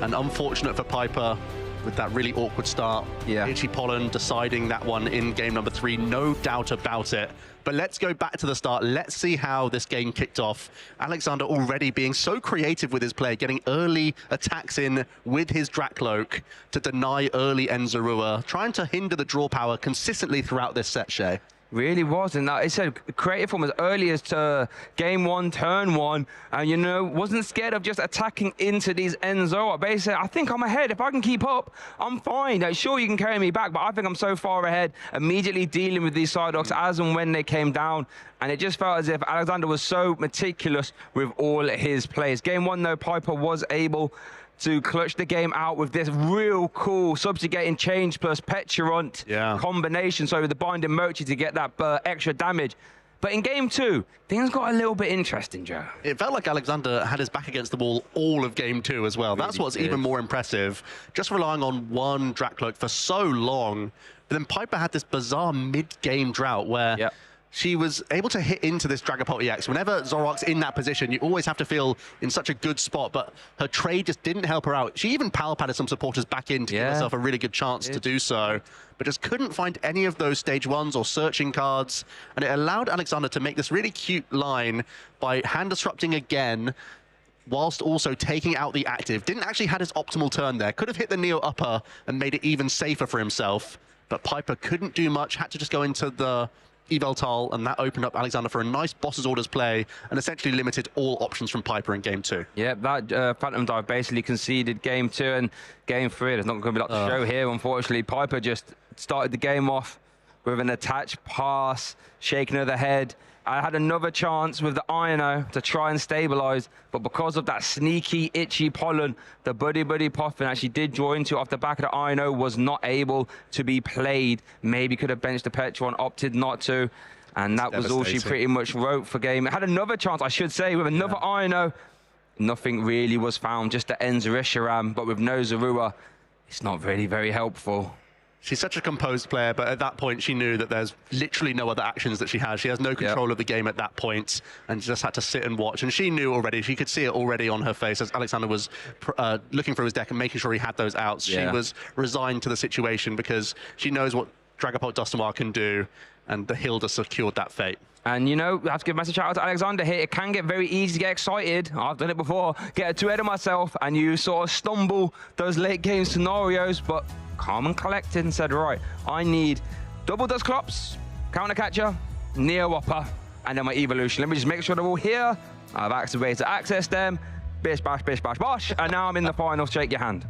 And unfortunate for Piper with that really awkward start. Yeah. Itchy Pollen deciding that one in game number 3, no doubt about it. But let's go back to the start. Let's see how this game kicked off. Alexander already being so creative with his play, getting early attacks in with his Drakloak to deny early Enzarua, trying to hinder the draw power consistently throughout this set, Shay. Really was, and it said creative from as early as to game 1, turn 1, and you know, wasn't scared of just attacking into these Enzo. Basically, I think I'm ahead. If I can keep up, I'm fine. Like, sure, you can carry me back, but I think I'm so far ahead. Immediately dealing with these Psyducks as and when they came down, and it just felt as if Alexander was so meticulous with all his plays. Game 1, though, Piper was able to clutch the game out with this real cool subjugating change plus Petulant combination. So with the binding Mochi to get that extra damage. But in game 2, things got a little bit interesting, Joe. It felt like Alexander had his back against the wall all of game 2 as well. That's what's even more impressive. Just relying on one Drakloak for so long. But then Piper had this bizarre mid-game drought where she was able to hit into this Dragapult EX. Whenever Zoroark's in that position, you always have to feel in such a good spot, but her trade just didn't help her out. She even power-padded some supporters back in to give herself a really good chance to do so, but just couldn't find any of those stage 1s or searching cards, and it allowed Alexander to make this really cute line by hand disrupting again, whilst also taking out the active. Didn't actually have his optimal turn there. Could have hit the Neo Upper and made it even safer for himself, but Piper couldn't do much, had to just go into the Yveltal, and that opened up Alexander for a nice boss's orders play and essentially limited all options from Piper in game 2. Yeah, that Phantom Dive basically conceded game 2, and game 3, there's not going to be a lot to show here, unfortunately. Piper just started the game off with an attached pass, shaking of the head, I had another chance with the Ino to try and stabilize, but because of that sneaky, itchy pollen, the Buddy Poffin actually did draw into it off the back of the Ino, was not able to be played. Maybe could have benched the Petron, opted not to, and that was all she pretty much wrote for game. It had another chance, I should say, with another Ino. Nothing really was found, just the Enzarisharam, but with no Zorua, it's not really very helpful. She's such a composed player, but at that point she knew that there's literally no other actions that she has. She has no control of the game at that point, and just had to sit and watch. And she knew already, she could see it already on her face as Alexander was looking through his deck and making sure he had those outs. She was resigned to the situation because she knows what Dragapult Dustoir can do, and the Hilda secured that fate. And, you know, I have to give a massive shout out to Alexander here. It can get very easy to get excited. I've done it before. Get too ahead of myself, and you sort of stumble those late game scenarios, but calm and collected and said, right, I need double Dusclops, Counter Catcher, Neo Whopper, and then my Evolution. Let me just make sure they're all here. I've activated to access them. Bish, bash, bish, bash, bosh. And now I'm in the final. Shake your hand.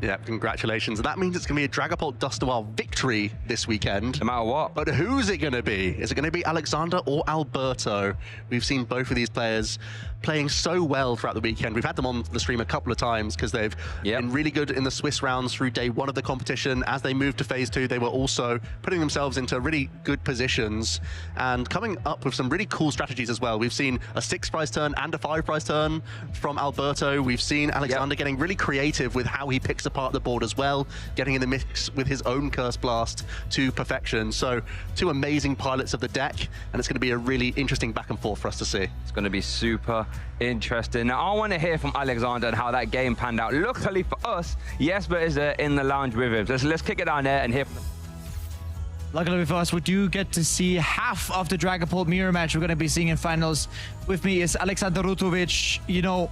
Yeah, congratulations. And that means it's going to be a Dragapult Dustoir victory this weekend. No matter what. But who's it going to be? Is it going to be Alexander or Alberto? We've seen both of these players playing so well throughout the weekend. We've had them on the stream a couple of times because they've been really good in the Swiss rounds through day one of the competition. As they moved to phase 2, they were also putting themselves into really good positions and coming up with some really cool strategies as well. We've seen a 6-prize turn and a 5-prize turn from Alberto. We've seen Alexander getting really creative with how he picks apart the board as well, getting in the mix with his own Curse Blast to perfection. So 2 amazing pilots of the deck, and it's going to be a really interesting back and forth for us to see. It's going to be super interesting. Now, I want to hear from Alexander and how that game panned out. Luckily for us, Jesper is in the lounge with him. So let's kick it down there and hear from him. Luckily for us, we do get to see half of the Dragapult mirror match we're going to be seeing in finals. With me is Alexander Rutovic, you know,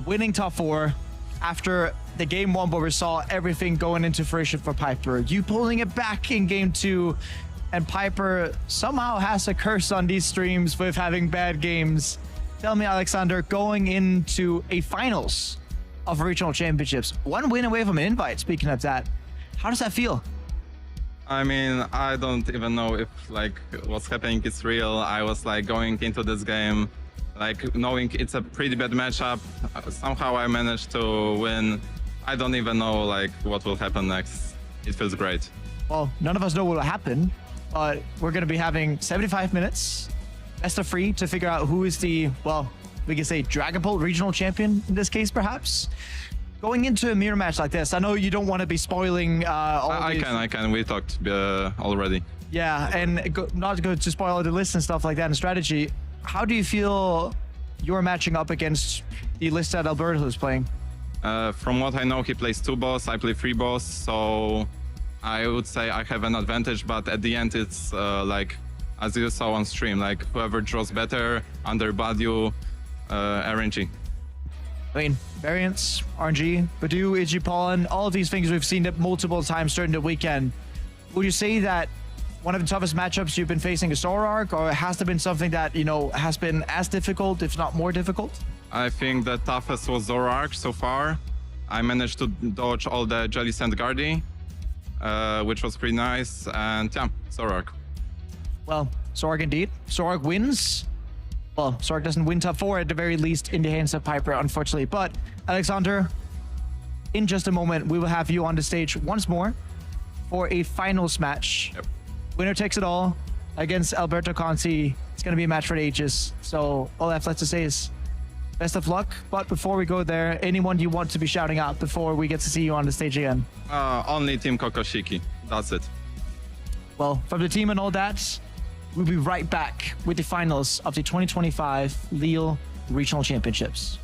winning top 4 after the game 1 where we saw everything going into fruition for Piper. You pulling it back in game 2, and Piper somehow has a curse on these streams with having bad games. Tell me, Alexander, going into a finals of regional championships, 1 win away from an invite, speaking of that, how does that feel? I mean, I don't even know if like what's happening is real. I was like going into this game like knowing it's a pretty bad matchup. Somehow I managed to win. I don't even know like what will happen next. It feels great. Well, none of us know what will happen, but we're going to be having 75 minutes, best of 3, to figure out who is the, well, we can say Dragapult regional champion in this case, perhaps. Going into a mirror match like this, I know you don't want to be spoiling all I can. We talked already. Yeah, and not going to spoil the list and stuff like that and strategy. How do you feel you're matching up against the list that Alberto is playing? From what I know, he plays 2 boss, I play 3 boss, so I would say I have an advantage, but at the end it's like, as you saw on stream, like whoever draws better, under value, RNG. I mean, variants, RNG, Badu, Igipollen, all of these things we've seen it multiple times during the weekend. Would you say that one of the toughest matchups you've been facing is Zoroark, or has there been something that, you know, has been as difficult, if not more difficult? I think the toughest was Zoroark so far. I managed to dodge all the Jellicent Guardy, which was pretty nice, and yeah, Zoroark. Well, Zoroark indeed. Zoroark wins. Well, Zoroark doesn't win top 4 at the very least in the hands of Piper, unfortunately. But, Alexander, in just a moment, we will have you on the stage once more for a finals match. Yep. Winner takes it all against Alberto Conti. It's going to be a match for the ages. So all I have left to say is best of luck. But before we go there, anyone you want to be shouting out before we get to see you on the stage again? Only Team Kokoshiki. That's it. Well, from the team and all that, we'll be right back with the finals of the 2025 Lille Regional Championships.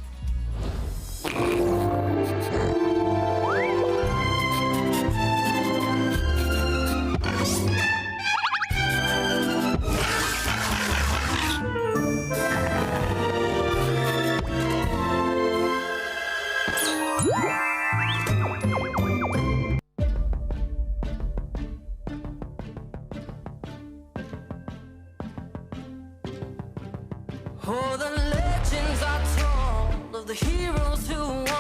Oh, the legends are told of the heroes who won.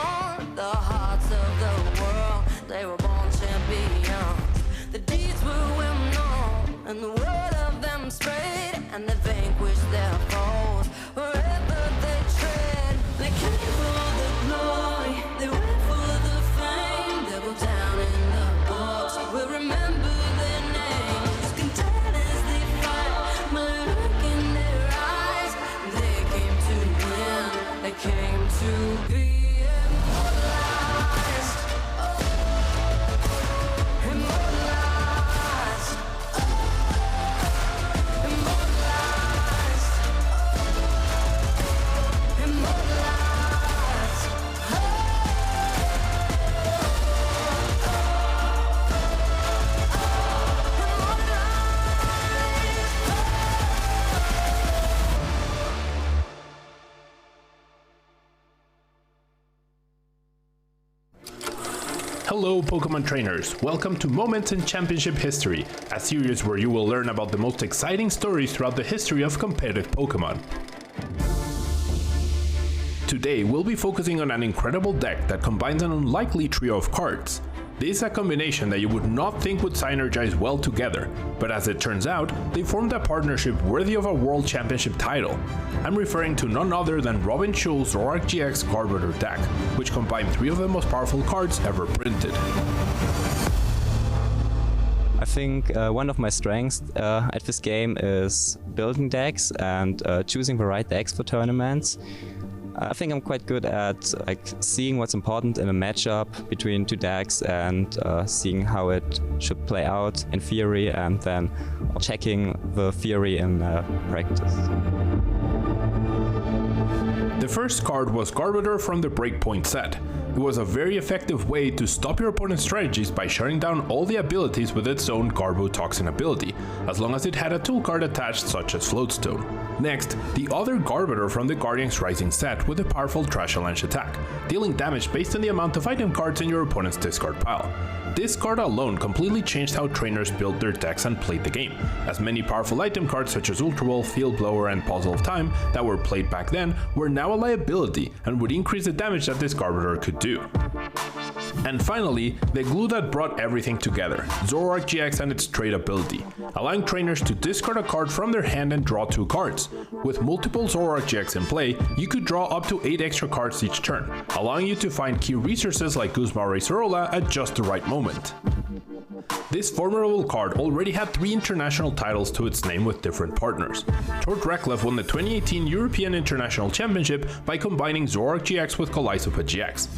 Hello Pokemon trainers, welcome to Moments in Championship History, a series where you will learn about the most exciting stories throughout the history of competitive Pokemon. Today we'll be focusing on an incredible deck that combines an unlikely trio of cards. This is a combination that you would not think would synergize well together, but as it turns out, they formed a partnership worthy of a World Championship title. I'm referring to none other than Robin Schul's Zoroark GX Garbodor deck, which combined 3 of the most powerful cards ever printed. I think one of my strengths at this game is building decks and choosing the right decks for tournaments. I think I'm quite good at seeing what's important in a matchup between 2 decks and seeing how it should play out in theory and then checking the theory in practice. The first card was Garbodor from the Breakpoint set. It was a very effective way to stop your opponent's strategies by shutting down all the abilities with its own Garbotoxin ability, as long as it had a tool card attached such as Floatstone. Next, the other Garbodor from the Guardians Rising set with a powerful Trash Avalanche attack, dealing damage based on the amount of item cards in your opponent's discard pile. This card alone completely changed how trainers built their decks and played the game, as many powerful item cards such as Ultra Ball, Field Blower and Puzzle of Time that were played back then were now a liability and would increase the damage that this Garbodor could do. And finally, the glue that brought everything together, Zoroark GX and its trade ability, allowing trainers to discard a card from their hand and draw 2 cards. With multiple Zoroark GX in play, you could draw up to 8 extra cards each turn, allowing you to find key resources like Guzma or Acerola at just the right moment. This formidable card already had 3 international titles to its name with different partners. Tord Reklev won the 2018 European International Championship by combining Zoroark GX with Colysopa GX,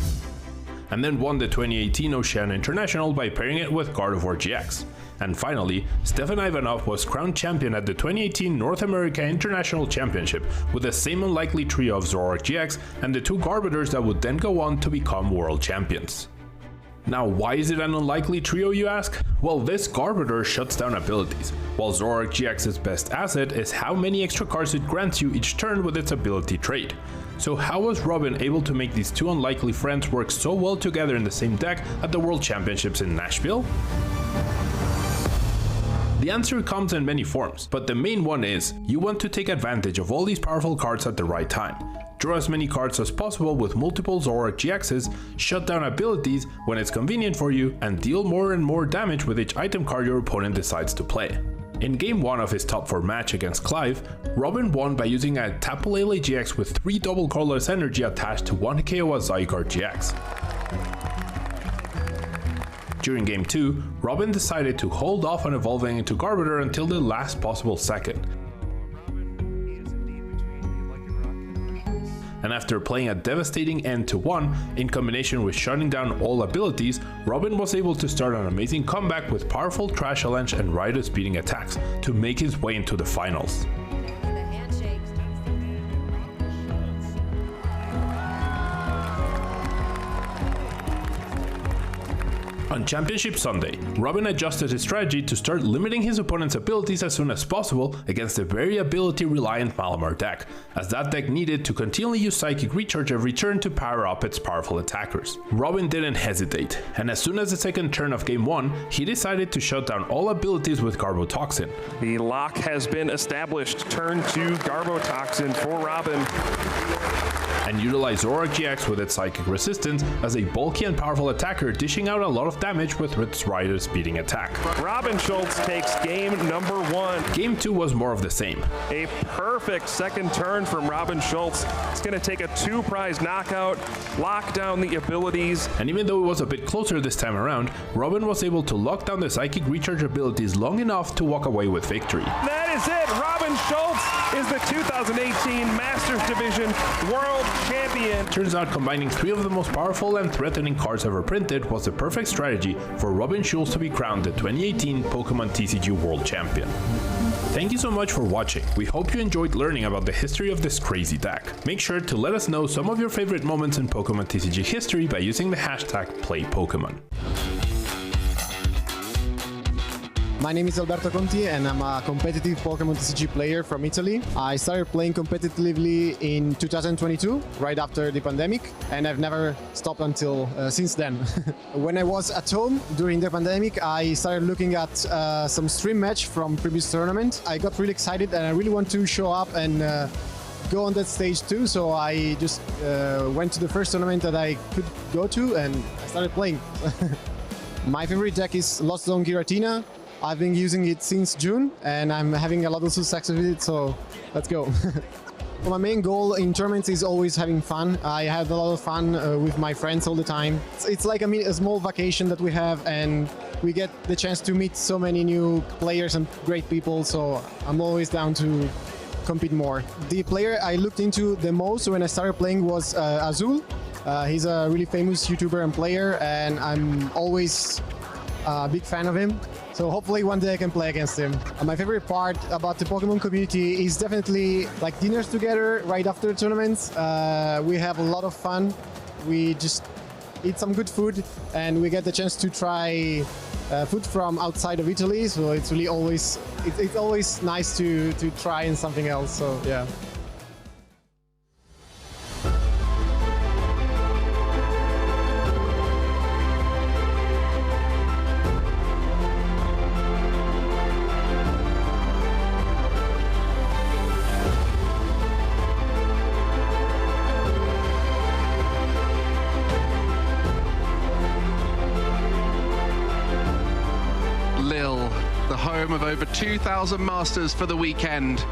and then won the 2018 Oceania International by pairing it with Gardevoir GX. And finally, Stefan Ivanov was crowned champion at the 2018 North America International Championship with the same unlikely trio of Zoroark GX and the 2 Garbodors that would then go on to become world champions. Now, why is it an unlikely trio, you ask? Well, this Garbodor shuts down abilities, while Zoroark GX's best asset is how many extra cards it grants you each turn with its ability trait. So how was Robin able to make these 2 unlikely friends work so well together in the same deck at the World Championships in Nashville? The answer comes in many forms, but the main one is, you want to take advantage of all these powerful cards at the right time. Draw as many cards as possible with multiple Zoroark GXs, shut down abilities when it's convenient for you, and deal more and more damage with each item card your opponent decides to play. In game 1 of his top 4 match against Clive, Robin won by using a Tapu Lele GX with 3 double colorless energy attached to 1 Kiowa Zygarde GX. During game 2, Robin decided to hold off on evolving into Garbodor until the last possible second. And after playing a devastating end to 1, in combination with shutting down all abilities, Robin was able to start an amazing comeback with powerful Trash Avalanche and Riotous Beating attacks to make his way into the finals. On Championship Sunday, Robin adjusted his strategy to start limiting his opponent's abilities as soon as possible against a very ability-reliant Malamar deck, as that deck needed to continually use Psychic Recharge every turn to power up its powerful attackers. Robin didn't hesitate, and as soon as the second turn of game 1, he decided to shut down all abilities with Garbotoxin. The lock has been established. Turn 2 Garbotoxin for Robin. And utilize Zoroark GX with its Psychic Resistance as a bulky and powerful attacker, dishing out a lot of damage with its Riotous Beating attack. Robin Schultz takes game number 1. Game 2 was more of the same. A perfect second turn from Robin Schultz. It's going to take a 2-prize knockout, lock down the abilities. And even though it was a bit closer this time around, Robin was able to lock down the Psychic Recharge abilities long enough to walk away with victory. That is it. Robin Schultz is the 2018 Masters Division World Champion. Turns out combining 3 of the most powerful and threatening cards ever printed was the perfect strategy for Robin Schultz to be crowned the 2018 Pokémon TCG World Champion. Thank you so much for watching. We hope you enjoyed learning about the history of this crazy deck. Make sure to let us know some of your favorite moments in Pokémon TCG history by using the hashtag PlayPokemon. My name is Alberto Conti and I'm a competitive Pokémon TCG player from Italy. I started playing competitively in 2022, right after the pandemic, and I've never stopped until since then. When I was at home during the pandemic, I started looking at some stream match from previous tournament. I got really excited and I really want to show up and go on that stage too, so I just went to the first tournament that I could go to and I started playing. My favorite deck is Lost Zone Giratina. I've been using it since June and I'm having a lot of success with it, so let's go. My main goal in tournaments is always having fun. I have a lot of fun with my friends all the time. It's like a small vacation that we have, and we get the chance to meet so many new players and great people, so I'm always down to compete more. The player I looked into the most when I started playing was Azul. He's a really famous YouTuber and player, and I'm always a big fan of him. So hopefully one day I can play against him. My favorite part about the Pokemon community is definitely like dinners together right after tournaments. We have a lot of fun. We just eat some good food and we get the chance to try food from outside of Italy. So it's really always nice to try in something else. So yeah. Of over 2,000 masters for the weekend,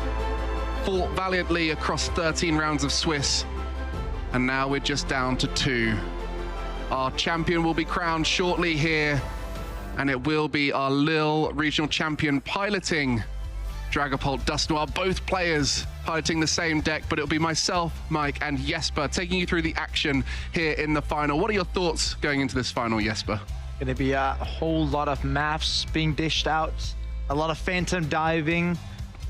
fought valiantly across 13 rounds of Swiss, and now we're just down to 2. Our champion will be crowned shortly here, and it will be our Lille Regional Champion piloting Dragapult Dust Noir, both players piloting the same deck, but it'll be myself, Mike, and Jesper taking you through the action here in the final. What are your thoughts going into this final, Jesper? Gonna be a whole lot of maths being dished out. A lot of phantom diving,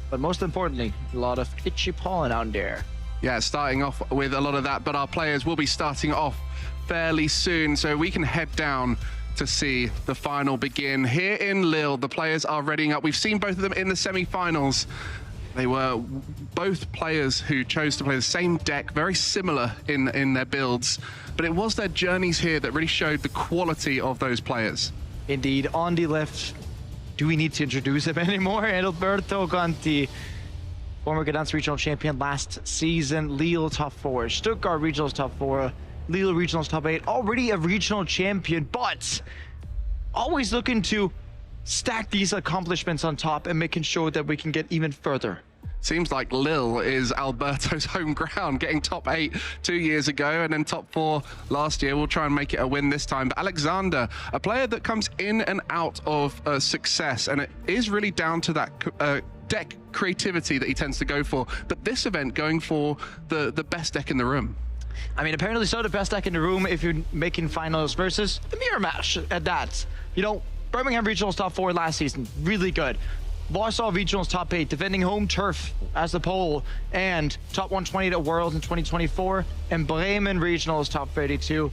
but most importantly, a lot of itchy pollen out there. Yeah, starting off with a lot of that, but our players will be starting off fairly soon, so we can head down to see the final begin. Here in Lille, the players are readying up. We've seen both of them in the semi-finals. They were both players who chose to play the same deck, very similar in their builds, but it was their journeys here that really showed the quality of those players. Indeed, on the left, do we need to introduce him anymore? Alberto Conti, former Gdansk Regional Champion last season, Lille top 4, Stuttgart Regionals top 4, Lille Regionals top 8, already a regional champion, but always looking to stack these accomplishments on top and making sure that we can get even further. Seems like Lille is Alberto's home ground, getting top 8 2 years ago and then top 4 last year. We'll try and make it a win this time. But Alexander, a player that comes in and out of success, and it is really down to that deck creativity that he tends to go for. But this event going for the best deck in the room. I mean, apparently so the best deck in the room if you're making finals versus the mirror match at that. You know, Birmingham Regionals top 4 last season, really good. Warsaw Regionals top 8, defending home turf as the pole, and top 120 at Worlds in 2024, and Bremen Regionals top 32.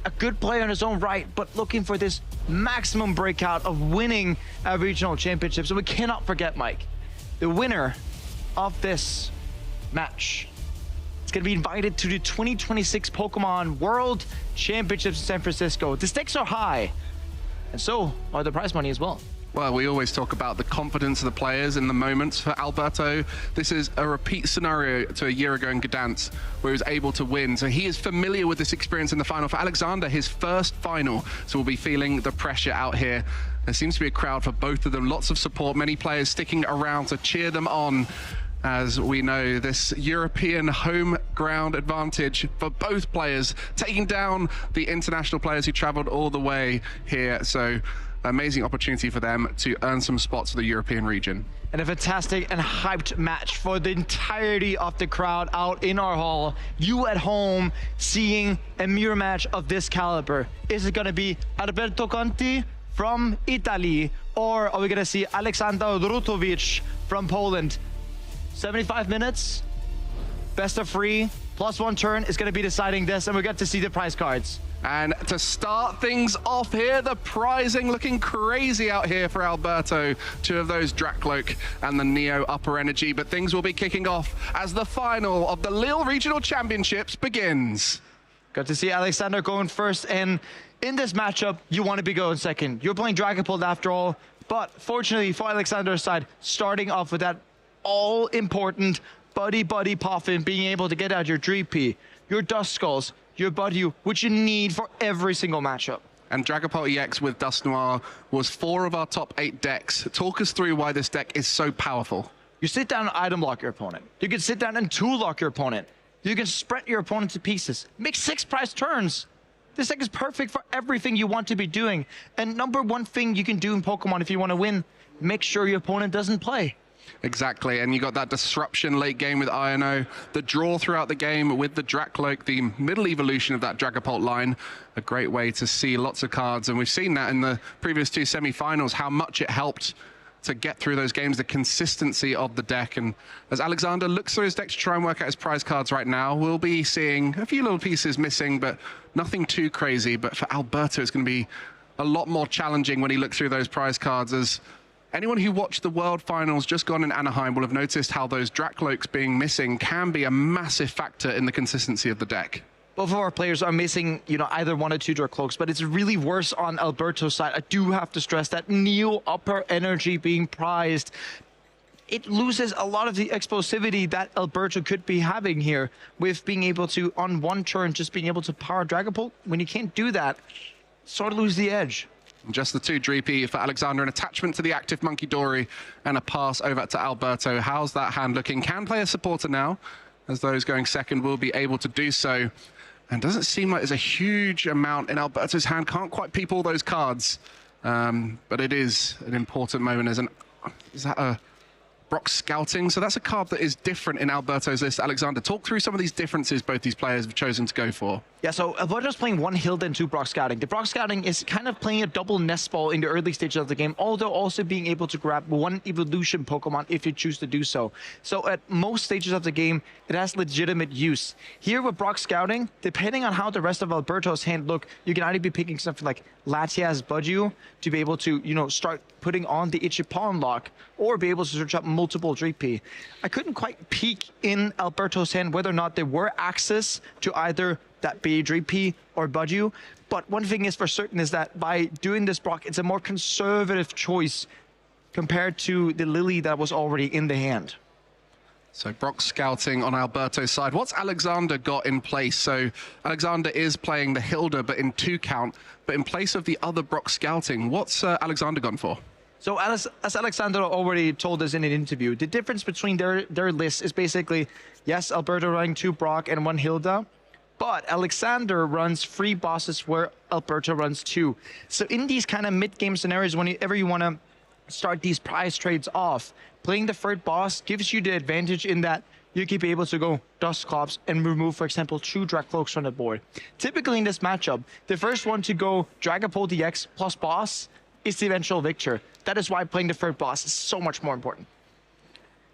A good player in his own right, but looking for this maximum breakout of winning a regional championship. So we cannot forget, Mike, the winner of this match is going to be invited to the 2026 Pokemon World Championships in San Francisco. The stakes are high, and so are the prize money as well. Well, we always talk about the confidence of the players in the moments. For Alberto, this is a repeat scenario to a year ago in Gdansk, where he was able to win. So he is familiar with this experience in the final. For Alexander, his first final, so we'll be feeling the pressure out here. There seems to be a crowd for both of them. Lots of support, many players sticking around to cheer them on. As we know, this European home ground advantage for both players, taking down the international players who traveled all the way here. So amazing opportunity for them to earn some spots for the European region. And a fantastic and hyped match for the entirety of the crowd out in our hall. You at home seeing a mirror match of this caliber. Is it going to be Alberto Conti from Italy, or are we going to see Aleksander Rutovic from Poland? 75 minutes, best of 3, +1 turn is going to be deciding this, and we get to see the prize cards. And to start things off here, the prizing looking crazy out here for Alberto. 2 of those Dracloak and the Neo Upper Energy, but things will be kicking off as the final of the Lille Regional Championships begins. Got to see Alexander going first, and in this matchup, you want to be going second. You're playing Dragapult after all, but fortunately for Alexander's side, starting off with that all-important buddy Poffin, being able to get out your Dreepy, your Duskulls, your Buddy, which you need for every single matchup. And Dragapult EX with Dust Noir was 4 of our top 8 decks. Talk us through why this deck is so powerful. You sit down and item lock your opponent. You can sit down and tool lock your opponent. You can spread your opponent to pieces. Make 6 prize turns. This deck is perfect for everything you want to be doing. And number one thing you can do in Pokemon if you want to win, make sure your opponent doesn't play. Exactly, and you got that disruption late game with Iono, the draw throughout the game with the Dracloak, the middle evolution of that Dragapult line, a great way to see lots of cards, and we've seen that in the previous 2 semi-finals, how much it helped to get through those games, the consistency of the deck. And as Alexander looks through his deck to try and work out his prize cards right now, we'll be seeing a few little pieces missing, but nothing too crazy. But for Alberto, it's going to be a lot more challenging when he looks through those prize cards, as anyone who watched the World Finals just gone in Anaheim will have noticed how those Dracloaks being missing can be a massive factor in the consistency of the deck. Both of our players are missing, either 1 or 2 Dracloaks, but it's really worse on Alberto's side. I do have to stress that Neo Upper Energy being prized, it loses a lot of the explosivity that Alberto could be having here with being able to, on 1 turn, just being able to power Dragapult. When you can't do that, sort of lose the edge. Just the 2 Dreepy for Alexander, an attachment to the active Monkey Dory, and a pass over to Alberto. How's that hand looking? Can play a supporter now, as those going second will be able to do so. And doesn't seem like there's a huge amount in Alberto's hand. Can't quite peep all those cards, but it is an important moment. Is that a Brock Scouting? So that's a card that is different in Alberto's list. Alexander, talk through some of these differences both these players have chosen to go for. Yeah, so Alberto's playing 1 Hilda and 2 Brock Scouting. The Brock Scouting is kind of playing a double nest ball in the early stages of the game, although also being able to grab 1 evolution Pokemon if you choose to do so. So at most stages of the game, it has legitimate use. Here with Brock Scouting, depending on how the rest of Alberto's hand look, you can either be picking something like Latias Budgie to be able to, start putting on the Ichipon lock, or be able to search up multiple Dreepy. I couldn't quite peek in Alberto's hand whether or not there were access to either that be Dreepy or Budgie, but one thing is for certain is that by doing this Brock, it's a more conservative choice compared to the Lily that was already in the hand. So Brock Scouting on Alberto's side. What's Alexander got in place? So Alexander is playing the Hilda, but in 2 count, but in place of the other Brock Scouting, what's Alexander gone for? So as Alexander already told us in an interview, the difference between their lists is basically, yes, Alberto running 2 Brock and 1 Hilda, but Alexander runs 3 bosses where Alberto runs 2. So in these kind of mid-game scenarios, whenever you want to start these prize trades off, playing the 3rd boss gives you the advantage in that you can be able to go Dusclops and remove, for example, 2 Dracloaks from the board. Typically in this matchup, the first one to go Dragapult DX plus boss is the eventual victor. That is why playing the 3rd boss is so much more important.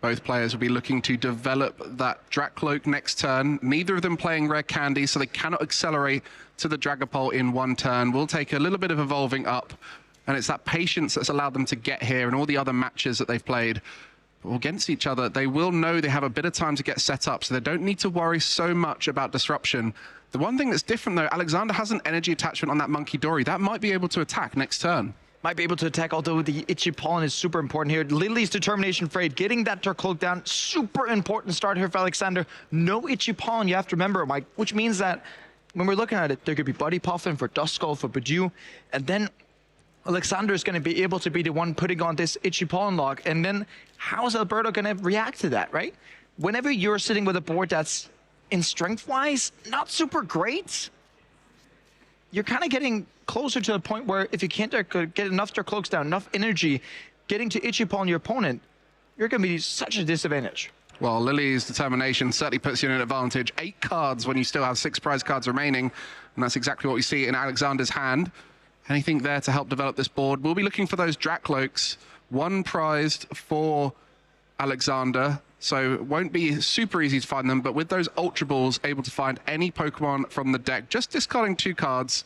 Both players will be looking to develop that Dracloak next turn. Neither of them playing Rare Candy, so they cannot accelerate to the Dragapult in 1 turn. Will take a little bit of evolving up, and it's that patience that's allowed them to get here and all the other matches that they've played against each other. They will know they have a bit of time to get set up, so they don't need to worry so much about disruption. The one thing that's different, though, Alexander has an energy attachment on that Monkey Dory. That might be able to attack next turn. Might be able to attack, although the Ichipollen is super important here. Lily's Determination Freight, getting that Turcloak down, super important start here for Alexander. No Ichipollen, you have to remember, Mike, which means that when we're looking at it, there could be Buddy Puffin for Duskull, for Budgie, and then Alexander is going to be able to be the one putting on this Ichipollen lock, and then how is Alberto going to react to that, right? Whenever you're sitting with a board that's, in strength-wise, not super great, you're kind of getting closer to the point where if you can't get enough Dracloaks down, enough energy, getting to Ichipollen your opponent, you're going to be such a disadvantage. Well, Lily's Determination certainly puts you in an advantage. 8 cards when you still have 6 prize cards remaining, and that's exactly what we see in Alexander's hand. Anything there to help develop this board? We'll be looking for those Dracloaks. 1 prized for Alexander. so it won't be super easy to find them, but with those Ultra Balls, able to find any Pokemon from the deck, just discarding 2 cards,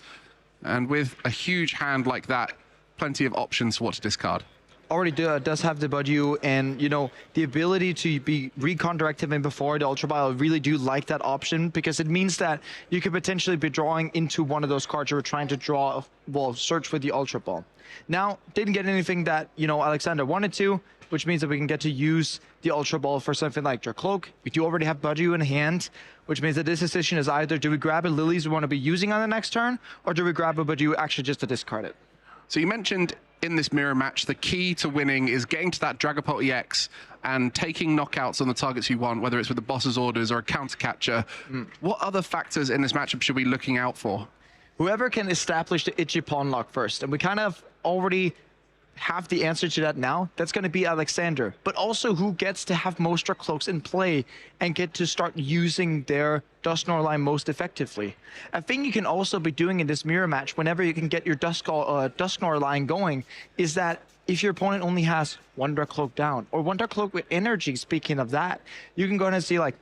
and with a huge hand like that, plenty of options for what to discard. Already does have the Budew, and you know, the ability to be recon directive in before the Ultra Ball. I really do like that option, because it means that you could potentially be drawing into one of those cards you were trying to draw, well, search for the Ultra Ball. Now, didn't get anything that, you know, Alexander wanted to, which means that we can get to use the Ultra Ball for something like Dracloak. We do already have Budew in hand, which means that this decision is either do we grab a Lilies we want to be using on the next turn, or do we grab a Budew actually just to discard it? So you mentioned in this mirror match, the key to winning is getting to that Dragapult EX and taking knockouts on the targets you want, whether it's with the boss's orders or a counter catcher. What other factors in this matchup should we be looking out for? Whoever can establish the itchy pawn lock first, and we kind of already have the answer to that now. That's going to be Alexander, but also who gets to have most Dracloaks in play and get to start using their Dusknoir line most effectively. A thing you can also be doing in this mirror match whenever you can get your Dusknoir line going is that if your opponent only has 1 Dracloak down or 1 Dracloak with energy, speaking of that, you can go ahead and see like,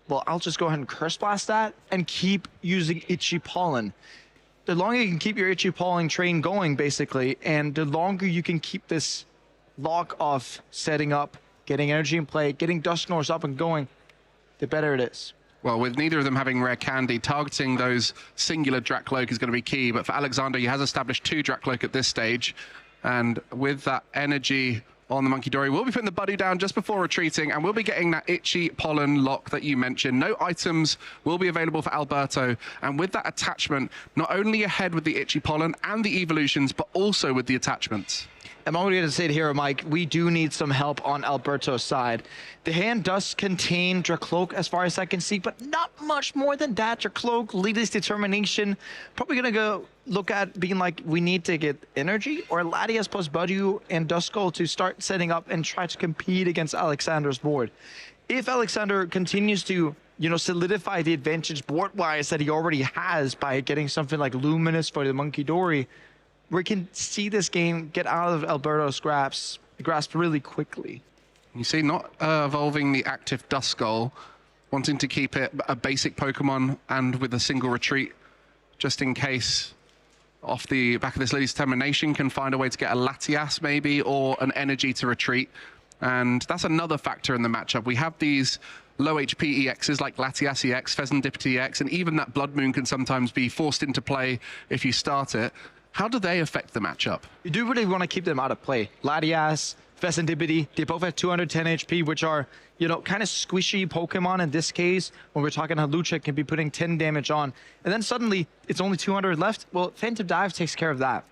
well, I'll just go ahead and Curse Blast that and keep using Itchy Pollen. The longer you can keep your Itchy Pollen train going, basically, and the longer you can keep this lock of setting up, getting energy in play, getting Dusknoirs up and going, the better it is. Well, with neither of them having rare candy, targeting those singular Dracloak is going to be key. But for Alexander, he has established 2 Dracloak at this stage. And with that energy on the Monkey Dory, we'll be putting the Budew down just before retreating, and we'll be getting that Itchy Pollen lock that you mentioned. No items will be available for Alberto, and with that attachment, not only ahead with the Itchy Pollen and the evolutions, but also with the attachments. I'm already going to say it here, Mike, we do need some help on Alberto's side. The hand does contain Dracloak as far as I can see, but not much more than that. Dracloak, Lili's Determination, probably going to go look at being like, we need to get energy or Latias plus Budew and Duskull to start setting up and try to compete against Alexander's board. If Alexander continues to, you know, solidify the advantage board-wise that he already has by getting something like Luminous for the Monkey Dory, we can see this game get out of Alberto's grasp really quickly. You see, not evolving the active Duskull, wanting to keep it a basic Pokemon and with a single retreat, just in case off the back of this Lili's Determination can find a way to get a Latias maybe, or an energy to retreat. And that's another factor in the matchup. We have these low HP EXs like Latias EX, Pheasantipity EX, and even that Blood Moon can sometimes be forced into play if you start it. How do they affect the matchup? You do really want to keep them out of play. Latias, Pheasantipity, they both have 210 HP, which are, you know, kind of squishy Pokemon in this case. When we're talking Hawlucha can be putting 10 damage on, and then suddenly it's only 200 left. Well, Phantom Dive takes care of that.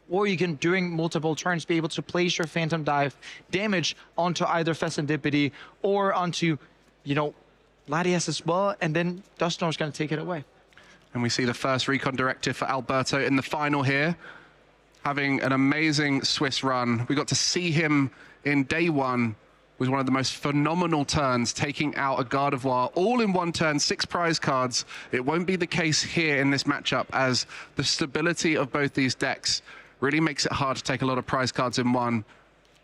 Or you can, during multiple turns, be able to place your Phantom Dive damage onto either Pheasantipity or onto, you know, Latias as well, and then Dusknoir's going to take it away. And we see the first recon directive for Alberto in the final here, having an amazing Swiss run. We got to see him in day 1 with one of the most phenomenal turns, taking out a Gardevoir all in 1 turn, 6 prize cards. It won't be the case here in this matchup, as the stability of both these decks really makes it hard to take a lot of prize cards in one,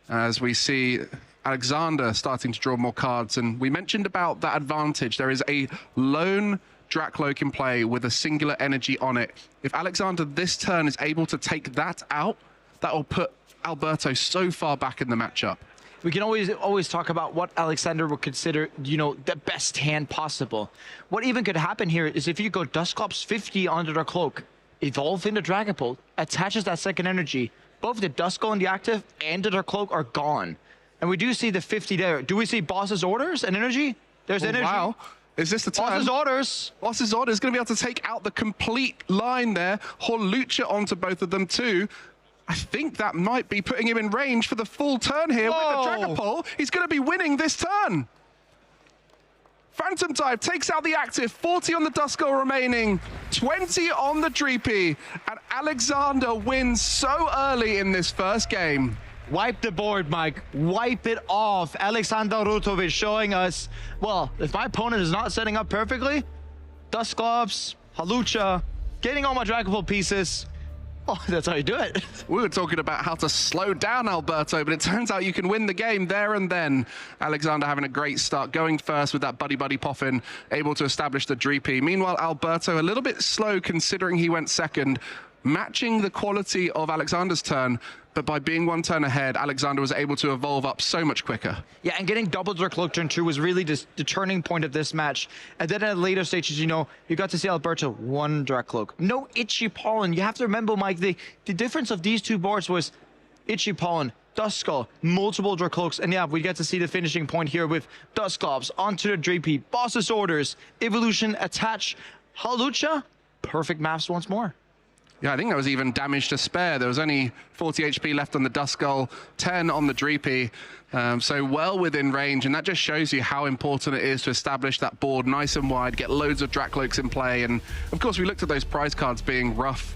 as we see Alexander starting to draw more cards. And we mentioned about that advantage. There is a lone Dracloak in play with a singular energy on it. If Alexander this turn is able to take that out, that will put Alberto so far back in the matchup. We can always talk about what Alexander would consider, you know, the best hand possible. What even could happen here is if you go Dusclops 50 onto Dracloak, evolve into Dragapult, attaches that second energy, both the Duskull and the active and the Dracloak are gone. And we do see the 50 there. Do we see Boss's orders and energy? There's energy. Wow. Is this the turn? Boss's orders. Boss's orders going to be able to take out the complete line there. Hawlucha onto both of them too. I think that might be putting him in range for the full turn here. Whoa. With the Dragapult. He's going to be winning this turn. Phantom Dive takes out the active, 40 on the Duskull remaining, 20 on the Dreepy, and Alexander wins so early in this first game. Wipe the board, Mike. Wipe it off. Alexander Rutovic showing us, well, if my opponent is not setting up perfectly, Dusclops, Hawlucha, getting all my Dragapult pieces, Oh, that's how you do it. We were talking about how to slow down Alberto, but it turns out you can win the game there and then. Alexander having a great start, going first with that Buddy Poffin, able to establish the Dreepy. Meanwhile, Alberto a little bit slow considering he went second, matching the quality of Alexander's turn, but by being one turn ahead, Alexander was able to evolve up so much quicker. Yeah, and getting double Dark Cloak turn 2 was really just the turning point of this match. And then at later stages, you know, you got to see Alberto one Dark Cloak. No Itchy Pollen. You have to remember, Mike, the difference of these two boards was Itchy Pollen, Duskull, multiple Dark Cloaks, and yeah, we get to see the finishing point here with Dusclops onto the Dreepy, Boss's Orders, Evolution, Attach, Hawlucha, perfect maps once more. Yeah, I think there was even damage to spare. There was only 40 HP left on the Duskull, 10 on the Dreepy, so well within range, and that just shows you how important it is to establish that board nice and wide, get loads of Drakloaks in play, and of course we looked at those prize cards being rough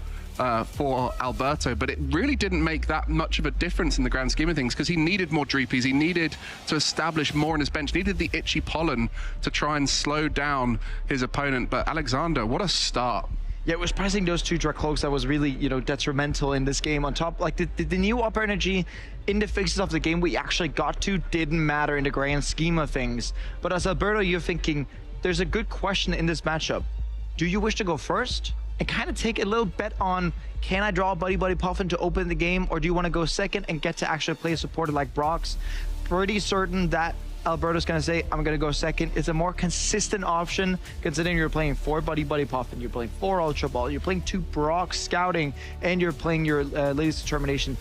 for Alberto, but it really didn't make that much of a difference in the grand scheme of things because he needed more Dreepies, he needed to establish more on his bench, needed the Itchy Pollen to try and slow down his opponent, but Alexander, what a start. Yeah, it was pricing those two Dark Cloaks that was really, you know, detrimental in this game. On top, like the new upper energy in the phases of the game we actually got to didn't matter in the grand scheme of things. But as Alberto, you're thinking, there's a good question in this matchup. Do you wish to go first and kind of take a little bet on, can I draw Buddy Poffin to open the game, or do you want to go second and get to actually play a supporter like Brox? Pretty certain that Alberto's going to say, I'm going to go second. It's a more consistent option considering you're playing 4 Buddy Poffin, you're playing 4 Ultra Ball, you're playing 2 Brox Scouting, and you're playing your latest determination.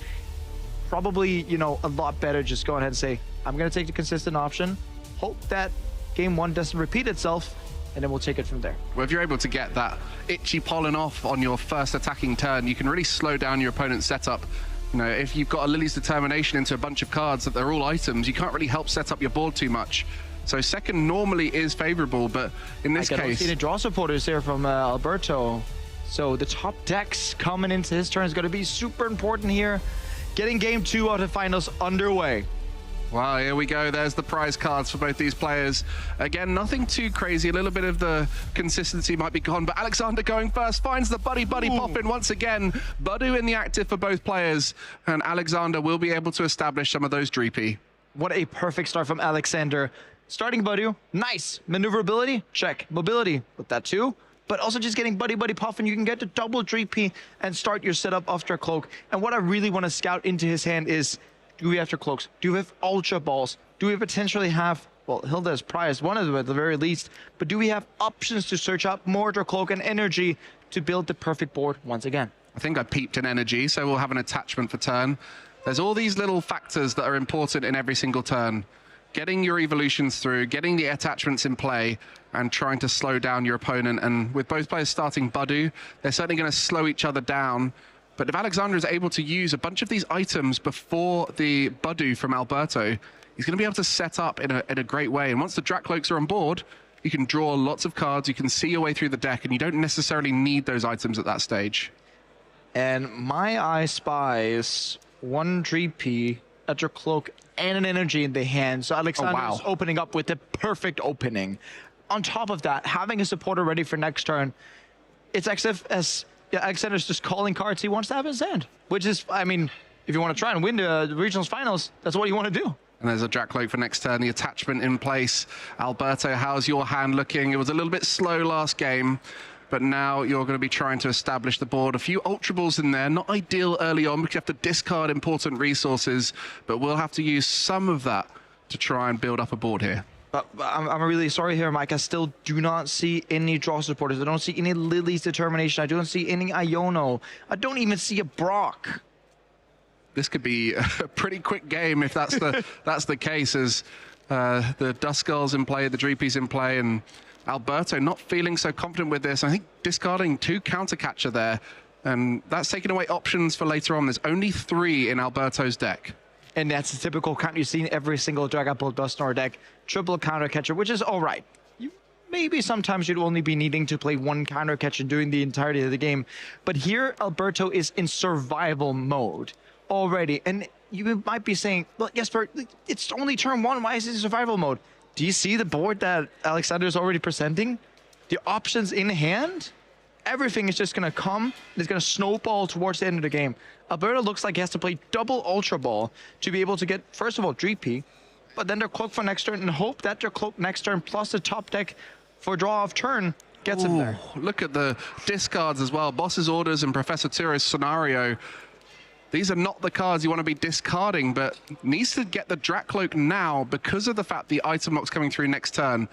Probably, you know, a lot better just go ahead and say, I'm going to take the consistent option, hope that game 1 doesn't repeat itself, and then we'll take it from there. Well, if you're able to get that Itchy Pollen off on your first attacking turn, you can really slow down your opponent's setup. You know, if you've got a Lily's Determination into a bunch of cards that they're all items, you can't really help set up your board too much. So second normally is favorable, but in this case... I don't see the draw supporters here from Alberto. So the top decks coming into his turn is going to be super important here. Getting game 2 out of finals underway. Wow, here we go. There's the prize cards for both these players. Again, nothing too crazy. A little bit of the consistency might be gone, but Alexander going first finds the Buddy Poffin once again. Budu in the active for both players, and Alexander will be able to establish some of those Dreepy. What a perfect start from Alexander. Starting Budu, nice. Maneuverability, check. Mobility, with that too. But also just getting Buddy Poffin, you can get the double Dreepy and start your setup after Cloak. And what I really want to scout into his hand is, do we have Dark Cloaks? Do we have Ultra Balls? Do we potentially have, well, Hilda's prized one of them at the very least, but do we have options to search up more Dark Cloak and energy to build the perfect board once again? I think I peeped in energy, so we'll have an attachment for turn. There's all these little factors that are important in every single turn. Getting your evolutions through, getting the attachments in play, and trying to slow down your opponent. And with both players starting Budu, they're certainly going to slow each other down. But if Alexander is able to use a bunch of these items before the Budu from Alberto, he's going to be able to set up in a great way. And once the Drakloaks are on board, you can draw lots of cards, you can see your way through the deck, and you don't necessarily need those items at that stage. And my eye spies 1 Dreepy, a Drakloak, and an energy in the hand. So Alexander is opening up with the perfect opening. On top of that, having a supporter ready for next turn, it's as yeah, Alexander's just calling cards he wants to have in his hand, which is, I mean, if you want to try and win the regionals finals, that's what you want to do. And there's a Drakloak for next turn, the attachment in place. Alberto, how's your hand looking? It was a little bit slow last game, but now you're going to be trying to establish the board. A few Ultra Balls in there, not ideal early on because you have to discard important resources, but we'll have to use some of that to try and build up a board here. I'm really sorry here, Mike. I still do not see any draw supporters. I don't see any Lily's Determination. I don't see any Iono. I don't even see a Brock. This could be a pretty quick game if that's the that's the case, as the Duskull's in play, the Dreepy's in play, and Alberto not feeling so confident with this. I think discarding 2 Countercatcher there, and that's taking away options for later on. There's only 3 in Alberto's deck. And that's the typical count you've seen every single Dragon Ball Dusknoir deck. Triple Countercatcher, which is all right. Maybe sometimes you'd only be needing to play 1 Countercatcher during the entirety of the game. But here, Alberto is in survival mode already. And you might be saying, well, Jesper, it's only turn 1. Why is it in survival mode? Do you see the board that Alexander is already presenting? The options in hand? everything is just going to come. It's going to snowball towards the end of the game. Alberto looks like he has to play double Ultra Ball to be able to get, first of all, 3P, but then their Cloak for next turn, and hope that their Cloak next turn plus the top deck for draw of turn gets him there. Look at the discards as well. Boss's Orders and Professor Turo's Scenario. These are not the cards you want to be discarding, but needs to get the Dracloak now because of the fact the item lock's coming through next turn.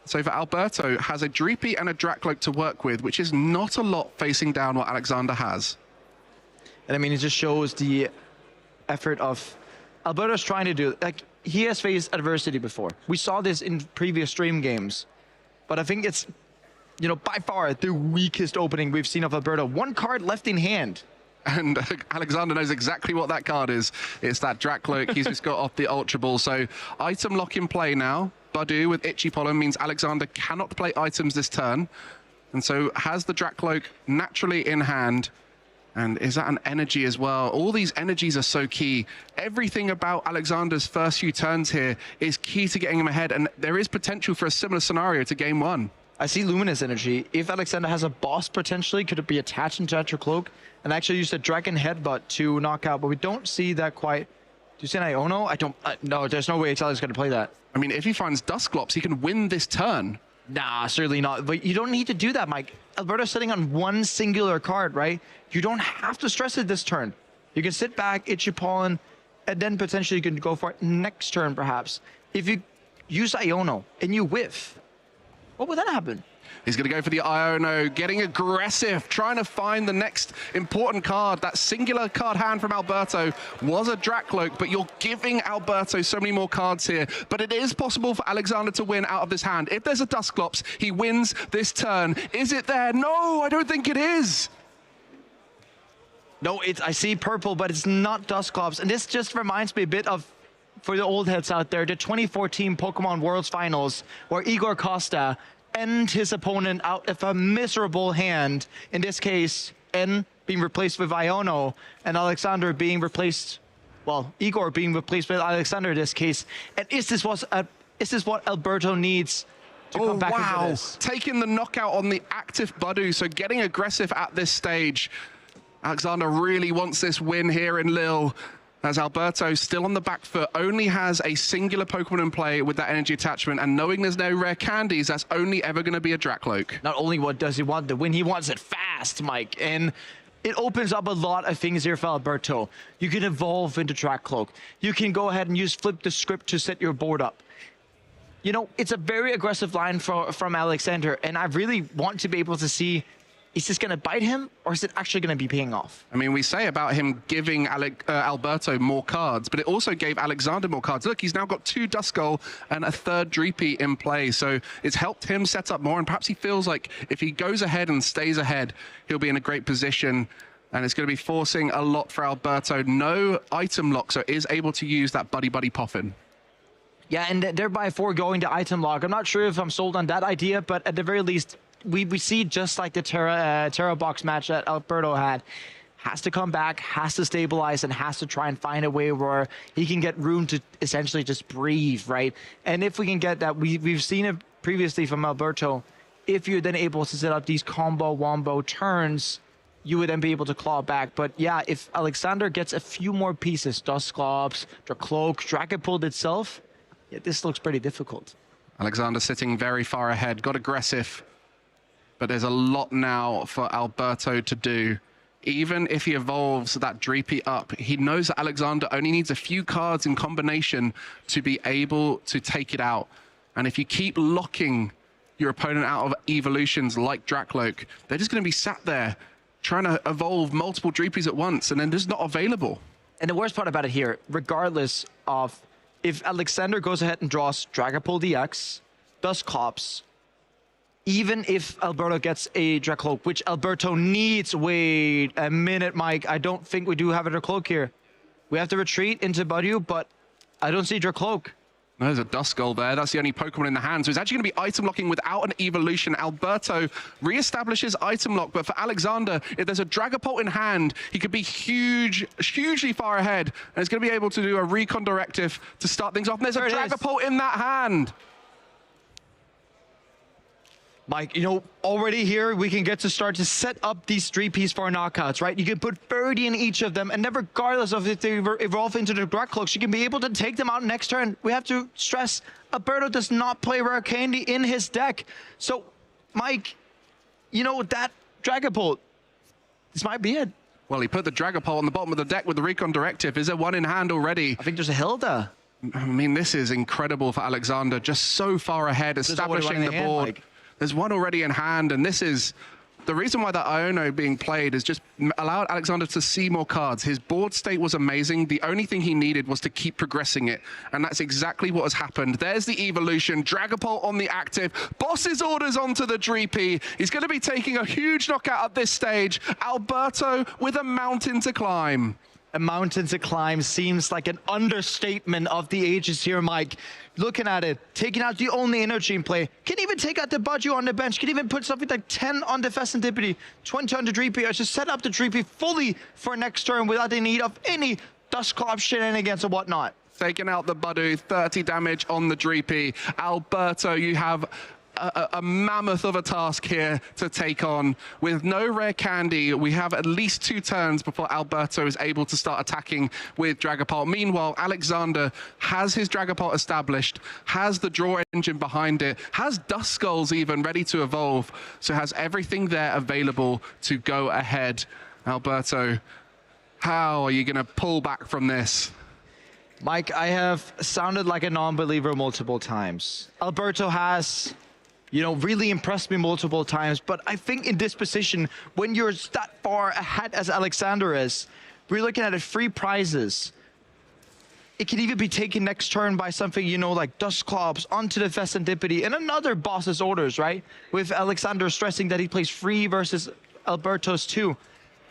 So for Alberto, has a Dreepy and a Dracloak to work with, which is not a lot facing down what Alexander has. And I mean, it just shows the effort of Alberto's trying to do. Like, he has faced adversity before. We saw this in previous stream games, but I think it's, you know, by far the weakest opening we've seen of Alberto. One card left in hand. And Alexander knows exactly what that card is. It's that Dracloak. He's just got off the Ultra Ball. So item lock in play now. Badu with Itchy Pollen means Alexander cannot play items this turn. And so has the Dracloak naturally in hand. And is that an energy as well? All these energies are so key. Everything about Alexander's first few turns here is key to getting him ahead. And there is potential for a similar scenario to game one. I see Luminous Energy. If Alexander has a boss potentially, could it be attached into that Cloak and actually use the Dragon Headbutt to knock out? But we don't see that quite. Do you see an Iono? I don't. No, there's no way Italy's going to play that. I mean, if he finds Dusclops, he can win this turn. Nah, certainly not. But you don't need to do that, Mike. Alberto's sitting on one singular card, right? You don't have to stress it this turn. You can sit back, Itchy Pollen, and then potentially you can go for it next turn, perhaps. If you use Iono and you whiff, what would then happen? He's going to go for the Iono, getting aggressive, trying to find the next important card. That singular card hand from Alberto was a Dracloak, but you're giving Alberto so many more cards here. But it is possible for Alexander to win out of this hand. If there's a Dusclops, he wins this turn. Is it there? No, I don't think it is. No, I see purple, but it's not Dusclops. And this just reminds me a bit of, for the old heads out there, the 2014 Pokemon Worlds Finals, where Igor Costa end his opponent out of a miserable hand. In this case, N being replaced with Iono and Alexander being replaced, well, Igor being replaced with Alexander in this case. And is this what Alberto needs to come back into this? Taking the knockout on the active Badu, so getting aggressive at this stage. Alexander really wants this win here in Lille. As Alberto, still on the back foot, only has a singular Pokemon in play with that energy attachment, and knowing there's no rare candies, that's only ever going to be a Dracloak. Not only what does he want the win, he wants it fast, Mike. And it opens up a lot of things here for Alberto. You can evolve into Dracloak. You can go ahead and use Flip the Script to set your board up. You know, it's a very aggressive line from Alexander, and I really want to be able to see, is this going to bite him, or is it actually going to be paying off? I mean, we say about him giving Alberto more cards, but it also gave Alexander more cards. Look, he's now got 2 Duskull and a 3rd Dreepy in play, so it's helped him set up more, and perhaps he feels like if he goes ahead and stays ahead, he'll be in a great position, and it's going to be forcing a lot for Alberto. No item lock, so is able to use that Buddy Buddy Poffin. Yeah, and thereby foregoing the item lock. I'm not sure if I'm sold on that idea, but at the very least, we see just like the Terra box match that Alberto had, has to come back, has to stabilize, and has to try and find a way where he can get room to essentially just breathe, right? And if we can get that, we've seen it previously from Alberto, if you're then able to set up these combo wombo turns, you would then be able to claw back. But yeah, if Alexander gets a few more pieces, Dusclops, Dracloak, Dragapult itself, yeah, this looks pretty difficult. Alexander sitting very far ahead, got aggressive. But there's a lot now for Alberto to do. Even if he evolves that Dreepy up, he knows that Alexander only needs a few cards in combination to be able to take it out. And if you keep locking your opponent out of evolutions like Dracloak, they're just going to be sat there trying to evolve multiple Dreepies at once, and then just not available. And the worst part about it here, regardless of if Alexander goes ahead and draws Dragapult DX, Dusclops, even if Alberto gets a Dracloak, which Alberto needs. Wait a minute, Mike. I don't think we do have a Dracloak here. We have to retreat into Badu, but I don't see Dracloak. No, there's a Duskull there. That's the only Pokemon in the hand. So it's actually going to be item locking without an evolution. Alberto reestablishes item lock, but for Alexander, if there's a Dragapult in hand, he could be hugely far ahead, and it's going to be able to do a recon directive to start things off. And there's a Dragapult in that hand. Mike, you know, already here we can get to start to set up these 3Ps for knockouts, right? You can put 30 in each of them, and then regardless of if they evolve into the Dark Cloaks, you can be able to take them out next turn. We have to stress, Alberto does not play Rare Candy in his deck. So, Mike, you know, that Dragapult, this might be it. Well, he put the Dragapult on the bottom of the deck with the Recon Directive. Is there one in hand already? I think there's a Hilda. I mean, this is incredible for Alexander, just so far ahead, establishing the board. Mike. There's one already in hand, and this is the reason why that Iono being played is just allowed Alexander to see more cards. His board state was amazing. The only thing he needed was to keep progressing it, and that's exactly what has happened. There's the evolution. Dragapult on the active. Boss's orders onto the Dreepy. He's going to be taking a huge knockout at this stage. Alberto with a mountain to climb. A mountain to climb seems like an understatement of the ages here, Mike. Looking at it, taking out the only energy in play. Can even take out the Budgie on the bench. Can even put something like 10 on the Festantipity, 20 on the Dreepy. I just set up the Dreepy fully for next turn without the need of any Dustclops shenanigans or whatnot. Taking out the Budu, 30 damage on the Dreepy. Alberto, you have a mammoth of a task here to take on. With no rare candy, we have at least 2 turns before Alberto is able to start attacking with Dragapult. Meanwhile, Alexander has his Dragapult established, has the draw engine behind it, has Dust Skulls even ready to evolve, so has everything there available to go ahead. Alberto, how are you going to pull back from this? Mike, I have sounded like a non-believer multiple times. Alberto has, you know, really impressed me multiple times, but I think in this position, when you're that far ahead as Alexander is, we're looking at 3 prizes. It can even be taken next turn by something, you know, like Dustclops onto the Festantipity and another boss's orders, right? With Alexander stressing that he plays 3 versus Alberto's 2.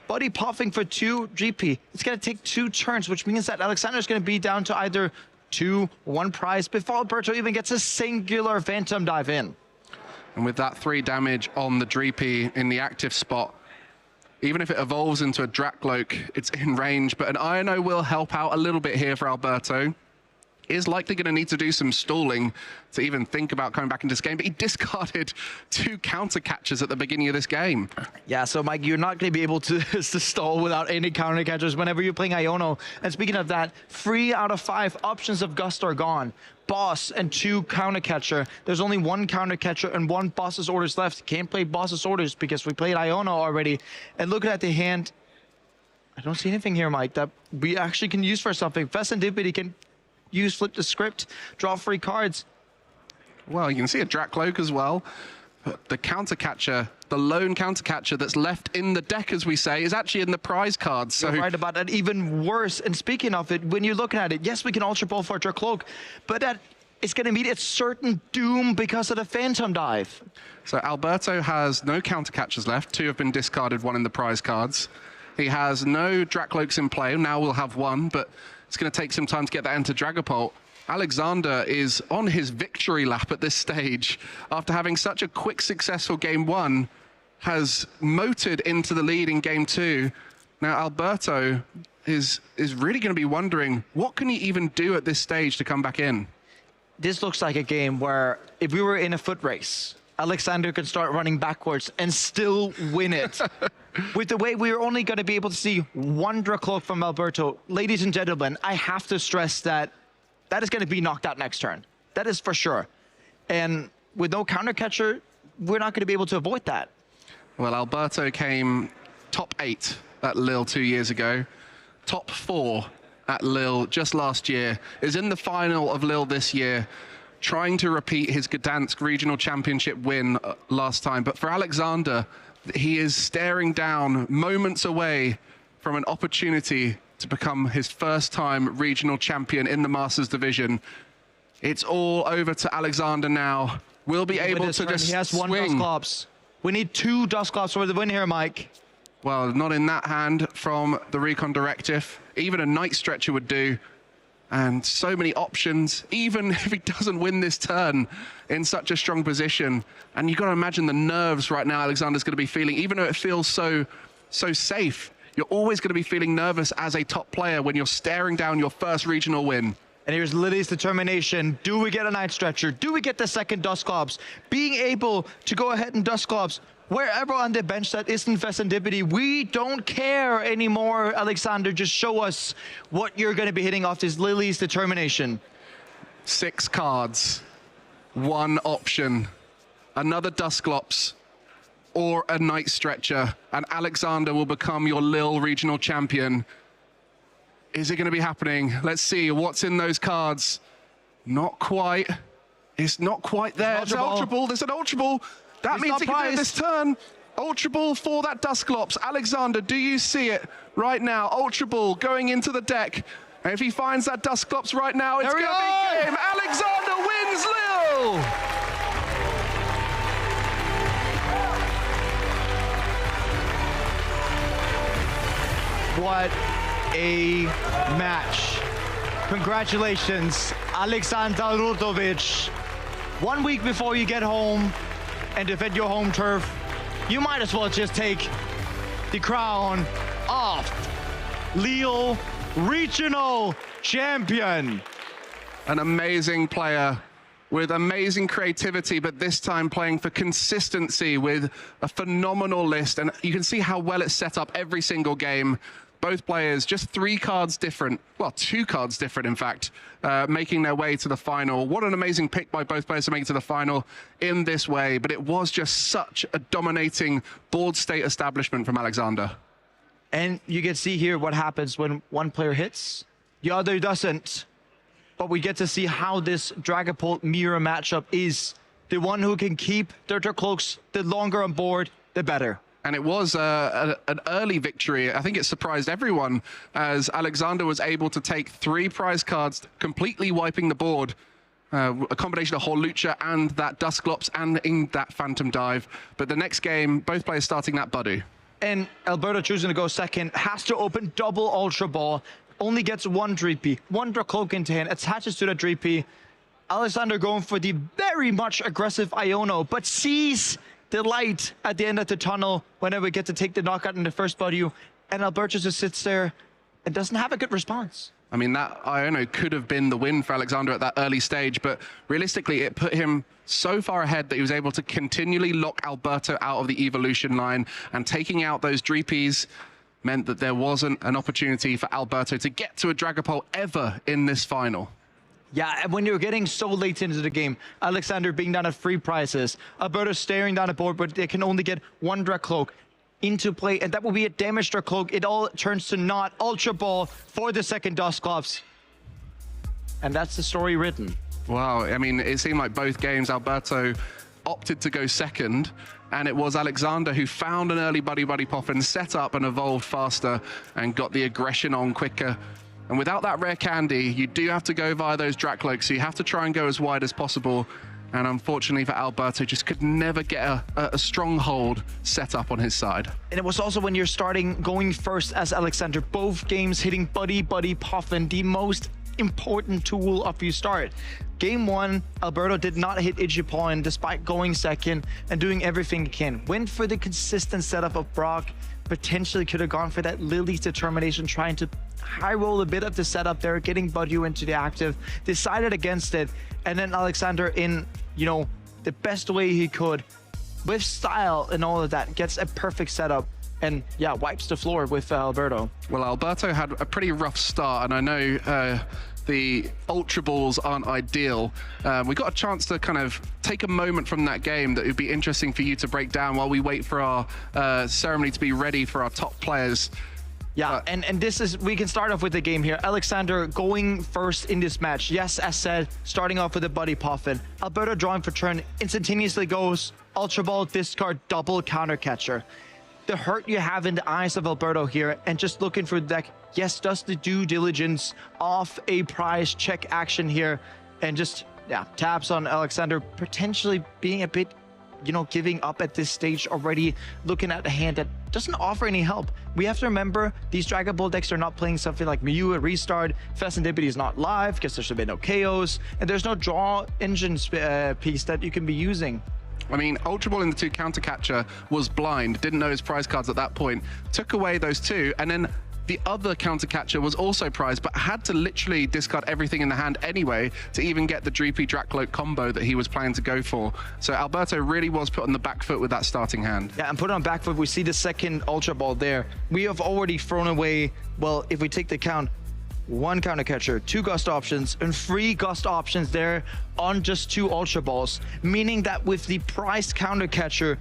Buddy popping for 2 GP. It's going to take 2 turns, which means that Alexander's going to be down to either 2, 1 prize before Alberto even gets a singular Phantom Dive in. And with that 3 damage on the Dreepy in the active spot, even if it evolves into a Drakloak, it's in range, but an Iono will help out a little bit here for Alberto. Is likely going to need to do some stalling to even think about coming back into this game, but he discarded 2 counter catchers at the beginning of this game. Yeah, so Mike, you're not going to be able to stall without any counter catchers whenever you're playing Iono. And speaking of that, 3 out of 5 options of Gust are gone. Boss and 2 counter catcher. There's only 1 counter catcher and 1 boss's orders left. Can't play boss's orders because we played Iono already. And looking at the hand, I don't see anything here, Mike, that we actually can use for something. Festantipity can use flip the script, draw 3 cards. Well, you can see a Drakloak as well. But the counter catcher, the lone counter catcher that's left in the deck, as we say, is actually in the prize cards. So you're right about that. Even worse. And speaking of it, when you're looking at it, yes, we can Ultra Ball for a Drakloak, but that is going to meet its certain doom because of the Phantom Dive. So Alberto has no counter catchers left. 2 have been discarded, 1 in the prize cards. He has no Drakloaks in play. Now we'll have 1, but it's going to take some time to get that into Dragapult. Alexander is on his victory lap at this stage. After having such a quick, successful game 1, has motored into the lead in game 2. Now Alberto is really going to be wondering, what can he even do at this stage to come back in? This looks like a game where if we were in a foot race, Alexander could start running backwards and still win it. With the way we're only going to be able to see 1 Drakloak from Alberto, ladies and gentlemen, I have to stress that that is going to be knocked out next turn. That is for sure. And with no counter catcher, we're not going to be able to avoid that. Well, Alberto came top 8 at Lille 2 years ago, top 4 at Lille just last year, is in the final of Lille this year, trying to repeat his Gdansk Regional Championship win last time. But for Alexander, he is staring down moments away from an opportunity to become his first time regional champion in the Masters division. It's all over to Alexander now. We'll be able to just He has 1 Dustclops. We need 2 Dustclops for the win here, Mike. Well, not in that hand from the Recon Directive. Even a Night Stretcher would do. And so many options, even if he doesn't win this turn in such a strong position. And you've got to imagine the nerves right now Alexander's going to be feeling, even though it feels so safe. You're always going to be feeling nervous as a top player when you're staring down your first regional win. And here's Lily's determination. Do we get a Night Stretcher? Do we get the second Dusclops? Being able to go ahead and Dusclops wherever on the bench that isn't Fesendipity. We don't care anymore, Alexander. Just show us what you're going to be hitting off this Lily's determination. 6 cards, 1 option, another Dusclops or a Night Stretcher, and Alexander will become your Lille Regional Champion. Is it going to be happening? Let's see what's in those cards. Not quite. It's not quite there. It's Ultra Ball. There's an Ultra Ball. That means he can do it this turn. Ultra Ball for that Dusclops. Alexander, do you see it right now? Ultra Ball going into the deck. And if he finds that Dusclops right now, it's going to be game. Alexander wins Lille. What a match. Congratulations, Alexander Rutovic. 1 week before you get home and defend your home turf, you might as well just take the crown of Lille Regional Champion. An amazing player with amazing creativity, but this time playing for consistency with a phenomenal list. And you can see how well it's set up every single game. Both players just 3 cards different, well, 2 cards different, in fact, making their way to the final. What an amazing pick by both players to make it to the final in this way. But it was just such a dominating board state establishment from Alexander. And you can see here what happens when one player hits, the other doesn't. But we get to see how this Dragapult mirror matchup is. The one who can keep their cloaks the longer on board, the better. And it was an early victory. I think it surprised everyone as Alexander was able to take 3 prize cards, completely wiping the board. A combination of Horlucha and that Dusclops and in that Phantom Dive. But the next game, both players starting that Budu. And Alberto choosing to go second, has to open double Ultra Ball, only gets 1 Dreepy, 1 Dracloak into hand, attaches to the Dreepy. Alexander going for the very much aggressive Iono, but sees the light at the end of the tunnel whenever we get to take the knockout in the first Budu, and Alberto just sits there and doesn't have a good response. I mean, that Iono could have been the win for Alexander at that early stage, but realistically, it put him so far ahead that he was able to continually lock Alberto out of the evolution line, and taking out those Dreepies meant that there wasn't an opportunity for Alberto to get to a Dragapult ever in this final. Yeah, and when you're getting so late into the game, Alexander being down at 3 prizes, Alberto staring down the board, but they can only get 1 Dracloak into play, and that will be a damaged Dracloak. It all turns to not Ultra Ball for the second Dusclops. And that's the story written. Wow, I mean, it seemed like both games Alberto opted to go second, and it was Alexander who found an early Buddy Poffin, set up and evolved faster, and got the aggression on quicker. And without that rare candy, you do have to go via those Dracloaks, so you have to try and go as wide as possible. And unfortunately for Alberto, just could never get a stronghold set up on his side. And it was also when you're going first as Alexander, both games hitting Buddy Poffin, the most important tool of your start. Game 1, Alberto did not hit Ichipoin despite going second and doing everything he can. Went for the consistent setup of Brock, potentially could have gone for that Lily's determination, trying to high roll a bit of the setup there, getting Budu into the active, decided against it, and then Alexander in, you know, the best way he could, with style and all of that, gets a perfect setup and, yeah, wipes the floor with Alberto. Well, Alberto had a pretty rough start, and I know the Ultra Balls aren't ideal. We got a chance to kind of take a moment from that game that would be interesting for you to break down while we wait for our ceremony to be ready for our top players. Yeah, and this is, we can start off with the game here. Alexander going first in this match. Yes, as said, starting off with a Buddy Poffin. Alberto drawing for turn, instantaneously goes Ultra Ball, discard, double counter catcher. The hurt you have in the eyes of Alberto here, and just looking for the deck, yes, does the due diligence off a prize check action here, and just, yeah, taps on Alexander, potentially being a bit, you know, giving up at this stage already, looking at a hand that doesn't offer any help. We have to remember these Dragon Ball decks are not playing something like Mew at restart. Fesendipity is not live because there should be no KOs, and there's no draw engine piece that you can be using. I mean, Ultra Ball in the 2 counter catcher was blind, didn't know his prize cards at that point, took away those 2, and then the other counter catcher was also prized, but had to literally discard everything in the hand anyway to even get the Dreepy Drakloak combo that he was planning to go for. So Alberto really was put on the back foot with that starting hand. Yeah, and put on back foot, we see the second Ultra Ball there. We have already thrown away, well, if we take the count, 1 counter catcher, 2 gust options, and 3 gust options there on just 2 Ultra Balls, meaning that with the prized counter catcher,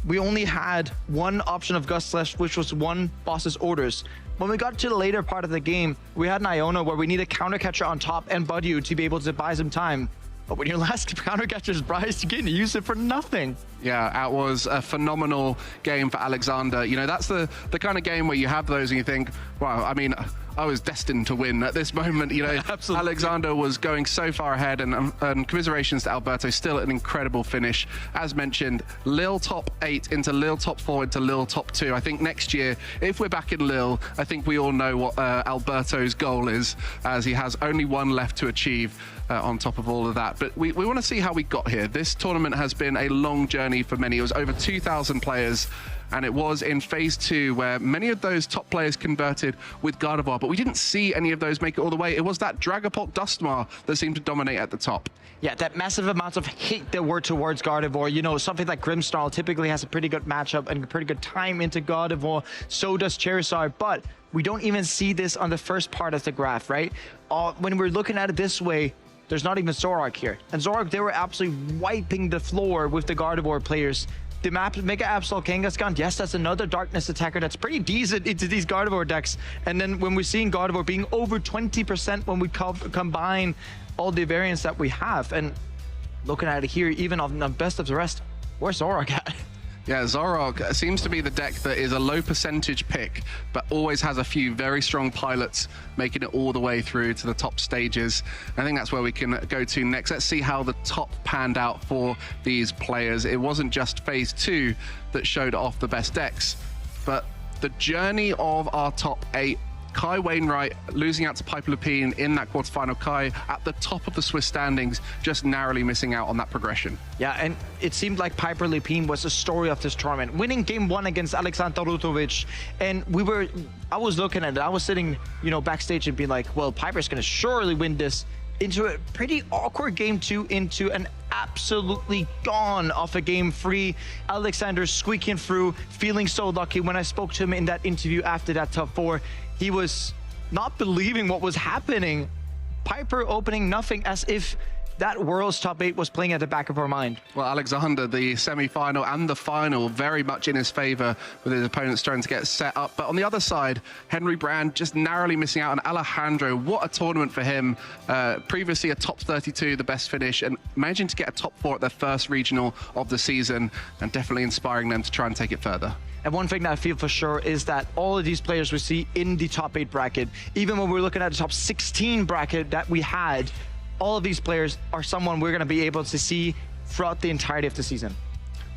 we only had 1 option of gust left, which was 1 boss's orders. When we got to the later part of the game, we had an Iona where we need a counter catcher on top and Budyu to be able to buy some time. But when your last counter catcher is prized, you can use it for nothing. Yeah, it was a phenomenal game for Alexander. You know, that's the kind of game where you have those and you think, wow, I mean, I was destined to win at this moment. You know, absolutely. Alexander was going so far ahead, and commiserations to Alberto. Still an incredible finish. As mentioned, Lille top 8 into Lille top 4 into Lille top 2. I think next year, if we're back in Lille, I think we all know what Alberto's goal is, as he has only 1 left to achieve on top of all of that. But we want to see how we got here. This tournament has been a long journey for many. It was over 2,000 players. And it was in phase 2 where many of those top players converted with Gardevoir, but we didn't see any of those make it all the way. It was that Dragapult Duskmar that seemed to dominate at the top. Yeah, that massive amount of hate that were towards Gardevoir. You know, something like Grimmsnarl typically has a pretty good matchup and a pretty good time into Gardevoir. So does Charizard, but we don't even see this on the first part of the graph, right? When we're looking at it this way, there's not even Zoroark here. And Zoroark, they were absolutely wiping the floor with the Gardevoir players. The Mega Absol Kangaskhan, yes, that's another darkness attacker that's pretty decent into these Gardevoir decks. And then when we're seeing Gardevoir being over 20% when we combine all the variants that we have, and looking at it here, even on the best of the rest, where's Zoroark at? Yeah, Zoroark seems to be the deck that is a low percentage pick, but always has a few very strong pilots making it all the way through to the top stages. I think that's where we can go to next. Let's see how the top panned out for these players. It wasn't just phase 2 that showed off the best decks, but the journey of our top 8. Kai Wainwright losing out to Piper Lupine in that quarterfinal. Kai at the top of the Swiss standings, just narrowly missing out on that progression. Yeah, and it seemed like Piper Lupine was the story of this tournament, winning game 1 against Aleksandar Rutovic. And I was looking at it, I was sitting, you know, backstage and being like, well, Piper's gonna surely win this, into a pretty awkward game 2, into an absolutely gone off a game 3. Alexander squeaking through, feeling so lucky. When I spoke to him in that interview after that top 4, he was not believing what was happening. Piper opening nothing, as if that world's top 8 was playing at the back of our mind. Well, Alexander, the semi-final and the final, very much in his favor with his opponents trying to get set up. But on the other side, Henry Brand just narrowly missing out on Alejandro. What a tournament for him. Previously a top 32, the best finish, and managing to get a top 4 at their first regional of the season, and definitely inspiring them to try and take it further. And one thing that I feel for sure is that all of these players we see in the top 8 bracket, even when we're looking at the top 16 bracket that we had, all of these players are someone we're going to be able to see throughout the entirety of the season.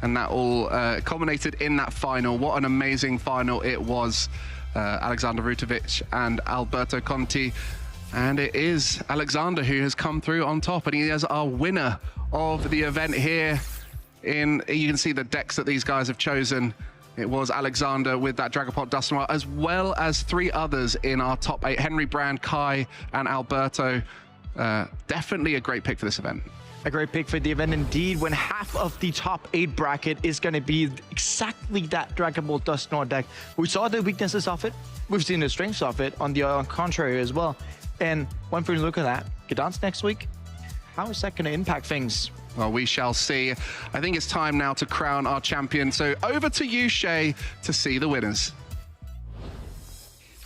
And that all culminated in that final. What an amazing final it was. Alexander Rutovic and Alberto Conti. And it is Alexander who has come through on top, and he is our winner of the event here. You can see the decks that these guys have chosen. It was Alexander with that Dragapult Duskmar, as well as 3 others in our top 8. Henry Brand, Kai, and Alberto. Definitely a great pick for this event. A great pick for the event indeed, when half of the top 8 bracket is going to be exactly that Dragapult Duskmar deck. We saw the weaknesses of it. We've seen the strengths of it on the contrary as well. And one thing to look at that, Gdansk next week, how is that going to impact things? Well, we shall see. I think it's time now to crown our champion. So over to you, Shay, to see the winners.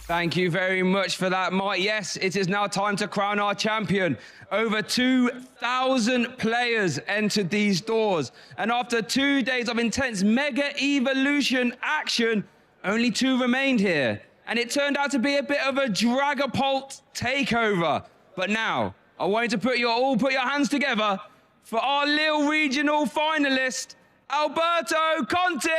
Thank you very much for that, Mike. Yes, it is now time to crown our champion. Over 2,000 players entered these doors. And after 2 days of intense Mega Evolution action, only 2 remained here. And it turned out to be a bit of a Dragapult takeover. But now, I want you to all put your hands together for our Lille Regional finalist, Alberto Conti!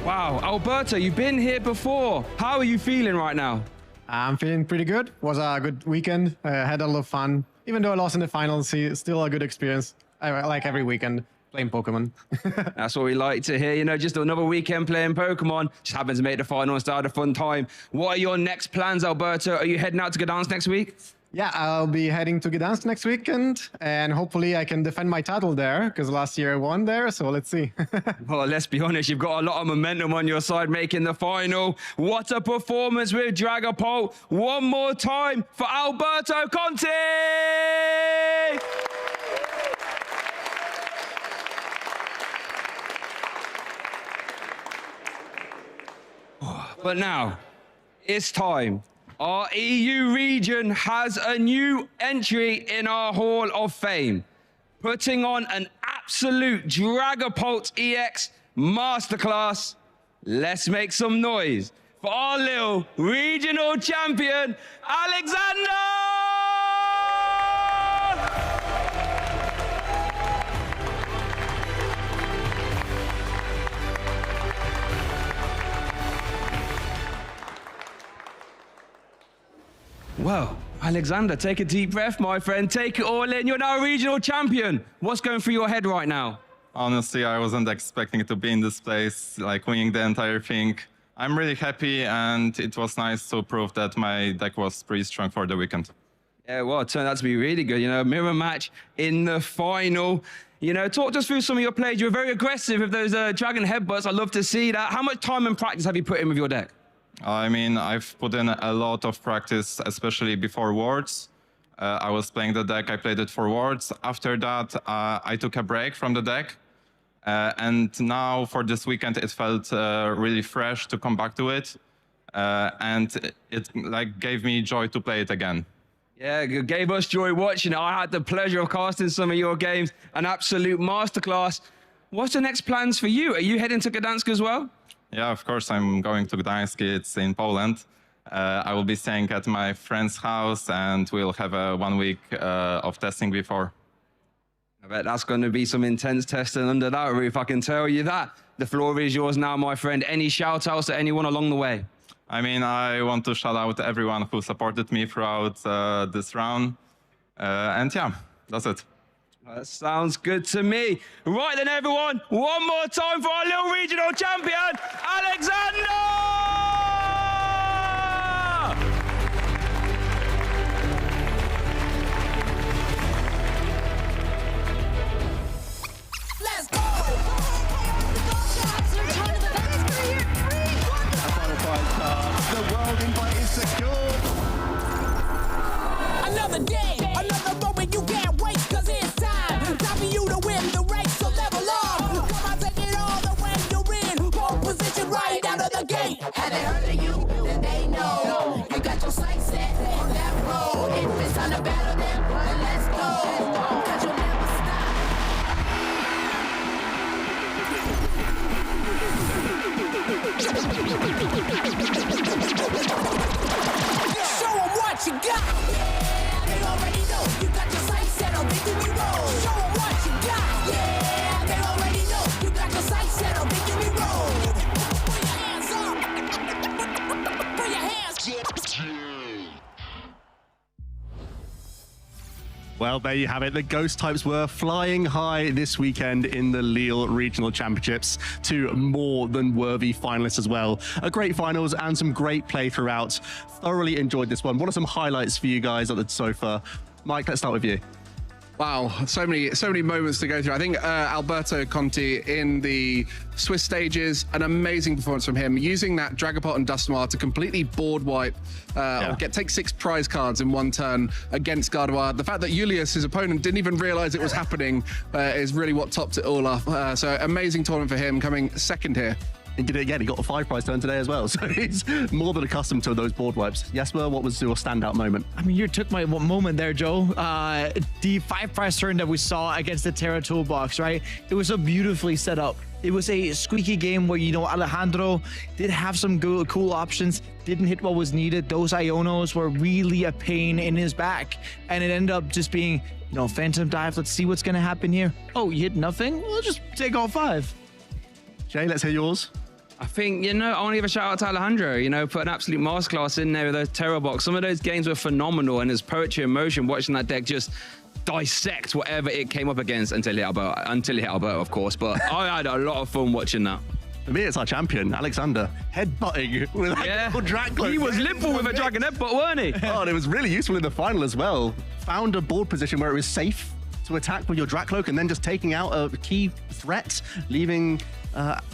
Wow, Alberto, you've been here before. How are you feeling right now? I'm feeling pretty good. Was a good weekend. Had a lot of fun. Even though I lost in the finals, still a good experience. I like every weekend playing Pokemon. That's what we like to hear. You know, just another weekend playing Pokemon. Just happens to make the final and start a fun time. What are your next plans, Alberto? Are you heading out to Gdansk next week? Yeah, I'll be heading to Gdansk next weekend, and hopefully I can defend my title there, because last year I won there, so let's see. Well, let's be honest, you've got a lot of momentum on your side making the final. What a performance with Dragapult. One more time for Alberto Conti! But now, it's time. Our EU region has a new entry in our Hall of Fame, putting on an absolute Dragapult EX masterclass. Let's make some noise for our Lille Regional Champion, Alexander! Well, Alexander, take a deep breath, my friend. Take it all in. You're now a regional champion. What's going through your head right now? Honestly, I wasn't expecting to be in this place, like winning the entire thing. I'm really happy, and it was nice to prove that my deck was pretty strong for the weekend. Yeah, well, it turned out to be really good. You know, mirror match in the final. You know, talk us through some of your plays. You were very aggressive with those dragon headbutts. I love to see that. How much time and practice have you put in with your deck? I mean, I've put in a lot of practice, especially before Worlds. I was playing the deck, I played it for Worlds. After that, I took a break from the deck. And now for this weekend, it felt really fresh to come back to it. And it like gave me joy to play it again. Yeah, it gave us joy watching it. I had the pleasure of casting some of your games, an absolute masterclass. What's the next plans for you? Are you heading to Gdansk as well? Yeah, of course, I'm going to Gdańsk. It's in Poland. I will be staying at my friend's house, and we'll have a 1 week of testing before. I bet that's going to be some intense testing under that roof, I can tell you that. The floor is yours now, my friend. Any shout-outs to anyone along the way? I mean, I want to shout out everyone who supported me throughout this round. And yeah, that's it. That sounds good to me. Right then, everyone, one more time for our Lille Regional Champion, Alexander! Let's go! Final prize card. The world invite is secured. Another day, another moment you can't wait, cause it's time for you to win the race, so level up. Come on, take it all the way you're in pole position right out of the gate. Have they heard of you? Then they know. You got your sights set on that road. If it's time to battle them, then let's go. Cause you'll never stop. Show them what you got. Yeah, they already know. You got your sights set on victory road. Show them what you got. Yeah, they already know. You got your sights set on victory road. Put your hands up. Put your hands up. Well, there you have it. The Ghost types were flying high this weekend in the Lille Regional Championships. Two more than worthy finalists as well. A great finals and some great play throughout. Thoroughly enjoyed this one. What are some highlights for you guys on the sofa? Mike, let's start with you. Wow, so many moments to go through. I think Alberto Conti in the Swiss stages, an amazing performance from him, using that Dragapult and Dusknoir to completely board wipe, or take 6 prize cards in one turn against Gardevoir. The fact that Julius, his opponent, didn't even realize it was happening is really what topped it all off. So amazing tournament for him, coming second here. He did it again. He got a 5-prize turn today as well. So he's more than accustomed to those board wipes. Jesper, what was your standout moment? I mean, you took my moment there, Joe. The 5-prize turn that we saw against the Terra Toolbox, right? It was so beautifully set up. It was a squeaky game where, you know, Alejandro did have some cool options, didn't hit what was needed. Those Ionos were really a pain in his back. And it ended up just being, you know, Phantom Dive. Let's see what's going to happen here. Oh, you hit nothing? We'll just take all 5. Jay, let's hear yours. I think, I want to give a shout out to Alejandro, put an absolute masterclass in there with those Terror Box. Some of those games were phenomenal, and there's poetry in motion watching that deck just dissect whatever it came up against until it hit Alberto, of course. But I had a lot of fun watching that. For me, it's our champion, Alexander, headbutting with that little drag cloak. He was limple with a dragon headbutt, weren't he? Oh, and it was really useful in the final as well. Found a board position where it was safe to attack with your drag cloak and then just taking out a key threat, leaving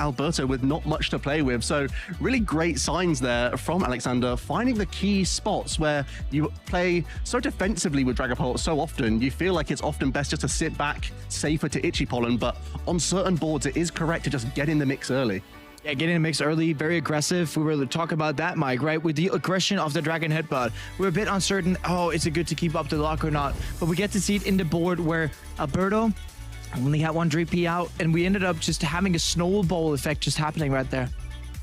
Alberto with not much to play with. So really great signs there from Alexander, finding the key spots where you play so defensively with Dragapult so often. You feel like it's often best just to sit back, safer to Itchy Pollen, but on certain boards it is correct to just get in the mix early. Yeah, getting in the mix early, very aggressive. We were talking about that, Mike, right? With the aggression of the Dragon Headbutt. We're a bit uncertain, is it good to keep up the lock or not? But we get to see it in the board where Alberto only had one 3P out, and we ended up just having a snowball effect just happening right there.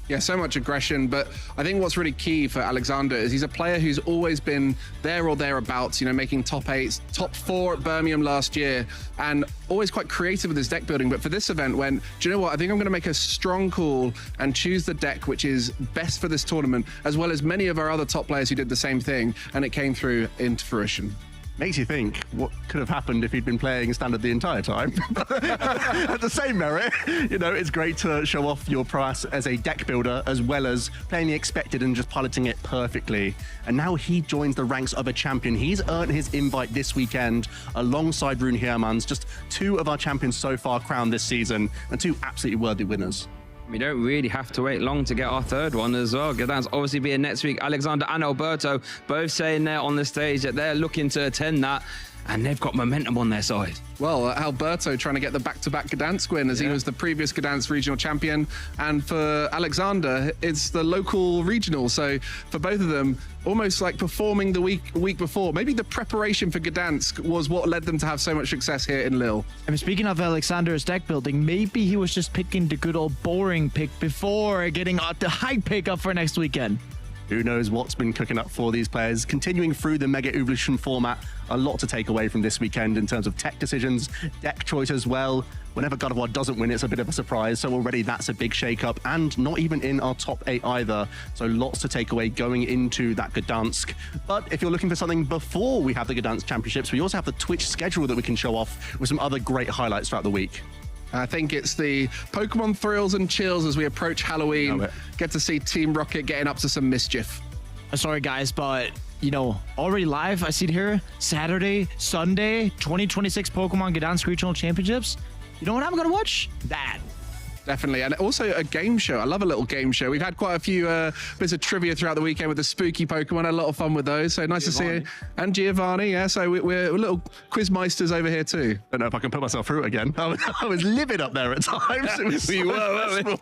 Yeah, so much aggression, but I think what's really key for Alexander is he's a player who's always been there or thereabouts, making top 8s, top 4 at Birmingham last year, and always quite creative with his deck building. But for this event went, do you know what? I think I'm going to make a strong call and choose the deck which is best for this tournament, as well as many of our other top players who did the same thing, and it came through into fruition. Makes you think what could have happened if he'd been playing standard the entire time. At the same merit, it's great to show off your prowess as a deck builder as well as playing the expected and just piloting it perfectly. And now he joins the ranks of a champion. He's earned his invite this weekend alongside Rune Heermans, just 2 of our champions so far crowned this season and 2 absolutely worthy winners. We don't really have to wait long to get our 3rd one as well. Gdansk obviously being next week. Alexander and Alberto both saying there on the stage that they're looking to attend that, and they've got momentum on their side. Well, Alberto trying to get the back-to-back Gdansk win as he was the previous Gdansk regional champion. And for Alexander, it's the local regional. So for both of them, almost like performing the week before. Maybe the preparation for Gdansk was what led them to have so much success here in Lille. I mean, speaking of Alexander's deck building, maybe he was just picking the good old boring pick before getting the high pick up for next weekend. Who knows what's been cooking up for these players. Continuing through the Mega Evolution format, a lot to take away from this weekend in terms of tech decisions, deck choice as well. Whenever God of War doesn't win, it's a bit of a surprise. So already that's a big shake-up, and not even in our top 8 either. So lots to take away going into that Gdansk. But if you're looking for something before we have the Gdansk Championships, we also have the Twitch schedule that we can show off with some other great highlights throughout the week. I think it's the Pokemon thrills and chills as we approach Halloween. Get to see Team Rocket getting up to some mischief. Sorry, guys, but, already live, I see it here, Saturday, Sunday, 2026 Pokemon Gdansk Regional Championships. You know what I'm going to watch? That. Definitely, and also a game show. I love a little game show. We've had quite a few bits of trivia throughout the weekend with the spooky Pokemon. Had a lot of fun with those. So nice to see you. And Giovanni, yeah. So we're little quizmeisters over here too. Don't know if I can put myself through it again. I was livid up there at times. It was we were.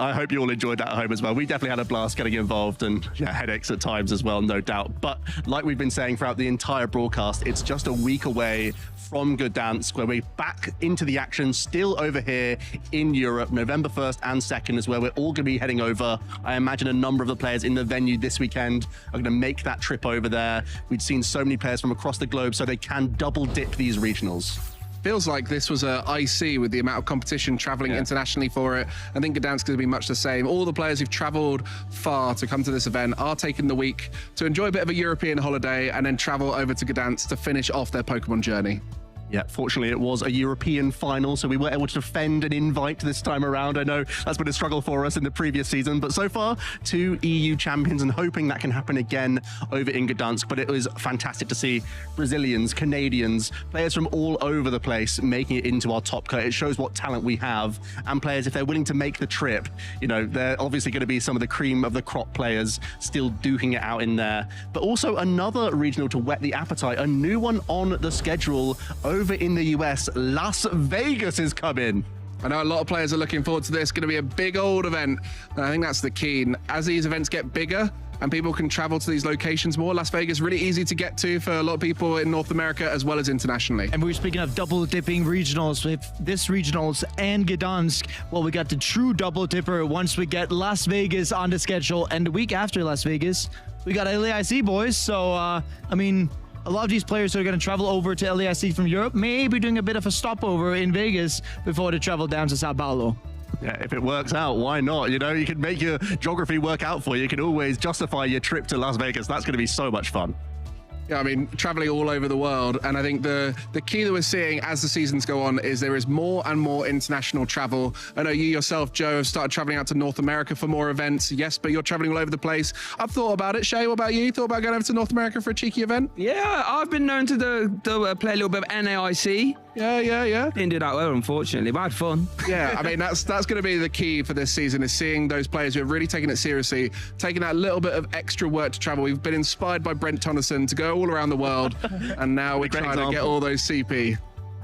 I hope you all enjoyed that at home as well. We definitely had a blast getting involved, and headaches at times as well, no doubt. But like we've been saying throughout the entire broadcast, it's just a week away from Gdansk, where we're back into the action, still over here in Europe. November 1st and 2nd is where we're all going to be heading over. I imagine a number of the players in the venue this weekend are going to make that trip over there. We've seen so many players from across the globe, so they can double dip these regionals. Feels like this was a IC with the amount of competition traveling internationally for it. I think Gdansk is going to be much the same. All the players who've traveled far to come to this event are taking the week to enjoy a bit of a European holiday and then travel over to Gdansk to finish off their Pokemon journey. Yeah, fortunately it was a European final, so we were able to defend an invite this time around. I know that's been a struggle for us in the previous season, but so far 2 EU champions, and hoping that can happen again over in Gdansk. But it was fantastic to see Brazilians, Canadians, players from all over the place making it into our top cut. It shows what talent we have, and players, if they're willing to make the trip, they're obviously going to be some of the cream of the crop players still duking it out in there. But also another regional to whet the appetite, a new one on the schedule over in the US. Las Vegas is coming. I know a lot of players are looking forward to this. Going to be a big old event. And I think that's the key. And as these events get bigger and people can travel to these locations more, Las Vegas really easy to get to for a lot of people in North America as well as internationally. And we were speaking of double dipping regionals. With this regionals and Gdansk, well, we got the true double dipper once we get Las Vegas on the schedule. And the week after Las Vegas, we got LAIC, boys. So, a lot of these players who are going to travel over to LAIC from Europe may be doing a bit of a stopover in Vegas before they travel down to Sao Paulo. Yeah, if it works out, why not? You know, you can make your geography work out for you. You can always justify your trip to Las Vegas. That's going to be so much fun. Yeah, I mean, traveling all over the world. And I think the key that we're seeing as the seasons go on is there is more and more international travel. I know you yourself, Joe, have started traveling out to North America for more events. Yes, but you're traveling all over the place. I've thought about it. Shay, what about you? Thought about going over to North America for a cheeky event? Yeah, I've been known to play a little bit of NAIC. Yeah. Didn't do that well, unfortunately, but I had fun. Yeah, I mean, that's going to be the key for this season, is seeing those players who have really taken it seriously, taking that little bit of extra work to travel. We've been inspired by Brent Tonneson to go all around the world, and now we're trying to get all those CP.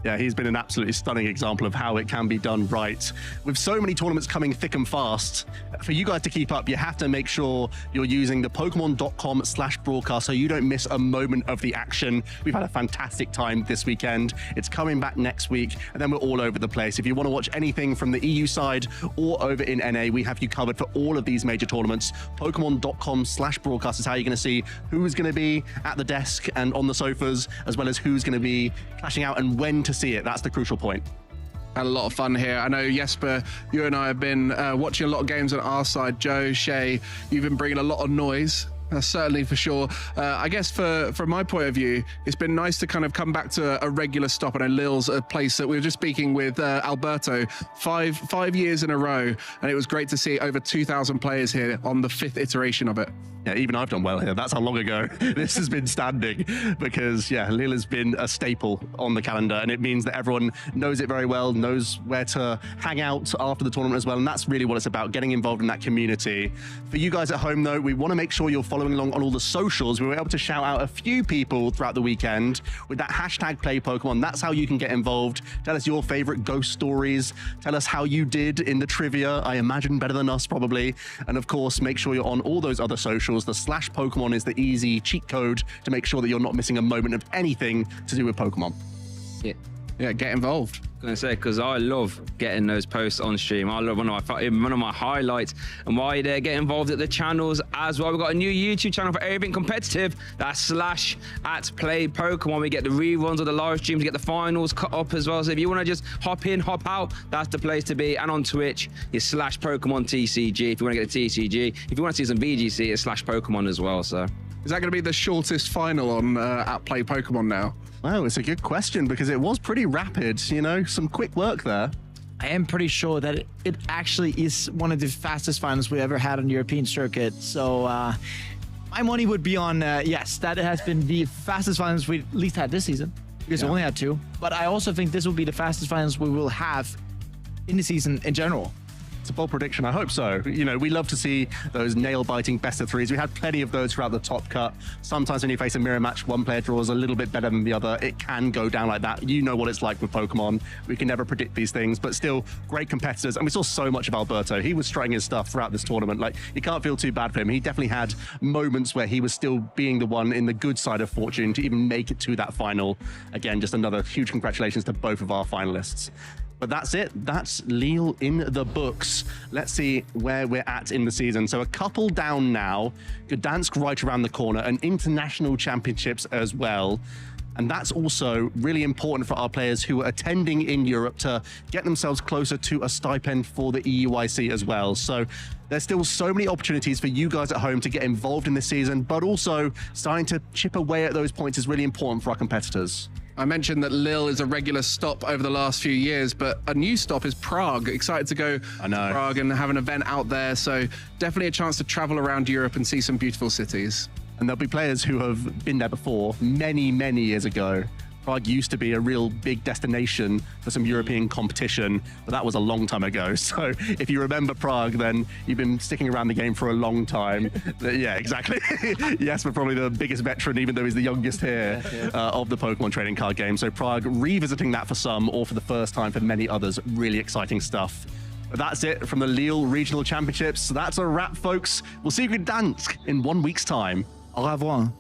Yeah, he's been an absolutely stunning example of how it can be done right. With so many tournaments coming thick and fast, for you guys to keep up, you have to make sure you're using the Pokemon.com/broadcast so you don't miss a moment of the action. We've had a fantastic time this weekend. It's coming back next week, and then we're all over the place. If you want to watch anything from the EU side or over in NA, we have you covered for all of these major tournaments. Pokemon.com/broadcast is how you're going to see who's going to be at the desk and on the sofas, as well as who's going to be clashing out and when to see it. That's the crucial point. Had a lot of fun here. I know, Jesper, you and I have been watching a lot of games on our side. Joe, Shay, you've been bringing a lot of noise. Certainly, for sure. I guess from my point of view, it's been nice to kind of come back to a regular stop. I know Lille's a place that we were just speaking with Alberto, five years in a row, and it was great to see over 2,000 players here on the 5th iteration of it. Yeah, even I've done well here. That's how long ago this has been standing, because yeah, Lille has been a staple on the calendar, and it means that everyone knows it very well, knows where to hang out after the tournament as well, and that's really what it's about, getting involved in that community. For you guys at home though, we want to make sure you're following along on all the socials. We were able to shout out a few people throughout the weekend with that hashtag Play Pokemon. That's how you can get involved. Tell us your favorite ghost stories. Tell us how you did in the trivia. I imagine better than us probably. And of course, make sure you're on all those other socials. The /Pokemon is the easy cheat code to make sure that you're not missing a moment of anything to do with Pokemon. Yeah, get involved. I was going to say, because I love getting those posts on stream. I love one of my highlights, and why they get involved at the channels as well. We've got a new YouTube channel for everything competitive. That's /@PlayPokemon. We get the reruns of the live streams, we get the finals cut up as well. So if you want to just hop in, hop out, that's the place to be. And on Twitch, it's /Pokemon TCG. If you want to get the TCG, if you want to see some VGC, it's /Pokemon as well. So is that going to be the shortest final on @Play Pokemon now? Wow, it's a good question, because it was pretty rapid, you know, some quick work there. I am pretty sure that it actually is one of the fastest finals we ever had on the European circuit. So my money would be on, yes, that has been the fastest finals we at least had this season, because we only had 2. But I also think this will be the fastest finals we will have in the season in general. It's a bold prediction. I hope so. You know, we love to see those nail-biting best-of-3s. We had plenty of those throughout the top cut. Sometimes when you face a mirror match, one player draws a little bit better than the other. It can go down like that. You know what it's like with Pokemon. We can never predict these things, but still great competitors. And we saw so much of Alberto. He was strutting his stuff throughout this tournament. Like, you can't feel too bad for him. He definitely had moments where he was still being the one in the good side of fortune to even make it to that final. Again, just another huge congratulations to both of our finalists. But that's it. That's Lille in the books. Let's see where we're at in the season. So a couple down now. Gdansk right around the corner, and international championships as well. And that's also really important for our players who are attending in Europe to get themselves closer to a stipend for the EUIC as well. So there's still so many opportunities for you guys at home to get involved in this season, but also starting to chip away at those points is really important for our competitors. I mentioned that Lille is a regular stop over the last few years, but a new stop is Prague. Excited to go to Prague and have an event out there. So definitely a chance to travel around Europe and see some beautiful cities. And there'll be players who have been there before many, many years ago. Prague used to be a real big destination for some European competition, but that was a long time ago. So if you remember Prague, then you've been sticking around the game for a long time. Yeah, exactly. Yes, we're probably the biggest veteran, even though he's the youngest here of the Pokemon trading card game. So Prague revisiting that for some, or for the first time for many others. Really exciting stuff. But that's it from the Lille Regional Championships. So that's a wrap, folks. We'll see you in Gdansk in 1 week's time. Au revoir.